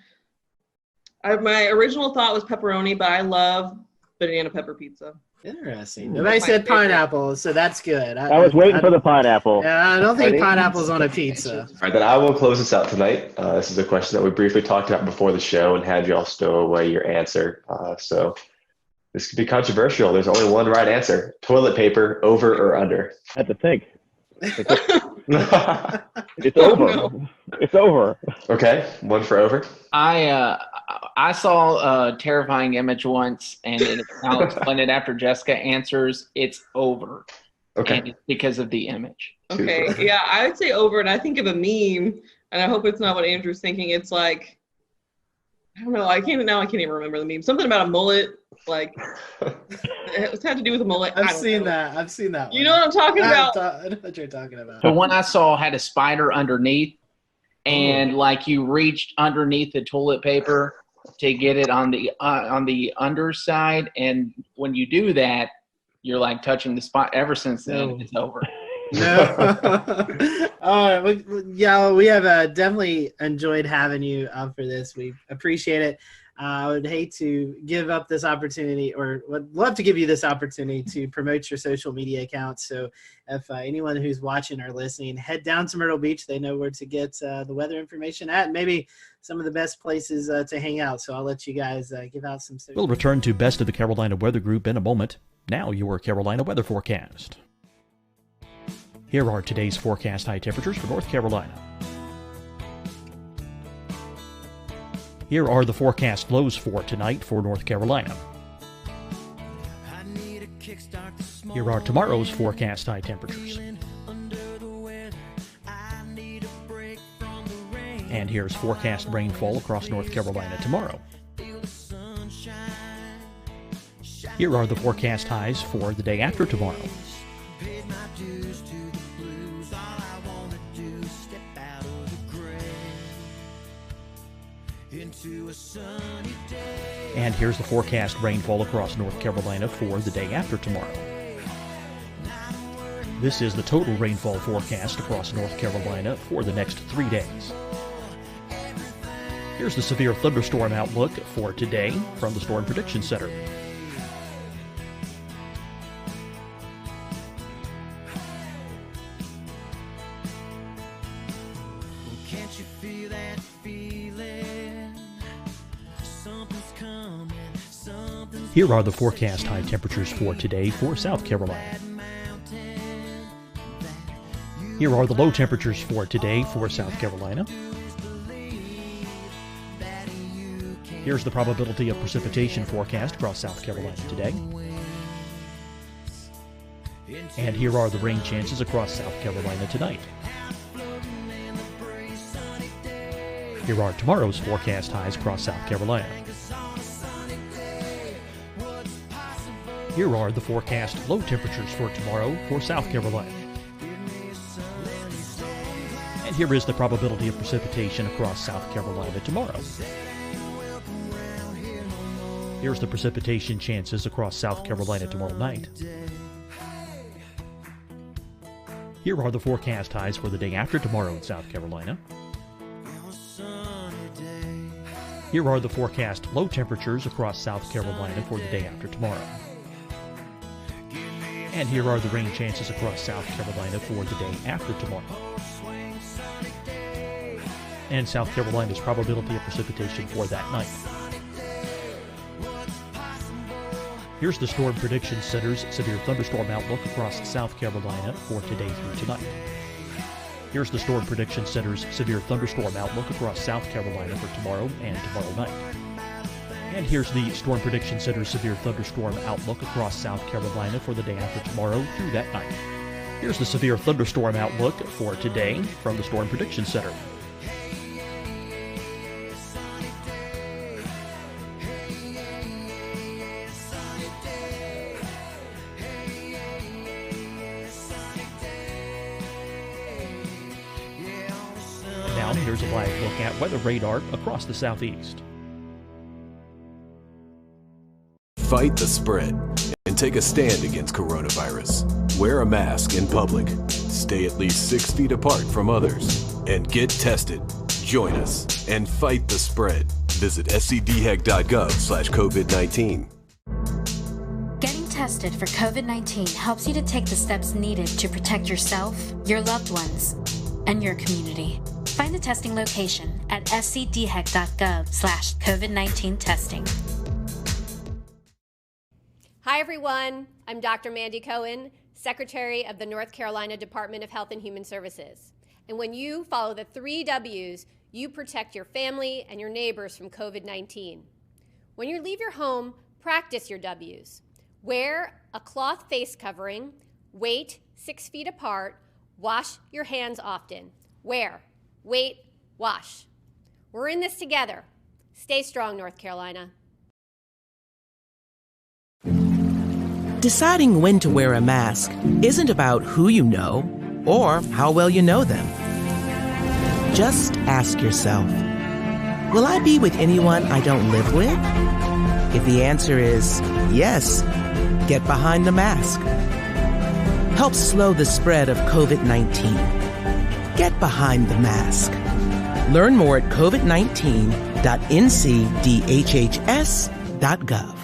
My original thought was pepperoni, but I love banana pepper pizza. Interesting. Nobody said pineapple, so that's good. I was waiting for the pineapple. Yeah, I don't think pineapple's on a pizza. All right, then I will close this out tonight. This is a question that we briefly talked about before the show and had you all stow away your answer. So this could be controversial. There's only one right answer. Toilet paper, over or under? I had to think. It's over. No. It's over. Okay, one for over. I saw a terrifying image once, and I'll explain it after Jessica answers. It's over. Okay. And it's because of the image. Okay, yeah, I would say over, and I think of a meme, and I hope it's not what Andrew's thinking. It's like, I don't know, I can't even remember the meme. Something about a mullet, like it had to do with a mullet. I've seen that one. You know what I'm talking about? I know what you're talking about. The one I saw had a spider underneath, and like you reached underneath the toilet paper to get it on the underside, and when you do that, you're like touching the spot. Ever since then, it's over. No. All right. Yeah, we have definitely enjoyed having you for this. We appreciate it. I would hate to give up this opportunity, or would love to give you this opportunity to promote your social media accounts. So if anyone who's watching or listening, head down to Myrtle Beach. They know where to get the weather information at, and maybe some of the best places to hang out. So I'll let you guys give out some social. We'll return to Best of the Carolina Weather Group in a moment. Now your Carolina weather forecast. Here are today's forecast high temperatures for North Carolina. Here are the forecast lows for tonight for North Carolina. Here are tomorrow's forecast high temperatures. And here's forecast rainfall across North Carolina tomorrow. Here are the forecast highs for the day after tomorrow. And here's the forecast rainfall across North Carolina for the day after tomorrow. This is the total rainfall forecast across North Carolina for the next 3 days. Here's the severe thunderstorm outlook for today from the Storm Prediction Center. Can't you feel that feeling? Something's coming, something's Here are the forecast high temperatures for today for South Carolina. Here are the low temperatures for today for South Carolina. Here's the probability of precipitation forecast across South Carolina today. And here are the rain chances across South Carolina tonight. Here are tomorrow's forecast highs across South Carolina. Here are the forecast low temperatures for tomorrow for South Carolina. And here is the probability of precipitation across South Carolina tomorrow. Here's the precipitation chances across South Carolina tomorrow night. Here are the forecast highs for the day after tomorrow in South Carolina. Here are the forecast low temperatures across South Carolina for the day after tomorrow. And here are the rain chances across South Carolina for the day after tomorrow. And South Carolina's probability of precipitation for that night. Here's the Storm Prediction Center's severe thunderstorm outlook across South Carolina for today through tonight. Here's the Storm Prediction Center's severe thunderstorm outlook across South Carolina for tomorrow and tomorrow night. And here's the Storm Prediction Center's severe thunderstorm outlook across South Carolina for the day after tomorrow through that night. Here's the severe thunderstorm outlook for today from the Storm Prediction Center. Now here's a live look at weather radar across the southeast. Fight the spread and take a stand against coronavirus. Wear a mask in public. Stay at least 6 feet apart from others. And get tested. Join us and fight the spread. Visit scdhec.gov/COVID-19. Getting tested for COVID-19 helps you to take the steps needed to protect yourself, your loved ones, and your community. Find the testing location at scdhec.gov/COVID-19 testing. Hi, everyone. I'm Dr. Mandy Cohen, Secretary of the North Carolina Department of Health and Human Services. And when you follow the 3 W's, you protect your family and your neighbors from COVID-19. When you leave your home, practice your W's. Wear a cloth face covering, wait 6 feet apart, wash your hands often. Wear, wait, wash. We're in this together. Stay strong, North Carolina. Deciding when to wear a mask isn't about who you know or how well you know them. Just ask yourself, will I be with anyone I don't live with? If the answer is yes, get behind the mask. Help slow the spread of COVID-19. Get behind the mask. Learn more at covid19.ncdhhs.gov.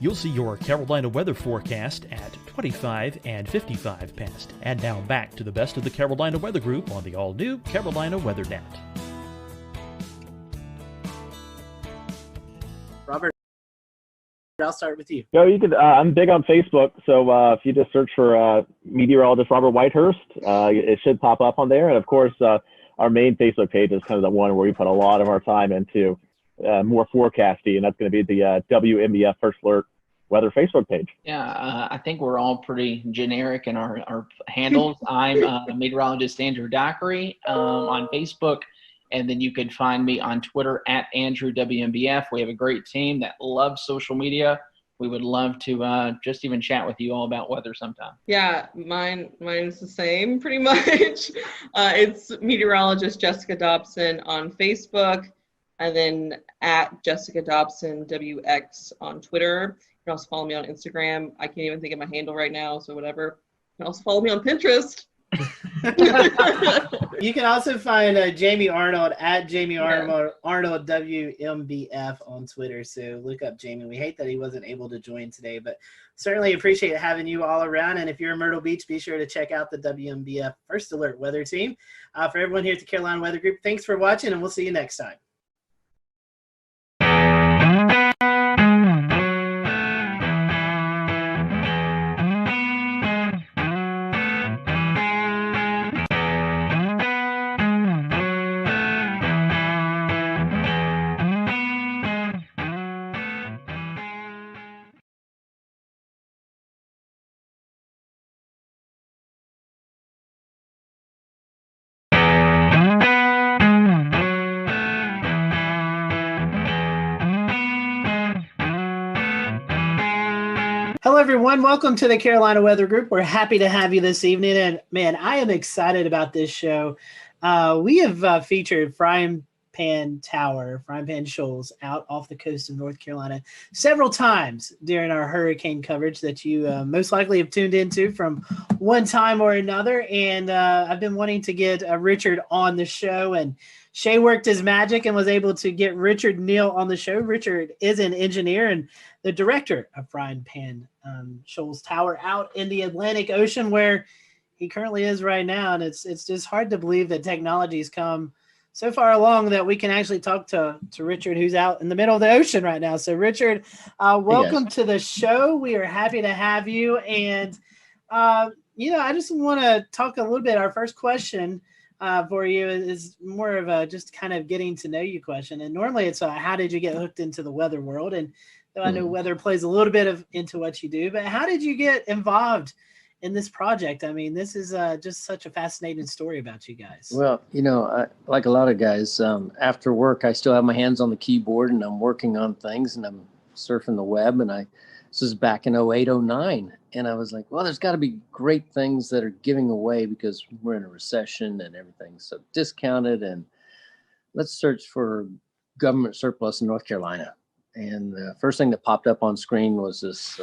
You'll see your Carolina weather forecast at 25 and 55 past. And now back to the best of the Carolina Weather Group on the all-new Carolina WeatherNet. Robert, I'll start with you. No, you could. I'm big on Facebook, so if you just search for meteorologist Robert Whitehurst, it should pop up on there. And of course, our main Facebook page is kind of the one where we put a lot of our time into more forecasty, and that's going to be the WMBF First Alert Weather Facebook page. Yeah, I think we're all pretty generic in our handles. I'm meteorologist Andrew Dockery on Facebook, and then you can find me on Twitter at Andrew WMBF. We have a great team that loves social media. We would love to just even chat with you all about weather sometime. Yeah, mine's the same pretty much. It's meteorologist Jessica Dobson on Facebook. and then at Jessica Dobson WX on Twitter. You can also follow me on Instagram. I can't even think of my handle right now, so whatever. You can also follow me on Pinterest. You can also find Jamie Arnold at Jamie Arnold WMBF on Twitter. So look up Jamie. We hate that he wasn't able to join today, but certainly appreciate having you all around. And if you're in Myrtle Beach, be sure to check out the WMBF First Alert Weather Team. For everyone here at the Carolina Weather Group, thanks for watching, and we'll see you next time. Hello, everyone. Welcome to the Carolina Weather Group. We're happy to have you this evening. And man, I am excited about this show. We have featured Frying Pan Shoals out off the coast of North Carolina several times during our hurricane coverage that you most likely have tuned into from one time or another. And I've been wanting to get Richard on the show, and Shay worked his magic and was able to get Richard Neal on the show. Richard is an engineer and the director of Frying Pan Shoals Tower out in the Atlantic Ocean, where he currently is right now. And it's just hard to believe that technology's come so far along that we can actually talk to Richard, who's out in the middle of the ocean right now. So Richard, welcome to the show. We are happy to have you. And, I just want to talk a little bit. Our first question for you is more of a just kind of getting to know you question. And normally it's how did you get hooked into the weather world? And though I know weather plays a little bit into what you do, but how did you get involved in this project? I mean, this is just such a fascinating story about you guys. Well, like a lot of guys, after work, I still have my hands on the keyboard and I'm working on things and I'm surfing the web. And this was back in 08, 09. And I was like, well, there's got to be great things that are giving away because we're in a recession and everything's so discounted. And let's search for government surplus in North Carolina. And the first thing that popped up on screen was this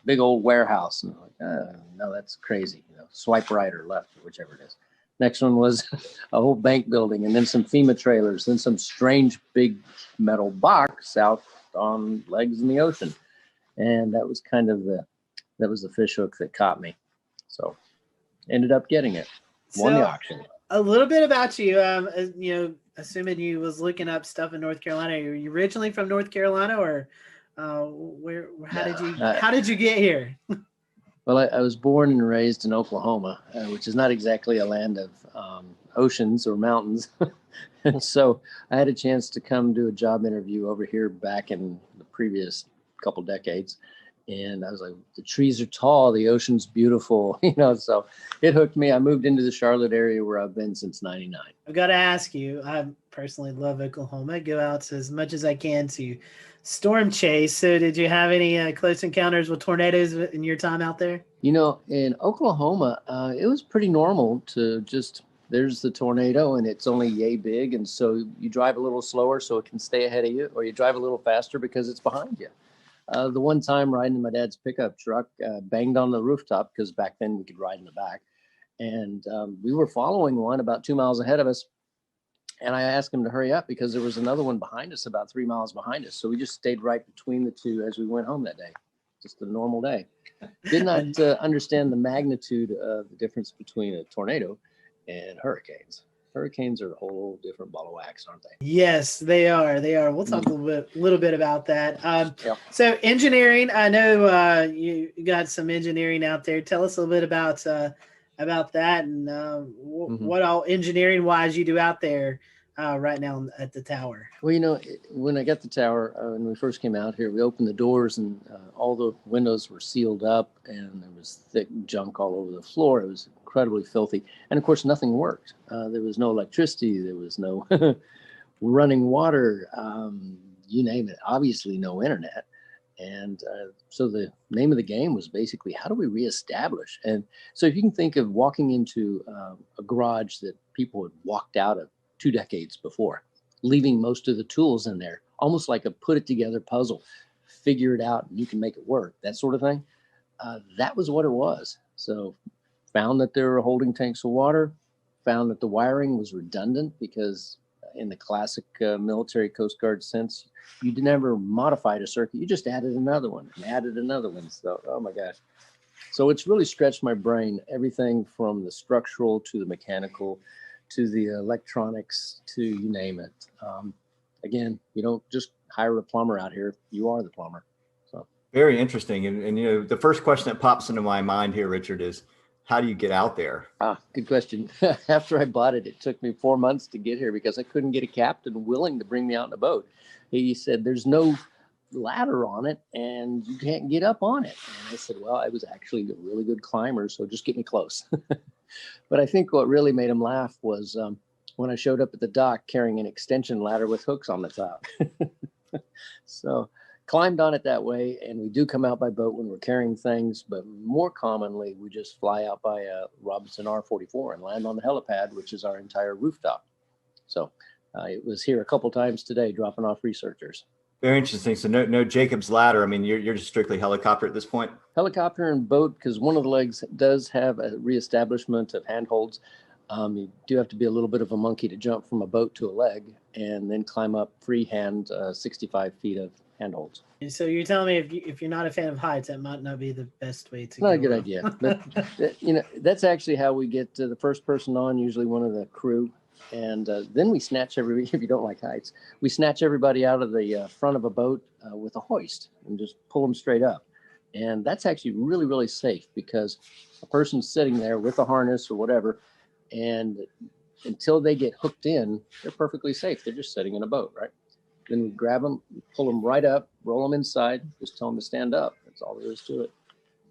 big old warehouse. And I'm like, no, that's crazy. Swipe right or left, or whichever it is. Next one was a whole bank building, and then some FEMA trailers, then some strange big metal box out on legs in the ocean. And that was kind of the fish hook that caught me. So ended up getting it. Won the auction. A little bit about you, assuming you was looking up stuff in North Carolina. Are you originally from North Carolina, or how did you get here? Well, I was born and raised in Oklahoma, which is not exactly a land of oceans or mountains. And so I had a chance to come do a job interview over here back in the previous couple decades. And I was like, the trees are tall, the ocean's beautiful, so it hooked me. I moved into the Charlotte area where I've been since 99. I've got to ask you, I personally love Oklahoma. I go out as much as I can to storm chase. So did you have any close encounters with tornadoes in your time out there? In Oklahoma, it was pretty normal to there's the tornado and it's only yay big. And so you drive a little slower so it can stay ahead of you, or you drive a little faster because it's behind you. The one time riding in my dad's pickup truck, banged on the rooftop because back then we could ride in the back. And we were following one about 2 miles ahead of us. And I asked him to hurry up because there was another one behind us, about 3 miles behind us. So we just stayed right between the two as we went home that day. Just a normal day. Did not understand the magnitude of the difference between a tornado and hurricanes. Hurricanes are a whole different ball of wax, aren't they? Yes, they are. We'll talk a little bit about that. So engineering, I know you got some engineering out there. Tell us a little bit about that and what all engineering wise you do out there right now at the tower. Well, when I got the tower, when we first came out here, we opened the doors and all the windows were sealed up and there was thick junk all over the floor. It was incredibly filthy. And of course, nothing worked. There was no electricity. There was no running water, you name it. Obviously, no internet. And so the name of the game was basically, how do we reestablish? And so if you can think of walking into a garage that people had walked out of 2 decades before, leaving most of the tools in there, almost like a put it together puzzle, figure it out and you can make it work, that sort of thing. That was what it was. So found that there were holding tanks of water, found that the wiring was redundant because in the classic military Coast Guard sense, you never modified a circuit, you just added another one and added another one. So, oh my gosh. So it's really stretched my brain, everything from the structural to the mechanical to the electronics to you name it. Again, you don't just hire a plumber out here, you are the plumber. So very interesting. And you know, the first question that pops into my mind here, Richard, is how do you get out there? Good question. After I bought it, it took me 4 months to get here because I couldn't get a captain willing to bring me out in a boat. He said, there's no ladder on it and you can't get up on it. And I said, well, I was actually a really good climber, so just get me close. But I think what really made him laugh was when I showed up at the dock carrying an extension ladder with hooks on the top. So climbed on it that way, and we do come out by boat when we're carrying things, but more commonly we just fly out by Robinson R44 and land on the helipad, which is our entire rooftop. So it was here a couple times today dropping off researchers. Very interesting. So no Jacob's ladder. I mean, you're just strictly helicopter at this point? Helicopter and boat, because one of the legs does have a reestablishment of handholds. You do have to be a little bit of a monkey to jump from a boat to a leg and then climb up freehand 65 feet of handholds. So you're telling me if you're not a fan of heights, that might not be the best way to go. Not a good idea. But, you know, that's actually how we get to the first person on, usually one of the crew. And then we snatch everybody, if you don't like heights, we snatch everybody out of the front of a boat with a hoist and just pull them straight up. And that's actually really, really safe because a person's sitting there with a harness or whatever, and until they get hooked in, they're perfectly safe. They're just sitting in a boat, right? Then we grab them, pull them right up, roll them inside, just tell them to stand up. That's all there is to it.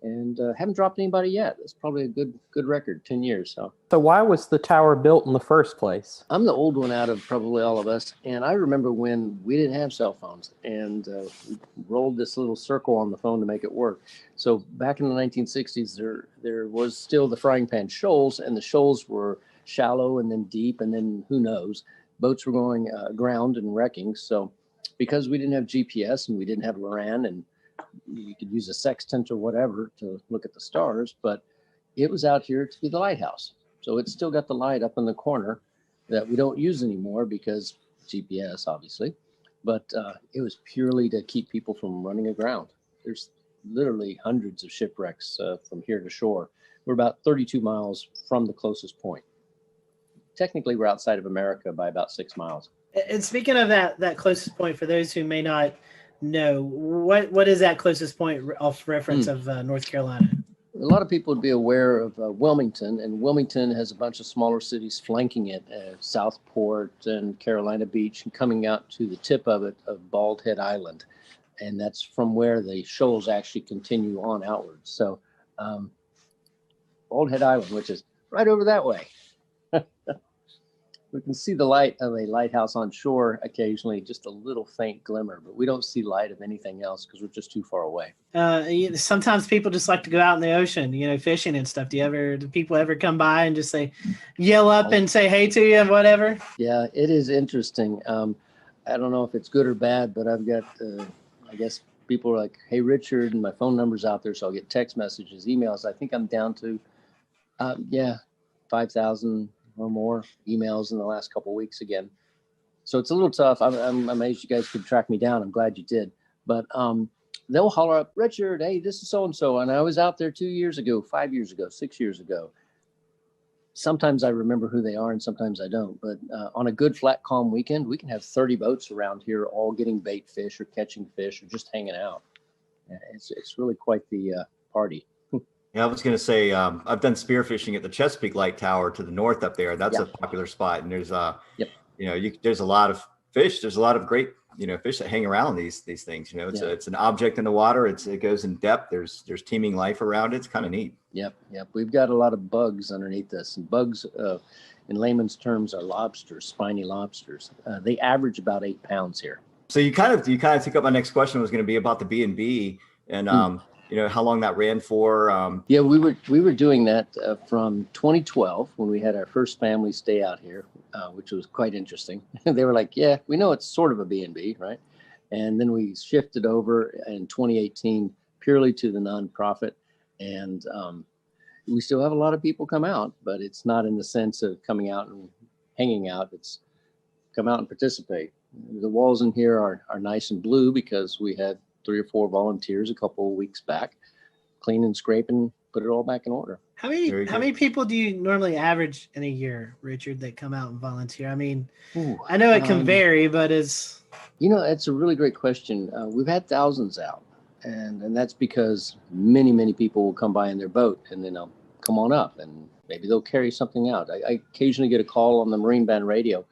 And haven't dropped anybody yet. It's probably a good record, 10 years. So why was the tower built in the first place? I'm the old one out of probably all of us. And I remember when we didn't have cell phones and we rolled this little circle on the phone to make it work. So back in the 1960s, there was still the frying pan shoals, and the shoals were shallow and then deep, and then who knows, boats were going aground and wrecking. So because we didn't have GPS and we didn't have LORAN, and you could use a sextant or whatever to look at the stars, but it was out here to be the lighthouse. So it's still got the light up in the corner that we don't use anymore because GPS, obviously, but it was purely to keep people from running aground. There's literally hundreds of shipwrecks from here to shore. We're about 32 miles from the closest point. Technically, we're outside of America by about 6 miles. And speaking of that closest point, for those who may not know, what is that closest point off reference of North Carolina? A lot of people would be aware of Wilmington, and Wilmington has a bunch of smaller cities flanking it, Southport and Carolina Beach, and coming out to the tip of it of Bald Head Island. And that's from where the shoals actually continue on outwards. So Bald Head Island, which is right over that way. We can see the light of a lighthouse on shore occasionally, just a little faint glimmer, but we don't see light of anything else because we're just too far away. Sometimes people just like to go out in the ocean, fishing and stuff. Do people ever come by and just yell up and say hey to you and whatever? Yeah, it is interesting. I don't know if it's good or bad, but I've got, I guess people are like, hey, Richard, and my phone number's out there, so I'll get text messages, emails. I think I'm down to, 5,000 or more emails in the last couple of weeks again. So it's a little tough. I'm amazed you guys could track me down. I'm glad you did. But they'll holler up, Richard, hey, this is so-and-so. And I was out there 2 years ago, 5 years ago, 6 years ago. Sometimes I remember who they are and sometimes I don't. But on a good, flat, calm weekend, we can have 30 boats around here all getting bait fish or catching fish or just hanging out. It's really quite the party. Yeah, I was going to say, I've done spearfishing at the Chesapeake Light Tower to the north up there. That's a popular spot. And there's, there's a lot of fish. There's a lot of great, fish that hang around these things. It's an object in the water. It goes in depth. There's teeming life around it. It's kind of neat. Yep. We've got a lot of bugs underneath this. And bugs, in layman's terms, are lobsters, spiny lobsters. They average about 8 pounds here. So you kind of took up my next question was going to be about the B&B. And how long that ran for? Yeah, we were doing that from 2012 when we had our first family stay out here, which was quite interesting. They were like, yeah, we know it's sort of a B&B, right? And then we shifted over in 2018 purely to the nonprofit. And we still have a lot of people come out, but it's not in the sense of coming out and hanging out. It's come out and participate. The walls in here are nice and blue because we had 3 or 4 volunteers a couple of weeks back, clean and scrape and put it all back in order. How many people do you normally average in a year, Richard, that come out and volunteer? I mean, I know it can vary, but it's... It's a really great question. We've had thousands out, and that's because many people will come by in their boat and then they'll come on up and maybe they'll carry something out. I occasionally get a call on the Marine Band radio.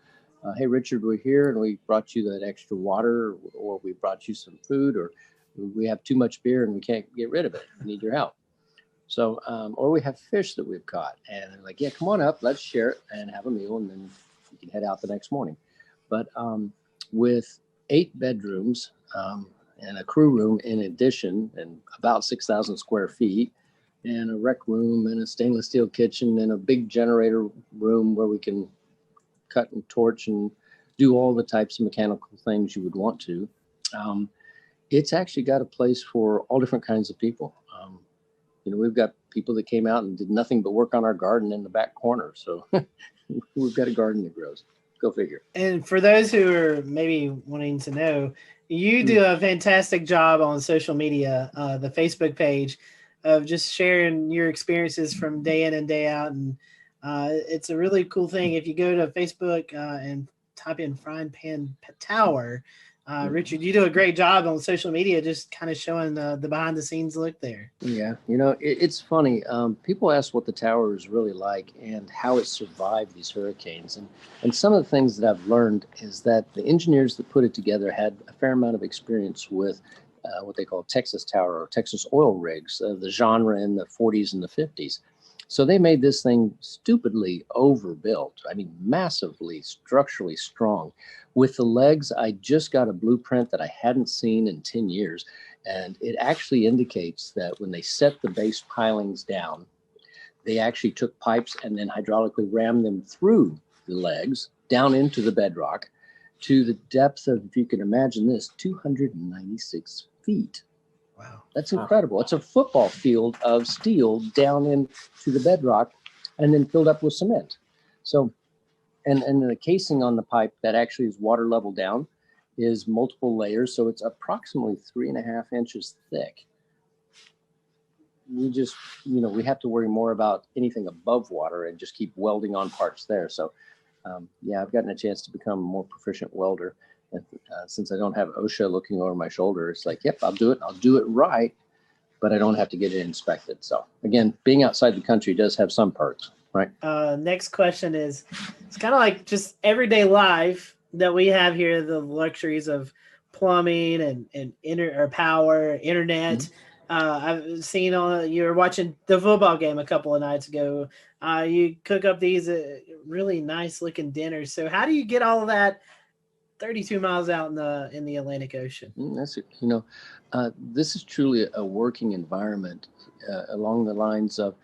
Hey, Richard, we're here and we brought you that extra water, or we brought you some food, or we have too much beer and we can't get rid of it. We need your help. So, or we have fish that we've caught and they're like, yeah, come on up, let's share it and have a meal, and then we can head out the next morning. But with 8 bedrooms and a crew room in addition, and about 6,000 square feet, and a rec room and a stainless steel kitchen and a big generator room where we can cut and torch and do all the types of mechanical things you would want to. It's actually got a place for all different kinds of people. We've got people that came out and did nothing but work on our garden in the back corner. So we've got a garden that grows. Go figure. And for those who are maybe wanting to know, you do a fantastic job on social media, the Facebook page, of just sharing your experiences from day in and day out. And it's a really cool thing. If you go to Facebook and type in Frying Pan Tower, Richard, you do a great job on social media, just kind of showing the behind the scenes look there. Yeah, it's funny. People ask what the tower is really like and how it survived these hurricanes. And some of the things that I've learned is that the engineers that put it together had a fair amount of experience with what they call Texas tower or Texas oil rigs, the genre in the 40s and the 50s. So they made this thing stupidly overbuilt. I mean, massively structurally strong. With the legs, I just got a blueprint that I hadn't seen in 10 years. And it actually indicates that when they set the base pilings down, they actually took pipes and then hydraulically rammed them through the legs down into the bedrock to the depth of, if you can imagine this, 296 feet. Wow. That's incredible. It's a football field of steel down into the bedrock and then filled up with cement. So, and the casing on the pipe that actually is water level down is multiple layers. So it's approximately 3.5 inches thick. We just, we have to worry more about anything above water and just keep welding on parts there. So, I've gotten a chance to become a more proficient welder. And, since I don't have OSHA looking over my shoulder, it's like, yep, I'll do it. I'll do it right, but I don't have to get it inspected. So again, being outside the country does have some perks, right? Next question is, it's kind of like just everyday life that we have here, the luxuries of plumbing and power, internet. I've seen you were watching the football game a couple of nights ago. You cook up these really nice looking dinners. So how do you get all of that 32 miles out in the Atlantic Ocean? This is truly a working environment along the lines of,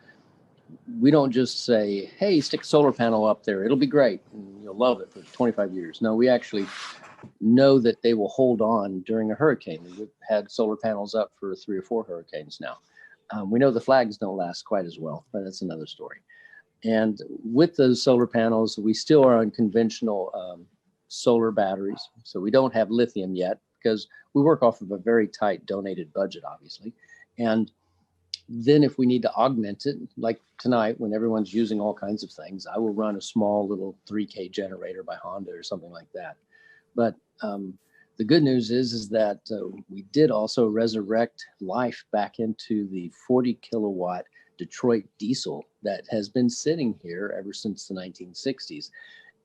we don't just say, hey, stick a solar panel up there, it'll be great, and you'll love it for 25 years. No, we actually know that they will hold on during a hurricane. We've had solar panels up for 3 or 4 hurricanes now. We know the flags don't last quite as well, but that's another story. And with those solar panels, we still are on conventional solar batteries. So we don't have lithium yet because we work off of a very tight donated budget, obviously. And then if we need to augment it, like tonight when everyone's using all kinds of things, I will run a small little 3K generator by Honda or something like that. But the good news is that we did also resurrect life back into the 40 kilowatt Detroit diesel that has been sitting here ever since the 1960s.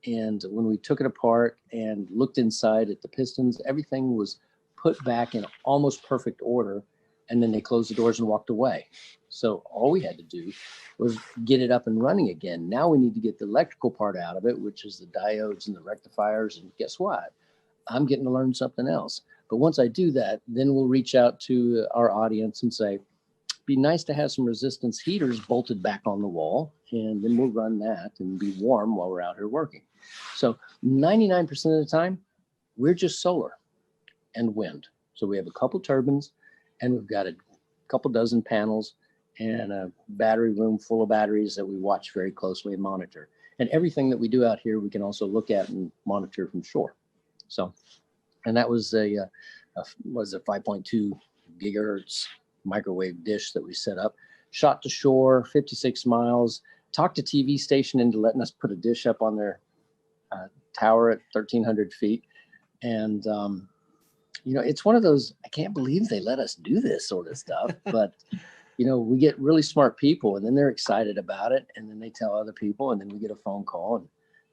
And when we took it apart and looked inside at the pistons, everything was put back in almost perfect order. And then they closed the doors and walked away. So all we had to do was get it up and running again. Now we need to get the electrical part out of it, which is the diodes and the rectifiers. And guess what? I'm getting to learn something else. But once I do that, then we'll reach out to our audience and say, be nice to have some resistance heaters bolted back on the wall, and then we'll run that and be warm while we're out here working. So 99% of the time, we're just solar and wind. So we have a couple turbines, and we've got a couple dozen panels and a battery room full of batteries that we watch very closely and monitor. And everything that we do out here, we can also look at and monitor from shore. So, and that was a 5.2 gigahertz microwave dish that we set up, shot to shore 56 miles, talked to TV station into letting us put a dish up on their tower at 1,300 feet. And, you know, it's one of those, I can't believe they let us do this sort of stuff, but you know, we get really smart people and then they're excited about it. And then they tell other people, and then we get a phone call. And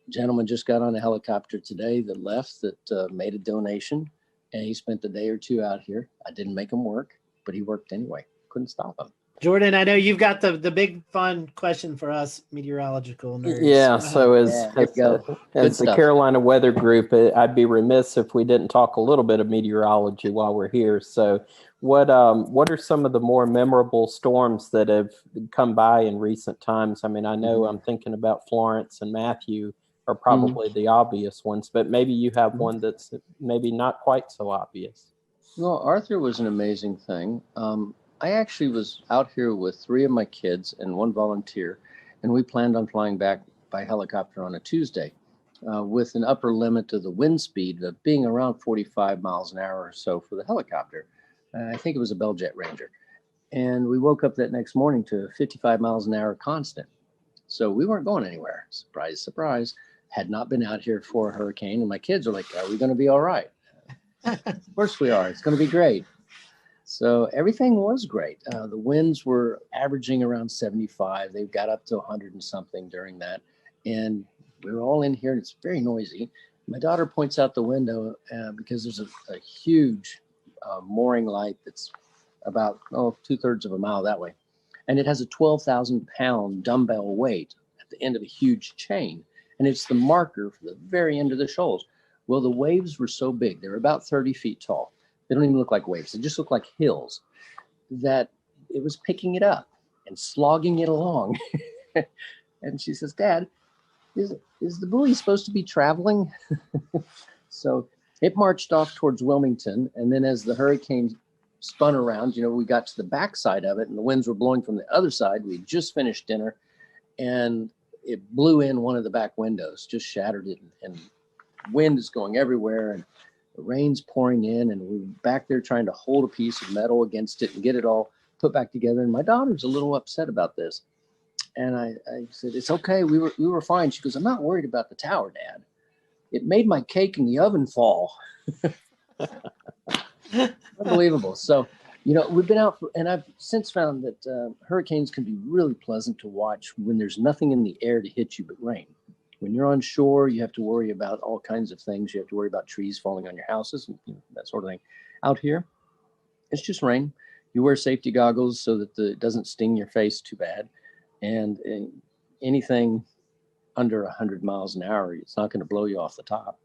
a gentleman just got on a helicopter today that left that made a donation, and he spent the day or two out here. I didn't make him work, but he worked anyway. Couldn't stop him. Jordan, I know you've got the big fun question for us meteorological nerds. Yeah, so as the Carolina Weather Group, I'd be remiss if we didn't talk a little bit of meteorology while we're here. So what are some of the more memorable storms that have come by in recent times? I mean, I know I'm thinking about Florence and Matthew are probably the obvious ones, but maybe you have one that's maybe not quite so obvious. Well, Arthur was an amazing thing. I actually was out here with 3 of my kids and 1 volunteer, and we planned on flying back by helicopter on a Tuesday with an upper limit of the wind speed of being around 45 miles an hour or so for the helicopter. I think it was a Bell Jet Ranger. And we woke up that next morning to 55 miles an hour constant. So we weren't going anywhere. Surprise, surprise. Had not been out here for a hurricane. And my kids are like, are we going to be all right? Of course we are. It's going to be great. So everything was great. The winds were averaging around 75. They got up to 100 and something during that. And we were all in here, and it's very noisy. My daughter points out the window because there's a huge mooring light that's about 2/3 of a mile that way. And it has a 12,000-pound dumbbell weight at the end of a huge chain. And it's the marker for the very end of the shoals. Well, the waves were so big. They were about 30 feet tall. They don't even look like waves. They just look like hills, that it was picking it up and slogging it along. And she says, Dad, is the buoy supposed to be traveling? So it marched off towards Wilmington. And then as the hurricane spun around, you know, we got to the backside of it and the winds were blowing from the other side. We just finished dinner and it blew in one of the back windows, just shattered it. And wind is going everywhere. And the rain's pouring in, and we're back there trying to hold a piece of metal against it and get it all put back together. And my daughter's a little upset about this. And I said, it's okay. We were fine. She goes, I'm not worried about the tower, Dad. It made my cake in the oven fall. Unbelievable. So, you know, we've been out, and I've since found that hurricanes can be really pleasant to watch when there's nothing in the air to hit you but rain. When you're on shore, you have to worry about all kinds of things. You have to worry about trees falling on your houses and that sort of thing. Out here, it's just rain. You wear safety goggles so that it doesn't sting your face too bad. And anything under 100 miles an hour, it's not going to blow you off the top.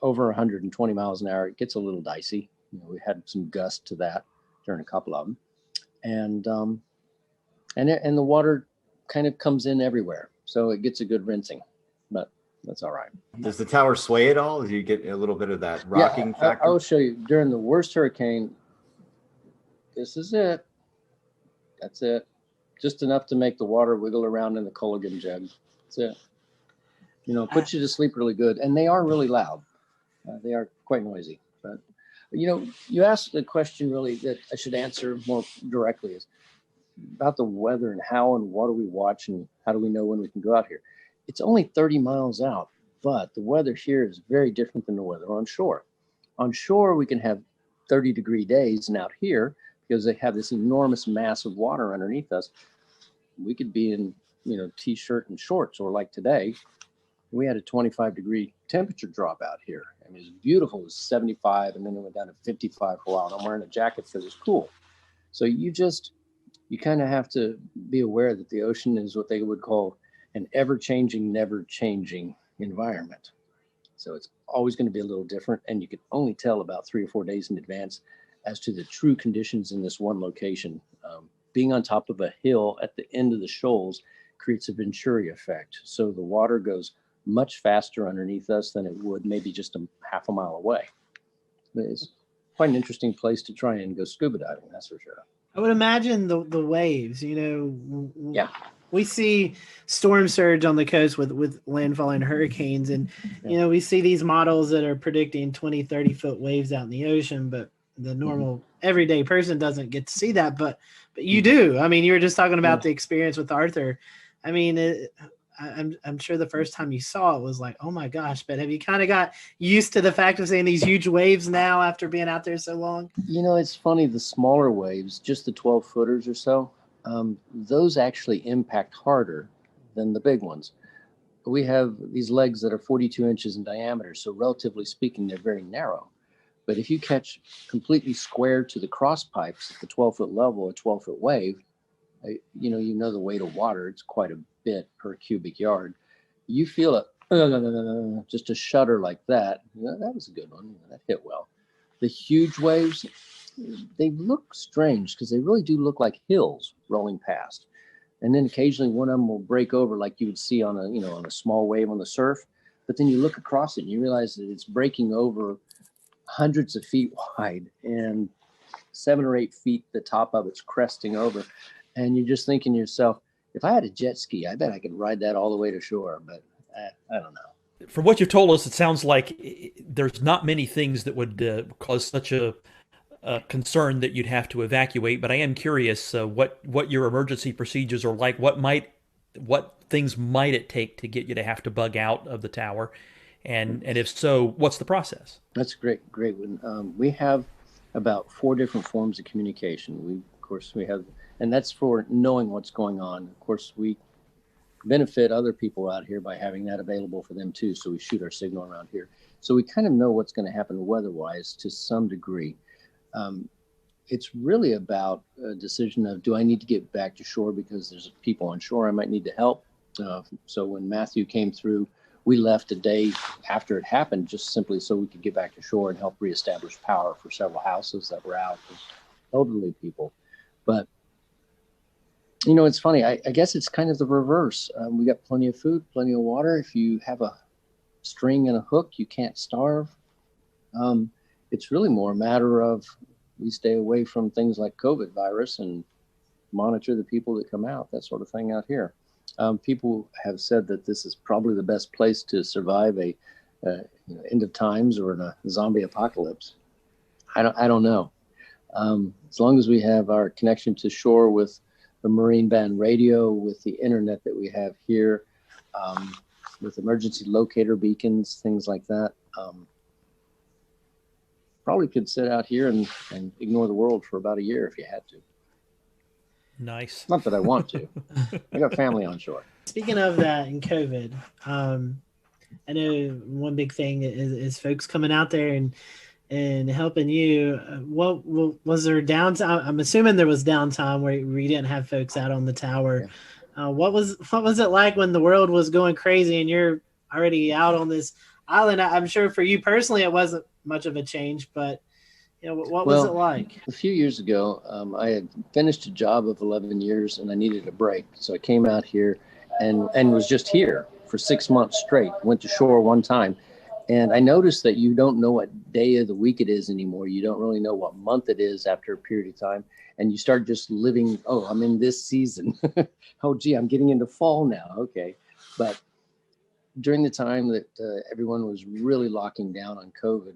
Over 120 miles an hour, it gets a little dicey. You know, we had some gust to that during a couple of them. And the water kind of comes in everywhere. So it gets a good rinsing, but that's all right. Does the tower sway at all? Do you get a little bit of that rocking factor? I'll show you. During the worst hurricane, this is it. That's it. Just enough to make the water wiggle around in the Culligan jug. That's it. You know, it puts you to sleep really good. And they are really loud. They are quite noisy. But, you know, you asked the question really that I should answer more directly is about the weather and how and what do we watch and how do we know when we can go out here. It's only 30 miles out, but the weather here is very different than the weather on shore. On shore, we can have 30-degree days, and out here, because they have this enormous mass of water underneath us, we could be in, you know, t-shirt and shorts, or like today, we had a 25-degree temperature drop out here. I mean, it was beautiful. It was 75, and then it went down to 55 for a while. And I'm wearing a jacket because it's cool. So you kind of have to be aware that the ocean is what they would call an ever-changing, never-changing environment. So it's always going to be a little different, and you can only tell about 3 or 4 days in advance as to the true conditions in this one location. Being on top of a hill at the end of the shoals creates a Venturi effect. So the water goes much faster underneath us than it would maybe just a half a mile away. It's quite an interesting place to try and go scuba diving, that's for sure. I would imagine the waves, you know. Yeah. We see storm surge on the coast with landfall and hurricanes. And, you know, we see these models that are predicting 20, 30-foot waves out in the ocean, but the normal everyday person doesn't get to see that. But you do. I mean, you were just talking about the experience with Arthur. I mean, I'm sure the first time you saw it was like, oh my gosh, but have you kind of got used to the fact of seeing these huge waves now after being out there so long? You know, it's funny, the smaller waves, just the 12 footers or so, those actually impact harder than the big ones. We have these legs that are 42 inches in diameter, so relatively speaking, they're very narrow. But if you catch completely square to the cross pipes at the 12-foot level, a 12-foot wave, you know the weight of water, it's quite a bit per cubic yard. You feel it, just a shudder like that. That was a good one. That hit well. The huge waves, they look strange because they really do look like hills rolling past. And then occasionally one of them will break over like you would see on a small wave on the surf. But then you look across it and you realize that it's breaking over hundreds of feet wide and 7 or 8 feet, the top of it's cresting over. And you're just thinking to yourself, if I had a jet ski, I bet I could ride that all the way to shore. But I don't know. From what you've told us, it sounds like there's not many things that would cause such a concern that you'd have to evacuate. But I am curious what your emergency procedures are like. What things might it take to get you to have to bug out of the tower? And if so, what's the process? That's great one. We have about 4 different forms of communication. We have, and that's for knowing what's going on. Of course, we benefit other people out here by having that available for them too. So we shoot our signal around here. So we kind of know what's going to happen weather-wise to some degree. It's really about a decision of, do I need to get back to shore because there's people on shore I might need to help? So when Matthew came through, we left a day after it happened, just simply so we could get back to shore and help reestablish power for several houses that were out, elderly people. But, you know, it's funny. I guess it's kind of the reverse. We got plenty of food, plenty of water. If you have a string and a hook, you can't starve. It's really more a matter of we stay away from things like COVID virus and monitor the people that come out, that sort of thing out here. People have said that this is probably the best place to survive a end of times or in a zombie apocalypse. I don't know. As long as we have our connection to shore with the marine band radio, with the internet that we have here, with emergency locator beacons, things like that, probably could sit out here and ignore the world for about a year if you had to. Nice. Not that I want to. I got family on shore. Speaking of that and COVID, I know one big thing is folks coming out there and helping you. What was there downtime? I'm assuming there was downtime where you didn't have folks out on the tower. Yeah. What was it like when the world was going crazy and you're already out on this island? I'm sure for you personally it wasn't much of a change, but you know, what was it like? A few years ago, I had finished a job of 11 years and I needed a break. So I came out here and was just here for 6 months straight. Went to shore one time. And I noticed that you don't know what day of the week it is anymore. You don't really know what month it is after a period of time. And you start just living, oh, I'm in this season. Oh, gee, I'm getting into fall now. Okay. But during the time that everyone was really locking down on COVID,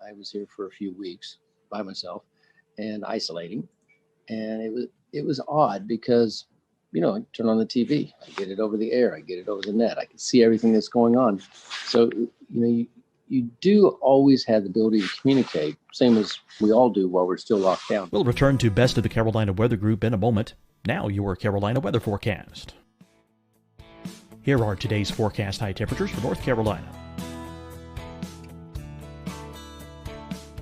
I was here for a few weeks by myself and isolating. And it was odd because, you know, I turn on the TV, I get it over the air, I get it over the net, I can see everything that's going on. So, you know, you do always have the ability to communicate, same as we all do while we're still locked down. We'll return to Best of the Carolina Weather Group in a moment. Now your Carolina weather forecast. Here are today's forecast high temperatures for North Carolina.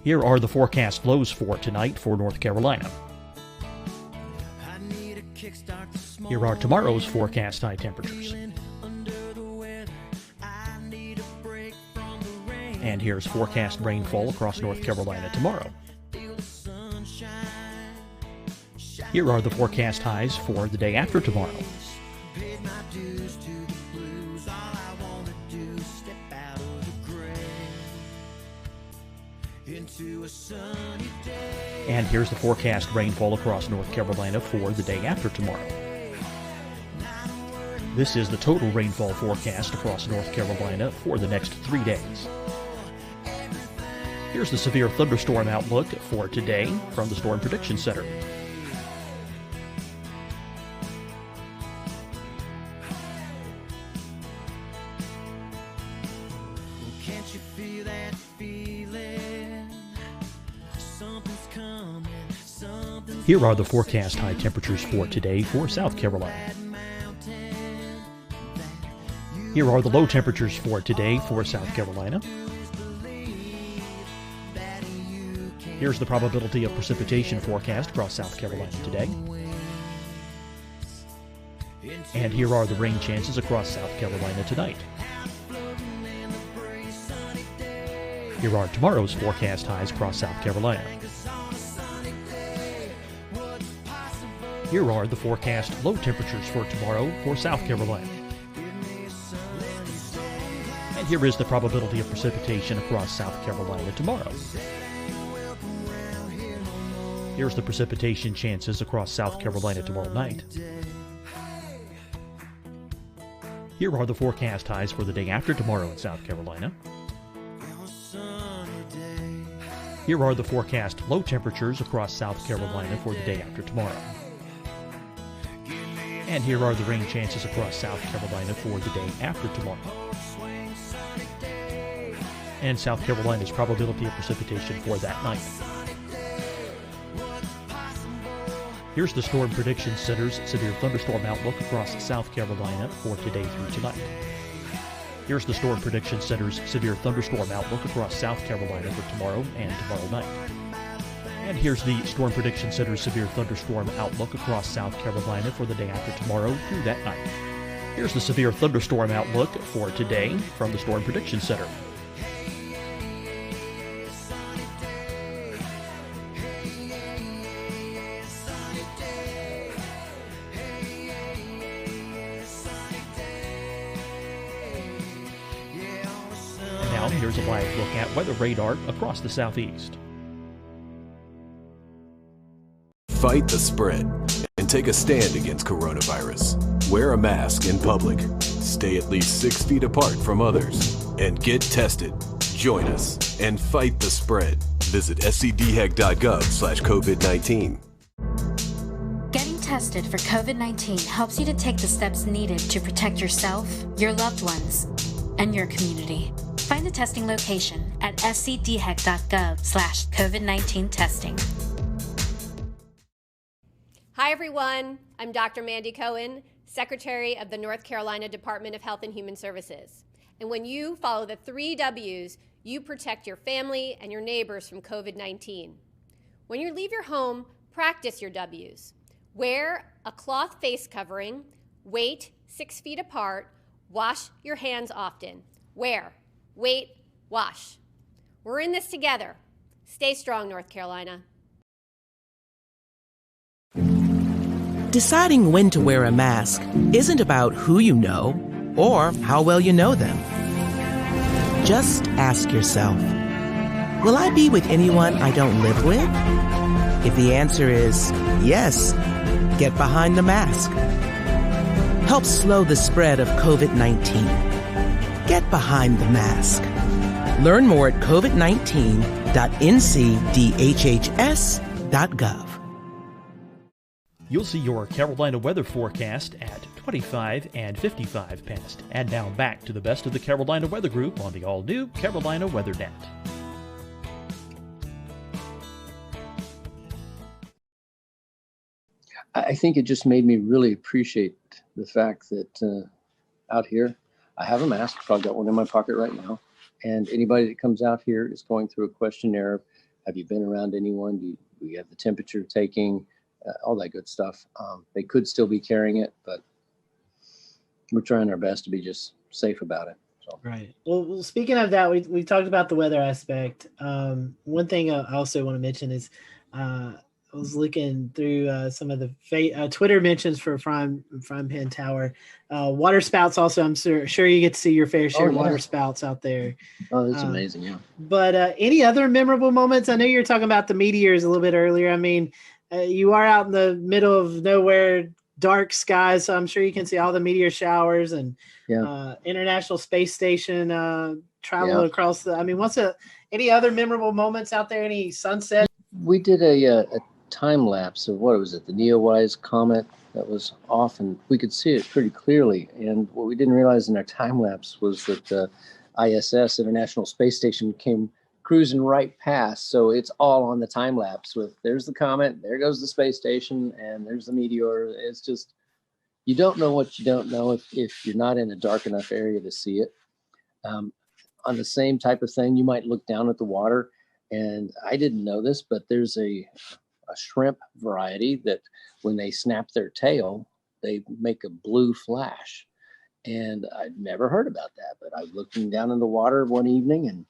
Here are the forecast lows for tonight for North Carolina. Here are tomorrow's forecast high temperatures. And here's forecast rainfall across North Carolina tomorrow. Here are the forecast highs for the day after tomorrow. And here's the forecast rainfall across North Carolina for the day after tomorrow. This is the total rainfall forecast across North Carolina for the next 3 days. Here's the severe thunderstorm outlook for today from the Storm Prediction Center. Can't you feel that feeling? Something's coming, something's Here are the forecast high temperatures for today for South Carolina. Here are the low temperatures for today for South Carolina. Here's the probability of precipitation forecast across South Carolina today. And here are the rain chances across South Carolina tonight. Here are tomorrow's forecast highs across South Carolina. Here are the forecast low temperatures for tomorrow for South Carolina. And here is the probability of precipitation across South Carolina tomorrow. Here's the precipitation chances across South Carolina tomorrow night. Here are the forecast highs for the day after tomorrow in South Carolina. Here are the forecast low temperatures across South Carolina for the day after tomorrow. And here are the rain chances across South Carolina for the day after tomorrow. And South Carolina's probability of precipitation for that night. Here's the Storm Prediction Center's severe thunderstorm outlook across South Carolina for today through tonight. Here's the Storm Prediction Center's severe thunderstorm outlook across South Carolina for tomorrow and tomorrow night. And here's the Storm Prediction Center's severe thunderstorm outlook across South Carolina for the day after tomorrow through that night. Here's the severe thunderstorm outlook for today from the Storm Prediction Center. Here's a live look at weather radar across the southeast. Fight the spread and take a stand against coronavirus. Wear a mask in public. Stay at least 6 feet apart from others. And get tested. Join us and fight the spread. Visit scdhec.gov/COVID-19. Getting tested for COVID-19 helps you to take the steps needed to protect yourself, your loved ones, and your community. Find the testing location at scdhec.gov/COVID-19 testing. Hi, everyone. I'm Dr. Mandy Cohen, Secretary of the North Carolina Department of Health and Human Services. And when you follow the 3 W's, you protect your family and your neighbors from COVID-19. When you leave your home, practice your W's. Wear a cloth face covering, wait 6 feet apart, wash your hands often. Wear, wait, wash. We're in this together. Stay strong, North Carolina. Deciding when to wear a mask isn't about who you know or how well you know them. Just ask yourself, will I be with anyone I don't live with? If the answer is yes, get behind the mask. Help slow the spread of COVID-19. Get behind the mask. Learn more at covid19.ncdhhs.gov. You'll see your Carolina weather forecast at 25 and 55 past. And now back to the best of the Carolina Weather Group on the all-new Carolina Weather Net. I think it just made me really appreciate the fact that out here, I have a mask. I've got one in my pocket right now. And anybody that comes out here is going through a questionnaire. Have you been around anyone? Do you have the temperature taking? All that good stuff. They could still be carrying it, but we're trying our best to be just safe about it. So. Right. Well, speaking of that, we talked about the weather aspect. One thing I also want to mention is was looking through some of the Twitter mentions for Frying Pan Tower. Water spouts also, I'm sure you get to see your fair share of water spouts out there. Oh, that's amazing, yeah. But any other memorable moments? I know you were talking about the meteors a little bit earlier. I mean, you are out in the middle of nowhere, dark skies, so I'm sure you can see all the meteor showers and International Space Station travel across the. I mean, any other memorable moments out there? Any sunset? We did a time lapse of what was it? The Neowise comet that was off, and we could see it pretty clearly. And what we didn't realize in our time lapse was that the ISS, International Space Station, came cruising right past. So it's all on the time lapse with there's the comet, there goes the space station, and there's the meteor. It's just, you don't know what you don't know if you're not in a dark enough area to see it. On the same type of thing, you might look down at the water, and I didn't know this, but there's a shrimp variety that when they snap their tail, they make a blue flash. And I'd never heard about that, but I was looking down in the water one evening and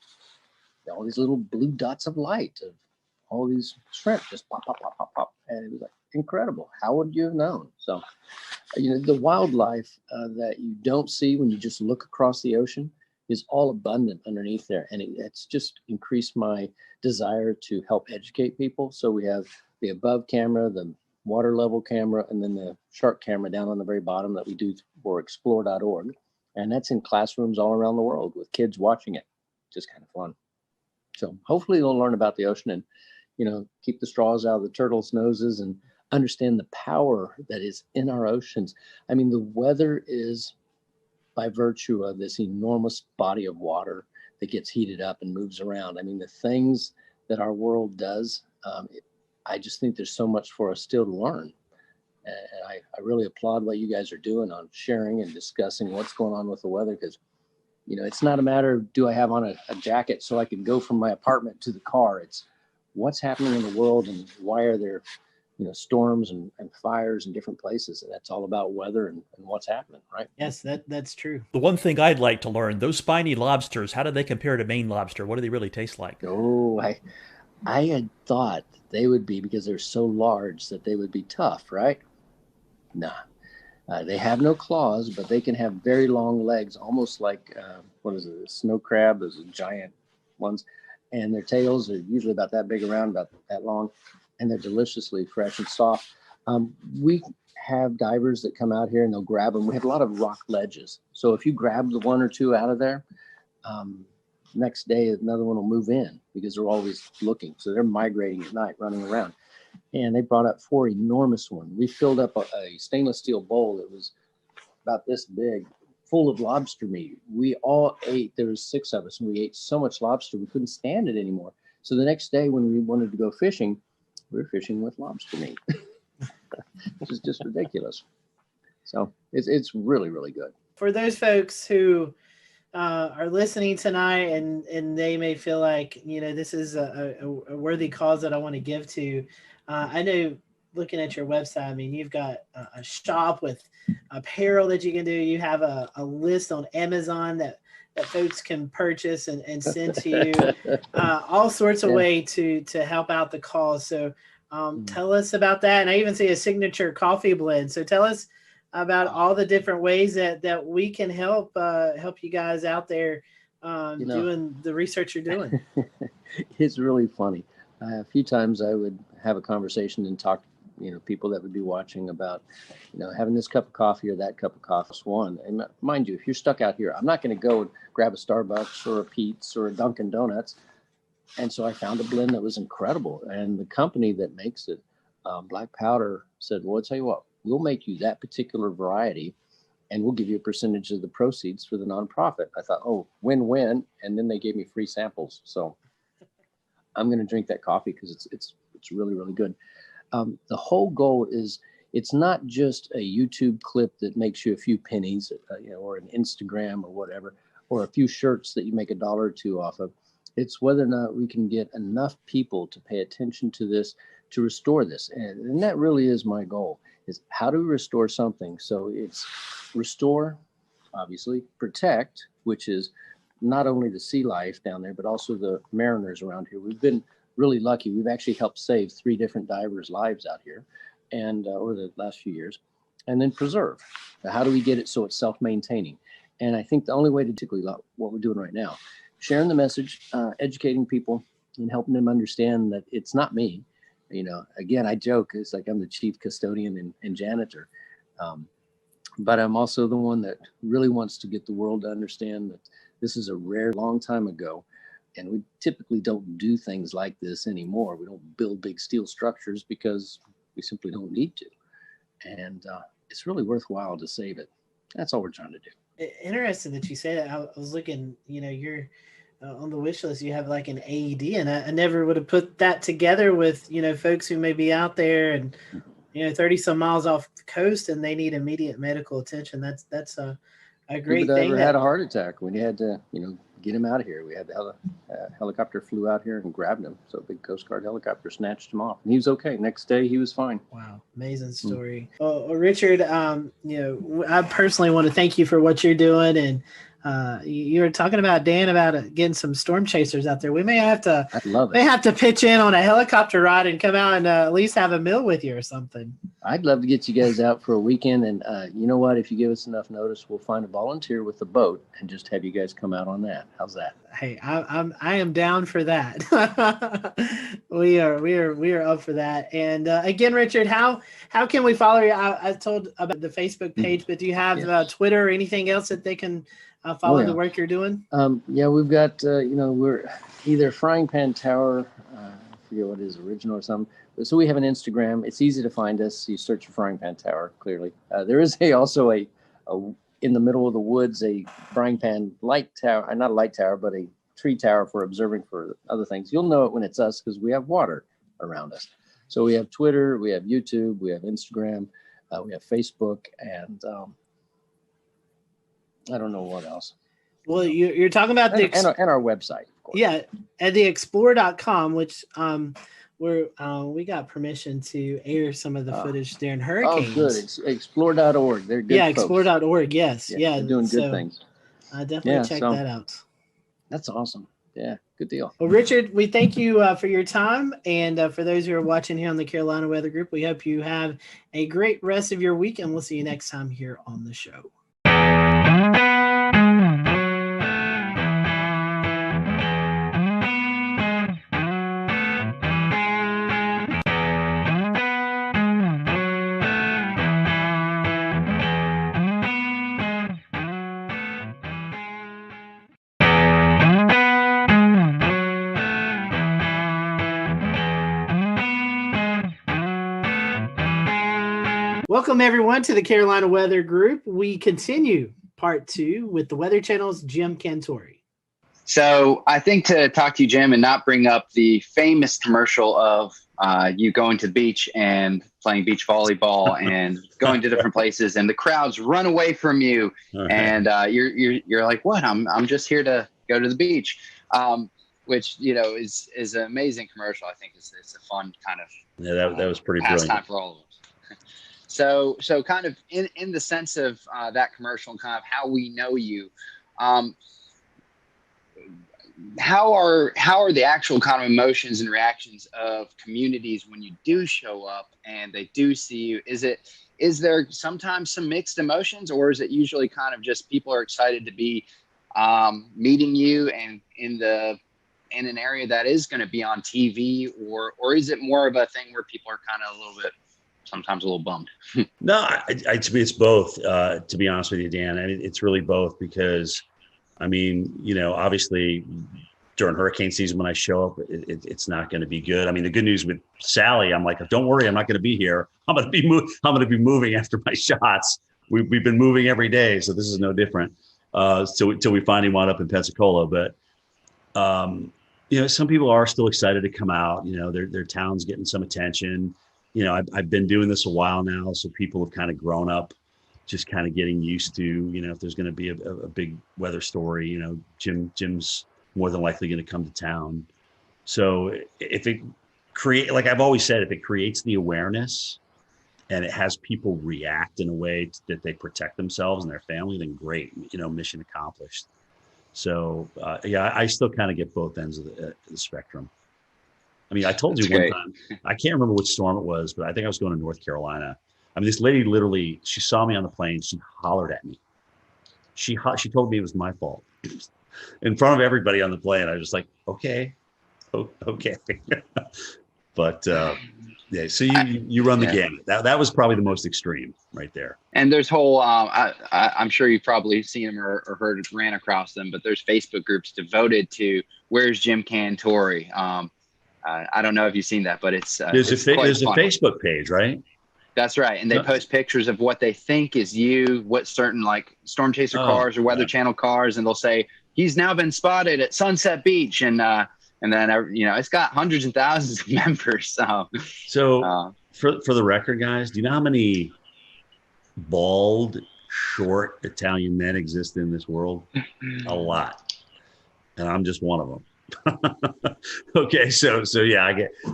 all these little blue dots of light of all these shrimp just pop, pop, pop, pop, pop. And it was like incredible. How would you have known? So, the wildlife that you don't see when you just look across the ocean is all abundant underneath there. And it's just increased my desire to help educate people. So we have the above camera, the water level camera, and then the shark camera down on the very bottom that we do for explore.org. And that's in classrooms all around the world with kids watching it. Just kind of fun. So hopefully they'll learn about the ocean and, keep the straws out of the turtles' noses and understand the power that is in our oceans. I mean, the weather is by virtue of this enormous body of water that gets heated up and moves around. I mean, the things that our world does, I just think there's so much for us still to learn. And I really applaud what you guys are doing on sharing and discussing what's going on with the weather, because, it's not a matter of do I have on a jacket so I can go from my apartment to the car. It's what's happening in the world and why are there storms and fires in different places. And that's all about weather and what's happening, right? Yes, that's true. The one thing I'd like to learn, those spiny lobsters, how do they compare to Maine lobster? What do they really taste like? Oh, I had thought they would be, because they're so large, that they would be tough, right? Nah. They have no claws, but they can have very long legs, almost like, a snow crab, those giant ones. And their tails are usually about that big around, about that long, and they're deliciously fresh and soft. We have divers that come out here and they'll grab them. We have a lot of rock ledges. So if you grab the one or two out of there, next day another one will move in because they're always looking. So they're migrating at night, running around. And they brought up 4 enormous ones. We filled up a stainless steel bowl that was about this big, full of lobster meat. We all ate, there was 6 of us, and we ate so much lobster we couldn't stand it anymore. So the next day when we wanted to go fishing, we were fishing with lobster meat, which is just ridiculous. So it's really, really good. For those folks who are listening tonight and they may feel like, this is a worthy cause that I want to give to, I know looking at your website, I mean, you've got a shop with apparel that you can do. You have a list on Amazon that folks can purchase and send to you, all sorts of way to help out the cause. So tell us about that. And I even see a signature coffee blend. So tell us about all the different ways that we can help you guys out there doing the research you're doing. It's really funny. A few times I would have a conversation and talk people that would be watching about, having this cup of coffee or that cup of coffee. One, and mind you, if you're stuck out here, I'm not going to go and grab a Starbucks or a Pete's or a Dunkin' Donuts. And so I found a blend that was incredible. And the company that makes it, Black Powder, said, well, I'll tell you what, we'll make you that particular variety and we'll give you a percentage of the proceeds for the nonprofit. I thought, oh, win-win. And then they gave me free samples. So I'm going to drink that coffee because it's really, really good. The whole goal is, it's not just a YouTube clip that makes you a few pennies, or an Instagram or whatever, or a few shirts that you make $1 or $2 off of. It's whether or not we can get enough people to pay attention to this, to restore this. And that really is my goal, is how do we restore something? So it's restore, obviously, protect, which is not only the sea life down there, but also the mariners around here. We've been really lucky. We've actually helped save 3 different divers' lives out here, and over the last few years, and then preserve. How do we get it so it's self-maintaining? And I think the only way to particularly what we're doing right now, sharing the message, educating people, and helping them understand that it's not me. Again, I joke, it's like I'm the chief custodian and janitor. But I'm also the one that really wants to get the world to understand that this is a rare, long time ago. And we typically don't do things like this anymore. We don't build big steel structures because we simply don't need to. And it's really worthwhile to save it. That's all we're trying to do. Interesting that you say that. I was looking, you're on the wish list, you have like an AED, and I never would have put that together with, folks who may be out there and, 30 some miles off the coast and they need immediate medical attention. That's a great thing. Had a heart attack when you had to, get him out of here. We had the helicopter flew out here and grabbed him. So a big Coast Guard helicopter snatched him off, and he was okay. Next day, he was fine. Wow, amazing story. Well, Richard, I personally want to thank you for what you're doing, and you were talking about Dan about getting some storm chasers out there. We may have to. I'd love it. May have to pitch in on a helicopter ride and come out and at least have a meal with you or something. I'd love to get you guys out for a weekend, and you know what? If you give us enough notice, we'll find a volunteer with a boat and just have you guys come out on that. How's that? Hey, I am down for that. we are up for that. And again, Richard, how can we follow you? I told about the Facebook page, but do you have Twitter or anything else that they can follow the work you're doing? Yeah, we've got we're either Frying Pan Tower. I forget what it is, original or something. So we have an Instagram. It's easy to find us. You search for Frying Pan Tower, clearly. There is also a in the middle of the woods, a frying pan light tower, not a light tower, but a tree tower for observing for other things. You'll know it when it's us because we have water around us. So we have Twitter, we have YouTube, we have Instagram, we have Facebook, and I don't know what else. Well, you're talking about and our website, of course. Yeah, at the explore.com, which we got permission to air some of the footage during hurricanes. Oh, good. Explore.org. They're good. Yeah, folks. Explore.org. Yes. Yeah. They're doing good things. Definitely check that out. That's awesome. Yeah. Good deal. Well, Richard, we thank you for your time. And for those who are watching here on the Carolina Weather Group, we hope you have a great rest of your week, and we'll see you next time here on the show. Welcome, everyone, to the Carolina Weather Group. We continue part 2 with the Weather Channel's Jim Cantori. So I think to talk to you, Jim, and not bring up the famous commercial of you going to the beach and playing beach volleyball and going to different places, and the crowds run away from you, and you're like, what? I'm just here to go to the beach, which is an amazing commercial. I think it's a fun kind of that was pretty pastime brilliant for all of us. So kind of in the sense of that commercial and kind of how we know you, how are the actual kind of emotions and reactions of communities when you do show up and they do see you? Is there sometimes some mixed emotions, or is it usually kind of just people are excited to be meeting you and in an area that is going to be on TV, or is it more of a thing where people are kind of a little bit sometimes a little bummed? No, to me, it's both, to be honest with you, Dan. I mean, it's really both because, I mean, obviously during hurricane season, when I show up, it's not going to be good. I mean, the good news with Sally, I'm like, don't worry, I'm not going to be here. I'm going to be moving after my shots. We've been moving every day, so this is no different. Till we finally wound up in Pensacola. But, some people are still excited to come out. Their town's getting some attention. I've been doing this a while now, so people have kind of grown up, just kind of getting used to, if there's going to be a big weather story, Jim's more than likely going to come to town. So if it like I've always said, if it creates the awareness and it has people react in a way that they protect themselves and their family, then great, mission accomplished. So I still kind of get both ends of the spectrum. I mean, I told you That's one great. time, I can't remember which storm it was, but I think I was going to North Carolina. I mean, this lady literally, she saw me on the plane. She hollered at me. She told me it was my fault in front of everybody on the plane. I was just like, okay. But yeah, so you run the Yeah. gamut. That was probably the most extreme right there. And there's whole, I'm sure you've probably seen them or heard, ran across them, but there's Facebook groups devoted to where's Jim Cantori. I don't know if you've seen that, but it's There's a Facebook page, right? That's right. And they post pictures of what they think is you, what certain like Storm Chaser cars or Weather Channel cars. And they'll say, he's now been spotted at Sunset Beach. And then, it's got hundreds and thousands of members. So for the record, guys, do you know how many bald, short Italian men exist in this world? A lot. And I'm just one of them. Okay, so yeah,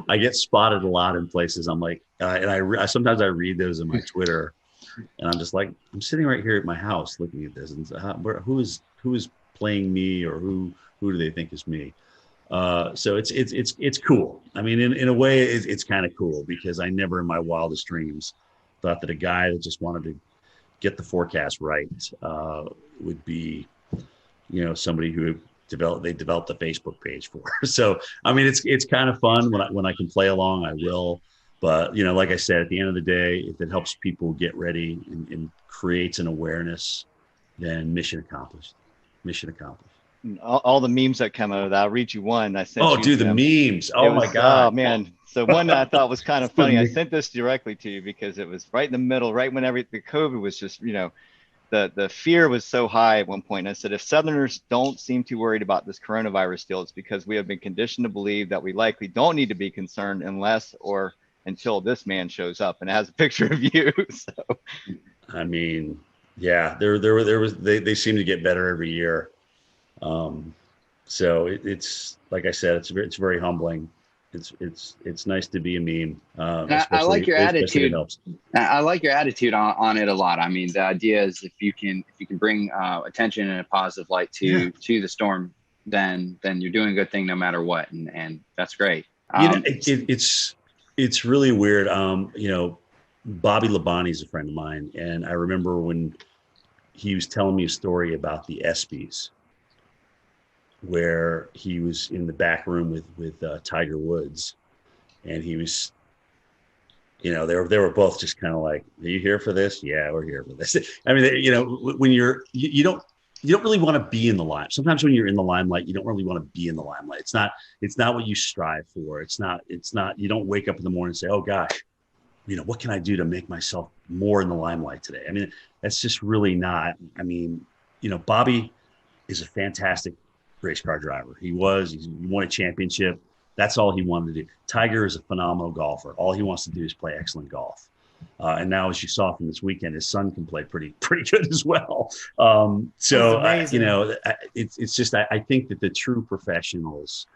I get spotted a lot in places. I'm like, and I sometimes I read those in my Twitter, and I'm just like, I'm sitting right here at my house looking at this, and who is playing me, or who do they think is me? So it's cool. I mean, in a way, it's kind of cool, because I never in my wildest dreams thought that a guy that just wanted to get the forecast right would be, somebody who developed a Facebook page for. So, I mean, it's kind of fun when I can play along, I will. But, like I said, at the end of the day, if it helps people get ready and creates an awareness, then mission accomplished. Mission accomplished. All the memes that come out of that. I'll read you one. I sent. Oh, dude, the memes. Oh my God. Oh man. So one that I thought was kind of funny. I sent this directly to you because it was right in the middle, right when the COVID was just, the fear was so high at one point. And I said, if Southerners don't seem too worried about this coronavirus still, it's because we have been conditioned to believe that we likely don't need to be concerned unless or until this man shows up. And it has a picture of you. So, I mean, yeah, they seem to get better every year. So it's like I said, it's very humbling. It's nice to be a meme. I like your attitude. I like your attitude on it a lot. I mean, the idea is if you can bring attention in a positive light to the storm, then you're doing a good thing no matter what, and that's great. It's really weird. Bobby Labonte is a friend of mine, and I remember when he was telling me a story about the ESPYs, where he was in the back room with Tiger Woods, and he was, they were both just kind of like, "Are you here for this?" "Yeah, we're here for this." I mean, when you don't really want to be in the limelight. Sometimes when you're in the limelight, you don't really want to be in the limelight. It's not what you strive for. It's not. You don't wake up in the morning and say, "Oh gosh, what can I do to make myself more in the limelight today?" I mean, that's just really not. I mean, Bobby is a fantastic race car driver. He won a championship. That's all he wanted to do. Tiger is a phenomenal golfer. All he wants to do is play excellent golf. And now, as you saw from this weekend, his son can play pretty good as well. It's just, I think that the true professionals,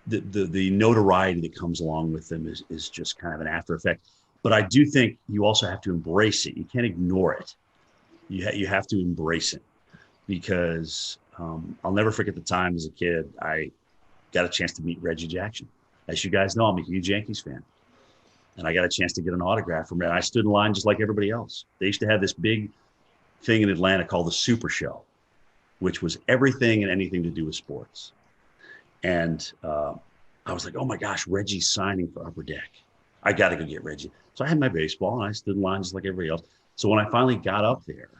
the notoriety that comes along with them is just kind of an after effect. But I do think you also have to embrace it. You can't ignore it. You have to embrace it, because I'll never forget the time as a kid I got a chance to meet Reggie Jackson. As you guys know, I'm a huge Yankees fan. And I got a chance to get an autograph from him. I stood in line just like everybody else. They used to have this big thing in Atlanta called the Super Show, which was everything and anything to do with sports. And I was like, oh my gosh, Reggie's signing for Upper Deck. I got to go get Reggie. So I had my baseball and I stood in line just like everybody else. So when I finally got up there,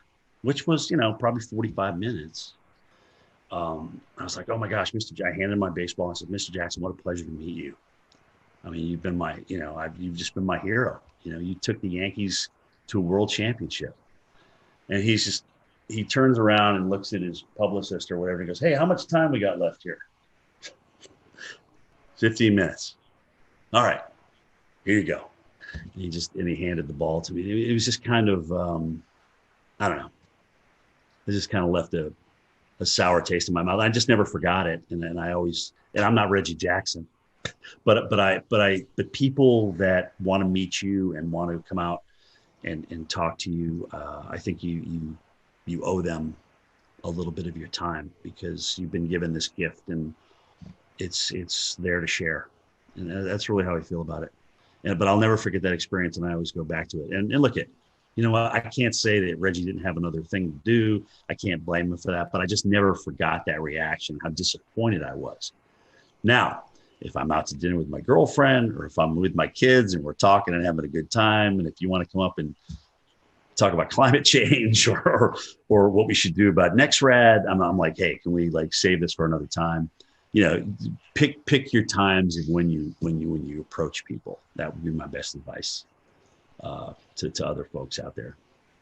which was, probably 45 minutes, I was like, oh my gosh, I handed my baseball. I said, Mr. Jackson, what a pleasure to meet you. I mean, you've been you've just been my hero. You took the Yankees to a world championship. And he turns around and looks at his publicist or whatever. And goes, hey, how much time we got left here? 15 minutes. All right, here you go. And he handed the ball to me. It was just kind of, I don't know. It just kind of left a sour taste in my mouth. I just never forgot it. And I'm not Reggie Jackson, but people that want to meet you and want to come out and talk to you, I think you owe them a little bit of your time, because you've been given this gift, and it's there to share. And that's really how I feel about it. But I'll never forget that experience, and I always go back to it. And look at, you know what? I can't say that Reggie didn't have another thing to do. I can't blame him for that, but I just never forgot that reaction, how disappointed I was. Now, if I'm out to dinner with my girlfriend, or if I'm with my kids and we're talking and having a good time, and if you want to come up and talk about climate change or what we should do about NextRad, I'm like, hey, can we like save this for another time? You know, pick your times of when you approach people. That would be my best advice to other folks out there.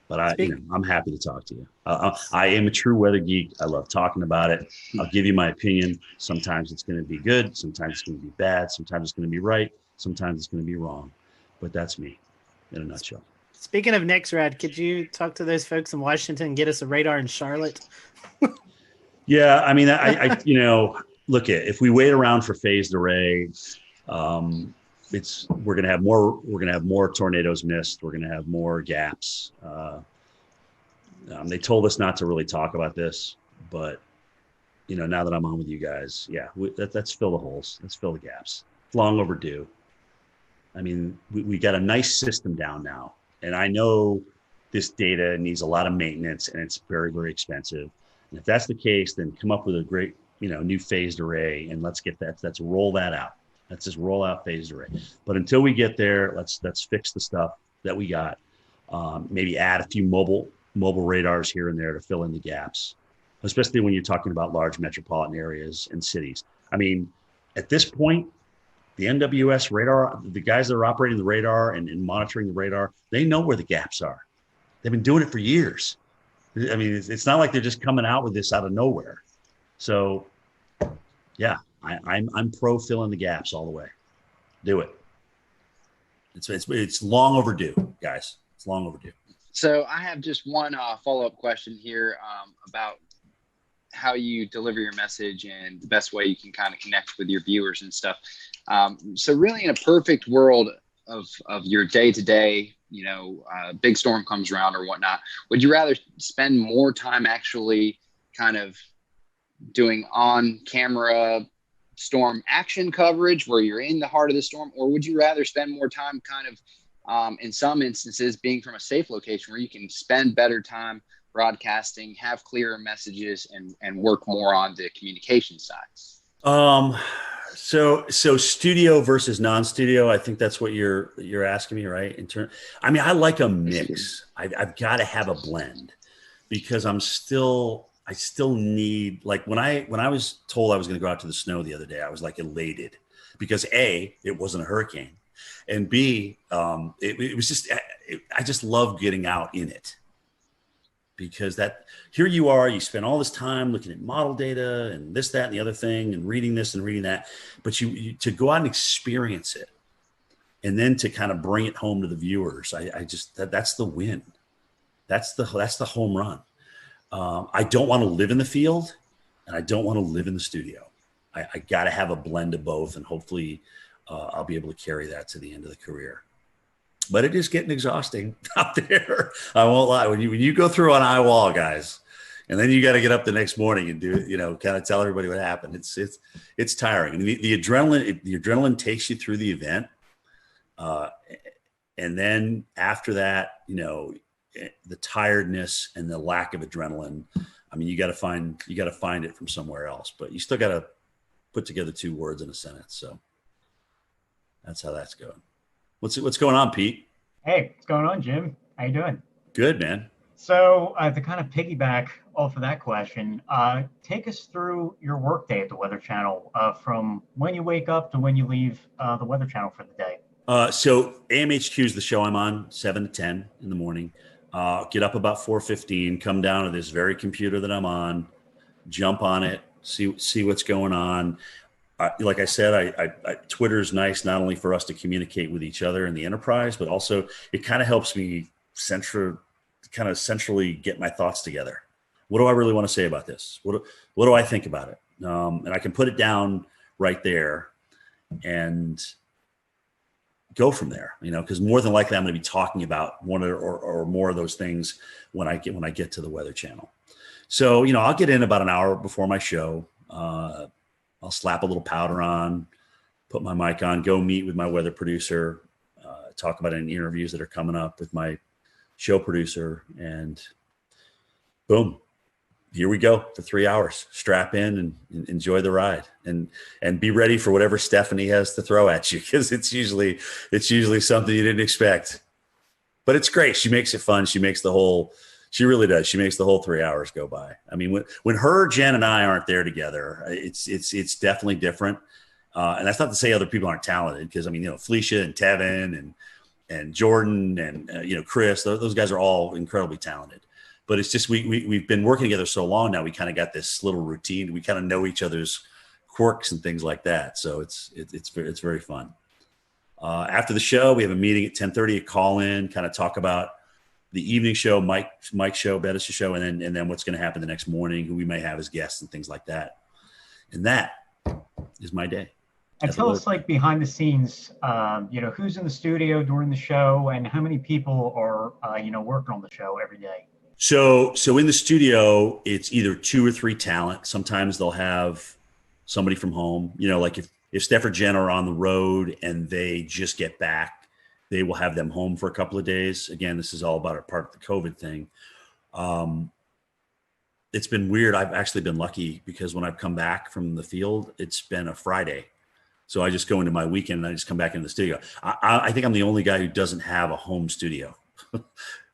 But I'm happy to talk to you. I am a true weather geek. I love talking about it. I'll give you my opinion. Sometimes it's going to be good. Sometimes it's going to be bad. Sometimes it's going to be right. Sometimes it's going to be wrong. But that's me in a nutshell. Speaking of NextRad, could you talk to those folks in Washington and get us a radar in Charlotte? Yeah, I mean, I you know, look at, if we wait around for phased array, we're gonna have more tornadoes missed. We're gonna have more gaps. They told us not to really talk about this, but you know, now that I'm on with you guys, yeah, let's fill the holes. Let's fill the gaps. It's long overdue. I mean, we got a nice system down now, and I know this data needs a lot of maintenance, and it's very, very expensive. And if that's the case, then come up with a great, you know, new phased array, and let's roll that out. Let's just roll out phased array. But until we get there, let's fix the stuff that we got. Maybe add a few mobile radars here and there to fill in the gaps, especially when you're talking about large metropolitan areas and cities. I mean, at this point, the NWS radar, the guys that are operating the radar and monitoring the radar, they know where the gaps are. They've been doing it for years. I mean, it's not like they're just coming out with this out of nowhere. So, yeah, I'm pro filling the gaps all the way. Do it. It's long overdue, guys. It's long overdue. So I have just one follow-up question here about how you deliver your message and the best way you can kind of connect with your viewers and stuff. So really, in a perfect world of your day-to-day, you know, big storm comes around or whatnot, would you rather spend more time actually kind of doing on-camera storm action coverage where you're in the heart of the storm, or would you rather spend more time kind of, in some instances, being from a safe location where you can spend better time broadcasting, have clearer messages, and work more on the communication side? So studio versus non-studio, I think that's what you're asking me, right? I mean, I like a mix. I've got to have a blend because I still need, like when I was told I was going to go out to the snow the other day, I was like elated because A, it wasn't a hurricane, and B, it was just, I just love getting out in it. Because here you are, you spend all this time looking at model data and this, that, and the other thing, and reading this and reading that, but you to go out and experience it, and then to kind of bring it home to the viewers, that's the win, that's the home run. I don't want to live in the field, and I don't want to live in the studio. I got to have a blend of both, and hopefully I'll be able to carry that to the end of the career. But it is getting exhausting out there. I won't lie. When you go through on eyewall, guys, and then you got to get up the next morning and do, you know, kind of tell everybody what happened. It's tiring. And the adrenaline takes you through the event, and then after that, you know, the tiredness and the lack of adrenaline. I mean, you got to find it from somewhere else. But you still got to put together two words in a sentence. So that's how that's going. What's going on, Pete? Hey, what's going on, Jim? How you doing? Good, man. So to kind of piggyback off of that question, take us through your workday at the Weather Channel, from when you wake up to when you leave the Weather Channel for the day. So AMHQ is the show I'm on, 7 to 10 in the morning. Get up about 4:15, come down to this very computer that I'm on, jump on it, see what's going on. Like I said, Twitter is nice not only for us to communicate with each other in the enterprise, but also it kind of helps me centrally get my thoughts together. What do I really want to say about this? What do I think about it? And I can put it down right there and go from there, you know, because more than likely I'm going to be talking about one or more of those things when I get to the Weather Channel. So, you know, I'll get in about an hour before my show. I'll slap a little powder on, put my mic on, go meet with my weather producer, talk about any interviews that are coming up with my show producer, and boom, here we go for 3 hours. Strap in and enjoy the ride, and be ready for whatever Stephanie has to throw at you, because it's usually something you didn't expect. But it's great. She makes it fun. She really does. She makes the whole 3 hours go by. I mean, when her, Jen, and I aren't there together, it's definitely different. And that's not to say other people aren't talented, because I mean, Felicia and Tevin and Jordan and Chris, those guys are all incredibly talented. But it's just we've been working together so long now. We kind of got this little routine. We kind of know each other's quirks and things like that. So it's very fun. After the show, we have a meeting at 10:30. A call in, kind of talk about the evening show, Mike's show, Bettis' show, and then what's going to happen the next morning, who we may have as guests and things like that. And that is my day. And tell us, like, behind the scenes, who's in the studio during the show, and how many people are working on the show every day. So in the studio, it's either 2 or 3 talent. Sometimes they'll have somebody from home. Like if Steph or Jen are on the road and they just get back, they will have them home for a couple of days. Again, this is all about a part of the COVID thing. It's been weird. I've actually been lucky, because when I've come back from the field, it's been a Friday. So I just go into my weekend and I just come back into the studio. I think I'm the only guy who doesn't have a home studio.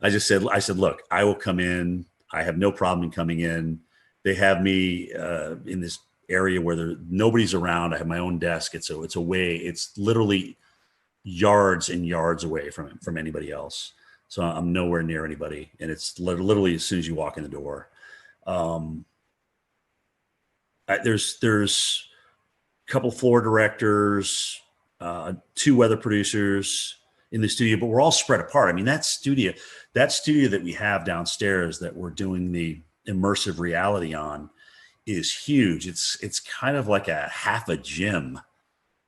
I said, look, I will come in. I have no problem in coming in. They have me in this area where nobody's around. I have my own desk. It's literally yards and yards away from anybody else. So I'm nowhere near anybody. And it's literally as soon as you walk in the door. There's a couple floor directors, 2 weather producers in the studio, but we're all spread apart. I mean, that studio that we have downstairs that we're doing the immersive reality on is huge. It's kind of like a half a gym,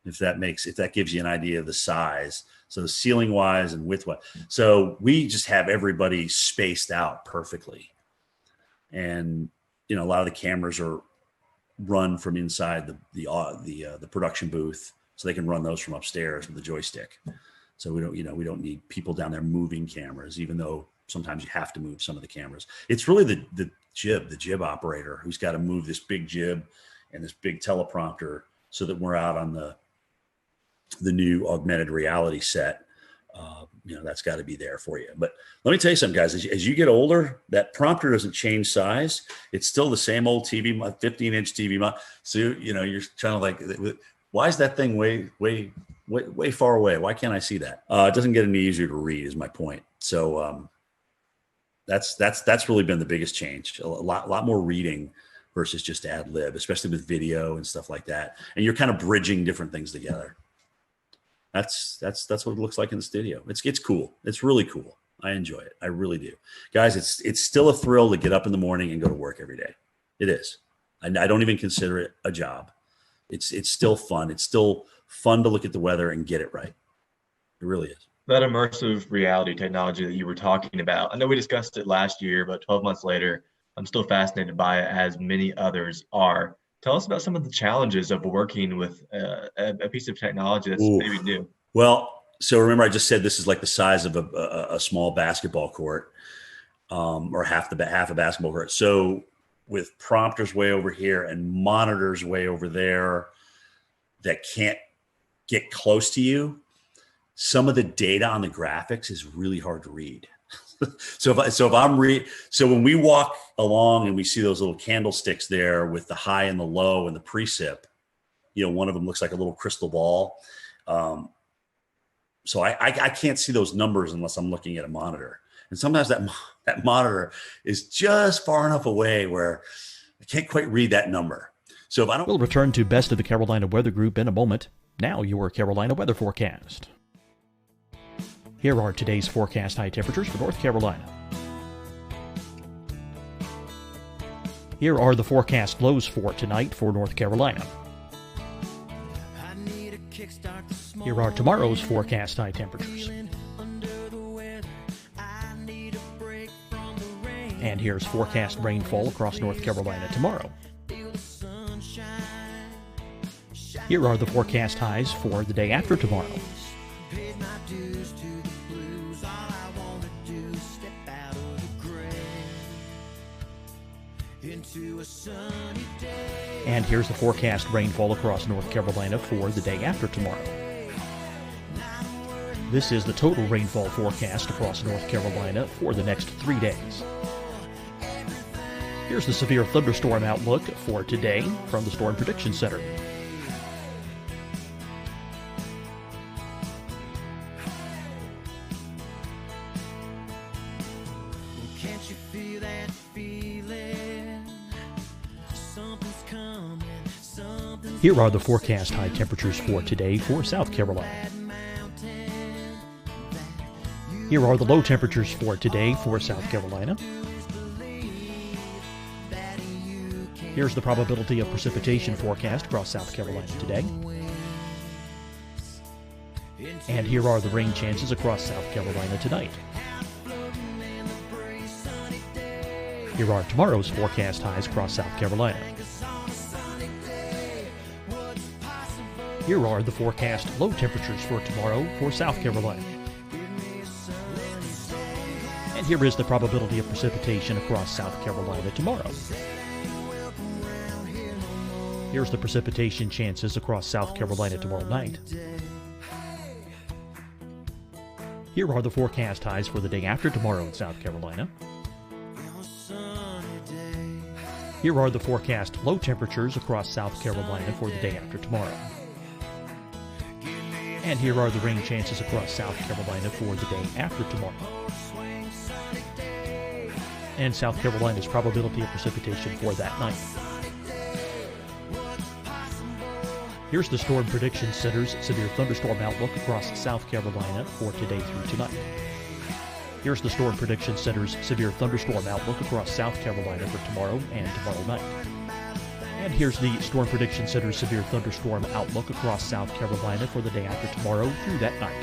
if that gives you an idea of the size. So ceiling wise and width wise. So we just have everybody spaced out perfectly. And, a lot of the cameras are run from inside the production booth, so they can run those from upstairs with the joystick. So we don't need people down there moving cameras, even though sometimes you have to move some of the cameras. It's really the jib operator who's got to move this big jib and this big teleprompter so that we're out on the new augmented reality set. That's got to be there for you. But let me tell you something, guys, as you get older, that prompter doesn't change size. It's still the same old TV, 15-inch TV. So, you're trying to like, why is that thing way far away? Why can't I see that? It doesn't get any easier to read is my point. So that's really been the biggest change. A lot more reading versus just ad lib, especially with video and stuff like that. And you're kind of bridging different things together. That's what it looks like in the studio. It's cool. It's really cool. I enjoy it. I really do. Guys, it's still a thrill to get up in the morning and go to work every day. It is. I don't even consider it a job. It's still fun. It's still fun to look at the weather and get it right. It really is. That immersive reality technology that you were talking about, I know we discussed it last year, but 12 months later, I'm still fascinated by it, as many others are. Tell us about some of the challenges of working with a piece of technology that's maybe new. Well, so remember I just said this is like the size of a small basketball court, or half a basketball court. So with prompters way over here and monitors way over there that can't get close to you, some of the data on the graphics is really hard to read. So when we walk along and we see those little candlesticks there with the high and the low and the precip, one of them looks like a little crystal ball. So I can't see those numbers unless I'm looking at a monitor. And sometimes that monitor is just far enough away where I can't quite read that number. So if I don't... We'll return to Best of the Carolina Weather Group in a moment. Now your Carolina weather forecast. Here are today's forecast high temperatures for North Carolina. Here are the forecast lows for tonight for North Carolina. Here are tomorrow's forecast high temperatures. And here's forecast rainfall across North Carolina tomorrow. Here are the forecast highs for the day after tomorrow. And here's the forecast rainfall across North Carolina for the day after tomorrow. This is the total rainfall forecast across North Carolina for the next 3 days. Here's the severe thunderstorm outlook for today from the Storm Prediction Center. Here are the forecast high temperatures for today for South Carolina. Here are the low temperatures for today for South Carolina. Here's the probability of precipitation forecast across South Carolina today. And here are the rain chances across South Carolina tonight. Here are tomorrow's forecast highs across South Carolina. Here are the forecast low temperatures for tomorrow for South Carolina. And here is the probability of precipitation across South Carolina tomorrow. Here's the precipitation chances across South Carolina tomorrow night. Here are the forecast highs for the day after tomorrow in South Carolina. Here are the forecast low temperatures across South Carolina for the day after tomorrow. And here are the rain chances across South Carolina for the day after tomorrow. And South Carolina's probability of precipitation for that night. Here's the Storm Prediction Center's severe thunderstorm outlook across South Carolina for today through tonight. Here's the Storm Prediction Center's severe thunderstorm outlook across South Carolina for tomorrow and tomorrow night. And here's the Storm Prediction Center's severe thunderstorm outlook across South Carolina for the day after tomorrow through that night.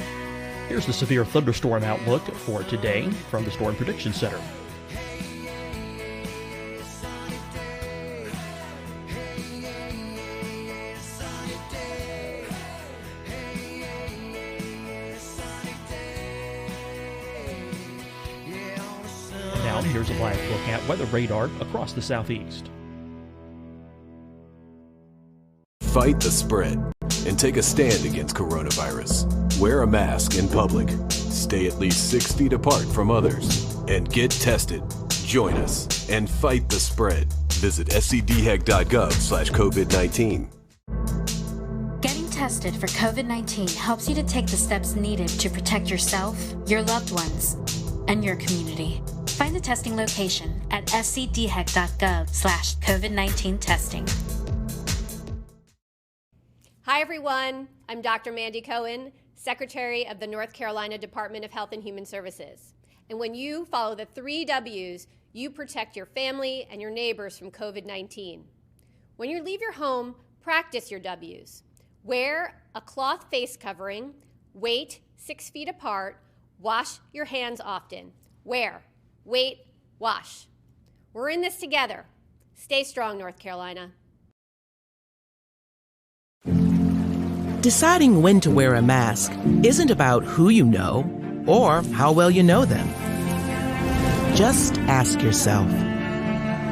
Here's the severe thunderstorm outlook for today from the Storm Prediction Center. And now here's a live look at weather radar across the southeast. Fight the spread and take a stand against coronavirus. Wear a mask in public. Stay at least 6 feet apart from others. And get tested. Join us and fight the spread. Visit scdhec.gov/COVID-19. Getting tested for COVID-19 helps you to take the steps needed to protect yourself, your loved ones, and your community. Find the testing location at scdhec.gov/COVID-19 testing. Hi, everyone. I'm Dr. Mandy Cohen, Secretary of the North Carolina Department of Health and Human Services. And when you follow the 3 W's, you protect your family and your neighbors from COVID-19. When you leave your home, practice your W's. Wear a cloth face covering, wait 6 feet apart, wash your hands often. Wear, wait, wash. We're in this together. Stay strong, North Carolina. Deciding when to wear a mask isn't about who you know or how well you know them. Just ask yourself,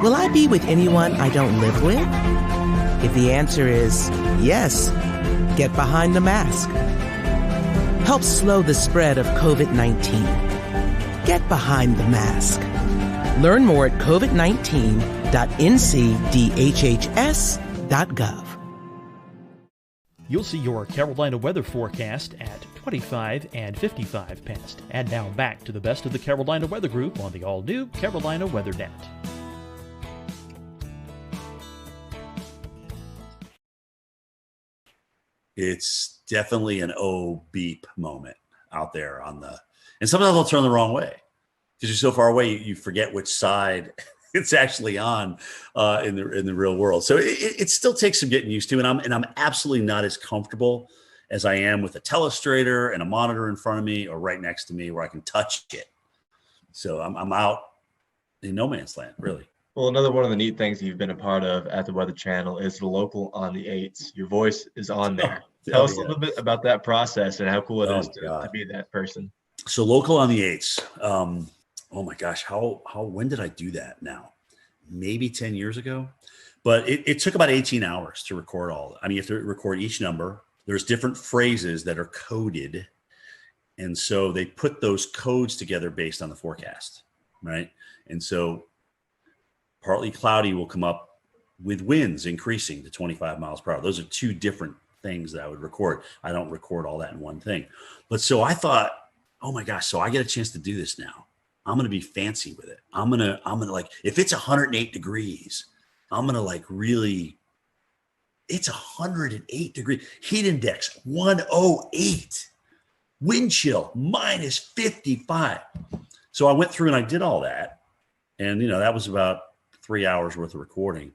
will I be with anyone I don't live with? If the answer is yes, get behind the mask. Help slow the spread of COVID-19. Get behind the mask. Learn more at covid19.ncdhhs.gov. You'll see your Carolina weather forecast at 25 and 55 past. And now back to the best of the Carolina Weather Group on the all-new Carolina Weather Net. It's definitely an beep moment out there and sometimes I'll turn the wrong way because you're so far away, you forget which side it's actually on in the real world. So it still takes some getting used to, and I'm absolutely not as comfortable as I am with a telestrator and a monitor in front of me or right next to me where I can touch it. So I'm out in no man's land, really. Well, another one of the neat things you've been a part of at the Weather Channel is the local on the 8s. Your voice is on there. Tell us a little bit about that process and how cool it is to be that person. So local on the 8s. Oh my gosh, when did I do that now? Maybe 10 years ago. But it took about 18 hours to record all. I mean, you have to record each number. There's different phrases that are coded. And so they put those codes together based on the forecast, right? And so partly cloudy will come up with winds increasing to 25 miles per hour. Those are two different things that I would record. I don't record all that in one thing. But so I thought, oh my gosh, so I get a chance to do this now. I'm going to be fancy with it. I'm going to like, if it's 108 degrees, I'm going to like really, it's 108 degrees. Heat index, 108. Wind chill, minus 55. So I went through and I did all that. And, that was about 3 hours worth of recording.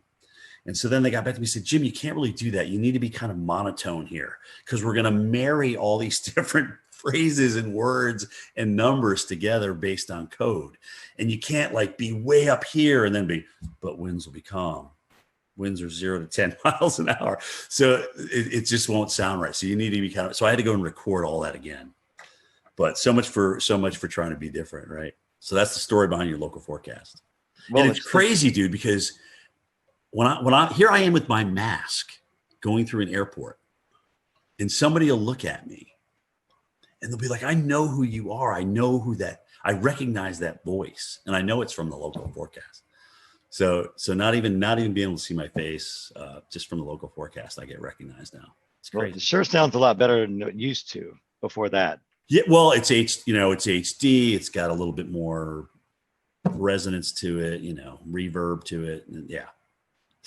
And so then they got back to me and said, Jim, you can't really do that. You need to be kind of monotone here because we're going to marry all these different phrases and words and numbers together based on code. And you can't like be way up here and then but winds will be calm. Winds are 0 to 10 miles an hour. So it just won't sound right. So you need to be so I had to go and record all that again. But so much for trying to be different, right? So that's the story behind your local forecast. Well, and it's crazy, dude, because when I here I am with my mask going through an airport and somebody will look at me and they'll be like, I know who you are. I know I recognize that voice and I know it's from the local forecast. So not even being able to see my face, just from the local forecast, I get recognized now. It's crazy. Well, it sure sounds a lot better than it used to before that. Yeah, well, it's HD. It's got a little bit more resonance to it, reverb to it. And yeah,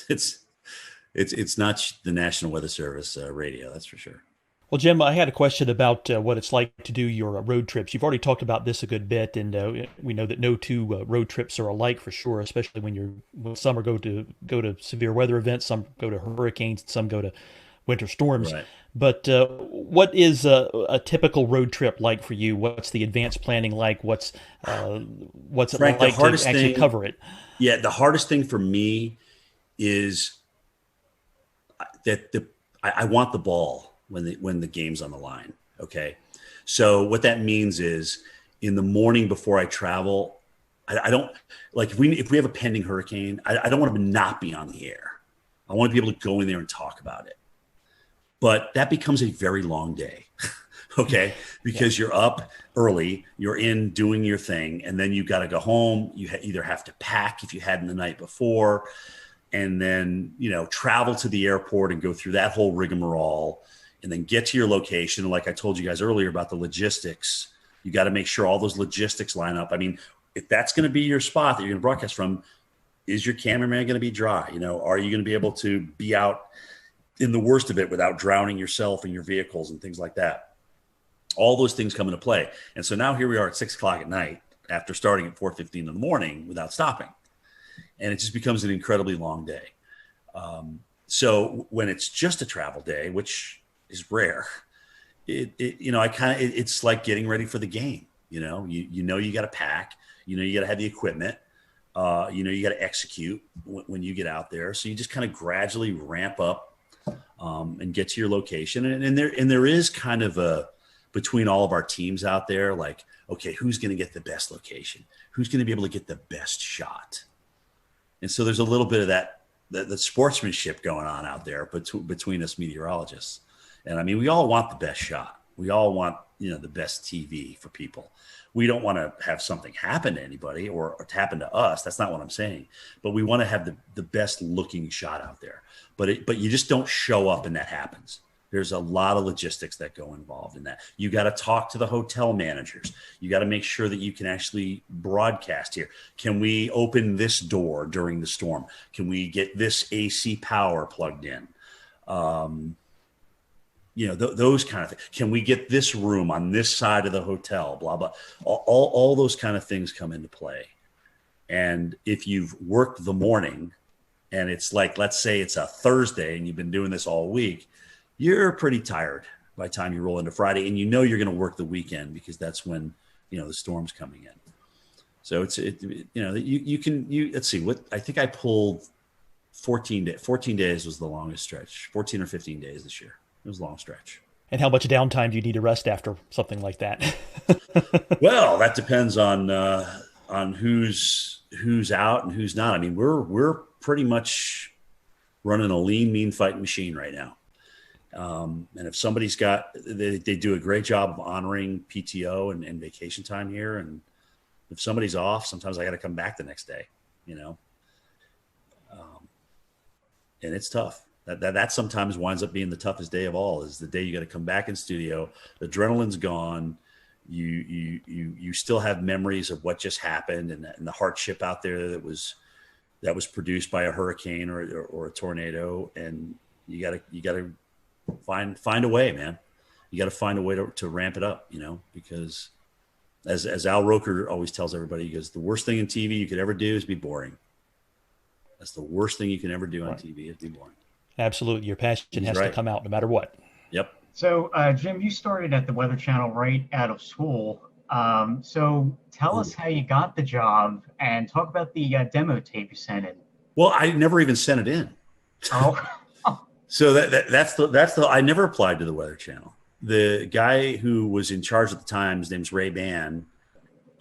it's not the National Weather Service radio, that's for sure. Well, Jim, I had a question about what it's like to do your road trips. You've already talked about this a good bit, and we know that no two road trips are alike for sure, especially when some go to severe weather events, some go to hurricanes, some go to winter storms. Right. But what is a typical road trip like for you? What's the advanced planning like? What's it Frank, like to actually cover it? Yeah, the hardest thing for me is that I want the ball when the game's on the line. Okay, so what that means is in the morning before I travel, I don't like if we have a pending hurricane, I don't want to not be on the air. I want to be able to go in there and talk about it. But that becomes a very long day, okay? Because you're up early, you're in doing your thing, and then you got to go home. You either have to pack if you hadn't the night before, and then, travel to the airport and go through that whole rigmarole, and then get to your location. And like I told you guys earlier about the logistics, you got to make sure all those logistics line up. I mean, if that's going to be your spot that you're going to broadcast from, is your cameraman going to be dry? Are you going to be able to be out in the worst of it without drowning yourself and your vehicles and things like that? All those things come into play. And so now here we are at 6:00 at night after starting at 4:15 in the morning without stopping. And it just becomes an incredibly long day. So when it's just a travel day, which is rare, it's like getting ready for the game. You got to pack, you got to have the equipment, you got to execute when you get out there. So you just kind of gradually ramp up and get to your location. And there is kind of between all of our teams out there, like, okay, who's going to get the best location? Who's going to be able to get the best shot? And so there's a little bit of that sportsmanship going on out there between us meteorologists. And I mean, we all want the best shot. We all want, the best TV for people. We don't want to have something happen to anybody or happen to us. That's not what I'm saying. But we want to have the best looking shot out there. But you just don't show up and that happens. There's a lot of logistics that go involved in that. You got to talk to the hotel managers. You got to make sure that you can actually broadcast here. Can we open this door during the storm? Can we get this AC power plugged in? Those kind of things. Can we get this room on this side of the hotel? Blah, blah. All those kind of things come into play. And if you've worked the morning and it's like, let's say it's a Thursday and you've been doing this all week, you're pretty tired by the time you roll into Friday, and you're going to work the weekend because that's when, the storm's coming in. So let's see what, I think I pulled 14 days was the longest stretch, 14 or 15 days this year. It was a long stretch. And how much downtime do you need to rest after something like that? Well, that depends on who's out and who's not. I mean, we're pretty much running a lean, mean fighting machine right now. And if somebody's they do a great job of honoring PTO and vacation time here. And if somebody's off, sometimes I got to come back the next day, and it's tough. That sometimes winds up being the toughest day of all, is the day you got to come back in studio. The adrenaline's gone. You still have memories of what just happened and the hardship out there that was produced by a hurricane or a tornado. And you gotta find a way, man. You got to find a way to ramp it up, because as Al Roker always tells everybody, he goes, the worst thing in TV you could ever do is be boring. That's the worst thing you can ever do on TV, is be boring. Absolutely. Your passion has to come out no matter what. Yep. So, Jim, you started at the Weather Channel right out of school. So tell us how you got the job and talk about the demo tape you sent in. Well, I never even sent it in. Oh. So that's the I never applied to the Weather Channel. The guy who was in charge at the time, his name's Ray Ban.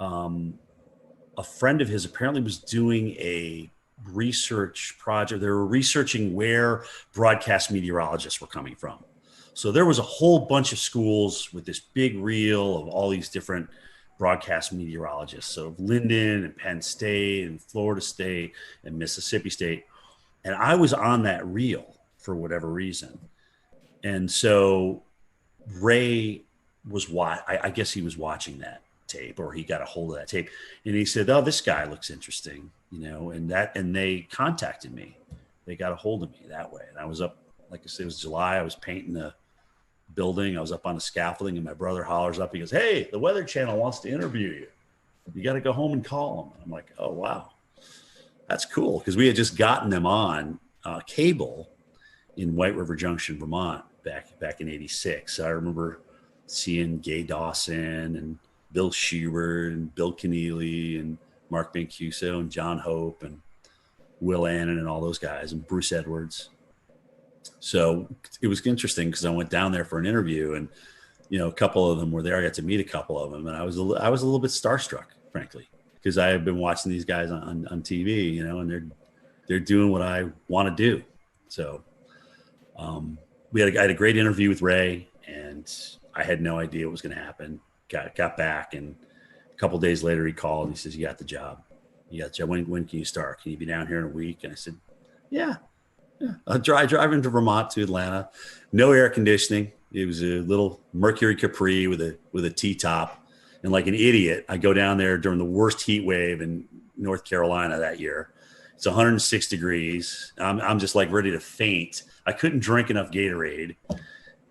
A friend of his apparently was doing a research project. They were researching where broadcast meteorologists were coming from. So there was a whole bunch of schools with this big reel of all these different broadcast meteorologists. So Linden and Penn State and Florida State and Mississippi State. And I was on that reel for whatever reason. And so Ray was I guess he was watching that tape, or he got a hold of that tape, and he said, "Oh, this guy looks interesting," and they contacted me. They got a hold of me that way. And I was up, like I said, it was July. I was painting the building. I was up on the scaffolding, and my brother hollers up. He goes, "Hey, the Weather Channel wants to interview you. You got to go home and call them." I'm like, "Oh, wow. That's cool." Because we had just gotten them on cable in White River Junction, Vermont back in '86. So I remember seeing Gay Dawson and Bill Schubert and Bill Keneally and Mark Mancuso and John Hope and Will Annan and all those guys, and Bruce Edwards. So it was interesting because I went down there for an interview, and a couple of them were there. I got to meet a couple of them, and I was a little bit starstruck, frankly, because I have been watching these guys on TV, and they're doing what I want to do. So I had a great interview with Ray, and I had no idea what was going to happen. Got back, and a couple of days later he called and he says, "You got the job. You got the job. When can you start? Can you be down here in a week?" And I said, "Yeah. I'll drive into Vermont to Atlanta. No air conditioning. It was a little Mercury Capri with a T-top. And like an idiot, I go down there during the worst heat wave in North Carolina that year. It's 106 degrees. I'm just like ready to faint. I couldn't drink enough Gatorade.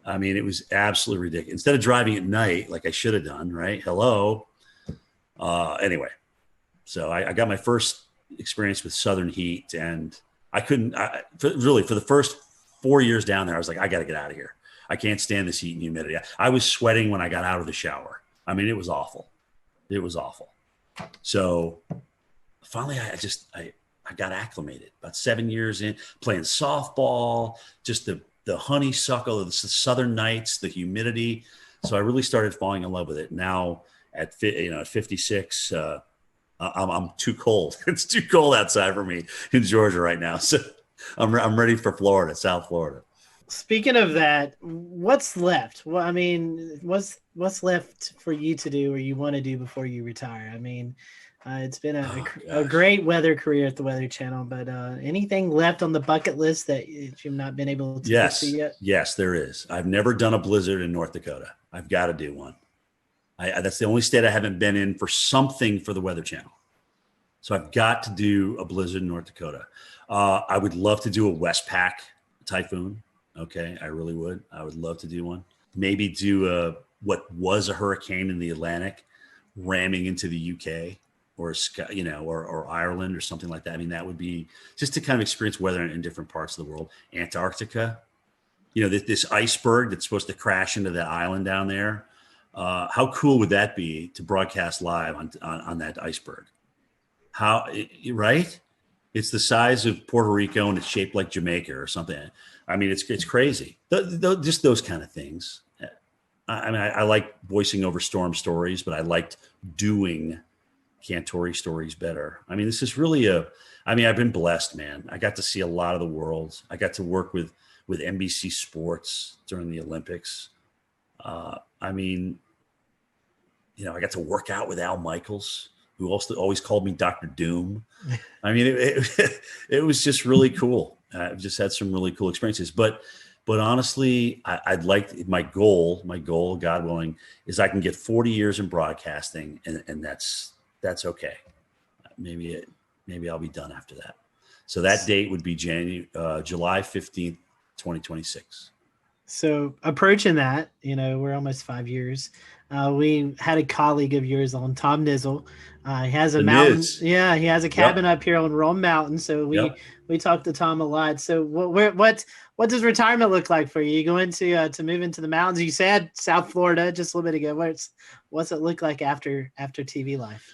I mean, it was absolutely ridiculous. Instead of driving at night, like I should have done, right? Hello. Anyway, so I got my first experience with Southern heat, and I couldn't for the first 4 years down there, I was like, I got to get out of here. I can't stand this heat and humidity. I was sweating when I got out of the shower. I mean, it was awful. It was awful. So finally, I got acclimated. About 7 years in, playing softball, just the honeysuckle of the Southern nights, the humidity. So I really started falling in love with it. Now at 56, I'm too cold. It's too cold outside for me in Georgia right now. So I'm ready for Florida, South Florida. Speaking of that, what's left? Well, I mean, what's left for you to do or you want to do before you retire? I mean, it's been a great weather career at the Weather Channel, but anything left on the bucket list that you've not been able to get to yet? Yes, there is. I've never done a blizzard in North Dakota. I've got to do one. That's the only state I haven't been in for something for the Weather Channel. So I've got to do a blizzard in North Dakota. I would love to do a Westpac typhoon. Okay, I really would. I would love to do one. Maybe do what was a hurricane in the Atlantic ramming into the UK or Ireland or something like that. I mean, that would be just to kind of experience weather in different parts of the world. Antarctica, this iceberg that's supposed to crash into that island down there. How cool would that be to broadcast live on that iceberg? How, right? It's the size of Puerto Rico and it's shaped like Jamaica or something. I mean, it's crazy. Just those kind of things. I mean, I like voicing over storm stories, but I liked doing Cantori stories better. I mean, this is really I've been blessed, man. I got to see a lot of the world. I got to work with NBC Sports during the Olympics. I mean, I got to work out with Al Michaels, who also always called me Dr. Doom. I mean, it was just really cool. I've just had some really cool experiences, but honestly, I'd like my goal, God willing, is I can get 40 years in broadcasting, and that's okay. Maybe I'll be done after that. So that date would be July 15th, 2026. So approaching that, we're almost 5 years. We had a colleague of yours on, Tom Nizzle. He has a mountain. Yeah, he has a cabin up here on Rome Mountain. So we talked to Tom a lot. So what does retirement look like for you? You going to move into the mountains? You said South Florida just a little bit ago. What's it look like after TV life?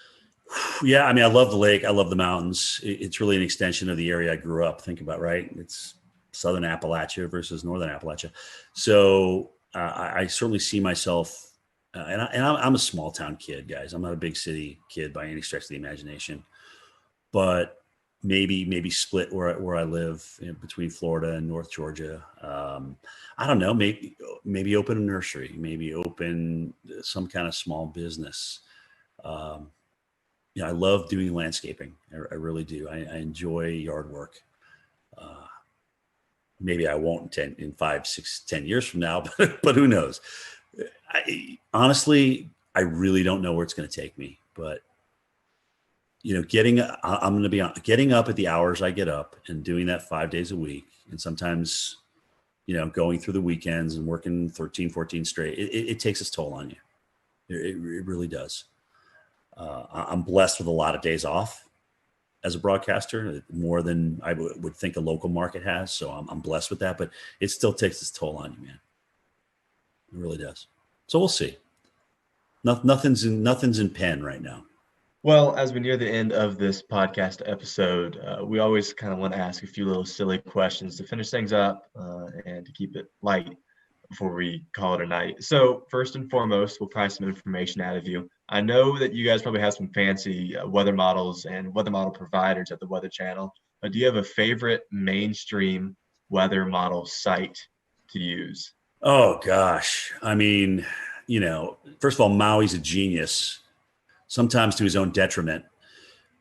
Yeah, I mean, I love the lake. I love the mountains. It's really an extension of the area I grew up. Think about, right? It's Southern Appalachia versus Northern Appalachia. So I certainly see myself, and I'm a small town kid, guys. I'm not a big city kid by any stretch of the imagination, but maybe split where I live between Florida and North Georgia. I don't know, maybe open a nursery, maybe open some kind of small business. I love doing landscaping. I really do. I enjoy yard work. Maybe I won't in 5, 6, 10 years from now, but who knows? Honestly, I really don't know where it's going to take me. But getting up at the hours I get up and doing that 5 days a week, and sometimes, going through the weekends and working 13, 14 straight. It takes its toll on you. It really does. I'm blessed with a lot of days off as a broadcaster, more than I would think a local market has. So I'm blessed with that, but it still takes its toll on you, man. It really does. So we'll see. Nothing's in pen right now. Well, as we near the end of this podcast episode, we always kind of want to ask a few little silly questions to finish things up and to keep it light before we call it a night. So first and foremost, we'll pry some information out of you. I know that you guys probably have some fancy weather models and weather model providers at the Weather Channel, but do you have a favorite mainstream weather model site to use? Oh, gosh. I mean, first of all, Maui's a genius, sometimes to his own detriment.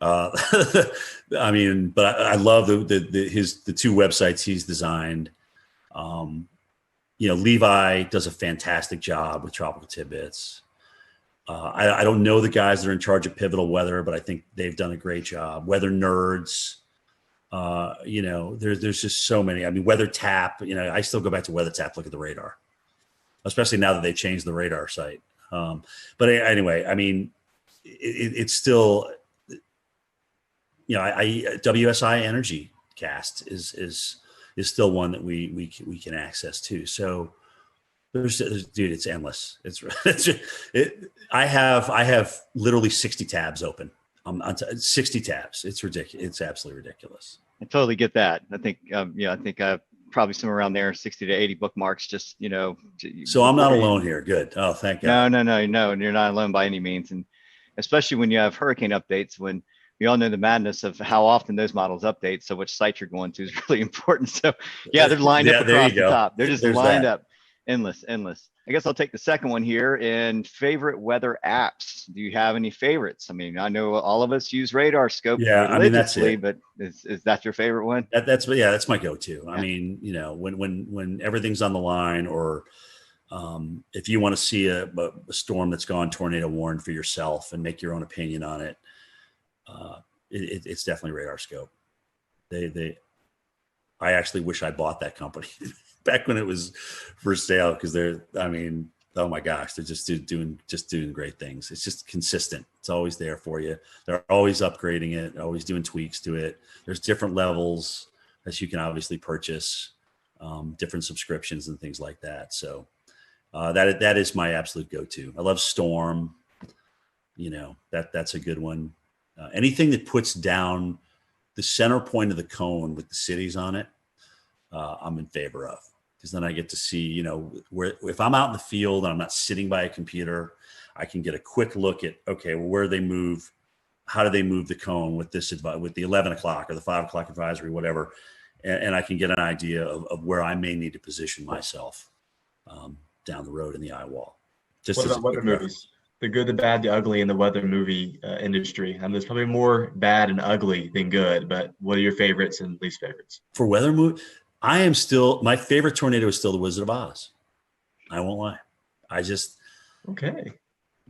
I mean, but I love the two websites he's designed. Levi does a fantastic job with Tropical Tidbits. I don't know the guys that are in charge of Pivotal Weather, but I think they've done a great job. Weather Nerds, there's just so many. I mean, Weather Tap, I still go back to Weather Tap, look at the radar, especially now that they changed the radar site. But anyway, I mean, it's still, WSI Energy Cast is still one that we can access too. So dude, it's endless. I have literally 60 tabs open. 60 tabs. It's ridiculous. It's absolutely ridiculous. I totally get that. I think, I think probably somewhere around there, 60 to 80 bookmarks, just, So I'm not alone here. Good. Oh, thank God. No. You're not alone by any means. And especially when you have hurricane updates, when we all know the madness of how often those models update. So which site you're going to is really important. So yeah, they're lined up across the top. They're just lined up. Endless. I guess I'll take the second one here. And favorite weather apps. Do you have any favorites? I mean, I know all of us use Radar Scope religiously, but is that your favorite one? That's my go-to. Yeah. I mean, when everything's on the line, or if you want to see a storm that's gone tornado warned for yourself and make your own opinion on it, it's definitely Radar Scope. I actually wish I bought that company back when it was for sale, because oh my gosh, they're just doing great things. It's just consistent. It's always there for you. They're always upgrading it, always doing tweaks to it. There's different levels that you can obviously purchase, different subscriptions and things like that. So that is my absolute go-to. I love Storm. That's a good one. Anything that puts down the center point of the cone with the cities on it, I'm in favor of, because then I get to see, you know, where if I'm out in the field and I'm not sitting by a computer, I can get a quick look at, okay, well, where they move, how do they move the cone with this with the 11 o'clock or the 5 o'clock advisory, whatever, and I can get an idea of where I may need to position myself down the road in the eye wall. Just what about weather movies? The good, the bad, the ugly in the weather movie industry. I mean, there's probably more bad and ugly than good, but what are your favorites and least favorites? For weather movie, my favorite tornado is still The Wizard of Oz. I won't lie. Okay.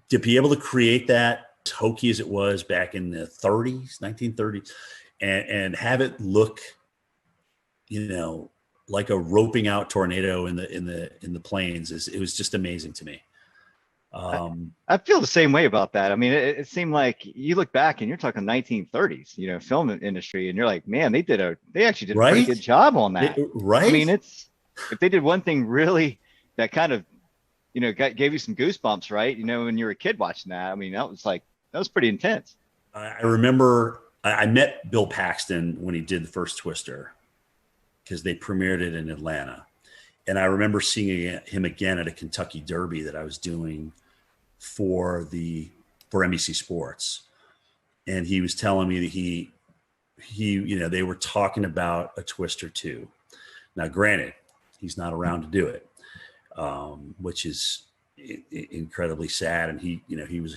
To be able to create that, as hokey as it was back in the 1930s, and have it look, you know, like a roping out tornado in the plains, it was just amazing to me. I feel the same way about that. I mean, it seemed like you look back and you're talking 1930s, you know, film industry, and you're like, man, they actually did a pretty good job on that. Right. I mean, if they did one thing really that kind of, you know, gave you some goosebumps, right? You know, when you were a kid watching that, I mean, that was pretty intense. I remember I met Bill Paxton when he did the first Twister, because they premiered it in Atlanta. And I remember seeing him again at a Kentucky Derby that I was doing for NBC Sports. And he was telling me that he, you know, they were talking about a Twister 2. Now, granted, he's not around to do it, which is incredibly sad. And he, you know, he was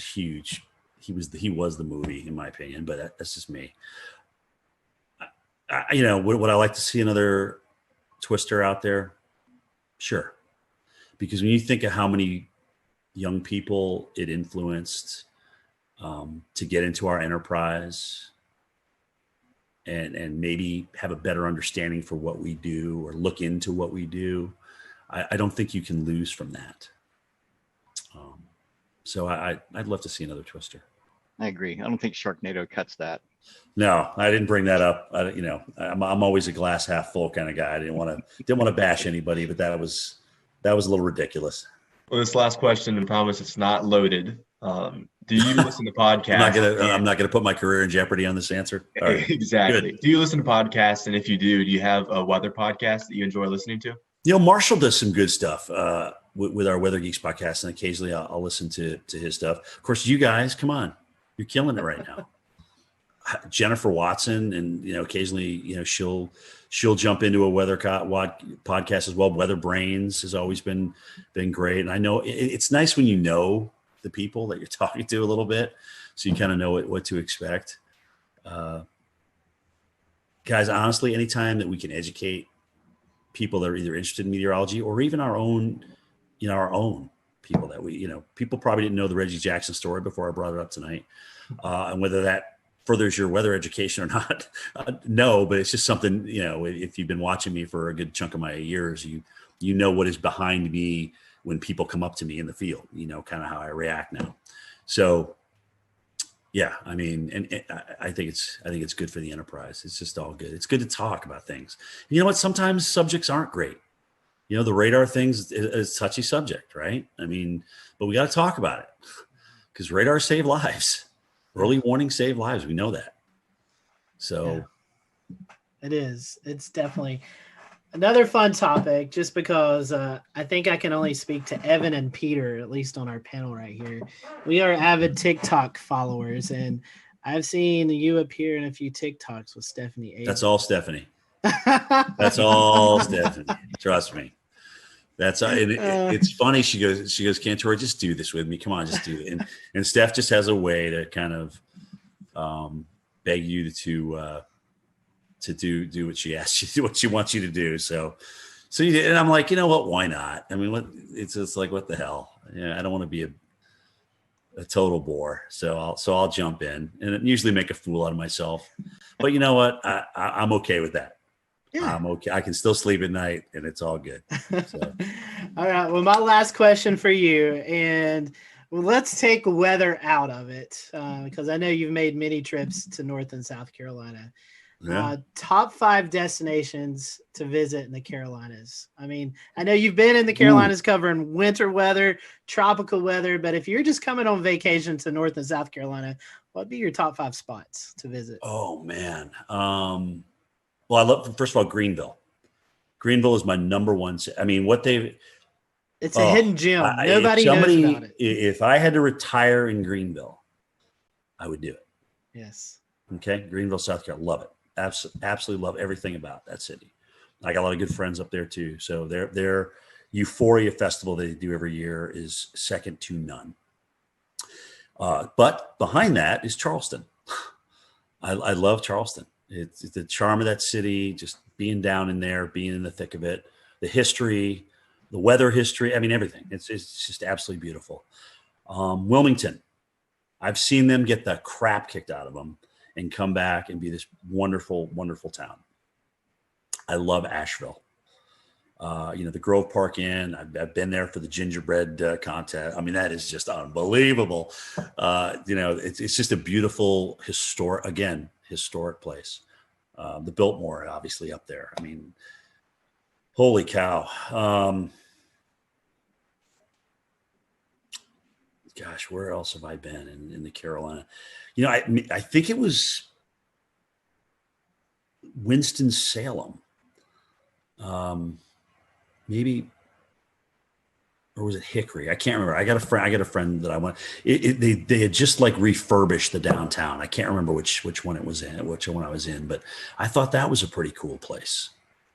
the movie, in my opinion, but that's just me. You know, would I like to see another Twister out there? Sure. Because when you think of how many young people it influenced to get into our enterprise and maybe have a better understanding for what we do or look into what we do, I don't think you can lose from that. So I'd love to see another Twister. I agree. I don't think Sharknado cuts that. No, I didn't bring that up. You know, I'm always a glass half full kind of guy. I didn't want to bash anybody, but that was a little ridiculous. Well, this last question, and promise it's not loaded. Do you listen to podcasts? I'm not gonna put my career in jeopody on this answer. All right. Exactly. Good. Do you listen to podcasts? And if you do you have a weather podcast that you enjoy listening to? You know, Marshall does some good stuff with our Weather Geeks podcast, and occasionally I'll listen to his stuff. Of course, you guys, come on, you're killing it right now. Jennifer Watson, and you know, occasionally, you know, she'll jump into a weather podcast as well. Weather Brains has always been great, and I know it's nice when you know the people that you're talking to a little bit, so you kind of know what to expect. Guys, honestly, anytime that we can educate people that are either interested in meteorology or even our own people that we, you know, people probably didn't know the Reggie Jackson story before I brought it up tonight, and whether that furthers your weather education or not, no, but it's just something, you know, if you've been watching me for a good chunk of my years, you know what is behind me when people come up to me in the field, you know, kind of how I react now. So yeah, I mean, and I think it's good for the enterprise. It's just all good. It's good to talk about things. You know what? Sometimes subjects aren't great. You know, the radar things is a touchy subject, right? I mean, but we got to talk about it because radar save lives. Early warning save lives. We know that. So yeah, it is. It's definitely another fun topic, just because I think I can only speak to Evan and Peter, at least on our panel right here. We are avid TikTok followers, and I've seen you appear in a few TikToks with Stephanie Avery. That's all Stephanie. That's all Stephanie. Trust me. That's it's funny. She goes, Cantor, just do this with me. Come on, just do it. And Steph just has a way to kind of beg you to do what she asks you to do, what she wants you to do. So you did, and I'm like, you know what? Why not? I mean, it's just like, what the hell? Yeah, I don't want to be a total bore. So I'll jump in and usually make a fool out of myself. But you know what? I'm okay with that. Yeah. I'm okay. I can still sleep at night, and it's all good. So. All right. Well, my last question for you, and let's take weather out of it, because I know you've made many trips to North and South Carolina. Yeah. Top 5 destinations to visit in the Carolinas. I mean, I know you've been in the Carolinas covering winter weather, tropical weather, but if you're just coming on vacation to North and South Carolina, what'd be your top 5 spots to visit? Oh man. Well, I love, first of all, Greenville. Greenville is my number one. I mean, it's a hidden gem. Nobody knows about it. If I had to retire in Greenville, I would do it. Yes. Okay. Greenville, South Carolina. Love it. Absolutely love everything about that city. I got a lot of good friends up there too. So their Euphoria Festival they do every year is second to none. But behind that is Charleston. I love Charleston. It's the charm of that city, just being down in there, being in the thick of it, the history, the weather history. I mean, everything. It's just absolutely beautiful. Wilmington. I've seen them get the crap kicked out of them and come back and be this wonderful, wonderful town. I love Asheville. The Grove Park Inn. I've been there for the gingerbread contest. I mean, that is just unbelievable. It's just a beautiful historic place. The Biltmore, obviously, up there. I mean, holy cow. Gosh, where else have I been in the Carolina? I think it was Winston-Salem. Maybe, or was it Hickory? I can't remember. I got a friend that I went. They had just like refurbished the downtown. I can't remember which one it was in, which one I was in, but I thought that was a pretty cool place.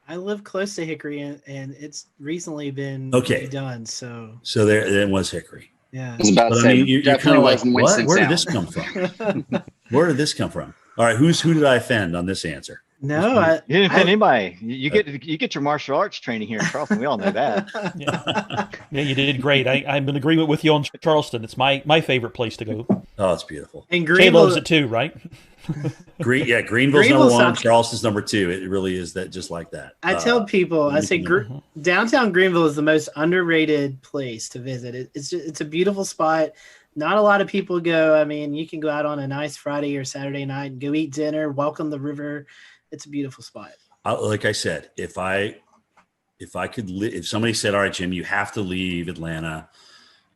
I live close to Hickory, and it's recently been redone. So there it was Hickory. Yeah, I was about to say, you're kind of like, what? Where did this come from? Where did this come from? All right, who did I offend on this answer? No, you didn't offend anybody. You get your martial arts training here in Charleston. We all know that. Yeah, you did great. I'm in agreement with you on Charleston. It's my favorite place to go. Oh, it's beautiful. And Jay loves it too, right? Greenville's number 1. Charleston's number 2. It really is that, just like that. I tell people, I say downtown Greenville is the most underrated place to visit. It's a beautiful spot. Not a lot of people go. I mean, you can go out on a nice Friday or Saturday night and go eat dinner, welcome the river. It's a beautiful spot. Like I said, if somebody said, all right, Jim, you have to leave Atlanta,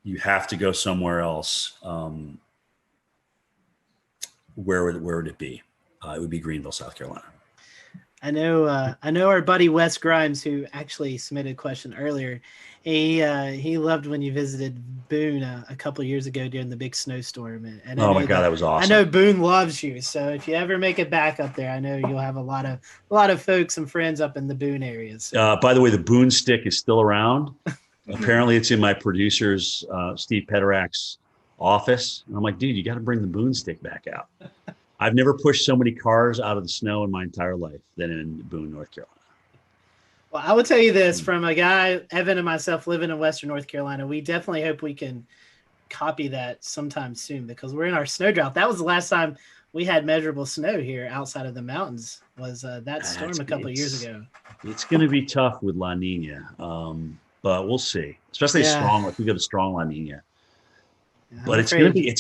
you have to go somewhere else, where would it be? It would be Greenville, South Carolina. I know our buddy Wes Grimes, who actually submitted a question earlier. He loved when you visited Boone a couple of years ago during the big snowstorm. And oh my God, that was awesome! I know Boone loves you, so if you ever make it back up there, I know you'll have a lot of folks and friends up in the Boone areas. So. By the way, the Boone stick is still around. Apparently, it's in my producer's Steve Pederak's office. And I'm like, dude, you got to bring the Boone stick back out. I've never pushed so many cars out of the snow in my entire life than in Boone, North Carolina. Well, I will tell you this from a guy, Evan and myself living in Western North Carolina, we definitely hope we can copy that sometime soon because we're in our snow drought. That was the last time we had measurable snow here outside of the mountains was that storm a couple of years ago. It's going to be tough with La Nina, but we'll see, especially strong. If we get a strong La Nina. But it's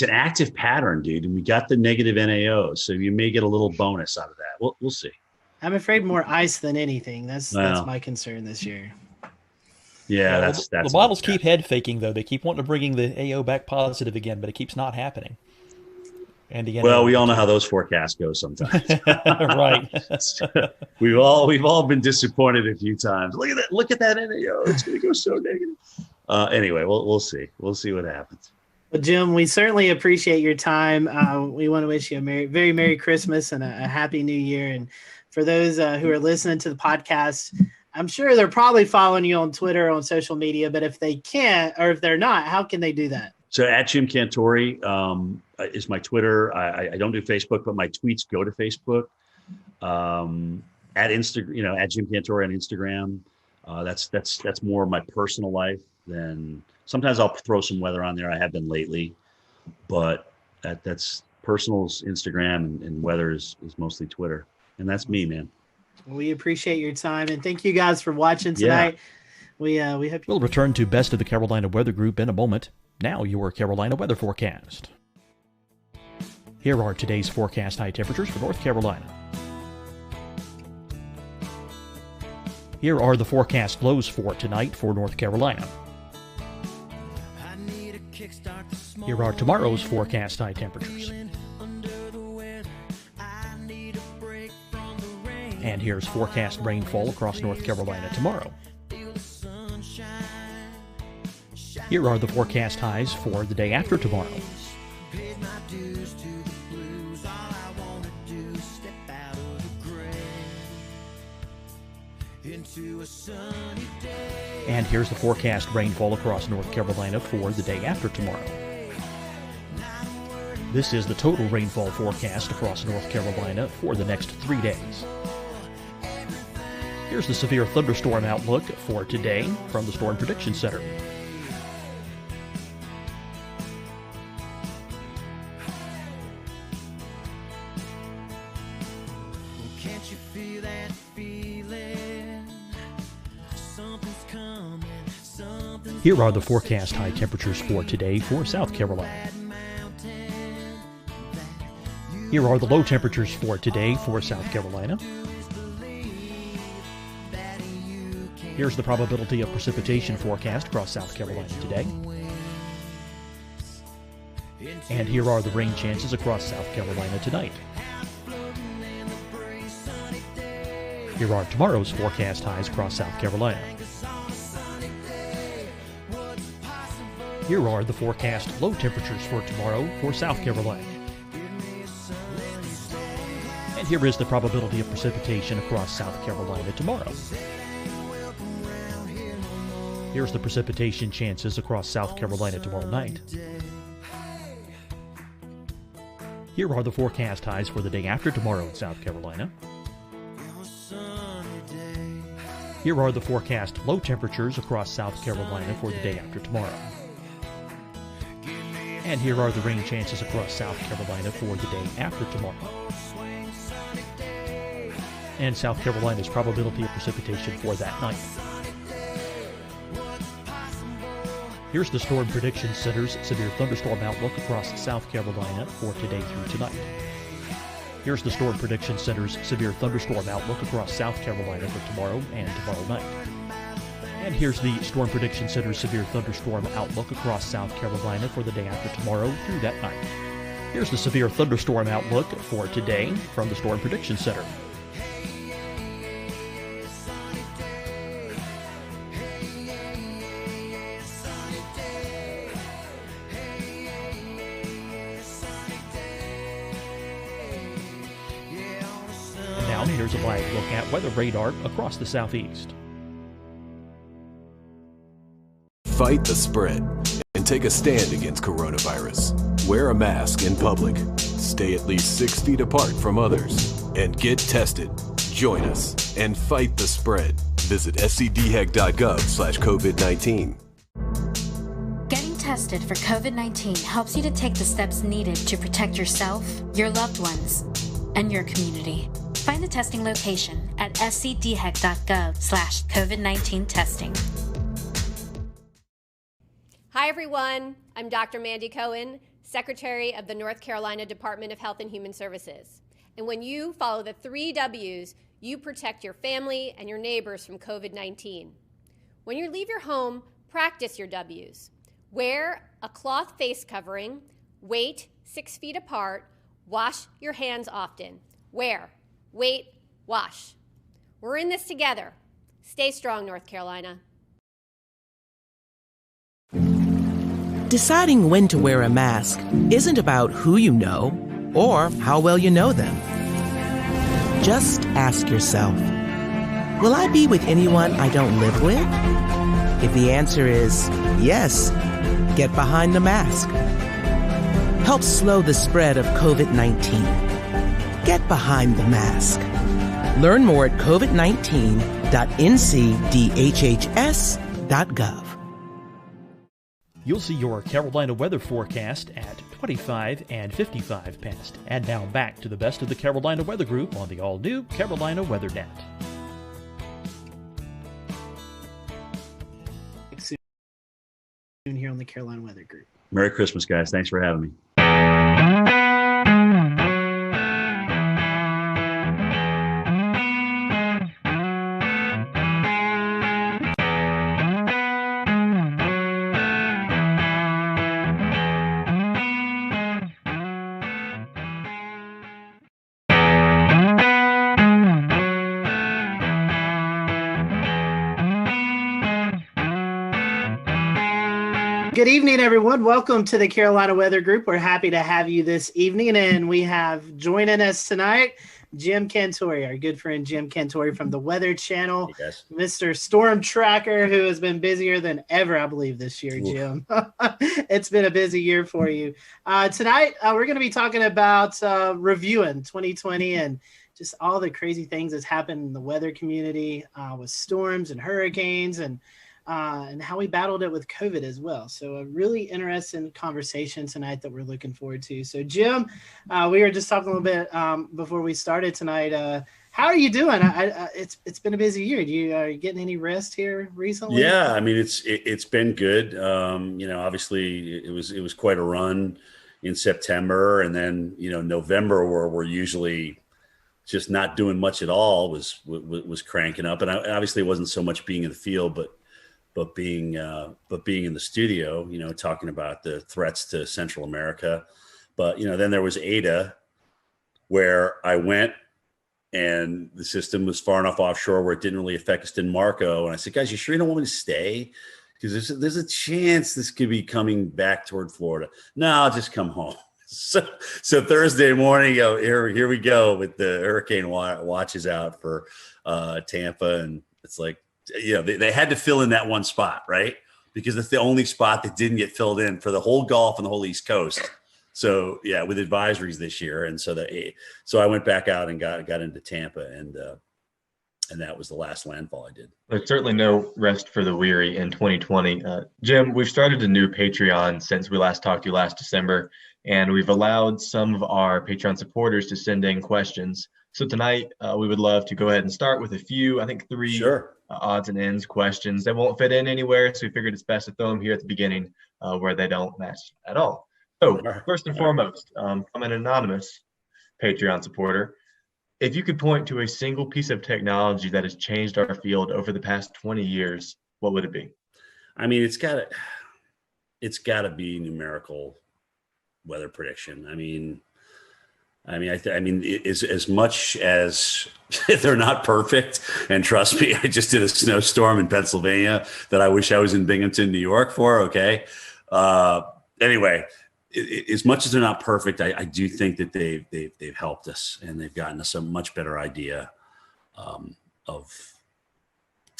an active pattern, dude. And we got the negative NAO. So you may get a little bonus out of that. We'll see. I'm afraid more ice than anything. That's my concern this year. Yeah, that's the models keep head faking though. They keep wanting to bring the AO back positive again, but it keeps not happening. And again, well, we all know how those forecasts go sometimes. Right. we've all been disappointed a few times. Look at that NAO. It's going to go so negative. Anyway, we'll see. We'll see what happens. Well, Jim, we certainly appreciate your time. We want to wish you a very Merry Christmas and a Happy New Year. And for those who are listening to the podcast, I'm sure they're probably following you on Twitter, on social media, but if they can't, or if they're not, how can they do that? So at Jim Cantori is my Twitter. I don't do Facebook, but my tweets go to Facebook. At Instagram, at Jim Cantori on Instagram. That's more of my personal life than sometimes I'll throw some weather on there. I have been lately, but that's personal's Instagram and weather is mostly Twitter. And that's me, man. We appreciate your time and thank you guys for watching tonight. Yeah. We hope we'll return to Best of the Carolina Weather Group in a moment. Now your Carolina weather forecast. Here are today's forecast high temperatures for North Carolina. Here are the forecast lows for tonight for North Carolina. Here are tomorrow's forecast high temperatures. And here's forecast rainfall across North Carolina tomorrow. Here are the forecast highs for the day after tomorrow. And here's the forecast rainfall across North Carolina for the day after tomorrow. This is the total rainfall forecast across North Carolina for the next 3 days. Here's the severe thunderstorm outlook for today from the Storm Prediction Center. Here are the forecast high temperatures for today for South Carolina. Here are the low temperatures for today for South Carolina. Here's the probability of precipitation forecast across South Carolina today. And here are the rain chances across South Carolina tonight. Here are tomorrow's forecast highs across South Carolina. Here are the forecast low temperatures for tomorrow for South Carolina. And here is the probability of precipitation across South Carolina tomorrow. Here's the precipitation chances across South Carolina tomorrow night. Here are the forecast highs for the day after tomorrow in South Carolina. Here are the forecast low temperatures across South Carolina for the day after tomorrow. And here are the rain chances across South Carolina for the day after tomorrow. And South Carolina's probability of precipitation for that night. Here's the Storm Prediction Center's severe thunderstorm outlook across South Carolina for today through tonight. Here's the Storm Prediction Center's severe thunderstorm outlook across South Carolina for tomorrow and tomorrow night. And here's the Storm Prediction Center's severe thunderstorm outlook across South Carolina for the day after tomorrow through that night. Here's the severe thunderstorm outlook for today from the Storm Prediction Center. Now here's a live look at weather radar across the southeast. Fight the spread and take a stand against coronavirus. Wear a mask in public. Stay at least 6 feet apart from others. And get tested. Join us and fight the spread. Visit scdhec.gov/COVID-19. Getting tested for COVID-19 helps you to take the steps needed to protect yourself, your loved ones, and your community. Find the testing location at scdhec.gov/COVID-19 testing. Hi, everyone. I'm Dr. Mandy Cohen, Secretary of the North Carolina Department of Health and Human Services. And when you follow the 3 W's, you protect your family and your neighbors from COVID-19. When you leave your home, practice your W's. Wear a cloth face covering, wait 6 feet apart, wash your hands often. Wear, wait, wash. We're in this together. Stay strong, North Carolina. Deciding when to wear a mask isn't about who you know or how well you know them. Just ask yourself, will I be with anyone I don't live with? If the answer is yes, get behind the mask. Help slow the spread of COVID-19. Get behind the mask. Learn more at covid19.ncdhhs.gov. You'll see your Carolina weather forecast at 25 and 55 past. And now back to the best of the Carolina Weather Group on the all-new Carolina Weather Net. Soon here on the Carolina Weather Group. Merry Christmas, guys. Thanks for having me. Good evening, everyone. Welcome to the Carolina Weather Group. We're happy to have you this evening, and we have joining us tonight Jim Cantori, our good friend Jim Cantori from the Weather Channel, Mr. Storm Tracker, who has been busier than ever, I believe, this year, Jim. It's been a busy year for you. Tonight, we're going to be talking about reviewing 2020 and just all the crazy things that's happened in the weather community with storms and hurricanes and how we battled it with COVID as well. So a really interesting conversation tonight that we're looking forward to. So Jim, we were just talking a little bit before we started tonight. How are you doing? It's been a busy year. Are you getting any rest here recently? Yeah, I mean it's been good. Obviously it was quite a run in September, and then November, where we're usually just not doing much at all, was cranking up. And obviously it wasn't so much being in the field, but being in the studio, talking about the threats to Central America. But then there was Ada, where I went and the system was far enough offshore where it didn't really affect us in Marco. And I said, guys, you sure you don't want me to stay? Because there's a chance this could be coming back toward Florida. No, I'll just come home. So Thursday morning, here we go with the hurricane watches out for Tampa, and it's like, they had to fill in that one spot, right? Because it's the only spot that didn't get filled in for the whole Gulf and the whole East Coast. So yeah, with advisories this year, and so I went back out and got into Tampa, and that was the last landfall I did. There's certainly no rest for the weary in 2020. Jim, we've started a new Patreon since we last talked to you last December, and we've allowed some of our Patreon supporters to send in questions. So tonight, we would love to go ahead and start with a few, I think 3 odds and ends questions. They won't fit in anywhere, so we figured it's best to throw them here at the beginning where they don't match at all. So first and foremost, from an anonymous Patreon supporter, if you could point to a single piece of technology that has changed our field over the past 20 years, what would it be? I mean, it's got to be numerical weather prediction. I mean, as much as they're not perfect, and trust me, I just did a snowstorm in Pennsylvania that I wish I was in Binghamton, New York for. Okay. Anyway, as much as they're not perfect, I do think that they've helped us, and they've gotten us a much better idea of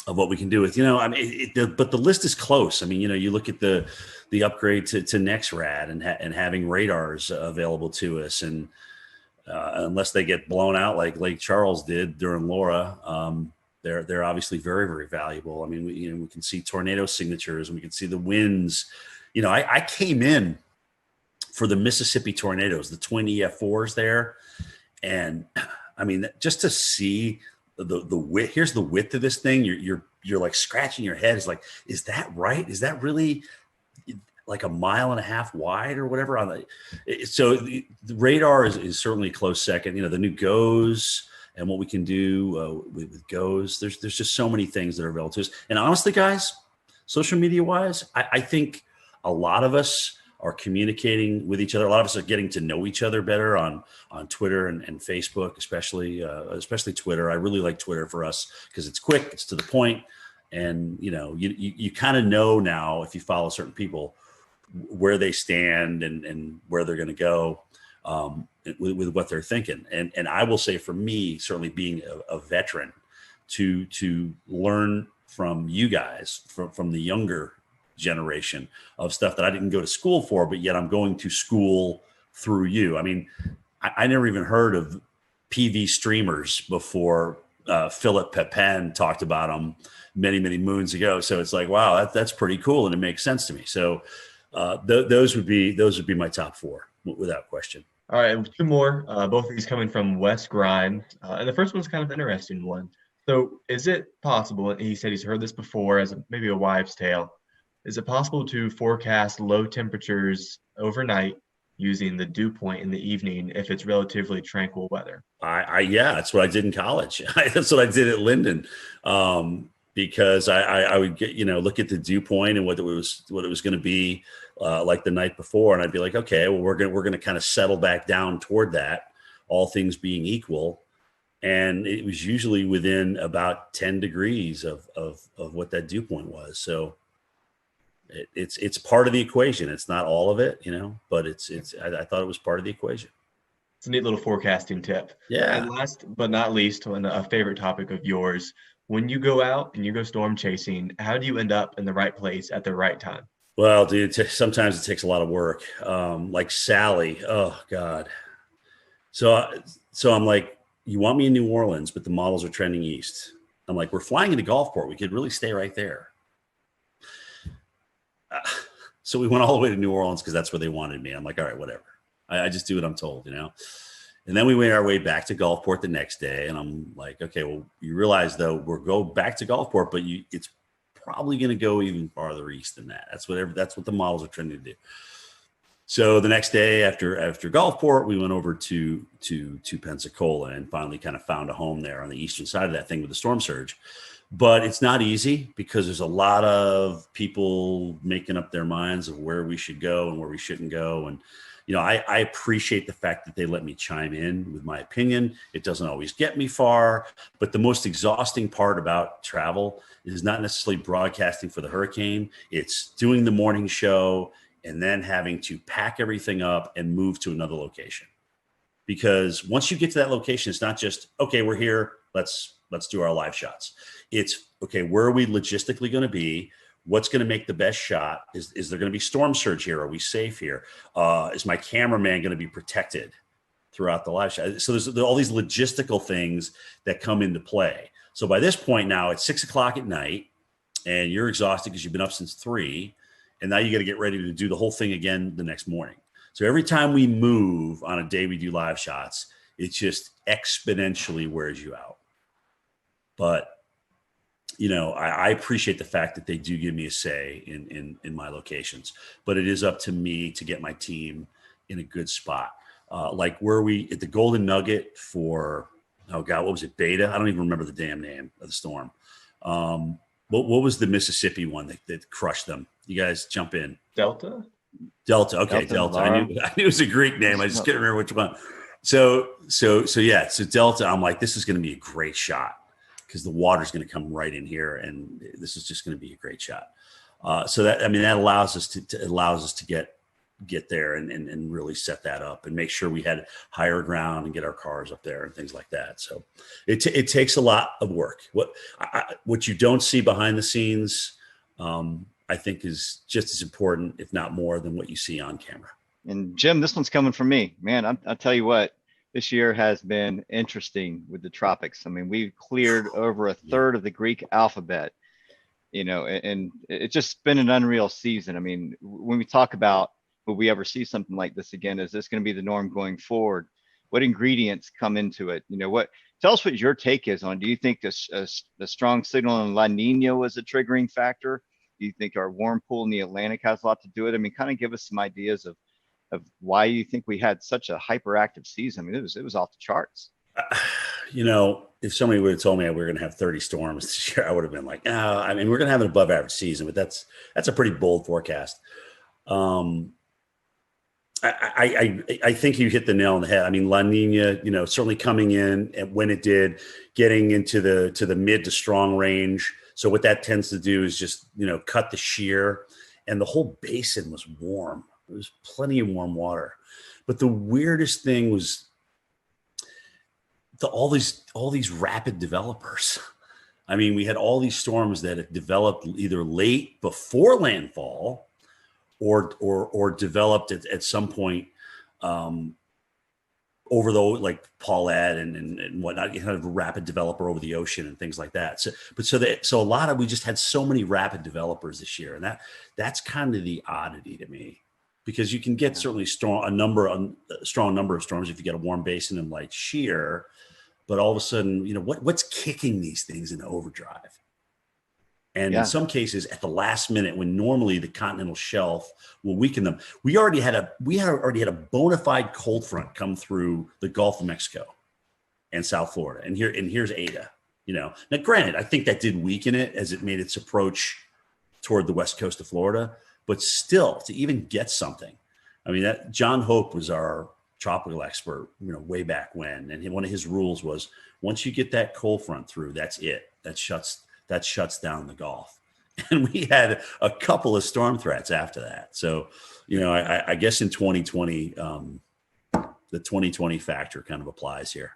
what we can do with, but the list is close. I mean, you look at the upgrade to NexRad and having radars available to us, and unless they get blown out like Lake Charles did during Laura, they're obviously very, very valuable. I mean, we can see tornado signatures, and we can see the winds. I came in for the Mississippi tornadoes, the twin EF4s there, and I mean, just to see the width. Here's the width of this thing. You're like scratching your head. It's like, is that right? Is that really like 1.5 miles wide or whatever? So the radar is certainly a close second. The new GOES and what we can do with GOES. There's just so many things that are available to us. And honestly, guys, social media wise, I think a lot of us are communicating with each other. A lot of us are getting to know each other better on Twitter and Facebook, especially Twitter. I really like Twitter for us because it's quick, it's to the point, and you kind of know now, if you follow certain people, where they stand and where they're going to go with what they're thinking. And I will say, for me, certainly being a veteran, to learn from you guys, from the younger generation, of stuff that I didn't go to school for, but yet I'm going to school through you. I mean, I never even heard of PV streamers before Philip Pepin talked about them many, many moons ago. So it's like, wow, that's pretty cool, and it makes sense to me. So those would be my top 4 without question. All right, 2 more, both of these coming from Wes Grimes. And the first one's kind of an interesting one. So is it possible, and he said he's heard this before as maybe a wives' tale, is it possible to forecast low temperatures overnight using the dew point in the evening if it's relatively tranquil weather? Yeah, that's what I did in college. That's what I did at Linden. Because I would get, look at the dew point and what it was going to be like the night before. And I'd be like, okay, well, we're going to kind of settle back down toward that, all things being equal. And it was usually within about 10 degrees of what that dew point was. So It's part of the equation. It's not all of it, but I thought it was part of the equation. It's a neat little forecasting tip. Yeah. And last but not least, a favorite topic of yours, when you go out and you go storm chasing, how do you end up in the right place at the right time? Well, dude, sometimes it takes a lot of work. Like Sally, oh God. So I'm like, you want me in New Orleans, but the models are trending east. I'm like, we're flying into Gulfport. We could really stay right there. So we went all the way to New Orleans because that's where they wanted me. I'm like, all right, whatever. I just do what I'm told, And then we made our way back to Gulfport the next day. And I'm like, okay, well, you realize though, we'll go back to Gulfport, but it's probably going to go even farther east than that. That's what the models are trying to do. So the next day after Gulfport, we went over to Pensacola and finally kind of found a home there on the eastern side of that thing with the storm surge. But it's not easy because there's a lot of people making up their minds of where we should go and where we shouldn't go. And, I appreciate the fact that they let me chime in with my opinion. It doesn't always get me far, but the most exhausting part about travel is not necessarily broadcasting for the hurricane. It's doing the morning show and then having to pack everything up and move to another location. Because once you get to that location, it's not just, okay, we're here, let's do our live shots. It's, okay, where are we logistically going to be? What's going to make the best shot? Is there going to be storm surge here? Are we safe here? Is my cameraman going to be protected throughout the live shot? So there's all these logistical things that come into play. So by this point now, it's 6:00 at night and you're exhausted because you've been up since 3. And now you got to get ready to do the whole thing again the next morning. So every time we move on a day we do live shots, it just exponentially wears you out. But, I appreciate the fact that they do give me a say in my locations, but it is up to me to get my team in a good spot. Like where we at the Golden Nugget for, oh God, what was it? Beta? I don't even remember the damn name of the storm. What was the Mississippi one that crushed them? You guys jump in. Delta. Okay, Delta. I knew it was a Greek name. I just can't remember which one. So Delta. I'm like, this is going to be a great shot because the water's going to come right in here, and this is just going to be a great shot. So that allows us to get there and really set that up and make sure we had higher ground and get our cars up there and things like that. So it takes a lot of work. What you don't see behind the scenes, I think is just as important, if not more, than what you see on camera. And Jim, this one's coming from me, man. I'll tell you what, this year has been interesting with the tropics. I mean, we've cleared over a third of the Greek alphabet, and it's just been an unreal season. I mean, when we talk about, will we ever see something like this again? Is this going to be the norm going forward? What ingredients come into it? Tell us what your take is on, do you think the strong signal in La Nina was a triggering factor? Do you think our warm pool in the Atlantic has a lot to do with it? I mean, kind of give us some ideas of why you think we had such a hyperactive season. I mean, it was off the charts. If somebody would have told me we were going to have 30 storms this year, I would have been like, no, I mean, we're going to have an above average season, but that's a pretty bold forecast. I think you hit the nail on the head. I mean, La Nina, certainly coming in and when it did, getting into the mid to strong range. So what that tends to do is just, cut the shear, and the whole basin was warm. There was plenty of warm water. But the weirdest thing was all these rapid developers. I mean, we had all these storms that had developed either late before landfall or developed at some point over like Paulette and whatnot, kind of a rapid developer over the ocean and things like that. So a lot of, we just had so many rapid developers this year, and that's kind of the oddity to me, because you can get certainly a strong number of storms if you get a warm basin and light shear, but all of a sudden, what's kicking these things into overdrive? And in some cases, at the last minute, when normally the continental shelf will weaken them, we already had a bona fide cold front come through the Gulf of Mexico and South Florida, and here's Ada. Now, granted, I think that did weaken it as it made its approach toward the west coast of Florida, but still, to even get something, I mean, that John Hope was our tropical expert, way back when, and one of his rules was, once you get that cold front through, that's it. That shuts down the Gulf. and we had a couple of storm threats after that. So, I guess in 2020, the 2020 factor kind of applies here.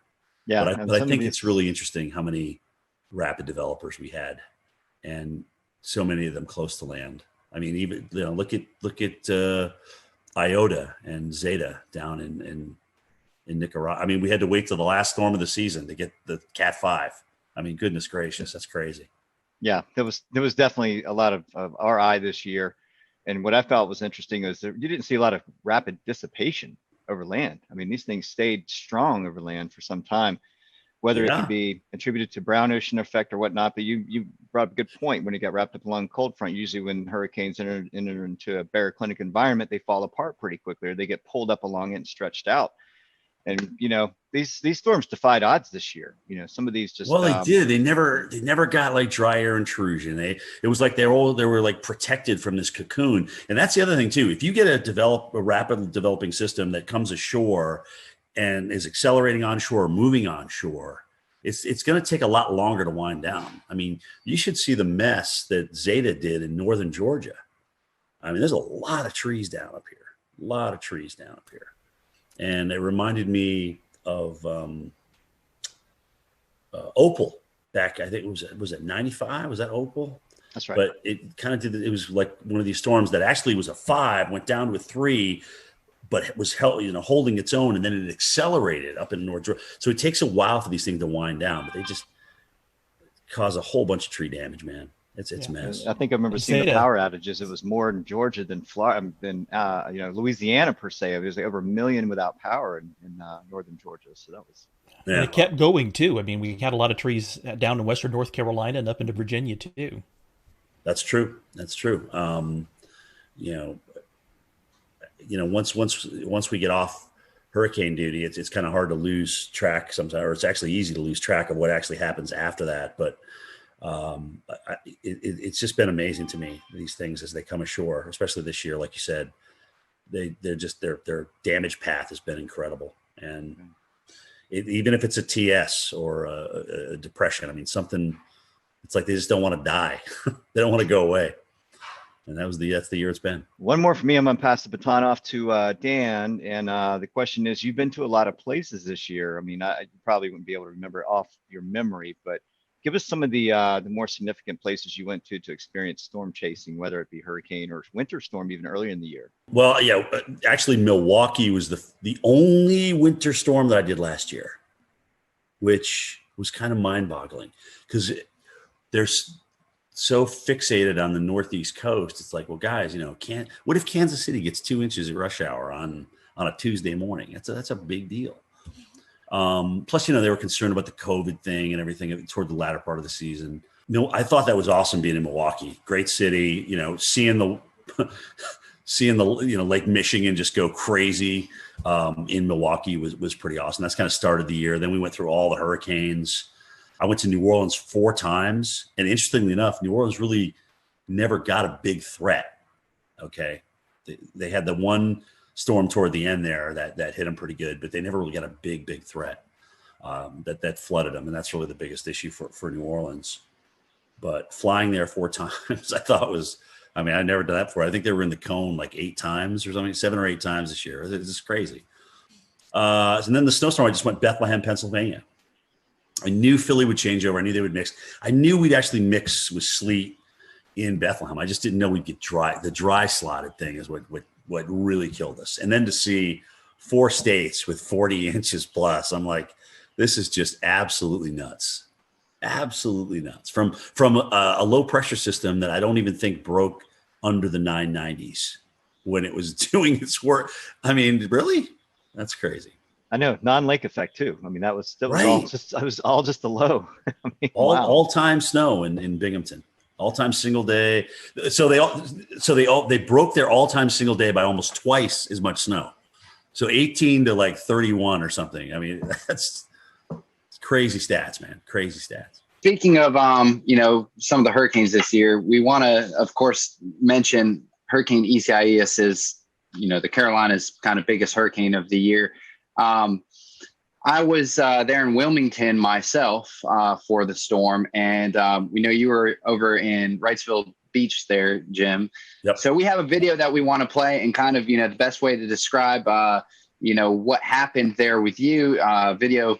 Yeah. But I think it's really interesting how many rapid developers we had, and so many of them close to land. I mean, even look at Iota and Zeta down in Nicaragua. I mean, we had to wait till the last storm of the season to get the Cat 5. I mean, goodness gracious, that's crazy. Yeah, there was definitely a lot of RI this year, and what I felt was interesting is that you didn't see a lot of rapid dissipation over land. I mean, these things stayed strong over land for some time, whether it could be attributed to brown ocean effect or whatnot. But you brought up a good point. When it got wrapped up along cold front, usually when hurricanes enter into a baroclinic environment, they fall apart pretty quickly, or they get pulled up along it and stretched out. And these storms defied odds this year. Some of these just they did. They never got like dry air intrusion. It was like they were like protected from this cocoon. And that's the other thing too. If you get a rapidly developing system that comes ashore and is accelerating onshore, moving onshore, it's going to take a lot longer to wind down. I mean, you should see the mess that Zeta did in northern Georgia. I mean, there's a lot of trees down up here. And it reminded me of Opal back, I think was it 95? Was that Opal? That's right. But it kind of did, it was like one of these storms that actually was a 5, went down to a 3, but it was holding its own, and then it accelerated up in North Georgia. So it takes a while for these things to wind down, but they just cause a whole bunch of tree damage, man. It's a mess. I think I remember seeing the power outages. It was more in Georgia than Florida, than Louisiana per se. It was like over 1 million without power in northern Georgia. So that was. Yeah. And it kept going too. I mean, we had a lot of trees down in western North Carolina and up into Virginia too. That's true. Once we get off hurricane duty, it's kind of hard to lose track sometimes, or it's actually easy to lose track of what actually happens after that. But it's just been amazing to me, these things as they come ashore, especially this year. Like you said, their damage path has been incredible. And even if it's a TS or a depression, I mean, something, it's like they just don't want to die. They don't want to go away. And that's the year it's been. One more for me. I'm going to pass the baton off to Dan. And the question is, you've been to a lot of places this year. I mean, you probably wouldn't be able to remember off your memory, but give us some of the more significant places you went to experience storm chasing, whether it be hurricane or winter storm, even earlier in the year. Well, yeah, actually Milwaukee was the only winter storm that I did last year, which was kind of mind-boggling because they're so fixated on the Northeast coast. It's like, well, guys, what if Kansas City gets 2 inches at rush hour on a Tuesday morning? That's a big deal. Plus, they were concerned about the COVID thing and everything toward the latter part of the season. I thought that was awesome being in Milwaukee. Great city, seeing the Lake Michigan just go crazy in Milwaukee was pretty awesome. That's kind of started the year. Then we went through all the hurricanes. I went to New Orleans 4 times. And interestingly enough, New Orleans really never got a big threat. Okay. They had the one storm toward the end there that hit them pretty good, but they never really got a big threat that flooded them. And that's really the biggest issue for New Orleans. But flying there 4 times, I thought I'd never done that before. I think they were in the cone like 8 times or something, 7 or 8 times this year. It's just crazy. And then the snowstorm, I just went Bethlehem, Pennsylvania. I knew Philly would change over. I knew they would mix. I knew we'd actually mix with sleet in Bethlehem. I just didn't know we'd get dry. The dry slotted thing is what really killed us. And then to see 4 states with 40 inches plus, I'm like, this is just absolutely nuts. Absolutely nuts. From a low pressure system that I don't even think broke under the 990s when it was doing its work. I mean, really? That's crazy. I know, non-lake effect too. I mean, that was all just a low. I mean, all-time snow in Binghamton. All-time single day. So they broke their all-time single day by almost twice as much snow. So 18 to like 31 or something. I mean, it's crazy stats, man. Crazy stats. Speaking of some of the hurricanes this year, we want to, of course, mention Hurricane Isaias is the Carolinas' kind of biggest hurricane of the year. I was there in Wilmington myself for the storm, and we know you were over in Wrightsville, beach there, Jim. Yep. So we have a video that we want to play, and kind of, the best way to describe, what happened there with you. Video,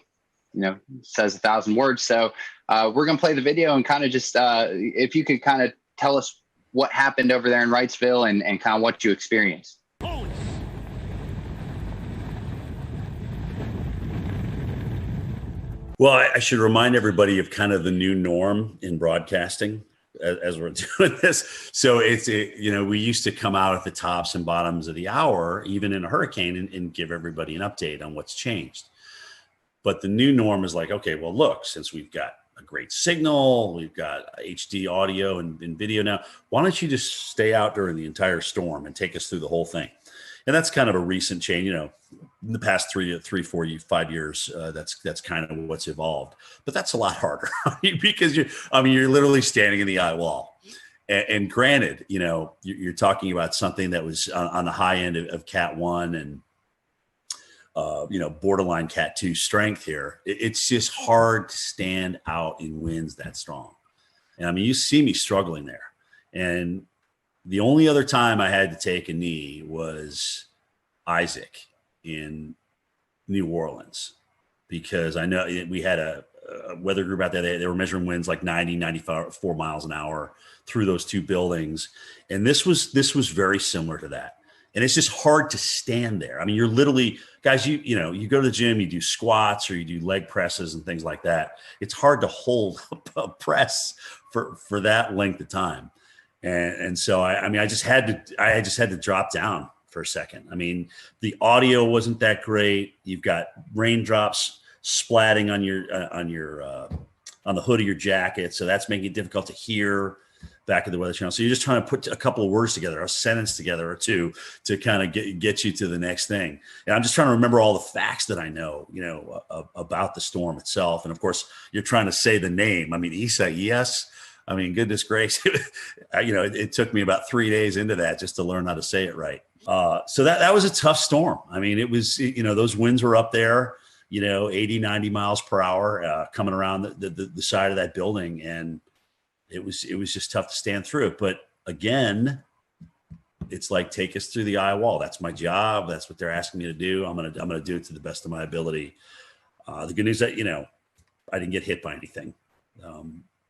says 1,000 words. So we're going to play the video and kind of just, if you could kind of tell us what happened over there in Wrightsville and kind of what you experienced. Well, I should remind everybody of kind of the new norm in broadcasting as we're doing this. So we used to come out at the tops and bottoms of the hour, even in a hurricane, and give everybody an update on what's changed. But the new norm is like, okay, well, look, since we've got a great signal, we've got HD audio and video now, why don't you just stay out during the entire storm and take us through the whole thing? And that's kind of a recent change, in the past 3, 4, 5 years. That's kind of what's evolved, but that's a lot harder because you're literally standing in the eye wall. And granted, you're talking about something that was on the high end of Cat 1 and borderline Cat 2 strength here. It's just hard to stand out in winds that strong. And you see me struggling there. And the only other time I had to take a knee was Isaac in New Orleans, because I know we had a weather group out there. They were measuring winds like 90, 94 miles an hour through those two buildings. And this was very similar to that. And it's just hard to stand there. You're literally, guys, you go to the gym, you do squats or you do leg presses and things like that. It's hard to hold a press for that length of time. And so I just had to drop down for a second. The audio wasn't that great. You've got raindrops splatting on the hood of your jacket, so that's making it difficult to hear back at the Weather Channel. So you're just trying to put a couple of words together, a sentence together or two, to kind of get you to the next thing. And I'm just trying to remember all the facts that I know, about the storm itself. And of course, you're trying to say the name. Isaias. Goodness gracious, it took me about 3 days into that just to learn how to say it right. So that was a tough storm. It was, those winds were up there, 80, 90 miles per hour coming around the side of that building. And it was just tough to stand through it. But again, it's like, take us through the eye wall. That's my job. That's what they're asking me to do. I'm going to do it to the best of my ability. The good news that, I didn't get hit by anything.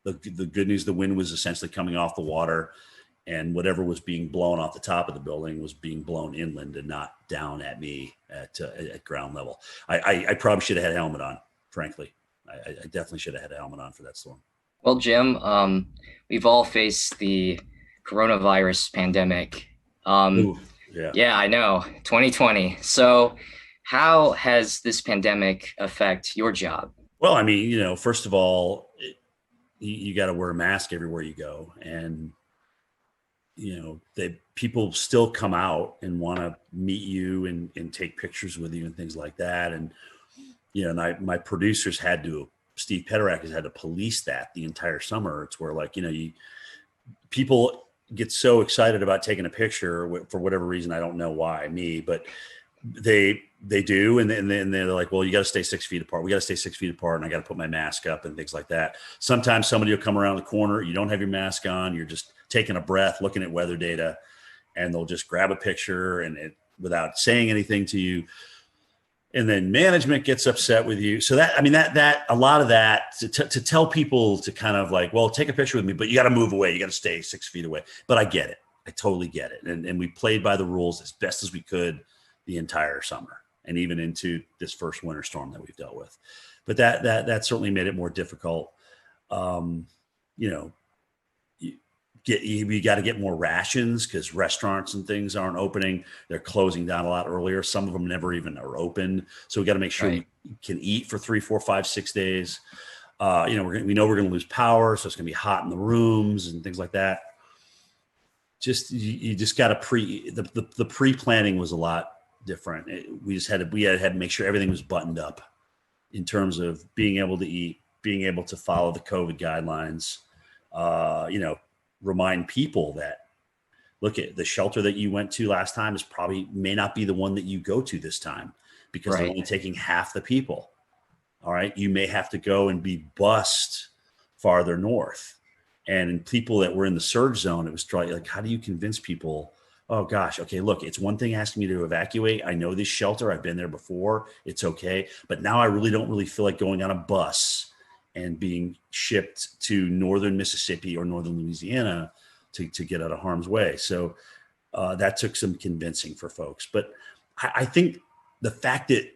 The good news, the wind was essentially coming off the water, and whatever was being blown off the top of the building was being blown inland and not down at me at ground level. I probably should have had a helmet on, frankly. I definitely should have had a helmet on for that storm. Well, Jim, we've all faced the coronavirus pandemic. Yeah, I know, 2020. So how has this pandemic affect your job? Well, first of all, you got to wear a mask everywhere you go. And, people still come out and want to meet you and take pictures with you and things like that. And, my producers Steve Pederak has had to police that the entire summer. It's where people get so excited about taking a picture for whatever reason. I don't know why, but they do. And then they're like, well, you got to stay 6 feet apart. We got to stay 6 feet apart. And I got to put my mask up and things like that. Sometimes somebody will come around the corner. You don't have your mask on. You're just taking a breath, looking at weather data, and they'll just grab a picture without saying anything to you. And then management gets upset with you. So that a lot of that to tell people to kind of like, well, take a picture with me, but you got to move away. You got to stay 6 feet away. But I get it. I totally get it. And we played by the rules as best as we could the entire summer and even into this first winter storm that we've dealt with. But that certainly made it more difficult. We got to get more rations because restaurants and things aren't opening. They're closing down a lot earlier. Some of them never even are open. So we got to make sure we can eat for 3, 4, 5, 6 days. We know we're going to lose power. So it's going to be hot in the rooms and things like that. You just got to the pre-planning was a lot different. We had to make sure everything was buttoned up in terms of being able to eat, being able to follow the COVID guidelines, remind people that, look, at the shelter that you went to last time may not be the one that you go to this time because they're only taking half the people. All right. You may have to go and be bused farther north. And people that were in the surge zone, it was like, how do you convince people? Oh gosh, okay, look, it's one thing asking me to evacuate. I know this shelter. I've been there before. It's okay. But now I don't really feel like going on a bus and being shipped to northern Mississippi or northern Louisiana to get out of harm's way. So that took some convincing for folks. But I think the fact that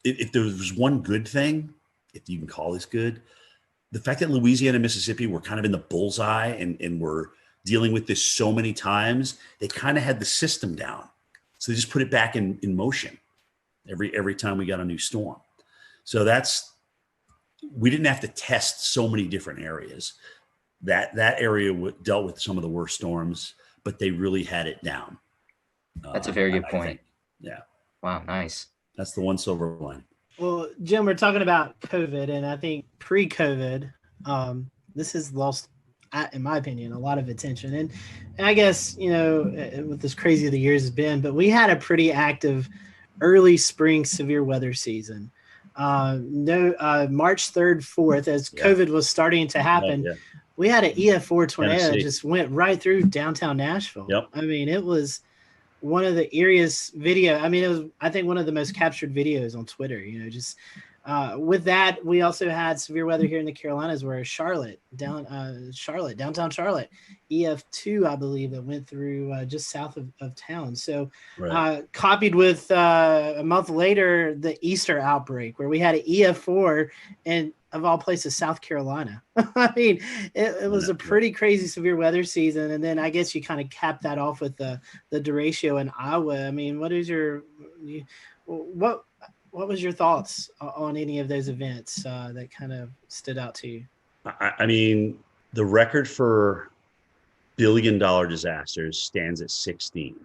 if there was one good thing, if you can call this good, the fact that Louisiana and Mississippi were kind of in the bullseye and were dealing with this so many times, they kind of had the system down. So they just put it back in motion every time we got a new storm. So we didn't have to test so many different areas. That area dealt with some of the worst storms, but they really had it down. That's a very good point. Yeah. Wow, nice. That's the one silver lining. Well, Jim, we're talking about COVID, and I think pre-COVID, this has lost, in my opinion, a lot of attention. And I guess, with as crazy the years has been, but we had a pretty active early spring severe weather season. March 3rd, 4th, as COVID was starting to happen, we had an EF4 tornado that just went right through downtown Nashville. Yep. I mean, it was one of the eeriest video. I mean, it was, I think, one of the most captured videos on Twitter, with that, we also had severe weather here in the Carolinas where downtown Charlotte, EF2, I believe, that went through just south of town. So copied with a month later, the Easter outbreak where we had an EF4 and of all places, South Carolina. I mean, it was a pretty crazy severe weather season. And then I guess you kind of cap that off with the derecho in Iowa. I mean, what was your thoughts on any of those events that kind of stood out to you? I mean, the record for billion-dollar disasters stands at 16,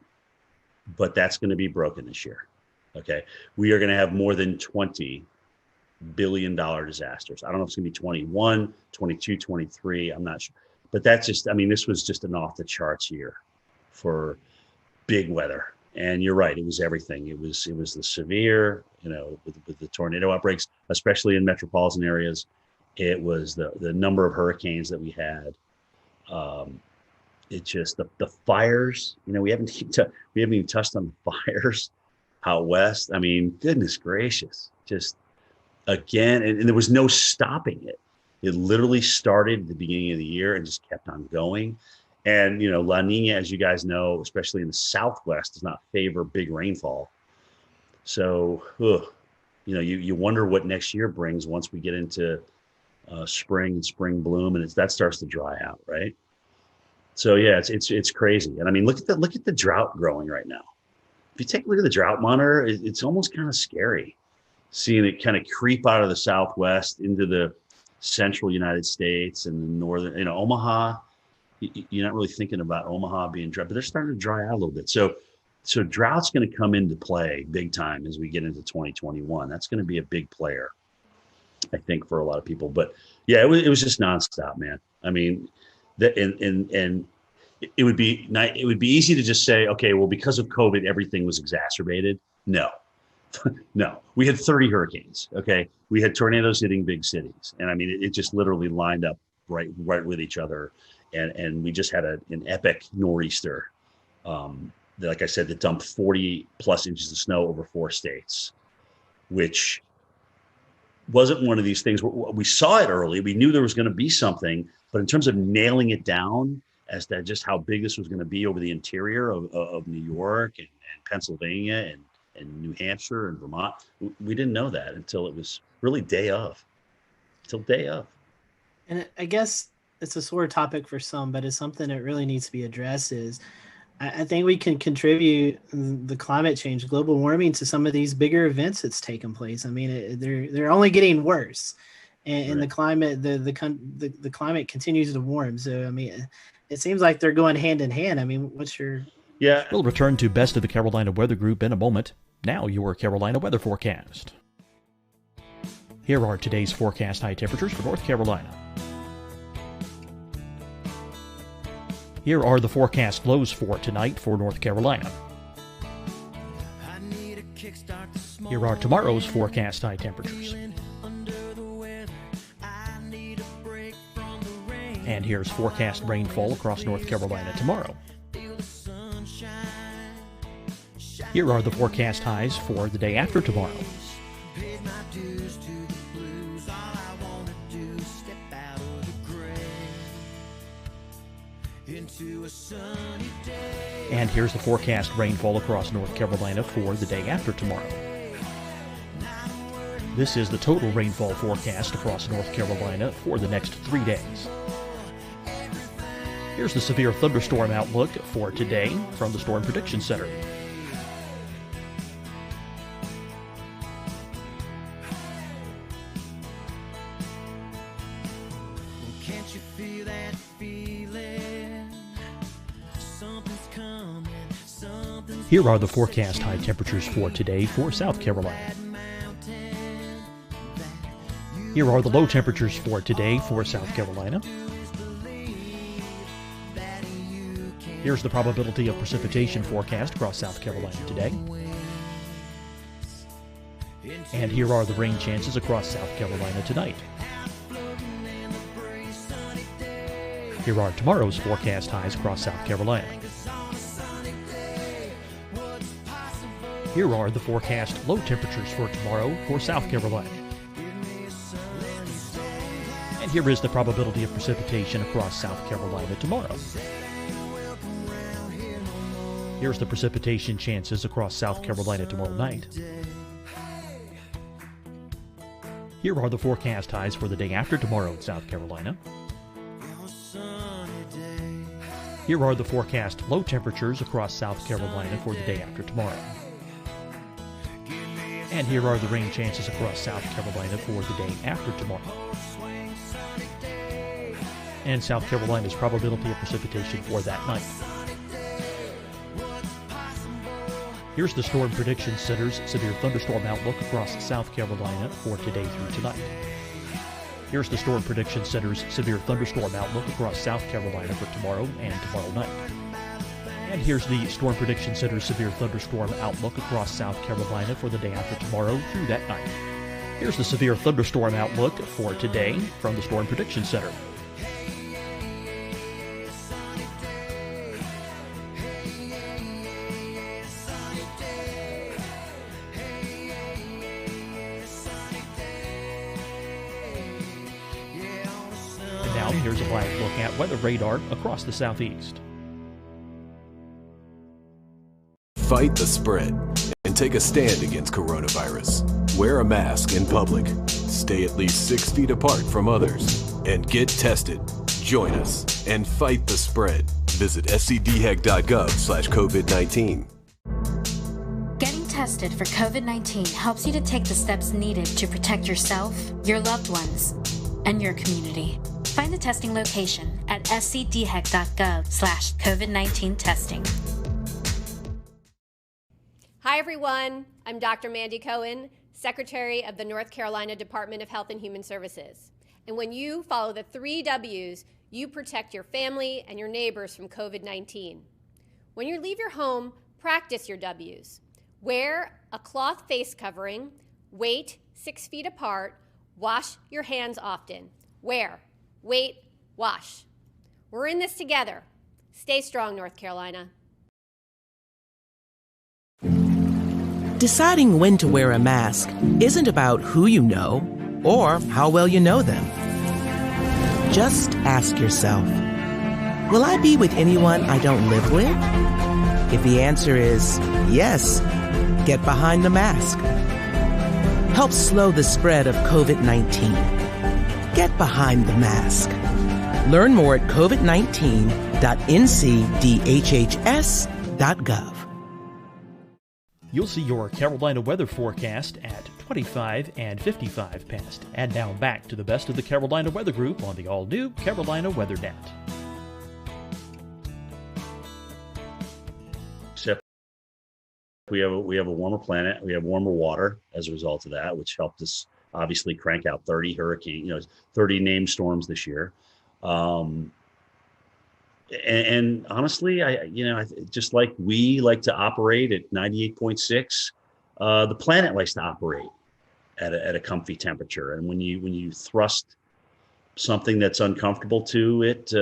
but that's going to be broken this year. Okay. We are going to have more than 20 billion-dollar disasters. I don't know if it's going to be 21, 22, 23. I'm not sure. But that's just, I mean, this was just an off-the-charts year for big weather. And you're right, it was everything. It was the severe, with the tornado outbreaks, especially in metropolitan areas. It was the number of hurricanes that we had. It just the fires. We haven't even touched on the fires out west. I mean, goodness gracious, just again, and there was no stopping it. It literally started at the beginning of the year and just kept on going. And, La Nina, as you guys know, especially in the Southwest, does not favor big rainfall. So, you wonder what next year brings once we get into spring and spring bloom, and that starts to dry out, right? So, yeah, it's crazy. And I mean, look at the drought growing right now. If you take a look at the drought monitor, it's almost kind of scary seeing it kind of creep out of the Southwest into the central United States and the northern, Omaha. You're not really thinking about Omaha being dry, but they're starting to dry out a little bit. So drought's going to come into play big time as we get into 2021. That's going to be a big player, I think, for a lot of people. But yeah, it was just nonstop, man. I mean, and it would be easy to just say, okay, well, because of COVID, everything was exacerbated. No, no, we had 30 hurricanes. Okay, we had tornadoes hitting big cities, and I mean, it just literally lined up right with each other. And we just had an epic nor'easter, like I said, that dumped 40 plus inches of snow over 4 states, which wasn't one of these things where we saw it early. We knew there was going to be something, but in terms of nailing it down as to just how big this was going to be over the interior of New York and Pennsylvania and New Hampshire and Vermont, we didn't know that until it was really day of. And I guess it's a sore topic for some, but it's something that really needs to be addressed. Is I think we can contribute the climate change, global warming, to some of these bigger events that's taken place. I mean, they're only getting worse, and the climate the climate continues to warm. So I mean, it seems like they're going hand in hand. I mean, what's your We'll return to Best of the Carolina Weather Group in a moment. Now your Carolina weather forecast. Here are today's forecast high temperatures for North Carolina. Here are the forecast lows for tonight for North Carolina. Here are tomorrow's forecast high temperatures. And here's forecast rainfall across North Carolina tomorrow. Here are the forecast highs for the day after tomorrow. And here's the forecast rainfall across North Carolina for the day after tomorrow. This is the total rainfall forecast across North Carolina for the next 3 days. Here's the severe thunderstorm outlook for today from the Storm Prediction Center. Can't you feel that feeling? Something's coming, something's Here are the forecast high temperatures for today for South Carolina. Here are the low temperatures for today for South Carolina. Here's the probability of precipitation forecast across South Carolina today. And here are the rain chances across South Carolina tonight. Here are tomorrow's forecast highs across South Carolina. Here are the forecast low temperatures for tomorrow for South Carolina. And here is the probability of precipitation across South Carolina tomorrow. Here's the precipitation chances across South Carolina tomorrow night. Here are the forecast highs for the day after tomorrow in South Carolina. Here are the forecast low temperatures across South Carolina for the day after tomorrow. And here are the rain chances across South Carolina for the day after tomorrow. And South Carolina's probability of precipitation for that night. Here's the Storm Prediction Center's severe thunderstorm outlook across South Carolina for today through tonight. Here's the Storm Prediction Center's severe thunderstorm outlook across South Carolina for tomorrow and tomorrow night. And here's the Storm Prediction Center's severe thunderstorm outlook across South Carolina for the day after tomorrow through that night. Here's the severe thunderstorm outlook for today from the Storm Prediction Center. And now here's a live look at weather radar across the southeast. Fight the spread and take a stand against coronavirus. Wear a mask in public. Stay at least 6 feet apart from others. And get tested. Join us and fight the spread. Visit scdhec.gov/COVID-19. Getting tested for COVID-19 helps you to take the steps needed to protect yourself, your loved ones, and your community. Find the testing location at scdhec.gov/COVID-19 testing. Hi, everyone. I'm Dr. Mandy Cohen, Secretary of the North Carolina Department of Health and Human Services. And when you follow the 3 W's, you protect your family and your neighbors from COVID-19. When you leave your home, practice your W's. Wear a cloth face covering, wait 6 feet apart, wash your hands often. Wear, wait, wash. We're in this together. Stay strong, North Carolina. Deciding when to wear a mask isn't about who you know or how well you know them. Just ask yourself, will I be with anyone I don't live with? If the answer is yes, get behind the mask. Help slow the spread of COVID-19. Get behind the mask. Learn more at covid19.ncdhhs.gov. You'll see your Carolina weather forecast at 25 and 55 past. And now back to the best of the Carolina Weather Group on the all-new Carolina Weather Net. Except we have a warmer planet, we have warmer water as a result of that, which helped us obviously crank out 30 hurricane, 30 named storms this year. And honestly, I just like we like to operate at 98.6, the planet likes to operate at a comfy temperature. And when you thrust something that's uncomfortable to it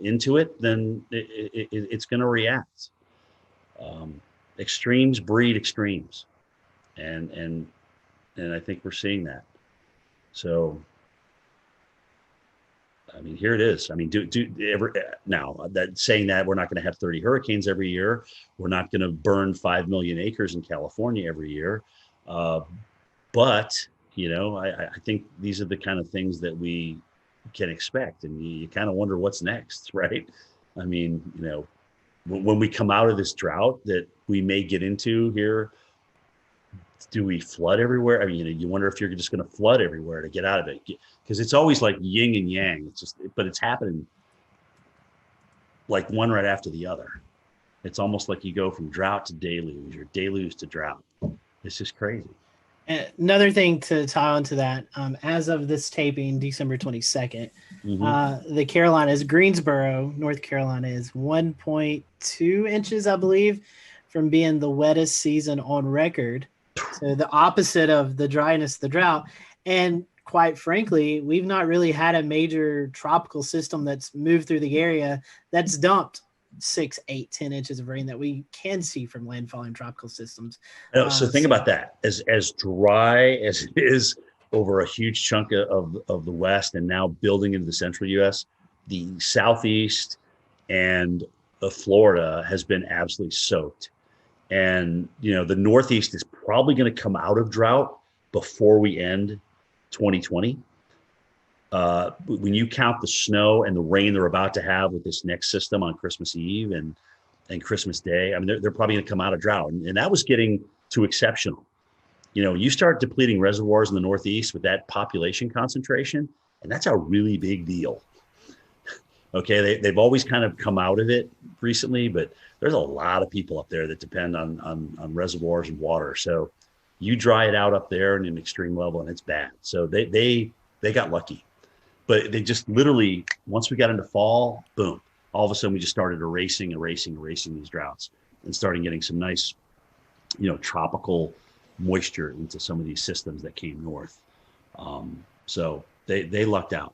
into it, then it's going to react. Extremes breed extremes, and I think we're seeing that. So, I mean, here it is. I mean, now that saying that we're not going to have 30 hurricanes every year, we're not going to burn 5 million acres in California every year, but I think these are the kind of things that we can expect, and you kind of wonder what's next, right? I mean, when we come out of this drought that we may get into here, do we flood everywhere? I mean, you wonder if you're just going to flood everywhere to get out of it, because it's always like yin and yang. But it's happening like one right after the other. It's almost like you go from drought to deluge or deluge to drought. It's just crazy. Another thing to tie onto that, as of this taping, December 22nd, the Carolinas, Greensboro, North Carolina, is 1.2 inches, I believe, from being the wettest season on record. So the opposite of the dryness, the drought. And quite frankly, we've not really had a major tropical system that's moved through the area that's dumped 6, 8, 10 inches of rain that we can see from landfalling tropical systems. So think about that. As dry as it is over a huge chunk of the West and now building into the central U.S., the Southeast and Florida has been absolutely soaked. And, the Northeast is probably going to come out of drought before we end 2020. When you count the snow and the rain they're about to have with this next system on Christmas Eve and Christmas Day, I mean, they're probably going to come out of drought. And that was getting to exceptional. You start depleting reservoirs in the Northeast with that population concentration, and that's a really big deal. Okay, they've always kind of come out of it recently, but there's a lot of people up there that depend on reservoirs and water. So you dry it out up there in an extreme level, and it's bad. So they got lucky. But they just literally, once we got into fall, boom, all of a sudden we just started erasing these droughts and starting getting some nice, tropical moisture into some of these systems that came north. So they lucked out,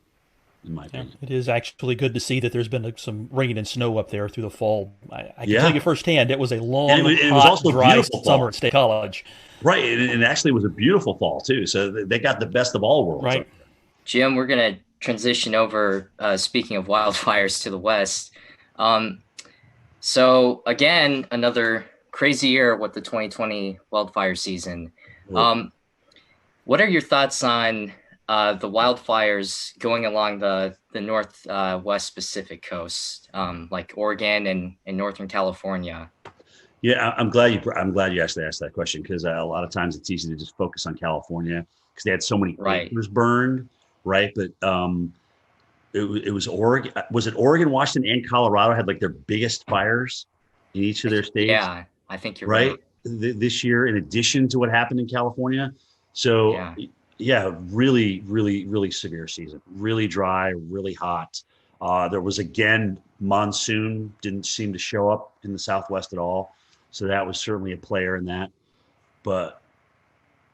in my opinion. It is actually good to see that there's been some rain and snow up there through the fall. I can tell you firsthand, it was a long, it hot, was also dry beautiful summer fall. at State College. Right, and actually it was a beautiful fall too. So they got the best of all worlds. Right. Jim, we're going to transition over, speaking of wildfires, to the West. So again, another crazy year with the 2020 wildfire season. What are your thoughts on the wildfires going along the northwest Pacific coast, like Oregon and Northern California? Yeah, I'm glad you actually asked that question, because a lot of times it's easy to just focus on California because they had so many acres burned, right? But it was Oregon. Was it Oregon, Washington, and Colorado had like their biggest fires in each of their states? Yeah, I think you're right. This year, in addition to what happened in California. So yeah, really, really, really severe season. Really dry, really hot. There was, again, monsoon didn't seem to show up in the Southwest at all. So that was certainly a player in that. But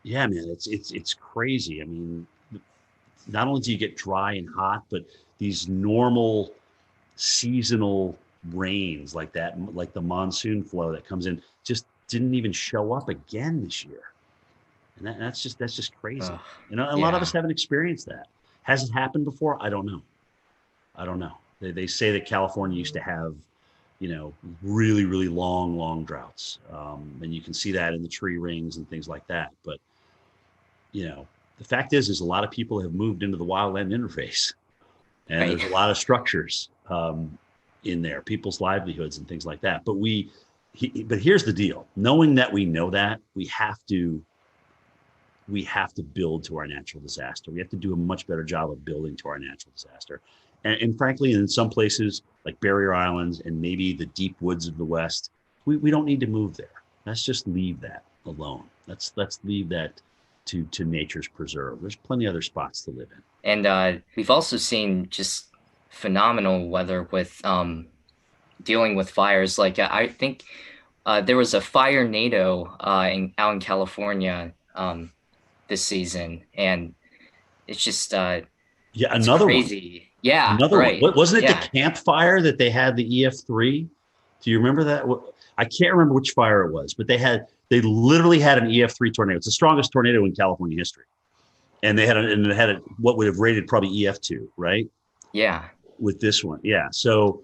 yeah, man, it's crazy. I mean, not only do you get dry and hot, but these normal seasonal rains like that, like the monsoon flow that comes in, just didn't even show up again this year. And that's just crazy. A lot of us haven't experienced that. Has it happened before? I don't know. They say that California used to have, really, really long droughts. And you can see that in the tree rings and things like that. But, the fact is a lot of people have moved into the wildland interface, and there's a lot of structures in there, people's livelihoods and things like that. But but here's the deal. Knowing that we know that, we have to build to our natural disaster. We have to do a much better job of building to our natural disaster. And frankly, in some places like Barrier Islands and maybe the deep woods of the West, we don't need to move there. Let's just leave that alone. Let's leave that to nature's preserve. There's plenty of other spots to live in. And we've also seen just phenomenal weather with dealing with fires. Like I think there was a fire NATO out in California this season, and it's just Yeah, It's another crazy. one. Yeah, Another right. one. Wasn't it Yeah. the campfire that they had the EF3? Do you remember that? I can't remember which fire it was, but they literally had an EF3 tornado. It's the strongest tornado in California history, and they had what would have rated probably EF2, right? Yeah. With this one, yeah. So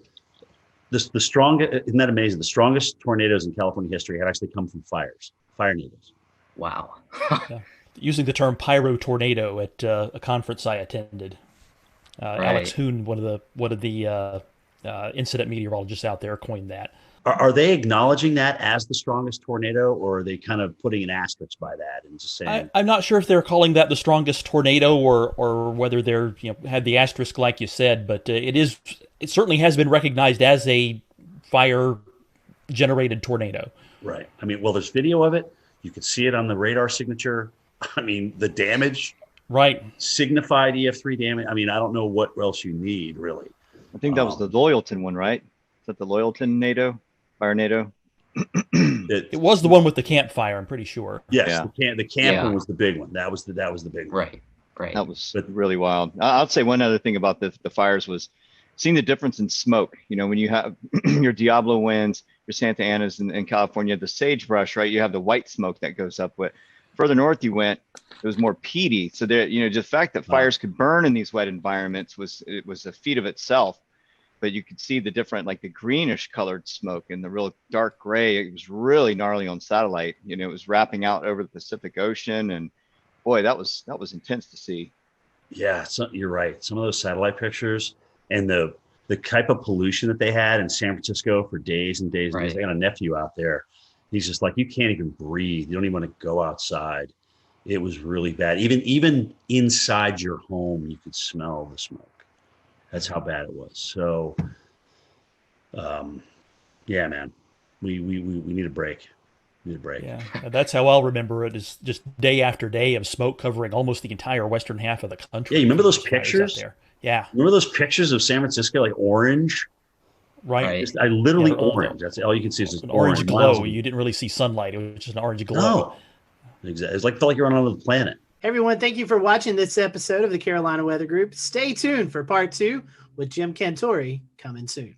the strongest, isn't that amazing? The strongest tornadoes in California history have actually come from fire nades. Wow. Yeah. Using the term pyro tornado at a conference I attended. Alex Hoon, one of the incident meteorologists out there, coined that. Are they acknowledging that as the strongest tornado, or are they kind of putting an asterisk by that and just saying? I'm not sure if they're calling that the strongest tornado, or whether they're had the asterisk like you said, but it certainly has been recognized as a fire generated tornado. Right. I mean, well, there's video of it. You could see it on the radar signature. I mean, the damage. Right. Signified EF3 damage. I mean, I don't know what else you need, really. I think that was the Loyalton one, right? Is that the Loyalton NATO? Fire NATO? It was the one with the campfire, I'm pretty sure. Yes, the camp one was the big one. That was the big one. Right. That was really wild. I'll say one other thing about the fires was seeing the difference in smoke. When you have your Diablo winds, your Santa Anas in California, the sagebrush, right? You have the white smoke that goes up. But further north you went, it was more peaty. So there, just the fact that fires could burn in these wet environments was a feat of itself. But you could see the different, like the greenish colored smoke and the real dark gray. It was really gnarly on satellite. It was wrapping out over the Pacific Ocean, and boy, that was intense to see. Yeah, you're right. Some of those satellite pictures and the type of pollution that they had in San Francisco for days and days and days. I got a nephew out there. He's just like, you can't even breathe. You don't even want to go outside. It was really bad. Even inside your home, you could smell the smoke. That's how bad it was. So, yeah, man, we need a break. Yeah, that's how I'll remember it. Is just day after day of smoke covering almost the entire western half of the country. Yeah, you remember those pictures? There. Yeah, remember those pictures of San Francisco, like orange? Right. I literally orange. That's all you can see is just an orange glow. You didn't really see sunlight. It was just an orange glow. No, exactly. It's felt like you're on another planet. Hey everyone, thank you for watching this episode of the Carolina Weather Group. Stay tuned for part 2 with Jim Cantori coming soon.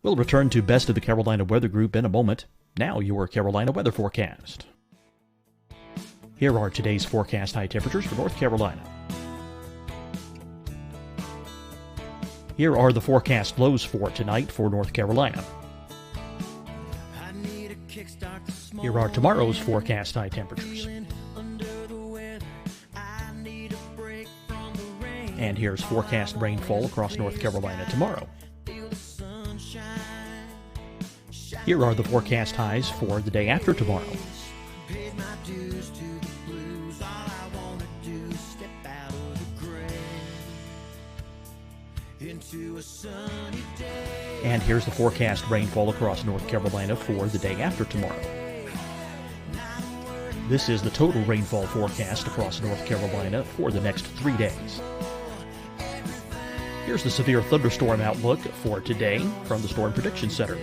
We'll return to Best of the Carolina Weather Group in a moment. Now your Carolina weather forecast. Here are today's forecast high temperatures for North Carolina. Here are the forecast lows for tonight for North Carolina. Here are tomorrow's forecast high temperatures. And here's forecast rainfall across North Carolina tomorrow. Here are the forecast highs for the day after tomorrow. And here's the forecast rainfall across North Carolina for the day after tomorrow. This is the total rainfall forecast across North Carolina for the next 3 days. Here's the severe thunderstorm outlook for today from the Storm Prediction Center.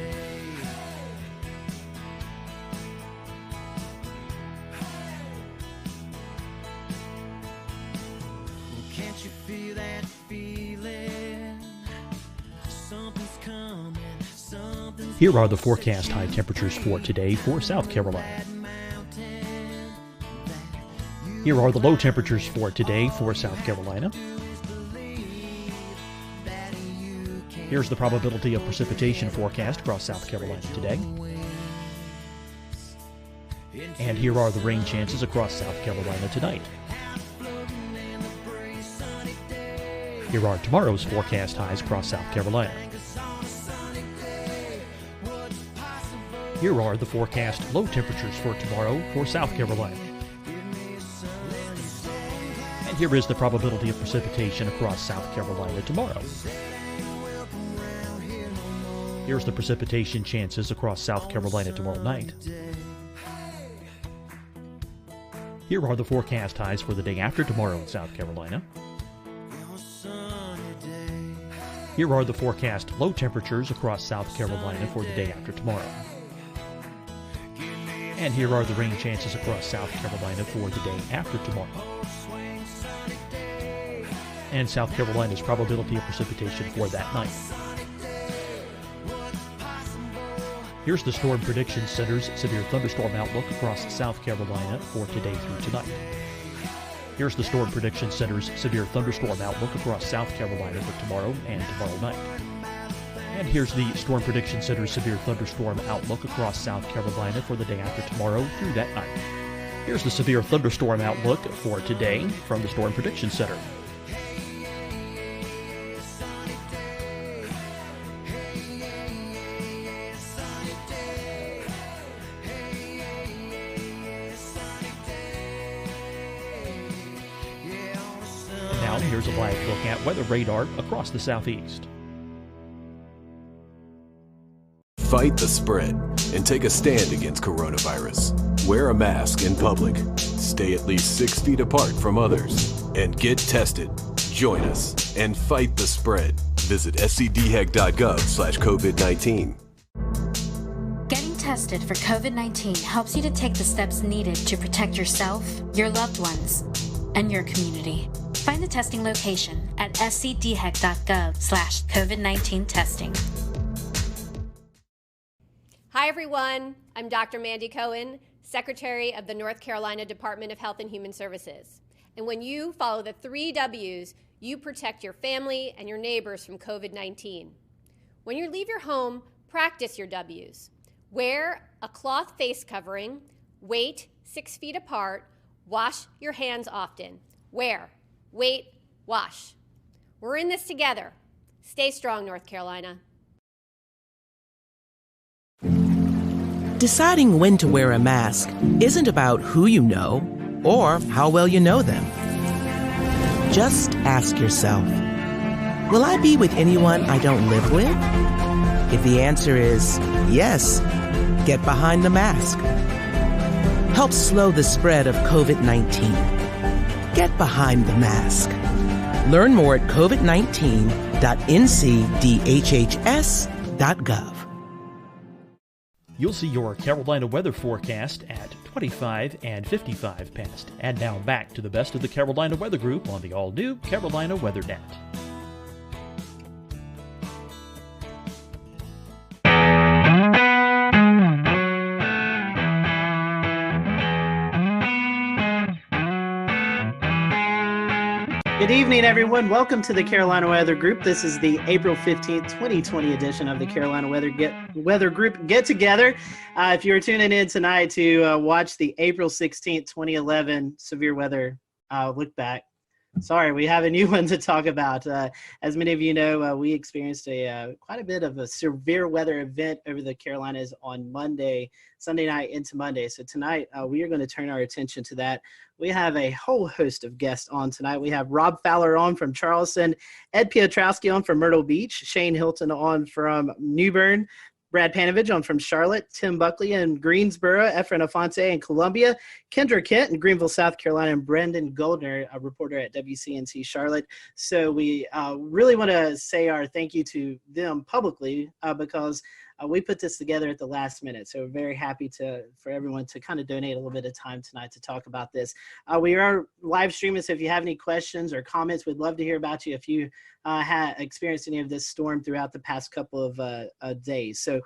Here are the forecast high temperatures for today for South Carolina. Here are the low temperatures for today for South Carolina. Here's the probability of precipitation forecast across South Carolina today. And here are the rain chances across South Carolina tonight. Here are tomorrow's forecast highs across South Carolina. Here are the forecast low temperatures for tomorrow for South Carolina. And here is the probability of precipitation across South Carolina tomorrow. Here's the precipitation chances across South Carolina tomorrow night. Here are the forecast highs for the day after tomorrow in South Carolina. Here are the forecast low temperatures across South Carolina for the day after tomorrow. And here are the rain chances across South Carolina for the day after tomorrow. And South Carolina's probability of precipitation for that night. Here's the Storm Prediction Center's severe thunderstorm outlook across South Carolina for today through tonight. Here's the Storm Prediction Center's severe thunderstorm outlook across South Carolina for tomorrow and tomorrow night. And here's the Storm Prediction Center's severe thunderstorm outlook across South Carolina for the day after tomorrow through that night. Here's the severe thunderstorm outlook for today from the Storm Prediction Center. Now here's a live look at weather radar across the southeast. Fight the spread and take a stand against coronavirus. Wear a mask in public. Stay at least 6 feet apart from others. And get tested. Join us and fight the spread. Visit scdhec.gov/COVID-19. Getting tested for COVID-19 helps you to take the steps needed to protect yourself, your loved ones, and your community. Find the testing location at scdhec.gov/COVID-19 testing. Hi, everyone. I'm Dr. Mandy Cohen, Secretary of the North Carolina Department of Health and Human Services. And when you follow the 3 W's, you protect your family and your neighbors from COVID-19. When you leave your home, practice your W's. Wear a cloth face covering, wait 6 feet apart, wash your hands often. Wear, wait, wash. We're in this together. Stay strong, North Carolina. Deciding when to wear a mask isn't about who you know or how well you know them. Just ask yourself, will I be with anyone I don't live with? If the answer is yes, get behind the mask. Help slow the spread of COVID-19. Get behind the mask. Learn more at covid19.ncdhhs.gov. You'll see your Carolina weather forecast at 25 and 55 past. And now back to the best of the Carolina Weather Group on the all-new Carolina WeatherNet. Good evening, everyone. Welcome to the Carolina Weather Group. This is the April 15th, 2020 edition of the Carolina Weather Group Get Together. If you're tuning in tonight to watch the April 16th, 2011 severe weather look back, sorry, we have a new one to talk about. As many of you know, we experienced quite a bit of a severe weather event over the Carolinas on Sunday night into Monday. So tonight, we are going to turn our attention to that. We have a whole host of guests on tonight. We have Rob Fowler on from Charleston, Ed Piotrowski on from Myrtle Beach, Shane Hilton on from New Bern, Brad Panovich on from Charlotte, Tim Buckley in Greensboro, Efren Afonte in Columbia, Kendra Kent in Greenville, South Carolina, and Brendan Goldner, a reporter at WCNC Charlotte. So we really want to say our thank you to them publicly because we put this together at the last minute. So we're very happy for everyone to kind of donate a little bit of time tonight to talk about this. We are live streaming, so if you have any questions or comments, we'd love to hear about you if you had experienced any of this storm throughout the past couple of days. So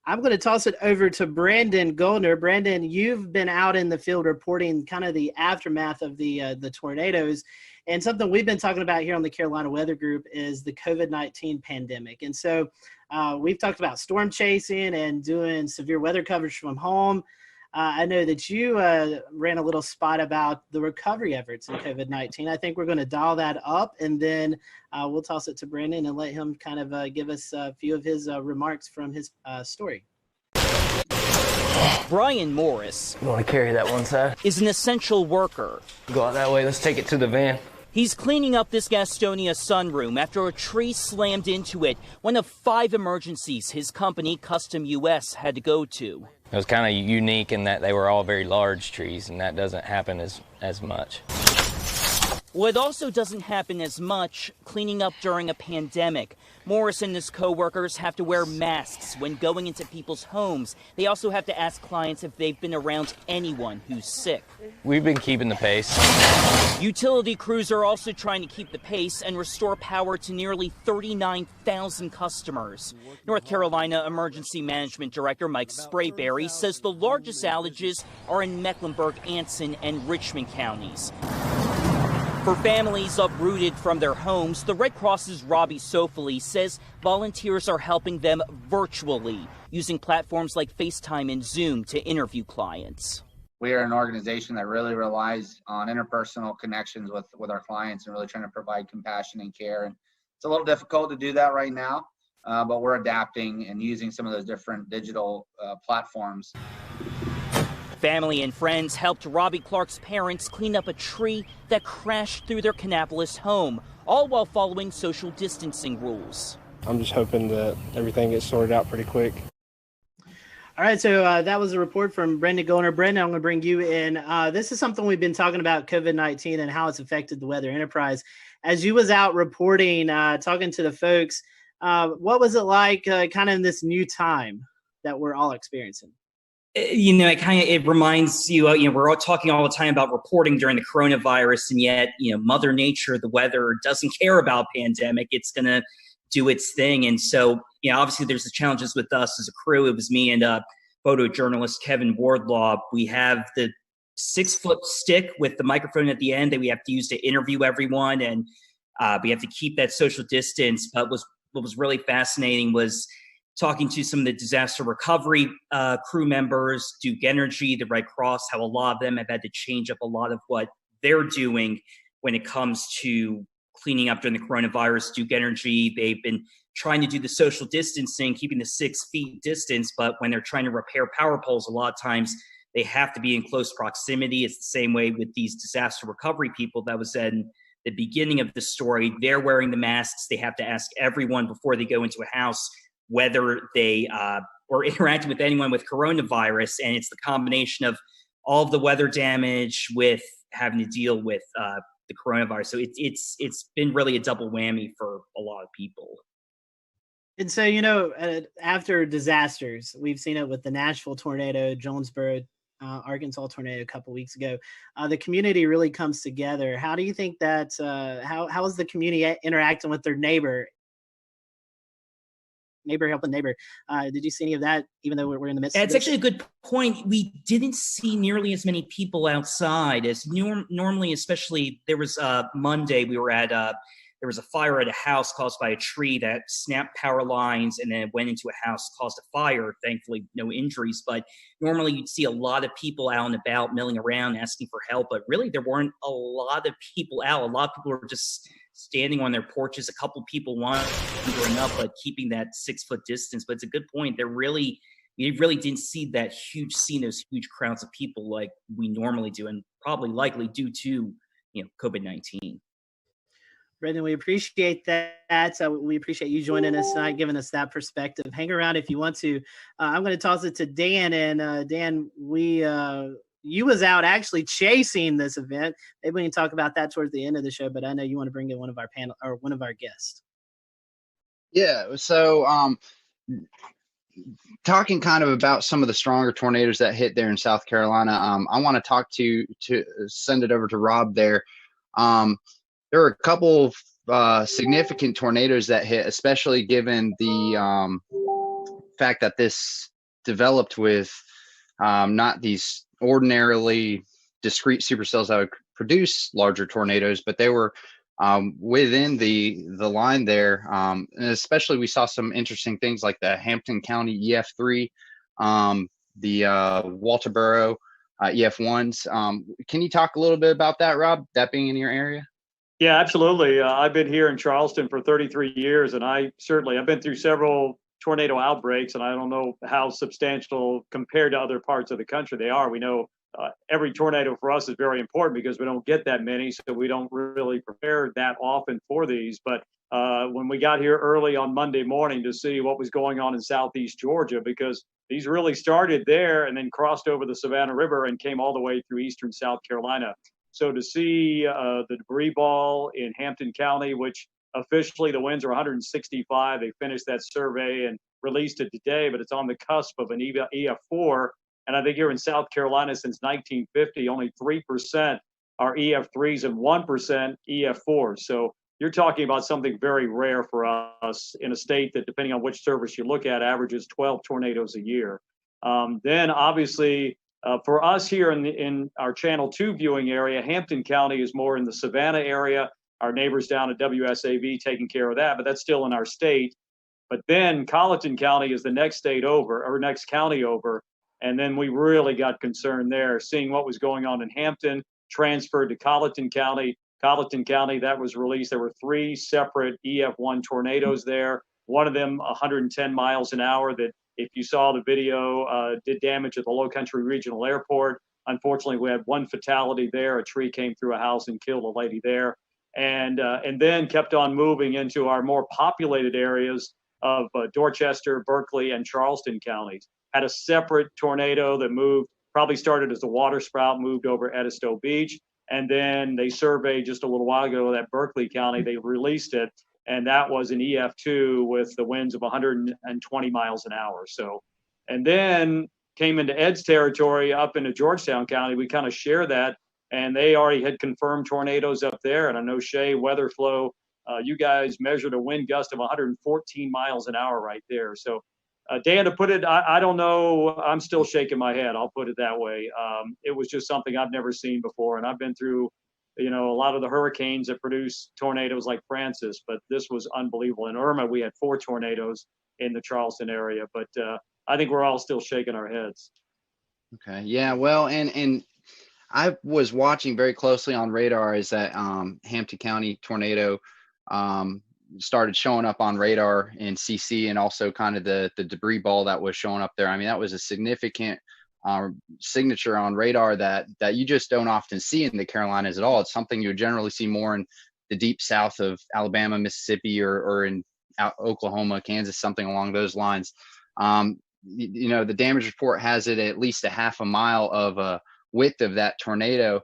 I'm going to toss it over to Brandon Goldner. Brandon, you've been out in the field reporting kind of the aftermath of the tornadoes. And something we've been talking about here on the Carolina Weather Group is the COVID-19 pandemic. And so we've talked about storm chasing and doing severe weather coverage from home. I know that you ran a little spot about the recovery efforts in COVID-19. I think we're going to dial that up, and then we'll toss it to Brandon and let him kind of give us a few of his remarks from his story. Brian Morris, you want to carry that one side, is an essential worker. Go out that way. Let's take it to the van. He's cleaning up this Gastonia sunroom after a tree slammed into it, one of 5 emergencies his company, Custom US, had to go to. It was kind of unique in that they were all very large trees, and that doesn't happen as much. Well, it also doesn't happen as much cleaning up during a pandemic. Morris and his co-workers have to wear masks when going into people's homes. They also have to ask clients if they've been around anyone who's sick. We've been keeping the pace. Utility crews are also trying to keep the pace and restore power to nearly 39,000 customers. North Carolina Emergency Management Director Mike Sprayberry says the largest outages are in Mecklenburg, Anson, and Richmond counties. For families uprooted from their homes, the Red Cross's Robbie Sofoli says volunteers are helping them virtually, using platforms like FaceTime and Zoom to interview clients. We are an organization that really relies on interpersonal connections with our clients and really trying to provide compassion and care. And it's a little difficult to do that right now, but we're adapting and using some of those different digital platforms. Family and friends helped Robbie Clark's parents clean up a tree that crashed through their Kannapolis home, all while following social distancing rules. I'm just hoping that everything gets sorted out pretty quick. All right, so that was a report from Brendan Goldner. Brendan, I'm going to bring you in. This is something we've been talking about, COVID-19 and how it's affected the weather enterprise. As you was out reporting, talking to the folks, what was it like kind of in this new time that we're all experiencing? You know, it reminds you, we're all talking all the time about reporting during the coronavirus, and yet, Mother Nature, the weather, doesn't care about pandemic. It's going to do its thing. And so, obviously there's the challenges with us as a crew. It was me and photojournalist Kevin Wardlaw. We have the 6-foot stick with the microphone at the end that we have to use to interview everyone. And we have to keep that social distance. But what was really fascinating was talking to some of the disaster recovery crew members, Duke Energy, the Red Cross, how a lot of them have had to change up a lot of what they're doing when it comes to cleaning up during the coronavirus. Duke Energy, they've been trying to do the social distancing, keeping the 6 feet distance, but when they're trying to repair power poles, a lot of times they have to be in close proximity. It's the same way with these disaster recovery people that was in the beginning of the story. They're wearing the masks. They have to ask everyone before they go into a house whether they or interacting with anyone with coronavirus. And it's the combination of all of the weather damage with having to deal with the coronavirus. So it's been really a double whammy for a lot of people. And so, after disasters, we've seen it with the Nashville tornado, Jonesboro, Arkansas tornado a couple weeks ago. The community really comes together. How do you think that, how is the community interacting with their neighbor? neighbor helping neighbor. Did you see any of that, even though we're in the midst of It's this? actually a good point. We didn't see nearly as many people outside as normally, especially there was Monday, we were at there was a fire at a house caused by a tree that snapped power lines and then went into a house, caused a fire. Thankfully, no injuries. But normally you'd see a lot of people out and about milling around asking for help. But really, there weren't a lot of people out. A lot of people were just standing on their porches. A couple people wandering up, but keeping that 6-foot distance. But it's a good point. We really didn't see those huge crowds of people like we normally do, and probably likely due to COVID-19. Brendan, we appreciate that. We appreciate you joining us tonight, giving us that perspective. Hang around if you want to. I'm going to toss it to Dan. And Dan, you was out actually chasing this event. Maybe we can talk about that towards the end of the show. But I know you want to bring in one of our panel or one of our guests. Yeah. So, talking kind of about some of the stronger tornadoes that hit there in South Carolina, I want to send it over to Rob there. There were a couple of significant tornadoes that hit, especially given the fact that this developed with not these ordinarily discrete supercells that would produce larger tornadoes, but they were within the line there. And especially we saw some interesting things like the Hampton County EF3, the Walterboro EF1s. Can you talk a little bit about that, Rob, that being in your area? Yeah, absolutely. I've been here in Charleston for 33 years, and I've been through several tornado outbreaks, and I don't know how substantial compared to other parts of the country they are. We know every tornado for us is very important because we don't get that many, so we don't really prepare that often for these. But when we got here early on Monday morning to see what was going on in southeast Georgia, because these really started there and then crossed over the Savannah River and came all the way through eastern South Carolina. So to see the debris ball in Hampton County, which officially the winds are 165, they finished that survey and released it today, but it's on the cusp of an EF4. And I think here in South Carolina since 1950, only 3% are EF3s and 1% EF4s. So you're talking about something very rare for us in a state that, depending on which service you look at, averages 12 tornadoes a year. Then obviously, for us here in our Channel 2 viewing area, Hampton County is more in the Savannah area. Our neighbors down at WSAV taking care of that, but that's still in our state. But then Colleton County is the next next county over. And then we really got concerned there, seeing what was going on in Hampton, transferred to Colleton County. Colleton County, that was released. There were 3 separate EF1 tornadoes there. One of them 110 miles an hour that, if you saw the video, did damage at the Low Country Regional Airport. Unfortunately, we had 1 fatality there. A tree came through a house and killed a lady there. And then kept on moving into our more populated areas of Dorchester, Berkeley, and Charleston counties. Had a separate tornado that moved, probably started as a water spout, moved over Edisto Beach. And then they surveyed just a little while ago that Berkeley County, they released it. And that was an EF2 with the winds of 120 miles an hour. So, and then came into Ed's territory up into Georgetown County. We kind of share that, and they already had confirmed tornadoes up there. And I know Shay, Weatherflow, you guys measured a wind gust of 114 miles an hour right there. So, Dan, to put it, I don't know. I'm still shaking my head. I'll put it that way. It was just something I've never seen before, and I've been through a lot of the hurricanes that produce tornadoes like Francis, but this was unbelievable. In Irma, we had 4 tornadoes in the Charleston area, but I think we're all still shaking our heads. Okay. Yeah. Well, and I was watching very closely on radar as that Hampton County tornado started showing up on radar in CC, and also kind of the debris ball that was showing up there. I mean, that was a significant signature on radar that you just don't often see in the Carolinas at all. It's something you would generally see more in the deep south of Alabama, Mississippi, or in Oklahoma, Kansas, something along those lines. The damage report has it at least a half a mile of a width of that tornado.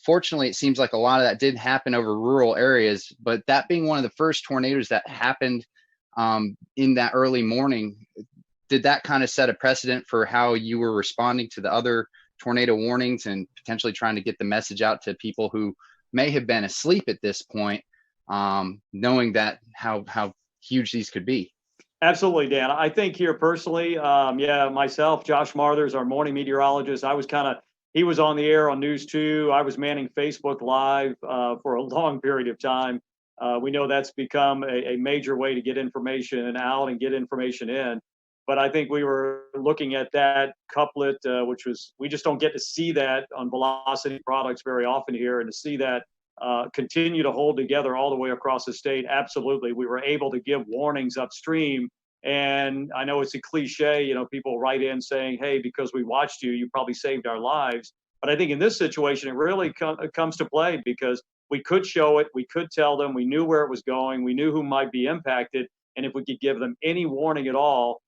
Fortunately, it seems like a lot of that did happen over rural areas, but that being one of the first tornadoes that happened in that early morning, did that kind of set a precedent for how you were responding to the other tornado warnings and potentially trying to get the message out to people who may have been asleep at this point, knowing that how huge these could be? Absolutely, Dan. I think here personally, myself, Josh Marthers, our morning meteorologist, he was on the air on News 2. I was manning Facebook Live for a long period of time. We know that's become a major way to get information out and get information in. But I think we were looking at that couplet, which was, we just don't get to see that on Velocity products very often here, and to see that continue to hold together all the way across the state. Absolutely. We were able to give warnings upstream. And I know it's a cliche, people write in saying, hey, because we watched you, you probably saved our lives. But I think in this situation, it really comes to play, because we could show it, we could tell them, we knew where it was going, we knew who might be impacted. And if we could give them any warning at all,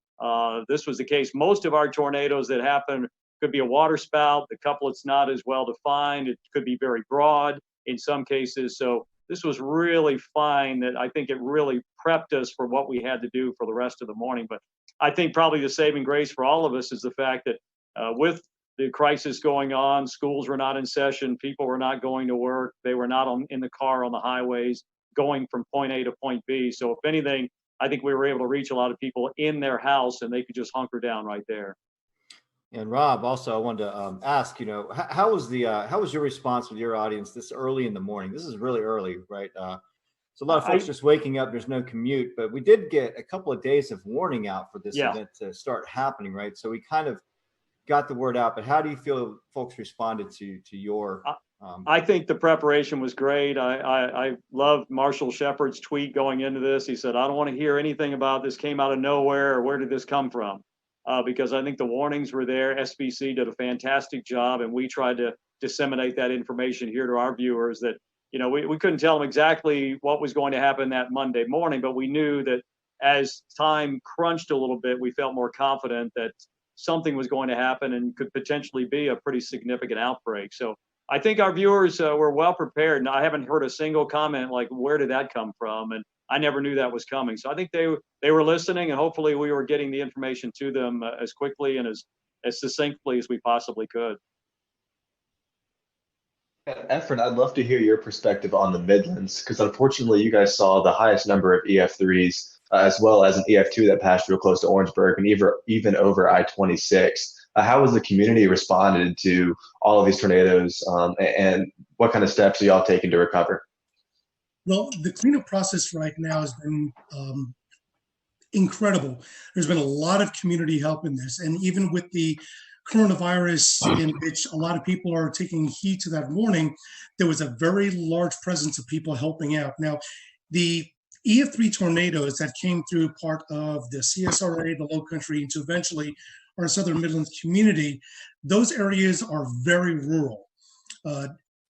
this was the case. Most of our tornadoes that happen could be a water spout. The couplet's not as well defined. It could be very broad in some cases. So this was really fine, that I think it really prepped us for what we had to do for the rest of the morning. But I think probably the saving grace for all of us is the fact that with the crisis going on, schools were not in session, people were not going to work, they were not in the car on the highways going from point A to point B. So if anything, I think we were able to reach a lot of people in their house, and they could just hunker down right there. And Rob, also, I wanted to ask, how was your response with your audience this early in the morning? This is really early, right? So a lot of folks just waking up. There's no commute, but we did get a couple of days of warning out for this event to start happening, right? So we kind of got the word out. But how do you feel folks responded to your? I think the preparation was great. I loved Marshall Shepard's tweet going into this. He said, I don't want to hear anything about this came out of nowhere, or where did this come from? Because I think the warnings were there. SBC did a fantastic job, and we tried to disseminate that information here to our viewers, that, we couldn't tell them exactly what was going to happen that Monday morning, but we knew that as time crunched a little bit, we felt more confident that something was going to happen and could potentially be a pretty significant outbreak. So I think our viewers were well prepared, and I haven't heard a single comment like, where did that come from? And I never knew that was coming. So I think they were listening, and hopefully we were getting the information to them as quickly and as succinctly as we possibly could. Efren, I'd love to hear your perspective on the Midlands, because unfortunately you guys saw the highest number of EF3s, as well as an EF2 that passed real close to Orangeburg and even over I-26. How has the community responded to all of these tornadoes, and what kind of steps are y'all taking to recover? Well, the cleanup process right now has been incredible. There's been a lot of community help in this, and even with the coronavirus, in which a lot of people are taking heed to that warning, there was a very large presence of people helping out. Now, the EF3 tornadoes that came through part of the CSRA, the Low Country, into eventually our Southern Midlands community, those areas are very rural.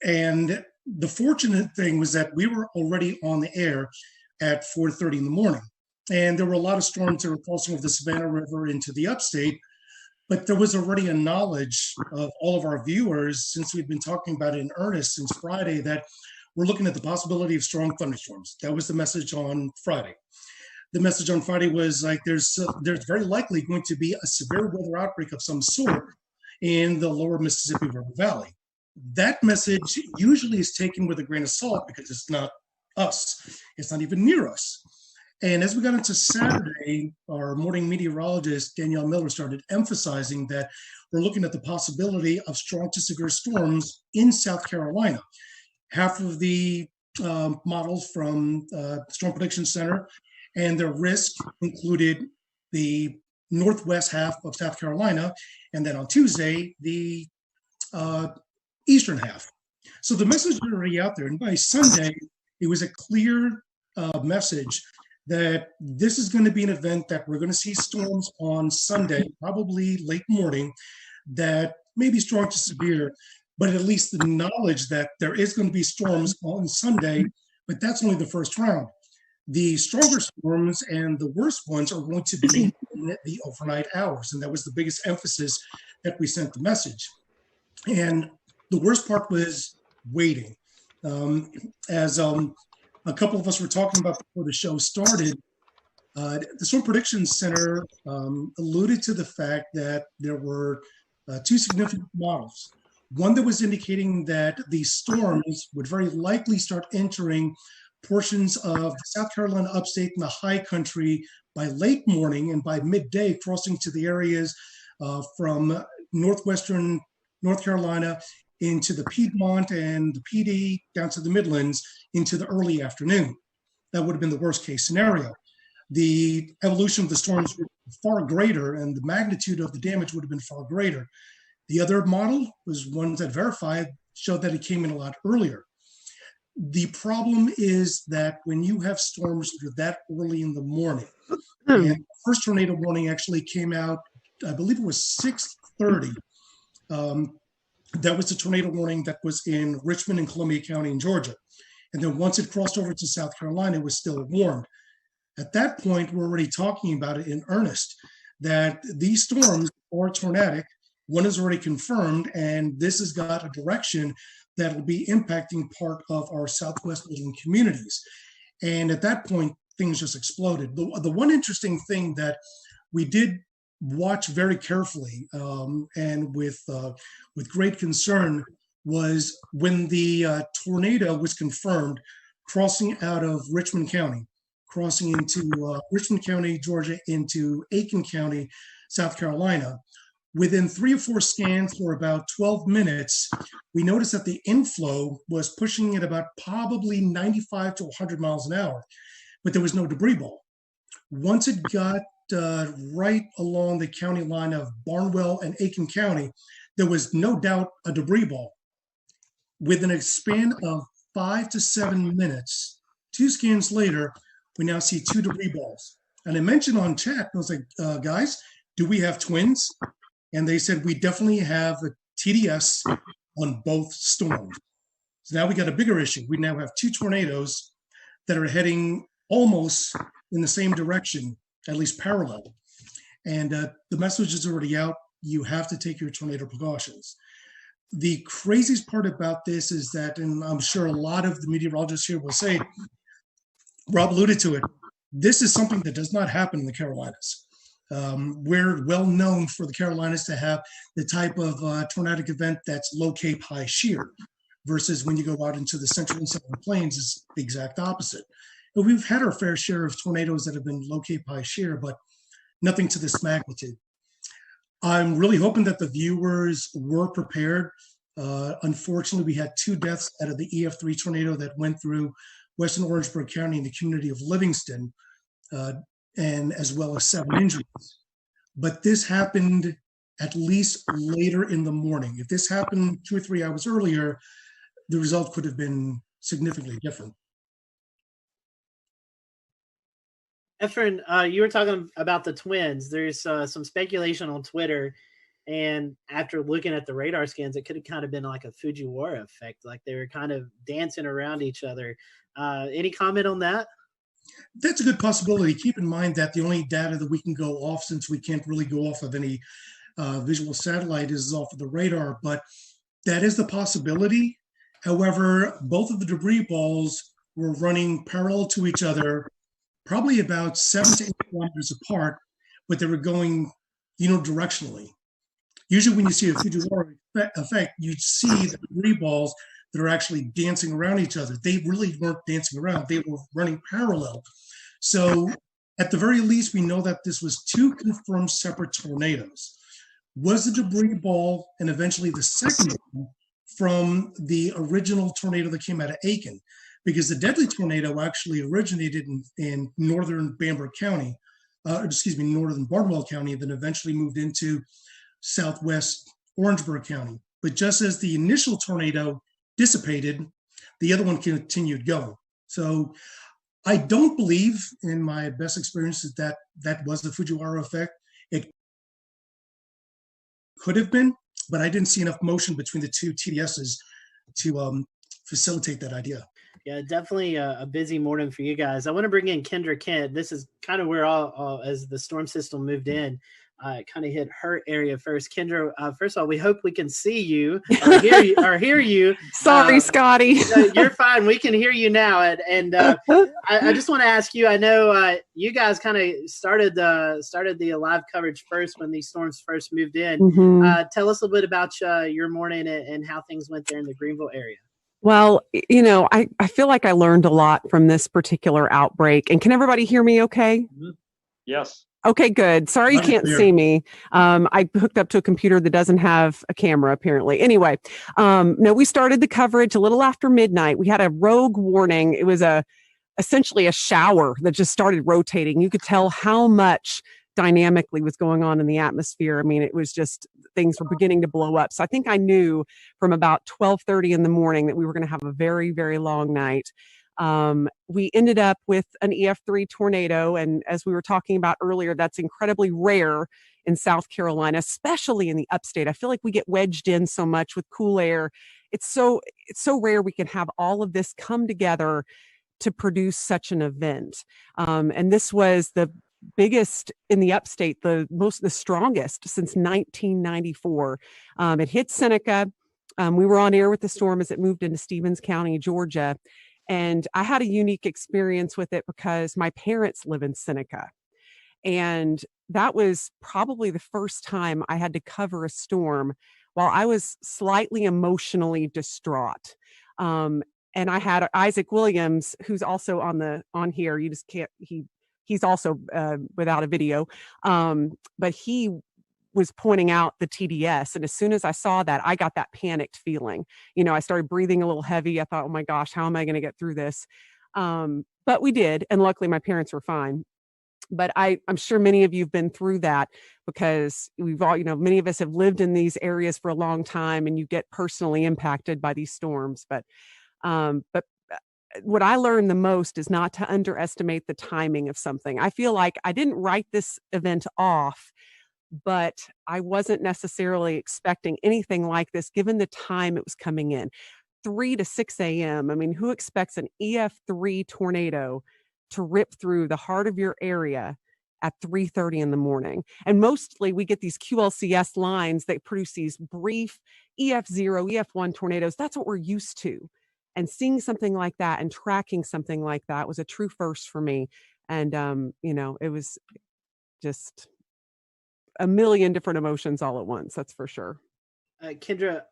And the fortunate thing was that we were already on the air at 4:30 in the morning. And there were a lot of storms that were crossing over the Savannah River into the upstate, but there was already a knowledge of all of our viewers, since we've been talking about it in earnest since Friday, that we're looking at the possibility of strong thunderstorms. That was the message on Friday. The message on Friday was like, there's very likely going to be a severe weather outbreak of some sort in the lower Mississippi River Valley. That message usually is taken with a grain of salt, because it's not us. It's not even near us. And as we got into Saturday, our morning meteorologist, Danielle Miller, started emphasizing that we're looking at the possibility of strong to severe storms in South Carolina. Half of the models from Storm Prediction Center and their risk included the northwest half of South Carolina, and then on Tuesday, the eastern half. So the message is already out there. And by Sunday, it was a clear message that this is going to be an event that we're going to see storms on Sunday, probably late morning, that may be strong to severe, but at least the knowledge that there is going to be storms on Sunday, but that's only the first round. The stronger storms and the worst ones are going to be in the overnight hours. And that was the biggest emphasis that we sent the message. And the worst part was waiting. As a couple of us were talking about before the show started, the Storm Prediction Center alluded to the fact that there were two significant models. One that was indicating that the storms would very likely start entering portions of South Carolina upstate and the high country by late morning, and by midday crossing to the areas from northwestern North Carolina into the Piedmont and the PD down to the Midlands into the early afternoon. That would have been the worst case scenario. The evolution of the storms were far greater, and the magnitude of the damage would have been far greater. The other model was ones that verified showed that it came in a lot earlier. The problem is that when you have storms that are that early in the morning, and the first tornado warning actually came out, I believe it was 6:30. That was the tornado warning that was in Richmond and Columbia County in Georgia. And then once it crossed over to South Carolina, it was still warned. At that point, we're already talking about it in earnest, that these storms are tornadic. One is already confirmed, and this has got a direction that will be impacting part of our Southwest Midland communities. And at that point, things just exploded. The one interesting thing that we did watch very carefully and with great concern was when the tornado was confirmed crossing out of Richmond County, crossing into Richmond County, Georgia, into Aiken County, South Carolina. Within 3 or 4 scans for about 12 minutes, we noticed that the inflow was pushing at about probably 95 to 100 miles an hour, but there was no debris ball. Once it got right along the county line of Barnwell and Aiken County, there was no doubt a debris ball. Within a span of 5 to 7 minutes, 2 scans later, we now see 2 debris balls. And I mentioned on chat, I was like, guys, do we have twins? And they said, we definitely have a TDS on both storms. So now we got a bigger issue. We now have 2 tornadoes that are heading almost in the same direction, at least parallel. And the message is already out. You have to take your tornado precautions. The craziest part about this is that, and I'm sure a lot of the meteorologists here will say, Rob alluded to it, this is something that does not happen in the Carolinas. We're well known for the Carolinas to have the type of tornadic event that's low Cape, high shear, versus when you go out into the central and southern plains, it's the exact opposite. And we've had our fair share of tornadoes that have been low Cape, high shear, but nothing to this magnitude. I'm really hoping that the viewers were prepared. Unfortunately, we had 2 deaths out of the EF3 tornado that went through Western Orangeburg County in the community of Livingston, and as well as 7 injuries. But this happened at least later in the morning. If this happened 2 or 3 hours earlier, the result could have been significantly different. Efren, you were talking about the twins. There's some speculation on Twitter, and after looking at the radar scans, it could have kind of been like a Fujiwara effect, like they were kind of dancing around each other. Any comment on that? That's a good possibility. Keep in mind that the only data that we can go off, since we can't really go off of any visual satellite, is off of the radar, but that is the possibility. However, both of the debris balls were running parallel to each other, probably about 7 to 8 kilometers apart, but they were going unidirectionally. Usually when you see a Fujiwara effect, you see the debris balls that are actually dancing around each other. They really weren't dancing around. They were running parallel. So at the very least, we know that this was 2 confirmed separate tornadoes. Was the debris ball and eventually the second one from the original tornado that came out of Aiken? Because the deadly tornado actually originated in northern Bamberg County, northern Barnwell County, and then eventually moved into southwest Orangeburg County. But just as the initial tornado dissipated, the other one continued going. So I don't believe, in my best experience, that was the Fujiwara effect. It could have been, but I didn't see enough motion between the 2 TDSs to facilitate that idea. Yeah, definitely a busy morning for you guys. I want to bring in Kendra Kent. This is kind of where all as the storm system moved in, it kind of hit her area first. Kendra, first of all, we hope we can see you or hear you. Sorry, Scotty. You're fine. We can hear you now. And I just want to ask you, I know you guys kind of started the live coverage first when these storms first moved in. Mm-hmm. Tell us a little bit about your morning and how things went there in the Greenville area. Well, I feel like I learned a lot from this particular outbreak. And can everybody hear me okay? Yes. Okay, good. Sorry you can't see me. I hooked up to a computer that doesn't have a camera, apparently. Anyway, no, we started the coverage a little after midnight. We had a rogue warning. It was essentially a shower that just started rotating. You could tell how much dynamically was going on in the atmosphere. I mean, it was just things were beginning to blow up. So I think I knew from about 12:30 in the morning that we were going to have a very, very long night. We ended up with an EF3 tornado. And as we were talking about earlier, that's incredibly rare in South Carolina, especially in the upstate. I feel like we get wedged in so much with cool air. It's so rare we can have all of this come together to produce such an event. And this was the biggest in the upstate, the strongest since 1994. It hit Seneca. We were on air with the storm as it moved into Stevens County, Georgia. And I had a unique experience with it because my parents live in Seneca. And that was probably the first time I had to cover a storm while I was slightly emotionally distraught. And I had Isaac Williams, who's also on here. You just can't, he's also without a video. But he was pointing out the TDS. And as soon as I saw that, I got that panicked feeling. I started breathing a little heavy. I thought, oh my gosh, how am I going to get through this? But we did. And luckily my parents were fine. But I'm sure many of you have been through that because we've all, many of us have lived in these areas for a long time and you get personally impacted by these storms. But what I learned the most is not to underestimate the timing of something. I feel like I didn't write this event off, but I wasn't necessarily expecting anything like this given the time it was coming in. 3 to 6 a.m. I mean, who expects an EF3 tornado to rip through the heart of your area at 3:30 in the morning? And mostly we get these QLCS lines that produce these brief EF0, EF1 tornadoes. That's what we're used to. And seeing something like that and tracking something like that was a true first for me. And, it was just a million different emotions all at once. That's for sure. Kendra,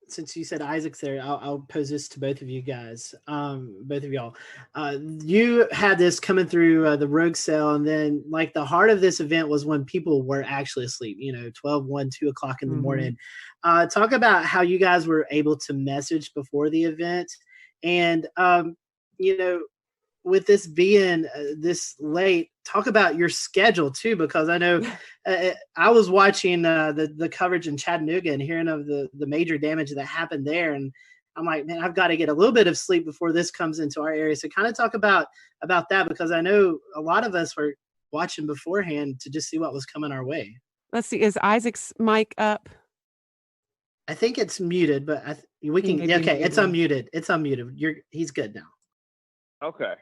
since you said Isaac's there, I'll pose this to both of you guys, both of y'all. You had this coming through the rogue cell, and then like the heart of this event was when people were actually asleep, 12, 1, 2 o'clock in the morning. Talk about how you guys were able to message before the event. And, with this being this late, talk about your schedule too, because I know I was watching the coverage in Chattanooga and hearing of the major damage that happened there. And I'm like, man, I've got to get a little bit of sleep before this comes into our area. So kind of talk about that, because I know a lot of us were watching beforehand to just see what was coming our way. Let's see. Is Isaac's mic up? I think it's muted, but we can. Okay, it's unmuted. It's unmuted. He's good now. Okay.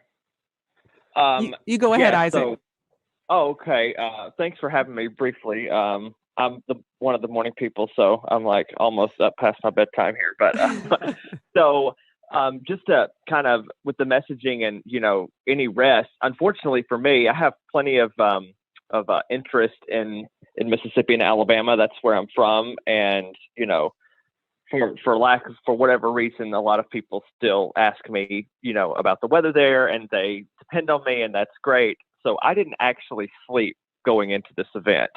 You go ahead, Isaac. Okay. Thanks for having me briefly. I'm one of the morning people, so I'm like almost up past my bedtime here. But so just to kind of with the messaging and any rest. Unfortunately for me, I have plenty of interest in Mississippi and Alabama. That's where I'm from, and for whatever reason, a lot of people still ask me, about the weather there, and they depend on me, and that's great. So I didn't actually sleep going into this event.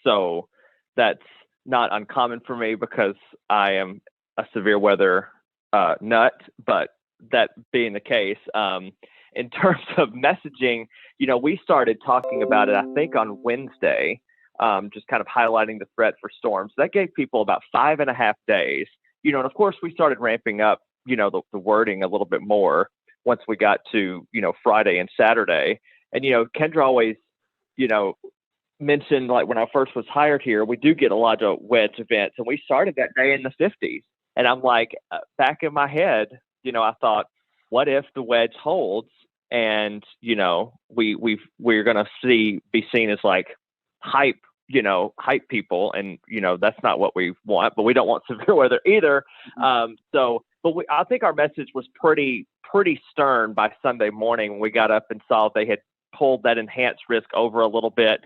So that's not uncommon for me because I am a severe weather nut. But that being the case, in terms of messaging, we started talking about it, I think, on Wednesday. Just kind of highlighting the threat for storms. That gave people about 5.5 days, and of course we started ramping up, the wording a little bit more once we got to, Friday and Saturday. And, Kendra always, mentioned, like when I first was hired here, we do get a lot of wedge events, and we started that day in the 50s. And I'm like, back in my head, I thought, what if the wedge holds and, we're going to be seen as like hype people, and that's not what we want, but we don't want severe weather either. I think our message was pretty stern by Sunday morning when we got up and saw they had pulled that enhanced risk over a little bit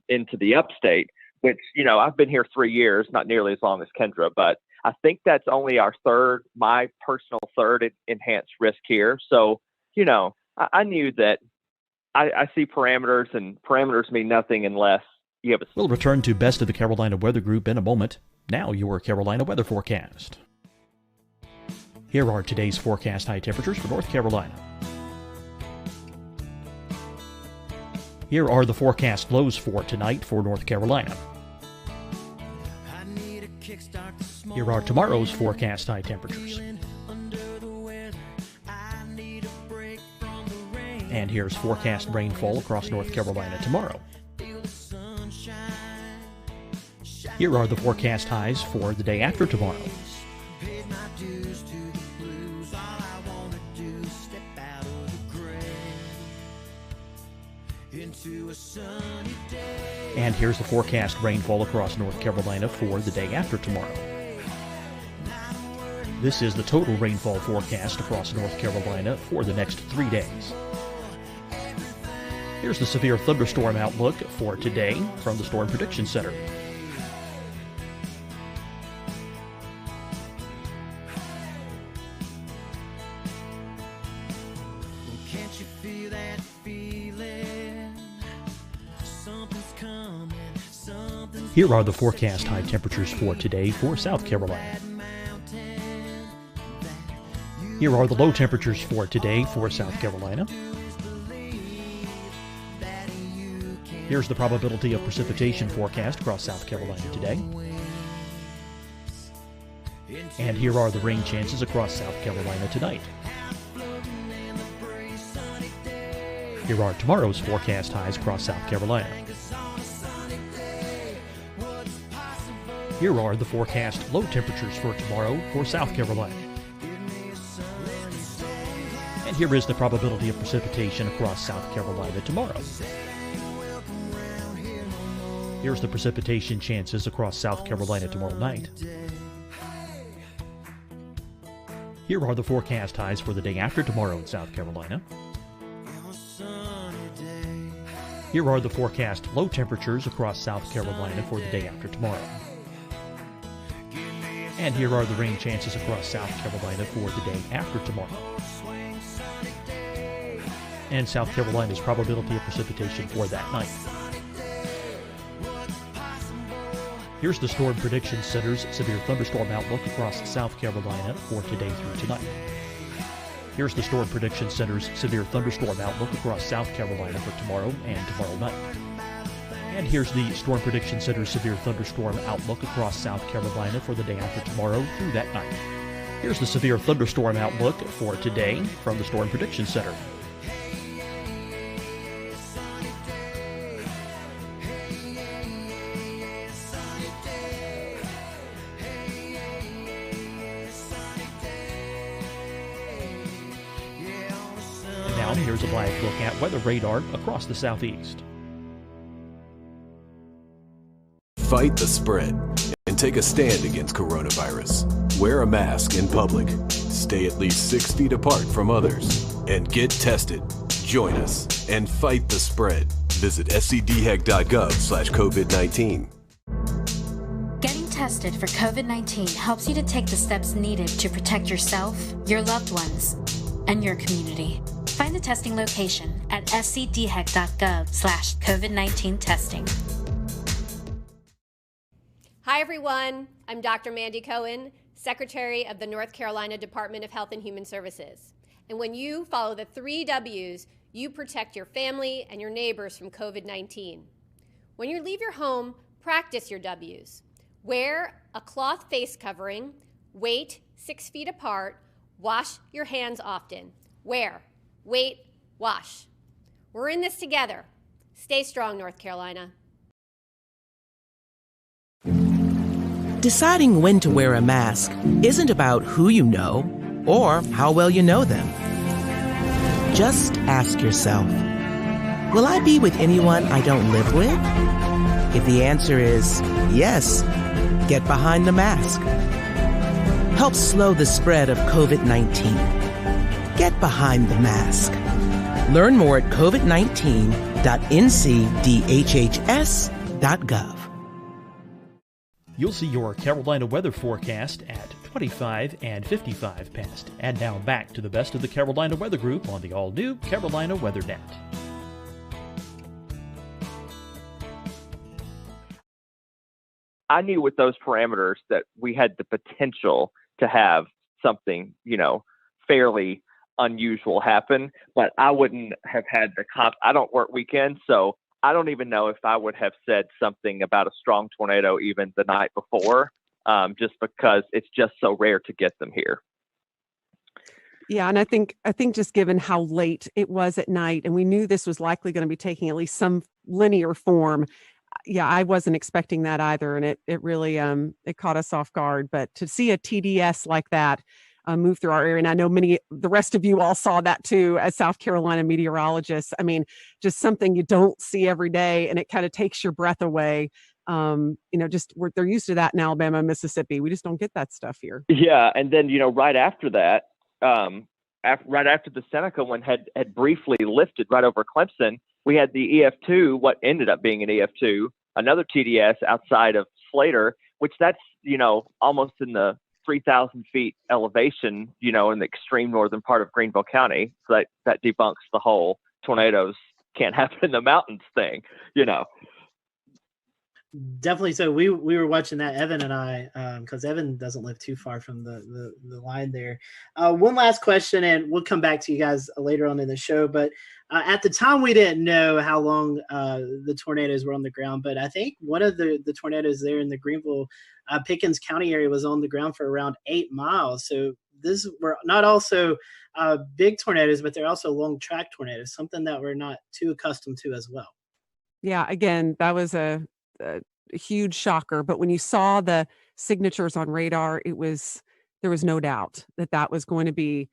into the upstate, which I've been here 3 years, not nearly as long as Kendra, but I think that's only my personal third enhanced risk here. So, I knew that I see parameters, and parameters mean nothing unless you have a... We'll return to Best of the Carolina Weather Group in a moment. Now your Carolina weather forecast. Here are today's forecast high temperatures for North Carolina. Here are the forecast lows for tonight for North Carolina. Here are tomorrow's forecast high temperatures. And here's forecast rainfall across North Carolina tomorrow. Here are the forecast highs for the day after tomorrow. And here's the forecast rainfall across North Carolina for the day after tomorrow. This is the total rainfall forecast across North Carolina for the next 3 days. Here's the severe thunderstorm outlook for today from the Storm Prediction Center. Here are the forecast high temperatures for today for South Carolina. Here are the low temperatures for today for South Carolina. Here's the probability of precipitation forecast across South Carolina today. And here are the rain chances across South Carolina tonight. Here are tomorrow's forecast highs across South Carolina. Here are the forecast low temperatures for tomorrow for South Carolina. And here is the probability of precipitation across South Carolina tomorrow. Here's the precipitation chances across South Carolina tomorrow night. Here are the forecast highs for the day after tomorrow in South Carolina. Here are the forecast low temperatures across South Carolina for the day after tomorrow. And here are the rain chances across South Carolina for the day after tomorrow. And South Carolina's probability of precipitation for that night. Here's the Storm Prediction Center's severe thunderstorm outlook across South Carolina for today through tonight. Here's the Storm Prediction Center's severe thunderstorm outlook across South Carolina for tomorrow and tomorrow night. And here's the Storm Prediction Center's severe thunderstorm outlook across South Carolina for the day after tomorrow through that night. Here's the severe thunderstorm outlook for today from the Storm Prediction Center. Here's a live look at weather radar across the southeast. Fight the spread and take a stand against coronavirus. Wear a mask in public. Stay at least 6 feet apart from others. And get tested. Join us and fight the spread. Visit scdhec.gov/COVID-19. Getting tested for COVID-19 helps you to take the steps needed to protect yourself, your loved ones, and your community. Find the testing location at scdhec.gov/COVID-19 testing. Hi, everyone. I'm Dr. Mandy Cohen, Secretary of the North Carolina Department of Health and Human Services. And when you follow the 3 W's, you protect your family and your neighbors from COVID-19. When you leave your home, practice your W's. Wear a cloth face covering, wait 6 feet apart, wash your hands often. Wear, wait, wash. We're in this together. Stay strong, North Carolina. Deciding when to wear a mask isn't about who you know or how well you know them. Just ask yourself, will I be with anyone I don't live with? If the answer is yes, get behind the mask. Help slow the spread of COVID-19. Get behind the mask. Learn more at covid19.ncdhhs.gov. You'll see your Carolina weather forecast at 25 and 55 past. And now back to the best of the Carolina Weather Group on the all-new Carolina WeatherNet. I knew with those parameters that we had the potential to have something, fairly unusual happen, but I wouldn't have had I don't work weekends, so I don't even know if I would have said something about a strong tornado even the night before, just because it's just so rare to get them here. Yeah, and I think just given how late it was at night, and we knew this was likely going to be taking at least some linear form. Yeah, I wasn't expecting that either, and it really it caught us off guard. But to see a TDS like that move through our area, and I know the rest of you all saw that too as South Carolina meteorologists. I mean, just something you don't see every day, and it kind of takes your breath away. They're used to that in Alabama and Mississippi. We just don't get that stuff here. Yeah, and then right after that, right after the Seneca one had briefly lifted right over Clemson, we had the EF2, what ended up being an EF2, another TDS outside of Slater, which that's, almost in the 3,000 feet elevation, in the extreme northern part of Greenville County. So that debunks the whole tornadoes can't happen in the mountains thing, Definitely. So we were watching that, Evan and I, because Evan doesn't live too far from the line there. One last question, and we'll come back to you guys later on in the show. But at the time, we didn't know how long the tornadoes were on the ground. But I think one of the tornadoes there in the Greenville, Pickens County area was on the ground for around 8 miles. So this were not also big tornadoes, but they're also long track tornadoes, something that we're not too accustomed to as well. Yeah, again, that was a huge shocker. But when you saw the signatures on radar, there was no doubt that was going to be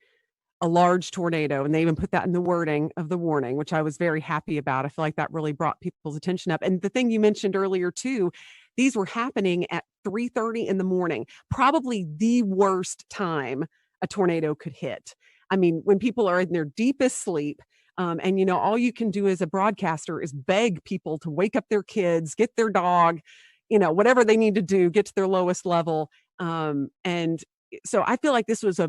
a large tornado. And they even put that in the wording of the warning, which I was very happy about. I feel like that really brought people's attention up. And the thing you mentioned earlier too, these were happening at 3:30 in the morning, probably the worst time a tornado could hit. I mean, when people are in their deepest sleep, and all you can do as a broadcaster is beg people to wake up their kids, get their dog, whatever they need to do, get to their lowest level. And so I feel like this was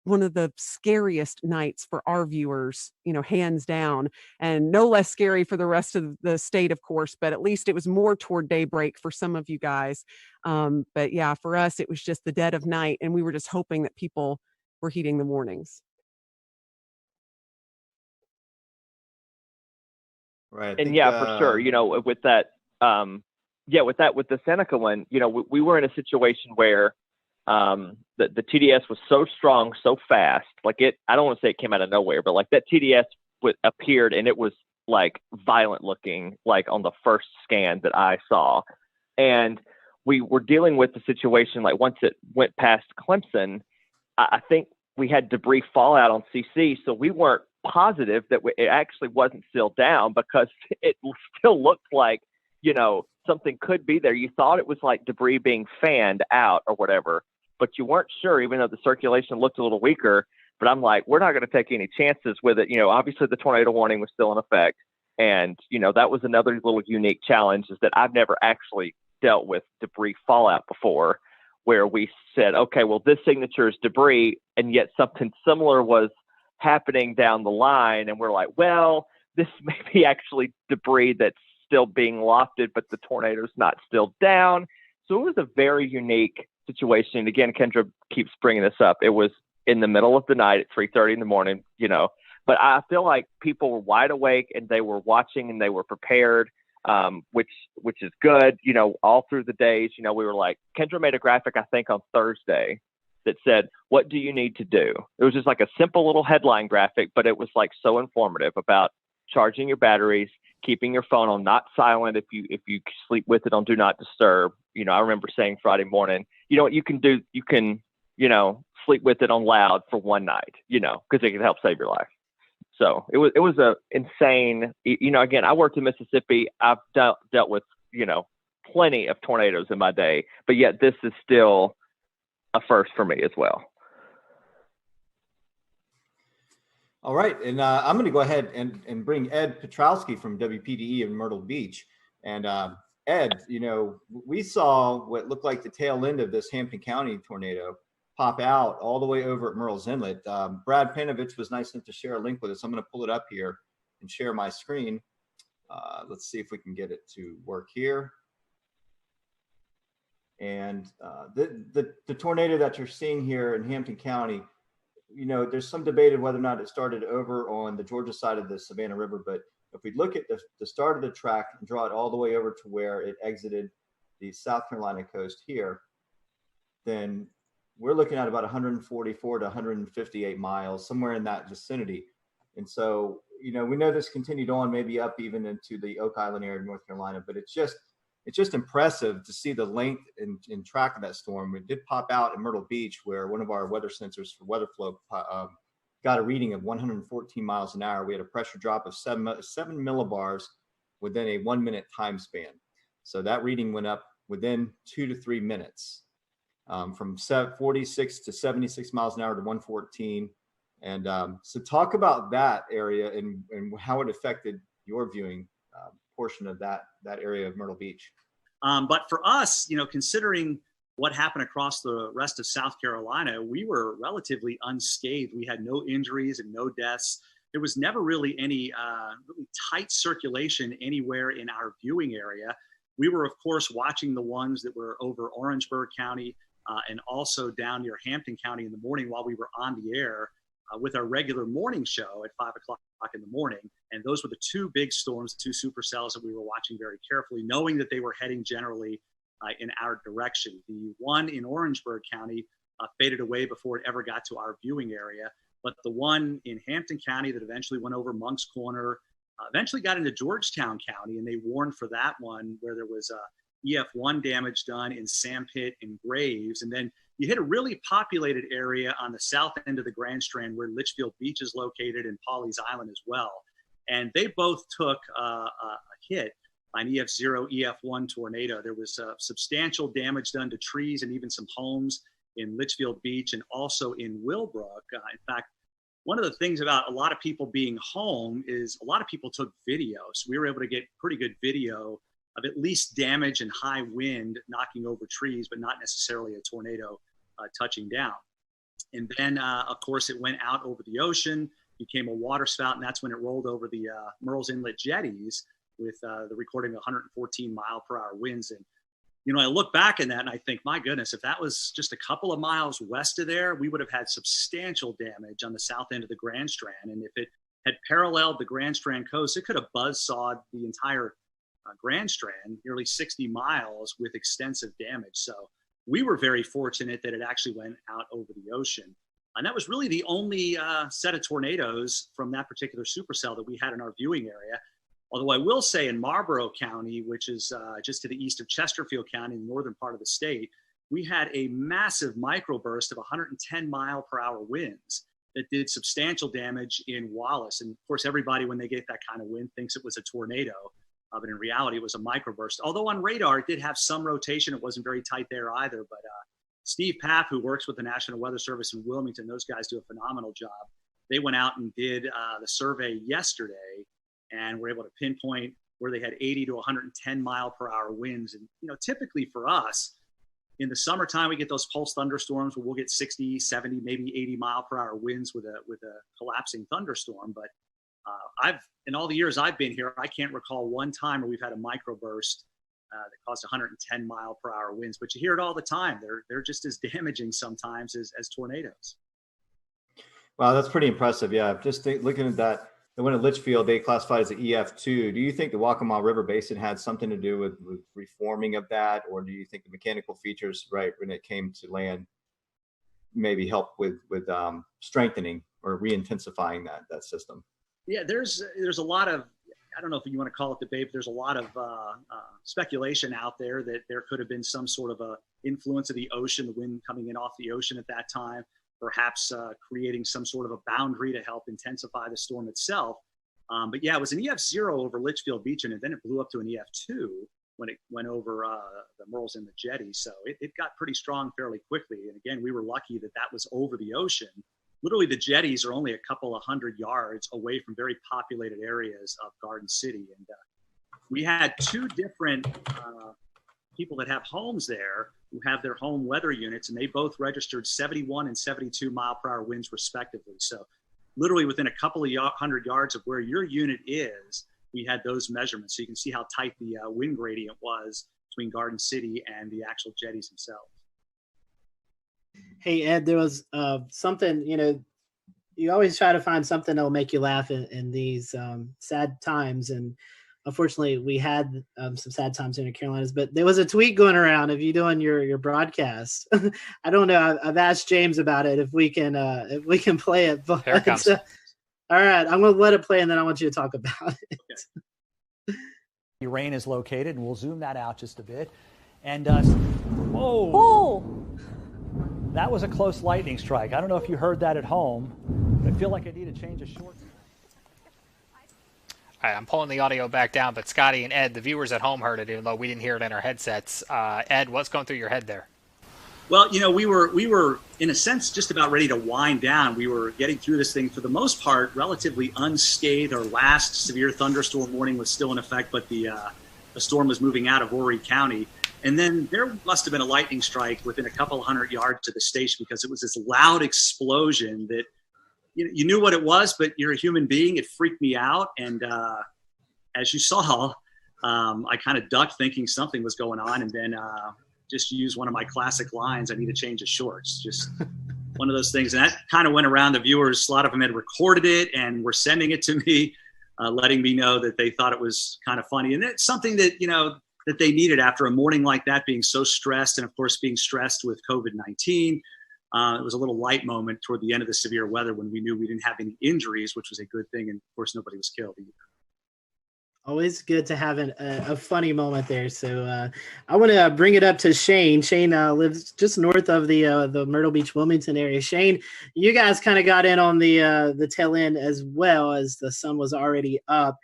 one of the scariest nights for our viewers, hands down, and no less scary for the rest of the state, of course, but at least it was more toward daybreak for some of you guys. But yeah, for us, it was just the dead of night, and we were just hoping that people were heeding the warnings. Right. And for sure, with that, with the Seneca one, we were in a situation where the TDS was so strong, so fast, I don't want to say it came out of nowhere, but that TDS appeared and it was violent looking, on the first scan that I saw. And we were dealing with the situation, once it went past Clemson, I think we had debris fallout on CC. So we weren't positive that it actually wasn't still down, because it still looked like, something could be there. You thought it was debris being fanned out or whatever, but you weren't sure, even though the circulation looked a little weaker. But I'm like, we're not going to take any chances with it. Obviously the tornado warning was still in effect. And, that was another little unique challenge, is that I've never actually dealt with debris fallout before, where we said, okay, well, this signature is debris, and yet something similar was happening down the line. And we're like, well, this may be actually debris that's still being lofted, but the tornado's not still down. So it was a very unique situation. And again, Kendra keeps bringing this up. It was in the middle of the night at 3:30 in the morning, but I feel like people were wide awake and they were watching and they were prepared, which is good, all through the days. We were Kendra made a graphic, I think on Thursday, that said, what do you need to do? It was just a simple little headline graphic, but it was so informative about charging your batteries, keeping your phone on not silent if you sleep with it on do not disturb. I remember saying Friday morning, what you can do, you can, sleep with it on loud for one night, because it can help save your life. So it was a insane, again, I worked in Mississippi. I've dealt with, plenty of tornadoes in my day, but yet this is still a first for me as well. All right. And I'm going to go ahead and bring Ed Petrowski from WPDE in Myrtle Beach. And Ed, we saw what looked like the tail end of this Hampton County tornado pop out all the way over at Murrells Inlet. Brad Panovich was nice enough to share a link with us. I'm going to pull it up here and share my screen. Let's see if we can get it to work here. And the tornado that you're seeing here in Hampton County, there's some debate of whether or not it started over on the Georgia side of the Savannah River. But if we look at the start of the track and draw it all the way over to where it exited the South Carolina coast here, then we're looking at about 144 to 158 miles, somewhere in that vicinity. And so, we know this continued on, maybe up even into the Oak Island area of North Carolina, but it's just impressive to see the length and track of that storm. It did pop out in Myrtle Beach, where one of our weather sensors for weather flow got a reading of 114 miles an hour. We had a pressure drop of 7 millibars within a 1 minute time span. So that reading went up within 2 to 3 minutes, from 46 to 76 miles an hour to 114. And so talk about that area and how it affected your viewing portion of that area of Myrtle Beach. But for us, considering what happened across the rest of South Carolina, we were relatively unscathed. We had no injuries and no deaths. There was never really any really tight circulation anywhere in our viewing area. We were, of course, watching the ones that were over Orangeburg County and also down near Hampton County in the morning while we were on the air with our regular morning show at 5 o'clock in the morning. And those were the two big storms, two supercells that we were watching very carefully, knowing that they were heading generally in our direction. The one in Orangeburg County faded away before it ever got to our viewing area. But the one in Hampton County that eventually went over Monk's Corner, eventually got into Georgetown County, and they warned for that one where there was EF1 damage done in Sandpit and Graves. And then you hit a really populated area on the south end of the Grand Strand where Litchfield Beach is located and Pawleys Island as well. And they both took a hit by an EF0, EF1 tornado. There was substantial damage done to trees and even some homes in Litchfield Beach and also in Willbrook. In fact, one of the things about a lot of people being home is a lot of people took video. So we were able to get pretty good video of at least damage and high wind knocking over trees, but not necessarily a tornado touching down. And then, of course, it went out over the ocean, became a water spout, and that's when it rolled over the Murrells Inlet jetties with the recording of 114 mile per hour winds. And, I look back in that and I think, my goodness, if that was just a couple of miles west of there, we would have had substantial damage on the south end of the Grand Strand. And if it had paralleled the Grand Strand coast, it could have buzzsawed the entire Grand Strand, nearly 60 miles with extensive damage. So we were very fortunate that it actually went out over the ocean. And that was really the only set of tornadoes from that particular supercell that we had in our viewing area. Although I will say in Marlborough County, which is just to the east of Chesterfield County in the northern part of the state, we had a massive microburst of 110 mile per hour winds that did substantial damage in Wallace. And of course, everybody, when they get that kind of wind, thinks it was a tornado. But in reality, it was a microburst. Although on radar, it did have some rotation. It wasn't very tight there either. But Steve Paff, who works with the National Weather Service in Wilmington, those guys do a phenomenal job. They went out and did the survey yesterday and were able to pinpoint where they had 80 to 110 mile per hour winds. And, typically for us, in the summertime, we get those pulse thunderstorms where we'll get 60, 70, maybe 80 mile per hour winds with a collapsing thunderstorm. But in all the years I've been here, I can't recall one time where we've had a microburst that caused 110 mile per hour winds, but you hear it all the time. They're just as damaging sometimes as tornadoes. Wow, that's pretty impressive. Yeah, just looking at that, the one at Litchfield, they classified as an EF2. Do you think the Waccamaw River Basin had something to do with reforming of that, or do you think the mechanical features, right, when it came to land, maybe help with strengthening or re-intensifying that system? Yeah, there's a lot of, I don't know if you want to call it debate, but there's a lot of speculation out there that there could have been some sort of a influence of the ocean, the wind coming in off the ocean at that time, perhaps creating some sort of a boundary to help intensify the storm itself. But yeah, it was an EF0 over Litchfield Beach, and then it blew up to an EF2 when it went over the Murrells Inlet jetty. So it got pretty strong fairly quickly. And again, we were lucky that was over the ocean. Literally, the jetties are only a couple of 100 yards away from very populated areas of Garden City. And we had two different people that have homes there who have their home weather units, and they both registered 71 and 72 mile per hour winds respectively. So literally within a couple of hundred yards of where your unit is, we had those measurements. So you can see how tight the wind gradient was between Garden City and the actual jetties themselves. Hey, Ed, there was something, you always try to find something that'll make you laugh in these sad times. And unfortunately, we had some sad times in the Carolinas, but there was a tweet going around of you doing your broadcast. I don't know. I've asked James about it, if we can play it. But, Here it comes. all right, I'm going to let it play, and then I want you to talk about it. Okay. The rain is located, and we'll zoom that out just a bit. And whoa! Oh. That was a close lightning strike. I don't know if you heard that at home, but I feel like I need to change a short. All right, I'm pulling the audio back down, but Scotty and Ed, the viewers at home heard it, even though we didn't hear it in our headsets. Ed, what's going through your head there? Well, we were in a sense just about ready to wind down. We were getting through this thing for the most part relatively unscathed. Our last severe thunderstorm warning was still in effect, but the storm was moving out of Horry County. And then there must have been a lightning strike within a couple hundred yards to the station, because it was this loud explosion that you knew what it was, but you're a human being. It freaked me out. And as you saw, I kind of ducked thinking something was going on, and then just used one of my classic lines, I need to change the shorts. Just one of those things. And that kind of went around the viewers. A lot of them had recorded it and were sending it to me, letting me know that they thought it was kind of funny. And it's something that, that they needed after a morning like that, being so stressed, and of course being stressed with COVID-19. It was a little light moment toward the end of the severe weather when we knew we didn't have any injuries, which was a good thing. And of course, nobody was killed either. Always good to have a funny moment there. So I want to bring it up to Shane. Shane lives just north of the Myrtle Beach, Wilmington area. Shane, you guys kind of got in on the tail end as well, as the sun was already up.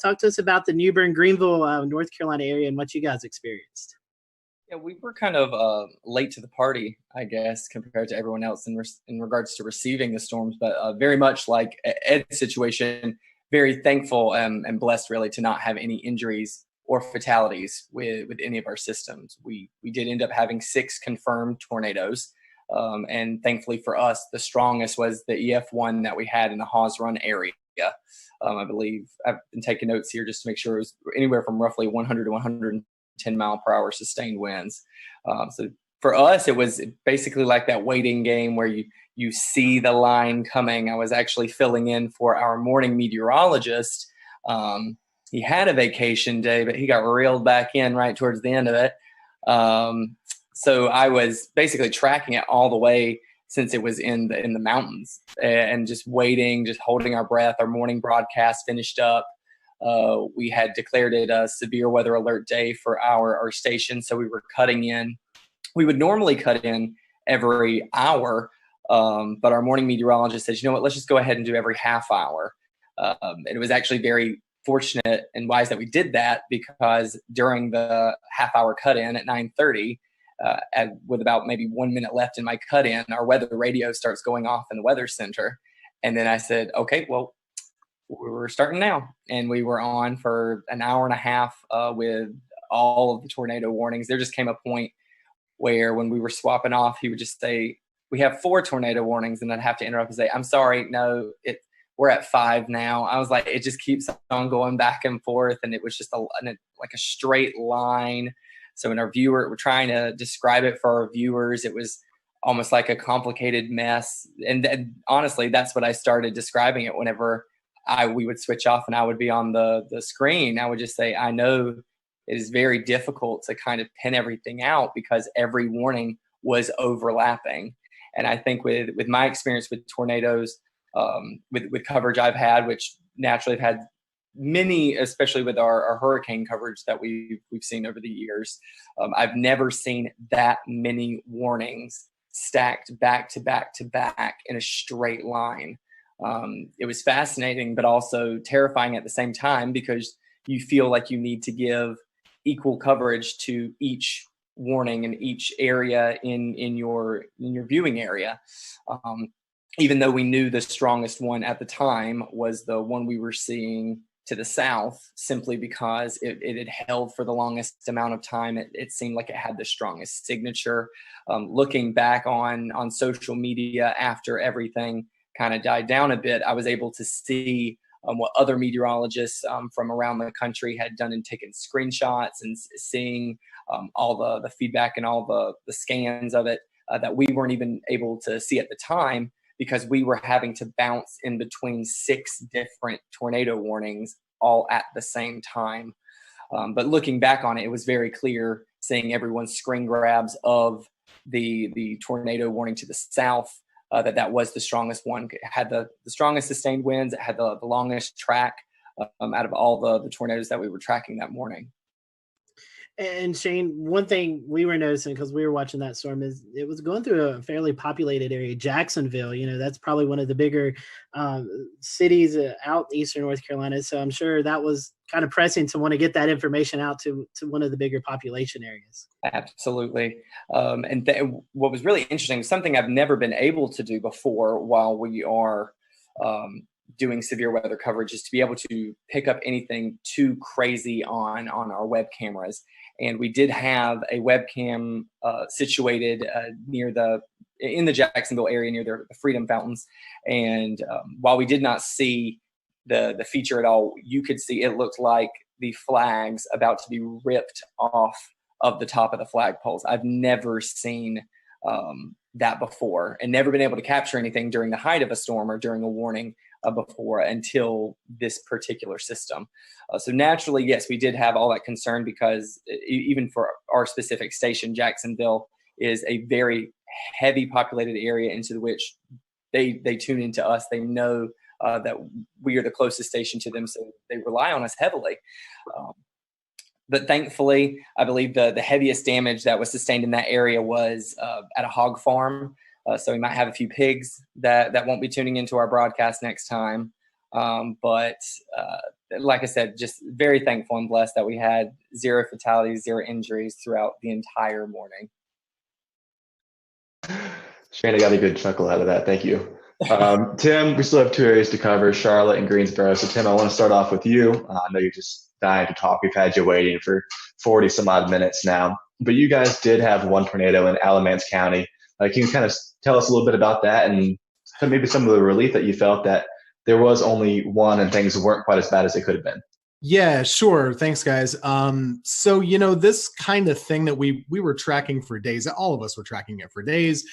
Talk to us about the New Bern, Greenville, North Carolina area, and what you guys experienced. Yeah, we were kind of late to the party, I guess, compared to everyone else in regards to receiving the storms, but very much like Ed's situation, very thankful and blessed really to not have any injuries or fatalities with any of our systems. We did end up having 6 confirmed tornadoes, and thankfully for us, the strongest was the EF1 that we had in the Hawes Run area. I believe I've been taking notes here just to make sure it was anywhere from roughly 100 to 110 mile per hour sustained winds. So for us, it was basically like that waiting game where you see the line coming. I was actually filling in for our morning meteorologist. He had a vacation day, but he got reeled back in right towards the end of it. So I was basically tracking it all the way since it was in the mountains, and just waiting, just holding our breath. Our morning broadcast finished up. We had declared it a severe weather alert day for our station, so we were cutting in. We would normally cut in every hour, but our morning meteorologist says, you know what, let's just go ahead and do every half hour. And it was actually very fortunate and wise that we did that, because during the half hour cut in at 9:30, with about maybe 1 minute left in my cut in, our weather radio starts going off in the weather center. And then I said, okay, well, we're starting now. And we were on for an hour and a half with all of the tornado warnings. There just came a point where when we were swapping off, he would just say, we have 4 tornado warnings. And I'd have to interrupt and say, I'm sorry, no, we're at 5 now. I was like, it just keeps on going back and forth. And it was just like a straight line. So when we're trying to describe it for our viewers, it was almost like a complicated mess. And honestly, that's what I started describing it whenever we would switch off and I would be on the screen. I would just say, I know it is very difficult to kind of pin everything out because every warning was overlapping. And I think with my experience with tornadoes, with coverage I've had, which naturally have had many, especially with our hurricane coverage that we've seen over the years, I've never seen that many warnings stacked back to back to back in a straight line. It was fascinating, but also terrifying at the same time, because you feel like you need to give equal coverage to each warning in each area in your viewing area. Even though we knew the strongest one at the time was the one we were seeing to the south simply because it had held for the longest amount of time. It seemed like it had the strongest signature. Looking back on social media after everything kind of died down a bit, I was able to see what other meteorologists from around the country had done and taken screenshots and seeing all the feedback and all the scans of it that we weren't even able to see at the time, because we were having to bounce in between 6 different tornado warnings all at the same time. But looking back on it, it was very clear seeing everyone's screen grabs of the tornado warning to the south, that was the strongest one. It had the strongest sustained winds. It had the longest track out of all the tornadoes that we were tracking that morning. And Shane, one thing we were noticing because we were watching that storm is it was going through a fairly populated area. Jacksonville, that's probably one of the bigger cities out eastern North Carolina. So I'm sure that was kind of pressing to want to get that information out to one of the bigger population areas. Absolutely. And what was really interesting, something I've never been able to do before while we are doing severe weather coverage, is to be able to pick up anything too crazy on our web cameras. And we did have a webcam situated in the Jacksonville area near the Freedom Fountains. And while we did not see the feature at all, you could see it looked like the flags about to be ripped off of the top of the flagpoles. I've never seen that before, and never been able to capture anything during the height of a storm or during a warning before until this particular system. So naturally, yes, we did have all that concern, because even for our specific station, Jacksonville is a very heavy populated area into which they tune into us. They know that we are the closest station to them, so they rely on us heavily. But thankfully, I believe the heaviest damage that was sustained in that area was at a hog farm. So we might have a few pigs that won't be tuning into our broadcast next time. But like I said, just very thankful and blessed that we had 0 fatalities, 0 injuries throughout the entire morning. Shane, I got a good chuckle out of that. Thank you. Tim, we still have 2 areas to cover, Charlotte and Greensboro. So Tim, I want to start off with you. I know you're just dying to talk. We've had you waiting for 40 some odd minutes now, but you guys did have 1 tornado in Alamance County. Can you kind of tell us a little bit about that, and maybe some of the relief that you felt that there was only 1 and things weren't quite as bad as they could have been? Yeah, sure. Thanks, guys. So, this kind of thing that we were tracking for days, all of us were tracking it for days.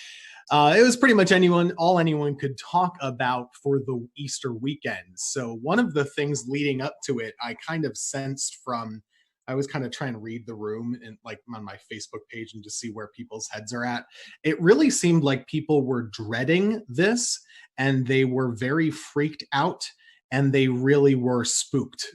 It was pretty much all anyone could talk about for the Easter weekend. So one of the things leading up to it, I kind of sensed I was kind of trying to read the room and on my Facebook page and just see where people's heads are at. It really seemed like people were dreading this, and they were very freaked out, and they really were spooked,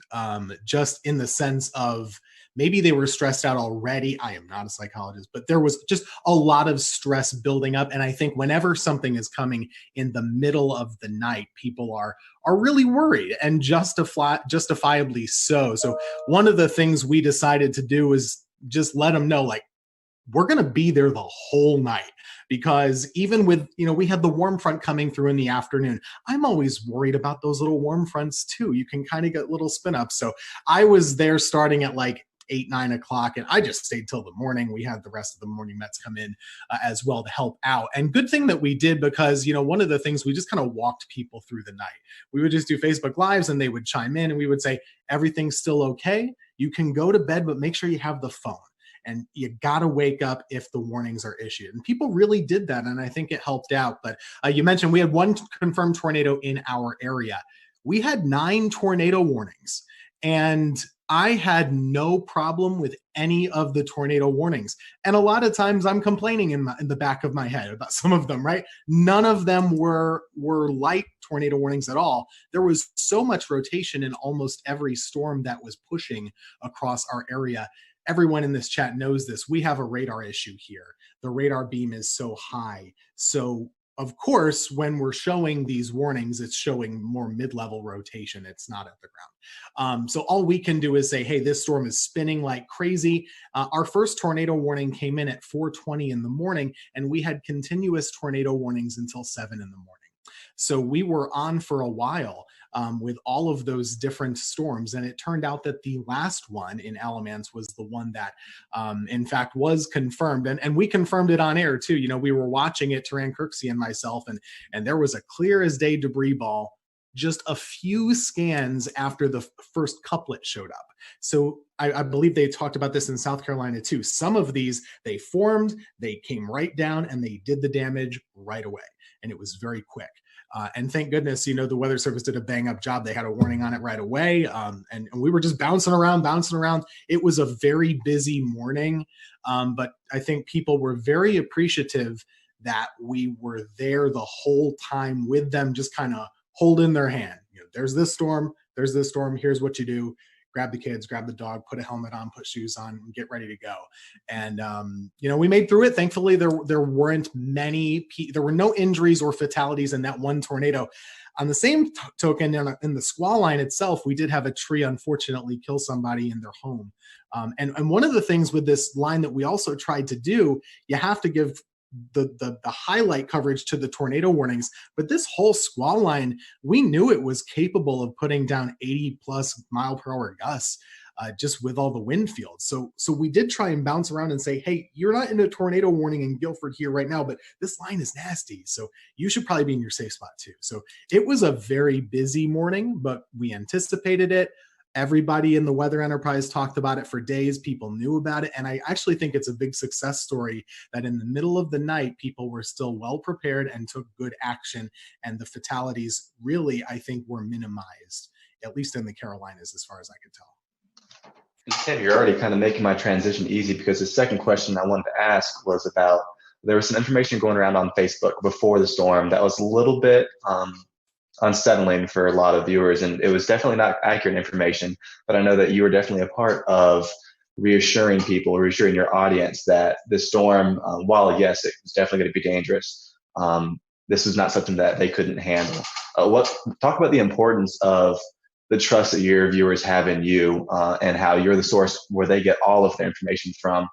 just in the sense of maybe they were stressed out already. I am not a psychologist, but there was just a lot of stress building up. And I think whenever something is coming in the middle of the night, people are really worried, and justifiably so. So one of the things we decided to do is just let them know, we're going to be there the whole night, because even with, we had the warm front coming through in the afternoon. I'm always worried about those little warm fronts too. You can kind of get little spin ups. So I was there starting at 8, 9 o'clock, and I just stayed till the morning. We had the rest of the morning Mets come in as well to help out. And good thing that we did, because, one of the things, we just kind of walked people through the night. We would just do Facebook Lives, and they would chime in, and we would say, everything's still okay. You can go to bed, but make sure you have the phone. And you got to wake up if the warnings are issued. And people really did that, and I think it helped out. But you mentioned we had 1 confirmed tornado in our area. We had 9 tornado warnings, and I had no problem with any of the tornado warnings. And a lot of times I'm complaining in the back of my head about some of them, right? None of them were light tornado warnings at all. There was so much rotation in almost every storm that was pushing across our area. Everyone in this chat knows this. We have a radar issue here. The radar beam is so high. So of course, when we're showing these warnings, it's showing more mid-level rotation. It's not at the ground. So all we can do is say, hey, this storm is spinning like crazy. Our first tornado warning came in at 4:20 in the morning, and we had continuous tornado warnings until 7 in the morning. So we were on for a while. with all of those different storms. And it turned out that the last one in Alamance was the one that, in fact, was confirmed. And we confirmed it on air too. You know, we were watching it, Taran Kirksey and myself, and there was a clear as day debris ball just a few scans after the first couplet showed up. So I believe they talked about this in South Carolina too. Some of these, they formed, they came right down, and they did the damage right away. And it was very quick. And thank goodness, you know, the Weather Service did a bang up job. They had a warning on it right away. And we were just bouncing around. It was a very busy morning. But I think people were very appreciative that we were there the whole time with them, just kind of holding their hand. You know, there's this storm, here's what you do. Grab the kids, grab the dog, put a helmet on, put shoes on, and get ready to go. And, you know, we made through it. Thankfully, there weren't there were no injuries or fatalities in that one tornado. On the same token, in the squall line itself, we did have a tree, unfortunately, kill somebody in their home. And one of the things with this line that we also tried to do, you have to give the highlight coverage to the tornado warnings, but this whole squall line, we knew it was capable of putting down 80 plus mile per hour gusts, just with all the wind fields. So we did try and bounce around and say, hey, you're not in a tornado warning in Guilford here right now, but this line is nasty, so you should probably be in your safe spot too. So it was a very busy morning, but we anticipated it. Everybody in the weather enterprise talked about it for days. People knew about it. And I actually think it's a big success story that in the middle of the night, people were still well prepared and took good action. And the fatalities really, I think, were minimized, at least in the Carolinas, as far as I could tell. Tim, you're already kind of making my transition easy, because the second question I wanted to ask was about, there was some information going around on Facebook before the storm that was a little bit unsettling for a lot of viewers, and it was definitely not accurate information. But I know that you were definitely a part of reassuring people, reassuring your audience that the storm, while yes, it was definitely going to be dangerous, this is not something that they couldn't handle. Talk about the importance of the trust that your viewers have in you, and how you're the source where they get all of their information from.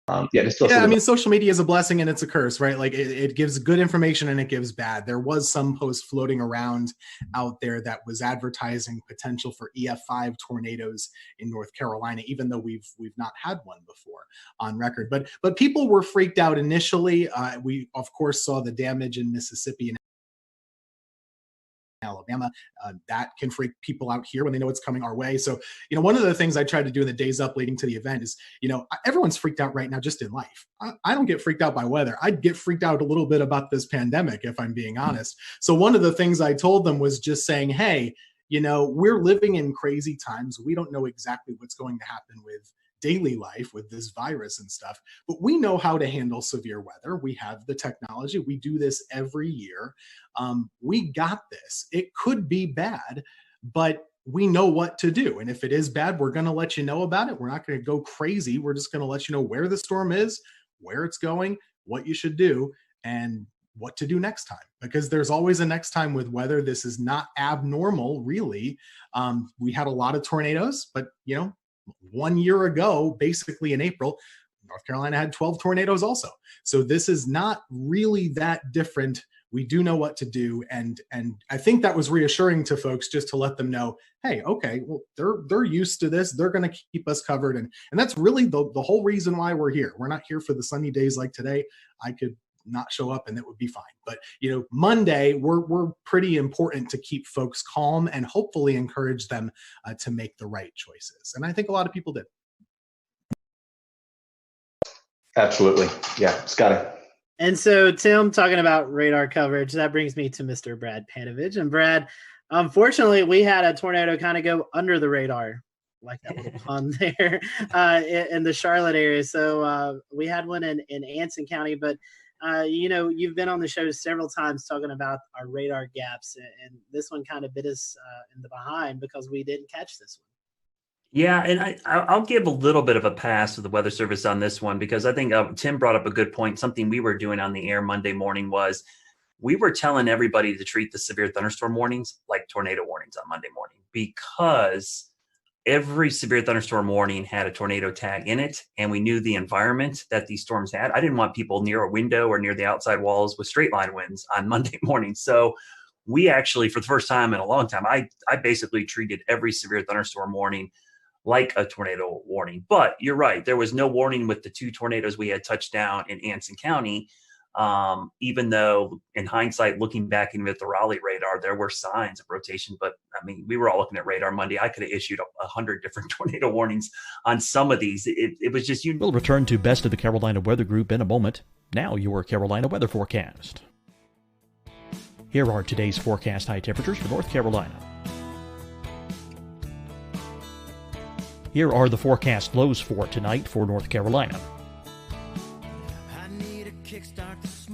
I mean, social media is a blessing and it's a curse, right? Like it gives good information and it gives bad. There was some post floating around out there that was advertising potential for EF5 tornadoes in North Carolina, even though we've not had one before on record. But people were freaked out initially. We of course saw the damage in Mississippi and Alabama. That can freak people out here when they know it's coming our way. So, you know, one of the things I tried to do in the days up leading to the event is, you know, everyone's freaked out right now just in life. I don't get freaked out by weather. I'd get freaked out a little bit about this pandemic, if I'm being honest. So one of the things I told them was just saying, hey, you know, we're living in crazy times. We don't know exactly what's going to happen with daily life with this virus and stuff, but we know how to handle severe weather. We have the technology. We do this every year. We got this. It could be bad, but we know what to do. And if it is bad, we're going to let you know about it. We're not going to go crazy. We're just going to let you know where the storm is, where it's going, what you should do, and what to do next time, because there's always a next time with weather. This is not abnormal, really. We had a lot of tornadoes, but you know, 1 year ago, basically in April, North Carolina had 12 tornadoes also. So this is not really that different. We do know what to do. And I think that was reassuring to folks, just to let them know, hey, okay, well, they're used to this. They're going to keep us covered. And that's really the whole reason why we're here. We're not here for the sunny days like today. I could not show up and it would be fine. But, you know, Monday, we're pretty important to keep folks calm and hopefully encourage them to make the right choices. And I think a lot of people did. Absolutely. Yeah, Scotty. And so, Tim, talking about radar coverage, that brings me to Mr. Brad Panovich. And Brad, unfortunately, we had a tornado kind of go under the radar, like that little pun there, in the Charlotte area. So we had one in Anson County, but you know, you've been on the show several times talking about our radar gaps, and this one kind of bit us in the behind because we didn't catch this one. Yeah, and I'll give a little bit of a pass to the Weather Service on this one, because I think Tim brought up a good point. Something we were doing on the air Monday morning was we were telling everybody to treat the severe thunderstorm warnings like tornado warnings on Monday morning, because every severe thunderstorm warning had a tornado tag in it, and we knew the environment that these storms had. I didn't want people near a window or near the outside walls with straight line winds on Monday morning. So we actually, for the first time in a long time, I basically treated every severe thunderstorm warning like a tornado warning. But you're right, there was no warning with the 2 tornadoes we had touched down in Anson County. Even though in hindsight, looking back even at the Raleigh radar, there were signs of rotation. But I mean, we were all looking at radar Monday. I could have issued 100 different tornado warnings on some of these. It was just We'll return to Best of the Carolina Weather Group in a moment. Now your Carolina weather forecast. Here are today's forecast high temperatures for North Carolina. Here are the forecast lows for tonight for North Carolina.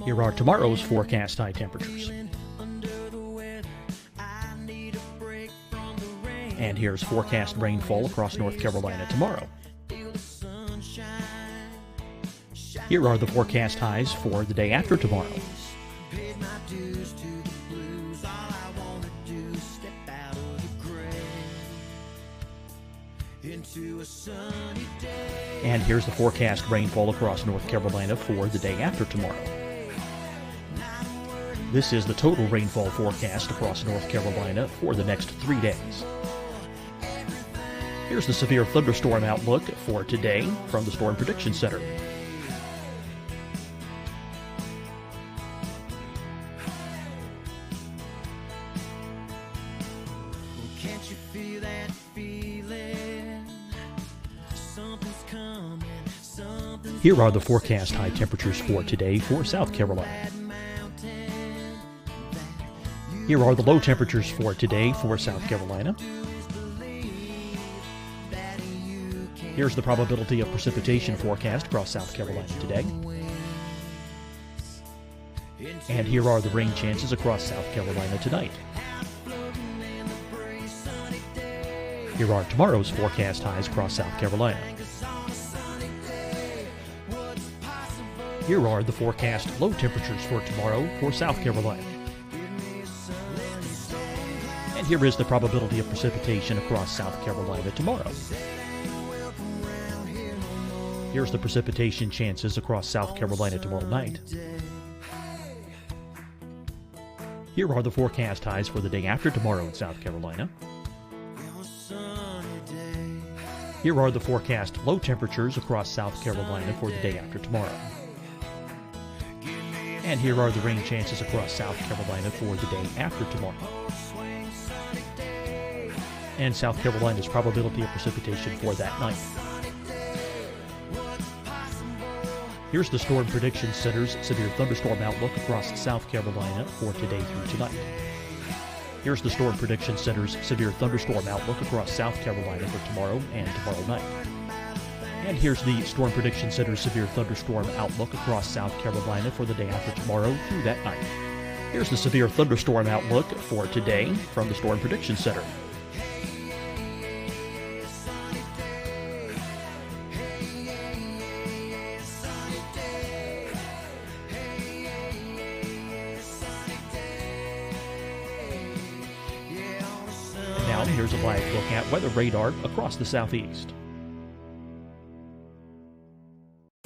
Here are tomorrow's forecast high temperatures. And here's forecast rainfall across North Carolina tomorrow. Here are the forecast highs for the day after tomorrow. And here's the forecast rainfall across North Carolina for the day after tomorrow. This is the total rainfall forecast across North Carolina for the next 3 days. Here's the severe thunderstorm outlook for today from the Storm Prediction Center. Here are the forecast high temperatures for today for South Carolina. Here are the low temperatures for today for South Carolina. Here's the probability of precipitation forecast across South Carolina today. And here are the rain chances across South Carolina tonight. Here are tomorrow's forecast highs across South Carolina. Here are the forecast low temperatures for tomorrow for South Carolina. And here is the probability of precipitation across South Carolina tomorrow. Here's the precipitation chances across South Carolina tomorrow night. Here are the forecast highs for the day after tomorrow in South Carolina. Here are the forecast low temperatures across South Carolina for the day after tomorrow. And here are the rain chances across South Carolina for the day after tomorrow. And South Carolina's probability of precipitation for that night. Here's the Storm Prediction Center's severe thunderstorm outlook across South Carolina for today through tonight. Here's the Storm Prediction Center's severe thunderstorm outlook across South Carolina for tomorrow and tomorrow night. And here's the Storm Prediction Center's severe thunderstorm outlook across South Carolina for the day after tomorrow through that night. Here's the severe thunderstorm outlook for today from the Storm Prediction Center. And now here's a live look at weather radar across the southeast.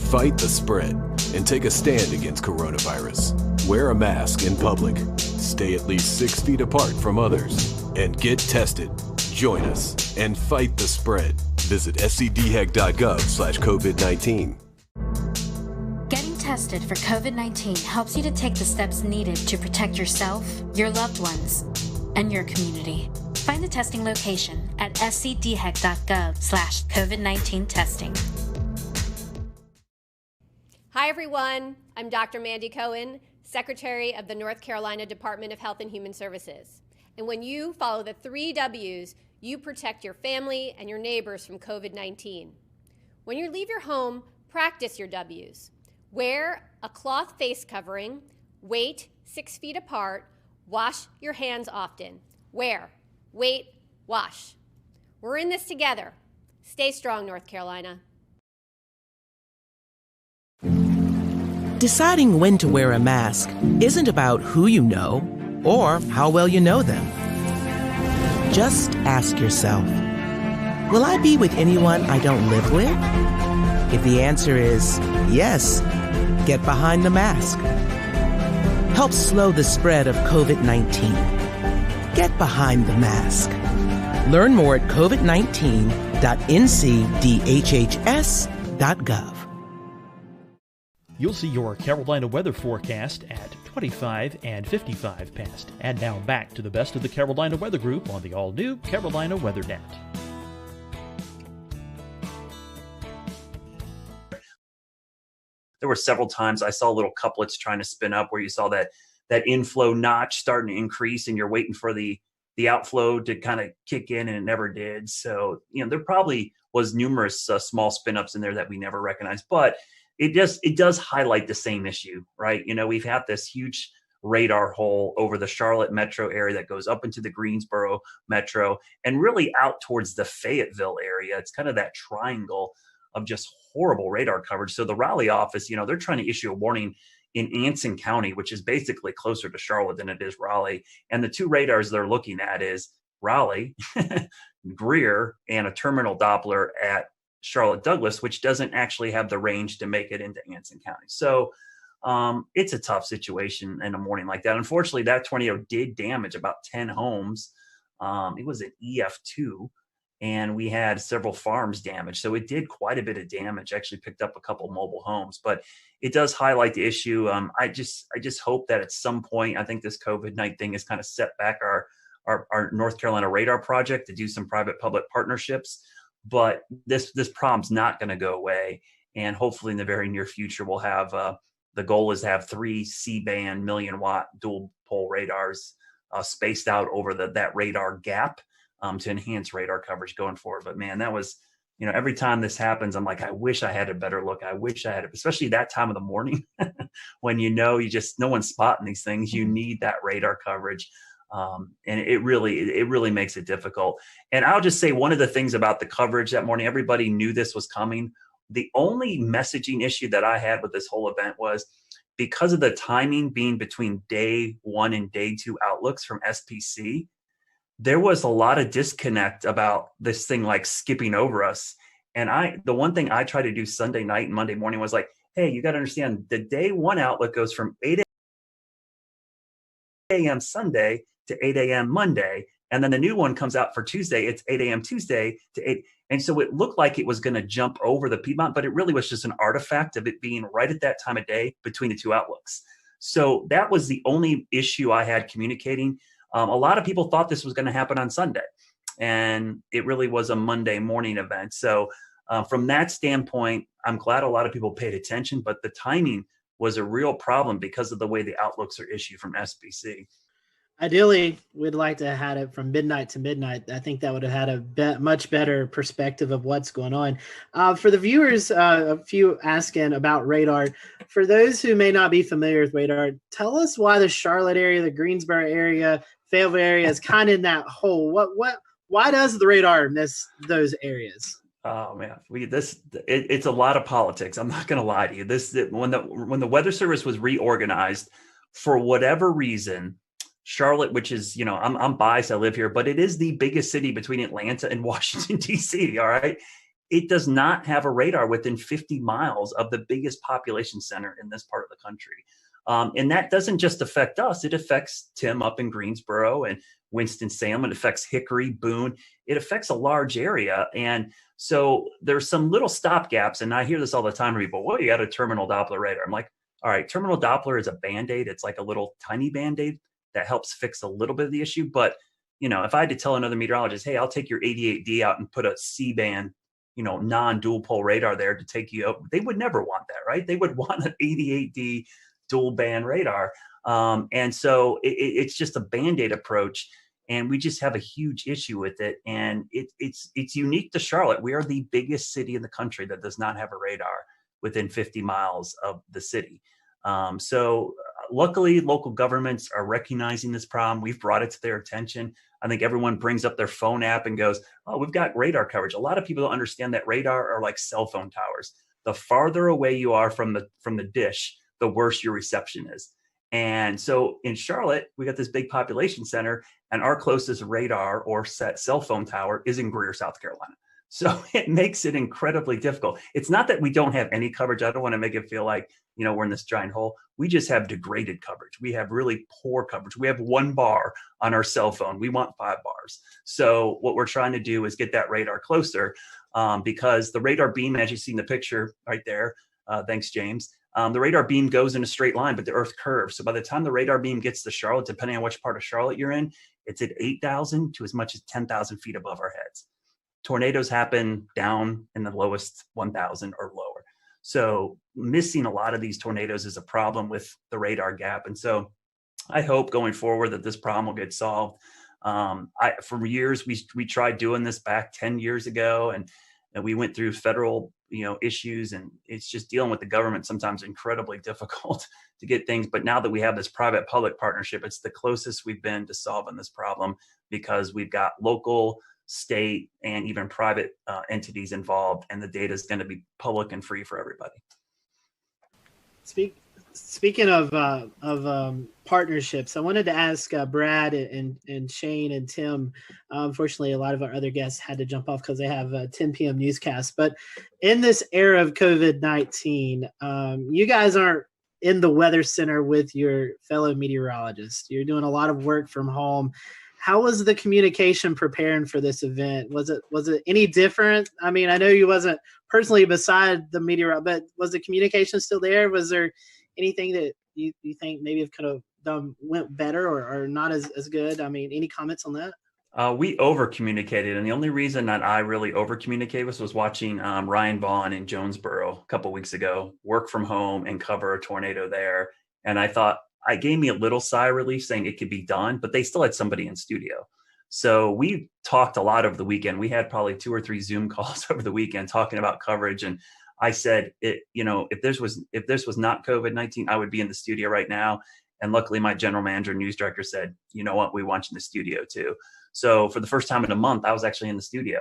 Fight the spread and take a stand against coronavirus. Wear a mask in public. Stay at least 6 feet apart from others. And get tested. Join us and fight the spread. Visit scdhec.gov/COVID-19. Getting tested for COVID-19 helps you to take the steps needed to protect yourself, your loved ones, and your community. Find the testing location at scdhec.gov/COVID-19 testing. Hi, everyone. I'm Dr. Mandy Cohen, Secretary of the North Carolina Department of Health and Human Services. And when you follow the 3 W's, you protect your family and your neighbors from COVID-19. When you leave your home, practice your W's. Wear a cloth face covering, wait 6 feet apart, wash your hands often. Wear, wait, wash. We're in this together. Stay strong, North Carolina. Deciding when to wear a mask isn't about who you know or how well you know them. Just ask yourself, will I be with anyone I don't live with? If the answer is yes, get behind the mask. Help slow the spread of COVID-19. behind the mask. Learn more at covid19.ncdhhs.gov. You'll see your Carolina weather forecast at 25 and 55 past. And now back to the best of the Carolina Weather Group on the all-new Carolina Weather Net. There were several times I saw little couplets trying to spin up where you saw that inflow notch starting to increase, and you're waiting for the outflow to kind of kick in, and it never did. So, there probably was numerous small spin ups in there that we never recognized, but it does highlight the same issue, right? We've had this huge radar hole over the Charlotte metro area that goes up into the Greensboro metro and really out towards the Fayetteville area. It's kind of that triangle of just horrible radar coverage. So the Raleigh office, they're trying to issue a warning in Anson County, which is basically closer to Charlotte than it is Raleigh. And the two radars they're looking at is Raleigh, Greer, and a terminal Doppler at Charlotte Douglas, which doesn't actually have the range to make it into Anson County. So it's a tough situation in a morning like that. Unfortunately, that tornado did damage about 10 homes. It was an EF2, and we had several farms damaged. So it did quite a bit of damage, actually picked up a couple mobile homes, but it does highlight the issue. I just hope that at some point, I think this COVID-19 thing has kind of set back our North Carolina radar project to do some private-public partnerships. But this problem's not going to go away. And hopefully in the very near future, we'll have the goal is to have 3 C-band million-watt dual pole radars spaced out over that radar gap to enhance radar coverage going forward. But man, that was, every time this happens, I'm like, I wish I had a better look. I wish I had it, especially that time of the morning when no one's spotting these things. You need that radar coverage. And it really makes it difficult. And I'll just say one of the things about the coverage that morning, everybody knew this was coming. The only messaging issue that I had with this whole event was because of the timing being between day 1 and day 2 outlooks from SPC, there was a lot of disconnect about this thing like skipping over us. And the one thing I tried to do Sunday night and Monday morning was like, hey, you got to understand the day 1 outlook goes from 8 a.m. Sunday to 8 a.m. Monday. And then the new one comes out for Tuesday. It's 8 a.m. Tuesday to 8. And so it looked like it was going to jump over the Piedmont, but it really was just an artifact of it being right at that time of day between the 2 outlooks. So that was the only issue I had communicating. A lot of people thought this was going to happen on Sunday, and it really was a Monday morning event. So from that standpoint, I'm glad a lot of people paid attention, but the timing was a real problem because of the way the outlooks are issued from SPC. Ideally, we'd like to have had it from midnight to midnight. I think that would have had a much better perspective of what's going on. For the viewers, a few asking about radar. For those who may not be familiar with radar, tell us why the Charlotte area, the Greensboro area, Fayetteville area is kind of in that hole. Why does the radar miss those areas? Oh man, it's a lot of politics. I'm not going to lie to you. When the Weather Service was reorganized, for whatever reason, Charlotte, which is, I'm biased, I live here, but it is the biggest city between Atlanta and Washington, D.C., all right? It does not have a radar within 50 miles of the biggest population center in this part of the country. And that doesn't just affect us. It affects Tim up in Greensboro and Winston-Salem. It affects Hickory, Boone. It affects a large area. And so there's some little stopgaps. And I hear this all the time from people, well, you got a terminal Doppler radar. I'm like, all right, terminal Doppler is a Band-Aid. It's like a little tiny Band-Aid that helps fix a little bit of the issue. But, if I had to tell another meteorologist, hey, I'll take your 88D out and put a C-band, non-dual pole radar there to take you up, they would never want that, right? They would want an 88D dual band radar. And so it's just a Band-Aid approach. And we just have a huge issue with it. And it's unique to Charlotte. We are the biggest city in the country that does not have a radar within 50 miles of the city. So luckily, local governments are recognizing this problem. We've brought it to their attention. I think everyone brings up their phone app and goes, oh, we've got radar coverage. A lot of people don't understand that radar are like cell phone towers. The farther away you are from the dish, the worse your reception is. And so in Charlotte, we got this big population center, and our closest radar or cell phone tower is in Greer, South Carolina. So it makes it incredibly difficult. It's not that we don't have any coverage. I don't want to make it feel like, we're in this giant hole. We just have degraded coverage. We have really poor coverage. We have 1 bar on our cell phone. We want 5 bars. So what we're trying to do is get that radar closer, because the radar beam, as you see in the picture right there, thanks, James, the radar beam goes in a straight line, but the Earth curves. So by the time the radar beam gets to Charlotte, depending on which part of Charlotte you're in, it's at 8,000 to as much as 10,000 feet above our heads. Tornadoes happen down in the lowest 1,000 or lower. So missing a lot of these tornadoes is a problem with the radar gap. And so I hope going forward that this problem will get solved. For years, we tried doing this back 10 years ago, and we went through federal issues, and it's just dealing with the government sometimes incredibly difficult to get things. But now that we have this private-public partnership, it's the closest we've been to solving this problem, because we've got local, state, and even private entities involved, and the data is going to be public and free for everybody. Speaking of partnerships, I wanted to ask Brad and Shane and Tim. Unfortunately, a lot of our other guests had to jump off because they have a 10 p.m. newscast. But in this era of COVID-19, you guys aren't in the weather center with your fellow meteorologists. You're doing a lot of work from home. How was the communication preparing for this event? Was it any different? I mean, I know you wasn't personally beside the meteor, but was the communication still there? Was there anything that you think maybe it could have went better or not as good? I mean, any comments on that? We over communicated, and the only reason that I really over communicated was watching Ryan Vaughn in Jonesboro a couple weeks ago work from home and cover a tornado there. And I thought, it gave me a little sigh of relief saying it could be done, but they still had somebody in studio. So we talked a lot over the weekend. We had probably 2 or 3 Zoom calls over the weekend talking about coverage. And I said, if this was not COVID-19, I would be in the studio right now. And luckily my general manager and news director said, you know what, we want you in the studio too. So for the first time in a month, I was actually in the studio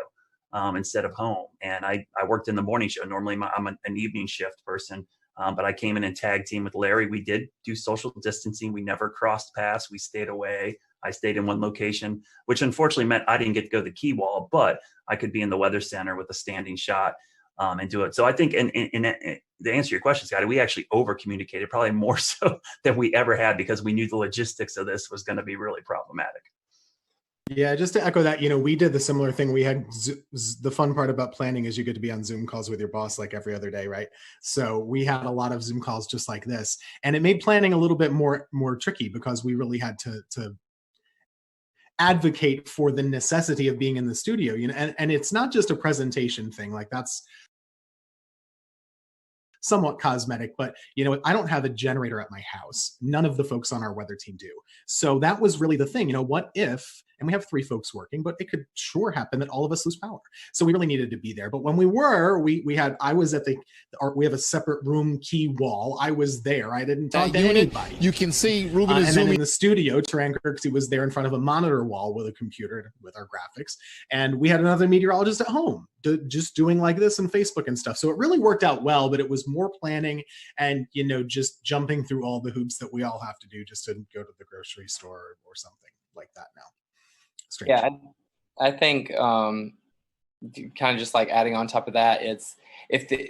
instead of home. And I worked in the morning show. Normally I'm an evening shift person. But I came in and tag team with Larry. We did do social distancing. We never crossed paths. We stayed away. I stayed in one location, which unfortunately meant I didn't get to go to the key wall, but I could be in the weather center with a standing shot and do it. So I think, and to answer your question, Scotty, we actually over communicated, probably more so than we ever had, because we knew the logistics of this was going to be really problematic. Yeah, just to echo that, we did the similar thing. We had the fun part about planning is you get to be on Zoom calls with your boss like every other day, right? So we had a lot of Zoom calls just like this, and it made planning a little bit more tricky, because we really had to advocate for the necessity of being in the studio. And it's not just a presentation thing, like that's somewhat cosmetic, but I don't have a generator at my house. None of the folks on our weather team do. So that was really the thing. What if, and we have 3 folks working, but it could sure happen that all of us lose power. So we really needed to be there. But when we were, I was at we have a separate room key wall. I was there. I didn't talk to anybody. You can see Ruben is and zooming. then in the studio, Taran Kirksey was there in front of a monitor wall with a computer with our graphics. And we had another meteorologist at home just doing like this on Facebook and stuff. So it really worked out well, but it was more planning and, just jumping through all the hoops that we all have to do just to go to the grocery store or something like that now. Strange. Yeah, I think kind of just like adding on top of that,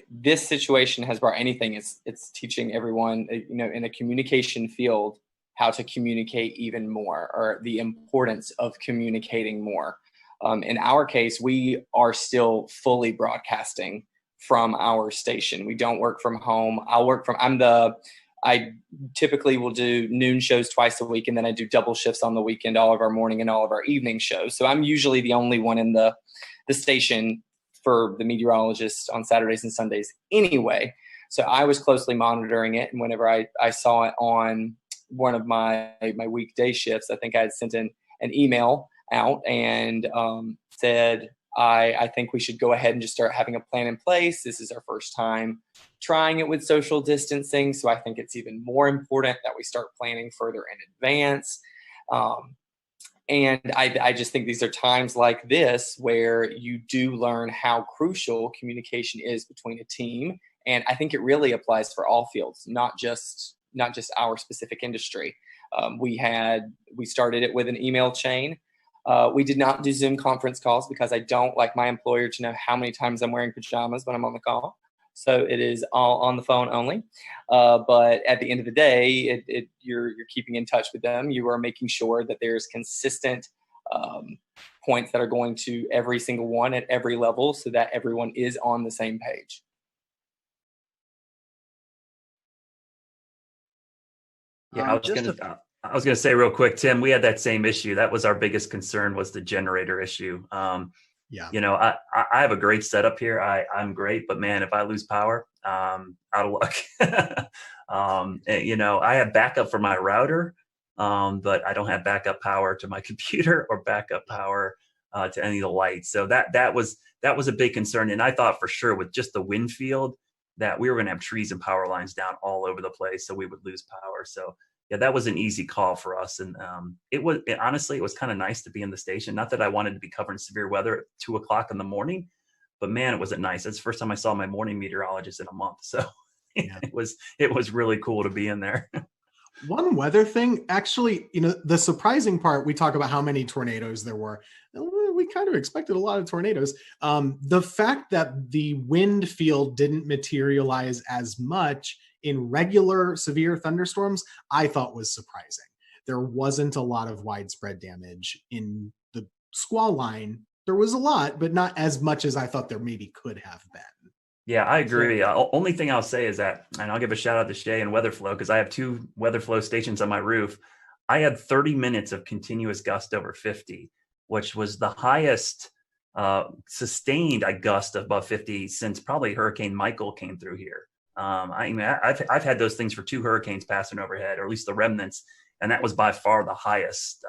this situation has brought anything, it's teaching everyone, in a communication field, how to communicate even more, or the importance of communicating more. In our case, we are still fully broadcasting from our station. We don't work from home. I typically will do noon shows twice a week, and then I do double shifts on the weekend, all of our morning and all of our evening shows. So I'm usually the only one in the station for the meteorologists on Saturdays and Sundays anyway. So I was closely monitoring it. And whenever I saw it on one of my weekday shifts, I think I had sent an email out and said, I think we should go ahead and just start having a plan in place. This is our first time trying it with social distancing. So I think it's even more important that we start planning further in advance. And I just think these are times like this where you do learn how crucial communication is between a team. And I think it really applies for all fields, not just our specific industry. We started it with an email chain. We did not do Zoom conference calls because I don't like my employer to know how many times I'm wearing pajamas when I'm on the call. So it is all on the phone only. But at the end of the day, you're keeping in touch with them. You are making sure that there's consistent points that are going to every single one at every level so that everyone is on the same page. Yeah, I was gonna say real quick, Tim, we had that same issue. That was our biggest concern, was the generator issue. Yeah. You know, I have a great setup here. I'm great, but man, if I lose power, out of luck. You know, I have backup for my router, but I don't have backup power to my computer or backup power to any of the lights. So that was a big concern. And I thought for sure with just the wind field that we were going to have trees and power lines down all over the place, so we would lose power. So yeah, that was an easy call for us. And honestly, it was kind of nice to be in the station. Not that I wanted to be covering severe weather at 2 o'clock in the morning, but man, it wasn't nice. That's the first time I saw my morning meteorologist in a month. So yeah. it was really cool to be in there. One weather thing, actually, you know, the surprising part, we talk about how many tornadoes there were. We kind of expected a lot of tornadoes. The fact that the wind field didn't materialize as much in regular severe thunderstorms, I thought was surprising. There wasn't a lot of widespread damage in the squall line. There was a lot, but not as much as I thought there maybe could have been. Yeah, I agree. Only thing I'll say is that, and I'll give a shout out to Shay and Weatherflow, because I have 2 Weatherflow stations on my roof. I had 30 minutes of continuous gust over 50, which was the highest sustained gust above 50 since probably Hurricane Michael came through here. I mean, I've had those things for 2 hurricanes passing overhead, or at least the remnants, and that was by far the highest.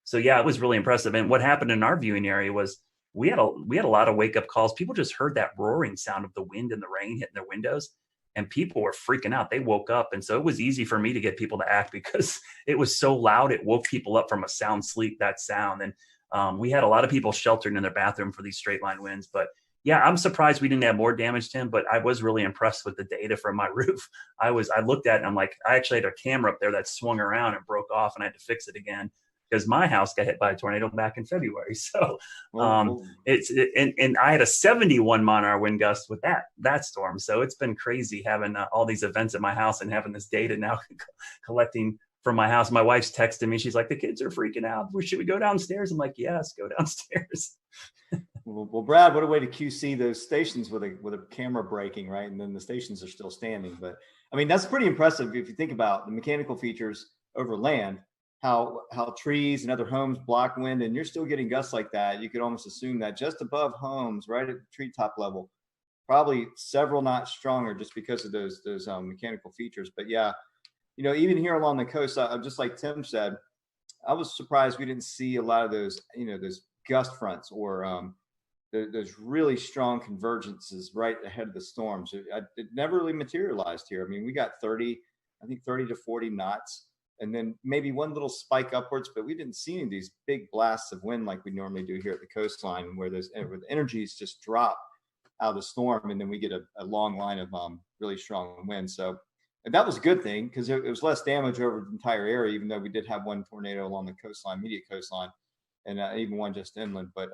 So yeah, it was really impressive. And what happened in our viewing area was we had a lot of wake up calls. People just heard that roaring sound of the wind and the rain hitting their windows, and people were freaking out. They woke up, and so it was easy for me to get people to act because it was so loud. It woke people up from a sound sleep. That sound, and we had a lot of people sheltered in their bathroom for these straight line winds. But yeah, I'm surprised we didn't have more damage, Tim, but I was really impressed with the data from my roof. I looked at it and I'm like, I actually had a camera up there that swung around and broke off, and I had to fix it again because my house got hit by a tornado back in February. So and I had a 71 mile-an-hour wind gust with that storm. So it's been crazy having all these events at my house and having this data now collecting from my house. My wife's texting me. She's like, the kids are freaking out. Should we go downstairs? I'm like, yes, go downstairs. Well, Brad, what a way to QC those stations with a camera breaking, right? And then the stations are still standing. But I mean, that's pretty impressive if you think about the mechanical features over land, how trees and other homes block wind, and you're still getting gusts like that. You could almost assume that just above homes, right at the treetop level, probably several knots stronger just because of those mechanical features. But yeah, you know, even here along the coast, just like Tim said, I was surprised we didn't see a lot of those, you know, those gust fronts or those really strong convergences right ahead of the storms. It never really materialized here. I mean, we got 30 to 40 knots, and then maybe one little spike upwards, but we didn't see any of these big blasts of wind like we normally do here at the coastline, where the energies just drop out of the storm, and then we get a long line of really strong wind. So and that was a good thing because it was less damage over the entire area, even though we did have one tornado along the coastline, immediate coastline, and even one just inland. But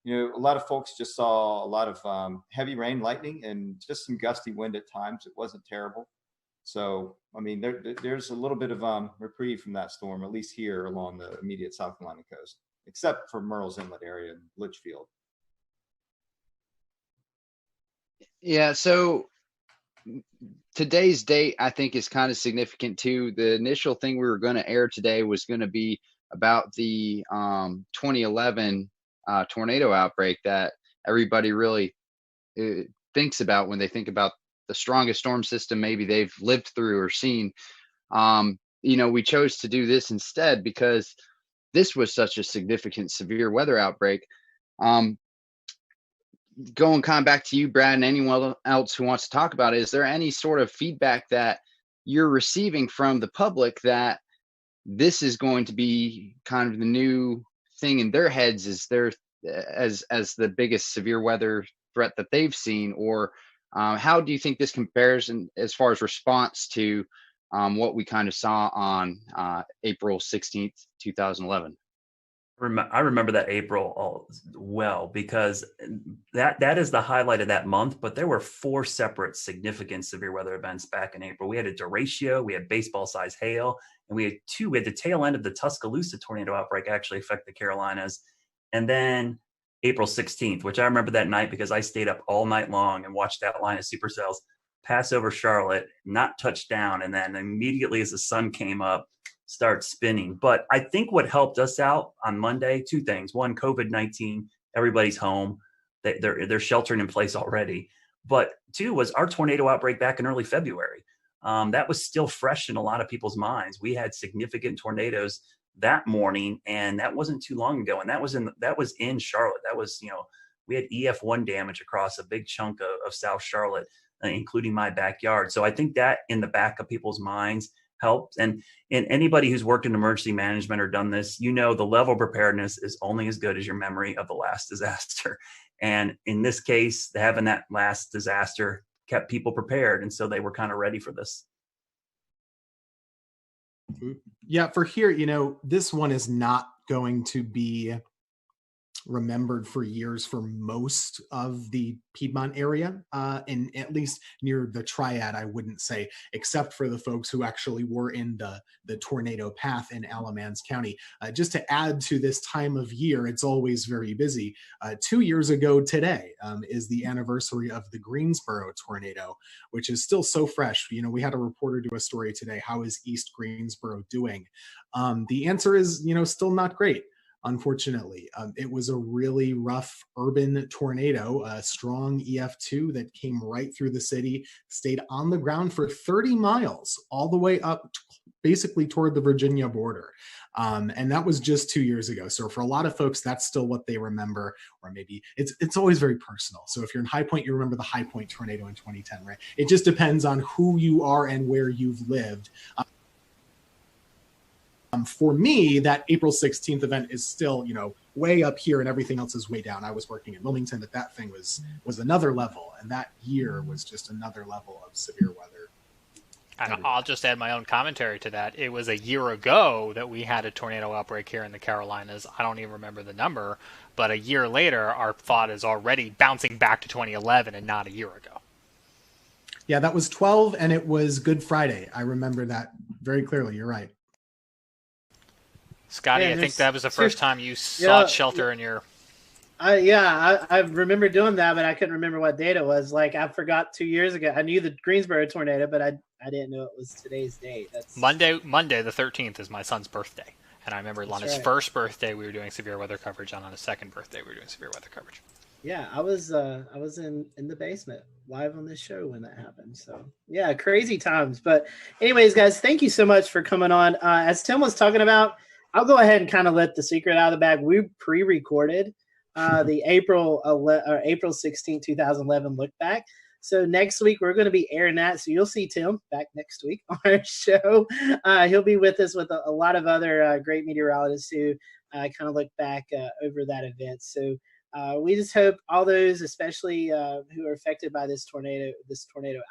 you know, a lot of folks just saw a lot of heavy rain, lightning, and just some gusty wind at times. It wasn't terrible. So, I mean, there's a little bit of reprieve from that storm, at least here along the immediate South Carolina coast, except for Murrells Inlet area and Litchfield. Yeah, so today's date, I think, is kind of significant too. The initial thing we were going to air today was going to be about the 2011 tornado outbreak that everybody really thinks about when they think about the strongest storm system maybe they've lived through or seen. You know, we chose to do this instead because this was such a significant severe weather outbreak. Going kind of back to you, Brad, and anyone else who wants to talk about it, is there any sort of feedback that you're receiving from the public that this is going to be kind of the new thing in their heads as the biggest severe weather threat that they've seen? Or how do you think this compares as far as response to what we kind of saw on April 16th, 2011? I remember that April well, because that is the highlight of that month. But there were 4 separate significant severe weather events back in April. We had a derecho, we had baseball-sized hail, and we had the tail end of the Tuscaloosa tornado outbreak actually affect the Carolinas. And then April 16th, which I remember that night because I stayed up all night long and watched that line of supercells pass over Charlotte, not touch down, and then immediately as the sun came up, start spinning. But I think what helped us out on Monday, 2 things. One, COVID-19, everybody's home. They're sheltering in place already. But 2 was our tornado outbreak back in early February. That was still fresh in a lot of people's minds. We had significant tornadoes that morning, and that wasn't too long ago. And that was in Charlotte. That was, we had EF1 damage across a big chunk of South Charlotte, including my backyard. So I think that in the back of people's minds helped. And anybody who's worked in emergency management or done this, the level of preparedness is only as good as your memory of the last disaster. And in this case, having that last disaster kept people prepared. And so they were kind of ready for this. Yeah, for here, this one is not going to be remembered for years for most of the Piedmont area, and at least near the Triad, I wouldn't say, except for the folks who actually were in the tornado path in Alamance County. Just to add to this time of year, it's always very busy. 2 years ago today is the anniversary of the Greensboro tornado, which is still so fresh. We had a reporter do a story today. How is East Greensboro doing? The answer is, still not great. Unfortunately, it was a really rough urban tornado, a strong EF2 that came right through the city, stayed on the ground for 30 miles, all the way up basically toward the Virginia border. And that was just 2 years ago. So for a lot of folks, that's still what they remember, or maybe it's always very personal. So if you're in High Point, you remember the High Point tornado in 2010, right? It just depends on who you are and where you've lived. For me, that April 16th event is still, way up here and everything else is way down. I was working in Wilmington, but that thing was another level. And that year was just another level of severe weather. And I'll just add my own commentary to that. It was a year ago that we had a tornado outbreak here in the Carolinas. I don't even remember the number, but a year later, our thought is already bouncing back to 2011 and not a year ago. Yeah, that was 12, and it was Good Friday. I remember that very clearly. You're right. Scotty, I think that was the first time you sought shelter in your... I remember doing that, but I couldn't remember what date it was. Like, I forgot 2 years ago. I knew the Greensboro tornado, but I didn't know it was today's date. That's Monday the 13th is my son's birthday. And I remember on his first birthday, we were doing severe weather coverage, and on his second birthday, we were doing severe weather coverage. Yeah, I was in the basement live on this show when that happened. So yeah, crazy times. But anyways, guys, thank you so much for coming on. As Tim was talking about, I'll go ahead and kind of let the secret out of the bag. We pre-recorded the April 16, 2011 look back. So next week we're going to be airing that. So you'll see Tim back next week on our show. He'll be with us with a lot of other great meteorologists who kind of look back over that event. So we just hope all those, especially who are affected by this tornado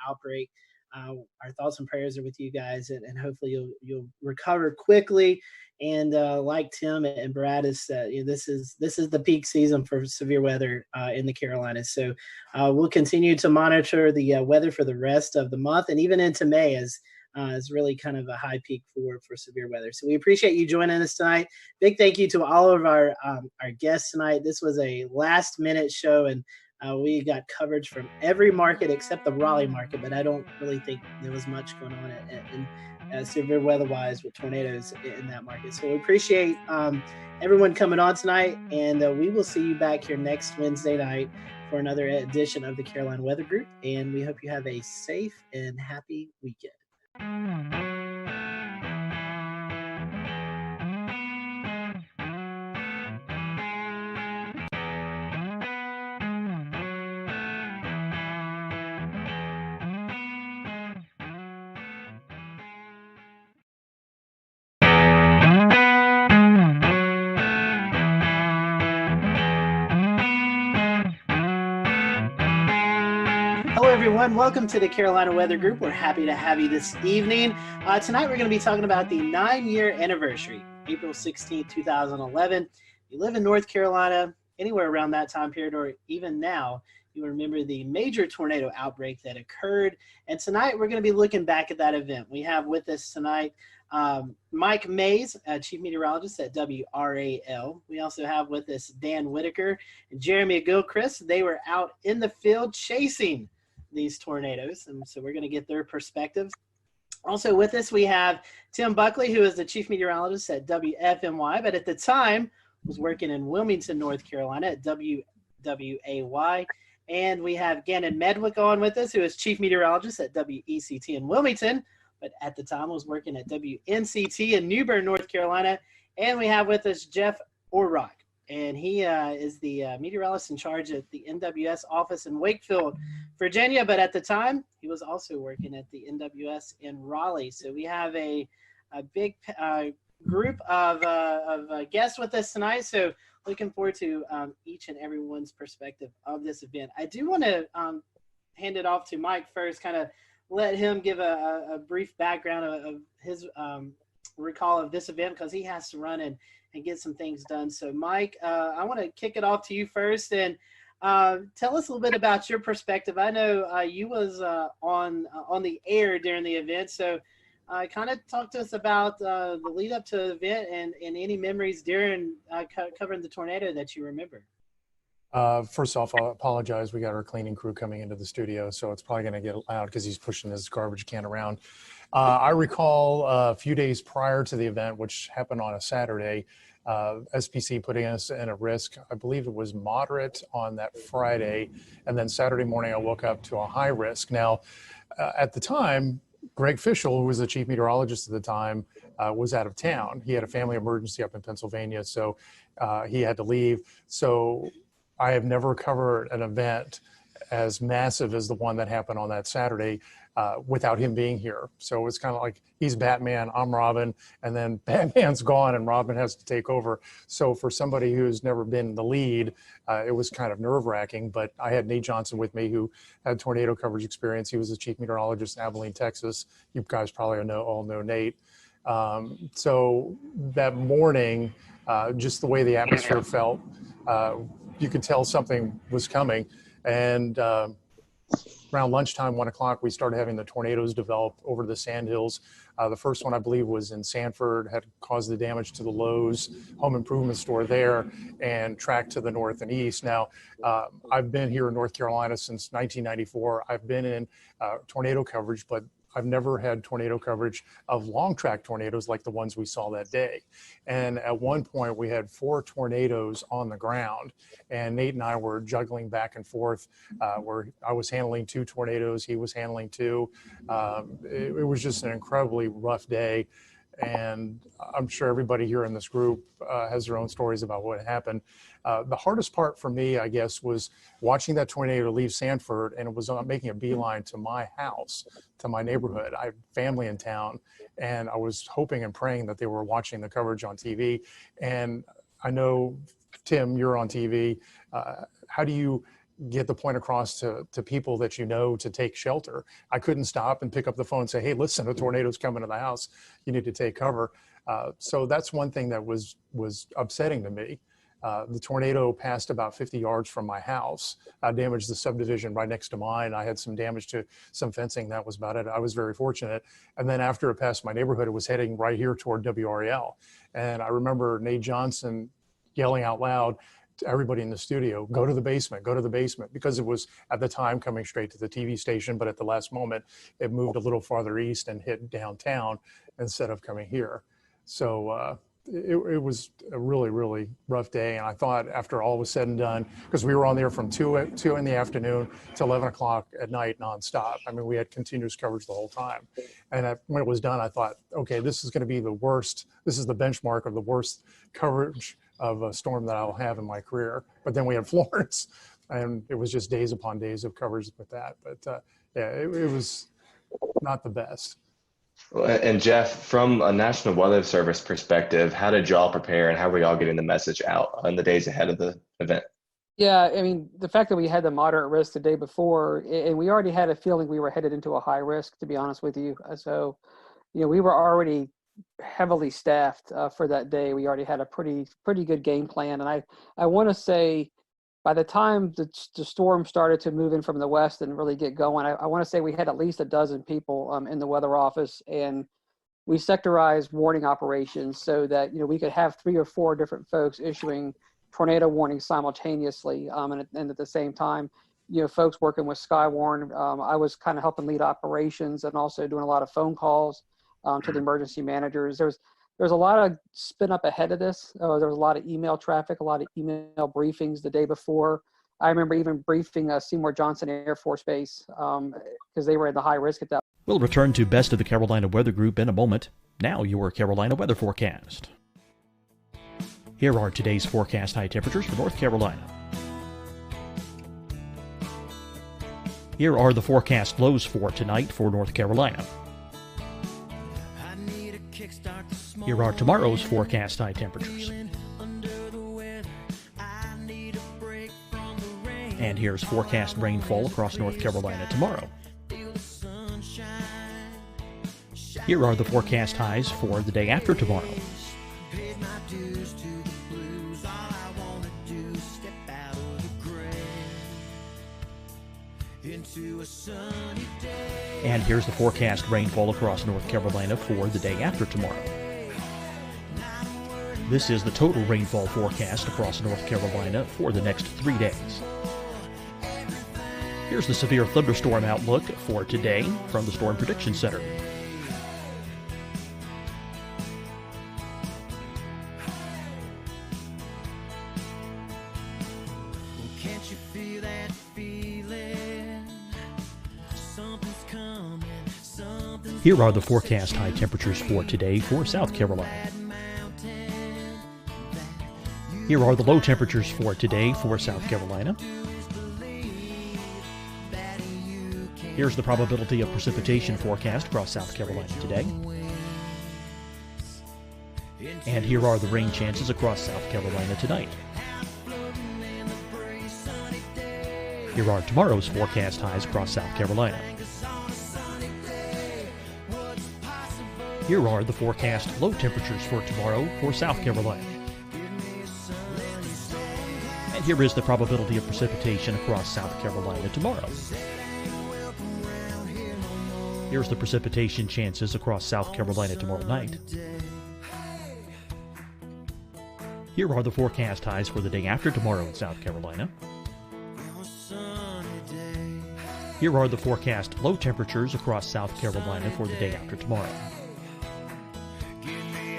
outbreak, our thoughts and prayers are with you guys, and hopefully you'll recover quickly. And like Tim and Brad has said, this is the peak season for severe weather in the Carolinas. So we'll continue to monitor the weather for the rest of the month and even into May as is really kind of a high peak for severe weather. So we appreciate you joining us tonight. Big thank you to all of our guests tonight. This was a last minute show, and we got coverage from every market except the Raleigh market, but I don't really think there was much going on in severe weather-wise with tornadoes in that market. So we appreciate everyone coming on tonight, and we will see you back here next Wednesday night for another edition of the Carolina Weather Group, and we hope you have a safe and happy weekend. Everyone, welcome to the Carolina Weather Group. We're happy to have you this evening. Tonight we're going to be talking about the 9-year anniversary, April 16, 2011. you live in North Carolina, anywhere around that time period, or even now, you remember the major tornado outbreak that occurred. And tonight we're going to be looking back at that event. We have with us tonight Mike Mays, Chief Meteorologist at WRAL. We also have with us Dan Whitaker and Jeremy Gilchrist. They were out in the field chasing these tornadoes, and so we're going to get their perspectives. Also with us, we have Tim Buckley, who is the Chief Meteorologist at WFMY, but at the time was working in Wilmington, North Carolina at WWAY. And we have Gannon Medwick on with us, who is Chief Meteorologist at WECT in Wilmington, but at the time was working at WNCT in New Bern, North Carolina. And we have with us Jeff Orrock, and he is the meteorologist in charge at the NWS office in Wakefield, Virginia. But at the time, he was also working at the NWS in Raleigh. So we have a big group of guests with us tonight. So looking forward to each and everyone's perspective of this event. I do want to hand it off to Mike first, kind of let him give a brief background of his recall of this event, because he has to run and get some things done. So Mike, I want to kick it off to you first, and tell us a little bit about your perspective. I know you was on the air during the event, so kind of talk to us about the lead up to the event and any memories during covering the tornado that you remember. First off, I'll apologize. We got our cleaning crew coming into the studio, so it's probably going to get loud because he's pushing his garbage can around. I recall a few days prior to the event, which happened on a Saturday, SPC putting us in a risk. I believe it was moderate on that Friday, and then Saturday morning I woke up to a high risk. Now, at the time, Greg Fischel, who was the chief meteorologist at the time, was out of town. He had a family emergency up in Pennsylvania, so he had to leave. So I have never covered an event as massive as the one that happened on that Saturday without him being here. So it's kind of like he's Batman, I'm Robin, and then Batman's gone and Robin has to take over. So for somebody who's never been the lead, it was kind of nerve-wracking. But I had Nate Johnson with me, who had tornado coverage experience. He was the chief meteorologist in Abilene, Texas. You guys probably all know Nate. So that morning, just the way the atmosphere felt, you could tell something was coming. And around lunchtime, 1 o'clock, we started having the tornadoes develop over the Sandhills. The first one, I believe, was in Sanford, had caused the damage to the Lowe's home improvement store there and tracked to the north and east. Now, I've been here in North Carolina since 1994. I've been in tornado coverage, but I've never had tornado coverage of long track tornadoes like the ones we saw that day. And at one point we had 4 tornadoes on the ground, and Nate and I were juggling back and forth where I was handling 2 tornadoes, he was handling 2. It was just an incredibly rough day. And I'm sure everybody here in this group has their own stories about what happened. The hardest part for me, I guess, was watching that tornado leave Sanford, and it was making a beeline to my house, to my neighborhood. I have family in town, and I was hoping and praying that they were watching the coverage on TV. And I know, Tim, you're on TV. How do you get the point across to people that you know to take shelter? I couldn't stop and pick up the phone and say, hey, listen, a tornado's coming to the house. You need to take cover. So that's one thing that was upsetting to me. The tornado passed about 50 yards from my house, damaged the subdivision right next to mine. I had some damage to some fencing. That was about it. I was very fortunate. And then after it passed my neighborhood, it was heading right here toward WRAL. And I remember Nate Johnson yelling out loud to everybody in the studio, go to the basement, because it was at the time coming straight to the TV station, but at the last moment, it moved a little farther east and hit downtown instead of coming here. So it was a really, really rough day. And I thought after all was said and done, because we were on there from 2 in the afternoon to 11 o'clock at night nonstop. I mean, we had continuous coverage the whole time. And when it was done, I thought, okay, this is going to be the worst. This is the benchmark of the worst coverage of a storm that I'll have in my career. But then we had Florence, and it was just days upon days of coverage with that. But yeah, it was not the best. And Jeff, from a National Weather Service perspective, how did y'all prepare and how were y'all getting the message out in the days ahead of the event? Yeah, I mean, the fact that we had the moderate risk the day before, and we already had a feeling we were headed into a high risk, to be honest with you. So, you know, we were already heavily staffed for that day. We already had a pretty good game plan, and I want to say by the time the storm started to move in from the west and really get going, I want to say we had at least a dozen people in the weather office, and we sectorized warning operations so that we could have 3 or 4 different folks issuing tornado warnings simultaneously, and at the same time, folks working with Skywarn. I was kind of helping lead operations and also doing a lot of phone calls to the emergency managers. There's a lot of spin up ahead of this. There was a lot of email traffic, a lot of email briefings the day before. I remember even briefing Seymour Johnson Air Force Base because they were at the high risk at that. We'll return to Best of the Carolina Weather Group in a moment. Now your Carolina weather forecast. Here are today's forecast high temperatures for North Carolina. Here are the forecast lows for tonight for North Carolina. Here are tomorrow's forecast high temperatures. And here's forecast rainfall across North Carolina tomorrow. Here are the forecast highs for the day after tomorrow. And here's the forecast rainfall across North Carolina for the day after tomorrow. This is the total rainfall forecast across North Carolina for the next 3 days. Here's the severe thunderstorm outlook for today from the Storm Prediction Center. Here are the forecast high temperatures for today for South Carolina. Here are the low temperatures for today for South Carolina. Here's the probability of precipitation forecast across South Carolina today. And here are the rain chances across South Carolina tonight. Here are tomorrow's forecast highs across South Carolina. Here are the forecast low temperatures for tomorrow for South Carolina. And here is the probability of precipitation across South Carolina tomorrow. Here's the precipitation chances across South Carolina tomorrow night. Here are the forecast highs for the day after tomorrow in South Carolina. Here are the forecast low temperatures across South Carolina for the day after tomorrow.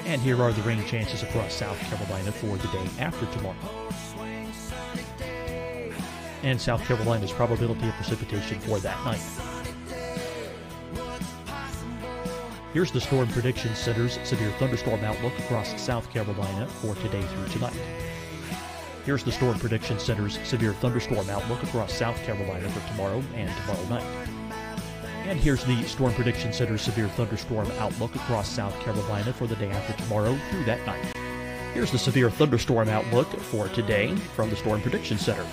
And here are the rain chances across South Carolina for the day after tomorrow. And South Carolina's probability of precipitation for that night. Here's the Storm Prediction Center's severe thunderstorm outlook across South Carolina for today through tonight. Here's the Storm Prediction Center's severe thunderstorm outlook across South Carolina for tomorrow and tomorrow night. And here's the Storm Prediction Center's severe thunderstorm outlook across South Carolina for the day after tomorrow through that night. Here's the severe thunderstorm outlook for today from the Storm Prediction Center.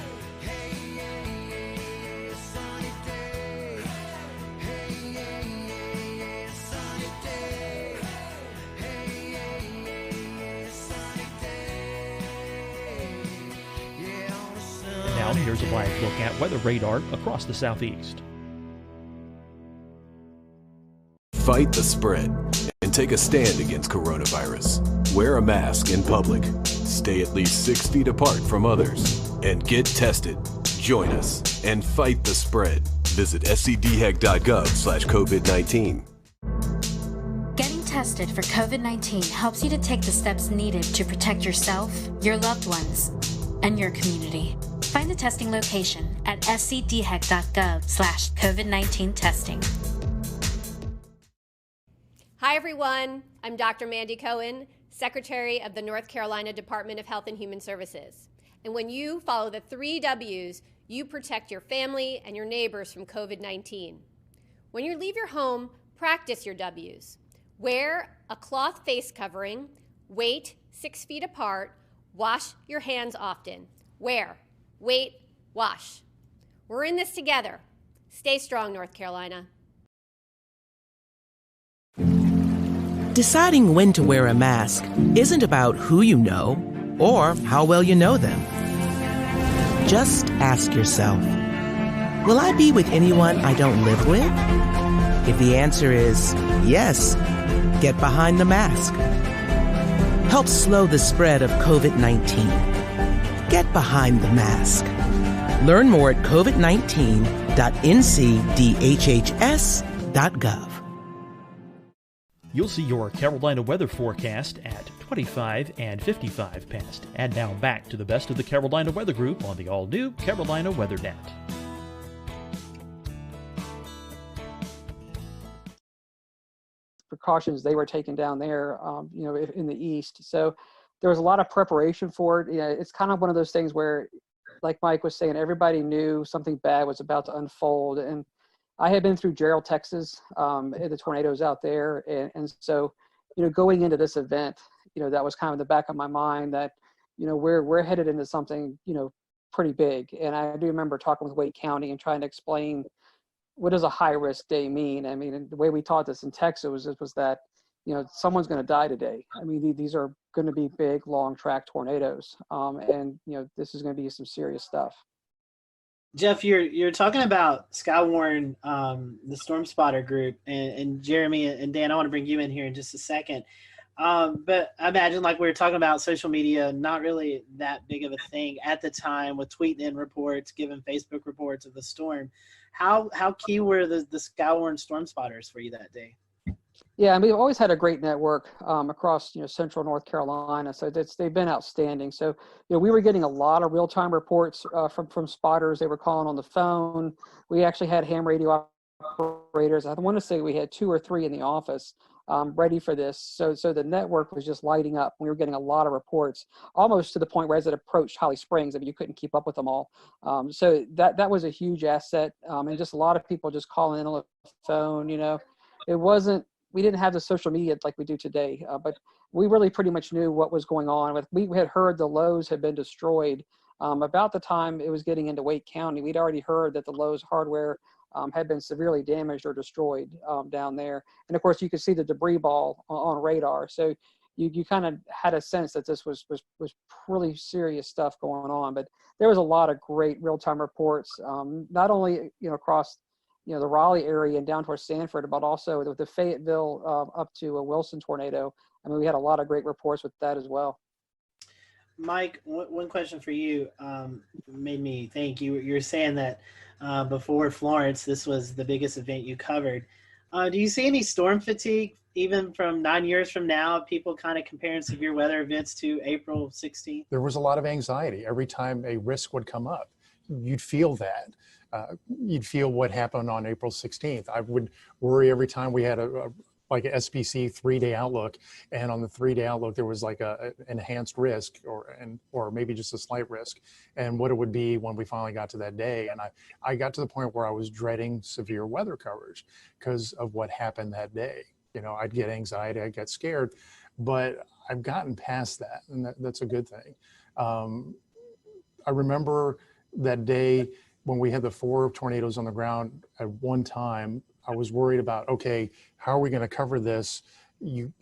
Now here's a live look at weather radar across the southeast. Fight the spread and take a stand against coronavirus. Wear a mask in public. Stay at least 6 feet apart from others. And get tested. Join us and fight the spread. Visit scdhec.gov/COVID-19. Getting tested for COVID-19 helps you to take the steps needed to protect yourself, your loved ones, and your community. Find the testing location at scdhec.gov/COVID-19 testing. Hi, everyone. I'm Dr. Mandy Cohen, Secretary of the North Carolina Department of Health and Human Services. And when you follow the 3 W's, you protect your family and your neighbors from COVID-19. When you leave your home, practice your W's. Wear a cloth face covering, wait 6 feet apart, wash your hands often. Wear, wait, wash. We're in this together. Stay strong, North Carolina. Deciding when to wear a mask isn't about who you know or how well you know them. Just ask yourself, will I be with anyone I don't live with? If the answer is yes, get behind the mask. Help slow the spread of COVID-19. Get behind the mask. Learn more at covid19.ncdhhs.gov. You'll see your Carolina weather forecast at 25 and 55 past. And now back to the best of the Carolina Weather Group on the all-new Carolina WeatherNet. Precautions they were taking down there, in the east. So there was a lot of preparation for it. It's kind of one of those things where, like Mike was saying, everybody knew something bad was about to unfold. And I had been through Gerald, Texas, the tornadoes out there. And so, going into this event, that was kind of in the back of my mind that, we're headed into something, pretty big. And I do remember talking with Wake County and trying to explain, what does a high risk day mean? I mean, the way we taught this in Texas was that, someone's going to die today. I mean, these are going to be big, long track tornadoes. And this is going to be some serious stuff. Jeff, you're talking about Skywarn, the Storm Spotter group, and Jeremy and Dan, I want to bring you in here in just a second. But I imagine, like we were talking about, social media, not really that big of a thing at the time, with tweeting in reports, giving Facebook reports of the storm. How key were the Skywarn Storm Spotters for you that day? Yeah, I mean, we've always had a great network across central North Carolina, so they've been outstanding. So we were getting a lot of real-time reports from spotters. They were calling on the phone. We actually had ham radio operators. I want to say we had 2 or 3 in the office ready for this. So the network was just lighting up. We were getting a lot of reports, almost to the point where as it approached Holly Springs, I mean, you couldn't keep up with them all. So that was a huge asset, and just a lot of people just calling in on the phone. We didn't have the social media like we do today, but we really pretty much knew what was going on. We had heard the Lowe's had been destroyed. About the time it was getting into Wake County, we'd already heard that the Lowe's hardware had been severely damaged or destroyed down there. And of course, you could see the debris ball on radar. So you kind of had a sense that this was really serious stuff going on. But there was a lot of great real-time reports, not only across the Raleigh area and down towards Sanford, but also with the Fayetteville up to a Wilson tornado. I mean, we had a lot of great reports with that as well. Mike, one question for you made me think. You're saying that before Florence, this was the biggest event you covered. Do you see any storm fatigue, even from 9 years from now, people kind of comparing severe weather events to April 16th? There was a lot of anxiety every time a risk would come up. You'd feel that. You'd feel what happened on April 16th. I would worry every time we had a SPC 3-day outlook, and on the 3-day outlook there was like a enhanced risk or maybe just a slight risk, and what it would be when we finally got to that day. And I got to the point where I was dreading severe weather coverage because of what happened that day. I'd get anxiety, I'd get scared, but I've gotten past that, and that's a good thing. I remember that day when we had the 4 tornadoes on the ground at one time. I was worried about, okay, how are we going to cover this? You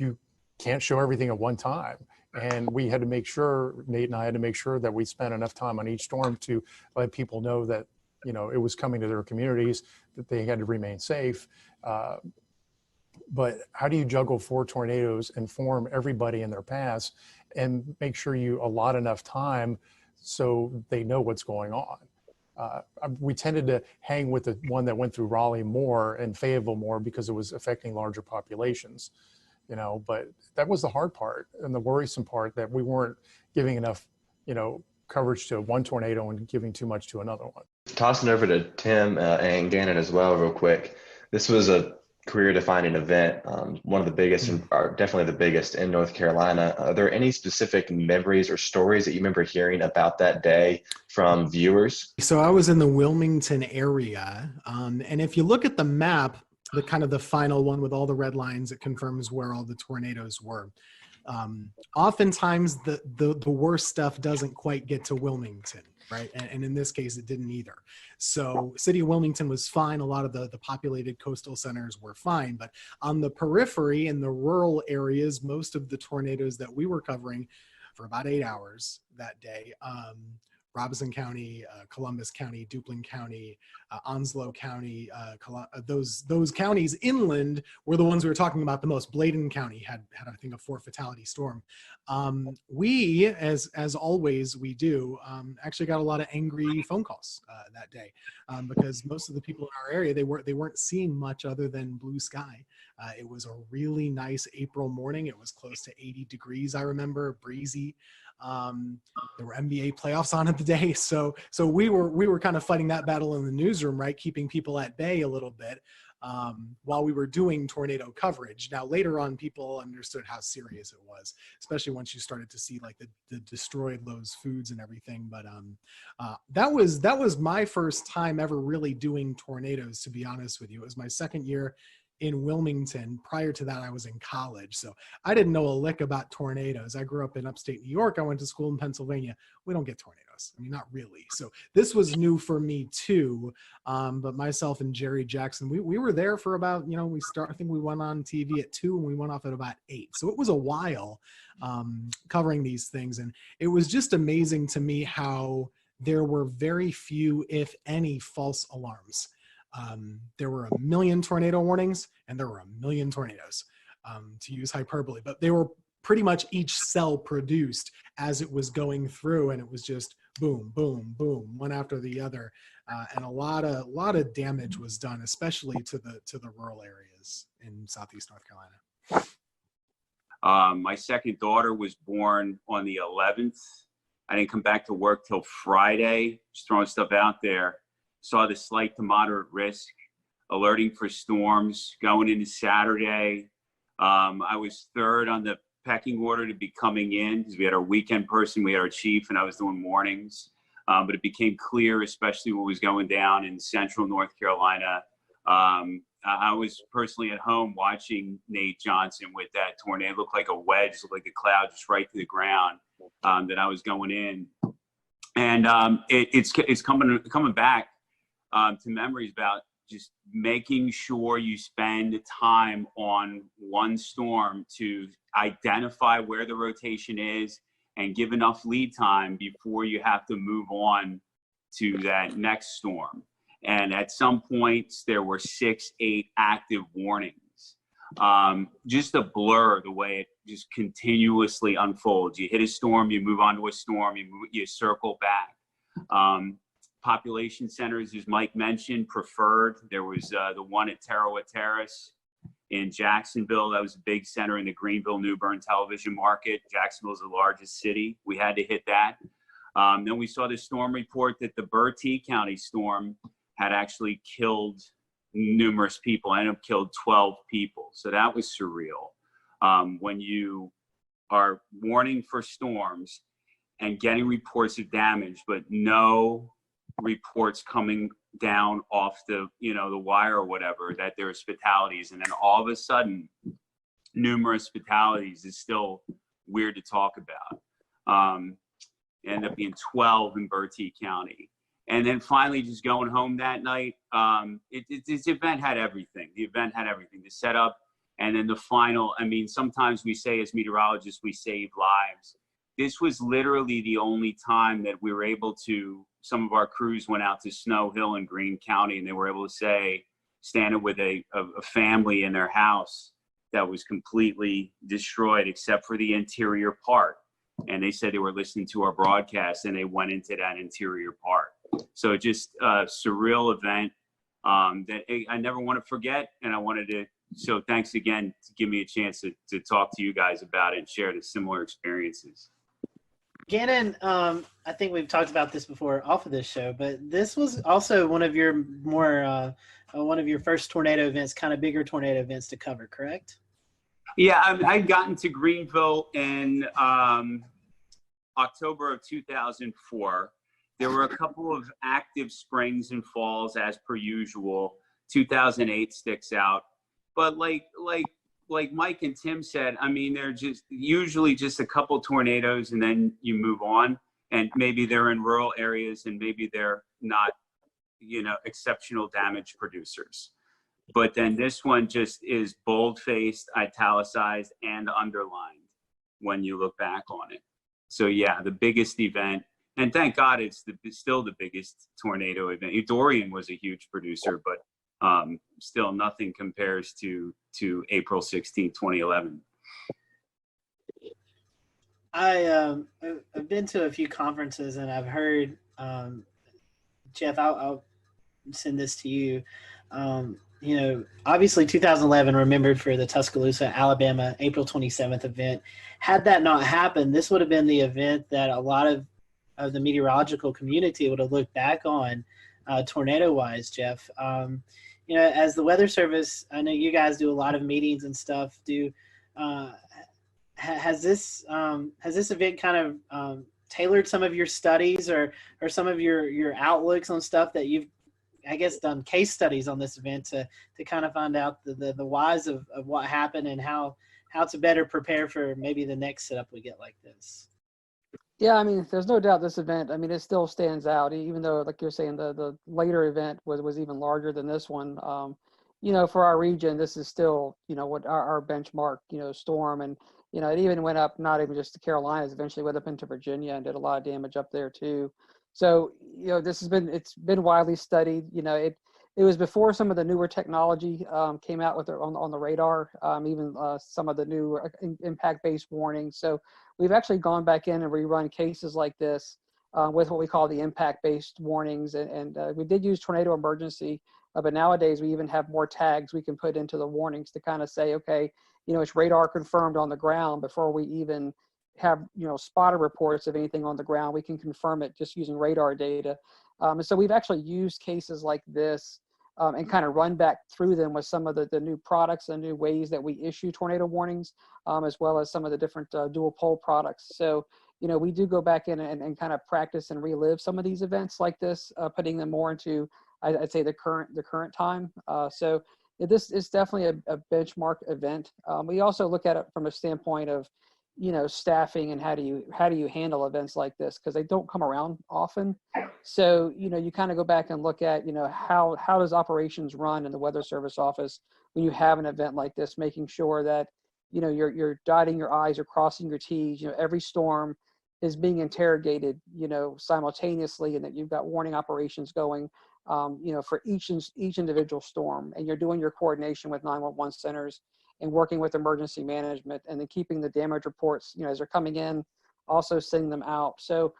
can't show everything at one time. And we had to make sure, Nate and I had to make sure that we spent enough time on each storm to let people know that, it was coming to their communities, that they had to remain safe. But how do you juggle 4 tornadoes, inform everybody in their paths, and make sure you allot enough time so they know what's going on? We tended to hang with the one that went through Raleigh more and Fayetteville more because it was affecting larger populations, but that was the hard part and the worrisome part, that we weren't giving enough, coverage to one tornado and giving too much to another one. Tossing over to Tim and Gannon as well real quick. This was a career-defining event, one of the biggest, or definitely the biggest in North Carolina. Are there any specific memories or stories that you remember hearing about that day from viewers? So I was in the Wilmington area, and if you look at the map, the final one with all the red lines, it confirms where all the tornadoes were. Oftentimes the worst stuff doesn't quite get to Wilmington. right? And in this case, it didn't either. So city of Wilmington was fine. A lot of the populated coastal centers were fine, but on the periphery in the rural areas, most of the tornadoes that we were covering for about 8 hours that day, Robeson County, Columbus County, Duplin County, Onslow County, those counties inland were the ones we were talking about the most. Bladen County had I think a 4 fatality storm. We, as always we do, actually got a lot of angry phone calls that day because most of the people in our area, they weren't seeing much other than blue sky. It was a really nice April morning. It was close to 80 degrees, I remember, breezy. There were NBA playoffs on at the day, so we were kind of fighting that battle in the newsroom, right, keeping people at bay a little bit while we were doing tornado coverage. Now later on, people understood how serious it was, especially once you started to see like the destroyed Lowe's foods and everything. But that was my first time ever really doing tornadoes, to be honest with you. It was my second year in Wilmington. Prior to that, I was in college, so I didn't know a lick about tornadoes. I grew up in upstate New York. I went to school in Pennsylvania. We don't get tornadoes. I mean, not really. So this was new for me too. But myself and Jerry Jackson, we were there for about, I think we went on TV at 2 and we went off at about 8. So it was a while covering these things. And it was just amazing to me how there were very few, if any, false alarms. There were a million tornado warnings and there were a million tornadoes, to use hyperbole, but they were pretty much each cell produced as it was going through, and it was just boom, boom, boom, one after the other, and a lot of damage was done, especially to the rural areas in Southeast North Carolina. My second daughter was born on the 11th. I didn't come back to work till Friday. Just throwing stuff out there. Saw the slight to moderate risk, alerting for storms going into Saturday. I was third on the pecking order to be coming in because we had our weekend person, we had our chief, and I was doing mornings. But it became clear, especially what was going down in central North Carolina. I was personally at home watching Nate Johnson with that tornado. It looked like a wedge, looked like a cloud just right to the ground that I was going in. And it's coming back. To memories about just making sure you spend time on one storm to identify where the rotation is and give enough lead time before you have to move on to that next storm. And at some points, there were 6, 8 active warnings. Just a blur the way it just continuously unfolds. You hit a storm, you move on to a storm, you circle back. Population centers, as Mike mentioned, preferred. There was the one at Tarawa Terrace in Jacksonville. That was a big center in the Greenville-New Bern television market. Jacksonville is the largest city. We had to hit that. Then we saw the storm report that the Bertie County storm had actually killed numerous people. I ended up killed 12 people. So that was surreal. When you are warning for storms and getting reports of damage, but no reports coming down off the wire or whatever that there's fatalities, and then all of a sudden numerous fatalities is still weird to talk about. Ended up being 12 in Bertie County, and then finally just going home that night. This event had everything. The event had everything, the setup, and then the final. I mean, sometimes we say as meteorologists we save lives. This was literally the only time that we were able to, some of our crews went out to Snow Hill in Greene County, and they were able to say, standing with a family in their house that was completely destroyed except for the interior part. And they said they were listening to our broadcast and they went into that interior part. So just a surreal event that I never want to forget. And I wanted to, so thanks again to give me a chance to talk to you guys about it and share the similar experiences. Gannon, I think we've talked about this before off of this show, but this was also one of your one of your first tornado events, kind of bigger tornado events to cover, correct? Yeah, I'd gotten to Greenville in October of 2004. There were a couple of active springs and falls as per usual. 2008 sticks out, but like Mike and Tim said, I mean, they're just usually just a couple tornadoes and then you move on. and maybe they're in rural areas and maybe they're not, exceptional damage producers. But then this one just is bold-faced, italicized, and underlined when you look back on it. So yeah, the biggest event, and thank God it's still the biggest tornado event. Dorian was a huge producer, but still nothing compares to April 16, 2011. I've been to a few conferences and I've heard, Jeff, I'll send this to you. Obviously 2011 remembered for the Tuscaloosa, Alabama, April 27th event. Had that not happened, this would have been the event that a lot of the meteorological community would have looked back on tornado-wise, Jeff. As the Weather Service, I know you guys do a lot of meetings and stuff. Has this event kind of tailored some of your studies or some of your outlooks on stuff that you've, I guess, done case studies on this event to kind of find out the whys of what happened and how to better prepare for maybe the next setup we get like this? Yeah, I mean, there's no doubt this event, I mean, it still stands out, even though, like you're saying, the later event was even larger than this one. For our region, this is still, what our benchmark, storm. And, it even went up, not even just the Carolinas, eventually went up into Virginia and did a lot of damage up there too. So, it's been widely studied. It was before some of the newer technology came out with on the radar, even some of the new impact-based warnings. So we've actually gone back in and rerun cases like this with what we call the impact-based warnings. And we did use tornado emergency, but nowadays we even have more tags we can put into the warnings to kind of say, okay, it's radar confirmed on the ground before we even have, spotter reports of anything on the ground. We can confirm it just using radar data. And so we've actually used cases like this and kind of run back through them with some of the new products and new ways that we issue tornado warnings, as well as some of the different dual pole products. So, we do go back in and kind of practice and relive some of these events like this, putting them more into, I'd say, the current time. So this is definitely a benchmark event. We also look at it from a standpoint of, staffing and how do you handle events like this, because they don't come around often. So you kind of go back and look at how does operations run in the Weather Service office when you have an event like this, making sure that you're dotting your I's, you're crossing your T's. Every storm is being interrogated simultaneously, and that you've got warning operations going for each individual storm, and you're doing your coordination with 911 centers and working with emergency management, and then keeping the damage reports, as they're coming in, also sending them out. So,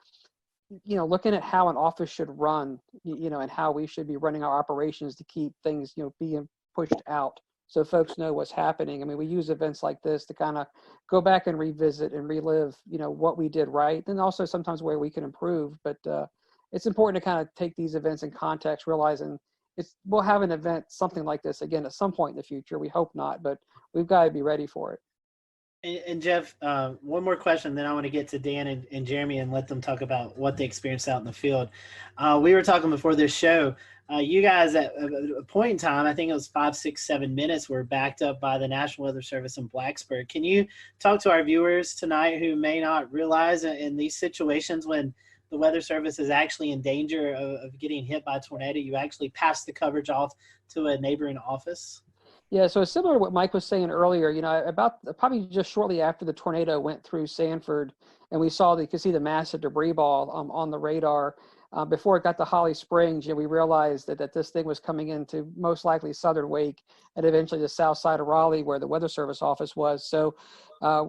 looking at how an office should run, and how we should be running our operations to keep things, being pushed out so folks know what's happening. I mean, we use events like this to kind of go back and revisit and relive, what we did right, and also sometimes where we can improve. But it's important to kind of take these events in context, realizing we'll have an event, something like this again at some point in the future. We hope not, but we've got to be ready for it. And Jeff, one more question, then I want to get to Dan and Jeremy and let them talk about what they experienced out in the field. We were talking before this show. You guys, at a point in time, I think it was 5, 6, 7 minutes, were backed up by the National Weather Service in Blacksburg. Can you talk to our viewers tonight who may not realize in these situations when the Weather Service is actually in danger of getting hit by a tornado, you actually pass the coverage off to a neighboring office? Yeah, so it's similar to what Mike was saying earlier. About probably just shortly after the tornado went through Sanford, and you could see the massive debris ball on the radar. Before it got to Holly Springs, we realized that this thing was coming into most likely southern Wake and eventually the south side of Raleigh, where the Weather Service office was. So I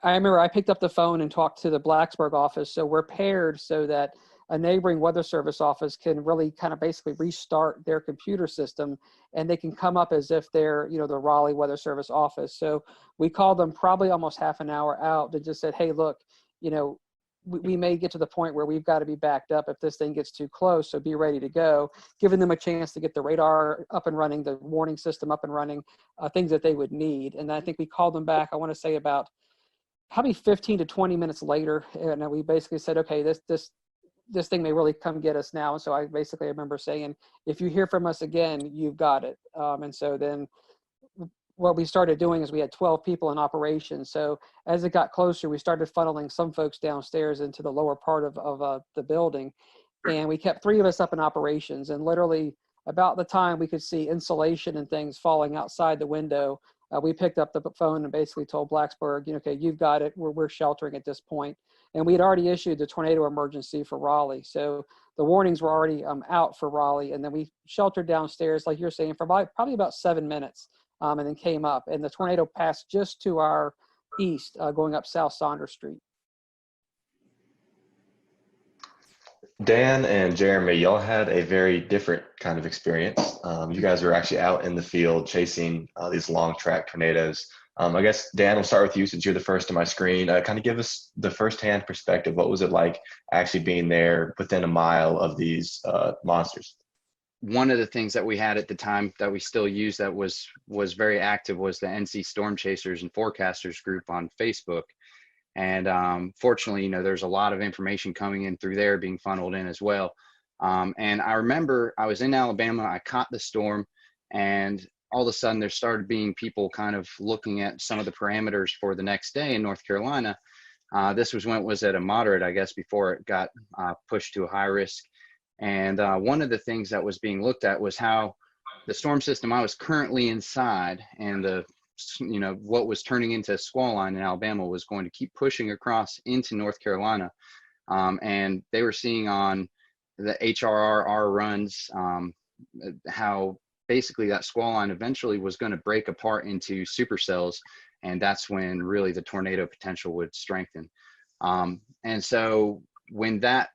remember I picked up the phone and talked to the Blacksburg office, so we're paired so that a neighboring Weather Service office can really kind of basically restart their computer system, and they can come up as if they're, the Raleigh Weather Service office. So we called them probably almost half an hour out and just said, hey, look, we may get to the point where we've got to be backed up if this thing gets too close, so be ready to go, giving them a chance to get the radar up and running, the warning system up and running, things that they would need. And I think we called them back, I want to say about probably 15 to 20 minutes later, and we basically said, okay, this thing may really come get us now. And so I remember saying, if you hear from us again, you've got it. And so then what we started doing is we had 12 people in operation. So as it got closer, we started funneling some folks downstairs into the lower part of the building. And we kept 3 of us up in operations. And literally about the time we could see insulation and things falling outside the window, we picked up the phone and basically told Blacksburg, okay, you've got it. We're sheltering at this point. And we had already issued the tornado emergency for Raleigh. So the warnings were already out for Raleigh. And then we sheltered downstairs, like you're saying, for probably about 7 minutes, and then came up. And the tornado passed just to our east, going up South Saunders Street. Dan and Jeremy, y'all had a very different kind of experience. You guys were actually out in the field chasing these long track tornadoes. I guess, Dan, we'll start with you since you're the first on my screen. Kind of give us the firsthand perspective. What was it like actually being there within a mile of these monsters? One of the things that we had at the time that we still use that was very active was the NC Storm Chasers and Forecasters group on Facebook. And fortunately, there's a lot of information coming in through there being funneled in as well. And I remember I was in Alabama, I caught the storm, and all of a sudden there started being people kind of looking at some of the parameters for the next day in North Carolina. This was when it was at a moderate, I guess, before it got pushed to a high risk. And one of the things that was being looked at was how the storm system I was currently inside and what was turning into a squall line in Alabama was going to keep pushing across into North Carolina. And they were seeing on the HRR runs how basically that squall line eventually was going to break apart into supercells. And that's when really the tornado potential would strengthen. And so when that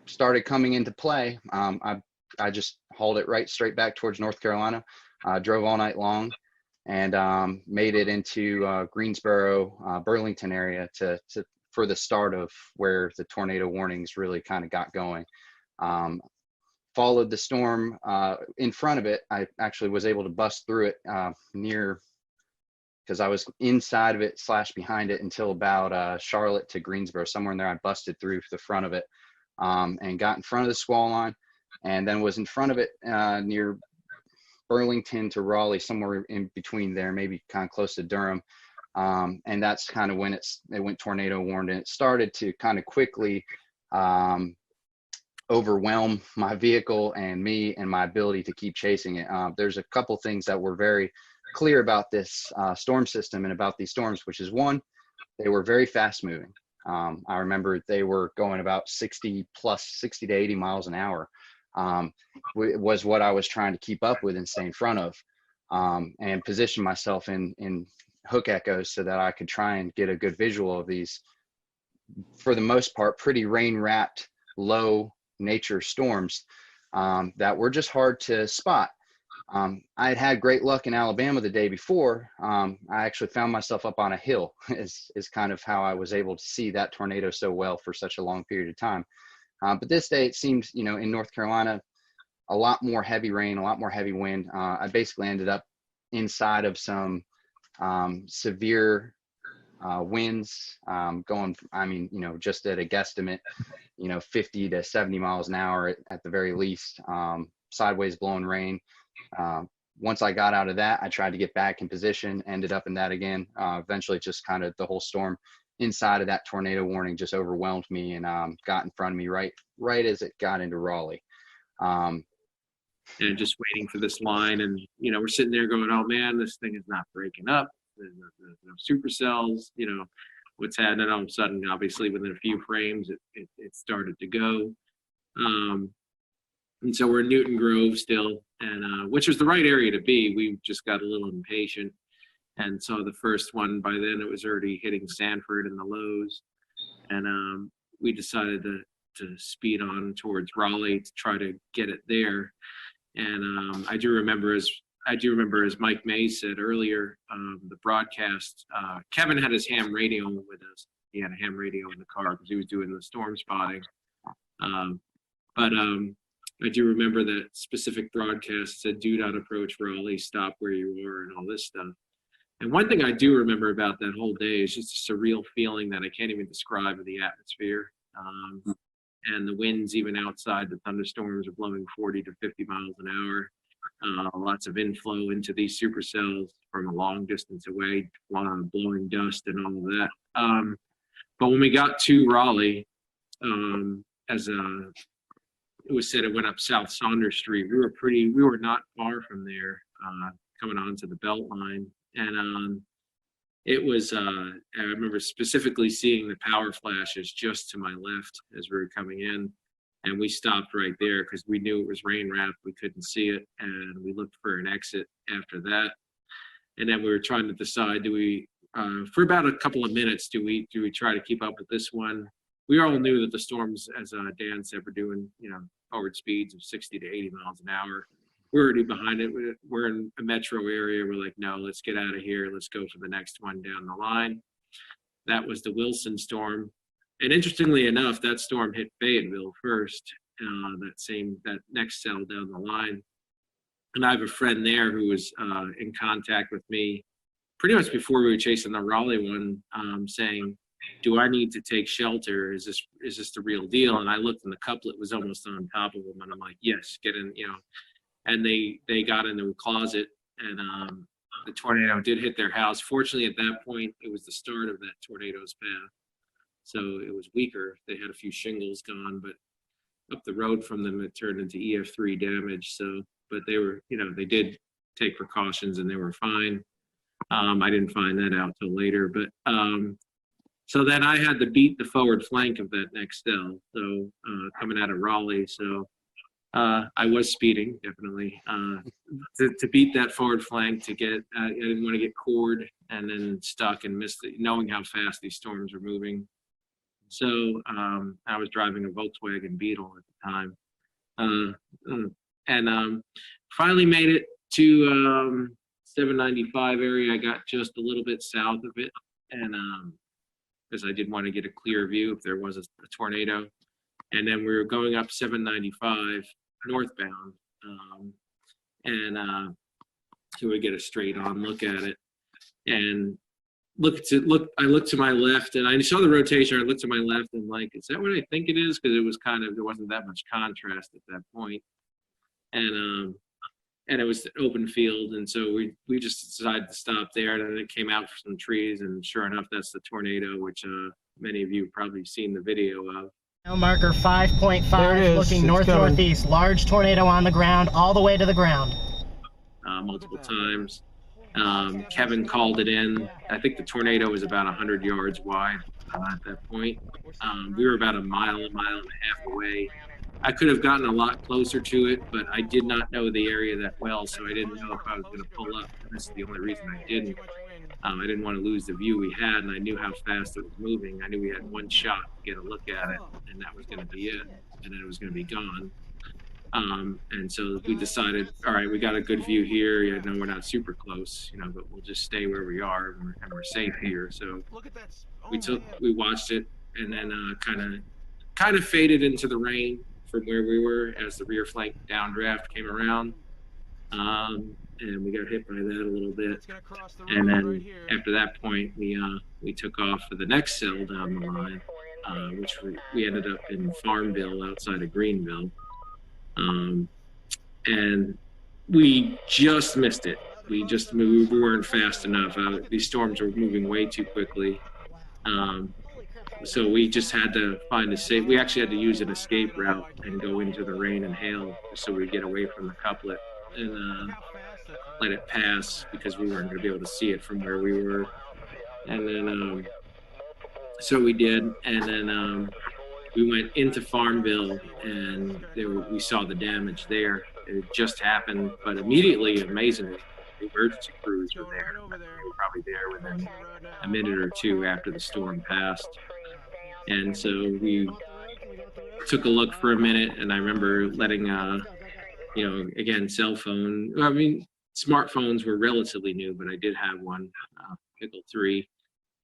started coming into play, I just hauled it right straight back towards North Carolina, drove all night long, and made it into Greensboro, Burlington area for the start of where the tornado warnings really kind of got going. Followed the storm in front of it. I actually was able to bust through it because I was inside of it / behind it until about Charlotte to Greensboro, somewhere in there. I busted through the front of it and got in front of the squall line, and then was in front of it near Burlington to Raleigh, somewhere in between there, maybe kind of close to Durham. And that's kind of when it went tornado warned, and it started to kind of quickly overwhelm my vehicle and me and my ability to keep chasing it. There's a couple things that were very clear about this storm system and about these storms, which is one, they were very fast moving. I remember they were going about 60 to 80 miles an hour. Was what I was trying to keep up with and stay in front of, and position myself in hook echoes so that I could try and get a good visual of these, for the most part, pretty rain wrapped, low nature storms that were just hard to spot. I had had great luck in Alabama the day before. I actually found myself up on a hill is kind of how I was able to see that tornado so well for such a long period of time. But this day it seems, in North Carolina, a lot more heavy rain, a lot more heavy wind. I basically ended up inside of some severe winds going, just at a guesstimate, 50 to 70 miles an hour at the very least, sideways blowing rain. Once I got out of that, I tried to get back in position, ended up in that again. Eventually just kind of the whole storm inside of that tornado warning just overwhelmed me and got in front of me right as it got into Raleigh. And just waiting for this line, and we're sitting there going, oh man, this thing is not breaking up. There's no supercells, what's happening. All of a sudden, obviously within a few frames it started to go. And so we're in Newton Grove still, and which was the right area to be. We just got a little impatient. And so the first one, by then it was already hitting Sanford and the lows. And we decided to speed on towards Raleigh to try to get it there. And I do remember, as Mike May said earlier, the broadcast, Kevin had his ham radio with us. He had a ham radio in the car because he was doing the storm spotting. But I do remember that specific broadcast said, do not approach Raleigh, stop where you are, and all this stuff. And one thing I do remember about that whole day is just a surreal feeling that I can't even describe of the atmosphere. And the winds, even outside, the thunderstorms are blowing 40 to 50 miles an hour. lots of inflow into these supercells from a long distance away, blowing dust and all of that. But when we got to Raleigh, as it was said, it went up South Saunders Street. We were not far from there, coming onto the Beltline. And it was, I remember specifically seeing the power flashes just to my left as we were coming in. And we stopped right there because we knew it was rain wrapped. We couldn't see it. And we looked for an exit after that. And then we were trying to decide, do we, for about a couple of minutes, do we try to keep up with this one? We all knew that the storms, as Dan said, were doing, forward speeds of 60 to 80 miles an hour. We're already behind it. We're in a metro area. We're like, no, let's get out of here. Let's go for the next one down the line. That was the Wilson storm. And interestingly enough, that storm hit Fayetteville first, that next cell down the line. And I have a friend there who was in contact with me pretty much before we were chasing the Raleigh one, saying, do I need to take shelter? Is this the real deal? And I looked, and the couplet was almost on top of them. And I'm like, yes, get in, And they got into a closet, and the tornado did hit their house. Fortunately, at that point, it was the start of that tornado's path. So it was weaker. They had a few shingles gone, but up the road from them, it turned into EF3 damage. So, but they were, they did take precautions and they were fine. I didn't find that out till later, but so then I had to beat the forward flank of that next cell. So coming out of Raleigh, so I was speeding definitely to beat that forward flank, to get. I didn't want to get cored and then stuck and miss knowing how fast these storms were moving. So I was driving a Volkswagen Beetle at the time, and finally made it to 795 area. I got just a little bit south of it, and because I did want to get a clear view if there was a tornado. And then we were going up 795 northbound, so we get a straight on look at it, and I looked to my left, and I saw the rotation. I looked to my left and like, is that what I think it is? Because it was there wasn't that much contrast at that point. And it was open field, and so we just decided to stop there. And then it came out from some trees, and sure enough, that's the tornado, which many of you have probably seen the video of. Now marker 5.5, looking north-northeast. Large tornado on the ground, all the way to the ground. Multiple times. Kevin called it in. I think the tornado was about 100 yards wide at that point. We were about a mile and a half away. I could have gotten a lot closer to it, but I did not know the area that well, so I didn't know if I was going to pull up. And this is the only reason I didn't. I didn't want to lose the view we had, and I knew how fast it was moving. I knew we had one shot to get a look at it, and that was going to be it, and then it was going to be gone. And so we decided, all right, we got a good view here. We're not super close, but we'll just stay where we are, and we're safe here. So we watched it, and then kind of faded into the rain from where we were as the rear flank downdraft came around. And we got hit by that a little bit. And then after that point, we took off for the next cell down the line, which we ended up in Farmville outside of Greenville. And we just missed it. We weren't fast enough. These storms were moving way too quickly. So we just had to find a safe. We actually had to use an escape route and go into the rain and hail so we get away from the couplet and let it pass, because we weren't going to be able to see it from where we were. And then so we did, and then we went into Farmville, and we saw the damage there. It just happened, but immediately, amazingly, the emergency crews were there. They were probably there within a minute or two after the storm passed. And so we took a look for a minute, and I remember letting, again, cell phone. I mean, smartphones were relatively new, but I did have one, Pickle 3.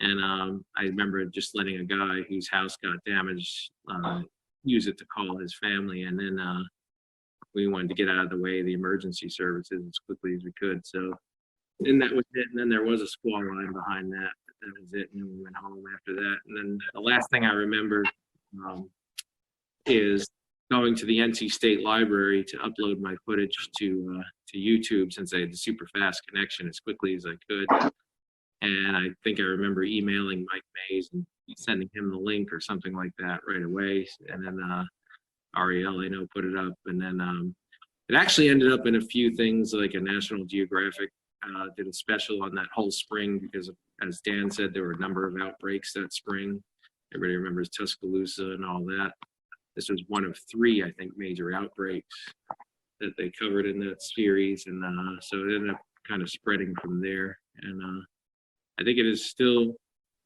And I remember just letting a guy whose house got damaged use it to call his family. And then we wanted to get out of the way of the emergency services as quickly as we could. So then that was it. And then there was a squall line behind that. That was it. And then we went home after that. And then the last thing I remember is going to the NC State Library to upload my footage to YouTube since I had the super fast connection as quickly as I could. And I think I remember emailing Mike Mays and sending him the link or something like that right away. And then Ariel, I know, put it up. And then it actually ended up in a few things, like a National Geographic did a special on that whole spring because, as Dan said, there were a number of outbreaks that spring. Everybody remembers Tuscaloosa and all that. This was one of 3, I think, major outbreaks that they covered in that series. And so it ended up kind of spreading from there. And I think it is still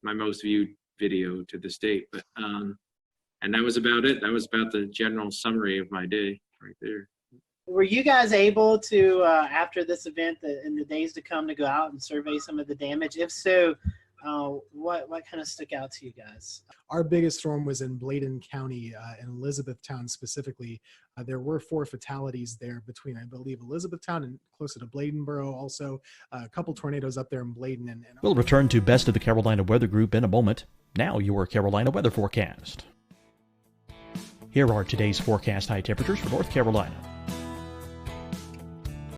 my most viewed video to this date. But and that was about it. That was about the general summary of my day right there. Were you guys able to, after this event, in the days to come, to go out and survey some of the damage? If so, what kind of stuck out to you guys? Our biggest storm was in Bladen County, in Elizabethtown specifically. There were 4 fatalities there between, I believe, Elizabethtown and closer to Bladenboro. Also, a couple tornadoes up there in Bladen. And We'll return to Best of the Carolina Weather Group in a moment. Now your Carolina weather forecast. Here are today's forecast high temperatures for North Carolina.